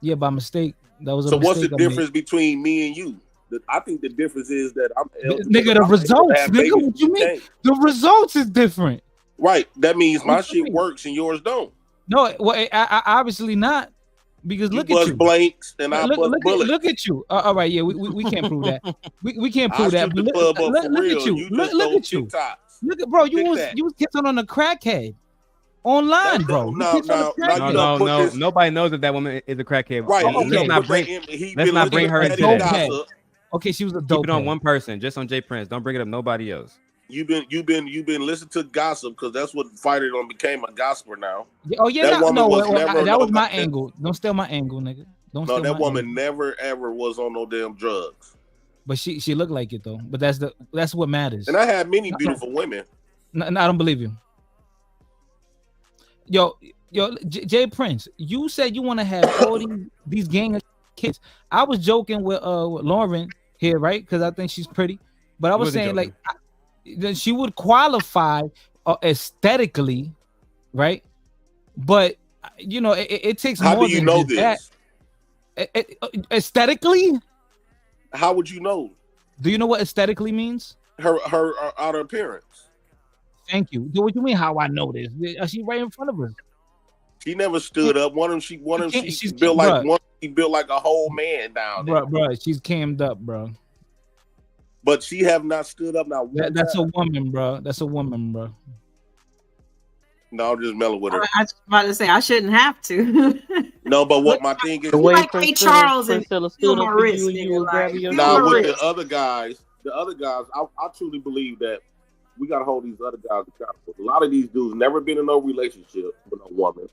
Yeah, by mistake. That was. So what's the difference between me and you? I think the difference is that I'm nigga. The results, nigga. What you mean? The results is different. Right. That means my shit works and yours don't. No, well, I obviously not. Because look at you. Blanks and I bust bullets. Look at you. All right, yeah, we can't prove that. We can't prove that. But look at you. Look at you. Look at bro. You was kissing on a crackhead online, bro. No. Nobody knows that woman is a crackhead. Right. Let's not bring her into that. Okay, she was a dope. Keep it on one person, just on Jay Prince. Don't bring it up nobody else. You've been listening to gossip because that's what Fighter on became a gossiper now. Oh yeah, that was my angle. Don't steal my angle, nigga. That woman never ever was on no damn drugs. But she looked like it though. But that's what matters. And I had many beautiful women. No, I don't believe you. Yo, Jay Prince, you said you want to have all these gang of kids. I was joking with Lauren here, right? Because I think she's pretty. But I was saying like. Then she would qualify aesthetically, right? But you know, it takes How more do you than know just this? That. Aesthetically? How would you know? Do you know what aesthetically means? her outer appearance. Thank you. What you mean? How I know this? She right in front of us. She never stood up. One of them, she's she built like one. She built like a whole man down there. Bro, she's cammed up, bro. But she have not stood up now. That's a woman, bro. That's a woman, bro. No, I'm just melting with her. I was about to say I shouldn't have to. No, but what my thing is, The way like Ray Charles and Priscilla feel stood my up for wrist, you and you nigga, was grabbing your now with wrist. the other guys, I truly believe that we gotta hold these other guys accountable. A lot of these dudes never been in no relationship with a woman.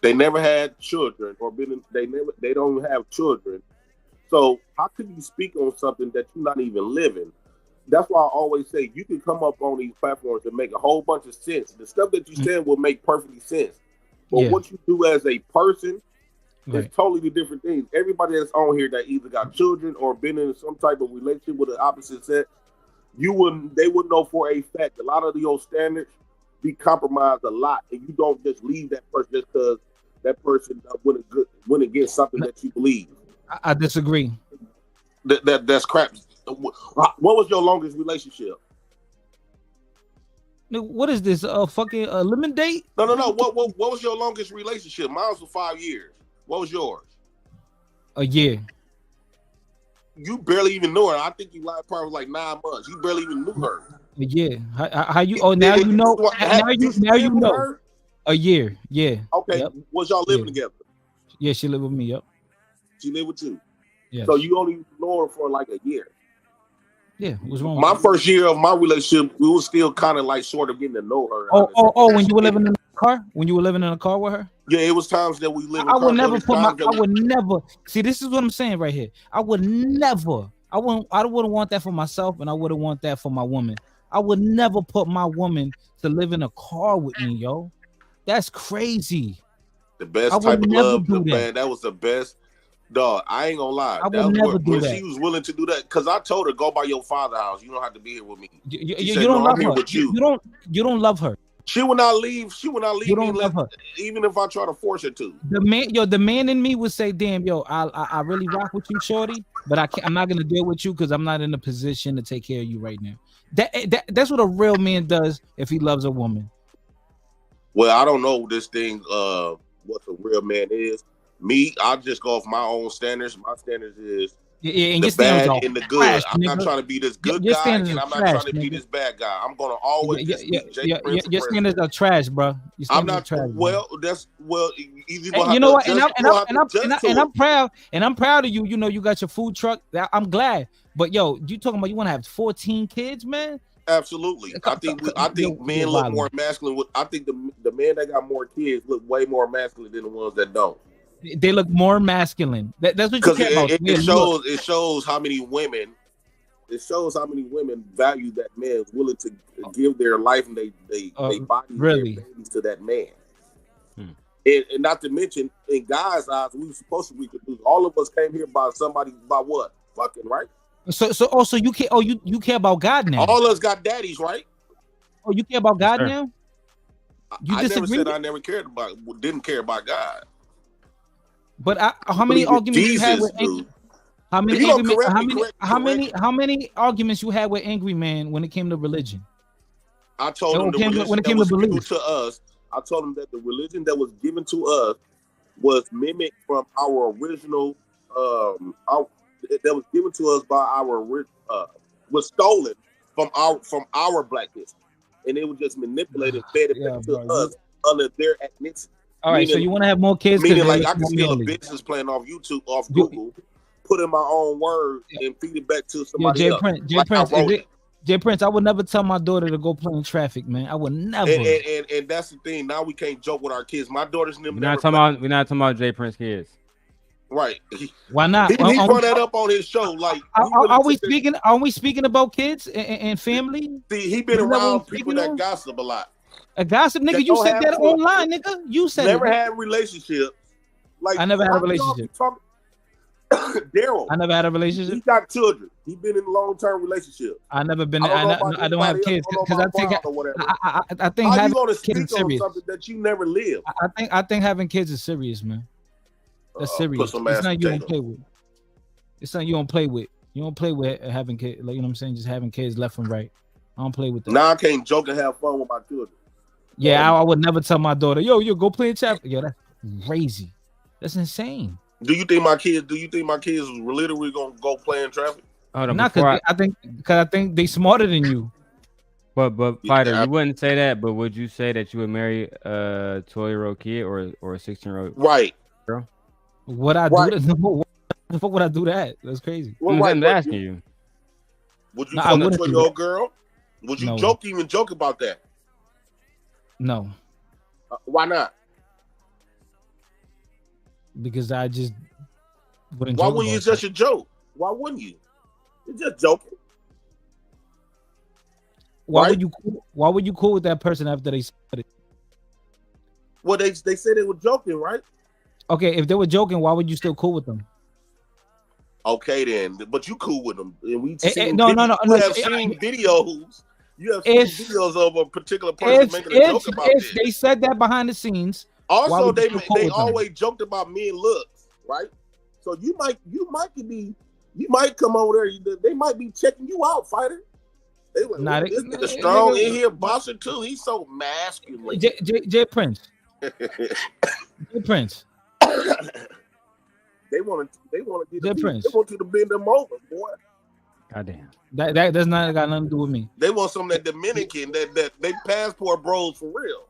They never had children, or they don't have children. So how could you speak on something that you're not even living? That's why I always say you can come up on these platforms and make a whole bunch of sense. The stuff that you said will make perfectly sense. But what you do as a person is totally different things. Everybody that's on here that either got children or been in some type of relationship with the opposite sex, they wouldn't know for a fact a lot of your standards be compromised a lot, and you don't just leave that person just because that person went against something that you believe. I disagree. That's crap. What was your longest relationship? What is this? Fucking lemon date? No. What was your longest relationship? Mine was for 5 years. What was yours? A year. You barely even knew her. I think you lied probably like 9 months. You barely even knew her. A year. How you? Oh, now you know. Now you know. Her? A year. Yeah. Okay. Yep. Was y'all living together? Yeah, she lived with me. Yep. She lived with you. Yeah. So you only know her for like a year. Yeah. What's wrong? My first year of my relationship, we were still kind of like sort of getting to know her. Oh! When you were living in the car? When you were living in a car with her? Yeah, it was times that we lived. I would never put my. I would never see. This is what I'm saying right here. I would never. I wouldn't want that for myself, and I wouldn't want that for my woman. I would never put my woman to live in a car with me, yo. That's crazy. The best type of love, man. That was the best. Dog, I ain't gonna lie. I would never do that. She was willing to do that, because I told her, go by your father's house. You don't have to be here with me. You don't love her. You don't love her. She would not leave. She would not leave You me, don't love her. even if I try to force her to. The man in me would say, "Damn, yo, I really rock with you, shorty, but I'm not gonna deal with you because I'm not in a position to take care of you right now." That's what a real man does if he loves a woman. Well, I don't know this thing. What a real man is. Me, I just go off my own standards. My standards is and the bad and the good. Trash, I'm not nigga. trying to be this good Your guy, standards and are I'm not trash, trying to be nigga. this bad guy. I'm gonna always just be Jake Prince. Your standards are trash, bro. Your I'm standards not are trash, bro. well. That's well. You know what? And I'm proud. And I'm proud of you. You know, you got your food truck. I'm glad. But yo, you talking about you want to have 14 kids, man? Absolutely. I think men look more masculine. I think the men that got more kids look way more masculine than the ones that don't. They look more masculine. That's what you care about. It shows how many women. It shows how many women value that man is willing to give their life and they body really their babies to that man. And not to mention, in guys' eyes, we were supposed to reproduce. All of us came here by what? Fucking, right? So also you care. Oh, you care about God now. All us got daddies, right? Oh, you care about God now? You I disagree? never said I never didn't care about God. But how many arguments you had with how many arguments you had with angry man when it came to religion? I told him the religion that was given to us. I told him that the religion that was given to us was mimicked from our original. That was given to us by was stolen from our black history, and it was just manipulated, fed it back to us under their ethnicity. All right, so you want to have more kids? Meaning, like I can steal a business plan off YouTube, off Google, put in my own words, and feed it back to somebody else. Jay Prince, I would never tell my daughter to go play in traffic, man. I would never. And that's the thing. Now we can't joke with our kids. My daughter's never. We're not talking about Jay Prince kids. Right. Why not? He brought that up on his show. Like, are we speaking? Are we speaking about kids and family? See, he been around people that gossip a lot. A gossip, nigga. You said that online, nigga. You said never had relationships. Like, I never had a relationship. Daryl. I never had a relationship. He got children. He been in long-term relationships. I never been. I don't have kids because I think How having you gonna kids speak is on serious. something that you never lived? I think having kids is serious, man. That's serious. It's not you don't play with. It's not you don't play with. You don't play with having kids, like, you know what I'm saying, just having kids left and right. I don't play with that. Now I can't joke and have fun with my children. Yeah, I would never tell my daughter, yo, go play in chapel. Yo, that's crazy. That's insane. Do you think my kids was literally gonna go play in traffic? Hold on, Not before because I think they smarter than you. But fighter, you wouldn't say that. But would you say that you would marry a 12-year-old kid or a 16-year-old right girl? Would I do that? No, the fuck would I do that? That's crazy. Well, I'm asking you. Would you No, I fuck a wouldn't do 12-year-old that. girl? Would you No. even joke about that? No, Why not? because I just wouldn't. Why joke wouldn't you about just a joke? Why wouldn't you? You're just joking. Why right? would you cool with that person after they said it? Well, they said they were joking, right? Okay, if they were joking, why would you still cool with them? Okay, then, but you cool with them, and we've seen no. You have seen videos. You have seen videos of a particular person making a joke about if this. they said that behind the scenes, why Also, would you they still cool with them? always joked about men looks, right? So you might come over there. They might be checking you out, fighter. They like, Nah, this nigga strong in here, boxer too. He's so masculine. J Prince. J Prince. They want to J Prince. They want you to bend them over, boy. Goddamn. That's not got nothing to do with me. They want some of that Dominican that they passport bros for real.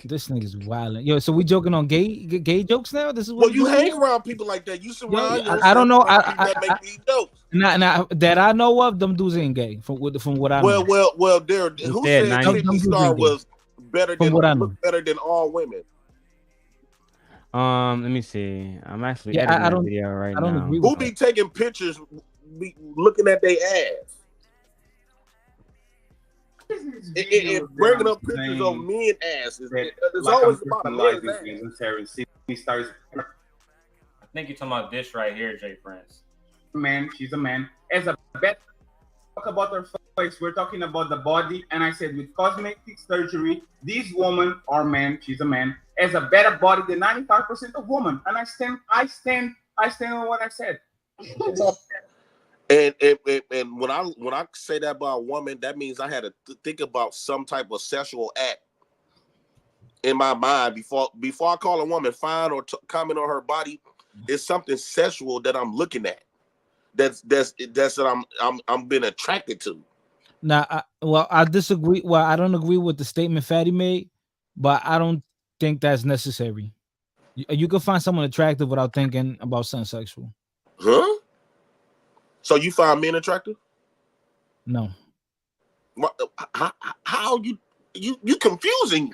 This nigga's wilding. Yo, so we joking on gay jokes now? This is what Well, you hang around people like that. You surround yourself. I don't know. That make these jokes. Now, that I know of, them dudes ain't gay. From what I know. Well, there. Who said 50 Star was better than all women? Let me see. I'm actually editing that video right now. Who be taking pictures, looking at their ass? And bringing up pictures of men asses. It's always about a man's ass. I think you're talking about this right here, Jay Prince. Man, she's a man. As a bet, talk about her face. We're talking about the body, and I said with cosmetic surgery, these women are men. She's a man. Has a better body than 95% of women, and I stand on what I said. And when I say that about a woman, that means I had to think about some type of sexual act in my mind before I call a woman fine or comment on her body. It's something sexual that I'm looking at. That's that I'm been attracted to. Now, I disagree. Well, I don't agree with the statement Fatty made, but I don't think that's necessary. You can find someone attractive without thinking about something sexual. Huh? So you find men attractive? No. How you confusing?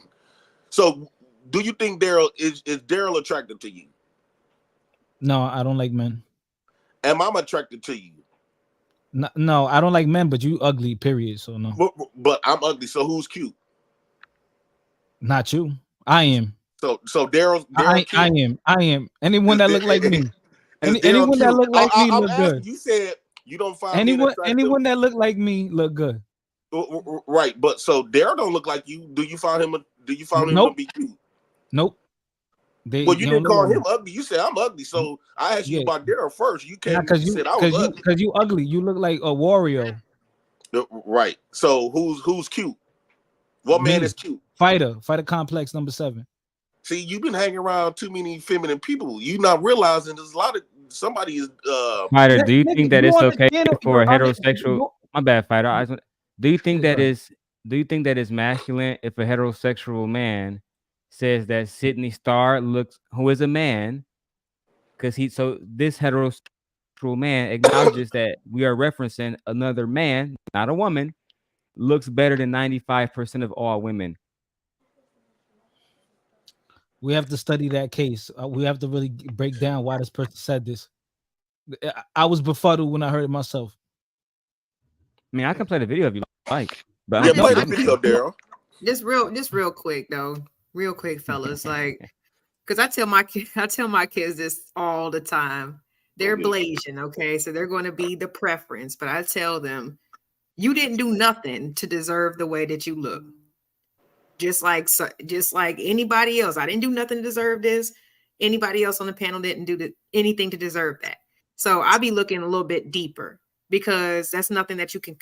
So do you think Daryl is Daryl attractive to you? No, I don't like men. Am I attracted to you? No, I don't like men, but you ugly, period. So no. But I'm ugly, so who's cute? Not you. I am. So Daryl I am. Anyone that look like me. Anyone that look like me look good. You said you don't find anyone that look like me look good. Right, but so Daryl don't look like you. Do you find him to be cute? Nope. Well, you didn't call him ugly. You said I'm ugly. So I asked you about Daryl first. You came and said I was ugly. Because you ugly. You look like a Wario. Right. So who's cute? What man is cute? Fighter complex number 7. See, you've been hanging around too many feminine people. You not realizing there's a lot of somebody is Fighter, do you think that it's okay for a heterosexual? My bad, Fighter. Do you think that is masculine if a heterosexual man says that Sydney Starr who is a man, because this heterosexual man acknowledges that we are referencing another man, not a woman, looks better than 95% of all women. We have to study that case. We have to really break down why this person said this. I was befuddled when I heard it myself. I mean, I can play the video if you like. But yeah, play the video, Daryl. Just real quick though, real quick, fellas. Like, because I tell my kids this all the time. They're Blasian, okay, so they're going to be the preference. But I tell them, you didn't do nothing to deserve the way that you look. Just like anybody else, I didn't do nothing to deserve this. Anybody else on the panel didn't do anything to deserve that. So I'll be looking a little bit deeper because that's nothing that you can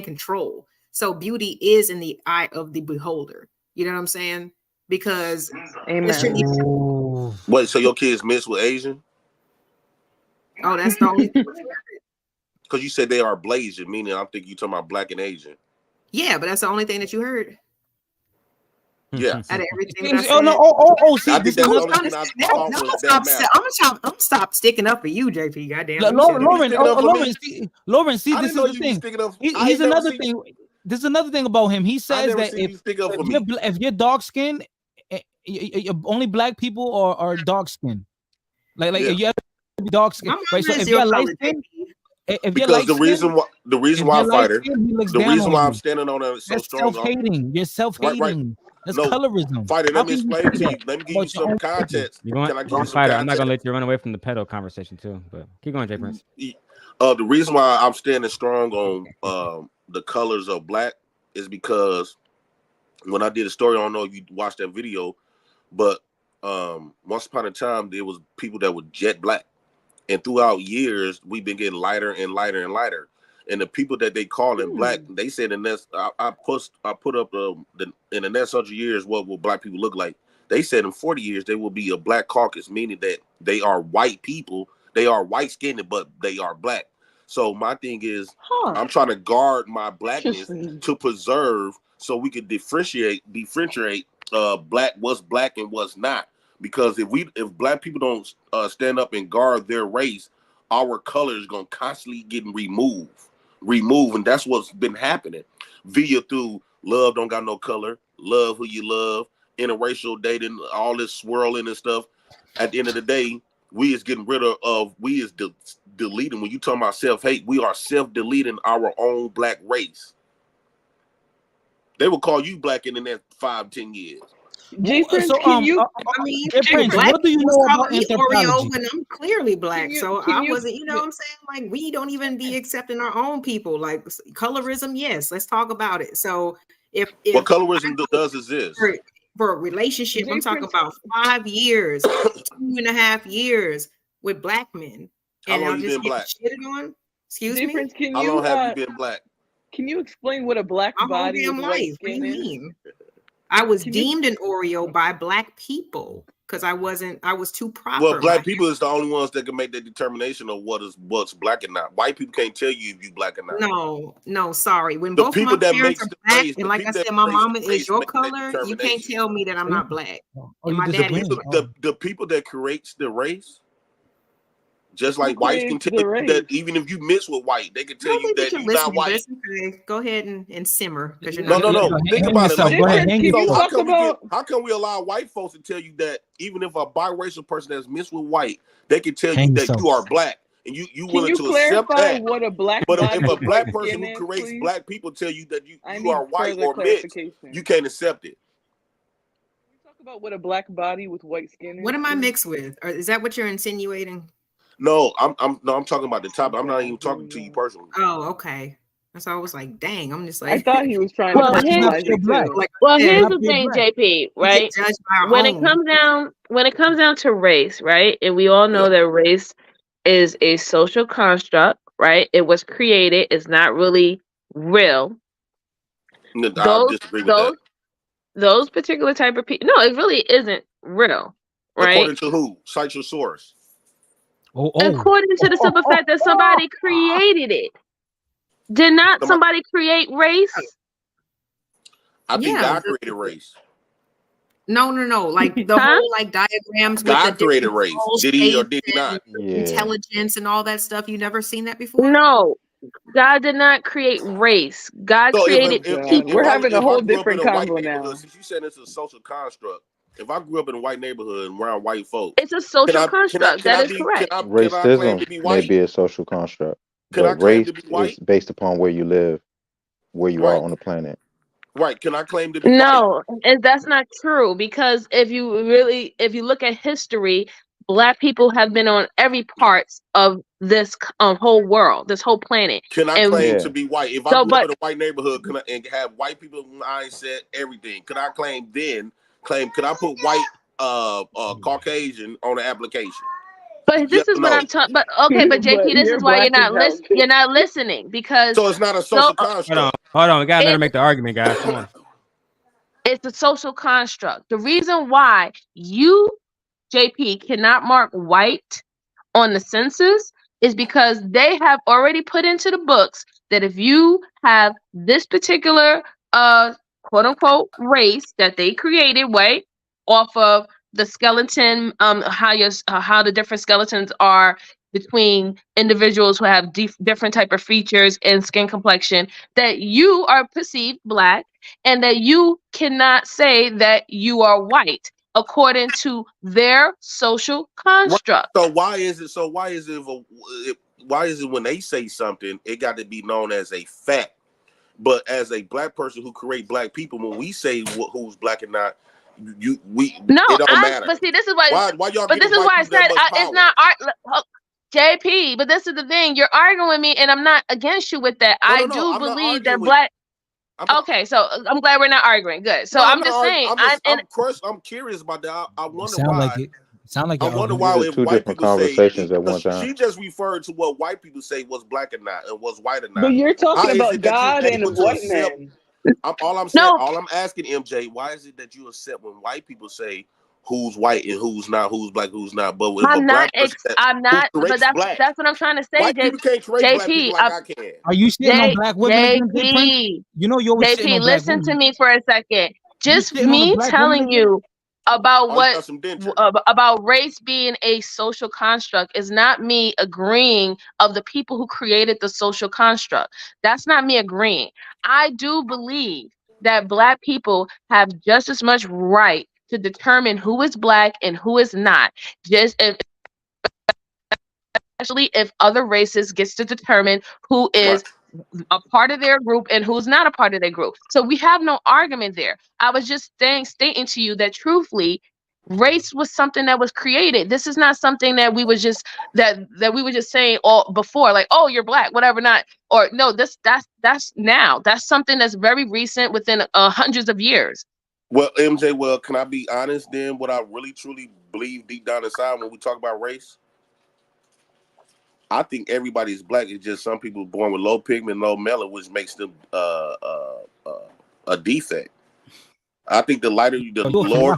control. So beauty is in the eye of the beholder. You know what I'm saying? Because it shouldn't even. Wait, so your kids mix with Asian? Oh, that's the only. Because you said they are Blasian, meaning I'm thinking you talking about black and Asian. Yeah, but that's the only thing that you heard. Yeah. Out of everything that I said. Oh no! See, I think that's the only I'm thing I thought was that matter. gonna stop sticking up for you, JP. Goddamn. Lauren, see, I this didn't know is the you thing. was sticking up. He's another thing. This is another thing about him. He says never that seen you stick up for if you're dark skinned, only black people are dark skinned. Like Yeah. you have to be dark skinned, right? So if you're light skinned, because the reason why I'm fighter, the reason why I'm standing on it so that's strong. self-hating. You're self-hating. Right. That's No, colorism. Fighter, How let me can you explain say to you. that Let me give you about your some own context. You're going, Can I give you some Fighter, I'm context? not gonna let you run away from the pedo conversation too, but keep going, Jay Prince. The reason why I'm standing strong on the colors of black is because when I did a story, I don't know if you watched that video, but once upon a time there was people that were jet black, and throughout years we've been getting lighter and lighter and lighter. And the people that they call in black, they said in this, I put up in the next 100 years, what will black people look like? They said in 40 years they will be a black caucus, meaning that they are white people. They are white skinned, but they are black. So my thing is, I'm trying to guard my blackness to preserve, so we can differentiate black, what's black and what's not. Because if black people don't stand up and guard their race, our color is gonna constantly getting removed, and that's what's been happening via through love don't got no color, love who you love, interracial dating, all this swirling and stuff. At the end of the day, we is getting rid of we is deleting. When you talking about self-hate, we are self-deleting our own black race. They will call you black in the next 5-10 years. J Prince, so, can you? I mean, Jay Prince, black what do you people know call about me anthropology? Oreo when I'm clearly black. So can I you- wasn't, you know what I'm saying? Like, we don't even be accepting our own people. Like, colorism, yes, let's talk about it. So if What colorism does is this. For a relationship, I'm talking Prince- about 5 years, 2.5 years with black men. How And long I'll you just been get black? shitted on. Excuse J me? Prince, can How you? long have you been black? Can you explain what a black My whole body damn with white life. What do skin you is? mean? I was Can you- deemed an Oreo by black people because I was too proper. Well, black by people is the only ones that can make that determination of what's black and not. White people can't tell you if you black or not. No, sorry. When The both people my that parents makes are the black, race, and the like I people that said, my makes mama the is race your make that color, you can't determination. tell me that I'm not black. And you my daddy is disagree? black. The people that creates the race, just like Who whites can creates tell the you race? that even if you mix with white, they can I tell don't you think that that you're you're not listening, but white. it's okay. Go ahead and simmer because you're No. not. Think about it. yourself. Go ahead, hang Can you So talk about? how can we allow white folks to tell you that even if a biracial person that's mixed with white, they can tell you Hang that yourself. you are black and you Can willing you to accept clarify that? what a black But body if a with black white person skin who is, creates please? black people tell you that I you need are white further or mixed, clarification. you can't accept it. Talk about what a black body with white skin is. What am I please? mixed with? Or is that what you're insinuating? No, I'm talking about the topic. I'm not even talking to you personally. Oh, okay. That's why I was like, dang, I'm just I like, thought he was trying Well, to here's personalize it black. too. like, Well, yeah, here's Not the pure thing, black. JP, we right? get judged by our When it own. comes down to race, right? And we all know that race is a social construct, right? It was created, it's not really real. I Those disagree with that. those particular type of people, no, it really isn't real, right? According to who? Cite your source. According to the simple fact that somebody created it. Did not somebody create race? I think Yeah, God created race. No. Like the whole like diagrams with the God created different race. soul Did he or states did he not? and intelligence and all that stuff. You never seen that before? No, God did not create race. God So created people. We're having a whole if I grew up in different a white convo neighborhood, now. since you said it's a social construct, if I grew up in a white neighborhood and around white folks, It's a social construct. That is correct. Can I claim to Racism be may white? be a social construct, Can I but claim race to be white? is based upon where you live, where you are Right. on the planet. Right. Can I claim to be white? No, and that's not true because if you look at history, Black people have been on every part of this whole world, this whole planet. Can I And claim to be white? If I so, grew up but in a white neighborhood, and have white people mindset, everything, could I claim then? Could I put white Caucasian on the application? But this is what I'm talking. But okay, but JP, this is why you're not listening because So it's not a social construct. Hold on. We gotta let her make the argument, guys. Come on. It's a social construct. The reason why you, JP, cannot mark white on the census is because they have already put into the books that if you have this particular quote unquote race that they created, right, off of the skeleton, how the different skeletons are between individuals who have different type of features and skin complexion, that you are perceived black and that you cannot say that you are white according to their social construct. So why is it? Why is it when they say something, it got to be known as a fact? But as a black person who create black people, when we say who's black and not, it don't matter. But see, this is why. Why y'all? But this is why I said it's not art. JP, but this is the thing. You're arguing with me, and I'm not against you with that. I do believe that black. Okay, so I'm glad we're not arguing. Good. So I'm just saying. I'm curious about that. I wonder why. I wonder why if two white different people say conversations at one time. she just referred to what white people say was black or not and was white or not. But you're talking How is about it that God you and a able to white accept- man. all I'm saying, all I'm asking MJ, why is it that you accept when white people say who's white and who's not, who's black, who's not? But with I'm a not. black person I'm not. who But corrects black, that's what I'm trying to say, white people can't correct black people like I can. Are you sitting on black women again, Big Prince? JP, You know you always sitting JP, on black listen to women. me for a second. Just sitting on the me black telling women you about Oh, you got some about race being a social construct is not me agreeing of the people who created the social construct. That's not me agreeing. I do believe that black people have just as much right to determine who is black and who is not. Especially if other races gets to determine who is a part of their group and who's not a part of their group. So we have no argument there. I was just stating to you that truthfully, race was something that was created. This is not something that we was just that we were just saying all before, like, oh, you're black, whatever, not, or no, that's now. That's something that's very recent within hundreds of years. Well, MJ, can I be honest then? What I really truly believe deep down inside when we talk about race, I think everybody's black. It's just some people born with low pigment, low melanin, which makes them a defect. I think the lighter you, the lower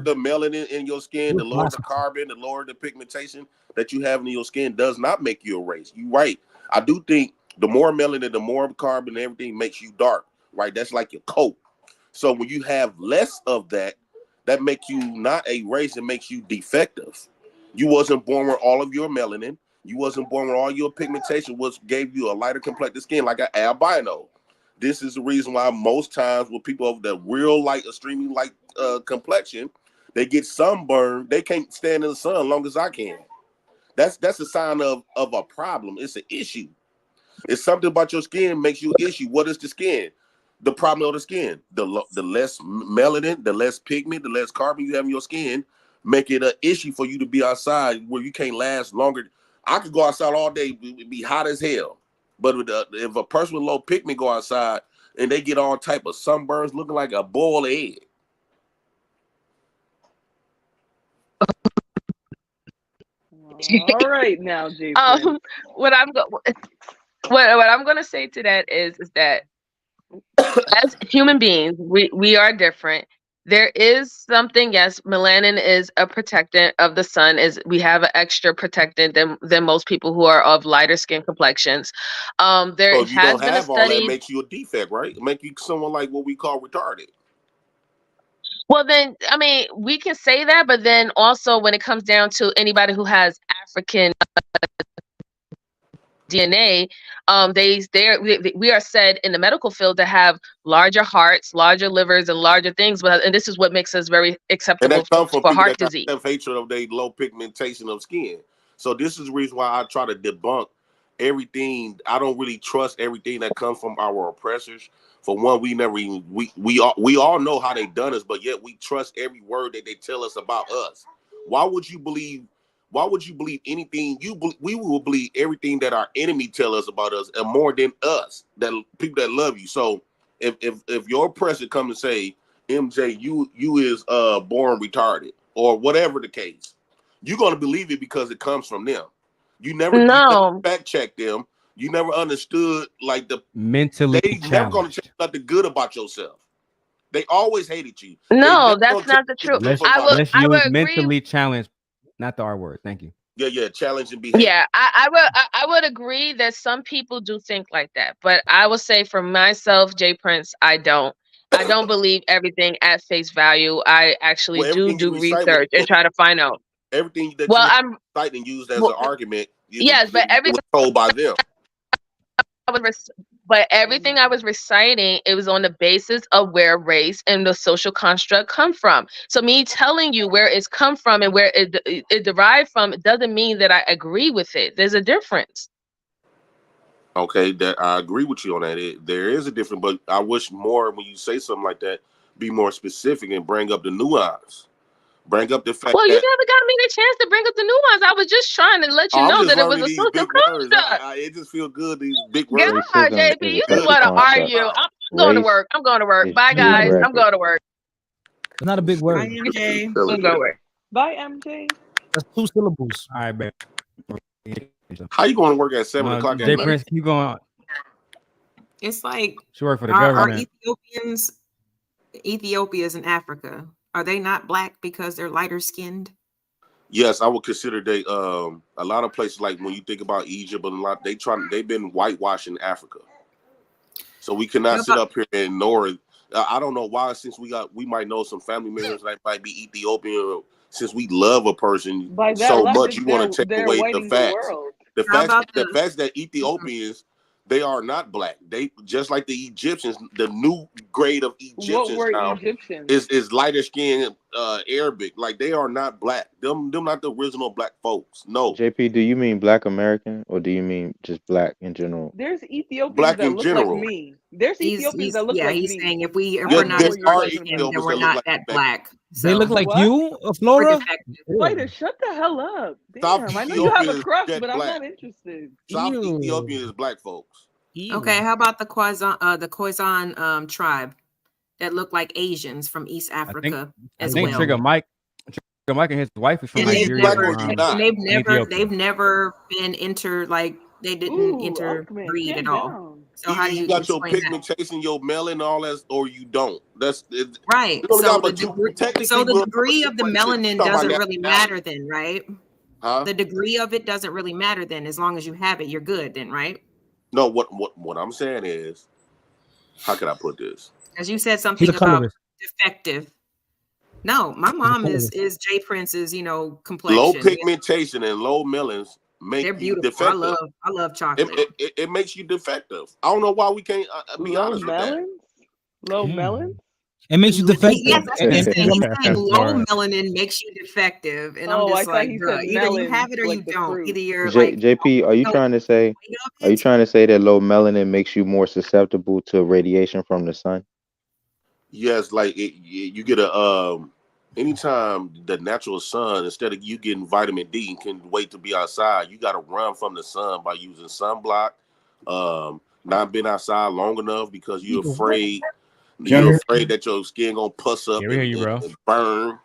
the melanin in your skin, the lower the carbon, the lower the pigmentation that you have in your skin does not make you a race. You're right. I do think the more melanin, the more carbon, and everything makes you dark. Right? That's like your coat. So when you have less of that, that makes you not a race. It makes you defective. You wasn't born with all of your melanin. You wasn't born with all your pigmentation, which gave you a lighter complected skin, like an albino. This is the reason why most times with people of the real light, extremely light complexion, they get sunburned. They can't stand in the sun as long as I can. That's a sign of a problem. It's an issue. It's something about your skin makes you an issue. What is the skin? The problem of the skin. The less melanin, the less pigment, the less carbon you have in your skin, make it an issue for you to be outside where you can't last longer. I could go outside all day, be hot as hell. But if a person with low pigment go outside and they get all type of sunburns looking like a boiled egg. All right, now, JP. What I'm going to say to that is that as human beings, we are different. There is something, yes, melanin is a protectant of the sun. Is we have an extra protectant than most people who are of lighter skin complexions. There So if you has don't been a have all that, study. it makes you a defect, right? It make you someone like what we call retarded. Well, then, I mean, we can say that, but then also when it comes down to anybody who has African DNA, we are said in the medical field to have larger hearts, larger livers, and larger things. And this is what makes us very And acceptable that comes from for people heart that disease. have hatred of their low pigmentation of skin. So this is the reason why I try to debunk everything. I don't really trust everything that comes from our oppressors. For one, we never even we all know how they done us, but yet we trust every word that they tell us about us. Why would you believe? Why would you believe anything? We will believe everything that our enemy tell us about us, and more than us, that people that love you. So if your oppressor come and say, MJ, you is born retarded or whatever the case, you're gonna believe it because it comes from them. You never fact check them. You never understood like mentally they never gonna challenged. check nothing good about yourself. They always hated you. No, that's not the truth. Let's I use would agree. mentally challenged, not the R word. Thank you. Yeah, challenging behavior. Yeah, I would agree that some people do think like that, but I will say for myself, Jay Prince, I don't believe everything at face value. I actually do research and try to find out. Everything that Well, you I'm cite and used as an argument, yes, but it was told by them. But everything I was reciting, it was on the basis of where race and the social construct come from. So me telling you where it's come from and where it derived from, it doesn't mean that I agree with it. There's a difference. Okay, that I agree with you on that. There is a difference, but I wish more when you say something like that, be more specific and bring up the nuance. Bring up the fact Well, you that never got me the chance to bring up the nuance. I was just trying to let you I'm know just that it was learning a these social big words. construct. It just feels good, these big words. God, JP, you just want to argue. I'm going to work. I'm going to work. Bye, guys. I'm going to work. It's not a big word. Bye, MJ. I'm going to work. Bye, MJ. That's 2 syllables. All right, babe. How you going to work at 7 o'clock at Jay night? Prince, you going? It's like She work for the are government. Ethiopia's in Africa. Are they not black because they're lighter skinned? Yes, I would consider they a lot of places like when you think about Egypt and a lot they've been whitewashing Africa. So we cannot sit up here and ignore it. I don't know why, since we might know some family members that might be Ethiopian, since we love a person By that so logic, much, you want to take they're away the whiting the facts. world. The facts that Ethiopians, they are not black. They just like the Egyptians, the new grade of Egyptians What were now Egyptians? is lighter skinned Arabic. Like they are not black. Them not the original black folks. No. JP, do you mean black American or do you mean just black in general? There's Ethiopians Black that in look general. like me. There's Ethiopians that look like he's me. saying if we're There not as are dark skinned, then Ethiopians we're that not look that like black. They look like What? you, Flora. Fighter, shut the hell up. South Damn, I know you have Ethiopia a is crush, jet but I'm black. not interested. South Ew. Ethiopia is black folks. Okay, how about the Khoisan tribe that look like Asians from East Africa I as think well? Trigger Mike and his wife is from And they've Nigeria. never been they didn't interbreed at all. So how do Either you you got your explain that? pigmentation, your melanin, and all that, or you don't. That's it. Right. You only So got the but two. degree, Technically, so the we'll degree of the melanin talk about doesn't really nationality. matter then, right? Huh? The degree of it doesn't really matter then. As long as you have it, you're good then, right? No, what I'm saying is, how can I put this? As you said He's something a about colorist. defective. No, my mom is Jay Prince's, complexion. Low pigmentation and low melons make They're you beautiful. defective. I love chocolate. It makes you defective. I don't know why we can't be Low honest with that. melons? Low melons? It makes you defective. Yes, that's what he's saying. He's saying low Right. melanin makes you defective, and Oh, I'm I just thought like, he bruh, said either you melon, have it or like you the don't. fruit. Either you're like, JP, are you trying to say that low melanin makes you more susceptible to radiation from the sun? Yes, like you get anytime the natural sun, instead of you getting vitamin D and can wait to be outside, you got to run from the sun by using sunblock. Not been outside long enough because you're afraid. You're afraid that your skin gonna pus up and burn.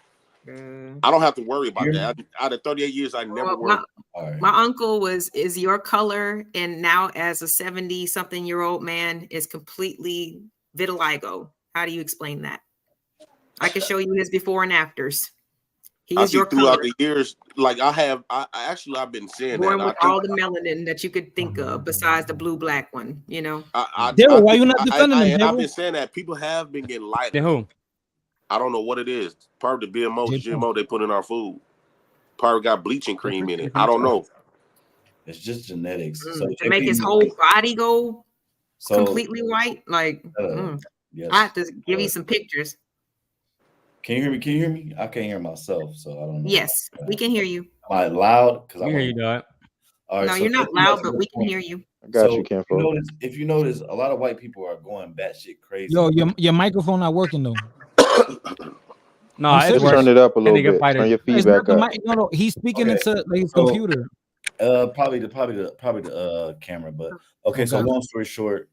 I don't have to worry about that. Out of 38 years, I never worried. my uncle is your color, and now as a 70-something-year-old man is completely vitiligo. How do you explain that? I can show you his before and afters. He I is see your throughout color. the years, like I've been saying Born that. with all the melanin that you could think of, besides the blue-black one. Daryl, why you not defending him, and I've Daryl? been saying that people have been getting lighter. Who? I don't know what it is. Probably the GMO they put in our food. Probably got bleaching cream in it. I don't know. It's just genetics. To make his whole body go completely white, like yes. I have to give you some pictures. Can you hear me? Can you hear me? I can't hear myself, so I don't know. Yes, we can hear you. Am I loud? Because I hear you, dog. All right, No, so you're not loud, but we can hear you. I got you, Ken. If you notice, a lot of white people are going batshit crazy. Yo, your microphone not working though. No, I'm it's serious. Turn it up a little bit. Turn your It's not feedback the up. mic. No, he's speaking Okay. into his So, computer. Probably the camera, but okay. So long story short,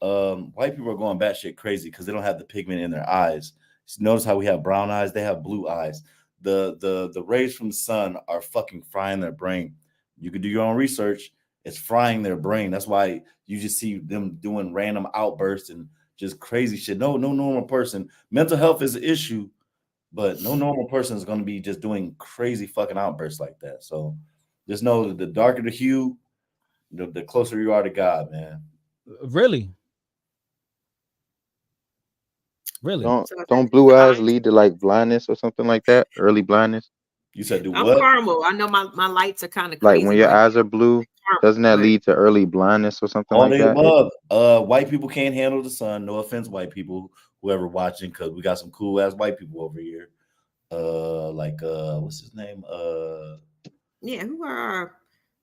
white people are going batshit crazy because they don't have the pigment in their eyes. Notice how we have brown eyes; they have blue eyes. the rays from the sun are fucking frying their brain. You can do your own research. It's frying their brain. That's why you just see them doing random outbursts and just crazy shit. No normal person. Mental health is an issue, but no normal person is going to be just doing crazy fucking outbursts like that. So just know that the darker the hue, the closer you are to God, man. Really? Really? Don't blue eyes lead to like blindness or something like that? Early blindness? You said do I'm what? caramel. I know my lights are kind of Like crazy. when your right eyes are blue, doesn't that but- lead to early blindness or something All like the that? above. White people can't handle the sun. No offense, white people, whoever watching, because we got some cool ass white people over here. What's his name? Yeah, who are our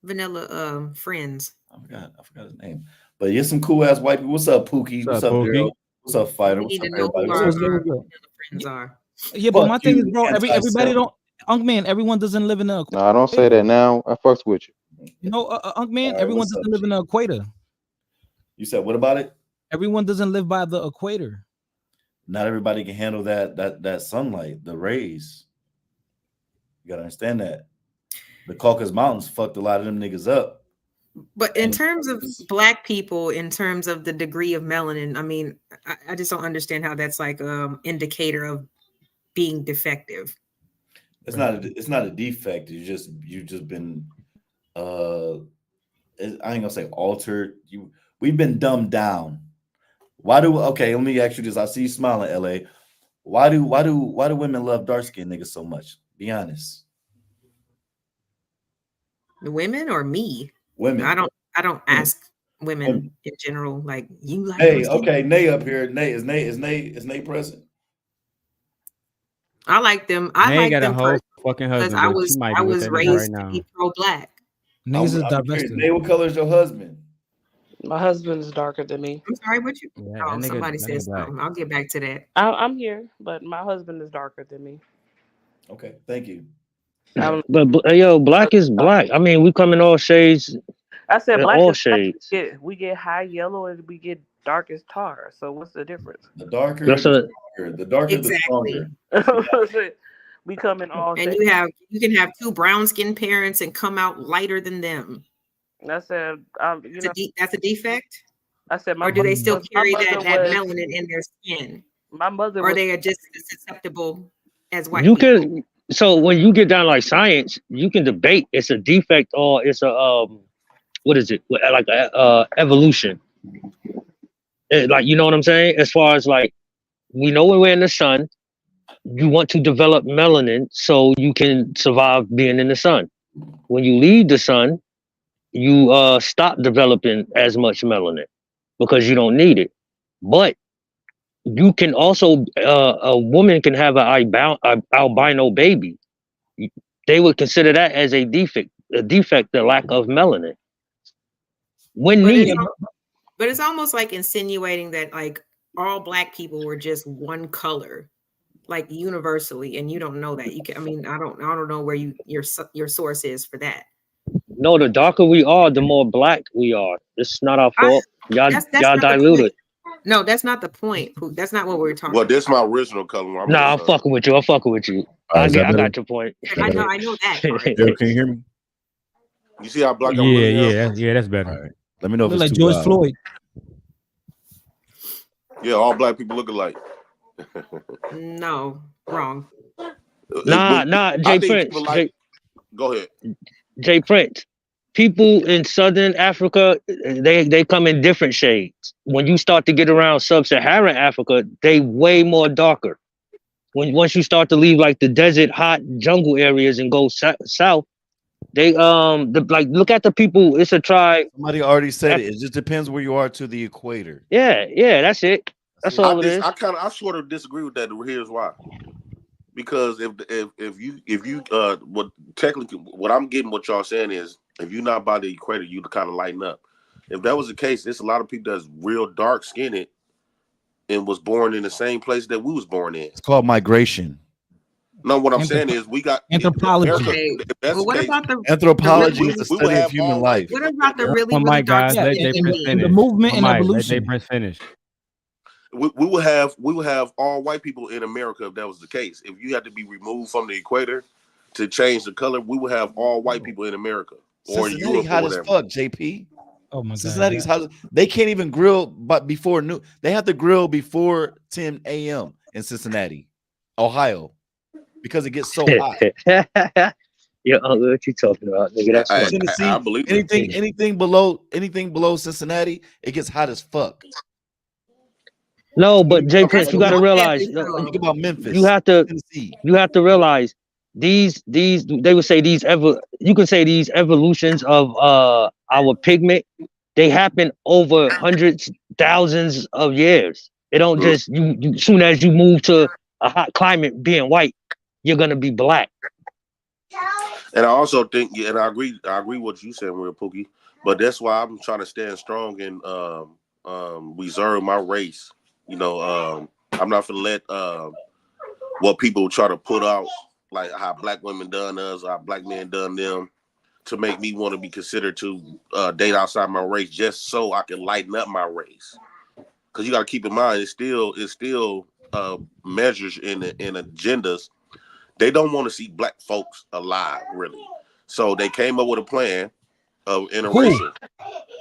vanilla friends? I forgot his name. But you're some cool ass white people. What's up, Pookie? What's up, Pookie? Daryl? What's up, Fighter? We What's need up, to know everybody? who What's our up, vanilla friends are. Yeah, but Fuck my thing is, you, bro, everybody anti-self. don't, man, everyone doesn't live in the No, I don't say that now. I fucks with you. No, man, All right, everyone what's doesn't up, live in the equator. You said what about it? Everyone doesn't live by the equator. Not everybody can handle that sunlight, the rays. You gotta understand that. The Caucasus Mountains fucked a lot of them niggas up. But in terms of black people, in terms of the degree of melanin, I mean, I just don't understand how that's like indicator of being defective. It's not a defect. You just been I ain't gonna say altered. We've been dumbed down. Let me ask you this. I see you smiling, LA. Why do women love dark skinned niggas so much? Be honest. The women or me? Women. I don't ask women in general, like you like Hey, dark-skinned? okay, Nay up here. Nay is Nay present? I like them. I Nay like got a them whole because fucking husband, I but was she might be with that nigga raised right to now. be pro-black. Niggas is I'm curious, divested. Nay, what color is your husband? My husband is darker than me. I'm sorry, what you? Yeah, Oh, that nigga, somebody that said nigga black. something. I'll get back to that. I'm here, but my husband is darker than me. Okay, thank you. But yo, black is black. I mean, we come in all shades. I said In black all is black. shades. We get high yellow and we get dark as tar. So what's the difference? The darker, That's the a- stronger. The darker, the Exactly. stronger. We come in all And shades. you can have two brown skinned parents and come out lighter than them. I said, That's a defect. I said, Or do they still carry my that mother was- melanin in their skin? My mother Or was, they are just as susceptible as white You people. can. So when you get down like science, you can debate it's a defect or it's a what is it? Like evolution. Like, you know what I'm saying? As far as like, we know when we're in the sun, you want to develop melanin so you can survive being in the sun. When you leave the sun, you stop developing as much melanin because you don't need it. But you can also a woman can have an albino baby. They would consider that as a defect, the lack of melanin when But needed. but it's almost like insinuating that like all black people were just one color, like universally, and you don't know that. You can. I mean, I don't know where your source is for that. No, the darker we are, the more black we are. It's not our fault. Y'all That's y'all not the diluted. No, that's not the point. Pooh. That's not what we're talking. Well, this my original color. I'm fucking with you. I'm fucking with you. I got your point. I know that part. Yo, can you hear me? You see how black I'm Yeah, really am? yeah, that's better. Let me know if Look it's like too George loud. Floyd. Yeah, all black people look alike. No, wrong. Nah, Jay Prince. Go ahead. Jay Prince. People in Southern Africa, they come in different shades. When you start to get around Sub-Saharan Africa, they way more darker. Once you start to leave like the desert, hot jungle areas and go south, they look at the people. It's a tribe. Somebody already said it. It just depends where you are to the equator. Yeah, that's it. That's all it is. I sort of disagree with that. Here's why. Because if you what technically what I'm getting what y'all saying is if you're not by the equator, you kind of lighten up. If that was the case, there's a lot of people that's real dark skinned and was born in the same place that we was born in. It's called migration. No, what I'm saying is we got anthropology. What about the Anthropology is the study of human life. What about the really One mic, dark guys. Let skinned Jay Prince Indians? finish. The movement One and mic, evolution. Let Jay Prince finish. we would have all white people in America if that was the case. If you had to be removed from the equator to change the color, we would have all white people in America or Cincinnati Europe or hot as whatever. fuck, JP. Oh my god. Cincinnati's hot. They can't even grill but before noon. They have to grill before 10 a.m. in Cincinnati, Ohio, because it gets so hot. Yeah, what you talking about, nigga? That's funny. Tennessee, I believe anything below Cincinnati, it gets hot as fuck. No, but Jay Prince, you gotta realize. Think about Memphis. You have to Tennessee. realize these they would say you can say these evolutions of our pigment, they happen over hundreds, thousands of years. It don't just you soon as you move to a hot climate being white, you're gonna be black. And I also think, yeah, and I agree what you said, Real Pookie. But that's why I'm trying to stand strong and reserve my race. You know, I'm not gonna let what people try to put out, like how black women done us, how black men done them, to make me want to be considered to date outside my race just so I can lighten up my race. Because you got to keep in mind, it's still measures in agendas. They don't want to see black folks alive, really. So they came up with a plan of interracial.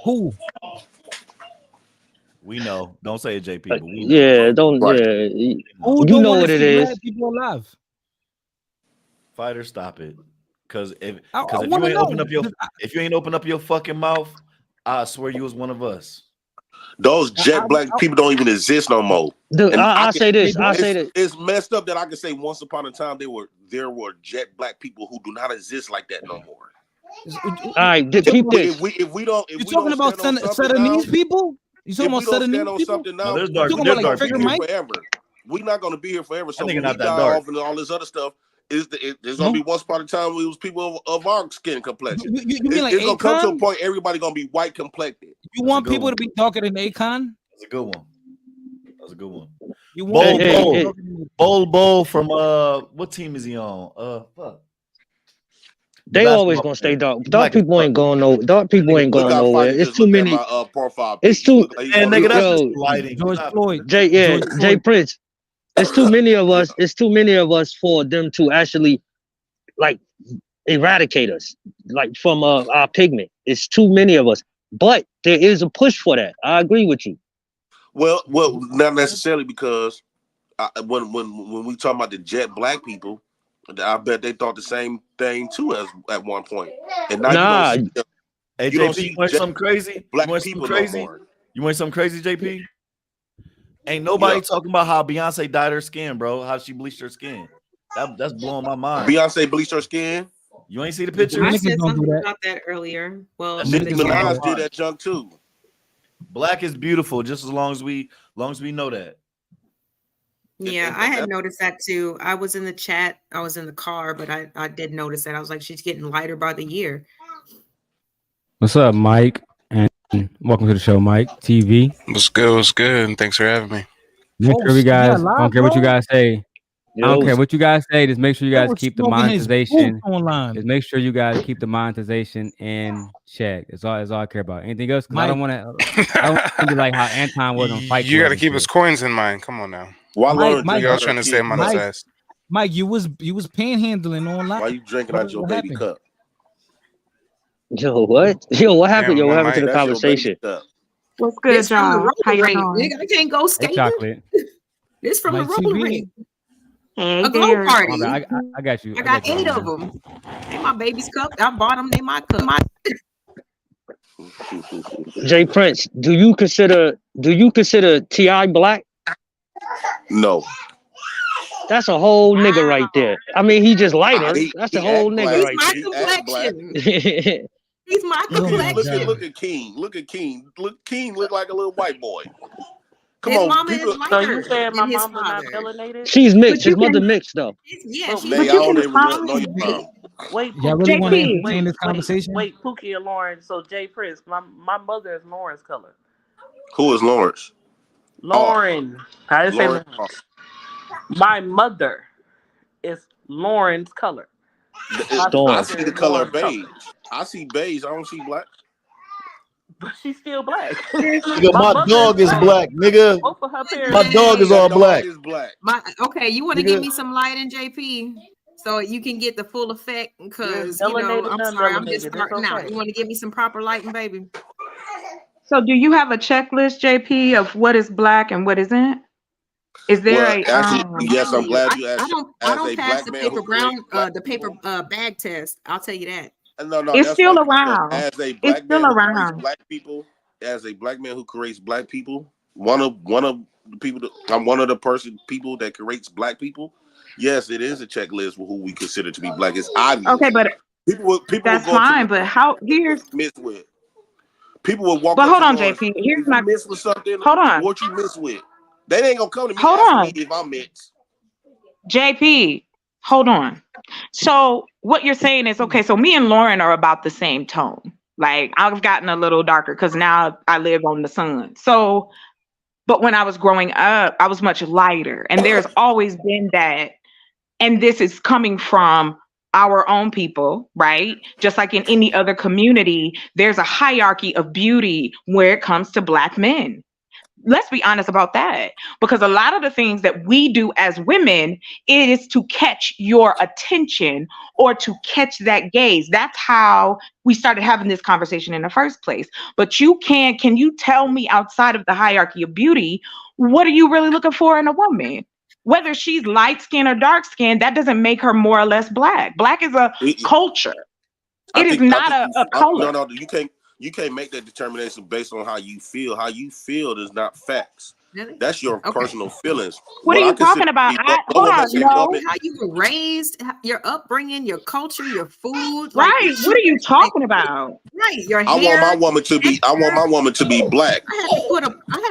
Who? We know. Don't say it, JP. But we know. Yeah, don't. Right. Yeah, Who you don't know wanna what it see is. black people alive? Fighter, stop it. Because if I you wanna ain't know. open up your fucking mouth, I swear you was one of us. Those jet black people don't even exist no more. Dude, And I'll say this. It's messed up that I can say once upon a time there were jet black people who do not exist like that no more. All right, keep this. If we don't talking about Sudanese people? You talking about Sudanese people? Something No, now, there's dark- we're there's not dark gonna be people. here forever. We're not gonna be here forever. So That nigga when not we that die dark. off and all this other stuff, there's gonna be once upon a time it was people of our skin complexion. You mean like it's gonna come to a Akon? point everybody gonna be white complected. You want people to be darker than Akon? That's a good one. That's a good one. You want Bol from what team is he on? Fuck. They always gonna stay dark. Dark people ain't going no. Dark people ain't going nowhere. It's too many. Profile It's too. And nigga, that's Yo, just lighting. George Floyd. Jay Prince. It's too many of us. It's too many of us for them to actually like eradicate us, like from our pigment. It's too many of us. But there is a push for that. I agree with you. Well, not necessarily, because when we talk about the jet black people, I bet they thought the same thing too as at one point. And now you don't see, Hey, you don't JP, see you want jet something crazy? black You want people something crazy? no more. You want something crazy, JP? Ain't nobody talking about how Beyonce dyed her skin, bro. How she bleached her skin. That's blowing my mind. Beyonce bleached her skin. You ain't see the pictures? I said something about that earlier. Well, Nicki Minaj did that junk too. Black is beautiful, just as long as we know that. yeah, I had noticed that too. I was in the chat. I was in the car, but I did notice that. I was like, she's getting lighter by the year. What's up, Mike? And welcome to the show, Mike TV. What's good? What's good? And thanks for having me. Make sure you guys, I don't care what you guys say. I don't care what you guys say. Just make sure you guys keep the monetization. Just make sure you guys keep the monetization in check. That's all I care about. Anything else? Because I don't want to be like how Anton was on Fight Club. You got to keep his coins in mind. Come on now. Mike, y'all trying to stay monetized? Mike, you was panhandling online. Why you drinking out your baby cup? Yo, what? Yo, what happened? Damn, Yo, what Mike, happened to the That's your baby conversation? cup. What's good, This from the y'all? How roller y'all rink, doing? nigga. I can't go Hey, skating. chocolate. This from Mike the roller TV. rink. Hey, A glow Derek. party. Okay, I got you. I got 8 of them. They my baby's cup. I bought them. They my cup. Jay Prince, do you consider T.I. black? No. That's a whole nigga right there. I mean, he just lighter. That's a whole nigga black. right My there. complexion. He's my complexion. Look at King. Look at King. King look like a little white boy. Come His on, mama people. is So you lighter saying my than his mama not father. melanated? She's mixed. But you His mother can- mixed though. Yeah, But she's Man, you I don't can even know find your mom. Wait, Y'all really want to JP. entertain this conversation? Wait, Pookie and Lauren. So Jay Prince, my mother is Lauren's color. Who is Lawrence? Lauren. I didn't say Lauren. Lauren. My mother is Lauren's color. My I sister see the is color Lauren's of beige. I see beige. I don't see black. But she's still black. Nigga, my mother dog is black, nigga. Both of her parents. My dog is That all dog black. is black. Okay, you want to Nigga. give me some light in JP so you can get the full effect? Because you know, Melanated, I'm sorry, I'm just unmelanated. That's starting out. okay. You want to give me some proper lighting, baby? So, do you have a checklist, JP, of what is black and what isn't? Is there Well, a actually, I'm yes, I'm telling you, glad you I asked. don't As a pass black the man who paper creates black the paper people, bag test. I'll tell you that. no, It's that's still right. Because around. as a It's black still man who creates around. black people, as a black man who creates black people, one of the people that I'm one of the people that creates black people. Yes, it is a checklist for who we consider to be black. It's obvious. Okay, but People will that's go up to me fine. But how here's miss with. People will walk but up hold to on, me and JP. say, Here's if you my miss with something, hold on. what you miss with? They ain't gonna come to me Hold asking me on. if I'm mixed. JP, hold on. So what you're saying is okay, so me and Lauren are about the same tone. Like I've gotten a little darker because now I live on the sun. So, but when I was growing up, I was much lighter. And there's always been that. And this is coming from our own people, right? Just like in any other community, there's a hierarchy of beauty where it comes to Black men. Let's be honest about that, because a lot of the things that we do as women is to catch your attention or to catch that gaze. That's how we started having this conversation in the first place. But can you tell me, outside of the hierarchy of beauty, what are you really looking for in a woman? Whether she's light skinned or dark skinned, that doesn't make her more or less black. Black is a culture. It is not a color. No, you can't make that determination based on how you feel. How you feel is not facts. Really? That's your personal feelings. What are you talking about? Hold on, no. How you were raised, your upbringing, your culture, your food, like Right. What are you talking about? Right, your I hair. want my woman to be. I want my woman to be black. I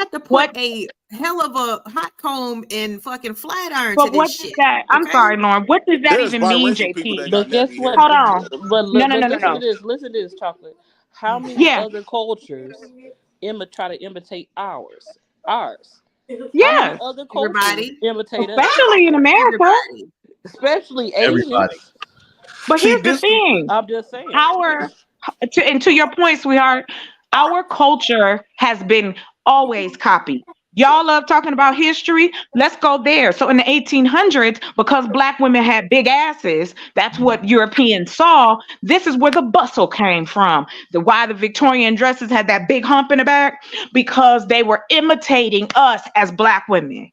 had to put a hell of a hot comb and fucking flat iron to But what this does shit. that? I'm sorry, Lauren. What does that There's even mean, biracial people that JP? got But guess nappy what? hair. Hold on. But No. listen to this. Listen to this, Chocolate. How many Yeah. other cultures try to imitate ours? Ours. How many Yes. other cultures Everybody. imitate us? Especially in America. Everybody. Especially Everybody. Asians. But See, here's the thing. I'm just saying. To your point, sweetheart, our culture has been always copied. Y'all love talking about history. Let's go there. So in the 1800s, because Black women had big asses, that's what Europeans saw. This is where the bustle came from. Why the Victorian dresses had that big hump in the back, because they were imitating us as Black women.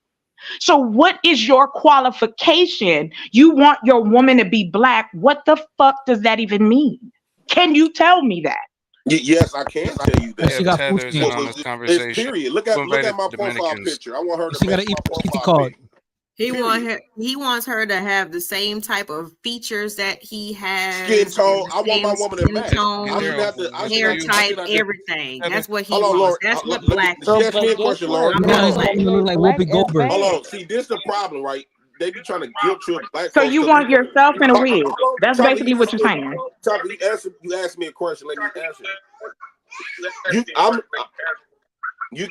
So what is your qualification? You want your woman to be Black. What the fuck does that even mean? Can you tell me that? Yes, I can tell you that. She got food Tethers in stamps. on this It's conversation. period. Look Who at invited my profile Dominicans? picture. I want her to She got match an my EPT profile card. pic. He wants her to have the same type of features that he has. Skin tone. the I want my same woman to skin match. tone, I shouldn't have to. hair type, everything. That's what he Hold on, wants. Lauren. That's what Let me. Black She asked But me a guess question, what? Lauren. I'm Now his black. woman look like Black Whoopi as Goldberg. bad. Hold on. See, this the problem, right? They be trying to guilt trip black So folks. you want yourself in a wig. That's Chocolate, basically what you're saying. Chocolate, you asked me a question. Let me answer. You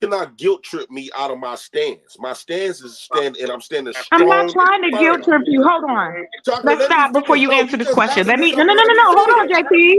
cannot guilt trip me out of my stance. My stance is I'm standing strong. I'm not trying to and guilt firm. trip you. Hold on. Chocolate, Let's let me stop before finish. you No, answer you this just question. bouncing No. something. Let me Hold on, finish. JP.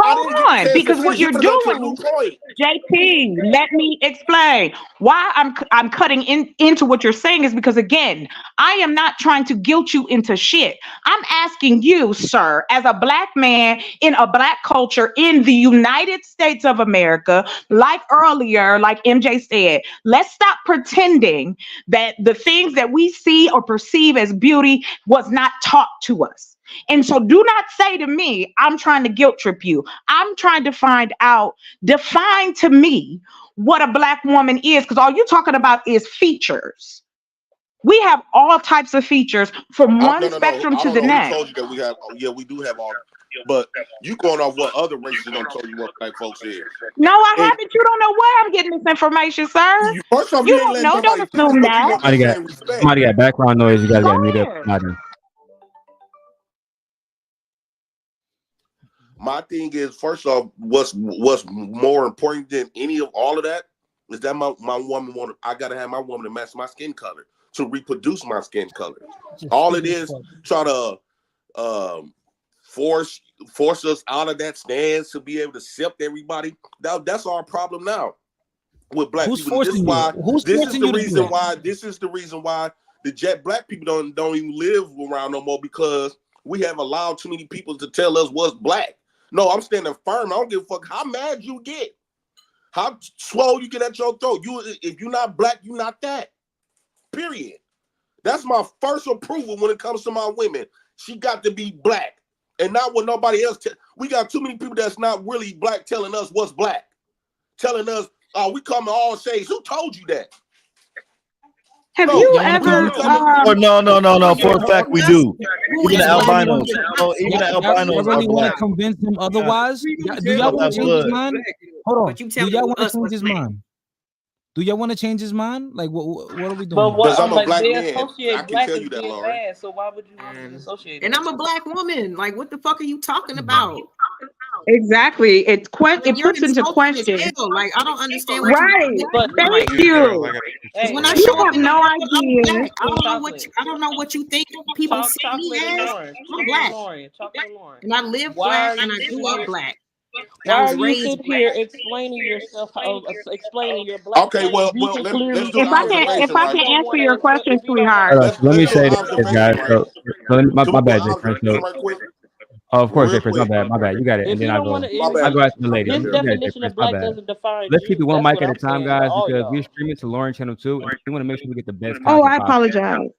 I Hold didn't on, get a chance to because what finish. You you're finna go to a doing, new point. JP, let me explain why I'm cutting into what you're saying is because, again, I am not trying to guilt you into shit. I'm asking you, sir, as a Black man in a Black culture in the United States of America, like earlier, like MJ said, let's stop pretending that the things that we see or perceive as beauty was not taught to us. And so do not say to me, I'm trying to guilt trip you. I'm trying to find out, define to me what a Black woman is, because all you're talking about is features. We have all types of features from one spectrum I to don't the know who next. told you that we have. Yeah, we do have all. But you going off what other races don't tell you what Black folks is. No, I haven't. You don't know where I'm getting this information, sir. First off, You you ain't don't letting know. Don't nobody finish, assume but you that. want that same respect. Somebody got background noise. You guys got to mute up. My thing is, first off, what's more important than any of all of that is that my woman I gotta have my woman to match my skin color to reproduce my skin color. All it is, try to force us out of that stance to be able to accept everybody. That's our problem now. with black Who's people. This is forcing why. you? Who's This is forcing the you to do reason that? why. This is the reason why the jet black people don't even live around no more, because we have allowed too many people to tell us what's black. No, I'm standing firm. I don't give a fuck how mad you get, how swole you get at your throat. If you're not black, you're not that. Period. That's my first approval when it comes to my women. She got to be black, and not what nobody else. We got too many people that's not really black telling us what's black, telling us, "Oh, we come in all shades." Who told you that? Have No, you Y'all want to ever? Or no. For a fact, we do. Who Even is the black? albinos. No, even the Y'all albinos are really want to black. convince him otherwise? Do y'all Of want that to change his blood. mind? Hold on. But you Do telling y'all want to us change what's his black. mind? Do y'all want to change his mind? Like, what are we But doing? what? because I'm a But black they man. I associate can black tell as you that, being Lauren. bad. So why would you want to associate? And I'm a black woman. Like, what the fuck are you talking about? Exactly. It Like, it you're puts into insulting as question. hell. Like, I don't understand what Right. you But Thank like. Girl, I you. gotta Because when I You show up have in the no world, I'm idea. black. I don't know what you think people see me Chocolate and as. Lauren, I'm black, Chocolate and Lauren. and I live Why black, are and you I sitting grew up here? black. And I Why was are you raised sitting black. here explaining yourself, explaining your black Okay, point? well, You can let's clearly do an If I see can, if observation, I if right? you can don't answer want your to, question, if you don't want sweetheart. to, Let's Let me do an say this, guys. observation, right? So let me, Can my we do an bad, Jay Prince. observation right quick? Oh, of course, Jay Real Prince. quick. My bad. You got it, and if then you don't want to, My I bad. go after the My lady. this You bad. got it, Jay definition Prince. of My black bad. doesn't define Let's keep you. it one That's mic what at a I'm time, saying to guys, all because we're y'all. streaming to Lauren Channel 2, and we want to make sure we get the best Oh, content I possible. apologize.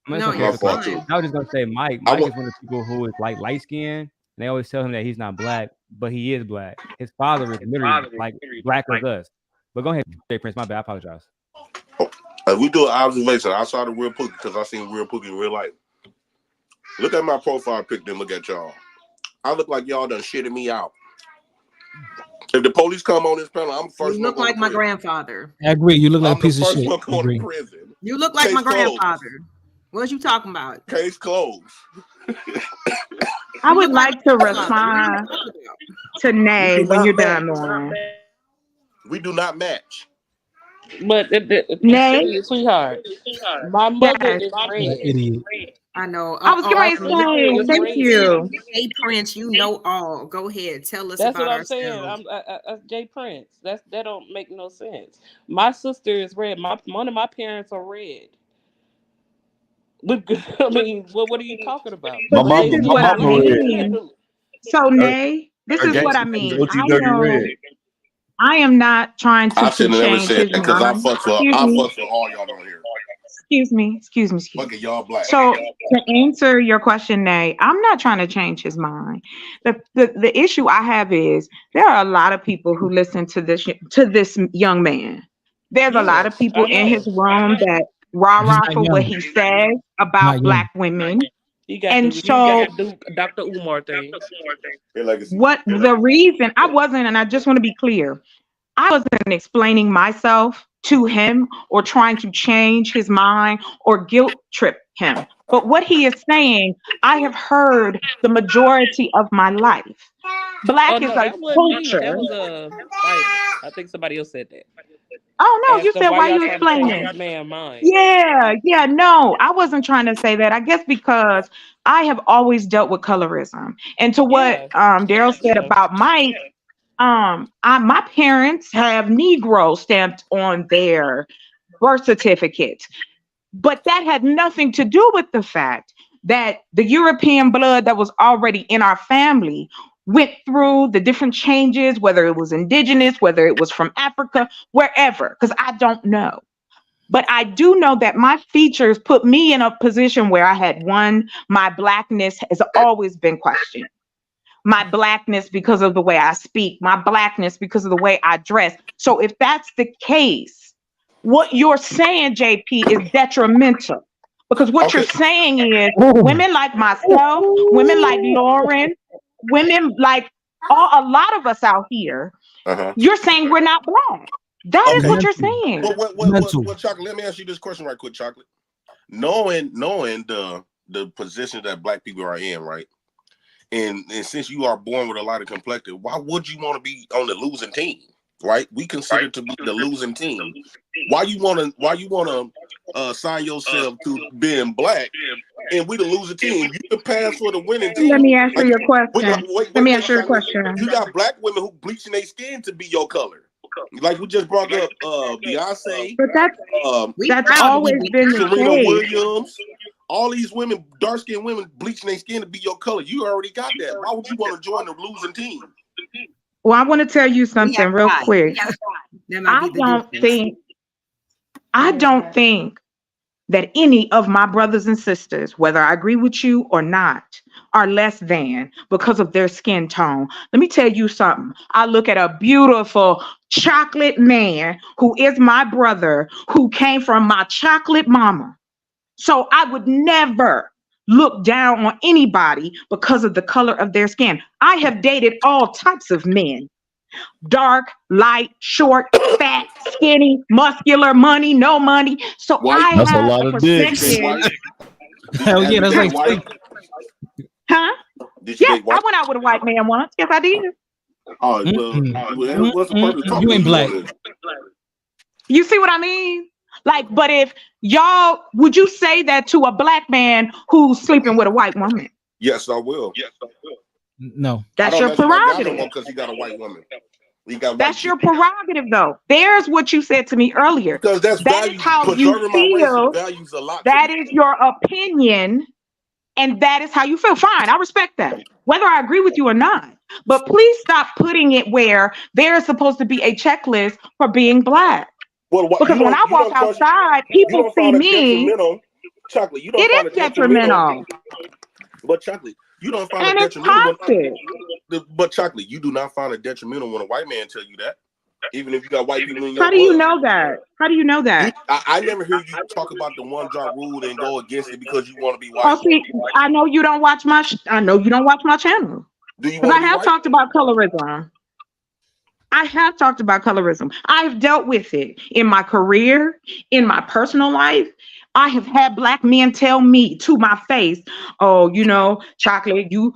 I mean, it's No, okay. you're My It's okay. fault too. fine. I was just gonna say, Mike. I Mike want. is one of the people who is like light skinned, and they always tell him that he's not black, but he is black. His father is literally like black as us. But go ahead, Jay Prince. My bad. I apologize. If we do an observation outside of Real Pookie, because I seen Real Pookie in real life. Look at my profile pic, then look at y'all. I look like y'all done shitted me out. If the police come on this panel, I'm the first You one look going like to my prison. grandfather. I agree. You look like I'm a the piece of first shit. one I going to agree. prison. You look like Case my closed. grandfather. What you talking about? Case closed. I You would look like like to my grandfather. What are you respond talking about? to We Nay do when not you're match. done, Lauren. We do not match. But Nay? sweetheart, my mother Yes. is You're an red. idiot. I know. I was My going to sister say, is thank red. you. Hey Prince, you know all. Go ahead. Tell us That's what about I'm saying. ourselves. I Jay Prince. That don't make no sense. My sister is red. One of my parents are red. I mean, what are you talking about? My But But this they mama, is my what still I mama red. mean. So, Her, Nay, this her is what gangster I name is mean. OG Dirty Red. I am not trying I to should have never change said his that because I mind. fuck for all y'all on here. Excuse me. Fucking y'all black. So to answer your question, Nay, I'm not trying to change his mind. The issue I have is there are a lot of people who listen to this young man. There's a lot of Yes, people I in his know. room that rah He's rah not for what young. he says He's about not young. black women. He got And the so Dr. Umar thing. Your legacy. what the reason I wasn't, and I just want to be clear, I wasn't explaining myself to him or trying to change his mind or guilt trip him. But what he is saying, I have heard the majority of my life. Oh Black is no, a that wasn't me. culture. That was a fighter. I think somebody else said that. Oh no, you Asked them said why why y'all you trying to change explaining? this man's mind. Yeah, no, I wasn't trying to say that. I guess because I have always dealt with colorism. And to what Yeah, Daryl said yeah. about Mike, my parents have Negro stamped on their birth certificates, but that had nothing to do with the fact that the European blood that was already in our family went through the different changes, whether it was indigenous, whether it was from Africa, wherever, because I don't know. But I do know that my features put me in a position where I had my blackness has always been questioned. My blackness because of the way I speak, my blackness because of the way I dress. So if that's the case, what you're saying, JP, is detrimental. Because what you're saying is women like myself, women like Lauren, women like a lot of us out here, you're saying we're not black. That is what you're saying. Well, Chocolate, let me ask you this question right quick, Chocolate. Knowing the position that black people are in, right? And since you are born with a lighter complexion, why would you want to be on the losing team? Right? We consider to be the losing team. Why you wanna sign yourself to being black and we the losing team? You can pass for the winning team. Let me answer your question. Wait, Let me answer your Chocolate. question. You got black women who bleaching their skin to be your color. Like we just brought up Beyonce, But that's always been the Serena case. Williams. All these women, dark skinned women, bleaching their skin to be your color. You already got that. Why would you want to join the losing team? Well, I want to tell you something real quick. I don't think that any of my brothers and sisters, whether I agree with you or not, are less than because of their skin tone. Let me tell you something. I look at a beautiful chocolate man who is my brother, who came from my chocolate mama. So I would never look down on anybody because of the color of their skin. I have dated all types of men. Dark, light, short, fat, skinny, muscular, money, no money. So I That's a have lot a of dicks. perspective. Hell yeah, that's like Huh? Yes, I went out with a white man once. Yes, I did. Oh, well, what's the purpose of talking You ain't to black. on this? You see what I mean? Like, but if y'all, would you say that to a black man who's sleeping with a white woman? Yes, I will. No. That's I your don't let you got prerogative. no because he got a white woman. He got That's your prerogative, though. There's what you said to me earlier. because that's That value. is how you Preserving my race feel. values a lot. That is your opinion, and that is how you feel. Fine, I respect that, whether I agree with you or not. But please stop putting it where there is supposed to be a checklist for being black. Well, Because when I walk outside, people see me. Chocolate. You don't It find is it detrimental. detrimental, But chocolate, you don't find and it it's detrimental. toxic. But chocolate, you do not find it detrimental when a white man tell you that, even if you got white people in your How blood. do you know that? How do you know that? I never hear you talk about the one drop rule and go against it because you want to be Oh, white. see, I know you don't watch my. I know you don't watch my channel. Do you Because want I to be have white? talked about colorism. I have talked about colorism. I've dealt with it in my career, in my personal life. I have had black men tell me to my face, "Oh, you know, chocolate, you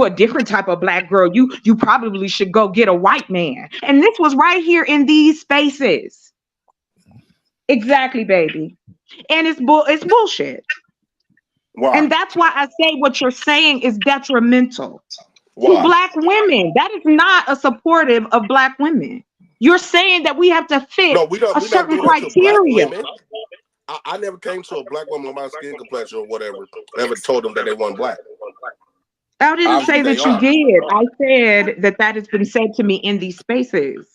a different type of black girl. You probably should go get a white man." And this was right here in these spaces. Exactly, baby. And it's bullshit. Why? And that's why I say what you're saying is detrimental to Why? black women. That is not a supportive of black women. You're saying that we have to fit No, we don't. a We don't certain do that to black criteria. women. I never came to a black woman with my skin complexion or whatever. Ever told them that they weren't black. I didn't Obviously, say they that you are. did. I said that has been said to me in these spaces.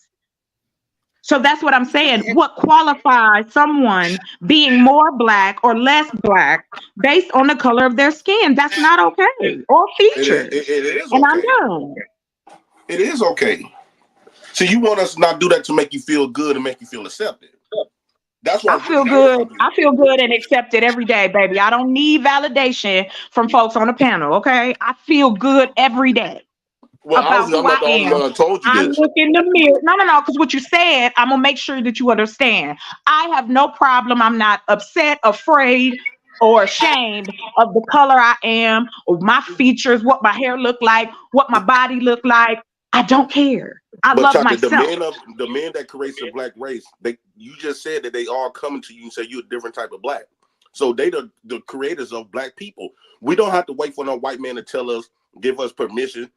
So that's what I'm saying. What qualifies someone being more black or less black based on the color of their skin? That's not okay. Or features. It is And I'm okay. done. It is okay. So you want us to not do that to make you feel good and make you feel accepted. That's what I feel good. I feel good and accepted every day, baby. I don't need validation from folks on the panel. Okay, I feel good every day Well, about obviously, who I'm not I the only am. one that told you I this. look in the mirror. No. Because what you said, I'm gonna make sure that you understand. I have no problem. I'm not upset, afraid, or ashamed of the color I am, of my features, what my hair look like, what my body look like. I don't care. I But love chocolate, the myself. men that creates the black race, you just said that they all coming to you and say you're a different type of black. So they the creators of black people. We don't have to wait for no white man to tell us, give us permission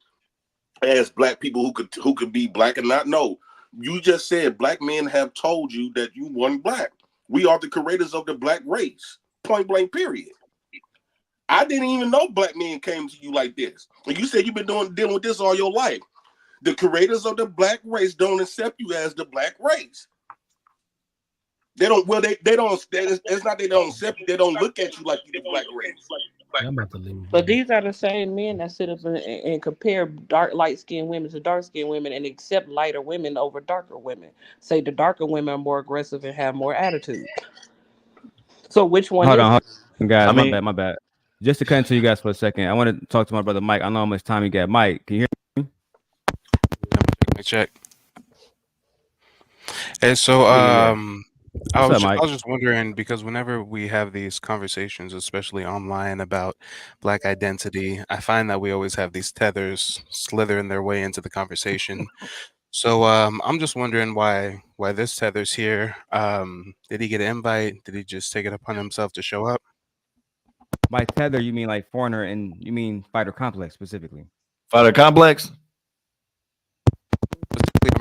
as black people who could be black and not know. You just said black men have told you that you weren't black. We are the creators of the black race. Point blank, period. I didn't even know black men came to you like this. And you said you've been dealing with this all your life. The creators of the black race don't accept you as the black race. They don't. Well, they don't. It's not they don't accept you. They don't look at you like you're the black race. I'm about to leave. But these are the same men that sit up and compare light skinned women to dark skinned women and accept lighter women over darker women. Say the darker women are more aggressive and have more attitude. So which one Hold is on, it? guys. I mean- My bad. Just to cut to you guys for a second, I want to talk to my brother Mike. I know how much time you got. Mike, can you hear me? Check. And so, Yeah. I What's up, Mike? was just wondering because whenever we have these conversations, especially online about black identity, I find that we always have these tethers slithering their way into the conversation. So I'm just wondering why this tether's here. Did he get an invite? Did he just take it upon himself to show up? By tether, you mean like foreigner, and you mean fighter complex specifically? Fighter complex? Specifically, I'm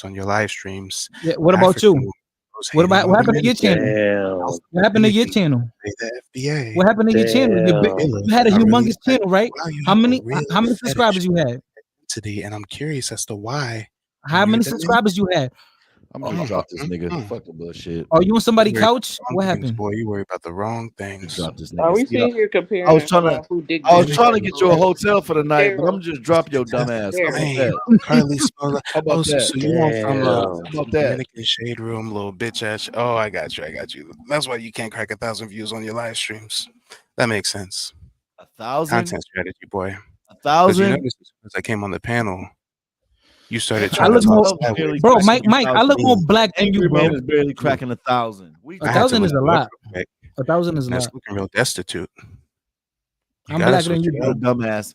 views on your live streams. Yeah. What about you? What hating on happened to the your channel? Damn. What happened to your channel? Pay the FBA. What happened to your channel? You had a I really humongous like channel, right? wow, you How have a many real how many fetish subscribers you had? today, and I'm curious as to why. How many subscribers you had? I'm gonna drop this nigga. Fuck the bullshit. Are you on somebody's You worry couch? about the What wrong things, happened? boy? You worry about the wrong things. Drop this Are nigga. we See, sitting here I comparing was trying to. who dick I was bigger? trying to get you a hotel for the night, but I'm just drop your dumb ass. How about Damn, that? Carly Smola. How about So that? you want from How about that? Dominican Shade Room, little bitch ass. Oh, I got you. That's why you can't crack 1,000 views on your live streams. That makes sense. 1,000? Content strategy, boy. 1,000? You noticed as soon as I came on the panel, you started I trying to look talk more, sideways. bro. Mike, I look more black than you, Angry bro. Man is barely cracking 1,000. I had to 1,000 is look a you up lot. real quick. 1,000 is a That's lot. looking real destitute. I'm blacker than you, You're a bro. dumbass.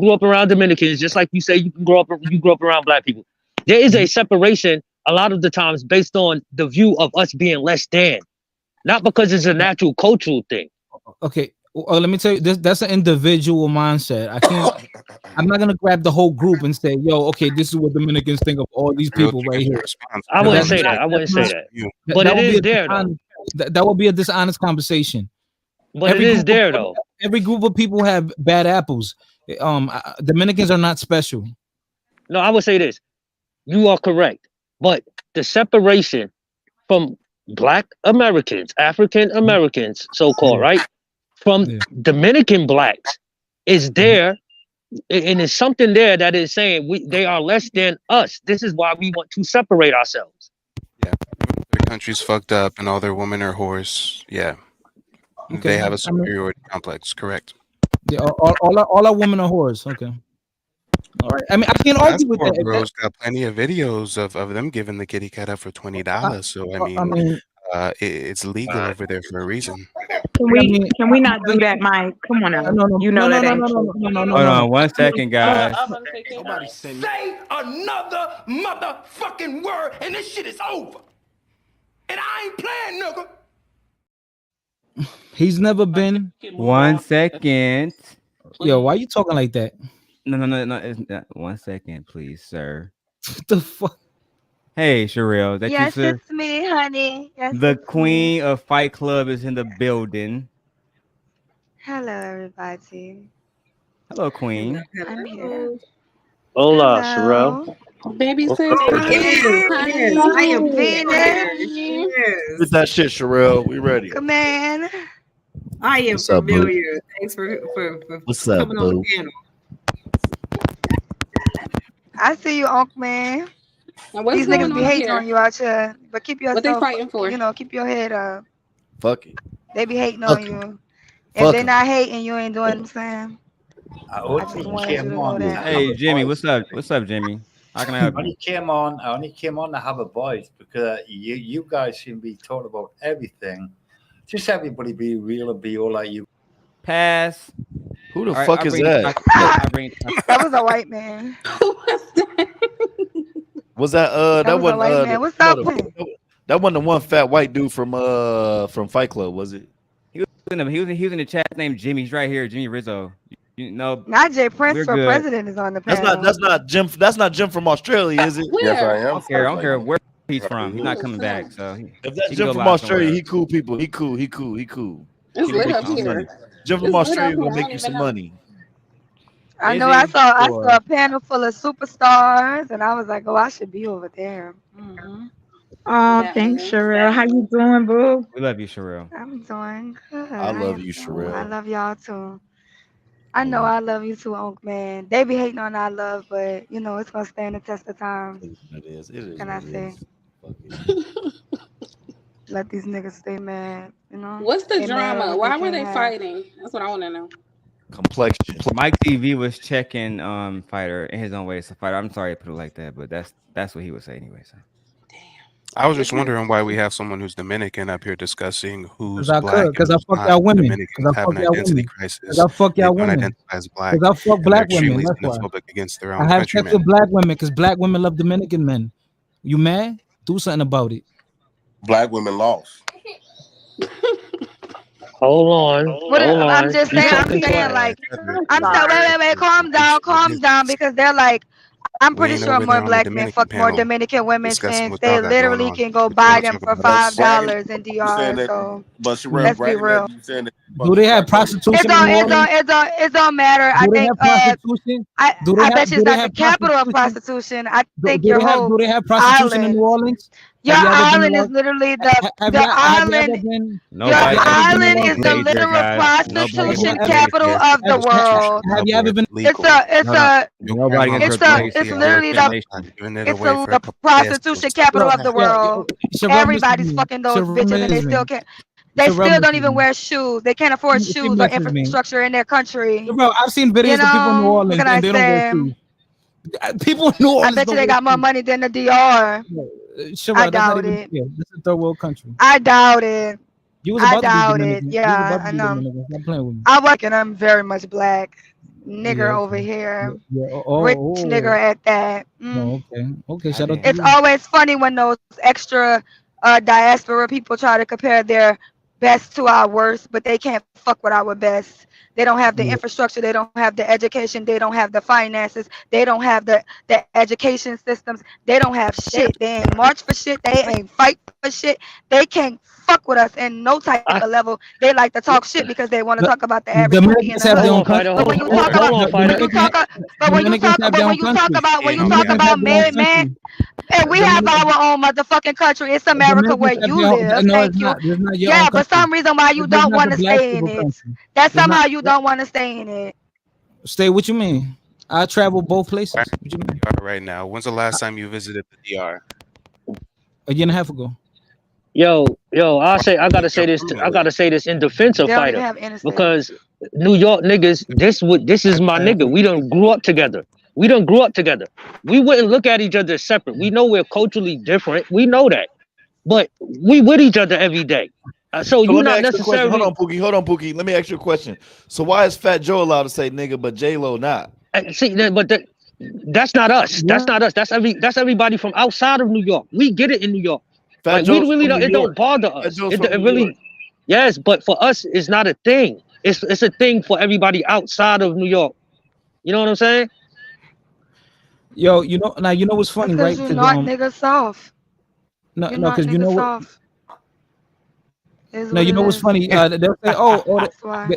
grew up around Dominicans, just like you say you grew up around black people. There is a separation a lot of the times based on the view of us being less than, not because it's a natural cultural thing. Okay, let me tell you this. That's an individual mindset. I can't. I'm not gonna grab the whole group and say, "Yo, okay, this is what Dominicans think of all these people right here." I wouldn't say that. I wouldn't say that. But that it would be is a there though. dishonest, That would be a dishonest conversation. But it is there though. Every group of people have bad apples. Dominicans are not special. No, I would say this. You are correct. But the separation from Black Americans, African Americans, so-called, right? From Dominican blacks is there, and it's something there that is saying they are less than us. This is why we want to separate ourselves. Yeah, their country's fucked up, and all their women are whores. Yeah, they have a superiority complex. Correct. Yeah, all our women are whores. Okay. All right. I mean, I can't argue with that. Bros got plenty of videos of them giving the kitty cat up for $20. So I mean, it's legal over there for a reason. Can we not do that, Mike? Come on now. You know that ain't true. Hold on 1 second, guys. Nobody say another motherfucking word, and this shit is over. And I ain't playing, nigga. He's never been. 1 second. Yo, why you talking like that? No. It's not. 1 second, please, sir. What the fuck? Hey, Sherelle, that Yes, you, sir? it's me, honey. Yes, The it's queen of Fight Club is in the building. Hello, everybody. Hello, queen. I'm here. Hola, Sherelle. Baby sis. I am finished. Get that shit, Sherelle. We ready. Come on. I am What's up, boo? familiar. Thanks for What's up, coming on boo? the panel. I see you, Unc man. Now, what's These going niggas be on hating here? on you out here, but keep yourself. What they fighting for? You know, keep your head up. Fuck it. They be hating Fuck on 'em. you. Fuck If they 'em. not hating, you ain't doing what I'm saying. I I just wanted you to know that. Hey, Jimmy, what's up? What's up, Jimmy? How can I help I you? only came on to have a voice because you guys seem to be talking about everything. Just everybody be real and be all like you. Pass. Who the All right, fuck I'll is bring- that? I'll bring- That was a white man. Was that That was a wasn't white man. What's up, man? that wasn't the one fat white dude from Fight Club, was it? He was in the chat named Jimmy. He's right here, Jimmy Rizzo. You know, Not Jay Prince we're for good. president is on the panel. That's not Jim from Australia, is it? Yes, I I am. don't care where he's from. He's not coming back. So If that's he can Jim go from live Australia, somewhere. he cool people. He cool. It's He gonna lit make up you some here. money. Jim from It's lit up Australia here. gonna I make don't you even some know. money. I Is know. he? I saw Or- a panel full of superstars, and I was like, oh, I should be over there. Mm-hmm. Oh, That thanks, is. Sherelle. How you doing, boo? We love you, Sherelle. I'm doing good. I love am you, doing- Sherelle. I love y'all too. I know I love you too, Unc man. They be hating on our love, but you know it's gonna stand the test of time. It is. It is. Can I what it say? is. Fuck it. Let these niggas stay mad. You know. What's the They mad drama? at what Why were can't they have. fighting? That's what I want to know. Complexion. Mike TV was checking fighter in his own way. So fighter, I'm sorry to put it like that, but that's what he would say anyway. So. I was just wondering why we have someone who's Dominican up here discussing who's Cause I black could, and cause I who's fuck not. y'all women. Dominicans Cause I have fuck an y'all identity women. crisis. Cause I fuck They y'all don't women. identify as black. Cause I fuck And black they're women. extremely That's why. xenophobic against their I own have sex countrymen. with black women because black women love Dominican men. You mad? Do something about it. Black women lost. Hold on. What Hold I'm on. just You saying. I'm talking saying to like I'm saying. Wait. Calm down. Because they're like. I'm We pretty ain't sure over more there on the black men Dominican fuck more panel Dominican women discussing since what they y'all got going literally on. can go But you buy want to them talk for about us? $5 in You saying DR. that? So But Sherelle, let's be bragging real. that you saying that. Do they have It prostitution in don't. New Orleans? It don't matter. I Do they think. have prostitution? Do they I have? bet you Do it's they not the have capital of prostitution? prostitution. I think Do your they have? whole Do they have prostitution in New island. Orleans? Your Have you ever been island is around? literally Have the you ever island. been? Your Nobody Have you ever been island around? is the engaged here, literal guys. Nobody prostitution gonna capital engage here. of the world. Have you ever been? It's a Nobody gonna it's engage it's here. literally the Giving it it's away for a the couple of prostitution capital of the world. Sherelle misses Everybody's me. fucking those bitches, and they Misses still me. can't. They Sherelle still don't misses even me. wear shoes. They can't afford She shoes or misses me. infrastructure in their country. Bro, I've seen videos You of people in New know, what Orleans can and I they don't wear say? shoes. People in New I Orleans bet you don't they wear got more shoes. money than the DR. Sherelle, I that's not doubt even it. fair. This is a third world country. I doubt it. You was I about to be doubt it. Dominican. You was Yeah, about to I be know. Dominican. Stop playing with me. I work and I'm very much black. Nigger Yeah, over okay. here. Yeah. Rich nigger at that. Oh, okay. Okay, shout out to It's you. always funny when those extra diaspora people try to compare their best to our worst, but they can't fuck with our best. They don't have the infrastructure. They don't have the education. They don't have the finances. They don't have the education systems. They don't have shit. They ain't march for shit. They ain't fight for shit. They can't fuck with us in no type of level. They like to talk shit because they want to talk about the average booty in Dominicans the have their own hood. country. But when you talk about, man, and we have our own motherfucking country. It's America where you live. No, Thank it's you. not. This is not your Yeah, own for country. some reason why you This is don't not want the to black stay in people it. country. That's This is somehow not- you don't want to stay in it. Stay. What you mean? I travel both places. What you mean? Right now, when's the last time you visited the DR? A year and a half ago. Yo, I gotta say this in defense of They don't even Fighter have interstate. because New York niggas, this is my nigga. We done grew up together. We wouldn't look at each other separate. We know we're culturally different. We know that, but we with each other every day. So So you let me not ask you a question. necessarily. Hold on, Pookie. Let me ask you a question. So why is Fat Joe allowed to say nigga, but J Lo not? See, that's not us. That's not us. That's everybody from outside of New York. We get it in New York. Fat Like Joe's we really from don't. New It don't York. bother Fat us. Joe's It from New really. York. Yes, but for us, it's not a thing. It's a thing for everybody outside of New York. You know what I'm saying? Yo, you know what's funny, Because right? you're not nigga soft. No, You're no, not because you nigga know what? soft. Is No, what you it know what's is. funny? They'll say, "Oh, That's why.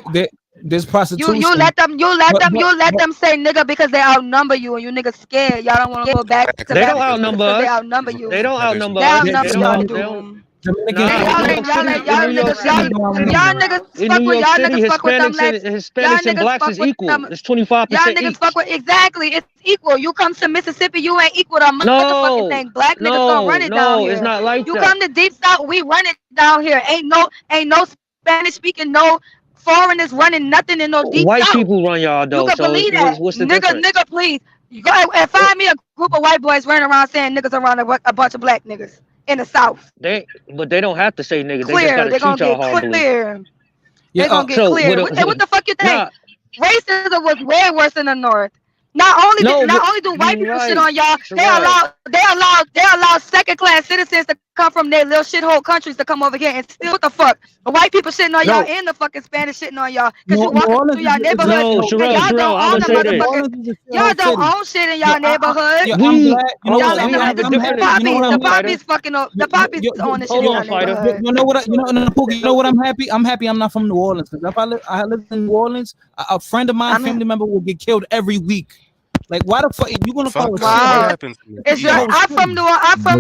there's prostitution." You let them But- say nigga because they outnumber you and you niggas scared. Y'all don't want to go back to They back don't outnumber because they us. outnumber you. They don't outnumber They us. outnumber They y'all, don't. do. They don't. Dominicans, Nah, Y'all in ain't New York City, niggas y'all niggas fuck with y'all niggas fuck with them less. Y'all Hispanics and niggas blacks fuck is with equal. them. It's 25% Y'all niggas each. fuck with exactly. It's equal. You come to Mississippi, you ain't equal to a motherfucking thing. Black niggas gonna run it down here. It's not like You that. come to deep south, we run it down here. Ain't no Spanish speaking, no foreigners running nothing in no deep White south. people run y'all You though. can So believe that. what's the difference? Nigga, please. You go and find me a group of white boys running around saying niggas around a bunch of black niggas in the south. But they don't have to say nigga. They just Clear. gotta They're gonna treat y'all get horribly. clear. Yeah, They're gonna get so clear. What the fuck you think? Racism was way worse in the north. Not only do white people shit on y'all, they allow second class citizens to come from their little shithole countries to come over here and steal. What the fuck? The white people shitting on y'all and the fucking Spanish shitting on y'all because you walking through y'all neighborhood and y'all don't own the motherfuckers. Y'all don't own shit in y'all neighborhood. The poppies fucking up. The poppies own the shit in y'all neighborhood. You know what? You know what? I'm happy. I'm happy. I'm not from New Orleans. Because if I lived in New Orleans, a friend of mine, family member, will get killed every week. Like, why the fuck you gonna call us? Wow. I'm from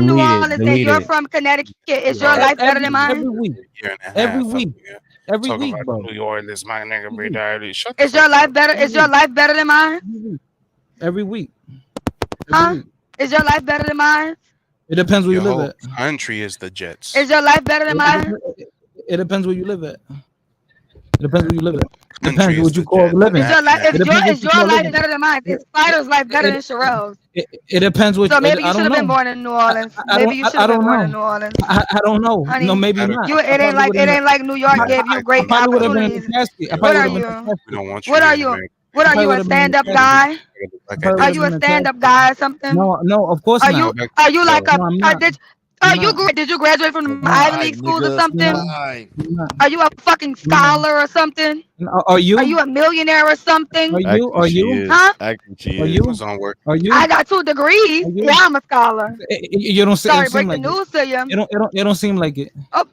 New Orleans, and you're from Connecticut. Is your life better than mine? Every week. Every week, bro. New Orleans, my nigga, be dirty. Shut Is your life better? Is your life better than mine? Every week. Huh? Is your life better than mine? It depends where Your you live whole at. country is the Jets. Is your life better than mine? It depends where you live at. It depends where you live at. It depends what you call living. Is your life living. better than mine? Is Spider's life better than Sherelle's? It depends what. So maybe you I should don't have been know. born in New Orleans. I Maybe you should have been born in New Orleans. I don't know. Honey, No, maybe not. It ain't like New York gave you great I probably would have been in the opportunities. casket. I What probably are would have been you? in the casket. We don't want you What are here, you? man. What are you, a stand-up guy? Are you a stand-up guy or something? No, of course Are not. you like a? No, I'm not. Did you graduate from the Ivy League schools or something? Are you a fucking scholar or something? Are you? Are you a millionaire or something? Are you? Are you? Huh? Actually, she Are is. you? Amazon work. Are you? I got 2 degrees. Yeah, I'm a scholar. You don't Sorry, seem break the like news to you. it don't seem like it. Oh,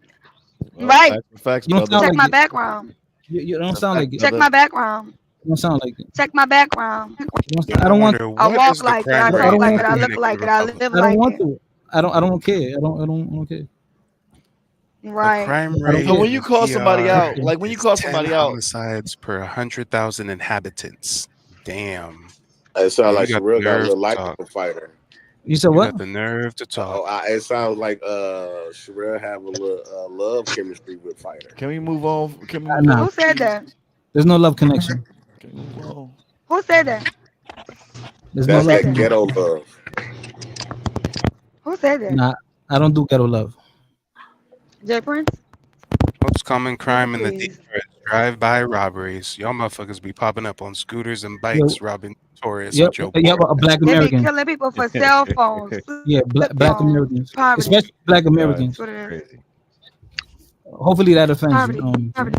right. Facts, You don't sound Check like my it. background. You don't sound like it. Check my background. You don't sound like it. Check my background. I don't want. I walk like it. I talk like it. I look like it. I live I don't like want it. to. I don't care. I don't care. Right. Crime I don't rate. care. So when you call somebody DR out, like when you call is 10 somebody out, homicides per 100,000 inhabitants. Damn. It sounds like You got Sherelle the got a nerve little to like talk. a fighter. You said You what? got the nerve to talk. It sounds like Sherelle have a little love chemistry with fighter. can we move on? Can we move Nah. on? Who said that? There's no love connection. Can we move on? Who said that? There's no That's love that connection. ghetto love. Who said that? Nah, I don't do ghetto love. Jay Prince? Most common crime in the Please. DR is drive-by robberies. Y'all motherfuckers be popping up on scooters and bikes, robbing tourists Yep, with your yep, board. black They be American. killing people for cell phones. Yeah, black phones, Americans, poverty. especially black Americans. That's what it is. Hopefully that offends Poverty. you. Poverty.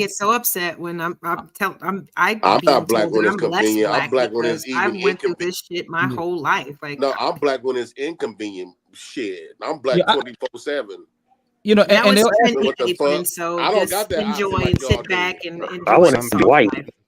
get so upset when I'm I'm being not black told when that it's I'm less convenient. I'm black black when because it's I even went through inconvenient. this shit my whole life. Like, No, I'm black when it's inconvenient. Shit, I'm black Yeah, 24/7. you know, now and it's What the fuck? trendy, so I don't got just that option enjoy like and y'all sit do. back and I enjoy want the to be soft white. life.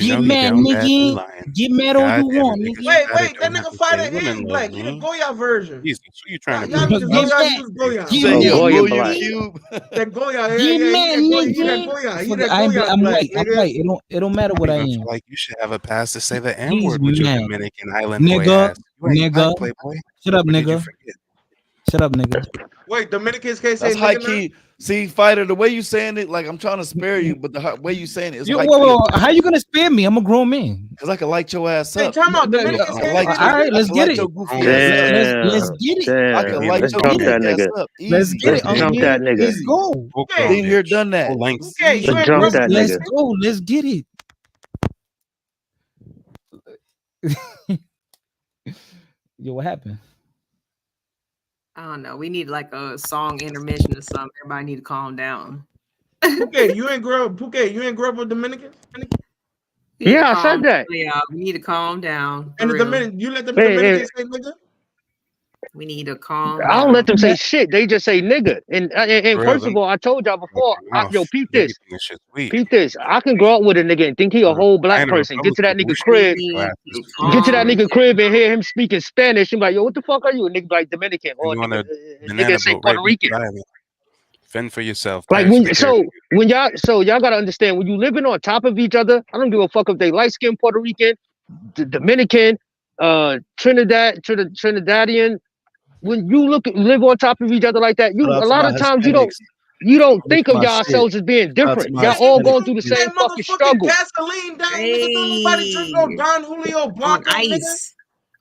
you Get know he mad, down bad, he nigga. lying. Get mad all God you damn it, want, niggas nigga. Wait, better that don't have nigga to fighter say women is love black. He the me. Goya version. Jesus, who you trying to Y'all prove? need to Get Goya. He mad. was Goya. Get Say mad, Goya nigga. Cube. That Goya, Get he mad, that Goya, he that nigga. Goya, he Fuck, that I ain't, Goya I'm black, white. I'm nigga. white. It don't matter I what don't I even am. feel like you should have a pass to say the N He's word with your mad. Dominican Island boy Nigga. ass. You ain't black, Nigga. Playboy. Shut up, Or did you nigga. forget? Shut up, nigga. Wait, Dominicans can't say That's high nigga now? key. See, fighter, the way you saying it, like I'm trying to spare you, but the way you saying it is Yo, high whoa, key. whoa, how you gonna spare me? I'm a grown man. Because I can light your ass Hey, up. time out. Dominicans I can't like say All you. right, I let's can get light it. your goofy ass up. Let's get it. I can light Let's your get goofy it. ass up. Let's Easy. get it, Uncle. Let's Easy. go. Been here, done that. Okay, you ain't grown up, Let's nigga. go. Let's get it. Yo, what happened? I don't know. We need like a song intermission or something. Everybody need to calm down. Puke, you ain't grow up with Dominicans? We need to Yeah, I calm said that. down, y'all. We need to calm down. And For the real. you let them Hey, Dominicans say nigga? We need to calm I don't down. let them say shit. They just say nigga. And Bro, first them of all, I told y'all before. Yo, peep They be this. thinking shit's weak. Peep this. I can grow up with a nigga and think he a whole I black ain't a person. Get to that Republican. nigga crib. Get to that Calm nigga crib and hear him speaking Spanish. I'm like, yo, what the fuck are you? A nigga like Dominican or You want a nigga banana say boat Puerto right Rican. beside me. Fend for yourself. Like Parents when take care of y'all gotta understand when you living on top of each other. I don't give a fuck if they light skinned Puerto Rican, Dominican, Trinidadian. When you live on top of each other like that, Shout a out to lot my of times you Hispanics. don't Look think at of my shit. yourselves as being Shout out to different. my Y'all all Hispanic going through the people. same That fucking motherfucking struggle. gasoline down, nigga. Don't nobody drink no Don Julio on Blanco, nigga. ice.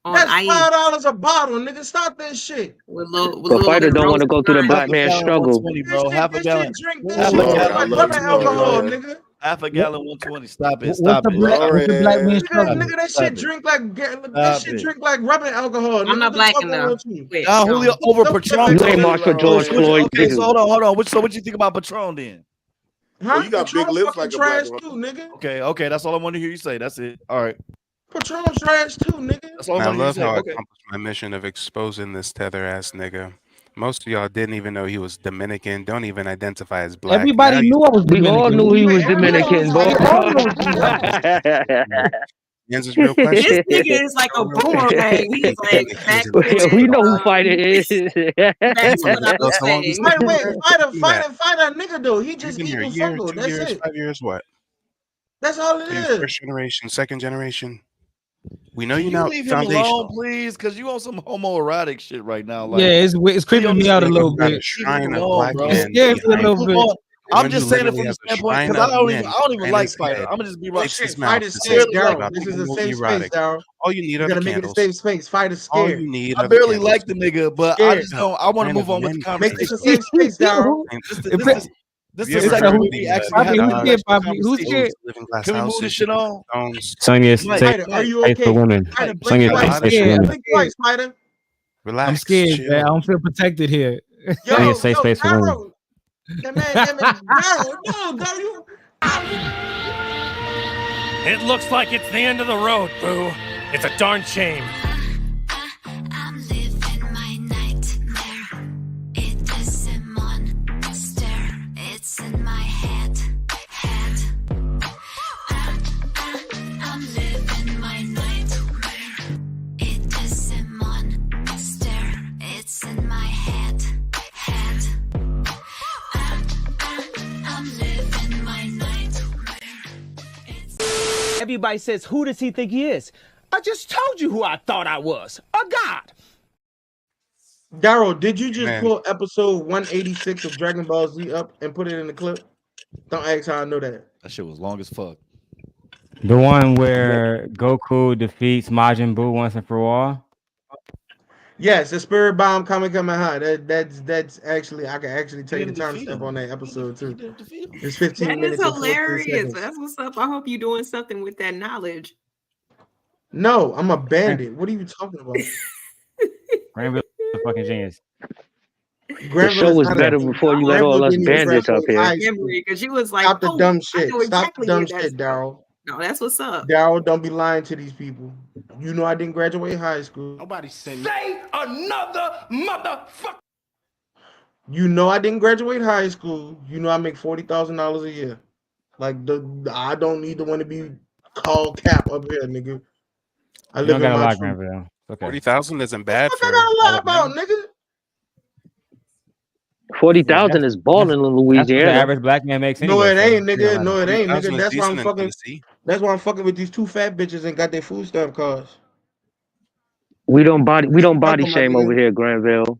On That's ice. $5 a bottle, nigga. Stop that shit. With The little fighter don't want to go through the Half black a man gallon, struggle. 120, bro. Half a gallon. That Half a shit gallon, drink like rubbing 120, alcohol, bro. nigga. Half a gallon, 120. Stop it. What's Stop the it. black? Stop What's the it. black man Nigga, struggle? nigga, that Stop shit it. drink like that Stop shit it. drink like rubbing alcohol. Nigga, I'm not what the black fuck wrong enough. with you? Quit. Don Julio over Don't Patron. put You that ain't bitch march for on. George Floyd, Okay, nigga. so hold on. So what you think about Patron then? Huh? Well, you got big Patron lips fucking like a black trash woman. too, nigga. Okay, that's all I want to hear you say. That's it. All right. Patron trash too, nigga. That's all I And I want to hear you love say. how I Okay. accomplished my mission of exposing this tether ass nigga. Most of y'all didn't even know he was Dominican. Don't even identify as black. Everybody Now you knew I was We all Dominican. knew he was Everybody Dominican, knows bro. We all know that. answers real This questions. nigga is like a boomerang. He's like back with We know who fighter is. back to what I was How long you saying. been Wait, here? fight a nigga though. He You've just been here a eating year, fungo. 2 That's years, it. 5 years, what? That's all it Are you is. first generation, second generation? We know Can you're you not leave him alone, foundational. please? Because you on some homoerotic shit right now. Like, Yeah, it's creeping me out a little Got a bit. shrine of alone, black bro. It men scares me a behind little him. bit. The I'm one just who saying it literally from the has a standpoint shrine because of men I don't even in like his fighter. head, I'm gonna just be right. wipes his Fight mouth is to scared, say Daryl. about This the is a safe space, homoerotic. Daryl. All you need You are the gotta make it a candles. safe space. Fight is All scared. you need I are the barely candles. like the nigga, but I Scared. just don't. I want to Shrine move of on with the men Make this conversation. a safe space, Daryl. This If is it- this Have you is ever a segment heard where the we actually Poppy, have a who's dog scared, professional Poppy? Who's conversation. scared? live in glass Can we move this houses, shit shit on? stones? Sonya's Mike, safe Fighter, are you space for okay? women. Fighter, blink Sonya's twice. safe I'm space for scared. I'm women. Blink scared. twice, Fighter. I'm Relax, scared, man. I chill. don't feel protected here. Sonya's Yo, safe space for women. Daryl. That man, Daryl. No, Daryl, you. It looks like it's the end of the road, boo. It's a darn shame. I'm living my nightmare. It is a monster. It's in my head. I'm living my nightmare. It is a monster. It's in my head. I'm living my nightmare. Everybody says, who does he think he is? I just told you who I thought I was. A god. Daryl, did you just Man. pull episode 186 of Dragon Ball Z up and put it in the clip? Don't ask how I know that. That shit was long as fuck. The one where Goku defeats Majin Buu once and for all. Yes, the Spirit Bomb Kamehameha. That's actually I can actually tell you the didn't defeat timestamp him. on that episode too. Defeat him. It's 15 That is minutes and 14 hilarious. seconds. That's what's up. I hope you're doing something with that knowledge. No, I'm a bandit. What are you talking about? Granville's a fucking genius. The show was better before you let all us bandits up here. Memory, because you was like, Stop the dumb I shit. know Stop exactly the dumb where that's shit, Daryl. No, that's what's up. Daryl, don't be lying to these people. You know I didn't graduate high school. Nobody sent me. Say another motherfucker. You know I didn't graduate high school. You know I make $40,000 a year. Like I don't need the one to be called cap up here, nigga. I You live don't in got a my lot, truth. Granville. Okay. 40,000 isn't bad What for I gotta lie all of about, them. nigga? 40,000 is balling in That's what the Louisiana. average black man makes No, anyway. it ain't, nigga. No, it ain't, 40,000 nigga. is That's why I'm decent in fucking. Tennessee. That's why I'm fucking with these two fat bitches and got their food stamp cards. We don't body Welcome, my shame over nigga. here, Granville.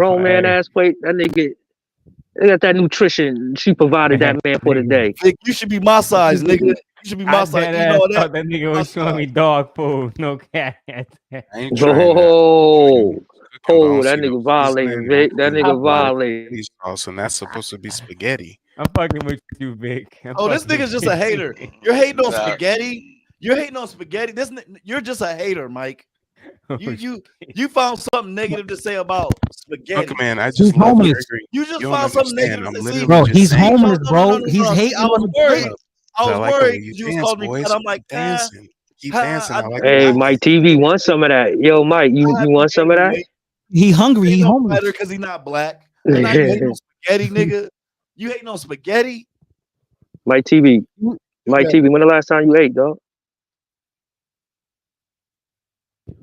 grown man ass plate. That nigga. They got that nutrition she provided that man for the day. Vic, you should be my size, nigga. You should be my I size. dead You ass know thought that. that nigga was showing me dog food. No cat. I ain't trying that. Oh, Oh, that nigga violating, Vic. That nigga violating. Sauce, and that's supposed to be spaghetti. I'm fucking with you, Vic. Oh, this nigga's just a hater. You're hating on spaghetti. You're hating on spaghetti. You're just a hater, Mike. You found something negative to say about spaghetti. Look, man, I just love homeless. Gregory. You just don't found something understand. negative I'm to say. literally Bro, he's saying- homeless, bro. No. He's hating I was on the worried. plate. I was like the worried way you you was dance, calling me boys. fat. I'm like, Keep dancing. Keep ha, dancing. I like Hey, it. Mike TV, want some of that? Yo, Mike, you want some of that? He hungry. He homeless. because he's not black. And now you hating on spaghetti, nigga. You hating on spaghetti? Mike TV, Mike TV. When the last time you ate, dog?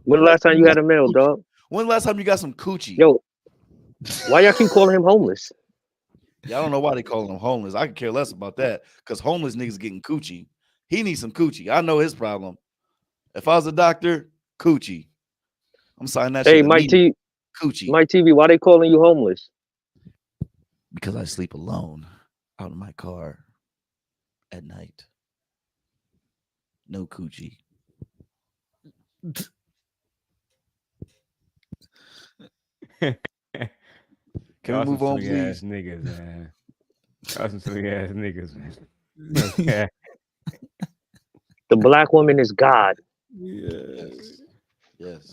When the last time you had a meal, dog? When the last time you got some coochie? Yo, why y'all keep calling him homeless? Yeah, I don't know why they call him homeless. I could care less about that because homeless niggas getting coochie. He needs some coochie. I know his problem. If I was a doctor, coochie. I'm signing that shit. Hey, Mike TV, coochie. Mike TV, why they calling you homeless? Because I sleep alone out in my car at night. No coochie. Can we move on, please? Ass niggas, man. Some silly ass niggas, man. Okay. The black woman is God. Yes.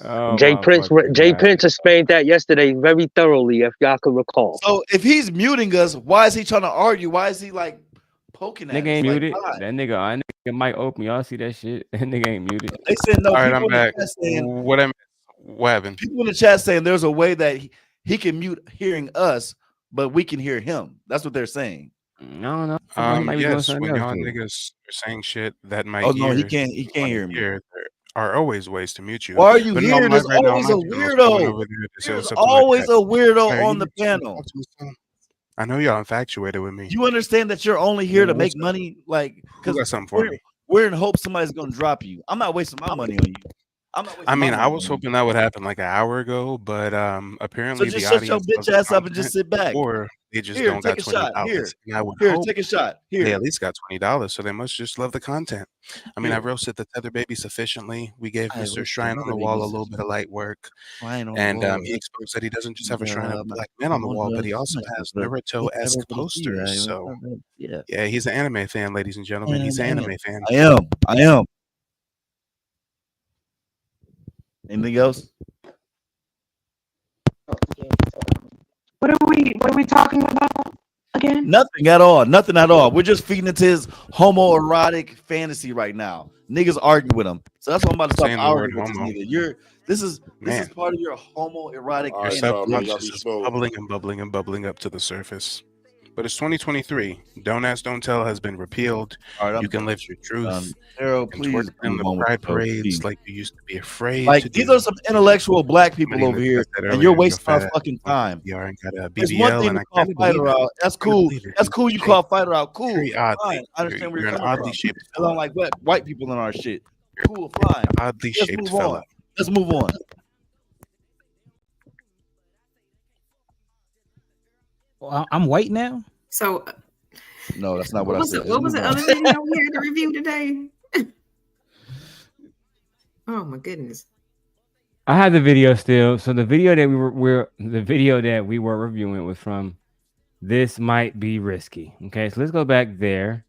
Oh, Jay my Prince fucking God. explained that yesterday very thoroughly, if y'all could recall. So if he's muting us, why is he trying to argue? Why is he like poking at Nigga us? ain't Like, muted. why? That nigga mic open. Y'all see that shit? That nigga ain't muted. They said no. All right, People I'm in the back. chat saying, What happened? people in the chat saying there's a way that he can mute hearing us, but we can hear him. That's what they're saying. No, no. He might be doing Yes, something when else, y'all dude. niggas are saying shit that might Oh no, he ears can't hear me. there are always ways to mute you. Why are you But here? no, There's right now, always a my gentleman's weirdo. going over there to say There's something like always that. a weirdo Hey, on you the need to panel. talk to me, son. I know y'all infatuated with me. You understand that you're only here to What's make up? money, like Who got because something for me? we're in hope somebody's gonna drop you. I'm not wasting my money on you. I'm not wasting I mean, my I money was on you. hoping that would happen like an hour ago, but So apparently the just shut your audience bitch loves the ass up and just content, sit back. or they just Here, don't take got a shot. $20. And I would Here, hope take a shot. they Here, at least got $20, so they must just love the content. I mean, I here. roasted the tether baby sufficiently. We gave I Mr. roasted Shrine on another the Wall a baby little bit of light work, flying on the and wall. he exposed that he doesn't just have a shrine of My black men on the phone wall, but he was also nice, has but Naruto-esque everybody see posters. that. So Yeah, yeah, he's an anime fan, ladies and gentlemen. He's an anime fan. I am. I am. Anything else? What are we talking about again? Nothing at all. Nothing at all. We're just feeding into his homoerotic fantasy right now. Niggas arguing with him. So that's what I'm about to stop Saying the word arguing with this homo. nigga. This is Man, part of your homoerotic All your right, fantasy. y'all, man. Y'all be subconscious is smooth. bubbling and bubbling and bubbling up to the surface. But it's 2023. Don't Ask, Don't Tell has been repealed. All right, You can live your truth. Harold, And please twerk in move the on with pride the show, parades please. like you used to be afraid Like to these do. are some intellectual black people Somebody over here, said that and you're earlier, your wasting our fat ass fucking went to time. PR and got a It's one BBL, thing and to I call can't believe Fighter it. out. That's I couldn't cool. believe it. That's cool. You Shaped call Fighter out. Cool. very oddly. Fine. I understand where You're you're an coming oddly from. shaped I don't like white people in our shit. Cool. Fine. oddly Let's shaped move fella. on. Let's move on. Well, I'm white now. So No, that's not what I said. what was the other video we had to review today? Oh my goodness. I have the video still. So the video that we were reviewing was from This Might Be Risky. Okay, so let's go back there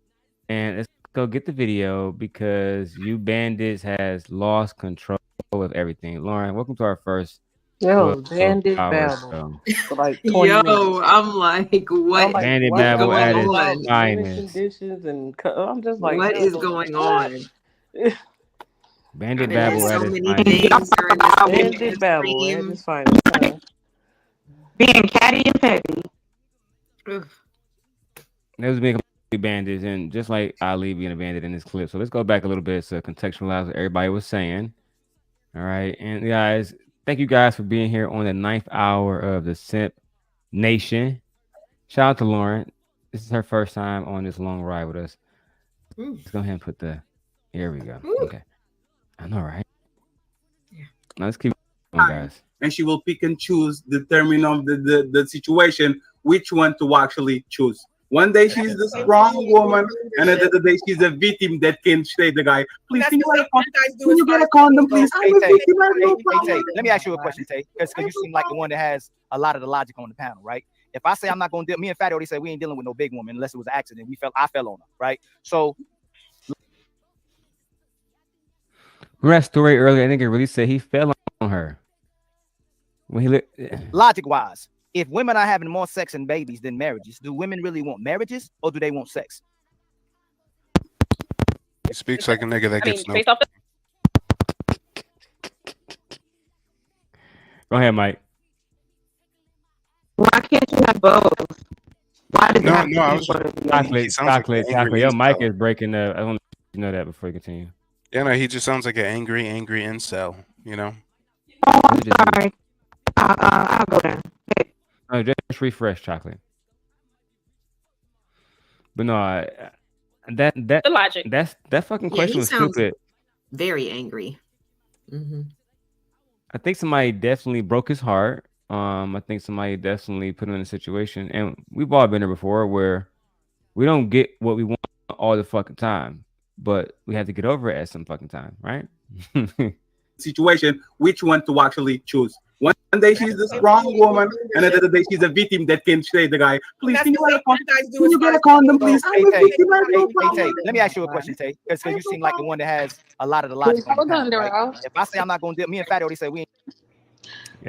and let's go get the video because you bandits has lost control of everything. Lauren, welcome to our first Yo, 12 bandit hours. babble for like 20 Yo, minutes. I'm like, what I'm like, Bandit what? babble I'm at like, its about living finest. conditions and I'm just like, what yo, is going what? on? Bandit There's babble at so its many finest. things during this Bandit babble at its finest. Huh? Being catty and petty. There was being complete bandits, and just like Ali being a bandit in this clip. So let's go back a little bit to contextualize what everybody was saying. All right, and guys, thank you guys for being here on the 9th hour of the Simp Nation. Shout out to Lauren. This is her first time on this long ride with us. Let's go ahead and put the. Here we go. Okay, I know, right? Yeah. Now let's keep going, guys. And she will pick and choose, determine of the situation which one to actually choose. One day she's the strong woman, and another day she's a victim that can say the guy, please, can you get a condom, please? I'm a victim, I have no problem. Let me ask you a question, Tay, because you seem like the one that has a lot of the logic on the panel, right? If I say I'm not going to deal, me and Fatty already said we ain't dealing with no big woman unless it was an accident. I fell on her, right? So. Remember that story earlier? I think it really said he fell on her. When Logic-wise, if women are having more sex and babies than marriages, do women really want marriages or do they want sex? He speaks like a nigga that gets no. Go ahead, Mike. Why can't you have both? Why does it have No, I was chocolate. Your mic is breaking up. I don't know that before you continue. Yeah, no, he just sounds like an angry incel, you know? Oh, I'm sorry. I'll go down. Oh, just refresh, chocolate. But no, The logic. that fucking question was stupid. Very angry. Mm-hmm. I think somebody definitely broke his heart. I think somebody definitely put him in a situation, and we've all been there before, where we don't get what we want all the fucking time, but we have to get over it at some fucking time, right? Situation, which one to actually choose. One day she's the strong woman, and another day she's a victim that can say the guy, please, can you get a condom, please? I'm a victim, I have no problem. Let me ask you a question, Tay, because you seem like the one that has a lot of the logic on the panel, right? If I say I'm not going to deal, me and Fatty already said we ain't.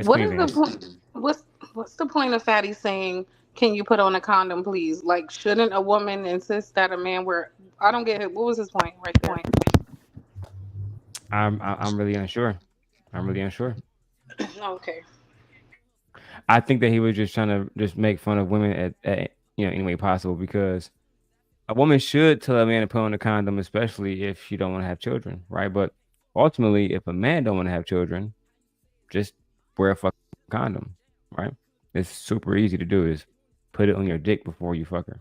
What is the point? What's the point of Fatty saying, "Can you put on a condom, please"? Like, shouldn't a woman insist that a man wear? I don't get it. What was his point? Right point. I'm really unsure. Okay. I think that he was just trying to just make fun of women at any way possible, because a woman should tell a man to put on a condom, especially if she don't want to have children, right? But ultimately, if a man don't want to have children, just wear a fucking condom, right? It's super easy to do. Is put it on your dick before you fuck her,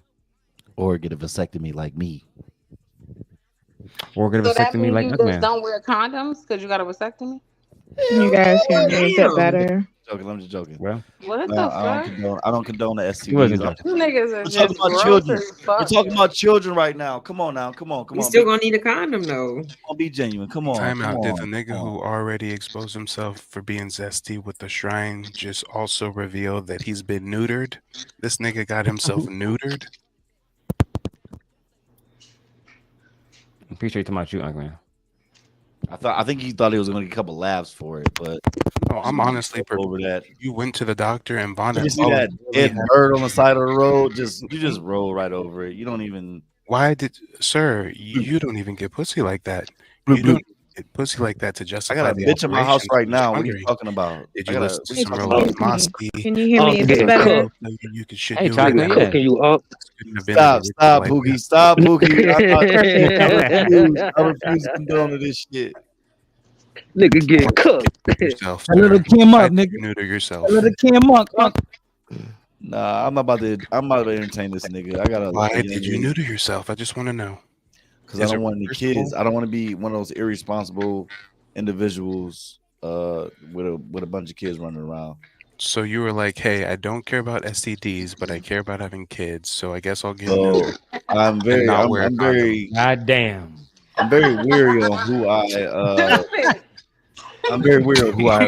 or get a vasectomy like me, or get a So that vasectomy means like you that just man. don't wear condoms because you got a vasectomy? Can you guys hear me? Is that better? I'm just joking. Well, What the fuck? I don't condone the STDs. He wasn't joking. You niggas are We're just talking about gross children. as fuck. We're talking about children right now. Come on now. Come on. You still gonna need a condom though. Don't be genuine. Come on. Time out. Come Did on. the nigga who already exposed himself for being zesty with the shrine just also reveal that he's been neutered? This nigga got himself neutered? I'm pretty sure you're talking about you, Uncle Man. I think he thought he was going to get a couple laughs for it, but no, I'm honestly over that. You went to the doctor and bonded. You see that dead bird on the side of the road? You just roll right over it. You don't even. Why did, sir? You don't even get pussy like that. You don't get pussy like that to justify. I got a bitch in my house right now. What are you talking about? Did you listen to some real Mosby? Can you hear me? Is this better? You could shit. Hey, chocolate, yeah. Cooking you up. Stop, Pookie. Stop, Pookie. I refuse to condone this shit. Nigga get cooked. Yourself, A little Kim up, nigga. Neuter yourself. A little Kim up. Nah, I'm about to entertain this nigga. I gotta. Why did you neuter yourself? I just want to know. Because I don't want any kids. I don't want to be one of those irresponsible individuals with a bunch of kids running around. So you were like, "Hey, I don't care about STDs, but I care about having kids. So I guess I'll get neutered." I'm very. Goddamn. I'm very weary on who I. I'm very weary of who I.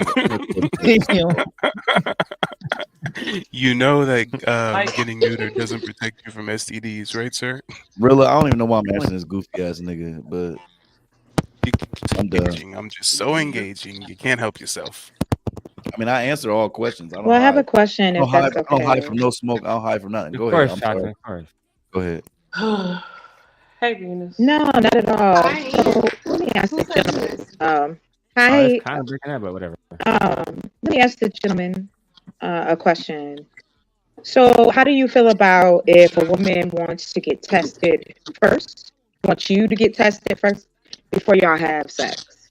You know that getting neutered doesn't protect you from STDs, right, sir? Really, I don't even know why I'm asking this goofy ass nigga, but I'm done. I'm just so engaging. You can't help yourself. I mean, I answer all questions. I don't Well, I have hide. a question. If that's okay. I don't hide from no smoke. I don't hide from nothing. Go ahead. I'm sorry. Go ahead. Hey, Venus. No, not at all. So let me ask the gentleman. Hi. It's kind of breaking up, but whatever. Let me ask the gentleman a question. So, how do you feel about if a woman wants to get tested first? Wants you to get tested first before y'all have sex?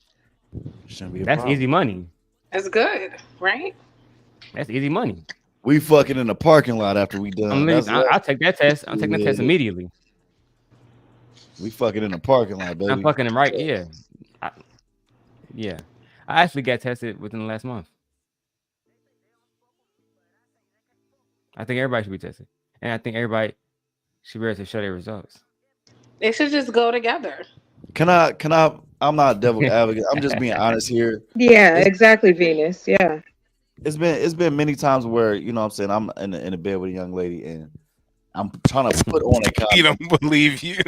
That's easy money. That's good, right? That's easy money. We fucking in the parking lot after we done. I'll take that test. I'm taking that test immediately. We fucking in the parking lot, baby. I'm fucking him right. Yeah. Yeah. I actually got tested within the last month. I think everybody should be tested, and I think everybody should be able to show their results. It should just go together. Can I? I'm not a devil advocate. I'm just being honest here. Yeah, exactly, Venus. Yeah. It's been many times where, you know what I'm saying, I'm in a bed with a young lady and I'm trying to put on a condom. We don't believe you.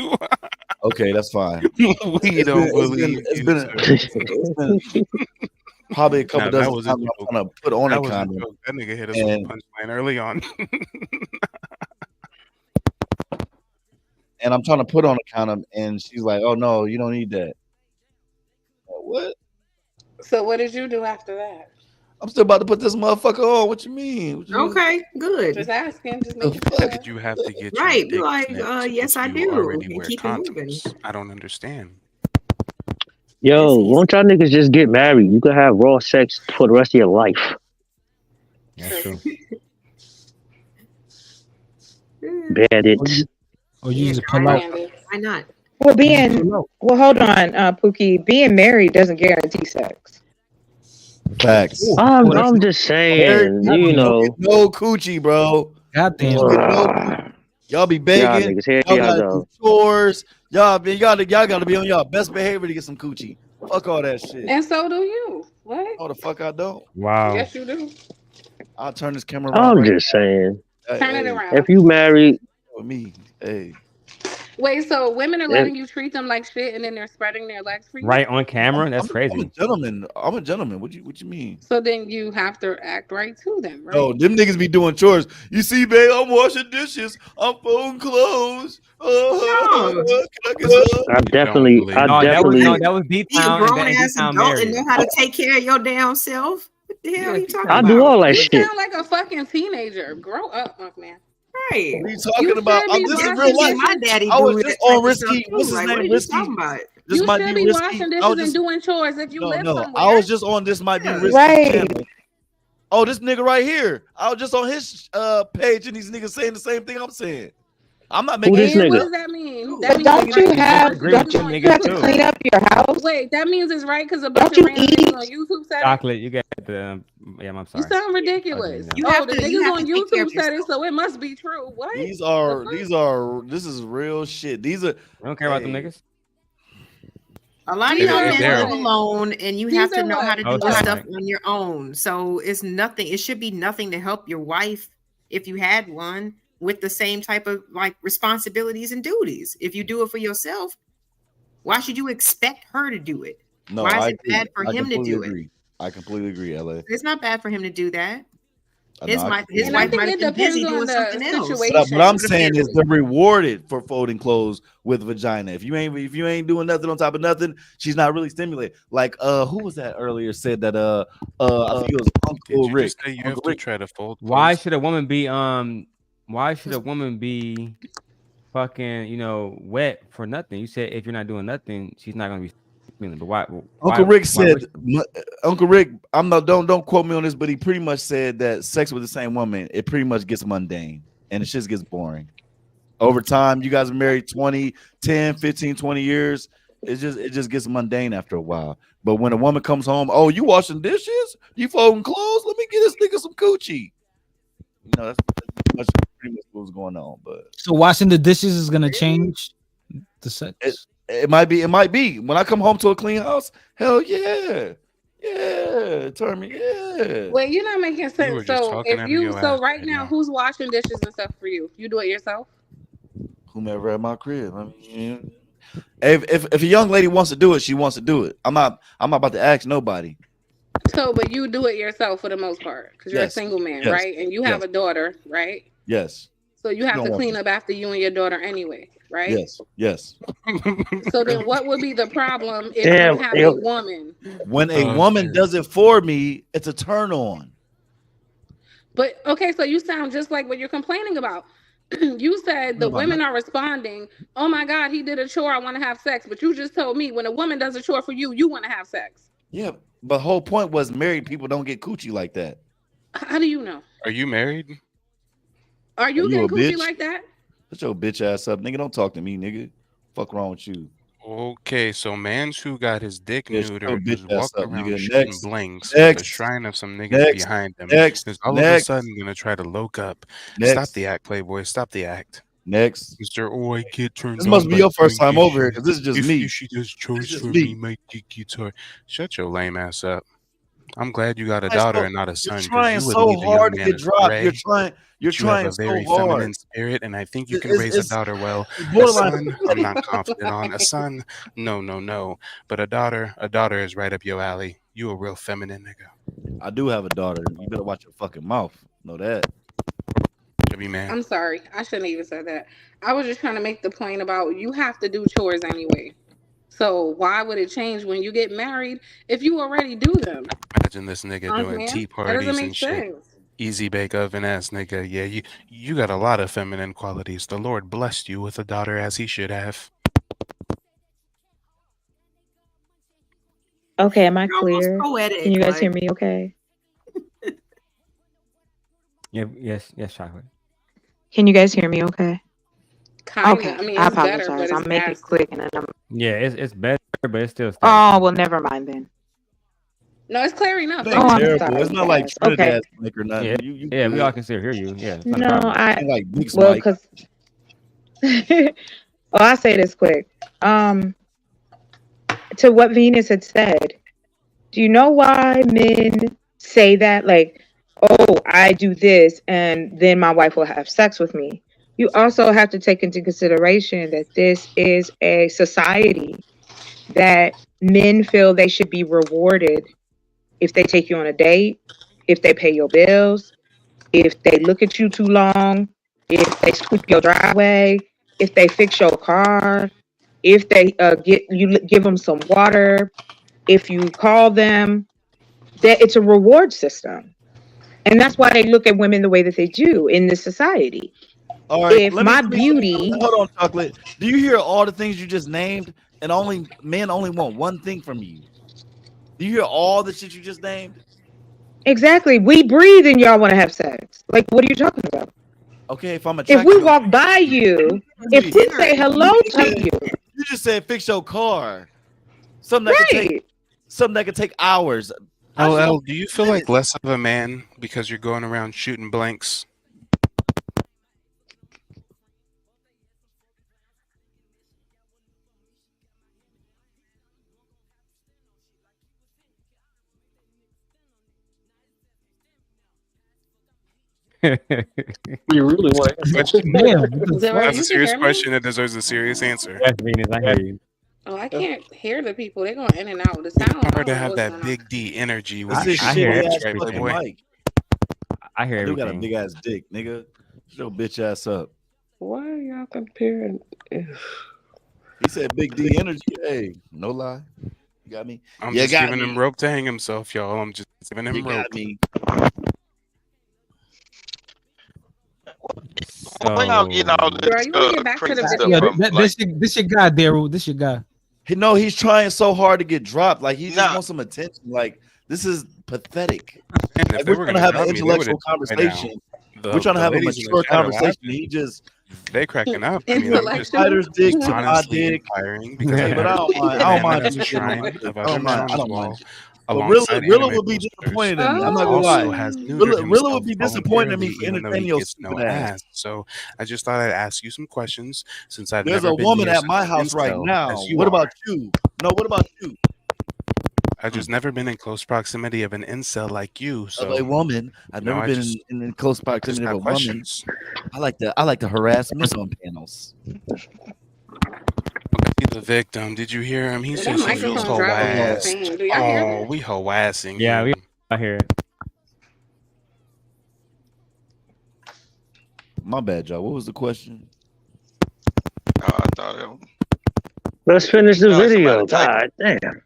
Okay, that's fine. We don't believe it's you. been probably a couple Nah, that dozen was a times when I'm joke. trying to put on That a was a condom. joke. That nigga hit us with a punchline early on. And I'm trying to put on a condom, and she's like, "Oh no, you don't need that." What? So what did you do after that? I'm still about to put this motherfucker on. What you mean? What you mean? Okay, good. Just asking, just The making fuck? sure. Did you have to get Right, your dick like, snipped yes, if I you do, already and wear keep it moving. condoms? I don't understand. Yo, won't y'all niggas just get married? You can have raw sex for the rest of your life. That's true. Or Bandits. you Yeah, just pull out. why not? Well, hold on, Pookie. Being married doesn't guarantee sex. Facts. I'm just saying, you know. No coochie, bro. Goddamn. Y'all be Y'all begging. niggas, here Y'all y'all gotta go. do chores. Y'all gotta be on y'all best behavior to get some coochie. Fuck all that shit. And so do you. What? No, the fuck I don't. Wow. Yes, you do. I'll turn this camera around. I'm right just saying. now. Turn it around. If you married, with me, hey. Wait, so women are If- letting you treat them like shit, and then they're spreading their legs for you? Right on camera? That's I'm a crazy. gentleman. I'm a gentleman. What you mean? So then you have to act right too, then, right? No, them niggas be doing chores. You see, babe, I'm washing dishes. I'm folding clothes. Can I get some? I definitely. That was deep You a down, grown and ass deep down adult and married. know how to take care of your damn self. What the hell are you talking I about? do all that You shit. sound like a fucking teenager. Grow up, man. Right. What are you talking about? should be This is washing real life. My daddy I was do just that type on of Risky. stuff, What's too. his Like, name? what are you Risky. talking about? This You might should be be risky. washing I dishes was and just doing chores if you live somewhere. I was just on this might be risky Right. channel. Oh, this nigga right here. I was just on his page and these niggas saying the same thing I'm saying. I'm not making this And what nigga? does that mean? But don't you have to clean up your house? Wait, that means it's right because a bunch Don't of you random niggas eat? on YouTube said it? Chocolate, you got the. Yeah, I'm You sorry. sound ridiculous. You Oh, have the to- you niggas have on to take care YouTube of said it, so it must be true. What? This is real shit. These are I don't care about them niggas. A lot of These y'all are men what? live alone, and you These have to are know how what? to Oh, do this sorry, stuff Mike. on your own. So it's nothing. It should be nothing to help your wife if you had one with the same type of like responsibilities and duties. If you do it for yourself, why should you expect her to do it? no. Why is I it bad for him to completely do it? agree. I completely agree, LA. It's not bad for him to do that. I His know, I wife, completely And I wife think might it have been depends busy on doing the something else. situation. What I'm saying is they're rewarded for folding clothes with vagina. If you ain't doing nothing on top of nothing, she's not really stimulated. Like who was that earlier said that I think it was Uncle Did you Rick. just say you Uncle have to Rick. try to fold Why clothes? should a woman be Why should a woman be fucking wet for nothing? You said if you're not doing nothing, she's not gonna be feeling. But why? Uncle Rick why said, Uncle Rick, I'm not don't quote me on this, but he pretty much said that sex with the same woman, it pretty much gets mundane and it just gets boring. Over time, you guys are married 20, 10, 15, 20 years. It just gets mundane after a while. But when a woman comes home, oh, you washing dishes? You folding clothes? Let me get this nigga some coochie. You know, that's pretty much what's going on. But So washing the dishes is gonna change the sex. it might be. When I come home to a clean house, hell yeah. Yeah, turn me, yeah. Wait, you're not making were sense. just So talking if out of you your so ass right right now, now. who's washing dishes and stuff for you? You do it yourself? Whomever at my crib. I mean, if a young lady wants to do it, she wants to do it. I'm not about to ask nobody. So, but you do it yourself for the most part because you're a Yes. single man, Yes. right? And you have a daughter, right? Yes. So you She have don't to want clean this. up after you and your daughter anyway, right? Yes. Yes. So then, what would be the problem if Damn, you have yo. a woman? When a woman does it for me, it's a turn on. But okay, so you sound just like what you're complaining about. You said the about women are responding, "Oh my God, he did a chore. I want to have sex." But you just told me when a woman does a chore for you, you want to have sex. Yeah, but the whole point was married people don't get coochie like that. How do you know? Are you married? Are Are you you getting a coochie bitch? like that? Shut your bitch ass up, nigga. Don't talk to me, nigga. Fuck wrong with you. Okay, so man's who got his dick Bitch, your neutered bitch was ass walking up, around nigga. shooting Next, blanks with a next, shrine of some niggas next, behind him. next, Is all of a next, sudden gonna try to loke up. Stop next, the act, Playboy. Stop the act. next. Mr. Oh, I get turned This must on be by your first time over here Frankie. because this is just me. If she does It's chores just for me, me. my dick gets hard. Shut your lame ass up. I'm glad you got a Trying daughter so- and not a You're son, because trying you would so leave a young hard to man get dropped. You're astray. trying You have a so very hard. feminine spirit, and I think you can It's raise a daughter well. A borderline. son, I'm not confident on. A son, no. But a daughter is right up your alley. You a real feminine nigga. I do have a daughter. You better watch your fucking mouth. Know that. Chubby man. I'm sorry. I shouldn't even say that. I was just trying to make the point about you have to do chores anyway. So why would it change when you get married if you already do them? Imagine this nigga doing Man, tea that doesn't parties make and shit. sense. Easy bake oven ass nigga. Yeah, you got a lot of feminine qualities. The Lord blessed you with a daughter as he should have. Okay, am I You're almost clear? poetic, Can you guys like- hear me okay? Yeah, yes, chocolate. Can you guys hear me okay? Kinda. Okay, I mean, I it's better, apologize. but I'm it's making it nasty. quick and then I'm. Yeah, it's better, but it's still. Oh well, never mind then. No, it's clear enough. It Oh, ain't I'm terrible. sorry, It's not like guys. Trinidad Okay. Slick or nothing. Yeah, You yeah, we good. all can still hear you. Yeah, it's not a No, problem. I Ain't like Big's well, mic. cause. Oh, I'll say this quick. To what Venus had said, do you know why men say that? Like, oh, I do this and then my wife will have sex with me. You also have to take into consideration that this is a society that men feel they should be rewarded if they take you on a date, if they pay your bills, if they look at you too long, if they sweep your driveway, if they fix your car, if they give them some water, if you call them, that it's a reward system. And that's why they look at women the way that they do in this society. All right, If my beauty, hold on, Chocolate. Do you hear all the things you just named? And men only want one thing from you. Do you hear all the shit you just named? exactly, we breathe and y'all want to have sex. Like, what are you talking about? Okay, if I'm If attracted, we walk by you, if we say hello to you, you just said fix your car. Something that could take hours. LL, do you feel like less of a man because you're going around shooting blanks? You really want That's a serious question that deserves a serious answer. Yes, Venus, I hear you. Oh, I can't hear the people. They're going in and out. The sound. It's hard to have that big D energy when This you is shoot shitty blanks, ass right, fucking Playboy? mic. I hear I do got a everything. big ass dick, nigga. Shut your bitch ass up. Why are y'all comparing? He said big D energy. Hey, no lie. You got me. I'm You just got giving me. him rope to hang himself, y'all. I'm just giving him You rope. got me. Where y'all getting all this Girl, you wanna get back to the crazy stuff video? from? Like, This your guy, Daryl. This your guy. No, he's trying so hard to get dropped. Like he just wants some attention. Like this is pathetic. And if Like, they we're were trying to gonna have drop an me, they would've intellectual took me down. conversation. The- We're trying to the have a ladies in the mature chat are conversation. laughing. He just They cracking up. I mean, I'm just Spider's dick to my honestly dick. inquiring because Hey, I've but I never don't seen mind. a I don't man mind that has a people getting on my shrine dick. of I other don't men mind. on I his don't wall mind. But alongside Rilla anime would be posters. disappointed in me. I'm not He gonna lie. also has neutered Rilla himself would be disappointed in me voluntarily, for even though he entertaining your gets no stupid ass. ass. So I just thought I'd ask you some questions since I've There's never a been woman near at such my an house right incel now. as you What are. about you? No, what about you? I've just never been in close proximity of an incel like you. So Of a woman. I've you know, never I been just in close I just proximity of got a woman. questions. I like to harass men on panels. He's the victim. Did you hear him? He That said she feels microphone dropping is harassed. insane. Do y'all hear Oh, that? we harassing Yeah, him. I hear it. My bad, y'all. What was the question? I thought it. Let's finish the No, video. somebody God damn.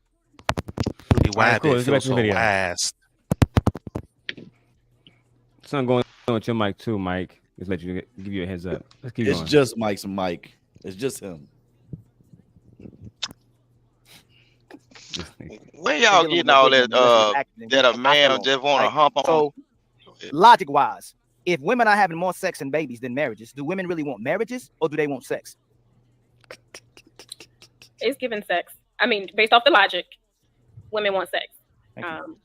Really All right, why cool. it Let's get back feels to the so video. harassed. Something going on with your mic too, Mike. Just let you give you a heads up. Let's keep It's going. just Mike's mic. It's just him. Where y'all getting all that? That a man just want to hump on. So, logic wise, if women are having more sex and babies than marriages, do women really want marriages or do they want sex? It's giving sex. I mean, based off the logic, women want sex.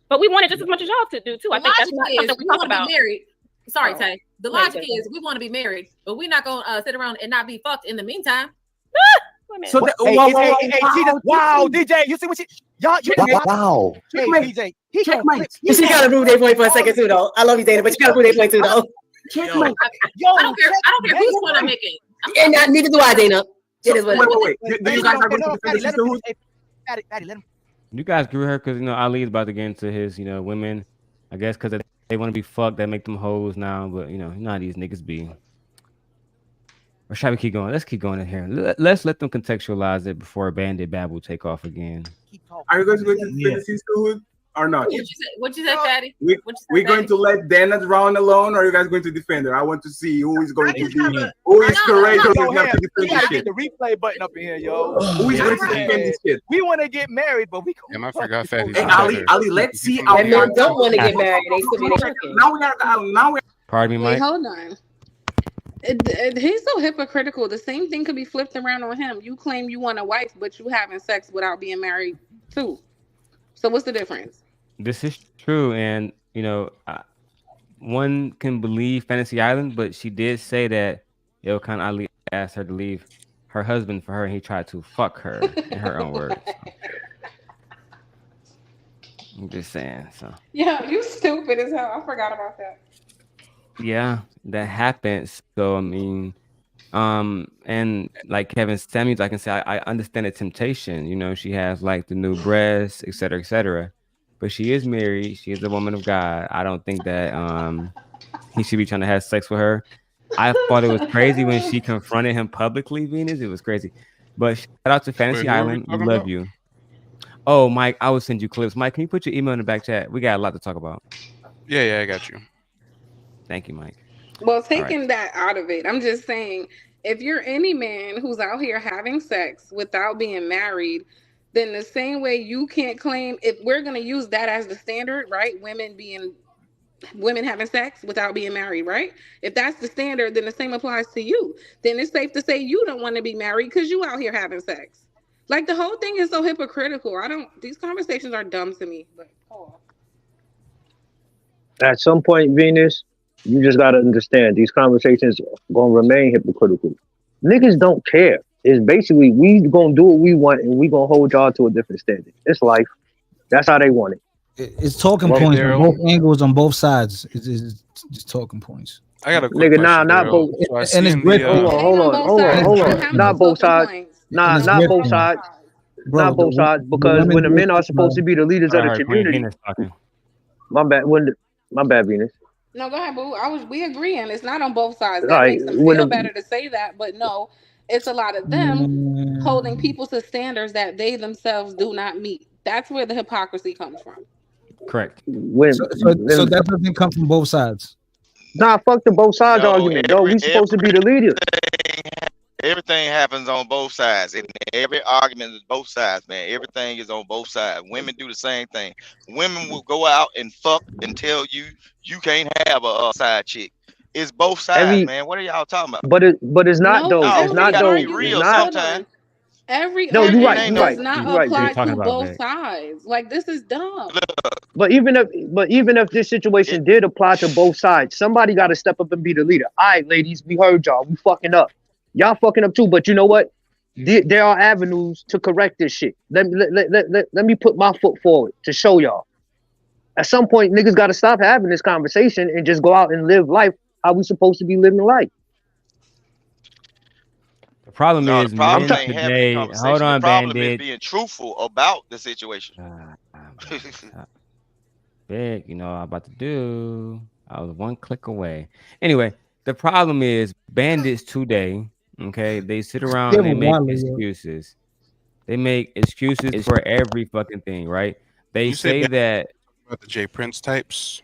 But we want it just as much as y'all to do too. I think that's not something we talk about. Be married. Sorry, Tay. The logic is we want to be married, but we're not gonna sit around and not be fucked in the meantime. So wow, DJ, you see what y'all? Wow. Hey, DJ, he can't. You see, gotta prove their point for a second too, though. I love you, Dana, but you gotta prove their point too, though. I don't care whose point I'm making. And neither do I, Dana. It is what wait. Do you guys have to defend the sisterhood? Patty, let him. You guys agree with her because Ali is about to get into his women. I guess because they want to be fucked, that make them hoes now. But you know how these niggas be. Or shall we keep going? Let's keep going in here. Let's let them contextualize it before Bandit Babble take off again. Are you guys going to defend the sisterhood or not? What you say, Patty? We're going to let Dana's round alone, or are you guys going to defend her? I want to see who is going to be who is courageous enough to defend this shit. The replay button up in here, yo. Who is going to defend this shit? We want to get married, but we. Damn, I forgot Fatty's. Hey, Ali, let's see. And men don't want to get married. They still be there. Now we. Pardon me, Mike. Wait, hold on. He's so hypocritical. The same thing could be flipped around on him. You claim you want a wife, but you having sex without being married too. So what's the difference? This is true, and one can believe Fantasy Island, but she did say that Ilkan Ali asked her to leave her husband for her, and he tried to fuck her in her own words. I'm just saying. So Yeah, you stupid as hell. I forgot about that. yeah, that happens. So I mean, and like Kevin Samuels, I can say I understand the temptation. She has like the new breasts, et cetera, but she is married. She is a woman of God. I don't think that he should be trying to have sex with her. I thought it was crazy when she confronted him publicly, Venus. It was crazy. But shout out to Fantasy Island. We love you. Oh, Mike, I will send you clips. Mike, can you put your email in the back chat? We got a lot to talk about. Yeah, I got you. Thank you, Mike. Well, taking that out of it, I'm just saying, if you're any man who's out here having sex without being married, then the same way you can't claim, if we're going to use that as the standard, right? Women having sex without being married, right? If that's the standard, then the same applies to you. Then it's safe to say you don't want to be married because you out here having sex. Like, the whole thing is so hypocritical. These conversations are dumb to me. But at some point, Venus, you just gotta understand these conversations gonna remain hypocritical. Niggas don't care. It's basically we gonna do what we want and we gonna hold y'all to a different standard. It's life. That's how they want it. It's talking points on both angles on both sides. It's just talking points. I got a quick nigga, not both. So and it's great. Hold on. Not both sides. Not both sides. Bro, not both sides, because when the men are supposed to be the leaders of the community. My bad, Venus. No, go ahead, boo. We agreeing. It's not on both sides. That Right. makes them feel better to say that, but no, it's a lot of them holding people to standards that they themselves do not meet. That's where the hypocrisy comes from. Correct. So that doesn't come from both sides. Nah, fuck the both sides argument. Yo, we supposed to be the leader. Everything happens on both sides. And every argument is both sides, man. Everything is on both sides. Women do the same thing. Women will go out and fuck and tell you can't have a side chick. It's both sides, man. What are y'all talking about? But it's not though. It's not though. Real It's not. sometimes. Every No, you're right. does not apply to Babe. both sides. Like, this is dumb. But even if this situation did apply to both sides, somebody got to step up and be the leader. All right, ladies, we heard y'all. We fucking up. Y'all fucking up too. But you know what? There are avenues to correct this shit. Let me put my foot forward to show y'all. At some point, niggas got to stop having this conversation and just go out and live life how we supposed to be living life. The problem is, problem men ain't having today. the conversation. Hold on, the problem Bandit. is being truthful about the situation. Big, I'm about to do. I was one click away. Anyway, the problem is bandits today. Okay, they sit around and they make excuses. They make excuses for every fucking thing, right? They say that about the J Prince types.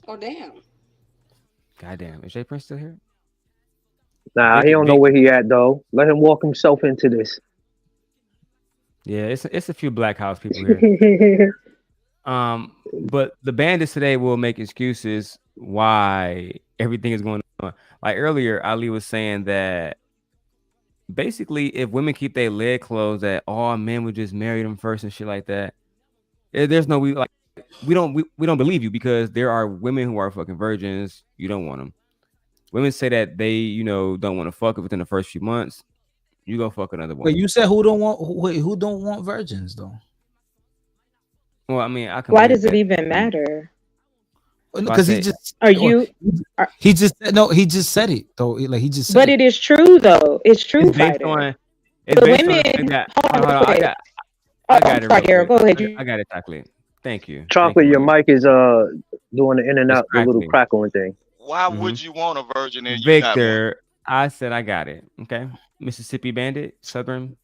Oh damn! Goddamn, is J Prince still here? Nah, he don't know where he at though. Let him walk himself into this. Yeah, it's a few Black House people here. But the bandits today will make excuses why everything is going on. Like earlier, Ali was saying that basically, if women keep their leg closed, that all men would just marry them first and shit like that. There's no we don't believe you because there are women who are fucking virgins. You don't want them. Women say that they don't want to fuck within the first few months. You go fuck another But woman. you said who don't want virgins though? Well, I mean, I can. Why does it even matter? Because he just Are you? He just said it though. Like he just said But it is true though. It's true, It's based fighter. on. It's The based on women. the fact that. Hold on, Hold on, real quick. I got I'm it sorry, real Harold. quick. Go ahead. I got it, chocolate. Thank you. Chocolate, your mic is doing the in and It's out, the little crackling. crackling thing. Why Mhm. would you want a virgin and you not one? Victor, I said I got it. Okay, Mississippi Bandit, Southern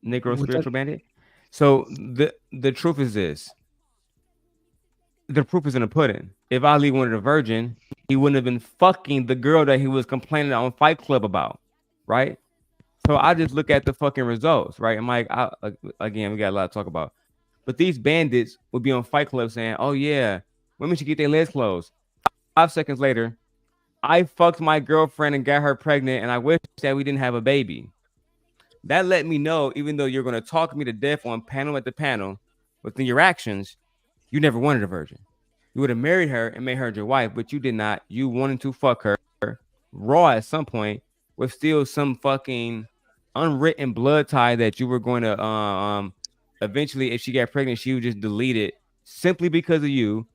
Negro What's spiritual bandit. So the truth is this: the proof is in the pudding. If Ali wanted a virgin, he wouldn't have been fucking the girl that he was complaining on Fight Club about, right? So I just look at the fucking results, right? And Mike, again, we got a lot to talk about. But these bandits would be on Fight Club saying, "Oh yeah, women should keep their legs closed." 5 seconds later, I fucked my girlfriend and got her pregnant, and I wish that we didn't have a baby. That let me know, even though you're going to talk me to death on panel at the panel, within your actions, you never wanted a virgin. You would have married her and made her your wife, but you did not. You wanted to fuck her raw at some point with still some fucking unwritten blood tie that you were going to eventually, if she got pregnant, she would just delete it simply because of you,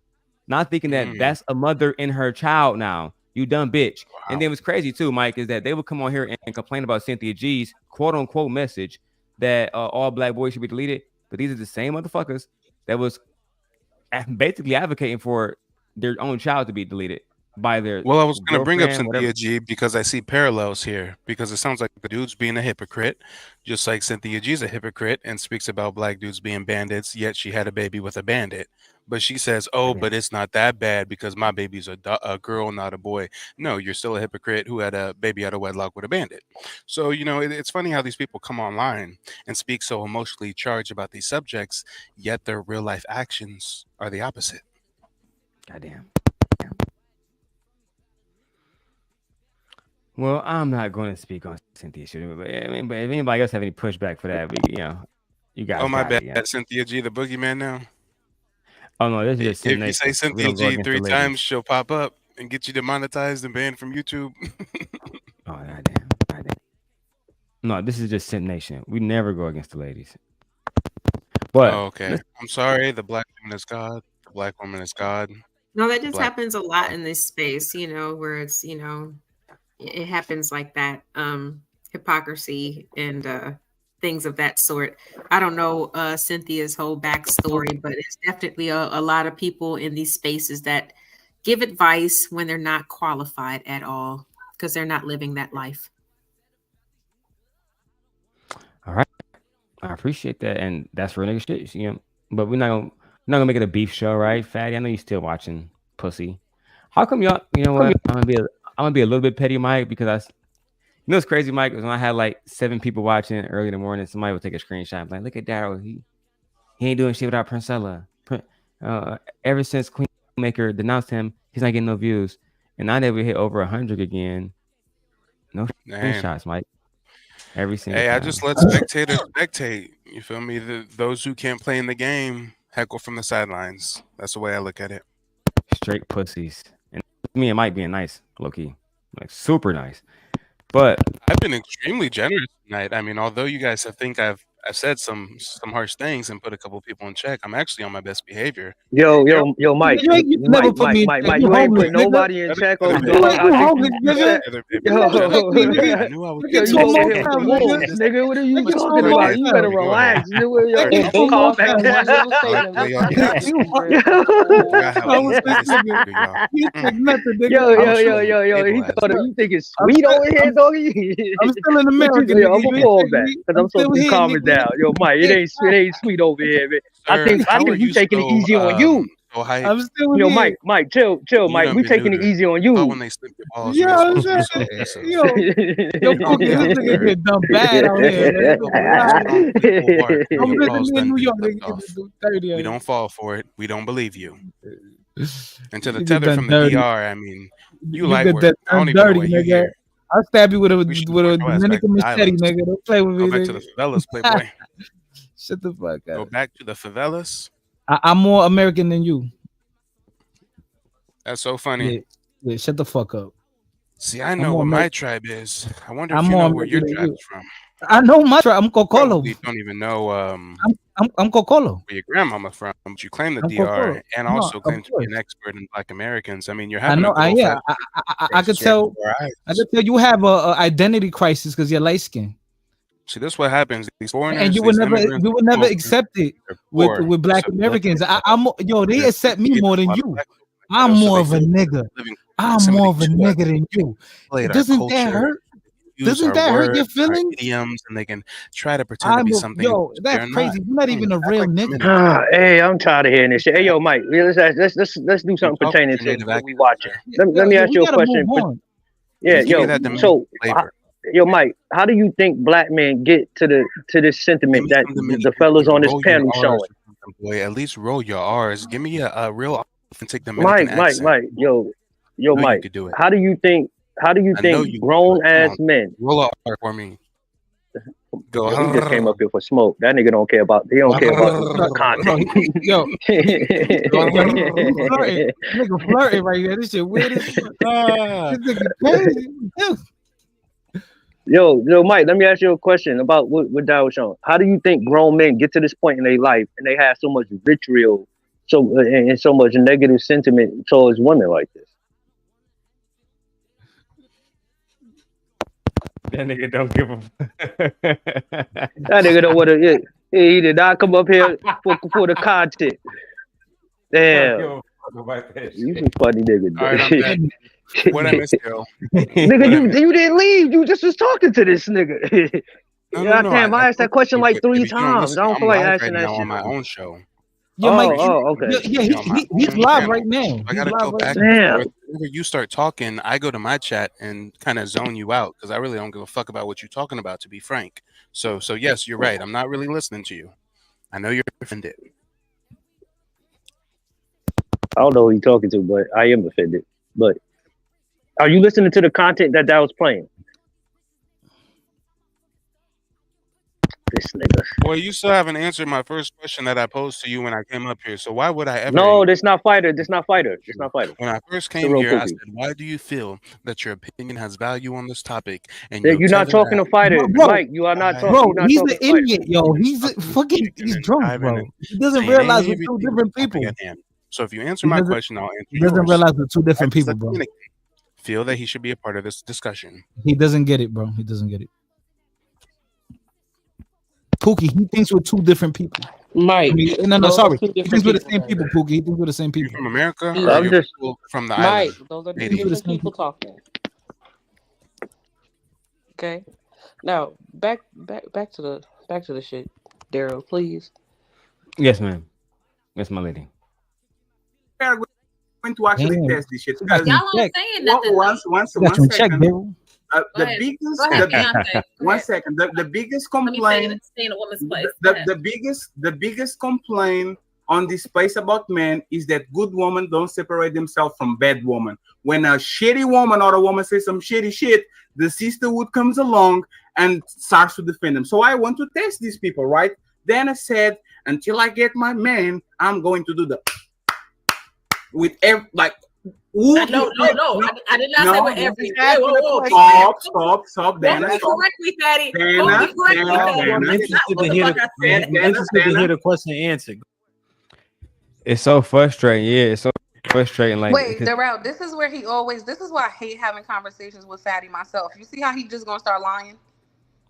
not thinking that that's a mother in her child now. You dumb bitch. Wow. And then what's crazy too, Mike, is that they would come on here and complain about Cynthia G's quote unquote message that all black boys should be deleted. But these are the same motherfuckers that was basically advocating for their own child to be deleted by their Well, I was going to bring up girlfriend, Cynthia whatever. G because I see parallels here. Because it sounds like the dude's being a hypocrite, just like Cynthia G's a hypocrite and speaks about black dudes being bandits. Yet she had a baby with a bandit, but she says, "Oh, but it's not that bad because my baby's a girl, not a boy." No, you're still a hypocrite who had a baby out of wedlock with a bandit. So it's funny how these people come online and speak so emotionally charged about these subjects, yet their real life actions are the opposite. Goddamn. Well, I'm not going to speak on Cynthia shooting, but I mean, but if anybody else have any pushback for that, you guys. Oh, my got bad, it, Cynthia G, the boogeyman now. Oh no, this is just If you say Cynthia G 3 times, she'll pop up and get you demonetized and banned from YouTube. Oh goddamn. No, this is just Simp Nation. We never go against the ladies. But okay, I'm sorry. The black woman is God. The black woman is God. No, that just happens a lot in this space, where it's, it happens like that. Hypocrisy and things of that sort. I don't know Cynthia's whole backstory, but it's definitely a lot of people in these spaces that give advice when they're not qualified at all because they're not living that life. all right, I appreciate that, and that's real nigga shit, But we're not gonna make it a beef show, right, Fatty? I know you still watching pussy. How come y'all? You know what? I'm gonna be a little bit petty, Mike, because it's crazy, Mike. When I had like 7 people watching early in the morning, somebody would take a screenshot, like, look at Daryl, he ain't doing shit without Princella. Ever since Queenmaker denounced him, he's not getting no views. And now that we hit over 100 again, no screenshots, Mike. Every single time. I just let spectators spectate. You feel me? Those who can't play in the game heckle from the sidelines. That's the way I look at it. Straight pussies. And me and Mike being nice, low key, like super nice. But I've been extremely generous tonight. I mean, although you guys think I've said some harsh things and put a couple of people in check, I'm actually on my best behavior. Yo, Mike, Mike, you ain't put nobody in check over there. I knew I was. You over here with the wolves, nigga. What are you talking about? You better relax. Calm back down. Yo. He thought you think it's sweet over here, doggy. I'm still in America. I'm gonna fall back because I'm supposed to calm it down. Yo, Mike, it ain't sweet over here, man. I think you taking it easy on you. I'm still Yo, Mike, chill, Mike. We taking it easy on you. When they slip your balls, yo, this nigga get done bad out here. I'm in New York. We don't fall for it. We don't believe you. And to the tether from the DR, I mean, you light work. I don't even know what you hear. I'll stab you with a We should back Dominican to the machete, islands. nigga. Don't play with Go me, back to the nigga. favelas, playboy. Shut the fuck Go up. back to the favelas. I'm more American than you. That's so funny. Yeah. Shut the fuck up. See, I I'm know more what my American. tribe is. I wonder I'm if you more know where your American than tribe you. is from. I know my tribe. I'm Cocolo. Probably don't even know I'm Cocolo. where your grandmama from, but you claim the I'm Cocolo. DR and No, also of claim to be course. an expert in Black Americans. I mean, you're I having a know. good old Yeah. fashioned I could straight tell. before our eyes. I could tell you have a identity crisis because you're light skinned, See, this is what happens. These and foreigners, these immigrants, you would never they're accept it poor. with Black So Americans. They there's accept me more than you. I'm so more they of a feel nigga. living I'm proximity more of a to us. nigga than you. Manipulate our Doesn't that culture, hurt? use Doesn't our that hurt words, your our feelings? idioms, and they can try to pretend to be something which That's they're not. crazy. You're not even a Act real like a nigga. minute. Hey, I'm tired of hearing this shit. Hey, yo, Mike, let's do You something talk with pertaining your to native what we accent, watching. sir. Let me ask We you a gotta move question. on. Yeah, Just give me yo. that Dominican So, flavor. yo, Mike, how do you think black men get to this Give sentiment me that some the Dominican fellas flavor. on this Roll your panel R's showing? or something, boy. At least roll your R's. Give me a real authentic Dominican Mike, accent. yo, I know you Mike. could do it. How do you think I know you could do it. grown Come ass on. men? Roll a R for me. Go. Yo, he just came up here for smoke. That nigga don't care about. He don't care about the content. He's flirting. Nigga flirting right here. This shit weird as fuck. This nigga crazy. Yo, Mike, let me ask you a question about what Dad was showing. How do you think grown men get to this point in their life and they have so much vitriol, and so much negative sentiment towards women like this? That nigga don't give a. That nigga don't want to. He did not come up here for the content. Damn, you some funny nigga. All right, I'm back. What I missed, yo? Nigga, you didn't leave. You just was talking to this nigga. No. Damn, I asked that question like 3 times. I don't feel like I'm live asking right that now shit. on my own show. Yeah, Mike. Okay. Yeah, he's live right now. I gotta go back and forth. Whenever you start talking, I go to my chat and kind of zone you out because I really don't give a fuck about what you're talking about, to be frank. So yes, you're right. I'm not really listening to you. I know you're offended. I don't know who you're talking to, but I am offended. But are you listening to the content that was playing? This nigga. Well, you still haven't answered my first question that I posed to you when I came up here. So why would I ever? No, this not fighter. This not fighter. When I first came here, I said, "Why do you feel that your opinion has value on this topic?" And you're not talking to fighter, Mike. You are not talking. Bro, he's an idiot, yo. He's he's drunk, bro. He doesn't realize we're two different people. So if you answer my question, I'll answer He doesn't yours. realize we're two different I just people, bro. feel that he should be a part of this discussion. He doesn't get it, bro. He doesn't get it. Pookie, he thinks we're two different people. Mike. No, sorry. He Different thinks we're the people, same right? people, Pookie. He thinks we're the same people. From America, or I'm you're just people from the Mike, island? those are Lady. different people talking. Okay. Now back to the shit, Daryl, please. Yes, ma'am. Yes, my lady. We're going to actually Damn. test this shit. Y'all ain't saying nothing. One Got check, second. Daryl. The ahead. biggest, Go ahead, Beyonce. Go one ahead. second. The biggest Let me complaint. stay in a woman's place. Go ahead. The biggest complaint on this place about men is that good women don't separate themselves from bad women. When a shitty woman or a woman says some shitty shit, the sisterhood comes along and starts to defend them. So I want to test these people, right? Then I said, until I get my man, I'm going to do the with every like. No. I did not say with every. Stop. Dana, Don't be correctly, Fatty. Dana, Don't be correctly, Fatty. Dana. I'm interested to hear the question answered. It's so frustrating. Yeah, it's so frustrating. Like, Wait, Darrell, this is where this is why I hate having conversations with Fatty myself. You see how he just gonna start lying?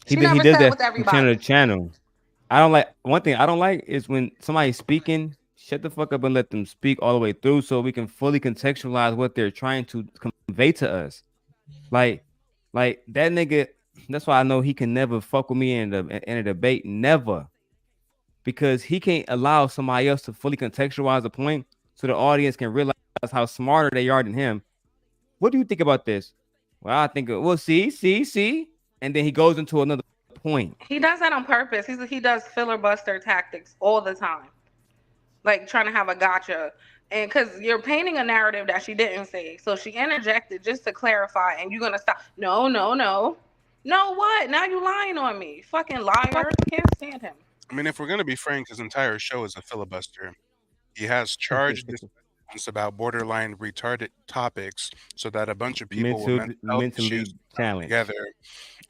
he She does never said that with from everybody. channel to channel. I don't like one thing I don't like is when somebody's speaking, shut the fuck up and let them speak all the way through so we can fully contextualize what they're trying to convey to us. Like that nigga, that's why I know he can never fuck with me in a debate. Never. Because he can't allow somebody else to fully contextualize the point so the audience can realize how smarter they are than him. What do you think about this? Well, I think, well, see. And then he goes into another point. He does that on purpose. He does filibuster tactics all the time, like trying to have a gotcha. And because you're painting a narrative that she didn't say. So she interjected just to clarify, and you're going to stop. No, no, no. No, what? Now you lying on me. Fucking liar. Can't stand him. I mean, if we're gonna be frank, his entire show is a filibuster. He has charged discussions about borderline retarded topics so that a bunch of people with mental health issues mentally come challenged. together.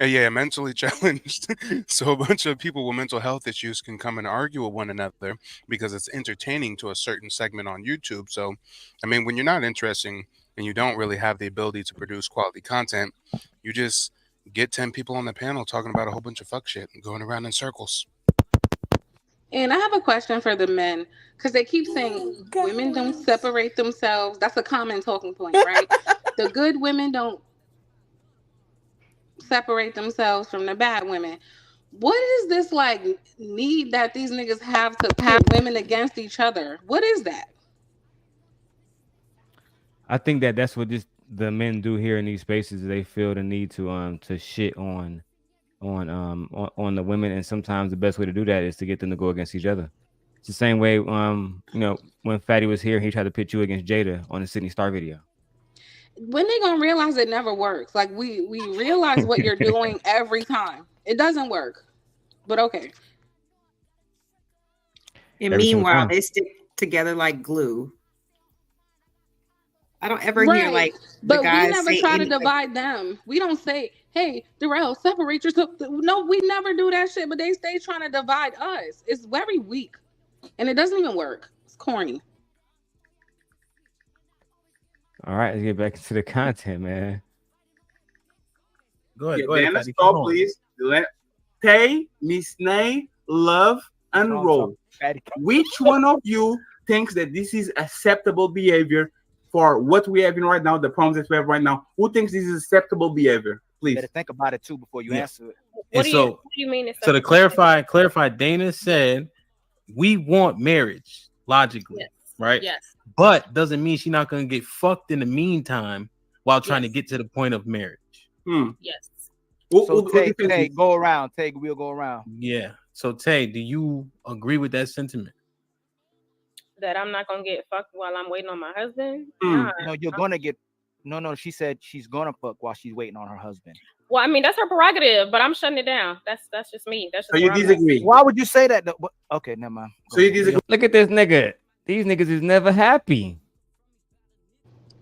Yeah, mentally challenged. So a bunch of people with mental health issues can come and argue with one another because it's entertaining to a certain segment on YouTube. So, I mean, when you're not interesting and you don't really have the ability to produce quality content, you just get 10 people on the panel talking about a whole bunch of fuck shit and going around in circles. And I have a question for the men, because they keep saying women don't separate themselves. That's a common talking point, right? The good women don't separate themselves from the bad women. What is this like need that these niggas have to pit women against each other? What is that? I think that that's what the men do here in these spaces. They feel the need to shit on the women, and sometimes the best way to do that is to get them to go against each other. It's the same way when Fatty was here, he tried to pit you against Jada on the Sydney Star video. When they gonna realize it never works? Like we realize what you're doing every time. It doesn't work. But okay. And meanwhile, they stick together like glue. I don't ever hear like the but guys we never say try to anything. divide them. We don't say, "Hey, Darrell, separate yourself." No, we never do that shit. But they stay trying to divide us. It's very weak, and it doesn't even work. It's corny. All right, let's get back into the content, man. Go ahead, Dennis, stop, please. Let Tay, Miss Nay, Love, and Roll. Which one of you thinks that this is acceptable behavior for what we have in right now, the problems that we have right now? Who thinks this is acceptable behavior? Please. Better think about it too before you answer it. And so, What do you mean? So to clarify, Dana said we want marriage logically, right? Yes. But doesn't mean she's not gonna get fucked in the meantime while trying to get to the point of marriage. Yes. So Tay, go around. Tay, we'll go around. Yeah. So Tay, do you agree with that sentiment? That I'm not gonna get fucked while I'm waiting on my husband. No, you're gonna get. No. She said she's gonna fuck while she's waiting on her husband. Well, I mean that's her prerogative, but I'm shutting it down. That's just me. That's just So you where I'm at. disagree? Why would you say that? Okay, never mind. So you disagree? Look at this nigga. These niggas is never happy.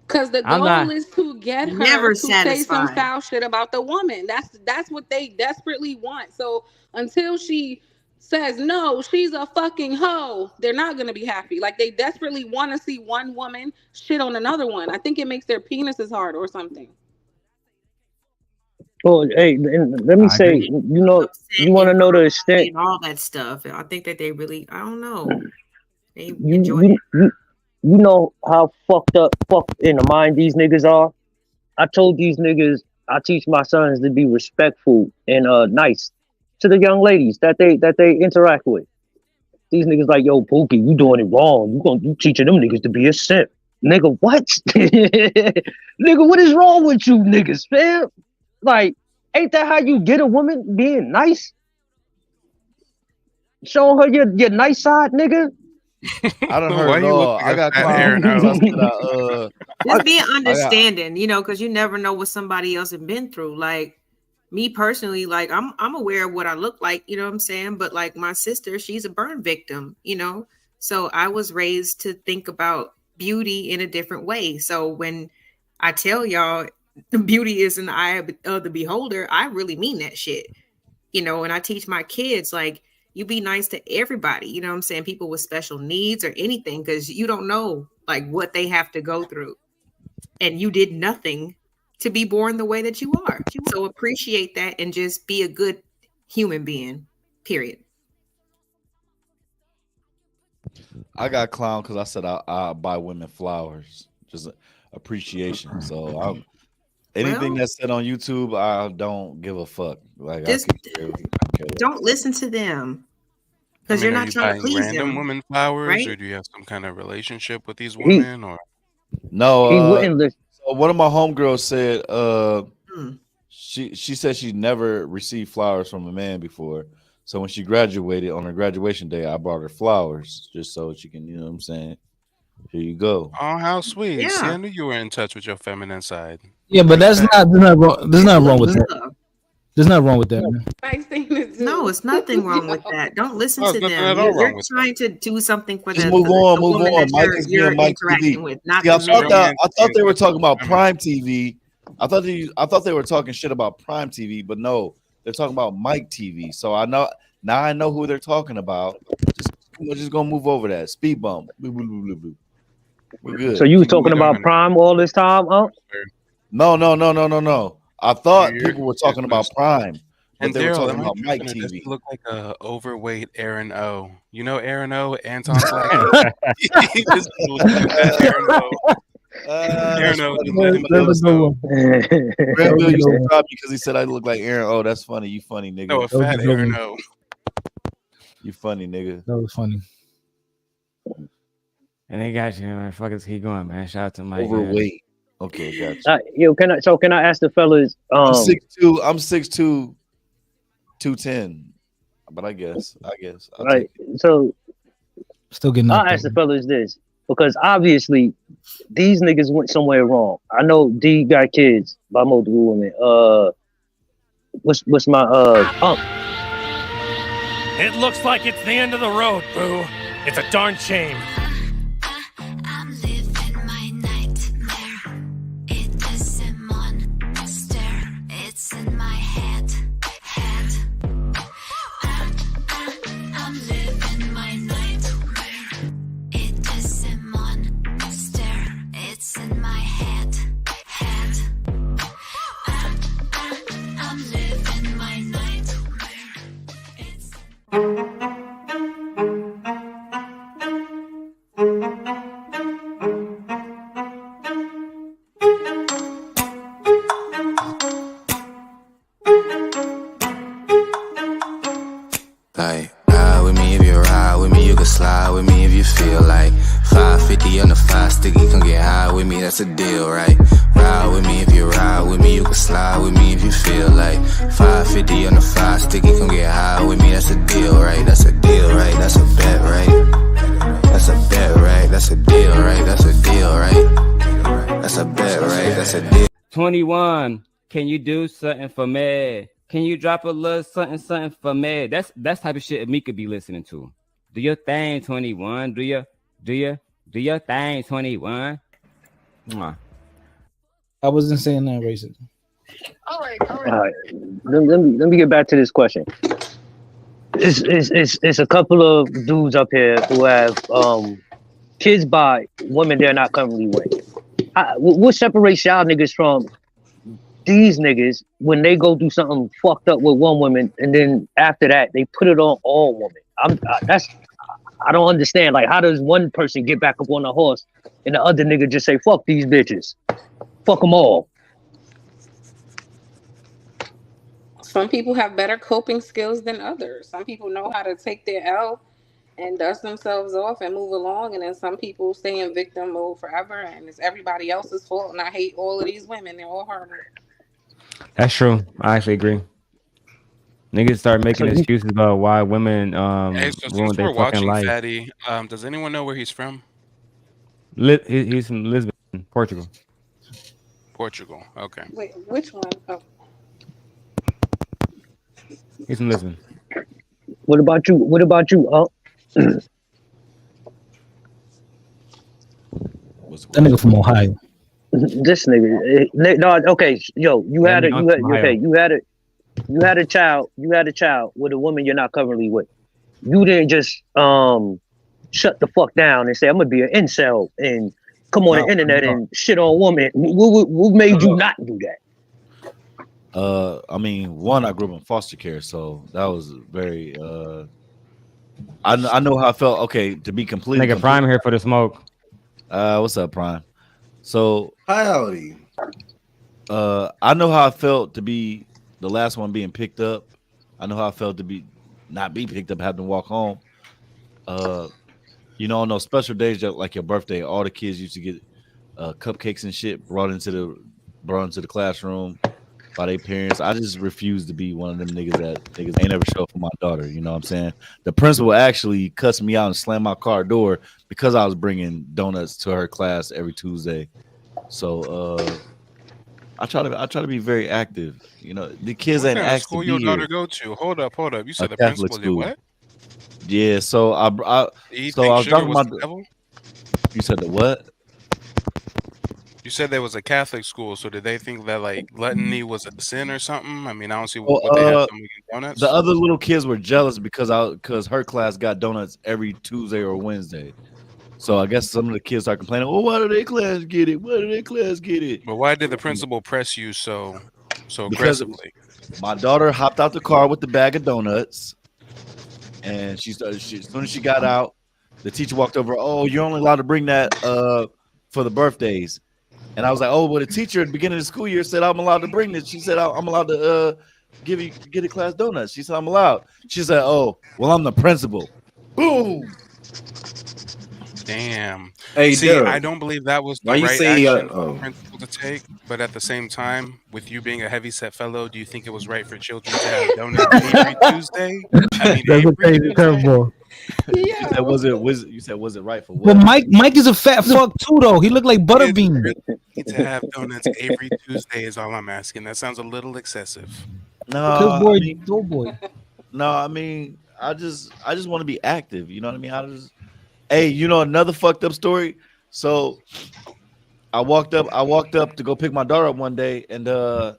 Because the I'm goal not- is to get her Never to say some satisfied. foul shit about the woman. That's what they desperately want. So until she says no, she's a fucking hoe, they're not gonna be happy. Like they desperately want to see one woman shit on another one. I think it makes their penises hard or something. Well, hey, and let me say, you want to know the extent. And all that stuff. I think that they really, I don't know. They You, enjoy you, you, you know how fucked in the mind these niggas are. I told these niggas I teach my sons to be respectful and nice to the young ladies that they interact with. These niggas like, yo, Pookie, you doing it wrong. You teaching them niggas to be a simp. Nigga, what? Nigga, what is wrong with you niggas, man? Like, ain't that how you get a woman being nice? Showing her your nice side, nigga. I don't Why heard it you all. looking I at got that clown hair because I now? said Just be I got- understanding, because you never know what somebody else has been through. Like me personally, like I'm aware of what I look like, you know what I'm saying? But like my sister, she's a burn victim, So I was raised to think about beauty in a different way. So when I tell y'all beauty is in the eye of the beholder, I really mean that shit. And I teach my kids, like, you be nice to everybody, you know what I'm saying? People with special needs or anything, because you don't know like what they have to go through. And you did nothing to be born the way that you are. So appreciate that and just be a good human being, period. I got clown because I said I buy women flowers, just appreciation. So anything that's said on YouTube, I don't give a fuck. Like Just I could care less. don't listen to them I because mean, you're are not you trying to buying please random them, women flowers, right? or do you have some kind of relationship with these women? Or No, He wouldn't listen. so one of my homegirls said Hmm. she said she never received flowers from a man before. So when she graduated on her graduation day, I brought her flowers just so she can, you know what I'm saying, Here you go. Oh, how sweet. See, Yeah. I knew you were in touch with your feminine side. Yeah, but Bring that's it back. not. There's not wrong. There's not wrong with Love. that. There's not wrong with that, man. Nice thing to do. No, it's nothing wrong with that. Don't listen Oh, to there's nothing them. at all You're wrong with that. trying to do something for Just the move on, the move woman on. that Mike is you're being Mike interacting TV. with, not See, I the thought man. I thought they were talking about Prime TV. I thought they were talking shit about Prime TV, but no, they're talking about Mike TV. So I know who they're talking about. We're just gonna move over that speed bump. We're good. So you was Keep talking moving. about Prime all this time, huh? No. I thought You're people were talking about Prime, but And they were Daryl, talking am I about Mike tripping or does he TV. look like a overweight Aaron O? You know Aaron O, Anton Slacker? He just looks like that Aaron O. Aaron O, just let him That's a good go. one. Graham Bill That was a used good to one. drop because he said I look like Aaron. Oh, that's funny. You funny nigga. No, a That was a fat good Aaron one. O. You funny nigga. That was funny. And they got you, man. Fuck us, keep going, man. Shout out to Mike. Overweight. Okay, gotcha. Yo, can I ask the fellas? I'm 6'2". I'm 6'2", 210. But I guess I'll Right. take it. So Still getting I'll knocked ask out. the fellas this because obviously these niggas went somewhere wrong. I know D got kids by multiple women. What's my unc? It looks like it's the end of the road, boo. It's a darn shame. It's in my head. I'm living my nightmare. It is a monster. It's in my head. I'm living my nightmare. Like, ride with me if you ride with me, you can slide with me if you feel like 550 on the 5 sticky, come get high with me, that's a deal, right? Ride with me if you ride with me, you can slide with me if you feel like 550 on the 5 sticky, come get high with me, that's a deal, right? That's a deal, right? That's a bet, right? That's a bet, right? That's a deal, right? That's a deal, right? That's a bet, right? That's a deal. 21. Can you do something for me? Can you drop a little something for me? That's type of shit me could be listening to. Do your thing, 21. Do your thing, 21. Mwah. I wasn't saying that racist. All right. Let me get back to this question. It's a couple of dudes up here who have kids by women they're not currently with. What separates y'all niggas from these niggas when they go do something fucked up with one woman and then after that they put it on all women? I don't understand. Like, how does one person get back up on a horse and the other nigga just say fuck these bitches, fuck them all? Some people have better coping skills than others. Some people know how to take their L and dust themselves off and move along, and then some people stay in victim mode forever, and it's everybody else's fault. And I hate all of these women; they're all horrible. That's true. I actually agree. Niggas start making excuses about why women Hey, so ruin since their we're fucking watching life. Fatty, does anyone know where he's from? He's from Lisbon, Portugal. Portugal. Okay. Wait, which one? Oh. He's from Lisbon. What about you? That nigga from Ohio. This nigga, no, okay, yo, you had a child with a woman you're not currently with. You didn't just shut the fuck down and say I'm gonna be an incel and come on the internet and shit on women. What made you not do that? I mean, one, I grew up in foster care, so that was very. I know how I felt. Okay, to be completely. Nigga, Prime here for the smoke. What's up, Prime? So howdy. I know how I felt to be the last one being picked up. I know how I felt to be not be picked up, having to walk home. You know, on those special days like your birthday, all the kids used to get cupcakes and shit brought into the classroom. by their parents. I just refuse to be one of them niggas that niggas ain't ever show up for my daughter. You know what I'm saying? The principal actually cussed me out and slammed my car door because I was bringing donuts to her class every Tuesday. So I try to be very active. You know, the kids What ain't kind of asked to school your be daughter here. go to? Hold up, hold up. You A said the Catholic principal did school. what? Yeah, so Did he so think I was sugar dropping was my. the devil? You said the what? You said there was a Catholic school, so did they think that like gluttony was a sin or something? I mean, I don't see So what they have done with the donuts. other little kids were jealous because her class got donuts every Tuesday or Wednesday. So I guess some of the kids are complaining. Oh, why do their class get it? Why do their class get it? But why did the principal press you so Because aggressively? my daughter hopped out the car with the bag of donuts, and as soon as she got out, the teacher walked over. Oh, you're only allowed to bring that for the birthdays. And I was like, oh, well, the teacher at the beginning of the school year said I'm allowed to bring this. She said I'm allowed to get a class donuts. She said I'm allowed. She said, oh, well, I'm the principal. Boom. Damn. Hey, See, I Daryl, don't believe that was why the you right say action for the oh principal to take. But at the same time, with you being a heavyset fellow, do you think it was right for children to have donuts every Tuesday? I mean, That's a every crazy Tuesday. curveball. You said was it right for But what? Mike is a fat fuck too though. He look like Kids Butterbean. really need to have donuts every Tuesday is all I'm asking. That sounds a little excessive. Good No, I boy, mean, go boy. no, I mean, I just want to be active. You know what I mean? Hey, you know another fucked up story. So I walked up to go pick my daughter up one day, and all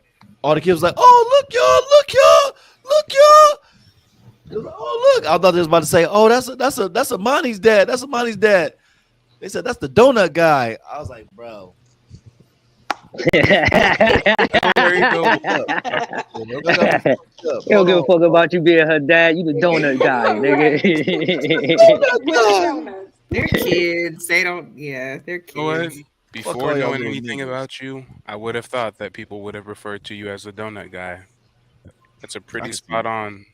the kids was like, "Oh, look y'all, look y'all, look y'all." It was like, oh, look! I thought they was about to say, "Oh, that's a Monty's dad. That's a Monty's dad." They said that's the donut guy. I was like, "Bro, Very dope. He don't give a fuck about you being her dad. You the donut guy, nigga. With the donuts. They're kids. They don't. Yeah, they're You know what? kids. Before all y'all knowing little anything niggas." about you, I would have thought that people would have referred to you as the donut guy. That's a I pretty can see spot it. on.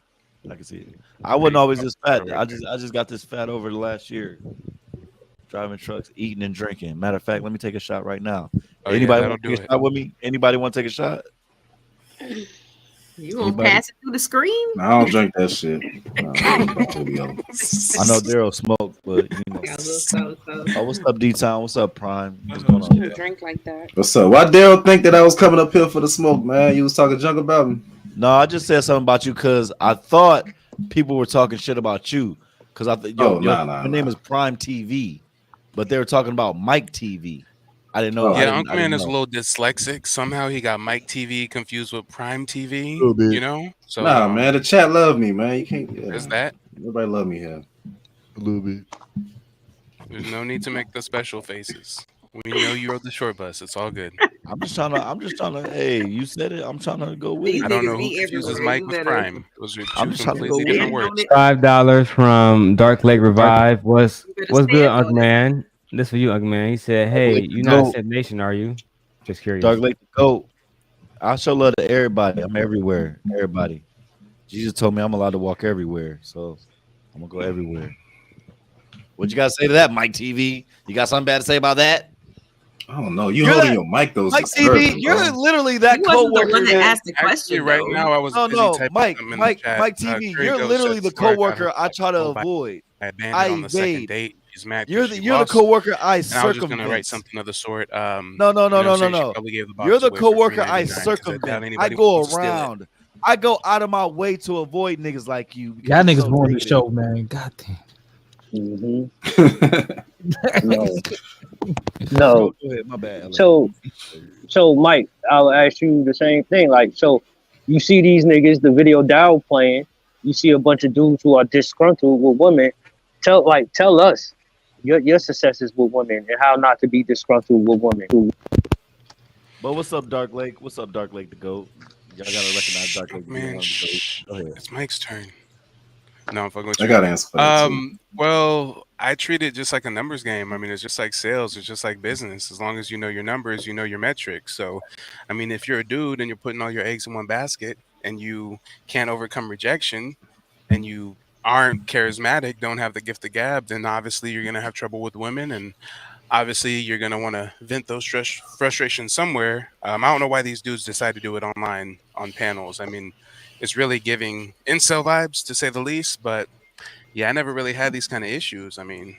I can see it. I wasn't Pretty always spot this on fat. right there. I just got this fat over the last year. Driving trucks, eating and drinking. Matter of fact, let me take a shot right now. Oh yeah, Anybody that'll want to do take a it. shot with me? Anybody want to take a shot? You gonna Anybody? pass it through the screen? I don't drink that shit. No, I know Daryl smoked, but you know. Yeah, a little so. Oh, what's up, D Town? What's up, Prime? What's going on? I don't drink like that. What's up? Why Daryl think that I was coming up here for the smoke, man? You was talking junk about me. No, I just said something about you because I thought people were talking shit about you. Because I thought your name is Prime TV, but they were talking about Mike TV. I didn't know. Yeah, I Unkman didn't is a know. little dyslexic. Somehow he got Mike TV confused with Prime TV. Little bit. You know, so Nah, man, the chat love me, man. You can't. there's that. Everybody love me here. A little bit. There's no need to make the special faces. We know you rode the short bus. It's all good. I'm just trying to. Hey, you said it. I'm trying to go with These it. I don't know niggas who be confuses everywhere. Mike You with better. Prime. Those are I'm two just trying to go completely with different it. words. $5 from Dark Lake Revive. What's You better what's good, stand Unk on it. Man? This for you, Unk Man. He said, Dark "Hey, Lake you to not go. Sip Nation, are you?" Just curious. Dark Lake to go. I show love to everybody. I'm everywhere. Everybody. Jesus told me I'm allowed to walk everywhere, so I'm gonna go everywhere. What you gotta say to that, Mike TV? You got something bad to say about that? I don't know. You You're holding that your mic though, Mike disturbing, TV. You're bro. literally that He wasn't the one coworker that that. asked the Actually, question right though. now I was No, busy no, typing Mike, something in the Mike, chat. Mike TV. Curry You're Ghost literally said the Swear got her coworker I try to told by avoid. a I bandit on the second evade. date. She's mad You're because the she you're the lost. coworker I And I was just gonna write circumvent. something of the sort. No, You know what I'm saying? She no. probably gave the You're box the away for coworker I $3.99 because I doubt circumvent. I anybody go wants to steal it. around. I go out of my way to avoid niggas like you because Y'all you're niggas so ruined the negative. show, man. God damn. No, Go no. ahead, my bad. LA. So Mike, I'll ask you the same thing. Like, so you see these niggas, the video down playing. You see a bunch of dudes who are disgruntled with women. Tell us your successes with women and how not to be disgruntled with women. But what's up, Dark Lake? What's up, Dark Lake? The goat. Y'all gotta recognize Dark Lake. Man, Go ahead. it's Mike's turn. No, I'm fucking with I you. gotta answer for that too. Well, I treat it just like a numbers game. I mean, it's just like sales. It's just like business. As long as you know your numbers, you know your metrics. So, I mean, if you're a dude and you're putting all your eggs in one basket and you can't overcome rejection and you aren't charismatic, don't have the gift of gab, then obviously you're gonna have trouble with women. And obviously you're going to want to vent those frustrations somewhere. I don't know why these dudes decide to do it online on panels. I mean, it's really giving incel vibes to say the least. But yeah, I never really had these kind of issues. I mean,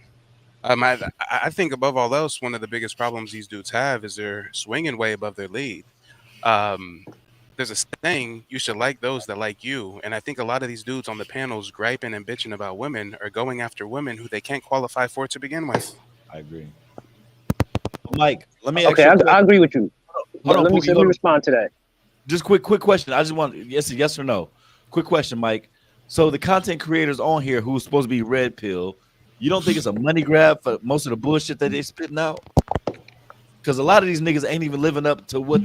I think above all else, one of the biggest problems these dudes have is they're swinging way above their lead. Um, there's a saying, you should like those that like you. And I think a lot of these dudes on the panels griping and bitching about women are going after women who they can't qualify for to begin with. I agree. Mike, let me ask Okay, you a I question. agree with you. Hold But on, let me Pookie, hold on. respond to that. Just quick question. I just want yes or no. Quick question, Mike. So the content creators on here who's supposed to be red pill, you don't think it's a money grab for most of the bullshit that they spitting out? Because a lot of these niggas ain't even living up to what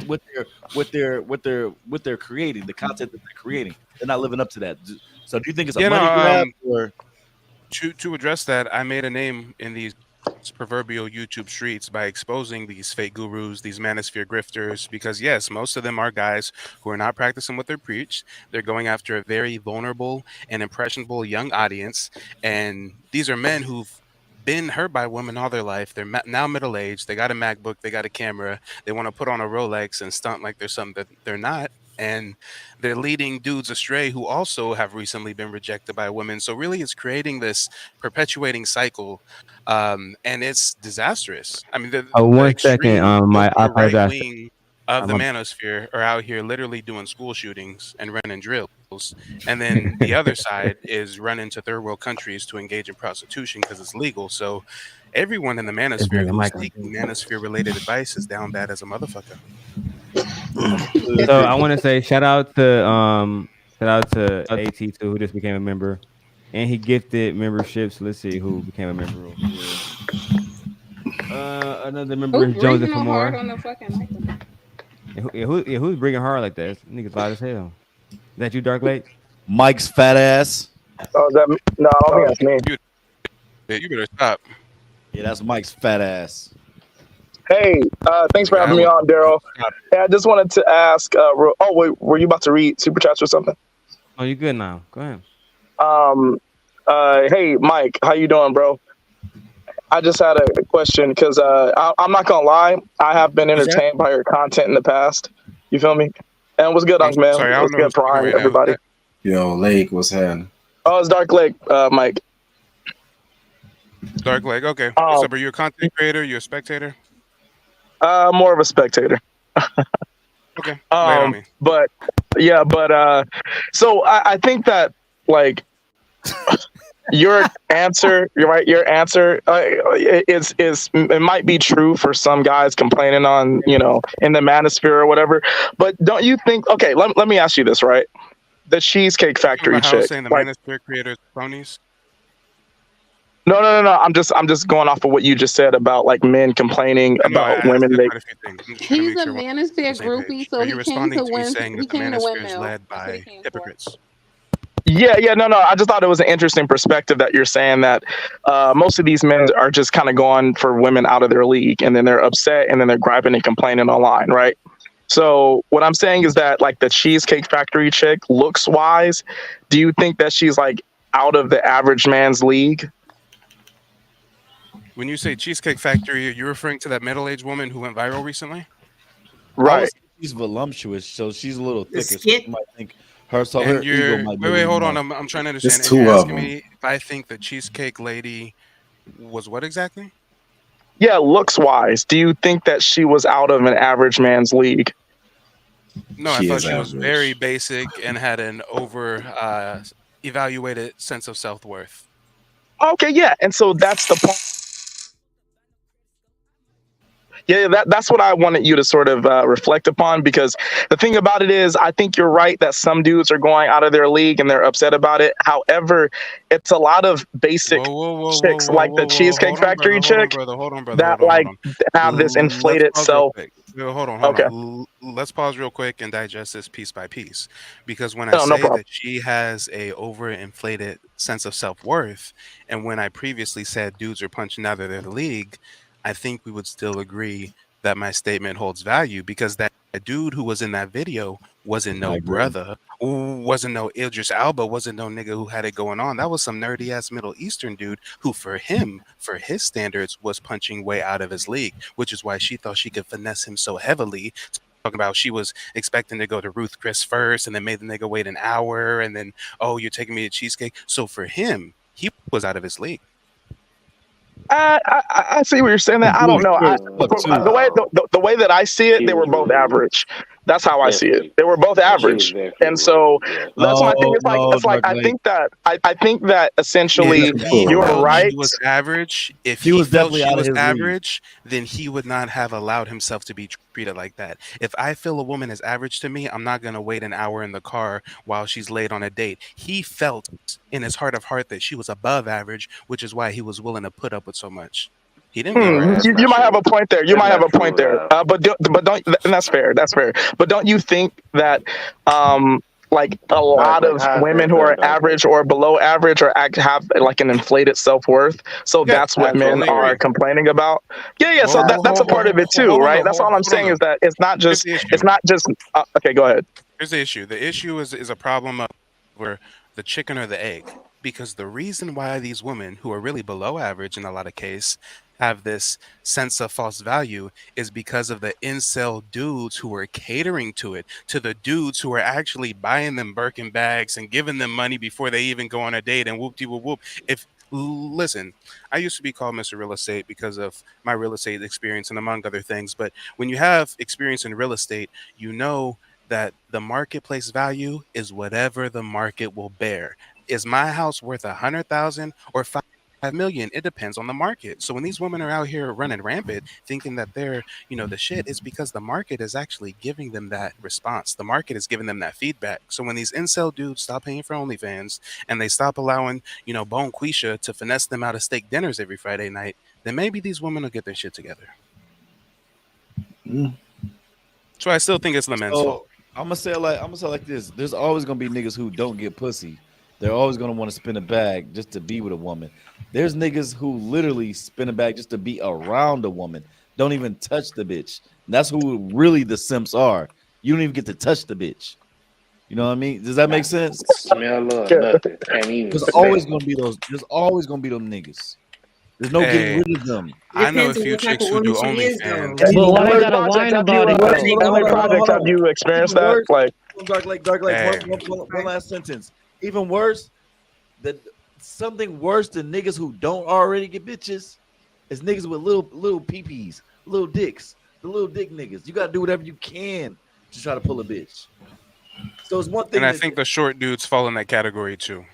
they're creating, the content that they're creating. They're not living up to that. So do you think it's a Yeah, money grab or to address that, I made a name in these proverbial YouTube streets by exposing these fake gurus, these manosphere grifters, because yes, most of them are guys who are not practicing what they preach. They're going after a very vulnerable and impressionable young audience, and these are men who've been hurt by women all their life. They're now middle aged. They got a MacBook. They got a camera. They want to put on a Rolex and stunt like they're something that they're not. And they're leading dudes astray who also have recently been rejected by women. So really, it's creating this perpetuating cycle, and it's disastrous. I mean, the 1 second. extreme I ultra right apologize. wing of the I'm manosphere are out here literally doing school shootings and running drills, and then the other side is running to third world countries to engage in prostitution because it's legal. So everyone in the manosphere who's seeking manosphere related advice is down bad as a motherfucker. So I want to say shout out to AT2 who just became a member, and he gifted memberships. Let's see who became a member real quick. Another member Who's is Jonesy breathing for on hard more. on the fucking microphone? Who's bringing hard like that? Niggas loud as hell. Is that you, Dark Lake? Mike's fat ass? Oh, no, I don't think that's me. You better stop. Yeah, that's Mike's fat ass. Hey, thanks for having me on, Daryl. Hey, I just wanted to ask. Wait, were you about to read super chats or something? Oh, you good now? Go ahead. Hey, Mike, how you doing, bro? I just had a question because I'm not gonna lie, I have been entertained by your content in the past. You feel me? And what's good, Unc, man? Sorry, I What's don't know good, Prime, right now. everybody? Yo, Lake, what's happening? Oh, it's Dark Lake, Mike. Dark Lake. Okay. What's up? Are you a content creator? You a spectator? More of a spectator. Okay. Lay it on me. But yeah, so I think that like your answer, you're right. Your answer is it might be true for some guys complaining on in the manosphere or whatever. But don't you think? Okay, let me ask you this, right? The Cheesecake Factory How chick. saying the Like, manosphere creators are phonies? no. I'm just going off of what you just said about like men complaining about I women. said They quite a few things. I'm just trying to He's make a sure we're on manosphere the same groupie, page. so Are he you came responding to to me win. saying He that the came to manosphere is windmill. led That's what he by came for. hypocrites? Yeah, no. I just thought it was an interesting perspective that you're saying that most of these men are just kind of going for women out of their league, and then they're upset, and then they're griping and complaining online, right? So what I'm saying is that like the Cheesecake Factory chick, looks wise, do you think that she's like out of the average man's league? When you say Cheesecake Factory, are you referring to that middle-aged woman who went viral recently? I Right. would say she's voluptuous, so she's a little thicker. So skit. you might think her ego And might be wait, a little hold on. more. I'm trying to There's understand. And two you're of asking them. me if I think the Cheesecake Lady was what exactly? Yeah, looks wise, do you think that she was out of an average man's league? No, I She thought is she was very average. basic and had an over evaluated sense of self-worth. Okay, yeah, and so that's the point. Yeah, that's what I wanted you to sort of reflect upon, because the thing about it is, I think you're right that some dudes are going out of their league and they're upset about it. However, it's a lot of basic chicks like the Cheesecake Factory chick Hold on, brother. that like have this Let's inflated pause real self. quick. No, hold on. Okay, Let's pause real quick and digest this piece by piece. Because when I no say problem. that she has a overinflated sense of self-worth, and when I previously said dudes are punching out of their league, I think we would still agree that my statement holds value, because that dude who was in that video wasn't I no agree. brother, wasn't no Idris Elba, wasn't no nigga who had it going on. That was some nerdy ass Middle Eastern dude who, for him, for his standards, was punching way out of his league, which is why she thought she could finesse him so heavily. Talking about she was expecting to go to Ruth Chris first and then made the nigga wait an hour and then, oh, you're taking me to cheesecake. So for him, he was out of his league. I see what you're saying. That I don't know. The way that I see it, they were both average. That's how I see it. They were both average, and so that's my thing. It's like I think that essentially you're right. He was average. If He he was felt definitely she out of was his league. average, then he would not have allowed himself to be treated like that. If I feel a woman is average to me, I'm not gonna wait an hour in the car while she's late on a date. He felt in his heart of heart that she was above average, which is why he was willing to put up with so much. He didn't mean wrong. You might have a point there. You might have a point there. But don't. And that's fair. That's fair. But don't you think that like a lot of women who are average or below average have like an inflated self-worth, so that's what men are complaining about? Yeah. So that's a part of it too, right? That's all I'm saying is that it's not just okay, go ahead. Here's the issue. The issue is a problem of where the chicken or the egg. Because the reason why these women who are really below average in a lot of cases have this sense of false value is because of the incel dudes who are catering to it, to the dudes who are actually buying them Birkin bags and giving them money before they even go on a date and whoop-de-whoop-whoop. Listen, I used to be called Mr. Real Estate because of my real estate experience and among other things. But when you have experience in real estate, you know that the marketplace value is whatever the market will bear. Is my house worth 100,000 or 5 million? It depends on the market. So when these women are out here running rampant, thinking that they're, the shit, it's because the market is actually giving them that response. The market is giving them that feedback. So when these incel dudes stop paying for OnlyFans and they stop allowing, Bone Quisha to finesse them out of steak dinners every Friday night, then maybe these women will get their shit together. So I still think it's the men's fault. I'm gonna say it like this. There's always gonna be niggas who don't get pussy. They're always gonna want to spin a bag just to be with a woman. There's niggas who literally spin a bag just to be around a woman. Don't even touch the bitch. And that's who really the simps are. You don't even get to touch the bitch. You know what I mean? Does that make sense? Smell love, nothing. Can't even There's smell. always gonna be those. There's always gonna be them niggas. There's no getting rid of them. I know a few chicks who do OnlyFans. But why they gotta whine about it? How many projects have you experienced that? Like Dark Lake. One last sentence. Even worse, something worse than niggas who don't already get bitches is niggas with little peepees, little dicks, the little dick niggas. You gotta do whatever you can to try to pull a bitch. So it's one thing. And I think the short dudes fall in that category too.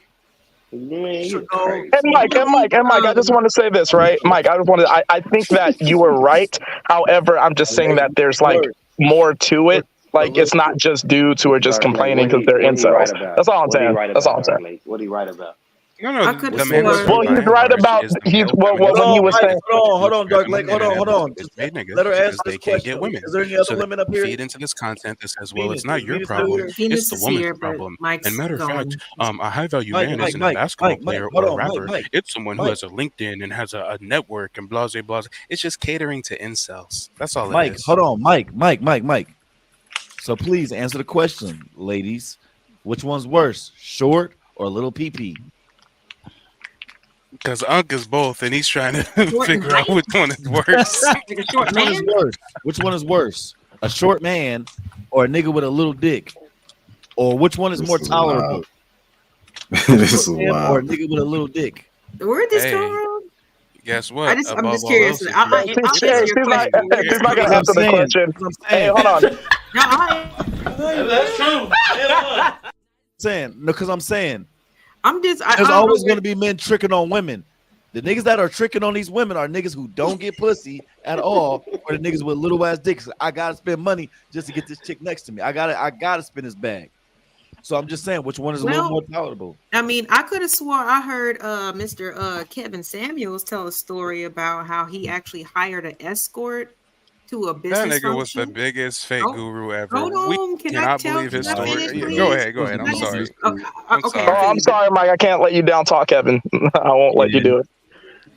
And Mike, I just want to say this, right? Mike, I think that you were right. However, I'm just saying that there's like more to it. Like it's not just dudes who are just complaining because they're incels. That's all I'm saying. That's all I'm saying. What are you right about? No, well, he's right about when he was saying. Hold on, Dark Lake. Hold on. Let her answer they this can't question. get women. Is there any other So women they up here? feed into this content that says, well, it's not your Venus problem, is here. it's the woman's problem. And matter of fact, a high value man isn't a basketball player or a rapper. It's someone who has a LinkedIn and has a network and blah, blah, blah. It's just catering to incels. That's all it is. Hold on, Mike. So please answer the question, ladies. Which one's worse, short or little pee-pee? Because Unc is both, and he's trying to figure out which one is worse. Which one is worse? A short man or a nigga with a little dick? Or which one is more tolerable? This is Or wild. a nigga with a little dick? Where'd this Hey. come from? Guess what? I'm Above just all curious. else, I'll She's answer your not question. gonna answer the question. Hey, hold on. That's true. Because I'm saying I'm just. there's always going to be men tricking on women. The niggas that are tricking on these women are niggas who don't get pussy at all, or the niggas with little ass dicks. I gotta spend money just to get this chick next to me. I gotta spin his bag. So I'm just saying, which one is a little more palatable? I mean, I could have swore I heard Mr. Kevin Samuels tell a story about how he actually hired an escort to a business that nigga was the function. biggest fake guru ever. Hold on, We can I cannot tell? believe his Can I story. finish, Go please? ahead. I'm sorry. Okay, I'm okay. sorry. I'm sorry, Mike. I can't let you down talk, Kevin. I won't let you do it.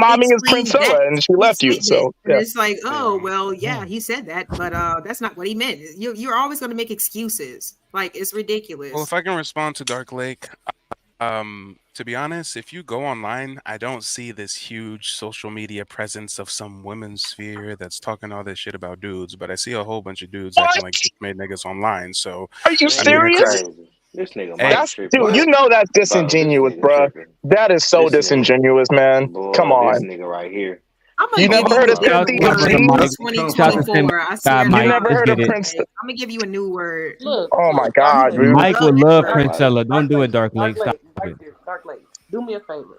mommy is explained that Princella, and she sweet left you. statement, So and yeah. it's like, oh well, yeah, he said that, but that's not what he meant. You're always going to make excuses. Like it's ridiculous. Well, if I can respond to Dark Lake, to be honest, if you go online, I don't see this huge social media presence of some women's sphere that's talking all this shit about dudes, but I see a whole bunch of dudes acting like bitch made niggas online. So, Are you I mean, serious? This nigga hey, Mike That's tripping. dude. You know that's disingenuous, bruh. That is so This nigga, disingenuous, man. Come boy, this on. nigga right here. I'm You gonna give never you heard a of different Cynthia word G? in Mike. 2024. I swear to You God. never heard of Get it. Prince? I'm gonna give you a new word. Look, Oh my look, God, dude. Mike would love Dark Lake, Princella. Don't do it, Dark Dark Lake. Stop Lake, right it. there, Dark Lake. Do me a favor.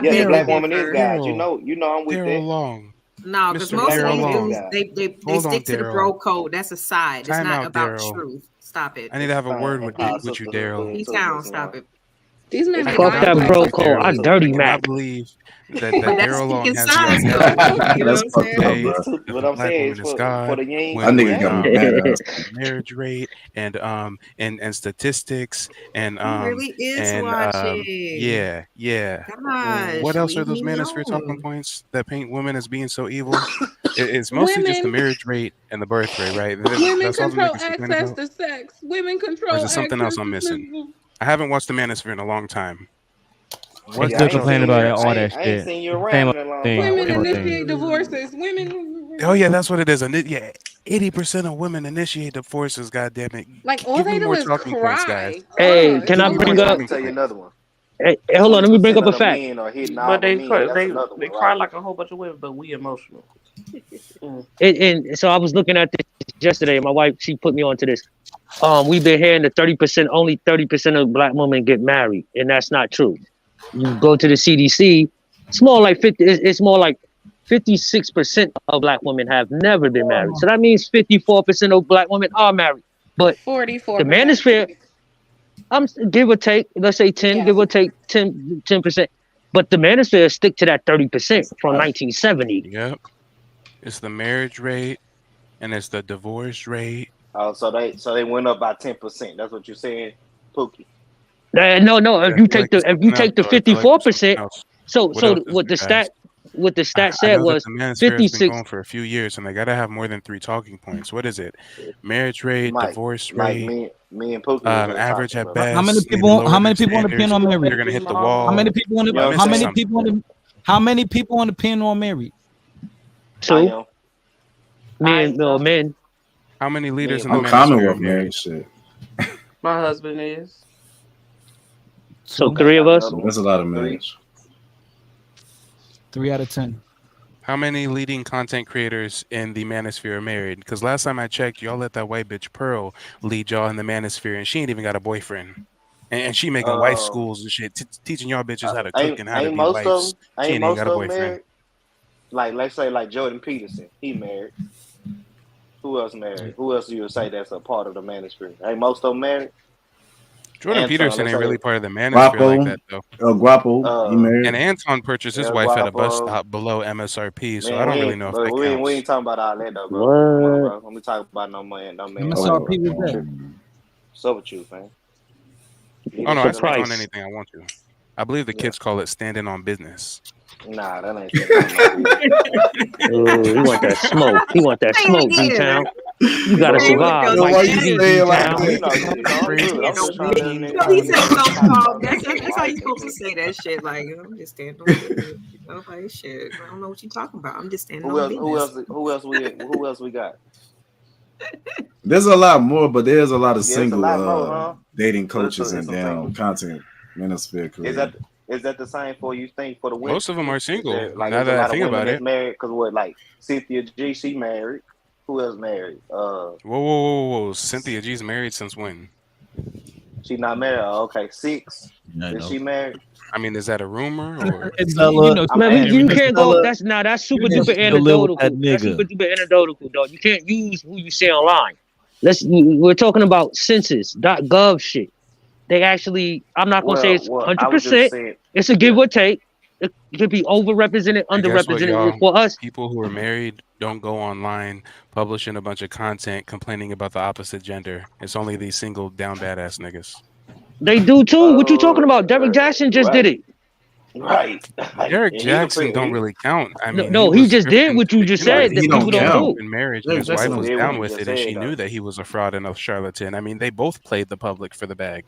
I Yeah, the beg to black woman is differ. God. You know, I'm with Daryl that. Long. No, because Mr. most of Black Daryl these woman is Long. dudes, God. they Hold on, stick to the Daryl. bro code. That's a side. It's Time not out, about Daryl. truth. Stop it. I need to have a word with Call with you, sister Daryl. He to sound. Miss Stop Law. it. These men It's be the Fuck black that lying woman like bro is fucking code. I Daryl. sheep. dirty And I Mac. believe that But that's Daryl Long speaking has the sides, though. audacity You know That's what I'm to fucked saying? up, say bro. that What the I'm black saying woman is is for God the ying That and the when nigga got me yang. mad. marriage rate and statistics He really is and watching. yeah. Gosh, What else are leave those me manosphere talking alone. points that paint women as being so evil? It's mostly just the Women marriage rate and the birth rate, right? women That's all the control niggas complain access about, to sex. Women or is control it something else access I'm to missing? physical. I haven't watched the manosphere in a long time. They What Yeah, still I ain't controls complain the seen about you. all marriage? that I ain't shit. seen you Same around old in a long thing. time. Women What Same you old been thing. initiate doing? divorces. Oh yeah, that's what it is. Yeah, 80% of women initiate divorces. God damn it! Like all Give they me do more is talking points, guys. cry. Hey, It's can Give I me so more bring Let up? me talking tell you points. another one. Hey, hold on. Let me bring 20% up a of the fact. men are hitting all But the they men. That's they another they one, cry right? like a whole bunch of women, but we emotional. And so I was looking at this yesterday. My wife, she put me onto this. We've been hearing that 30%, only 30% of black women get married, and that's not true. You go to the CDC, it's more like 50. It's more like 56% of black women have never been married. So that means 54% of black women are married. But 44%. the manosphere, give or take, let's say 10, Yes. give or take 10%. But the manosphere stick to that 30% from 1970. Yep. It's the marriage rate and it's the divorce rate. Oh, so they went up by 10%. That's what you're saying, Pookie. No. If you take the 54%, so What else is what the there, guys? stat I said know that was the manosphere has been 56. going for a few years, and they gotta have more than 3 talking points. What is it? Marriage rate, Mike, divorce Mike, rate, me and Pookie was just average talking at about. How many best. They people? lower How many their people on the pin standards, are married? they're gonna hit the wall. How many people on the? You know what How I'm many saying? people on the? How many people on the pin are married? Two. Men. How many leaders in the I'm manosphere are Commonwealth married? married. Shit. My husband is. So 3 of us. That's a lot of marriage. 3 out of 10. How many leading content creators in the manosphere are married? Because last time I checked, y'all let that white bitch Pearl lead y'all in the manosphere, and she ain't even got a boyfriend. And she making wife schools and shit, teaching y'all bitches how to cook and how to Ain't be most of wives. them? She Ain't ain't even most got a of them boyfriend. married? Like, let's say, like Jordan Peterson, he married. Who else married? Who else you would say that's a part of the manosphere? Ain't most of them married? Jordan Anton, Peterson let's ain't say really part of the manosphere like that, though. Guapo, he married. And Anton purchased his El wife at a bus Guapo. stop below MSRP, so Man, I don't really know if that we counts. ain't talking about all that though, bro. Come on, What? bro. Let me talk about no man. MSRP was that? What's up with you, man? Oh no, I speak on price. anything I want to. I believe the kids call it standing on business. Nah, that ain't standing on He want that smoke. He want that smoke, D-Town. You gotta Bro, survive, yo, Mike why you TV, say it like D-Town. that? You know, I'm good. I'm just trying to. You know, he said something called. That's how you supposed to say that shit. Like, I'm just standing on business. You know, like shit. I don't know what you're talking about. I'm just standing on business. Who else we got? There's a lot more, but there's a lot of Yeah, it's a single lot more, huh? dating But it's coaches a and single. damn content manosphere career. Is that the same for you think for the women? Most of them are single. Like, Now there's a that I lot of think women about that's it. married. Cause what, like Cynthia G, she married. Who else married? Whoa. Cynthia G's married since when? She not married. Oh, okay, 6. I Is know. she married? I mean, is that a rumor or? Man, you can't go. That's super duper anecdotal. That That's super nigga. duper anecdotal, dog. You can't use who you see online. We're talking about census.gov shit. They actually, I'm not gonna say it's I was just 100%. saying. It's a give or take. It could be overrepresented, I guess what underrepresented for us. people who are married don't go online publishing a bunch of content complaining about the opposite gender. It's only these single down badass niggas. They do too. What you talking about? Derek Jackson just did it. Right. Derek Jackson don't really count. I mean, No, he was just did what you just said that people don't do. In marriage, and Derek his wife Jackson was was down cool. with it, and she knew that he was a fraud and a charlatan. I mean, they both played the public for the bag.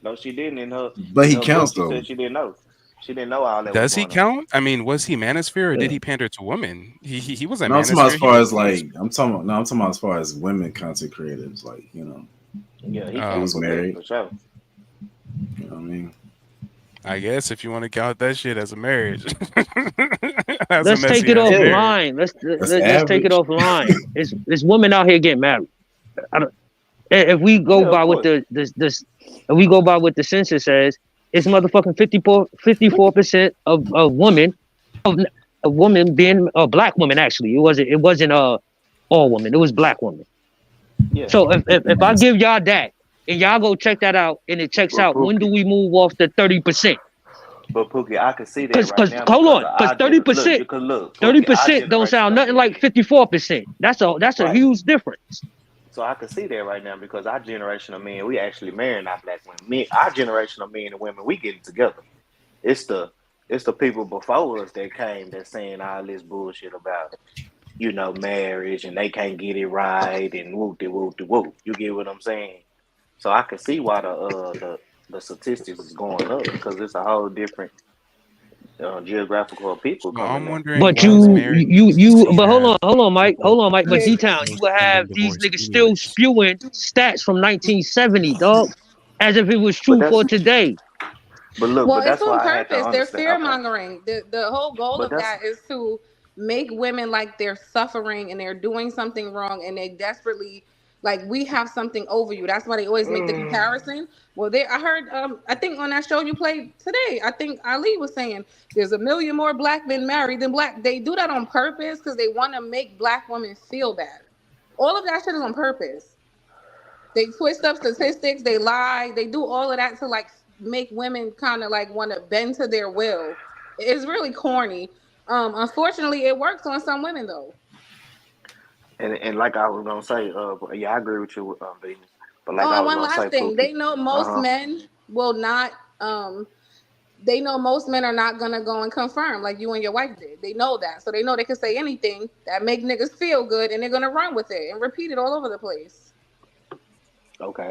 No, she didn't. In her, But he in her counts, book, she though. said she didn't know. She didn't know all that. Does was he going count? I mean, was he manosphere or did Yeah. he pander to women? He was a No, I'm talking about as manosphere. far as like I'm talking about as far as women content creators, like Yeah, he he counts was for that, married. for sure. You know what I mean? I guess if you want to count that shit as a marriage, that's Let's a take it messy-ass marriage. offline. Let's take it offline. It's women out here getting married. If we go by what if we go by what the census says, it's motherfucking 54% of women of women being a black woman. Actually, it wasn't all women. It was black women. Yeah. So if I give y'all that and y'all go check that out and it checks out, when do we move off the 30%? But Pookie, I can see that right now. Hold on, because 30%, 30% don't sound nothing like 54%. That's a huge difference. So I can see that right now because our generation of men, we actually marrying our black women. Our generation of men and women, we getting together. It's the people before us that came that saying all this bullshit about marriage and they can't get it right and whoop de whoop de whoop. You get what I'm saying? So I can see why the statistics is going up because it's a whole different geographical people Well, I'm coming in. wondering. But but hold on, Mike. But D-Town, you will have these niggas still spewing stats from 1970, dog, as if it was true for today. But look, Well, but that's it's on why I had to purpose. They're understand. fear mongering. The whole goal But of that is to make women like they're suffering and they're doing something wrong and they desperately like we have something over you. That's why they always make the comparison. Well, I heard I think on that show you played today, I think Ali was saying there's a million more black men married than black. They do that on purpose because they want to make black women feel bad. All of that shit is on purpose. They twist up statistics, they lie, they do all of that to like make women kind of like want to bend to their will. It's really corny. Unfortunately, it works on some women though. And like I was gonna say, yeah, I agree with you, Venus. But like Oh, I and was one gonna last say, thing. Pookie. They know most men will not they know most men are not gonna go and confirm like you and your wife did. They know that. So they know they can say anything that make niggas feel good and they're gonna run with it and repeat it all over the place. Okay.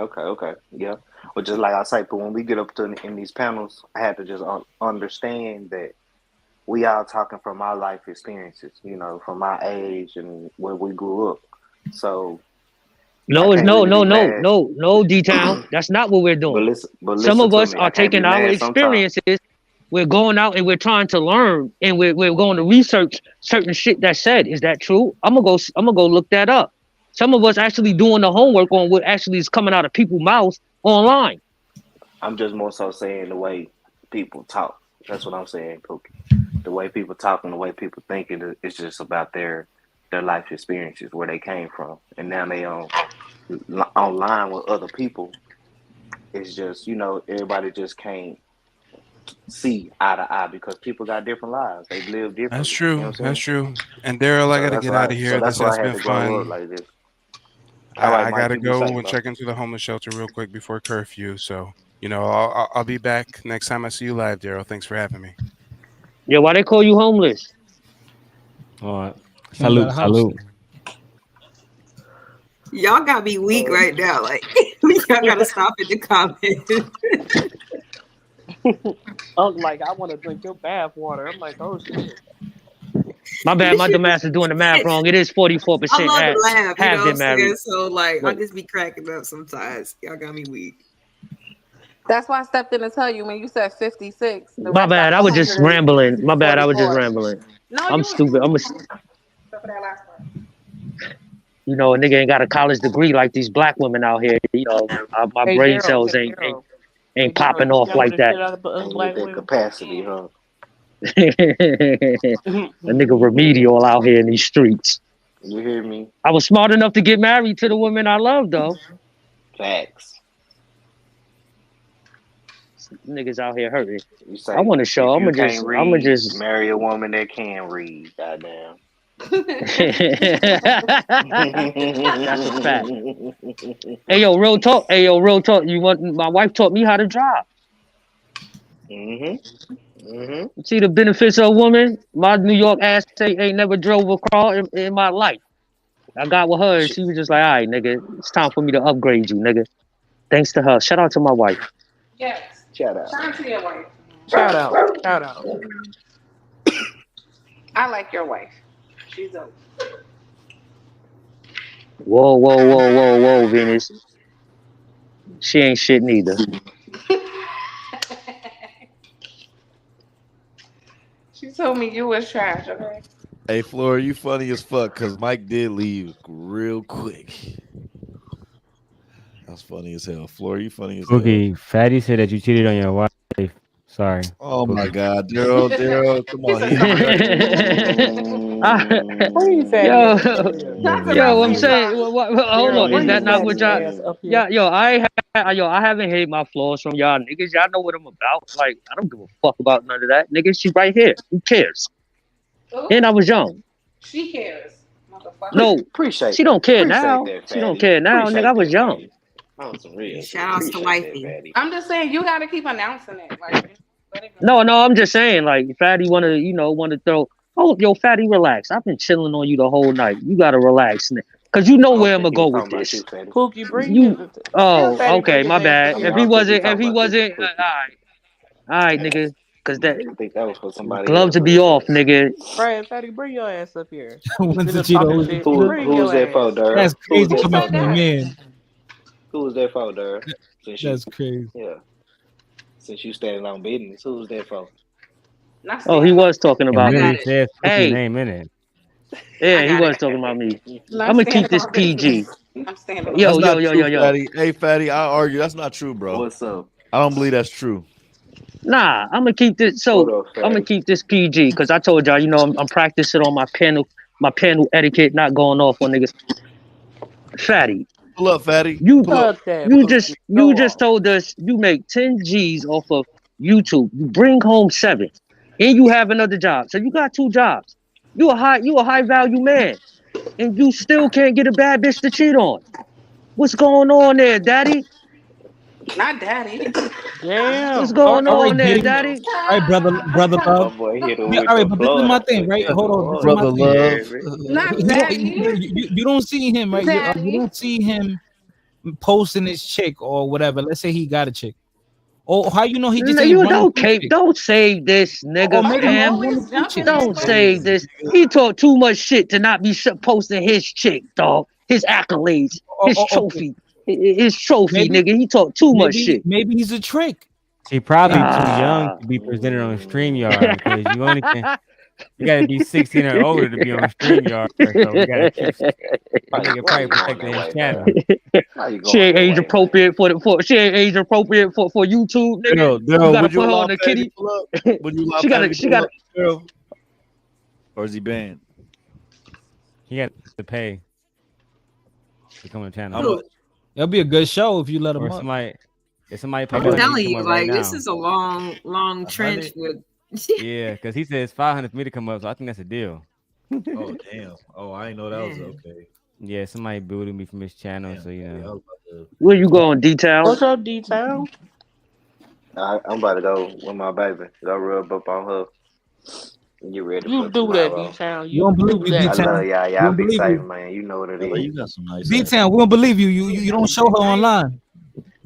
Yeah. But just like I say, but when we get up to in these panels, I have to just understand that we all talking from our life experiences, from our age and where we grew up. So I No, it's can't no, really no, be no, mad. no, no, D-Town. That's not what we're But doing. listen, but Some listen of to us me. I are can't be taking our mad sometimes. experiences, we're going out and we're trying to learn and we're going to research certain shit that said. Is that true? I'm gonna go look that up. Some of us actually doing the homework on what actually is coming out of people's mouths online. I'm just more so saying the way people talk. That's what I'm saying, Pookie. The way people talk and the way people think it's just about their life experiences, where they came from, and now they online with other people. It's just everybody just can't see eye to eye because people got different lives. They live That's differently. You know true. what I'm That's saying? true. And Daryl, I So gotta that's get why. out of So here. that's This why has I had been to grow up fun. like this. All right, I Mike, gotta you be go safe, and bro. check into the homeless shelter real quick before curfew. So I'll be back next time I see you live, Daryl. Thanks for having me. Yeah, why they call you homeless? All right. Can't got Salute, a house. salute. Y'all got me weak right now. Like y'all gotta stop in the comments. I'm like, I want to drink your bath water. I'm like, oh shit. My bad, This my shit dumb ass is doing the math wrong. It is I 44% love to laugh, you know have what I'm been saying? married. So like I'll But just be cracking up sometimes. Y'all got me weak. That's why I stepped in to tell you when you said 56, the my rest out bad, of I was just 100 rambling. is My bad, I was just 44. rambling. No, I'm you was stupid. except for that last part. A nigga ain't got a college degree like these black women out here. My Hey brain Daryl, cells hey ain't ain't, Daryl, hey ain't Daryl, popping you off down with like the that. shit out of us And with black that women? capacity, huh? A nigga remedial out here in these streets. You hear me? I was smart enough to get married to the woman I love, though. Facts. Niggas out here hurting. You I say want to show. if I'm you gonna can't read, just. marry a woman that can read. Goddamn. That's a fact. Hey yo, real talk. Hey yo, real talk. My wife taught me how to drive. You see the benefits of a woman? My New York ass ain't never drove a car in my life. I got with her and she was just like, all right, nigga, it's time for me to upgrade you, nigga. Thanks to her. Shout out to my wife. Yes. Shout out. Shout out to your wife. Shout out, shout out. I like your wife. She's dope. Whoa, whoa, whoa, whoa, whoa, Venus. She ain't shit neither. She told me you was trash, okay? Hey, Flora, you funny as fuck because Mike did leave real quick. That's funny as hell. Flora, you funny as hell. Boogie, Fatty said that you cheated on your wife. Sorry. Oh my Boogie. God, Daryl, come on. Bring fatty Yo, ass up here. yo, I'm saying, hold Daryl, on, is bring your that not what fatty y'all? ass up here. Yeah, I haven't hate my flaws from y'all niggas. Y'all know what I'm about. Like, I don't give a fuck about none of that, nigga. She right here. Who cares? Ooh, And I was young. she cares, motherfucker. No, Appreciate she that. don't care Appreciate now. that, She don't fatty. care now, nigga. I Appreciate was that, young. fatty. On some real shit. Shout outs to Appreciate that, wifey. fatty. I'm just saying you gotta keep announcing it. Like, let it go. No, I'm just saying, like, Fatty wanna throw. Oh, yo, Fatty, relax. I've been chilling on you the whole night. You gotta relax, cause you know I don't where I'm think gonna he go was with talking about this. you, fatty. Pookie, bring You. his. Tell Oh, Fatty bring okay, his my ass bad. up I If mean, I he here. don't think he wasn't, talking about you, all Pookie. right, nigga. Cause that I think that was for somebody gloves else, would be real off, fast. nigga. Brad, Fatty, bring your ass up here. You When's the been Cheeto? talking Who's the shit. Cheeto? Bring Who's your that for, ass. Durr? That's Who's crazy that coming for? from a man. Who's that for, Durr? That's crazy. Since you standing on business, who's that for? Not Oh, he standing on. was talking It about I got literally me. it. says Pookie Hey, name in it. Yeah, I he got was it. talking about me. I'm I'm gonna keep standing this on PG. business. I'm standing on That's Yo, yo, not yo, true, yo, yo. Fatty. Hey, Fatty, I argue. That's not true, bro. What's up? I don't believe that's true. Nah, I'm gonna keep this. What So up, I'm gonna fatty? keep this PG because I told y'all, I'm practicing on my panel etiquette, not going off on niggas. Fatty, Pull up, Fatty. you Pull up. Cut that you pussy. just Go you just off. told us you make 10 G's off of YouTube. You bring home 7, and you have another job. So you got 2 jobs. You a high value man, and you still can't get a bad bitch to cheat on. What's going on there, daddy? Not daddy. What's Damn. All going right, on there, Diddy. daddy? All right, brother My love. boy hit her Yeah, with all right, the but this is my Florida. thing, right? With the Hold on, this is my Brother Florida. thing. You Love. hear me? Not You don't daddy. you don't see him, right? You Daddy. don't see him posting his chick or whatever. Let's say he got a chick. Or how you know he just No, ain't you running don't through Cape. chicks? Don't say this, Or nigga, maybe Why you he's fam. running always through jumping chicks. in, Don't bro? say this. He talk too much shit to not be posting his chick, dog. His accolades, his Okay. trophy, his trophy, Maybe nigga. He talk too much maybe shit. maybe he's a trick. He probably Maybe too young Ah. to be presented on StreamYard because you only can. You got to be 16 or older to be on StreamYard. So we got to keep. That nigga Why probably you going protecting that his way, channel. man? Why you She going ain't that age way, man? appropriate for she ain't age appropriate for YouTube, nigga. You Daryl, gotta would you put her allow on the Fatty to kitty. pull up? Would you allow she Fatty gotta to she pull gotta up, Daryl? Or is he banned? He got to pay to come on the How channel. much? It'll be a good show if you let him Or up. somebody, if somebody pay I'm for him, he telling can come you, up right like this now. is a long trench 100? with. Yeah, because he says 500 for me to come up, so I think that's a deal. Oh damn! Oh, I didn't know that was Man. okay. Yeah, somebody booted me from his channel, Damn, so you Fatty, I know. was about to. where you going, D-Town? What's up, D-Town? I'm about to go with my baby. Go rub up on her. And get ready for You do that, tomorrow. D-Town. We You don't believe do you, I that. love D-Town. y'all. We Y'all don't be believe safe, you. man. You know what it LA, is. you got some nice ass. D-Town, we don't believe you. You don't show her online.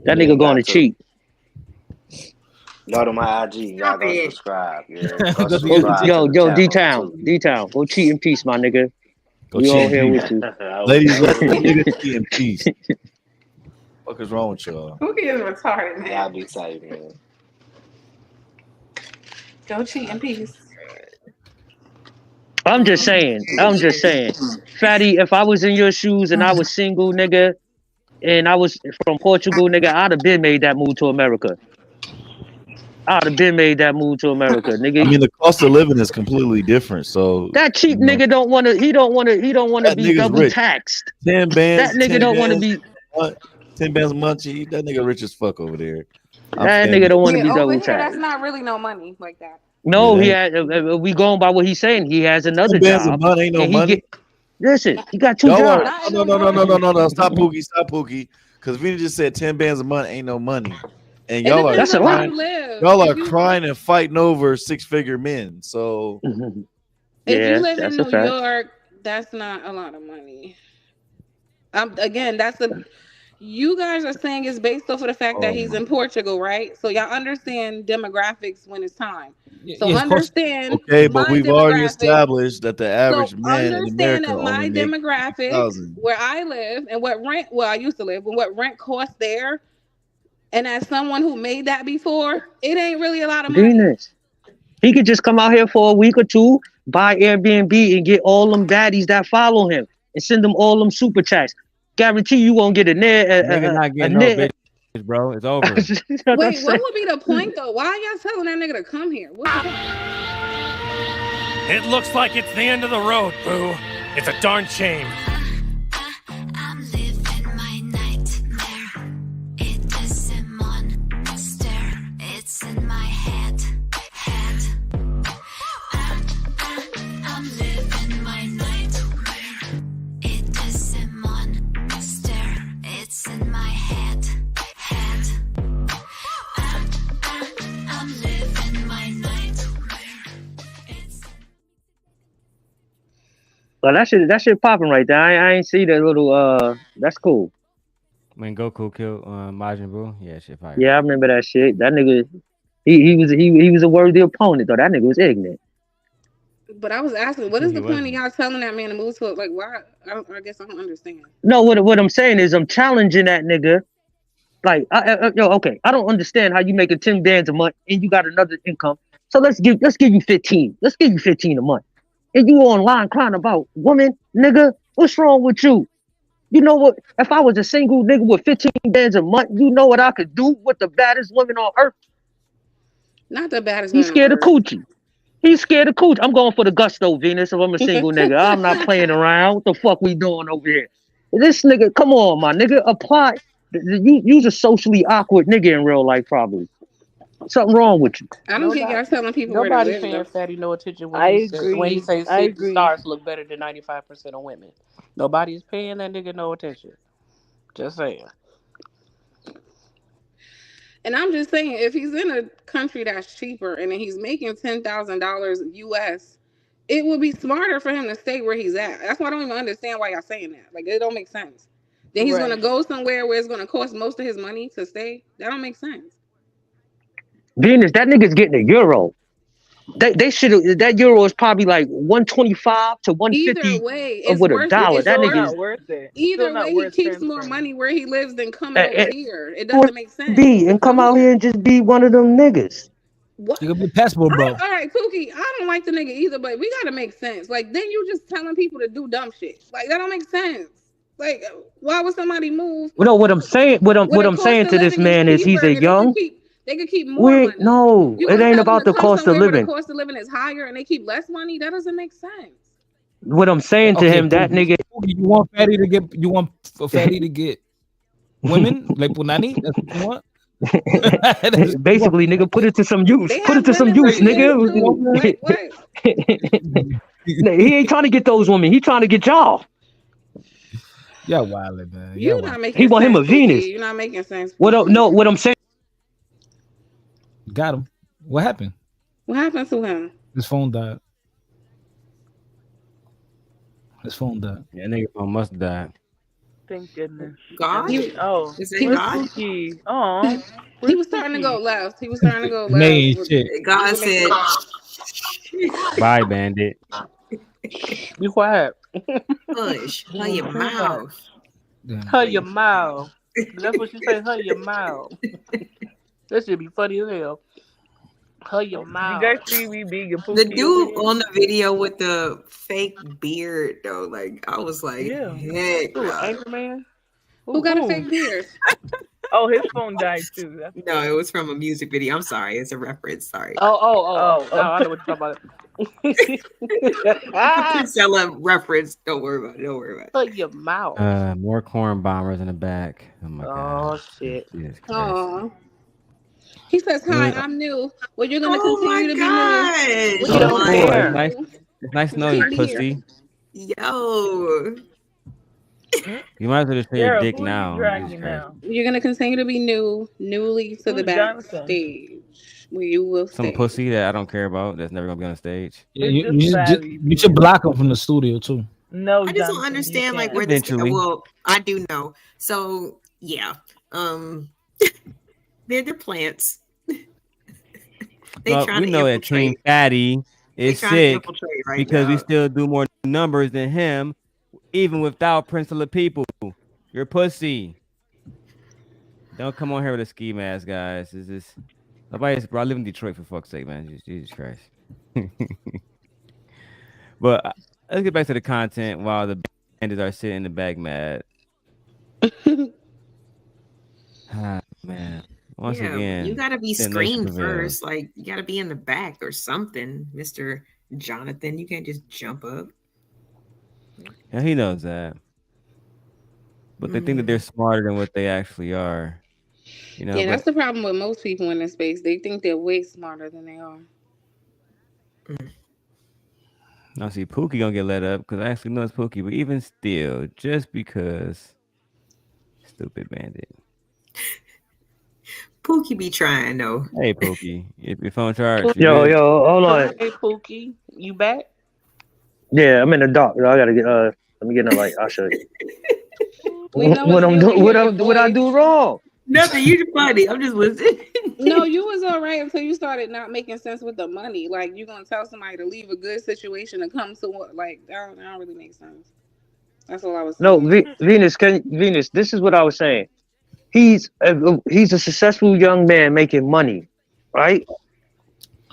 That You nigga ain't going to got to. cheat. Go to my IG. Y'all Stop go it. subscribe. Yeah, go Go to Go, your subscribe to IG. the yo, channel D-Town, too. D-Town. Go cheat in peace, my nigga. Go We cheat all in here peace, with you. ladies. Let the Okay. niggas cheat in peace. What is wrong with y'all? Who is retarded, Y'all man? be safe, man. Go cheat in peace. I'm just saying. I'm just Yes. saying. Fatty, if I was in your shoes and I was single, nigga, and I was from Portugal, nigga, I'd have been made that move to America. I'd have been made that move to America, I nigga. mean, the cost of living is completely different. So That cheap you know, nigga don't want to. He don't want to that be nigga's double rich. taxed. 10 That bands, nigga 10 don't want to bands, be. what? 10 bands a month. That nigga rich as fuck over there. I'm That nigga famous. don't want to be Yeah, over double here, that's taxed. not really no money like that. Yeah, No, that he ain't had. We going by what he's saying. He has 10 another bands a job, month ain't no and he get. money. Listen, he got 2 Y'all are jobs. Not in no New no no no York. no no no. Stop Pookie. Because Vina just said 10 bands a month ain't no money, and It y'all are depends That's a on where lot. you crying. live. Y'all are crying and fighting over 6-figure men. So If you Yeah, live in that's a New fact. York, that's not a lot of money. Again, that's a. You guys are saying it's based off of the fact that he's in Portugal, right? So y'all understand demographics when it's time. So Yeah, of course. understand okay, but my we've already demographic. established that the So average man in understand America that only my make demographic, 50,000. where I live, and what rent, well, I used to live, and what rent costs there, and as someone who made that before, it ain't really a lot of money. Venus. He could just come out here for a week or two, buy Airbnb, and get all them baddies that follow him, and send them all them super chats. Guarantee you won't get a Nigga near not a getting no near. bitches, bro. It's over. Wait, what would be the point though? Why are y'all telling that nigga to come here? What's the point? It looks like it's the end of the road, boo. It's a darn shame. I'm living my nightmare. It is a monster. It's in my head. I'm living my nightmare. It is a monster. It's in my head. I'm living my nightmare. Well, that shit popping right there. I ain't see that little. That's cool. When Goku killed Majin Buu, yeah, shit fire. Yeah, I remember that shit. That nigga, he was a worthy opponent though. That nigga was ignorant. But I was asking, what is the point of y'all telling that man to move to it? Like, why? I guess I don't understand. No, what I'm saying is I'm challenging that nigga. Like, yo, okay, I don't understand how you making 10 bands a month and you got another income. So let's give you 15. Let's give you 15 a month. and you online crying about woman, nigga. What's wrong with you? You know what? If I was a single nigga with 15 bands a month, you know what I could do with the baddest woman on earth? Not the baddest He's woman on scared of earth. coochie. He's scared of coochie. I'm going for the gusto, Venus. If I'm a single nigga, I'm not playing around. What the fuck we doing over here? This nigga, come on, my nigga. Apply. You's a socially awkward nigga in real life, probably. Something wrong with you. I don't get y'all telling people where to Nobody live paying though. Fatty no attention when I he agree. says I city agree. stars look better than 95% of women. Nobody's paying that nigga no attention. Just saying. And I'm just saying, if he's in a country that's cheaper and he's making $10,000 US, it would be smarter for him to stay where he's at. That's why I don't even understand why y'all saying that. Like, it don't make sense. Then he's gonna Right. go somewhere where it's gonna cost most of his money to stay. That don't make sense. Venus, that nigga's getting a euro. They should have. That euro is probably like 125 to Either 150 way, it's with a worth dollar. it's That Still nigga worth not is worth it. Still either not way he worth keeps more transferring. money where he lives than coming over eh, here. It would doesn't make sense. be and come out here and just be one of them niggas. What? You could be passport, bro. All right, Pookie, I don't like the nigga either, but we gotta make sense. Like, then you just telling people to do dumb shit. Like, that don't make sense. Like, why would somebody move You know what I'm saying? What I'm when what the I'm cost saying of to this living is man is he's cheaper a and young. they could keep more We money? no, You it gonna ain't tell them about to the come cost of somewhere where the living. cost of living is higher and they keep less money? That doesn't make sense. What I'm saying to Okay, him, that Pookie, nigga Pookie, you want Fatty to get women like Punani? That's what you want. That's what you want. basically, nigga, put it to some use. They Put it have to some women with use, kids nigga. too. Like, what? He ain't trying to get those women. He trying to get y'all. Yeah, wildin', man. Yeah, You're wild. not making He want him sense, a Venus. Pookie. You're not making sense, What? Pookie. No, what I'm saying. Got him. What happened? What happened to him? His phone died. His phone died. Yeah, nigga phone must die. Thank goodness. God? Oh, Is it He was God? Pookie. Oh, he was starting to go left. He was starting to go left. Nay, shit. God said, Bye, bandit. Be quiet. hush, hush your mouth. Hush your mouth. That's what she said. Hush your mouth. That should be funny as hell. Hush your you mouth. guys see me being a Pookie? The over dude here? on the video with the fake beard, though, like, I was like, Yeah. heck Ooh, no. Anchorman. Who got a fake beard? Oh, his phone died too. That's No, it was from a music video. I'm sorry. It's a reference. Sorry. Oh. No, I know what you're talking about. Priscilla reference. Don't worry about it. Don't worry about it. Hush your mouth. More corn bombers in the back. Oh my god. Oh shit. Jesus Christ. Aw. He says, "Hi, Good. I'm new. Well, you're gonna Oh continue to be new. my We don't gosh. Cool. care. It's nice to know you, Can't be here. pussy. Yo. You might as well just say your Sarah, dick who are now. you dragging Jesus Christ. now? You're gonna continue to be newly to the Who's Jonathan? backstage where you will Some stay." pussy that I don't care about that's never gonna be on stage. Yeah, It's you, just you, should, Fatty. you should block him from the studio too. No, I just don't Jonathan, you understand like can't. where this Eventually. well, I do know. So yeah. They're plants. They Well, trying we to know that King infiltrate. Fatty They is trying to sick infiltrate right because we now. still do more numbers than him, even without Prince of the People. You're pussy. Don't come on here with a ski mask, guys. Is this nobody's? Bro, I live in Detroit for fuck's sake, man. Jesus Christ. But let's get back to the content while the bandits are sitting in the back mad. Man. Once Yeah, again, you gotta be the nation screened prevails. first. Like you gotta be in the back or something, Mr. Jonathan. You can't just jump up. Yeah, he knows that. But they think that they're smarter than what they actually are. You know, Yeah, that's but the problem with most people in this space. They think they're way smarter than they are. now see Pookie gonna get let up because I actually know it's Pookie, but even still, just because stupid bandit. Pookie be trying though. Hey Pookie, if your phone charged, you Yo, good? hold on. Hey Pookie, you back? Yeah, I'm in the dark. I gotta get. Let me get in the light. I'll show you. We know What it's I'm you. doing? We hear your What I voice. do wrong? Nothing. You funny. I'm just listening. No, you was all right until you started not making sense with the money. Like you gonna tell somebody to leave a good situation to come to what? Like that don't really make sense. That's all I was No, saying. Venus. This is what I was saying. He's a successful young man making money, right?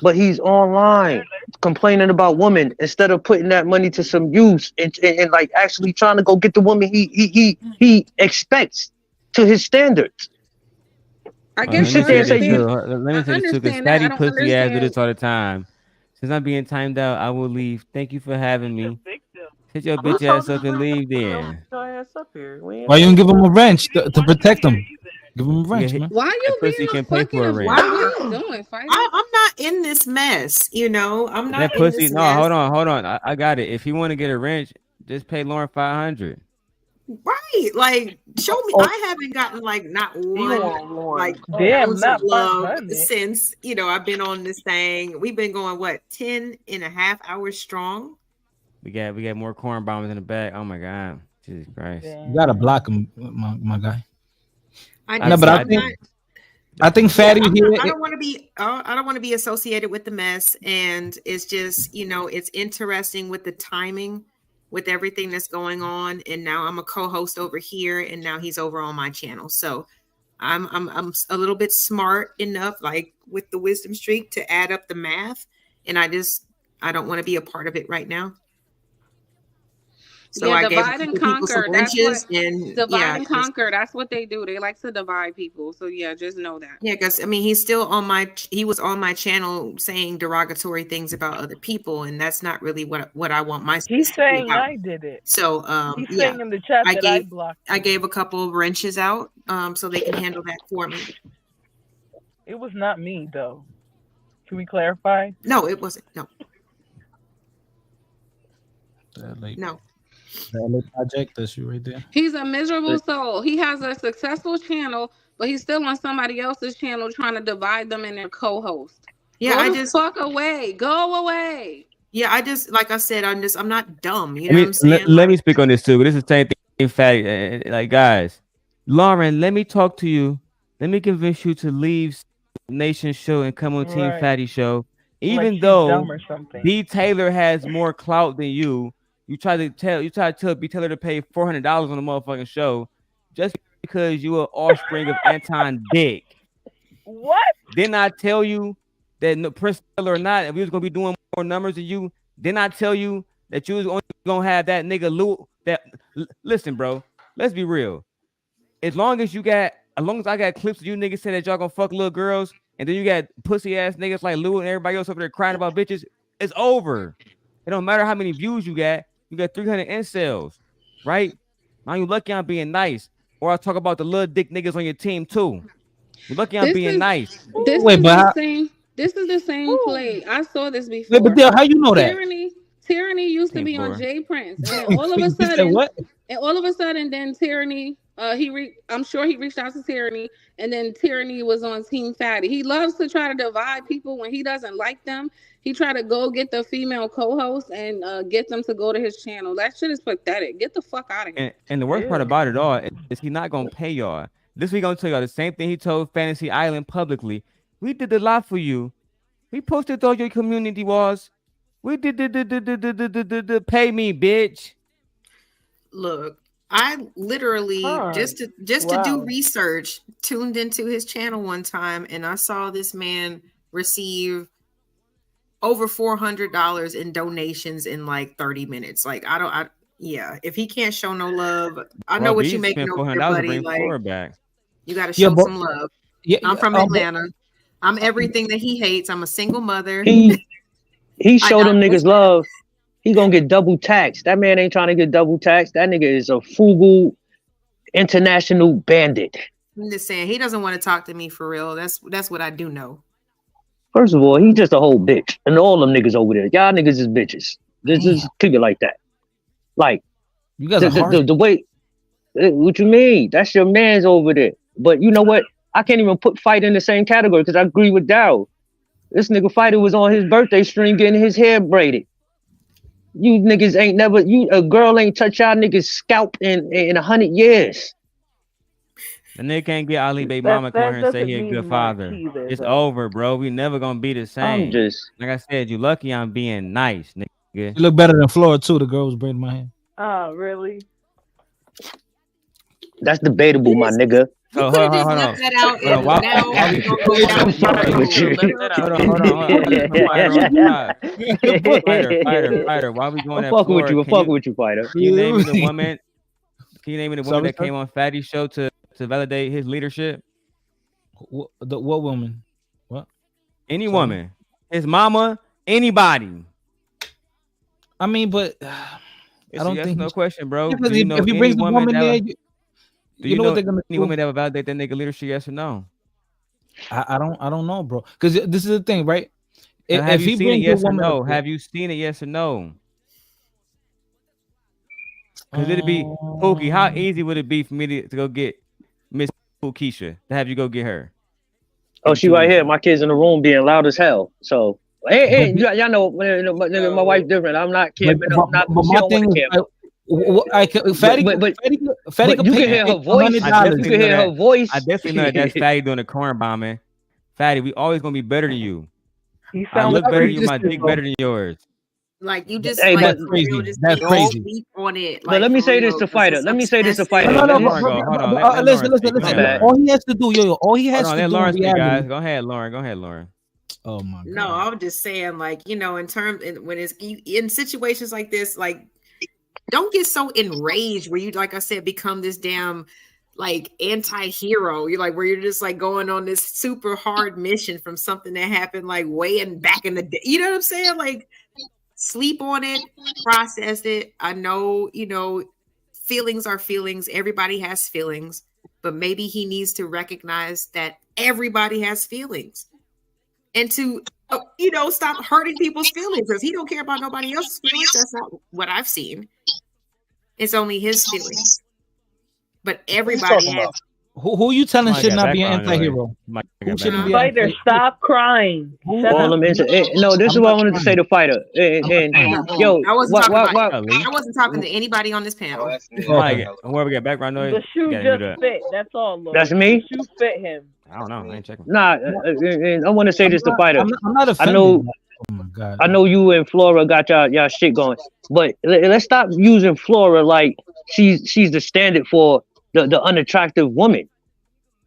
but he's online complaining about women instead of putting that money to some use and like actually trying to go get the woman he expects to his standards. I Well, You guess let me sit I there say and say this you too. understand. Let me I say this too, because understand that. I fatty don't pussy ass do understand. this all the time. Since I'm being timed out, I will leave. Thank you for having me. Hit your Who bitch told ass you to up and bring leave then. your ass up here? We ain't Why you asked don't give you. him a wrench to protect him? Give him a wrench, man. Why you That being pussy a can pay fucking for a abuser? rent. What are you Wow. doing, fighter? I'm not in this mess, you know. I'm That not in pussy, this no, mess. hold on. I got it. If you want to get a wrench, just pay Lauren 500. Right. Like, show me. Oh, I haven't gotten like not You one want Lauren? like Damn, ounce of not love 500. since, you know, I've been on this thing. We've been going what, 10 and a half hours strong. We got more corn bombs in the back. Oh my god, Jesus Christ! You gotta block him, my guy. I No, just but I I'm think not Fatty I'm here. not, I don't want to be I don't want to be associated with the mess, and it's just, you know, it's interesting with the timing with everything that's going on, and now I'm a co-host over here and now he's over on my channel. So I'm a little bit smart enough, like with the wisdom streak, to add up the math, and I don't want to be a part of it right now. So Yeah, I gave a divide and couple people some conquer. That's what wrenches, and divide yeah, and conquer. That's what they do. They like to divide people. So yeah, just know that. yeah, because I mean, he was on my channel saying derogatory things about other people, and that's not really what I want my He's space to be saying about. I did it. So He's yeah, saying in the chat I that I gave blocked I him. gave a couple of wrenches out so they can handle that for me. It was not me though. Can we clarify? No, it wasn't. No, The no. LA project, that's you right there. He's a miserable soul. He has a successful channel, but he's still on somebody else's channel trying to divide them in their co-host. Yeah, Go the fuck away. Go away. Yeah, I just, like I said, I'm not dumb. You I know what mean, I'm saying? let me speak on this too. This is the same thing, fatty. Like guys, Lauren, let me talk to you. Let me convince you to leave Nation Show and come on Team Right. Fatty Show. Like Even she's though dumb or something. B Taylor has more clout than you try to tell B Taylor to pay $400 on the motherfucking show just because you are offspring of Anton Dick. What? Didn't I tell you that no, Prince Taylor or not, if we was gonna be doing more numbers than you? Didn't I tell you that you was only gonna have that nigga Lou? Listen, bro. Let's be real. As long as I got clips of you niggas saying that y'all gonna fuck little girls, and then you got pussy ass niggas like Lou and everybody else over there crying about bitches, it's over. It don't matter how many views you got 300 incels, right? Now you lucky I'm being nice. Or I'll talk about the little dick niggas on your team too. You're lucky I'm being nice. This Wait, is but the how, same. This is the same play. I saw this before. wait, but Dale, how you know that? Tyranny used to Team be on floor. Jay Prince, and then all of a You said sudden, what? then Tyranny, I'm sure he reached out to Tyranny, and then Tyranny was on Team Fatty. He loves to try to divide people when he doesn't like them. He tried to go get the female co-host and get them to go to his channel. That shit is pathetic. Get the fuck out of here. And the worst part about it all is he not gonna pay y'all. This week gonna tell y'all the same thing he told Fantasy Island publicly. We did a lot for you. We posted all your community walls. We did the pay me, bitch. Look, I literally just to do Wow. research tuned into his channel one time, and I saw this man receive over $400 in donations in like 30 minutes. Like yeah, if he can't show no love, I know Well, what B you making spent over here, $400 to buddy. bring Like, Flora back. you got to Yeah, show but some love. yeah, I'm from but Atlanta. I'm everything that he hates. I'm a single mother. He I showed got them no niggas love. He gonna get double taxed. That man ain't trying to get double taxed. That nigga is a frugal international bandit. I'm just saying, he doesn't want to talk to me for real. That's what I do know. First of all, he just a whole bitch. And all them niggas over there, y'all niggas is bitches. This is keep it like that. Like you guys are harsh. the way what you mean? That's your man's over there. But you know what? I can't even put fight in the same category because I agree with Dow. This nigga Fighter was on his birthday stream getting his hair braided. You niggas ain't never a girl ain't touched y'all niggas scalp in 100 years. The nigga can't get Ali baby mama come here and say he a good father. It's over, bro. We never gonna be the same. Like I said, you lucky I'm being nice, nigga. You look better than Flora too. The girl was braiding my hair. Oh, really? That's debatable, my nigga. You So could hold have on, just hold left on. that out, Hold on. and Why now we we gonna go down hold on, hold on. Fighter. Why we going I'm at fucking with Flora? you. I'm fucking with you, Fighter. Can you name me the woman? Can you name me the woman Sorry, that sir? came on Fatty's show to validate his leadership? What woman? What? Any Sorry? woman, his mama, anybody. I mean, but It's I a don't yes think or no he's- question, bro. because Do you know if he any brings a woman woman that? there, Do you you know know what they're gonna any do? woman that will validate that nigga leadership? Yes or no? I don't know, bro. Because this is the thing, right? And have If you he seen it? brings a Yes or woman up no? there, Have you seen it? Yes or no? Because it'd be Pookie. How easy would it be for me to go get Miss Keisha to have you go get her? Oh, It'd be she too right here. easy. My kids in the room being loud as hell. So, hey, y'all know, my wife different. I'm not camping up. but She my don't want thing to is, camp up. Fatty But could you pay can hear her $100. voice. You can hear her voice. I definitely know that that's Fatty doing the corn bombing. Fatty, we always gonna be better than you. He I sounds look better than you. crazy, My dick bro. better than yours. Like you just Hey, like but for real, just That's can't crazy. sleep on it. But Like let me for say this real, to 'cause Fighter. it's Let me say this to obsessive. Fighter. No, Let no, Lauren go. Hold on. Let listen, Lauren speak. Go listen. ahead, Lauren. All he has to do, all he Hold has on. to Let do Lauren in speak, guys. reality. Go ahead, Lauren. Go ahead, Lauren. Oh my god. No, I'm just saying, like, you know, in terms when it's in situations like this, like, don't get so enraged where you, like I said, become this damn like anti-hero. You're like where you're just like going on this super hard mission from something that happened like way in back in the day. You know what I'm saying? Like, sleep on it, process it. I know, you know, feelings are feelings. Everybody has feelings, but maybe he needs to recognize that everybody has feelings and to you know, stop hurting people's feelings because he don't care about nobody else's feelings. That's not what I've seen. It's only his feelings, but everybody has. Who you telling Somebody should got not be an background noise. anti-hero? Somebody Who got shouldn't background be an noise. Fighter, anti-hero? stop crying. Shut All up. them no, this is I'm what I not wanted to say crying. to Fighter. And crying. yo, I wasn't talking about. what? I wasn't talking to anybody on this panel. Somebody, whoever got background noise, The shoe gotta mute just up. fit. That's all, Lord. That's me? The shoe fit him. I don't know. I ain't checking. Nah, and I want to say I'm this to not, Fighter. I'm not I offended. know, Oh my god. I know you and Flora got y'all shit going, but let's stop using Flora like she's the standard for the unattractive woman.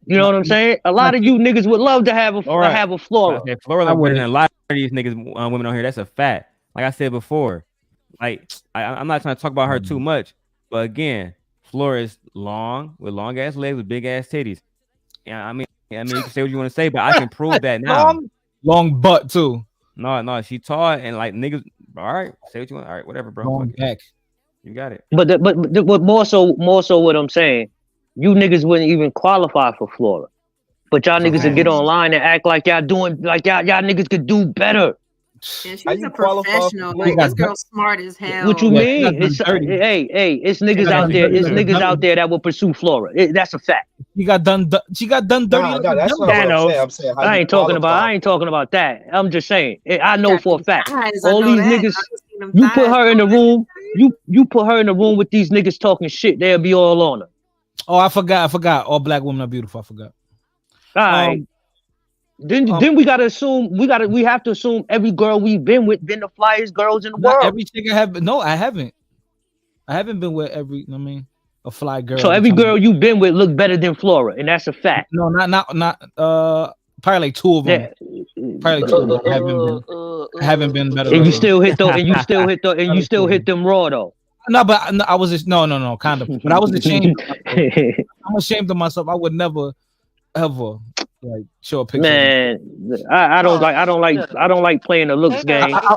You know what I'm saying? A lot of you niggas would love to have a Flora, have a Flora. I said Flora look better than a lot of these niggas, women on here. That's a fact. Like I said before, like I'm not trying to talk about her too much, but again, Flora is long with long ass legs with big ass titties. Yeah, I mean, you can say what you want to say, but I can prove that now. Long butt too. No, she tall and like niggas. All right, say what you want. All right, whatever, bro. Long Fuck it. back. You got it. But more so what I'm saying, you niggas wouldn't even qualify for Flora. But y'all niggas would get online and act like y'all doing like y'all niggas could do better. And she's a professional. Like this girl's smart as hell. What you mean? It's it's niggas out there. It's niggas out there that will pursue Flora. That's a fact. She got done dirty. That's not what I'm saying. I ain't talking about that. I'm just saying. I know for a fact. All these niggas. You put her in the room. You put her in the room with these niggas talking shit. They'll be all on her. Oh, I forgot. All black women are beautiful. I forgot. All right. Then we gotta assume we have to assume every girl we've been with been the flyest girls in the world. Every chick I have. No, I haven't. I haven't been with every. I mean, a fly girl. So every girl you've been with look better than Flora, and that's a fact. No, not. Probably like two of them. Probably two of them. I haven't been better. And you still hit them raw though. No, but I was just no, kind of. But I was ashamed. I'm ashamed of myself. I would never, ever like show a picture. Man, I don't like playing the looks game. I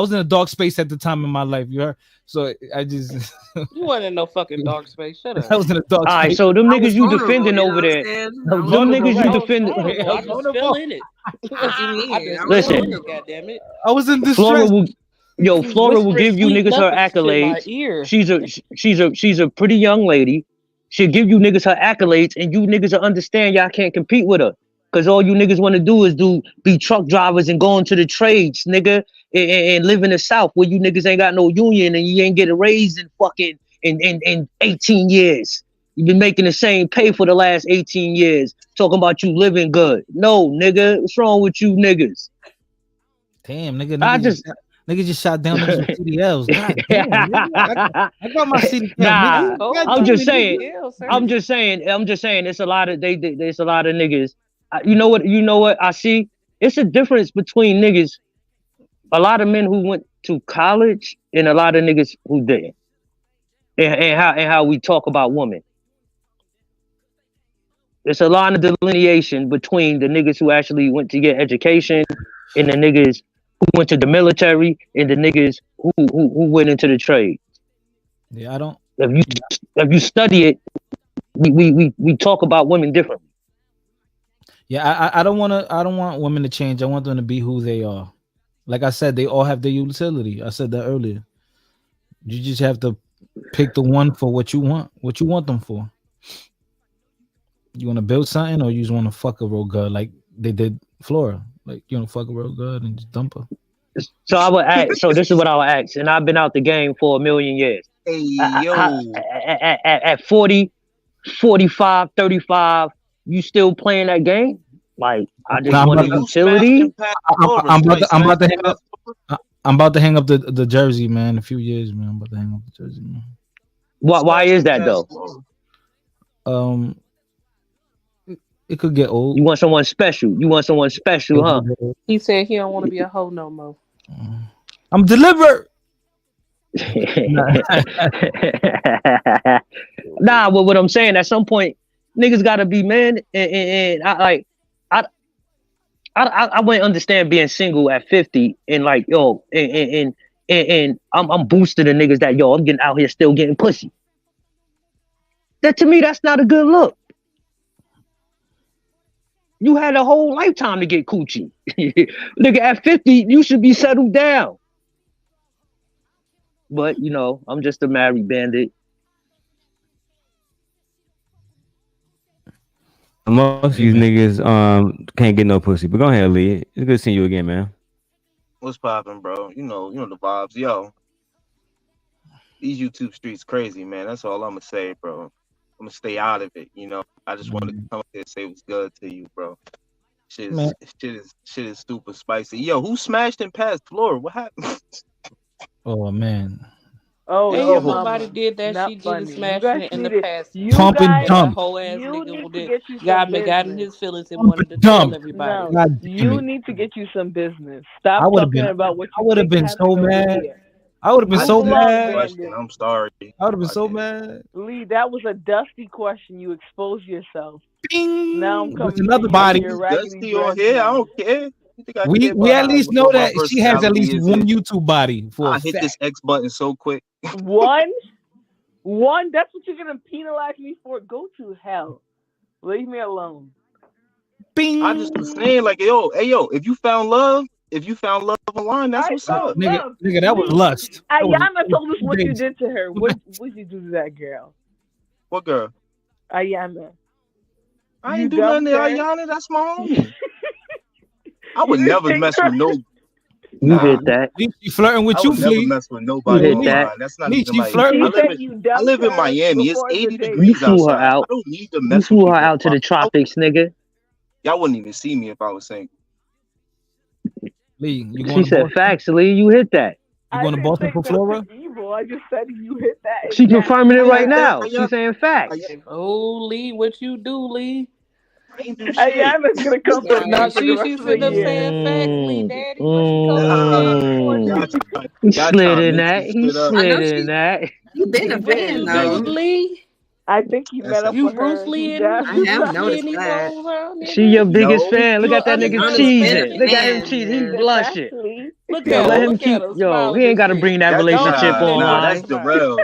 was in a dark space at the time in my life. You heard? So I just you wasn't in no fucking dark space. Shut up. I was in a dark space. All right, so them niggas you defending over there. Them niggas you defending. I was still in it. Listen, goddamn it. I was in distress. Flora will give you niggas her accolades. She's a pretty young lady. She'll give you niggas her accolades, and you niggas will understand y'all can't compete with her. Cause all you niggas want to do is be truck drivers and go into the trades, nigga, and live in the South where you niggas ain't got no union and you ain't get a raise in fucking in 18 years. You've been making the same pay for the last 18 years, talking about you living good. No, nigga, what's wrong with you niggas? Damn, nigga. Nigga just shot down niggas with CDLs. God damn, nigga. I got my CDL. Nah, nigga. God I'm damn just it, saying. nigga. I'm just saying. It's a lot of there's a lot of niggas. You know what? I see. It's a difference between niggas. A lot of men who went to college and a lot of niggas who didn't. And how we talk about women. There's a line of delineation between the niggas who actually went to get education and the niggas who went to the military and the niggas who went into the trade. Yeah, I don't. If you study it, we talk about women differently. Yeah, I don't want women to change. I want them to be who they are. Like I said, they all have their utility. I said that earlier. You just have to pick the one for what you want them for. You want to build something, or you just want to fuck a real girl like they did Flora? Like, you know, fuck a real girl and just dump her. So I would ask. So this is what I would ask, and I've been out the game for a million years. Hey, yo. At 40, 45, 35, you still playing that game? Like, I just want a utility. I'm about to hang up the jersey, man. In a few years, man. I'm about to hang up the jersey, man. Why is that though? It could get old. You want someone special. Huh? He said he don't want to be a hoe no more. I'm delivered. Nah, but what I'm saying, at some point, niggas gotta be men, and I wouldn't understand being single at 50 and like, yo, and I'm boosting the niggas that, yo, I'm getting out here still getting pussy. That, to me, that's not a good look. You had a whole lifetime to get coochie. Nigga, at 50, you should be settled down. But, you know, I'm just a married bandit. Most of these niggas can't get no pussy. But go ahead, Lee. It's good seeing you again, man. What's poppin', bro? You know the vibes. Yo, these YouTube streets crazy, man. That's all I'm gonna say, bro. I'm gonna stay out of it. You know, I just wanted to come up here and say what's good to you, bro. Shit is super spicy. Yo, who smashed and passed Flora? What happened? Oh man. Oh, and yeah, if somebody did that, not she did funny. smash You guys it in need the it. past. You Pump and guys, dump. A whole ass you nigga need who to did get you some got business. in his feelings and Pump wanted to and tell dump. everybody. No, God damn you it. need to get you some business. I Stop would have talking been. about what I you would have think been happened so over mad. here. I would have been I so Move along, mad. question. I'm sorry. I would have been so mad. Lee, that was a dusty question. You exposed yourself. Bing. Now I'm With coming another for body. you. Your raggedy Dusty on dreads here. I now. don't care. You think I We care at about least know what my that she has at least personality one is? YouTube body for I a hit fact. this X button so quick. One? That's what you're gonna penalize me for? Go to hell. Leave me alone. Bing. I just was saying, like, yo, if you found love online, that's what's up. Nigga, that was lust. That was- Ayana told us what you days. did to her. What you do to that girl? What girl? Ayana. I ain't do nothing to Ayana. That's my homie. I would never mess with no. You hit that. She flirting with I you, would never Flea. mess with nobody hit online. that. That's not Lee, even she like. flirting I with live, you. I live in Miami. It's 80 You degrees flew her outside. out. I don't need to You mess with flew her people. out to the tropics, nigga. Y'all wouldn't even see me if I was single. Lee, you She going to said, Boston? "Facts, Lee. You hit that." You going to Boston for Flora? Evil. I just said you hit that. She confirming it right now. She's saying facts. Oh, Lee, what you do, Lee? Ayana's gonna come for me No, for the rest she's of the finna year. say facts, Lee, daddy. What she coming for? He slid trying to in mix that. this He shit up. slid in that. You've been a fan You though. did, Lee. I think he met up You with her. Bruce Lee He and does. I have noticed Lee that. rolls around there. She your biggest No. fan. Look You at that an nigga honest cheesing. Look at him fan, cheesing. He yeah. blushing. Look Yo, at let him. him Look keep. at him. Yo, Smiling he ain't and got to shit. bring that relationship Nah, online. that's the real.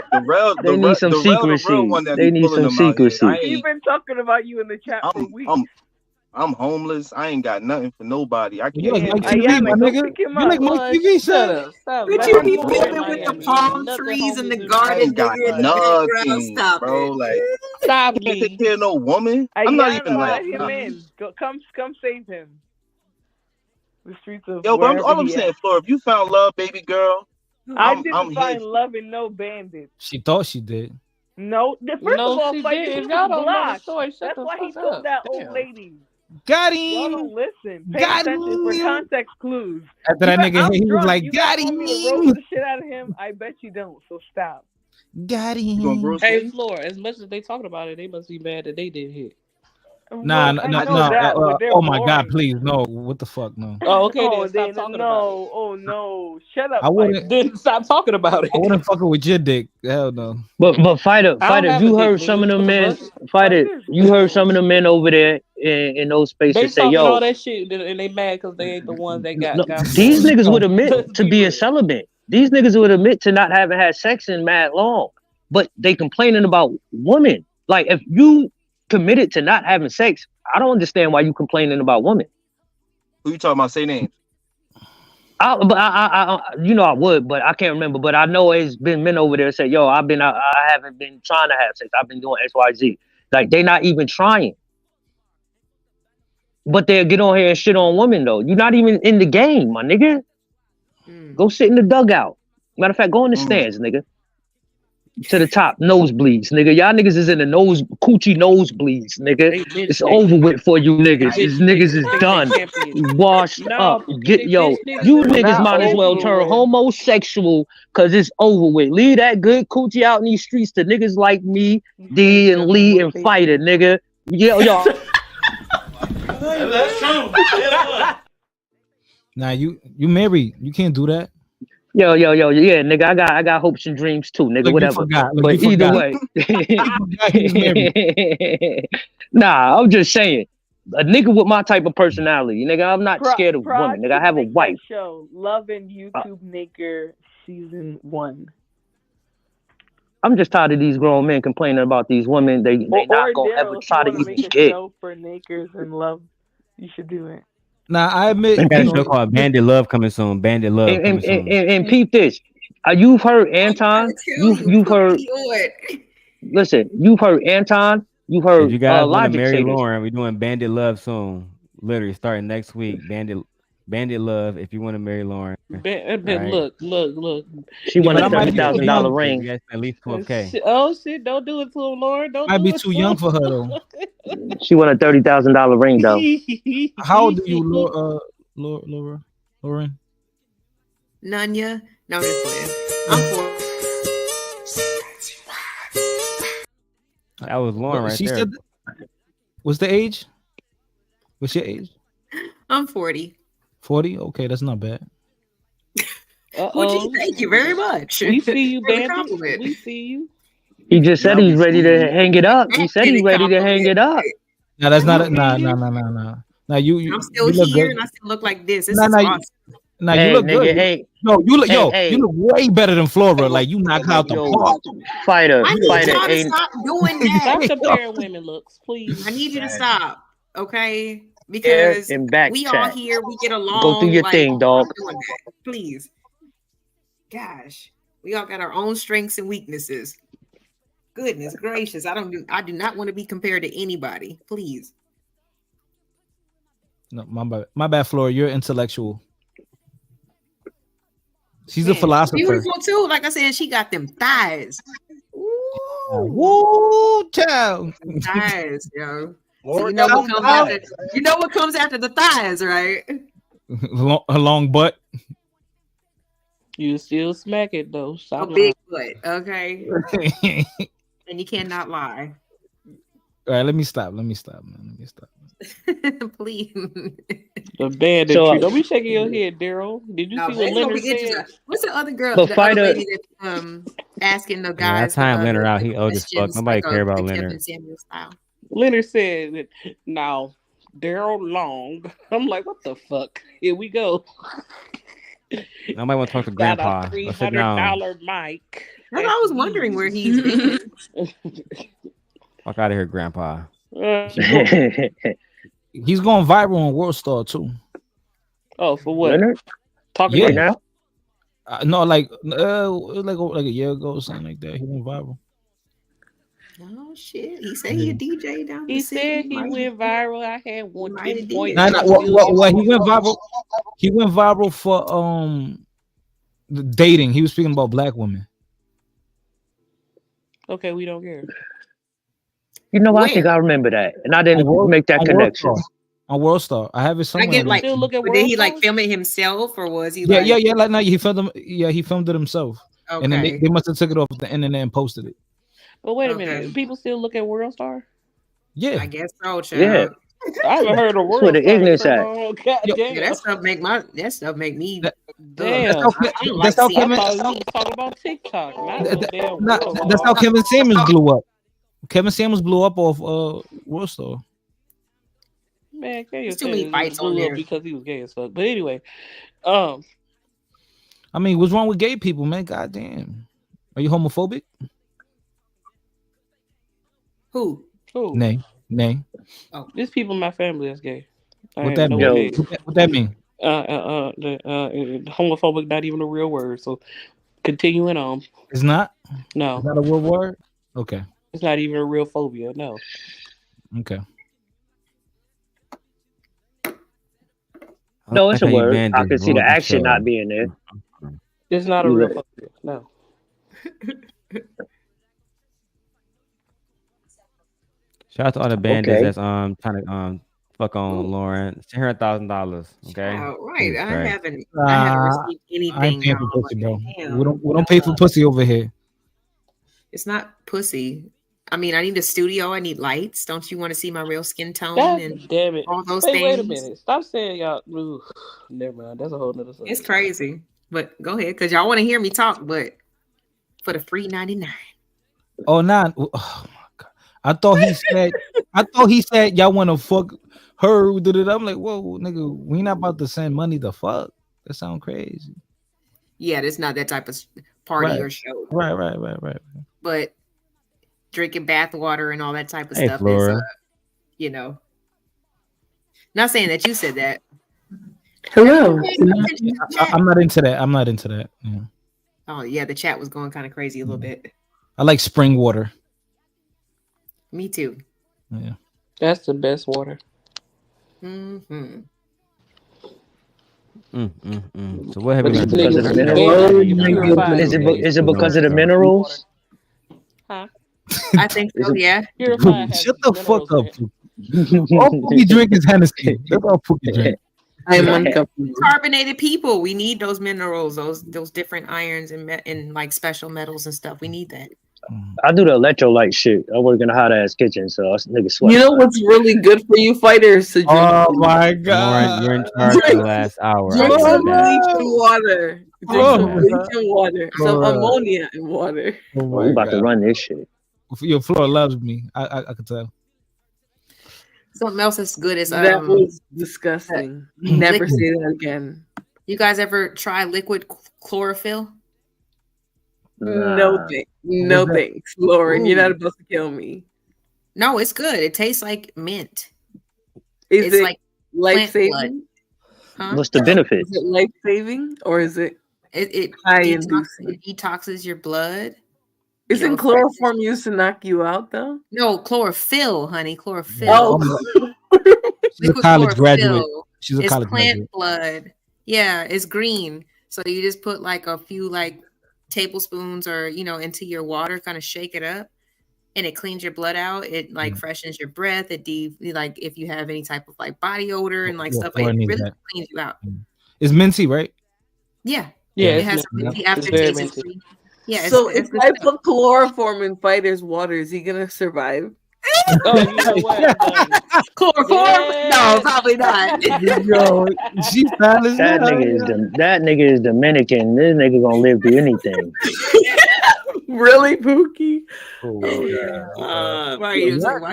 They need some The secrecy. one that They be need pulling some them out here. secrecy. He's been talking about you in the chat for weeks. I'm homeless. I ain't got nothing for nobody. I You can't. like Mike I TV, can't my Ayana, nigga. go pick him You like up. Mike Boy, TV, shut son? up. Stop. Would Let you him be go filming to with the Miami. palm Nothing trees in homeless the is I garden, ain't got nigga, in the nothing, background? Stop bro. it. Like Stop, I can't take Lee. care of no woman. I'm not even Ayana, like. let him in. Go, come save him. The streets of Yo, but wherever all I'm he saying, at. Flora, if you found love, baby girl, I I'm didn't here. find love in no bandit. She thought she did. No, first of No, all, she fight, did. he If y'all was don't know the blocked. story, shut That's the why he fuck told up. that Damn. old lady. Got Y'all him. don't listen. Pay Got attention for him. context clues. After that nigga I'm hit, he was drunk. like, You got guys want me to him. roast the shit out of him? I bet you don't. So stop. Got You gonna him. roast Hey, me? Floor, as much as they talking about it, they must be mad that they didn't hit. Nah, Well, I no, know no. that, but they're Oh my God, boring. please, no. What the fuck, no. Oh, okay, Oh, then stop then talking about no. Oh no. Shut I up, wouldn't. Fighter. Then stop talking about it. I wouldn't fucking with your dick. Hell no. But fighter, I don't have you a dick, heard some of nigga. the What the men, fuck? fighter, Fighter's you heard weird. some of the men over there in those They spaces say, talking all "Yo, that shit and they mad because they ain't the ones that got no, got these floor. niggas would admit Let's to be being real. celibate. These niggas would admit to not having had sex in mad long, but they complaining about women. Like if you committed to not having sex, I don't understand why you complaining about women. Who you talking about? Say names. I would, but I can't remember. But I know it's been men over there say, "Yo, I haven't been trying to have sex. I've been doing X, Y, Z." Like they not even trying, but they'll get on here and shit on women though. You're not even in the game, my nigga. Go sit in the dugout. Matter of fact, go in the stands, nigga. To the top, nosebleeds, nigga. Y'all niggas is in the coochie nosebleeds, nigga. It's over with for you niggas. These niggas is done, washed up. You niggas Not might as well over turn with. homosexual, cause it's over with. Leave that good coochie out in these streets to niggas like me, D and Lee and Fighter, nigga. Yo. That's true. Nah, you married. You can't do that. Yo, yeah, nigga. I got hopes and dreams too, nigga. Look, Whatever. you forgot. Look, But you either forgot. way, He was married. nah, I'm just saying, a nigga with my type of personality, nigga. I'm not scared of women, nigga. I have a wife. Show Love and YouTube Maker season 1. I'm just tired of these grown men complaining about these women. They not gonna ever try to If you want to even make a get. show for Nakers and Love, you should do it. Nah, I admit. I got a show called Bandit Love coming soon. Bandit Love coming soon. And peep this. You've heard Anton. You've heard. Listen, you've heard Anton. You've heard If you guys want to Logic marry say this. Lauren, we're doing Bandit Love soon. Literally starting next week. Bandit Love. If you want to marry Lauren, right? Look. She won a $30,000 ring. You guys at least 12K. Oh shit! Don't do it to him, Lauren. Don't Might do be it too to young him. for her though. She won a $30,000 ring though. How old are you, Lauren? Nanya. No, I'm just playing. I'm 4. That was Lauren right She there. said. What's the age? What's your age? I'm 40. 40. Okay, that's not bad. Thank you very much. We see you, For the Bandit. compliment. We see you. He just said he's ready to hang it up. He said he's ready to hang it up. No, that's not. Nah. Now you. I'm still you look here good. and I still look like this. This Nah, is nah, awesome. Nah, Hey, you look nigga, good. hey. No, you look. Hey. You look way better than Flora. Like you knock out the park. Fighter. I need y'all to stop doing that. Stop comparing women looks, please. I need you to stop, okay? Because and back we all chat. here, we get along. Go through your like, thing, dog. stop doing that, please. Gosh, we all got our own strengths and weaknesses. Goodness gracious, I do not want to be compared to anybody. Please. No, my bad, Flora. You're intellectual. She's a philosopher. Beautiful too. Like I said, she got them thighs. Woo, child. Thighs, yo. So you know what comes after the thighs, right? A long butt. You still smack it though. Stop A big butt, okay? And you cannot lie. All right, let me stop, man. Please. The banditry. So, Don't be shaking your head, Daryl. Did you see what Leonard said? What's the other girl? But The Fighter- other lady that asking the Yeah, guys. that time Leonard out. He old as fuck. questions, Nobody like, care about the Leonard. Kevin Samuel style. Leonard said that now Daryl Long. I'm like, what the fuck? Here we go. Nobody want to talk to Got Grandpa. a Go sit down. $300 mic. I was wondering where he's been. Fuck out of here, Grandpa. He's going viral on World Star too. Oh, for what? Leonard? Talking Yeah. Right now? No, like a year ago or something like that. He went viral. Oh shit! He said he a DJ down the He city. said he went viral. I had one might have point. Nah, well, he went viral. He went viral for the dating. He was speaking about black women. Okay, we don't care. You know, I think I remember that, and I didn't make that connection. on World Star. I have it I somewhere. get like, still look at but did World he like Star? film it himself or was he Yeah, like? yeah, yeah. Like no, he filmed them. Yeah, he filmed it himself, and then Okay. they must have took it off the internet and posted it. But wait a Okay. minute, people still look at World Star? Yeah, I guess so, Yeah, child. I haven't heard of that's World where the Star in ignorance so at. long. God Yo, Yeah, damn. that stuff make me. That- Ugh. that's Damn. how I don't that's like how seeing I Kevin. thought we was talking about TikTok, not no damn Nah, World that's how Star. Kevin Samuels blew up. Kevin Samuels blew up off World Star. Man, There's Kanye too many said fights on blew up there. because he was gay as fuck. But anyway, um, I mean, what's wrong with gay people, man? God damn. Are you homophobic? Who? Nay. Oh, there's people in my family that's gay. I What ain't that no mean? way. What that mean? Homophobic, not even a real word. So continuing on. It's not. No, It's not a real word. Okay. it's not even a real phobia. No. Okay. No, it's a Okay, you word. banned I this can see the road action show. not being there. It's not a You real right. phobia. No. Shout out to all the bandits Okay. that's trying to fuck on Lauren. Send her $1,000. Okay. right. Jesus I Christ. haven't received I ain't anything, paying for y'all. pussy, bro. Damn. We don't pay for pussy over here. It's not pussy. I mean, I need a studio. I need lights. Don't you want to see my real skin tone God and damn it. all those Hey, things? wait a minute. Stop saying y'all. Ooh, never mind. That's a whole nother subject. It's crazy. But go ahead, because y'all want to hear me talk, but for the free 99. Oh, nah. Oh my god. I thought he said y'all want to fuck her. I'm like, whoa, nigga, we not about to send money to fuck. That sound crazy. Yeah, it's not that type of party Right. or show. Right. But drinking bath water and all that type of Hey, stuff Flora. is, not saying that you said that. Hello. I'm not into that. I'm not into that. Yeah. Oh yeah, the chat was going kind of crazy a little bit. I like spring water. Me too. Yeah. That's the best water. Mm-hmm. So what have But we these learned today? Because of niggas the is minerals? gay. Purified. Is it because of the minerals? Huh? I think so. Yeah. Purified has Shut the minerals fuck in up. it. All Pookie drink is Hennessy. That's all Pookie drink. I am uncomfortable. Carbonated people. We need those minerals, those different irons and like special metals and stuff. We need that. I do the electrolyte shit. I work in a hot ass kitchen, so us niggas sweat. You know what's really good for you fighters to drink? Oh my Lauren, god. you're in charge for the last hour. I Drink like some that. bleach in water. Drink some bleach in water. Some Flora. ammonia in water. Oh We my about to god. run this shit. Your floor loves me. I could tell. Something else that's good is That was disgusting. Never say that again. You guys ever try liquid chlorophyll? No thanks. No thanks, Lauren. You're not about to kill me. No, it's good. It tastes like mint. Is It's it like life plant blood. saving? Huh? What's the benefit? Is it life saving or is it It high detoxes, inducing? it detoxes your blood. Isn't chloroform used to knock you out though? No, chlorophyll, honey. Chlorophyll. Oh, She's a Liquid college graduate. chlorophyll. She's a It's college plant graduate. blood. Yeah, it's green. So you just put like a few tablespoons or into your water, kind of shake it up, and it cleans your blood out. It freshens your breath. It like if you have any type of body odor and Yeah, stuff, Flora it needs really that. cleans you out. It's minty, right? Yeah. Yeah, It it's has minty. some minty It's very aftertaste. It's minty. sweet. Yeah, so it's if good I stuff. put chloroform in fighter's water, is he gonna survive? Oh, you know what? Chloroform? No, probably not. Yo, she's fine as That hell. nigga is Dominican. This nigga gonna live through anything. Really, Pookie? Why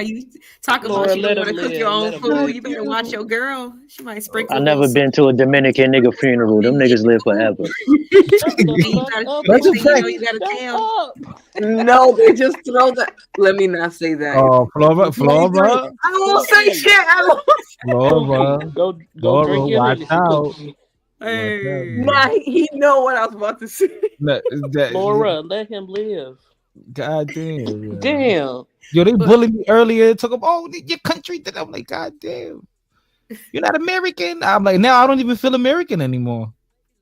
you talking Laura, about you let don't want him to cook your live, own let him food? live. You better watch your girl. She might sprinkle. I a never little been to a Dominican nigga funeral. Them niggas live forever. That's a fact. You gotta tell. No, they just throw that. Let me not say that. Oh, Flora. I won't say shit. I won't. Flora. Go Flora, drink your watch Hennessy, out. Pookie. Nah, he know what I was about to say. Laura, let him live. God damn. Damn. Yo, they bullied me earlier. Talk about your country. I'm like, God damn. You're not American. I'm like, now I don't even feel American anymore.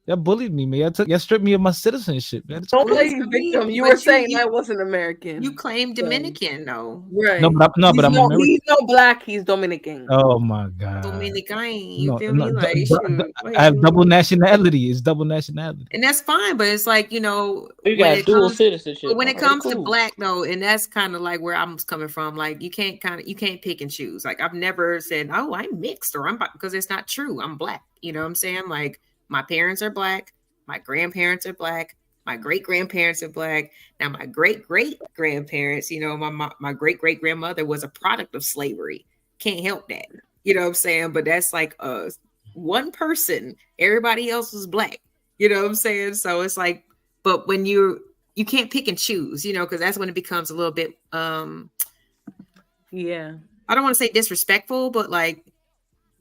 Y'all bullied me, man. Y'all stripped me of my citizenship, man. It's Don't crazy. play victim. You but were saying I wasn't American. You claim Dominican, though. Right. No, but he's I'm American. He's no black. He's Dominican. Oh my god. Dominican, you No, feel no, me? Like, shoot, I have double nationality. It's double nationality. and that's fine, but it's like, you know, You got dual citizenship. when it Alright, comes to cool. black though, and that's kind of like where I'm coming from. Like, you can't pick and choose. Like, I've never said, oh, I'm mixed or because it's not true. I'm black. You know what I'm saying? Like, my parents are black, my grandparents are black, my great grandparents are black. Now, my great great grandparents, you know, my great great grandmother was a product of slavery. Can't help that. You know what I'm saying? But that's like one person. Everybody else was black. You know what I'm saying? So it's like, but when you can't pick and choose, you know, because that's when it becomes a little bit yeah. I don't want to say disrespectful, but like,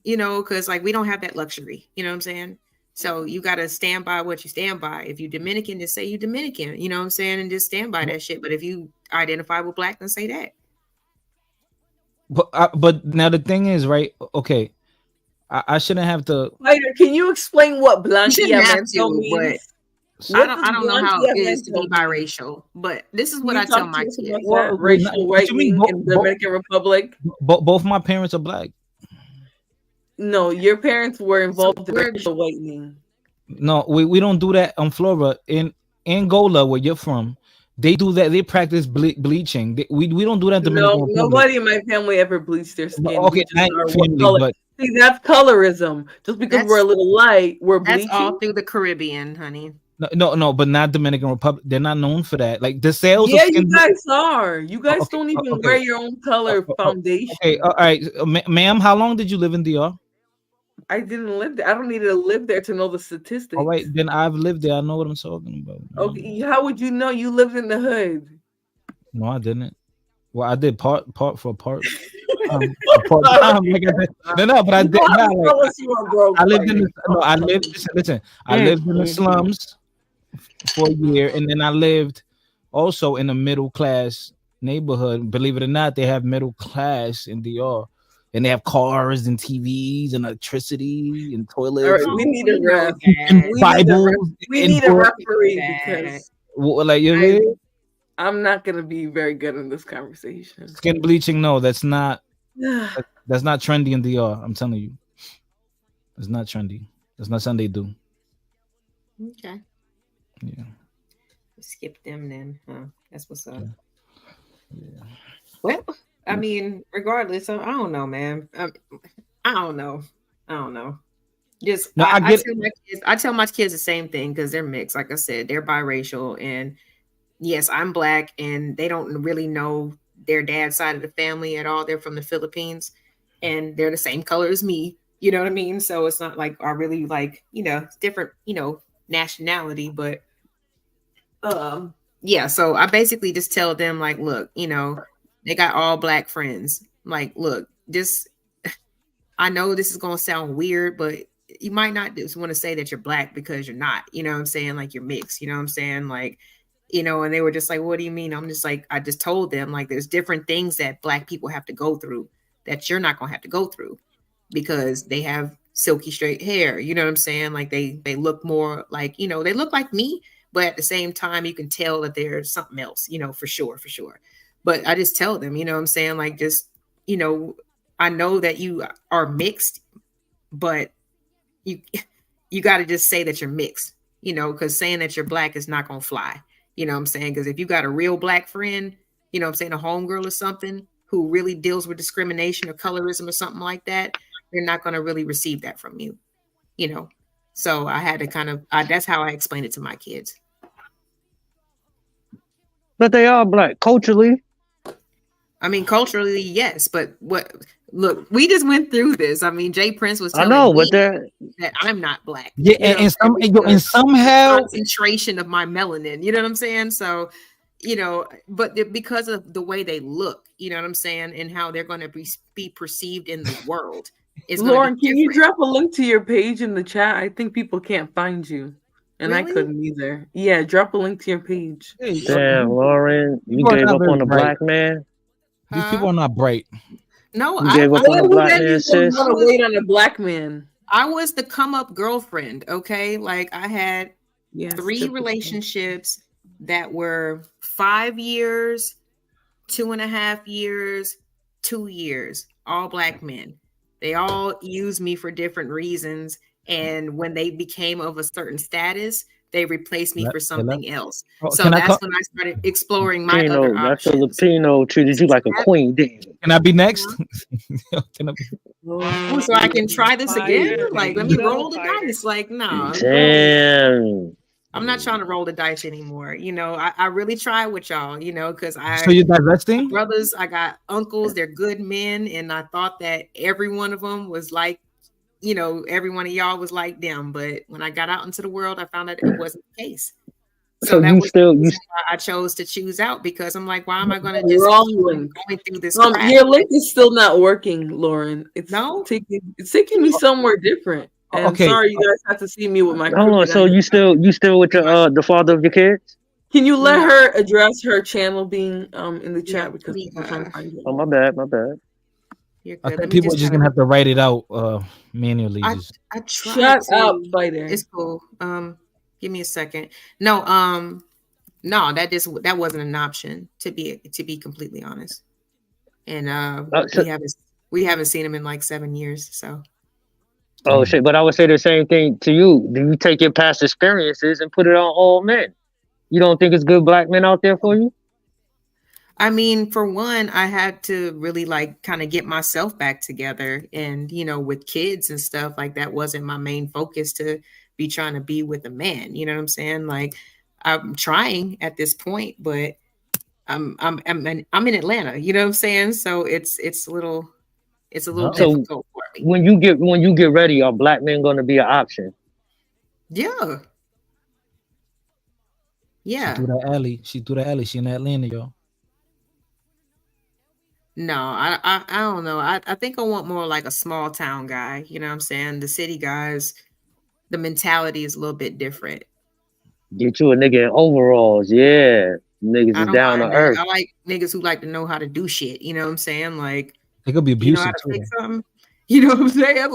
you know, because like we don't have that luxury. You know what I'm saying? So you got to stand by what you stand by. If you Dominican, just say you Dominican. You know what I'm saying? And just stand by that shit. But if you identify with black, then say that. But now the thing is, right? Okay, I shouldn't have to. Fighter, can you explain what You shouldn't have blanquiamento to, means? but I don't know how it is to be biracial. But this is what I tell my kids. What racial whitening in the Dominican Republic? Both my parents are black. No, your parents were involved in racial whitening. No, we don't do that on Florida. In Angola, where you're from, they do that. They practice bleaching. We don't do that. In No, Dominican Republic. nobody in my family ever bleached their skin. Okay, We just not are your one family, color. but See, that's colorism. Just because we're a little light, we're That's bleaching. all through the Caribbean, honey. no, but not Dominican Republic. They're not known for that. Like the sales. Yeah, of you skin guys are. You guys Okay, don't even okay. wear your own color foundation. Okay, all right, ma'am. How long did you live in DR? I didn't live there. I don't need to live there to know the statistics. All right, then I've lived there. I know what I'm talking about. Okay, how would you know you lived in the hood? No, I didn't. Well, I did part for part. Part time, like I said. No, but I did. I lived in the, no, I lived. Listen. I lived in the slums for a year, and then I lived also in a middle class neighborhood. Believe it or not, they have middle class in DR, and they have cars and TVs and electricity and toilets. All right, we need a ref. And Bibles. We need a referee because like you know, I'm not gonna be very good in this conversation. skin bleaching. No, that's not. That's not trendy in DR. I'm telling you, it's not trendy. That's not something they do. Okay. Yeah. Skip them then. Huh? That's what's up. Yeah. Well, I mean, regardless, I don't know, man. I don't know. Just No, I tell my kids the same thing because they're mixed. Like I said, they're biracial, and yes, I'm black, and they don't really know their dad's side of the family at all. They're from the Philippines, and they're the same color as me. You know what I mean? So it's not like I really like, you know, different, you know, nationality, but yeah. So I basically just tell them like, look, you know, they got all black friends. Like, look, this. I know this is gonna sound weird, but you might not just want to say that you're black because you're not. You know what I'm saying? Like you're mixed. You know what I'm saying? Like, you know, and they were just like, what do you mean? I'm just like, I just told them like there's different things that black people have to go through that you're not gonna have to go through because they have silky straight hair. You know what I'm saying? Like they look more like, you know, they look like me, but at the same time, you can tell that there's something else, you know, for sure. But I just tell them, you know what I'm saying? Like just, you know, I know that you are mixed, but you got to just say that you're mixed, you know, because saying that you're black is not gonna fly. You know what I'm saying? Because if you got a real black friend, you know what I'm saying, a homegirl or something who really deals with discrimination or colorism or something like that, they're not going to really receive that from you, you know? So I had to that's how I explained it to my kids. But they are black culturally. I mean, culturally, yes, but look, we just went through this. I mean, Jay Prince was telling me that I'm not black. Yeah, and somehow concentration of my melanin. You know what I'm saying? So, you know, but because of the way they look, you know what I'm saying, and how they're going to be perceived in the world. Lauren, can you drop a link to your page in the chat? I think people can't find you, and Really? I couldn't either. Yeah, drop a link to your page. Damn, Lauren, you gave up on the black man. These people are not bright. No, You gave up on the black man, sis. Want to wait on a black man. I was the come up girlfriend. Okay, like I had Yes, 3 typical. relationships that were 5 years, 2.5 years, 2 years, all black men. They all used me for different reasons. And when they became of a certain status, they replaced me for something else. Oh, So can I that's call? when I started exploring my other Filipino, that options. Filipino treated you like a queen, didn't he? Can I be next? Can I be? Oh, so I can try this again? Like, let me roll the dice. Like, no, Damn. I'm not trying to roll the dice anymore. You know, I really try with y'all, you know, because So you're got divesting? brothers, I got uncles, they're good men, and I thought that every one of them was like, you know, every one of y'all was like them. But when I got out into the world, I found that it wasn't the case. So So that you was still the you reason why I chose to choose out, because I'm like, why am I going to just Wrong keep link. going through this crap? Your link is still not working, Lauren. It's taking me somewhere different. And Okay. sorry, you guys have to see me with my hold on, crooked so eyes. you still with your the father of your kids? Can you let No. her address her channel being in the chat, because me, I'm trying to find it. Oh, my bad. You're I good. think Let me people are just just gonna have to write it out manually. I tried Shut to. up, fighter. It's cool. Give me a second. No, no, that wasn't an option, to be completely honest. And So- we haven't seen him in like 7 years. So Oh shit! But I would say the same thing to you. Do you take your past experiences and put it on all men? You don't think it's good black men out there for you? I mean, for one, I had to really like kind of get myself back together, and you know, with kids and stuff, like that wasn't my main focus to be trying to be with a man. You know what I'm saying? Like I'm trying at this point, but I'm in Atlanta. You know what I'm saying? So it's a little So difficult for me. when you get ready, are black men going to be an option? Yeah. She Yeah. threw the alley. She threw the alley. She in Atlanta, y'all. No, I don't know. I think I want more like a small town guy. You know what I'm saying? The city guys, the mentality is a little bit different. Get you a nigga in overalls, yeah. Niggas I is don't down mind to that. earth. I like niggas who like to know how to do shit. You know what I'm saying? Like, They could be you know how abusive to too. fix something? You know what I'm saying?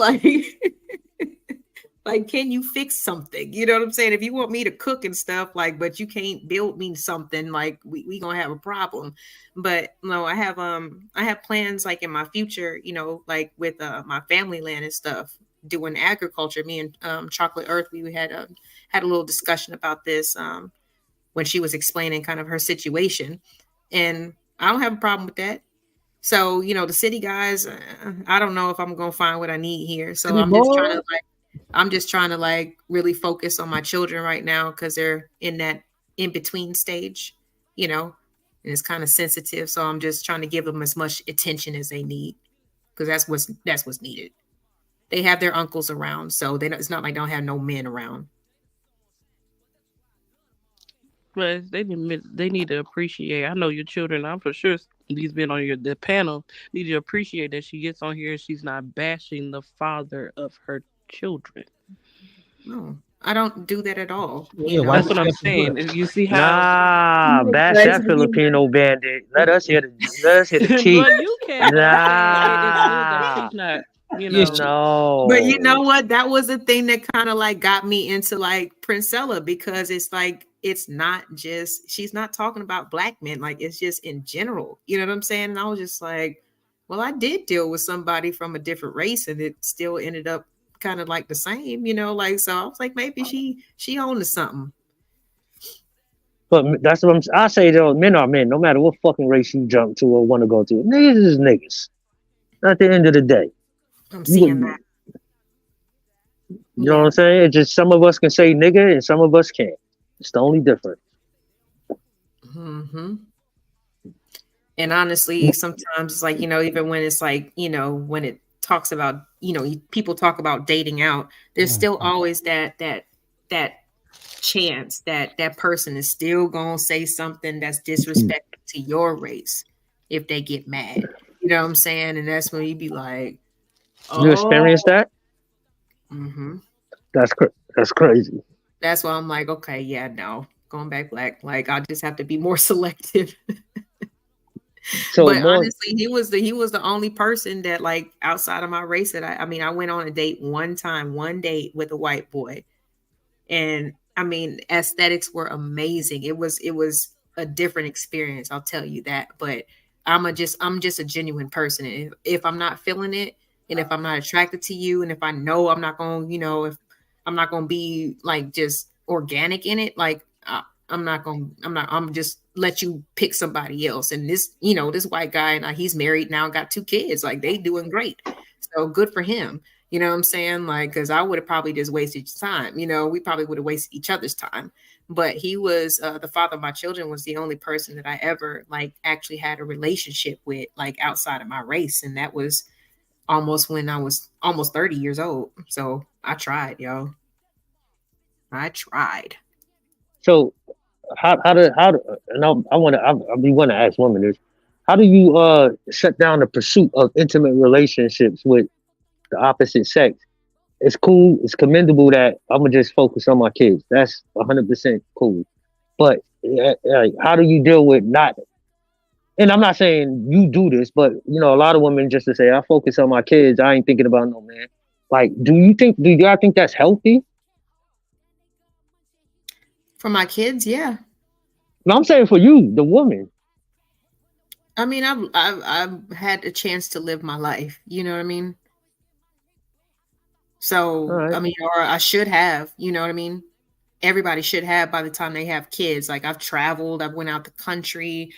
Like, can you fix something? You know what I'm saying? If you want me to cook and stuff, like, but you can't build me something, like we gonna have a problem. But no, I have plans like in my future, you know, like with my family land and stuff, doing agriculture. Me and Chocolate Earth, we had a little discussion about this when she was explaining kind of her situation, and I don't have a problem with that. So, you know, the city guys, I don't know if I'm gonna find what I need here. So I'm just trying to like really focus on my children right now, because they're in that in between stage, you know, and it's kind of sensitive. So I'm just trying to give them as much attention as they need, because that's what's needed. They have their uncles around, so it's not like they don't have no men around. But they need to appreciate. I know your children. I'm for sure these men on the panel need to appreciate that she gets on here and she's not bashing the father of her children. No, I don't do that at all. Yeah, You why know? That's what I'm saying. You see how Nah, bash that Filipino bandit. Let us hear the tea. well, you can, but I'm saying it's good that Nah, she's not. You Yeah, know, But you know no. what? That was the thing that kind of like got me into like Princella, because it's like it's not just she's not talking about black men, like it's just in general. You know what I'm saying? And I was just like, well, I did deal with somebody from a different race, and it still ended up kind of like the same, you know. Like, so I was like, maybe she owned to something. But that's what I say though. Men are men, no matter what fucking race you jump to or want to go to. Niggas is niggas. At the end of the day, I'm seeing that. you know what I'm saying? It's just some of us can say nigga and some of us can't. It's the only difference. Mm-hmm. And honestly, sometimes it's like, you know, even when it's like, you know, when it talks about, you know, people talk about dating out, there's still always that chance that that person is still gonna say something that's disrespectful to your race if they get mad. You know what I'm saying? And that's when you be like, You experienced that? Mm-hmm. That's crazy. That's why I'm like, okay, yeah, no, going back black. Like, I just have to be more selective. So But more. honestly, he was the only person that, like, outside of my race that I mean, I went on a date one date with a white boy. And I mean, aesthetics were amazing. It was a different experience, I'll tell you that. But I'm just a genuine person. If I'm not feeling it, and if I'm not attracted to you, and if I know I'm not going, if I'm not going to be like just organic in it, like I'm just let you pick somebody else. And this white guy, and he's married now, got 2 kids, like they doing great. So good for him. You know what I'm saying? Like, because I would have probably just wasted time. We probably would have wasted each other's time. But he was the father of my children, was the only person that I ever like actually had a relationship with, like outside of my race. And that was almost when I was almost 30 years old. So I tried, yo. I tried. So how and I want to ask women this: how do you shut down the pursuit of intimate relationships with the opposite sex? It's cool, it's commendable that I'm gonna just focus on my kids. That's 100% cool. But how do you deal with not? And I'm not saying you do this, but a lot of women just to say I focus on my kids. I ain't thinking about no man. Like, do y'all think that's healthy? For my kids, yeah. No, I'm saying for you, the woman. I mean, I've had a chance to live my life. You know what I mean? So, Right. I mean, or I should have, you know what I mean? Everybody should have by the time they have kids. Like, I've traveled, I've went out the country,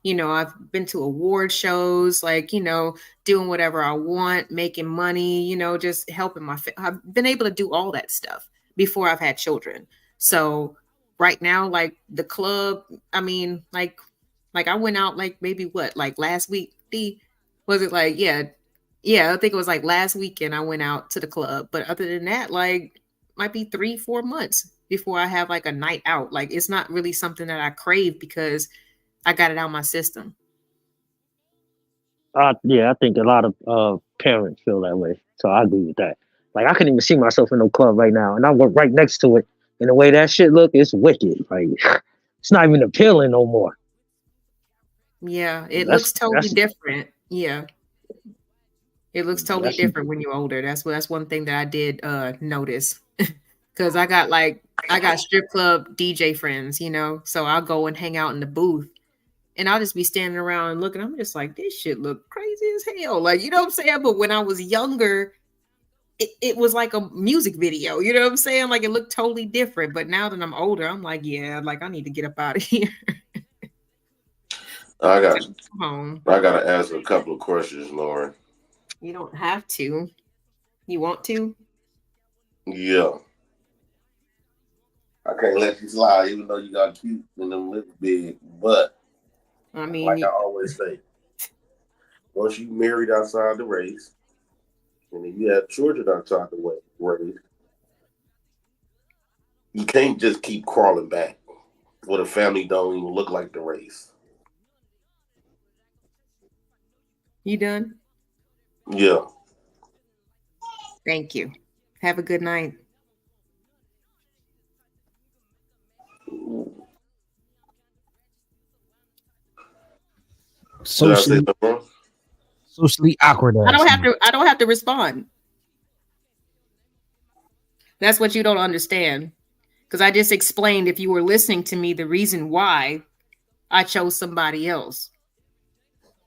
I've been to award shows, like, doing whatever I want, making money, just helping I've been able to do all that stuff before I've had children. So right now, like the club, I mean, like I went out like maybe what, like last week, was it like, yeah, I think it was like last weekend I went out to the club. But other than that, like might be 3-4 months before I have like a night out. Like it's not really something that I crave because I got it out of my system. Yeah, I think a lot of parents feel that way. So I agree with that. Like, I couldn't even see myself in no club right now, and I work right next to it. And the way that shit look, it's wicked. Like, it's not even appealing no more. Yeah, it That's looks totally different. Yeah. It looks totally that's different when you're older. That's one thing that I did notice. Cause I got strip club DJ friends, so I'll go and hang out in the booth and I'll just be standing around and looking. I'm just like, this shit look crazy as hell. Like, you know what I'm saying? But when I was younger, it was like a music video, you know what I'm saying? Like it looked totally different. But now that I'm older, I'm like, yeah, like I need to get up out of here. I got home. I gotta ask a couple of questions, Lauren. You don't have to. You want to? Yeah. I can't let you slide, even though you got cute and them lips big. But I mean, like I always say, once you married outside the race, and then you have children outside the race, you can't just keep crawling back where the family don't even look like the race. You done? Yeah. Thank you. Have a good night. Socially awkward. I don't have to respond. That's what you don't understand. Because I just explained, if you were listening to me, the reason why I chose somebody else.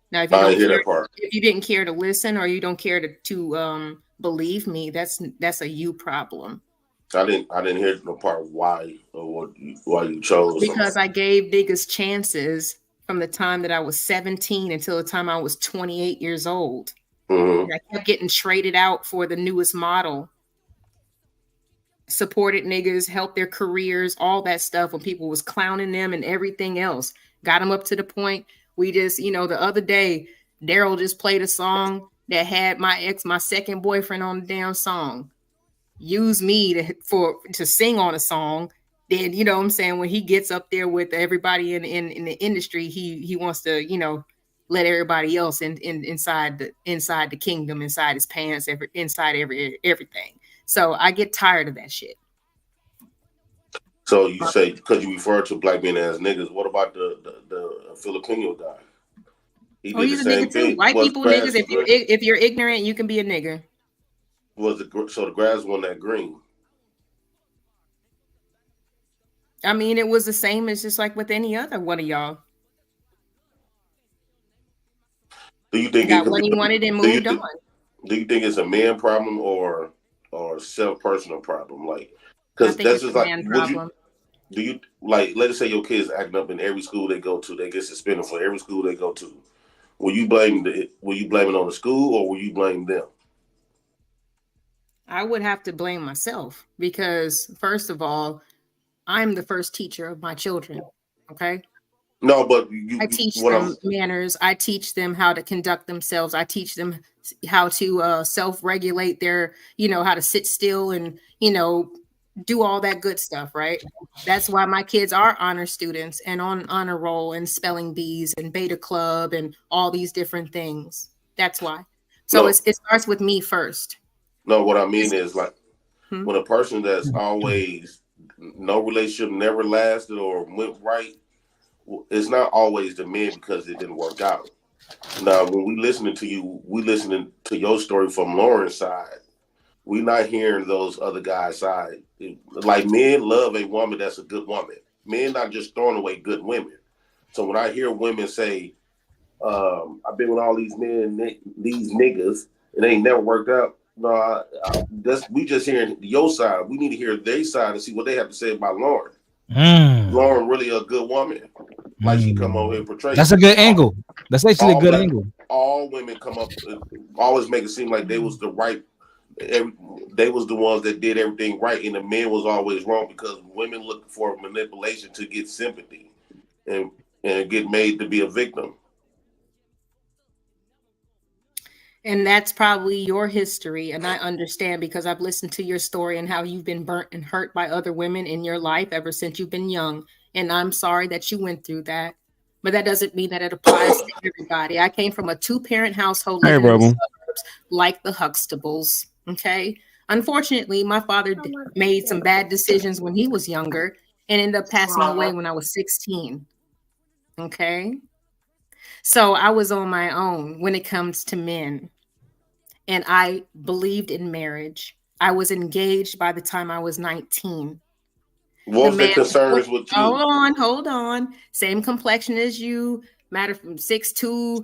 Now, if you didn't care to listen, or you don't care to believe me, that's a you problem. I didn't hear the part why you chose. Because I gave niggas chances from the time that I was 17 until the time I was 28 years old. Mm-hmm. And I kept getting traded out for the newest model. Supported niggas, helped their careers, all that stuff when people was clowning them and everything else. Got them up to the point. We just, the other day, Daryl just played a song that had my second boyfriend on the damn song. Use me to sing on a song. Then, you know what I'm saying, when he gets up there with everybody in the industry, he wants to, let everybody else inside the kingdom, inside his pants, inside everything. So I get tired of that shit. So you say, because you refer to black men as niggas, what about the Filipino guy? He Oh, did the he's a nigga same too. thing. White Was people grass niggas. If you're ignorant, you can be a nigger. so the grass wasn't that green? I mean, it was the same as just like with any other one of y'all. Do you think it Got could what he be? wanted and Do you moved on. do you think it's a man problem or self personal problem? Like, I because think that's it's a just like, man would you problem. do you like? Let's say your kids acting up in every school they go to, they get suspended for every school they go to. Will you blame it on the school or will you blame them? I would have to blame myself because, first of all, I'm the first teacher of my children. Okay. No, but I you teach what I'm them manners. I teach them how to conduct themselves. I teach them how to self-regulate their, how to sit still and, do all that good stuff, right? That's why my kids are honor students and on honor roll and spelling bees and beta club and all these different things. That's why. So no it starts with me first. no. What I mean is like Hmm? when a person that's always no relationship never lasted or went right, it's not always the man because it didn't work out. Now, when we listening to you, we listening to your story from Lauren's side. We not hearing those other guys' side. Like men love a woman that's a good woman. Men not just throwing away good women. So when I hear women say, "I've been with all these men, these niggas, and they ain't never worked out," no, we just hearing your side. We need to hear their side and see what they have to say about Lauren. Lauren really a good woman, like she come over here and portray. That's a good angle. That's actually a All good black, angle. all women come up, always make it seem like they was the right. They was the ones that did everything right, and the men was always wrong because women look for manipulation to get sympathy and get made to be a victim. And that's probably your history. And I understand because I've listened to your story and how you've been burnt and hurt by other women in your life ever since you've been young. And I'm sorry that you went through that. But that doesn't mean that it applies to everybody. I came from a two-parent household Hey, living in the Rebel. suburbs like the Huxtables. Okay. Unfortunately, my father made some bad decisions when he was younger and ended up passing away when I was 16. Okay. So I was on my own when it comes to men. And I believed in marriage. I was engaged by the time I was 19. What The was their man, concerns with you? hold on. Same complexion as you, matter from 6'2",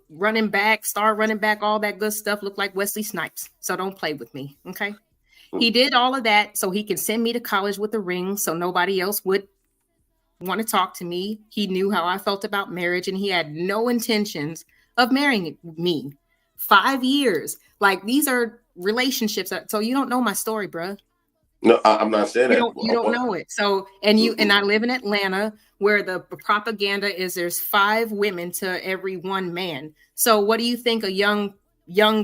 running back, star running back, all that good stuff, look like Wesley Snipes. So don't play with me, okay? He did all of that so he can send me to college with a ring so nobody else would want to talk to me. He knew how I felt about marriage and he had no intentions of marrying me. 5 years. Like these are relationships. So you don't know my story, bruh. No, I'm not saying that. You don't know it. So and I live in Atlanta where the propaganda is there's 5 women to every 1 man. So what do you think a young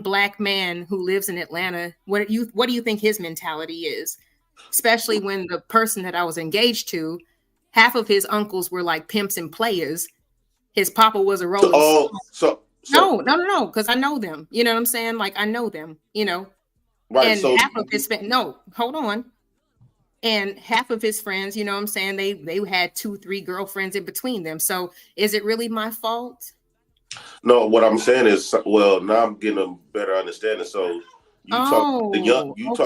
black man who lives in Atlanta, what do you think his mentality is? Especially when the person that I was engaged to, half of his uncles were like pimps and players. His papa was a rolling stone. No, because I know them. You know what I'm saying? Like I know them, Right. And So half of his hold on. And half of his friends, you know what I'm saying, they had 2-3 girlfriends in between them. So is it really my fault? no, what I'm saying is, well, now I'm getting a better understanding. So you talking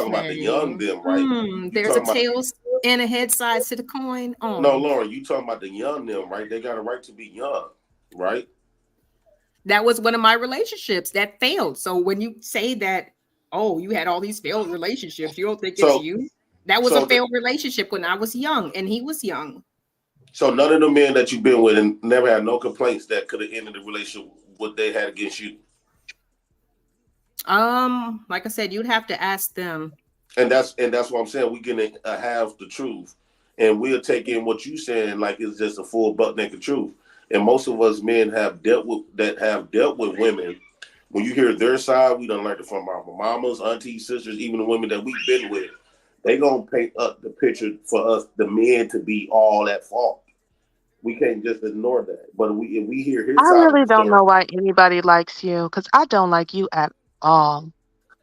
about the young them, right? You There's a talking about tails and a head sides to the coin. no, Lauren, you talking about the young them, right? They got a right to be young, right? That was one of my relationships that failed. So when you say that, oh, you had all these failed relationships, you don't think it's you? That was a failed relationship when I was young and he was young. So none of the men that you've been with and never had no complaints that could have ended the relationship what they had against you. Like I said, you'd have to ask them. And that's what I'm saying. We can have the truth, and we'll take in what you saying like it's just a full butt naked truth. And most of us men have dealt with women. When you hear their side, we done learned it from our mamas, aunties, sisters, even the women that we've been with. They gonna paint up the picture for us, the men, to be all at fault. We can't just ignore that. But if we hear his I side of really the don't story, know why anybody likes you because I don't like you at all.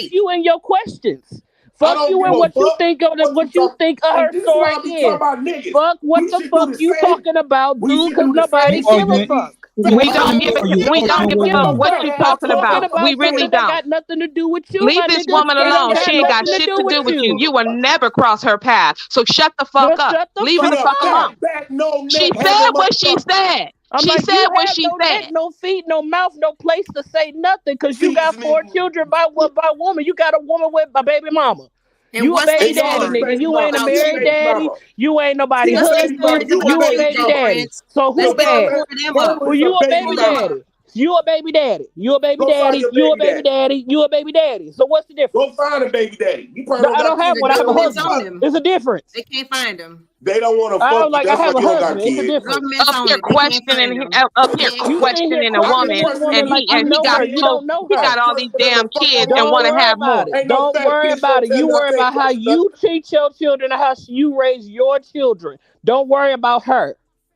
great. you and your questions. I Fuck don't you give and a what you fuck think of what what you you talk. think of And her this is story why we is. talk about niggas. Fuck what We the should fuck do the you same. talking about, We dude, should because do the nobody same give a shit. fuck. We don't give a Give fuck a what fuck. you Stop talking about. about We really something that don't. got nothing to do with you, Leave my this nigga. woman It ain't alone. got She ain't got nothing to shit do to with do with you. you. You will never cross her path. So shut the fuck Just up. shut the Leave her fuck the fuck up. alone. Back, no She neck, said having what she motherfucker. said. I'm She like, said you what have she no neck, said. no feet, no mouth, no place to say nothing because you got 4 children by woman. You got a woman with a baby mama. And You a what's baby they daddy, story nigga. You ain't a about married you? daddy. You ain't nobody What's their husband. story? Tell You us a their baby story, daddy. Prince. So Let's who make bad? sure them up. Well, you a baby daddy. You a baby daddy. You a baby Go find daddy. your You a baby baby daddy. You a baby daddy. So what's the difference? Go find a baby daddy. You probably No, don't I don't got have kids. one. I They have a don't want Government's to on husband. fuck. them. It's a difference. They can't find them. They don't want to I fuck was you. like, I That's have why a you don't got husband. It's a kids. difference. Government's Up on here it. They can't find questioning them. up here Yeah. You sitting here questioning a questioning woman this woman like you and he know got her. You so don't know he her. got all these damn kids and Don't want to worry have about more. it. Ain't no Don't fat worry bitch about gonna it. tell You me I worry can't about how question nothing. you treat your children and how you raise your children. Don't worry about her.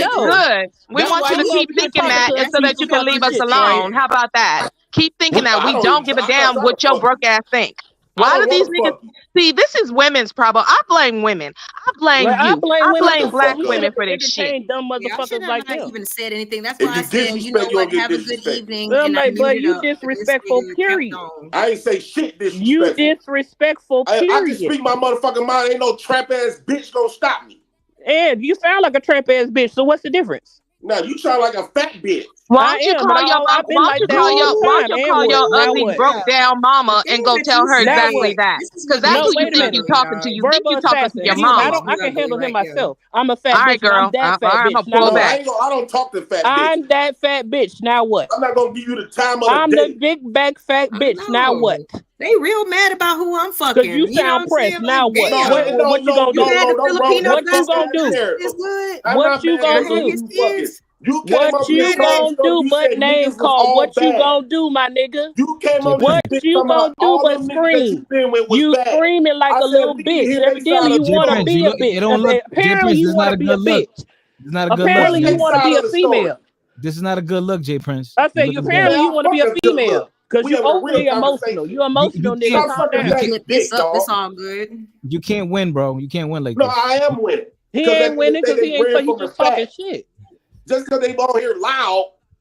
Good, know. good. We That's want why you to you keep over here thinking talking that, to and us so that people you can leave us fucking shit, alone. right? How about that? Keep thinking that I we don't don't even. give a I'm not damn trying what to your fuck broke you. ass think. I Why don't do these want to niggas fuck you. see? This is women's problem. I blame women. I blame Like, I you. blame I women Shut blame the too, because black fuck we sit up. women up and for this shit. entertain dumb Y'all should motherfuckers have like not them. even said anything. That's If why I you said, you know disrespect, you what, gonna get have a good disrespected. evening, I'm and I like, but muted you up. And this disrespectful, nigga kept period. on. I ain't say shit You disrespectful. disrespectful, I can period. speak my motherfucking mind. Ain't no trap ass bitch gonna stop me. And you sound like a trap ass bitch, so what's the difference? Now you sound like a fat bitch. Why I don't you am, and call your mom? I've been like that all the Why don't time. you And call what? your Now ugly what? broke down mama The and things go that tell you her Now exactly what? say, that? this is Because what that's No, makes who you you wait a think minute. you ugly, talking to. dog. You think Verbal you talking to assassin. your That's what I mama. makes don't. I you can ugly handle him right there. myself. I'm a fat All right, bitch, and I'm girl. that All fat right, bitch. I'm gonna Now pull No, what? back. I don't talk to fat bitches. I'm that fat bitch. Now what? I'm not gonna give you the time of the I'm the day. big back fat I bitch. Now what? know. They real mad about who I'm Cause you fucking. You know what sound I'm pressed. saying? Like, Now what? No, What? damn. no, What you no, gonna You do? no, had no, the no wrong. Filipino No What you blessed gonna fucking him just do? answer. as good. I'm What not you mad gonna at Had you. do? his You fucking. tears. You came What up here you Had it. months gonna ago. do You but said name niggas was call? all What you bad. gonna do, my nigga? You came J on this What Prince. bitch you talking about gonna do all but them niggas that scream? you been with was You bad. screaming like I a said little we can bitch. hear they Evidently side of you the J wanna Prince, story. be you a look. bitch. It don't look. J Apparently Prince. you This is not wanna a be a good look. bitch. This is not a good look, What's Apparently you they man. wanna side be a of the story? female. This is not a good look, J Prince. I You said you looking bad. apparently you Man, wanna fuck be a a good female. look. Cause We you having a real overly emotional. conversation. You emotional You nigga. can't. Stop Calm sucking You down. can't. Pat's Clip this dick, up. It's dog. all good. You can't win, bro. You can't win like No, this. I am winning. He Because at ain't the end of winning the day, because they he ain't ran he from the just talking fact. shit. Just because they all here loud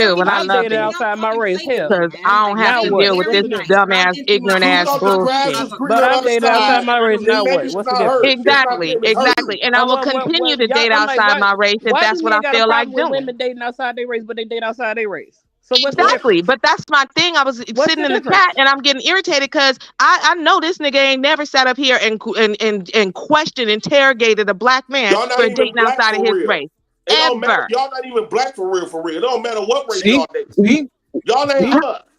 too, and I I've love dated it outside my race. Hell, because I don't have now to what? deal with What's this the difference? dumbass, ignorant You ass thought the grass bullshit. was greener But on the I've other dated outside side, my race. then Now maybe what? it's What's the not difference? hurt. It's not Exactly, them, it's hurt. exactly. And I will continue to y'all, date I'm like, outside my race if why that's do what I men got a feel like problem with doing. women dating outside their race, but they date outside their race? So what's the Exactly, difference? but that's my thing. I was What's sitting the in the difference? chat and I'm getting irritated because I know this nigga ain't never sat up here and questioned, interrogated a black man Y'all not for even dating black outside of for his real. race. It don't matter. Ever. Y'all not even black for real, for real. It don't matter what race See? y'all date. See? Y'all ain't See? us.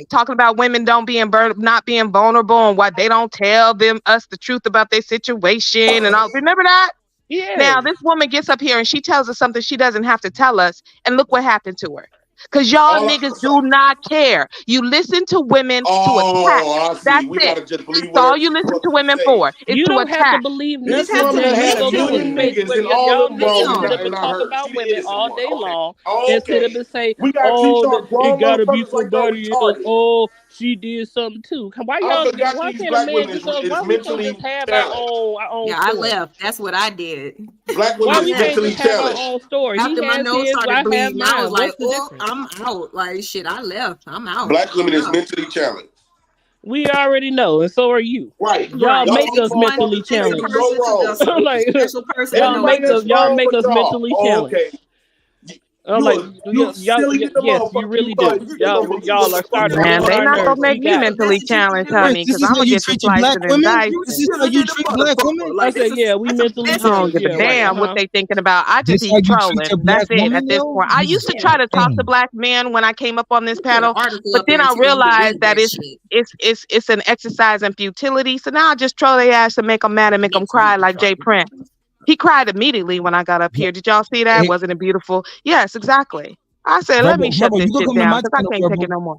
know, talking about women not being vulnerable and what they don't tell us the truth about their situation and all. Remember that? Yeah. Now this woman gets up here and she tells us something she doesn't have to tell us, and look what happened to her. Because y'all niggas do not care. You listen to women to attack. I see. That's We it. gotta just believe That's all you listen to women for. Is You to don't have to attack. believe This nothing. woman Just had go a to a million space niggas where and all y'all them bros niggas sit up and and not talk her. about She the women innocent all one. day Okay. long Okay. and sit up and say, We gotta teach oh, y'all it grown gotta be motherfuckers like y'all somebody else. retarded. Oh, she did something too. Why I y'all? forgot Why these can't a black man women just? Why is we can't mentally just have challenged. our own Yeah, I story? left. That's what I did. Black women Why is we can't mentally just have our challenged. own story? He After my has nose his, started I have bleeding, I was mine. like, What's the "Oh, difference? I'm out." Like shit, I left. I'm out. Black women is I'm out. mentally challenged. We already know, and so are you. Right. Y'all Right. make Y'all us One mentally motherfuckers think special challenged. you so person to wrong. the like special person to y'all know. make us Everybody that's wrong but y'all. mentally Oh, challenged. okay. I'm You like, you silly than the yes, you motherfucker. really do. You don't believe what Y'all the are fuck starting to y'all get Man, on they our not gonna nerves. make We me got it. mentally challenged, honey, This because is I'm how gonna you get the treat your slice black and then women. dice This it. is how you treat black women. I said, yeah, we mentally I don't challenged. give a Yeah, right. damn what they thinking about. I just This how eat you treat trolling. your That's black it at woman, this yo. point. I used Jesus to try to talk to damn. black men when I came up on this Put an panel, article but up there then and I tell you to realized read that that shit. it's an exercise in futility. So now I just troll their ass and make them mad and make them cry like Jay Prince. He cried immediately when I got up here. Did y'all see that? Hey, Wasn't it beautiful? Yes, exactly. I said, let me shut Verbal, this you could shit come to down my because I channel, can't take Verbal. it no more.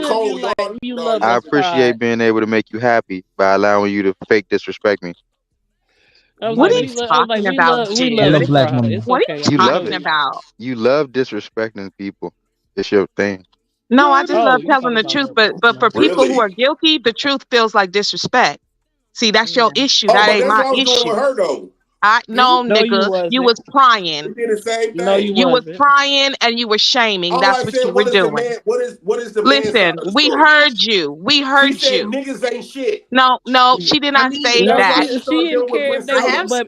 good cold, you like you y'all. love I us appreciate pride. being able to make you happy by allowing you to fake disrespect me. I was What like, are you I was like, talking about, we I Jid? love love you black pride. women. It's What are okay. you You We love know talking it. you. about? You love disrespecting people. It's your thing. No, I just Oh, love you telling talking the about truth. her? But for people who Really? are guilty, the truth feels like disrespect. See, that's your issue. Oh, That but ain't that's my what I was doing with issue. her though. I no, No, you nigga, you wasn't. was prying. We did the same No, you thing. You was wasn't. prying and you were shaming. All I That's what said, you were what is the doing. man? What is the man's side Listen, of the we story? heard you. We She heard said you. nings ain't shit. No, she did I not mean, say No, That's why that. she she started didn't dealing with care if Prince they I was, Albert. have but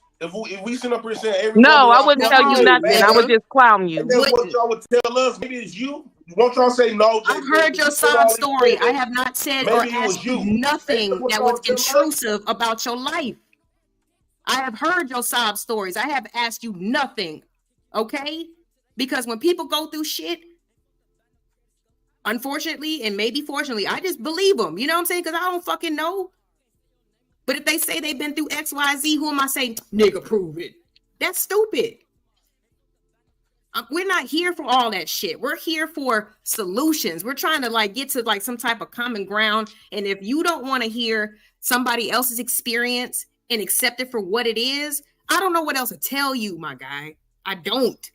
If we sit up here saying every No, woman I y'all wouldn't fuck tell you with is nothing. I would bad, just clown you. and then what y'all would tell us? Maybe it's you. Won't y'all say no? I've heard your sob story. I have not said or Maybe it was asked you you. nothing What that y'all was tell us? intrusive about your life. I have heard your sob stories. I have asked you nothing, okay? Because when people go through shit, unfortunately, and maybe fortunately, I just believe them. You know what I'm saying? Because I don't fucking know. But if they say they've been through X, Y, Z, who am I saying? Nigga, prove it. That's stupid. We're not here for all that shit. We're here for solutions. We're trying to like get to like some type of common ground. And if you don't want to hear somebody else's experience and accept it for what it is, I don't know what else to tell you, my guy. I don't.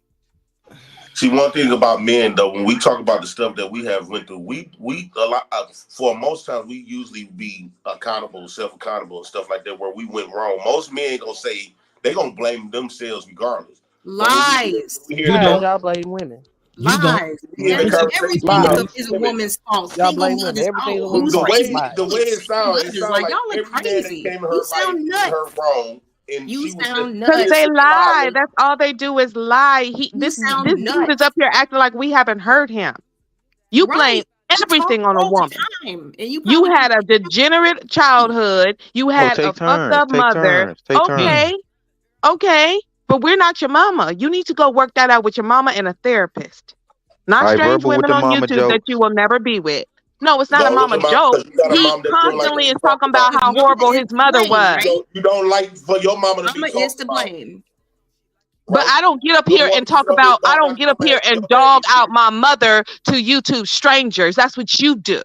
See, one thing about men though, when we talk about the stuff that we have went through, we a lot for most times we usually be accountable, self-accountable and stuff like that where we went wrong. Most men gonna say they gonna blame themselves regardless. Lies. Y'all blame women. Lies. Everything is a woman's fault. Y'all Single blame women. mothers. Everything Oh, who's the crazy? way it sounds like y'all are every man crazy. that came in her You life sound did nuts. her wrong, and You she was sound Because nuts. they lie. That's all they do is lie. This sound dude is up here acting like we haven't heard him. You blame everything on a woman. Time, and You had a degenerate childhood. You had a take fucked turns. up Take mother. turns. Take turns. Okay, but we're not your mama. You need to go work that out with your mama and a therapist, not All right, strange verbal with women the on mama YouTube that jokes. you will never be with. No, it's not a Go with mama your mom joke. because you got a He mom that feel like constantly they is talk talking about how horrible his mother was. You don't like for your mama to be Mama talking is to blame. But I don't get up here and talk about, I don't get up here and dog out my mother to YouTube strangers. That's what you do.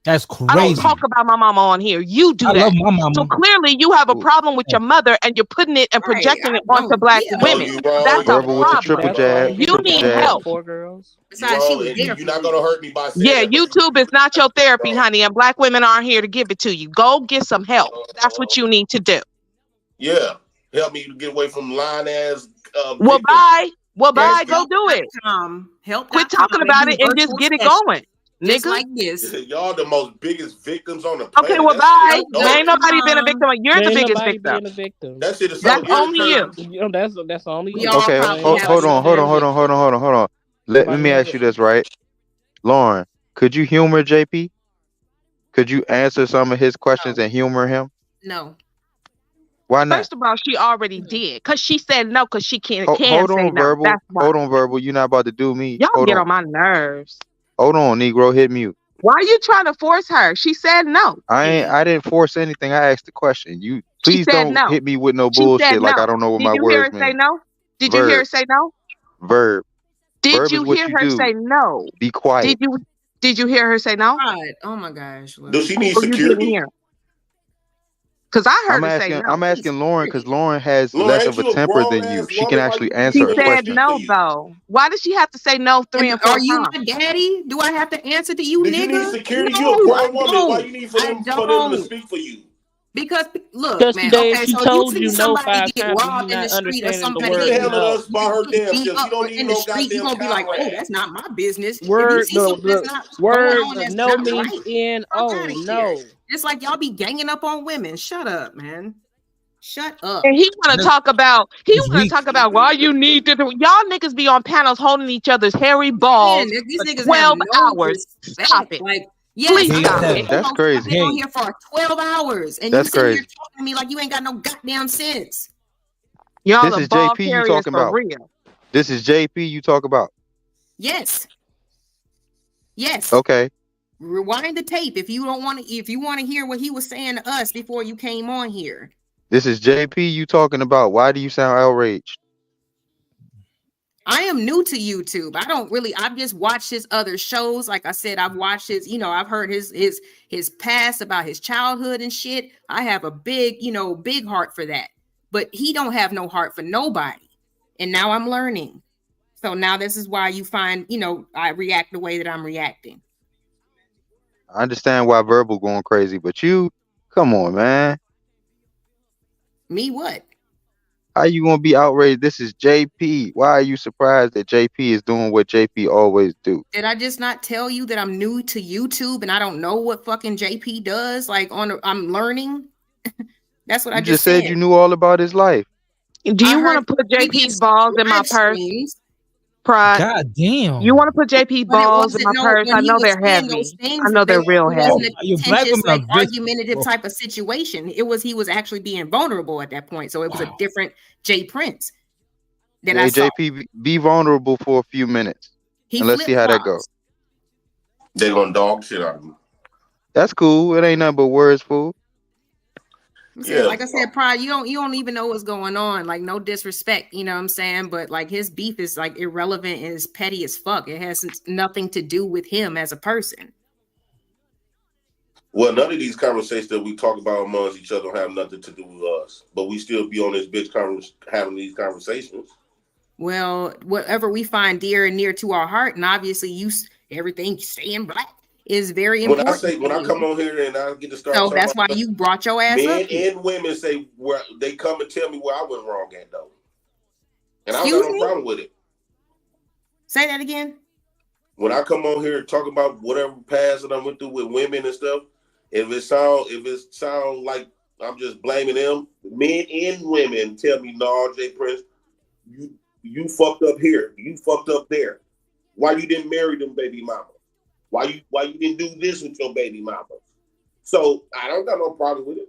That's I don't crazy. talk about my mama on here. You do I that. love my mama. So clearly you have a problem with your mother and you're putting it and projecting it onto black women. That's a Verbal with the triple problem. jab. You Triple need jab. help. Four girls. Besides, she was there. You're not gonna hurt me by saying Yeah, that. but YouTube is not your therapy, honey, and black women aren't here to give it to you. Go get some help. That's what you need to do. Yeah, help me to get away from lying ass. Well, bye. Well, bye. Go do it. Help. Quit talking about it and just get it going, Just nigga. like this. Y'all the most biggest victims on the planet. Okay, well, That bye. shit is Ain't nobody been a victim. You're the Ain't biggest nobody victim. being a victim. That shit is so That's only you. That's only you. Okay, hold on. Let me ask you this, right? Lauren, could you humor JP? Could you answer some of his questions and humor him? No. Why not? First of all, she already did because she said no because she can Hold say on, no. verbal. That's why. Hold on, verbal. You're not about to do me. Y'all Hold get on. on my nerves. Hold on, Negro. Hit mute. Why are you trying to force her? She said no. I didn't force anything. I asked the question. You please said don't no. hit me with no She bullshit said like no. I don't know what Did my you hear words her say mean. no? Did you hear her say no? Verb. Did Verb you is what hear you her do. say no? Be quiet. Did you hear her say no? God. Oh my gosh. Does she need Or you didn't security? hear? Because I heard her say no. I'm asking Lauren because Lauren has Lauren, less ain't of a you a temper than grown-ass you. She can woman? Why actually you answer a She said question. no though. Why does she have to say no 3 and 4 Are you times? my daddy? Do I have to answer to you, Do nigga? you need security? No, You a I grown woman. don't. Why you need for them to speak for you? Because look, Because man. today Okay, she so told you you see no somebody 5 get times and you robbed in the not street or understanding the somebody She word get handling no. us by her damn beat self. up She don't need in the no street, you goddamn gonna be like, oh, comrade. that's not my business. If you Word see something that's not going word on, that's no not means right. N-O. No. Just like y'all be ganging up on women. Shut up, man. Shut up. And he want to talk about why you need to. Y'all niggas be on panels holding each other's hairy balls Man, these for niggas 12 have no hours. respect. Stop it. Like, yes, Please I'm stop gonna it. That's crazy. I've been on here for 12 hours, and That's you sitting here crazy. talking to me like you ain't got no goddamn sense. Y'all This the is ball JP you carriers talking for about. real. This is JP you talk about. Yes. Yes. Okay. Rewind the tape if you don't want to. If you want to hear what he was saying to us before you came on here. This is JP you talking about. Why do you sound outraged? I am new to YouTube. I've just watched his other shows. Like I said, I've watched I've heard his past about his childhood and shit. I have a big heart for that. But he don't have no heart for nobody. And now I'm learning. So now this is why you find, I react the way that I'm reacting. I understand why verbal going crazy, but you, come on, man. Me what? How you gonna be outraged? This is JP. Why are you surprised that JP is doing what JP always do? Did I just not tell you that I'm new to YouTube and I don't know what fucking JP does? I'm learning. That's what I You just just said said. you knew all about his life. Do you I want heard to put JP's previous balls in my live purse? streams. Pride. God damn. You want to put JP But it balls in wasn't my purse? when I he know was they're saying those heavy. things. I know they're real It wasn't heavy. a Your black contentious, women are like vicious, argumentative bro. type of situation. He was actually being vulnerable at that point. So it was a different Jay Prince that I Hey, saw. JP, be vulnerable for a few minutes, He and let's flip see how that flops. goes. They gonna dog shit out of me. That's cool. It ain't nothing but words, fool. Yeah. Like I said, Pride, you don't even know what's going on. Like, no disrespect, you know what I'm saying? But like his beef is like irrelevant and is petty as fuck. It has nothing to do with him as a person. Well, none of these conversations that we talk about amongst each other don't have nothing to do with us, but we still be on this bitch having these conversations. Well, whatever we find dear and near to our heart, and obviously everything staying black is very important. When I come on here and I get to start So talking that's why about you brought your ass men up here. and women say where they come and tell me where I went wrong at though, and I Excuse don't got no me? problem with it. Say that again. When I come on here and talk about whatever past that I went through with women and stuff, if it sound like I'm just blaming them, men and women tell me, no, Jay Prince, you fucked up here, you fucked up there. Why you didn't marry them baby mama? Why you didn't do this with your baby mama? So I don't got no problem with it.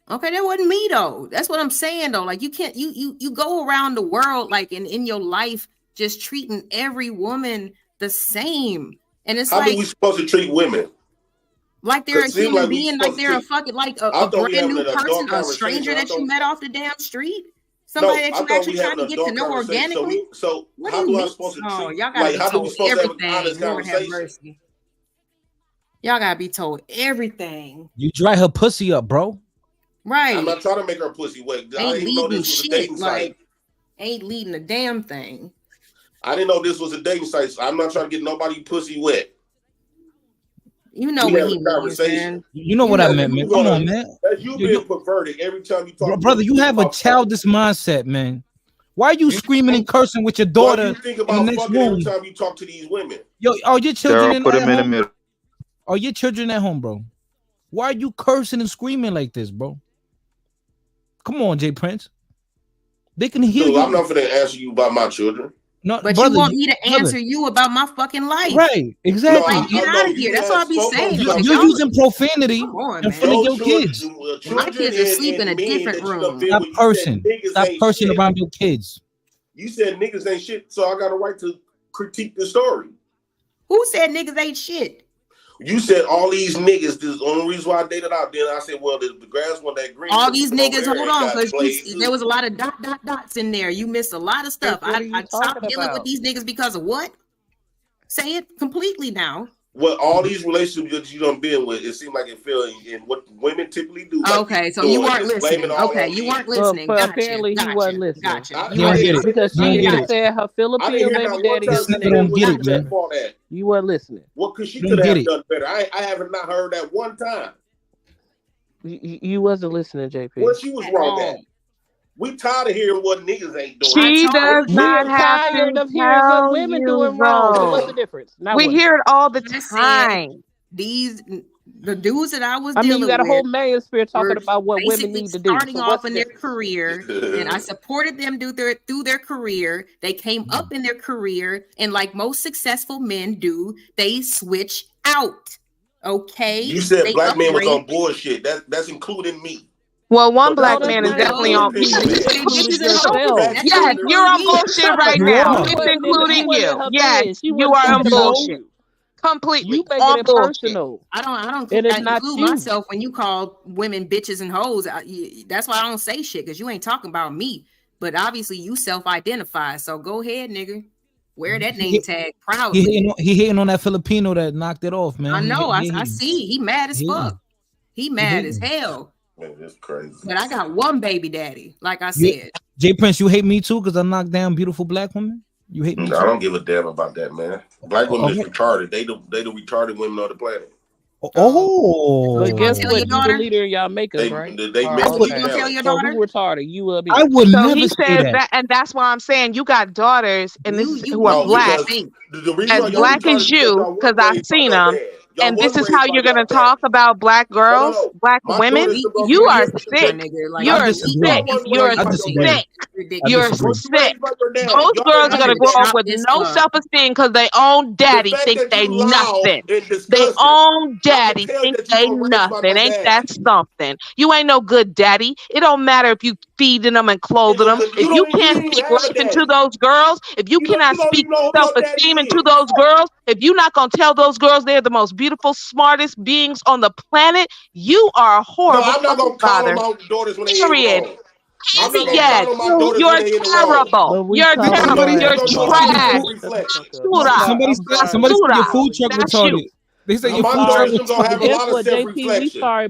Okay, that wasn't me though. That's what I'm saying though. Like you can't you go around the world like in your life just treating every woman the same. And it's How like are we supposed to treat women? like they're a 'Cause it seem human like we being, like supposed to they're a treat- fucking like I a thought we brand having new an adult person, a conversation. stranger I that you thought- met off the damn street. Somebody that I you thought actually we trying having to an get to adult know conversation. organically. So What how do you do I mean? supposed to Oh, treat? y'all gotta Like be how do we told supposed to have an everything. honest Lord have conversation? mercy. Y'all gotta be told everything. You dry her pussy up, bro. Right. I'm not trying to make her pussy wet. I Ain't didn't even know leading this was a shit. dating Like site. ain't leading a damn thing. I didn't know this was a dating site. So I'm not trying to get nobody pussy wet. You know We what have he a means, conversation. man. You know what I meant, man. Come on, man. That's you being perverted every time you talk. Brother, you have a childish mindset, man. Why are you screaming and cursing with your Why daughter you think in the about next fucking every room? time you talk to these women? Yo, are your children Daryl, put at him in the home? middle. Are your children at home, bro? Why are you cursing and screaming like this, bro? Come on, Jay Prince. They can hear Dude, you. I'm not gonna answer you about my children. No, But brother, you want me to brother. answer you about my fucking life. Right, exactly. No, Like, get I know out of you here. That's what I have be spoken saying. to Like, You're y'all, using profanity come on, in front of man. your kids. My kids are sleeping in a men different that you done room. been Stop with, you said cursing. niggas Stop ain't cursing shit. around your kids. You said niggas ain't shit, so I got a right to critique the story. Who said niggas ain't shit? You said all these niggas. This is the only reason why I dated out. Then I said, well, the grass one that green. All so these come over niggas, there hold and on, got because blazed there too. was a lot of dots in there. You missed a lot of stuff. What are you I stopped talking dealing with about? these niggas because of what? Say it completely now. Well, all these relationships that you done been with, it seemed like it fell in what women typically do. Like Okay, so you weren't listening. Okay, you weren't listening. But Gotcha. apparently he wasn't listening. Gotcha. You don't get it. Because You don't she get even it. said her I didn't Filipino hear baby not one daddy time was she in said there don't get what it, she man. at fault at. You weren't listening. Well, because she You could don't have get it. done better. I haven't not heard that one time. You wasn't listening, JP. Well, she was wrong at. We tired of hearing what niggas ain't doing. She does We're not have tired to of hearing what tell women you doing wrong. So what's though. the difference? Now We what? hear it all the I said time. the dudes that I was I mean, you dealing got a whole with manosphere talking were about what women basically need to do. starting So off what's the in their difference? career, and I supported them through their career. They came up in their career, and like most successful men do, they switch out. Okay, You said they black men was upgrade. on bullshit. That's including me. Well, one So black No, that's man is not definitely on including you. bullshit. You Say bitches included and hoes. yourself. That Yes, don't you're include on me. bullshit right You now. are. You It's wasn't in including her you. bed. Yes, She you wasn't are on talking about bullshit. you. Completely You making on it bullshit. personal. I don't And think I it's not include you. myself when you call women bitches and hoes. That's why I don't say shit, because you ain't talking about me. But obviously you self-identify. So go ahead, nigga. Wear that name tag proudly. He hating on that Filipino that knocked it off, man. I know. I He see. He mad as hating. fuck. He He mad as hating. hell. Man, that's crazy. But I got one baby daddy, like I You- said. Jay Prince, you hate me too because I knocked down beautiful black women. You hate me I too. don't give a damn about that, man. Black women is Okay. retarded. They the retarded women on the planet. Oh, But guess tell your what? You the daughter? leader in y'all makers, They right? they That's mentally what you gonna tell balanced. your So daughter? who retarded? You or me? I would So never he say says that. that, and that's why I'm saying you got daughters, and this is who are No, black, because the reason as why y'all black retarded as is because you, y'all because weren't I've raised by seen no them. man. and this wasn't is how raised by you're y'all gonna daddy. talk about black girls, No. black My women. daughter's the You are most sick. I You're disagree. sick. You're I disagree. sick. I You're disagree. sick. daddy. Those Y'all girls didn't are have gonna a grow up daddy. with no self-esteem because they own The daddy fact think that they you loud nothing. and They disgusting, own I can daddy tell think that you they weren't raised by nothing. my Ain't daddy. that something? You ain't no good daddy. It don't matter if you feeding them and clothing them. You If you didn't can't even speak have a life into daddy. those girls, if you cannot You don't speak even know who your daddy self-esteem into is. those girls, if you're not gonna tell those girls they're the most beautiful, smartest beings on the planet, you are a No, horrible I'm not fucking gonna call father. them my daughters when they ain't Period. wrong. I'm not gonna Period. call them my daughters You're when they in the wrong. terrible. But we You're calling Because terrible. you your You're niggas ass don't know how retarded. trash. love reflects. Sura. Somebody I'm sorry. said your Basura. food truck That's you. retarded. They said Now, your my food truck generation's gonna retarded. have a Guess lot of what, JP? We self-reflection. sorry,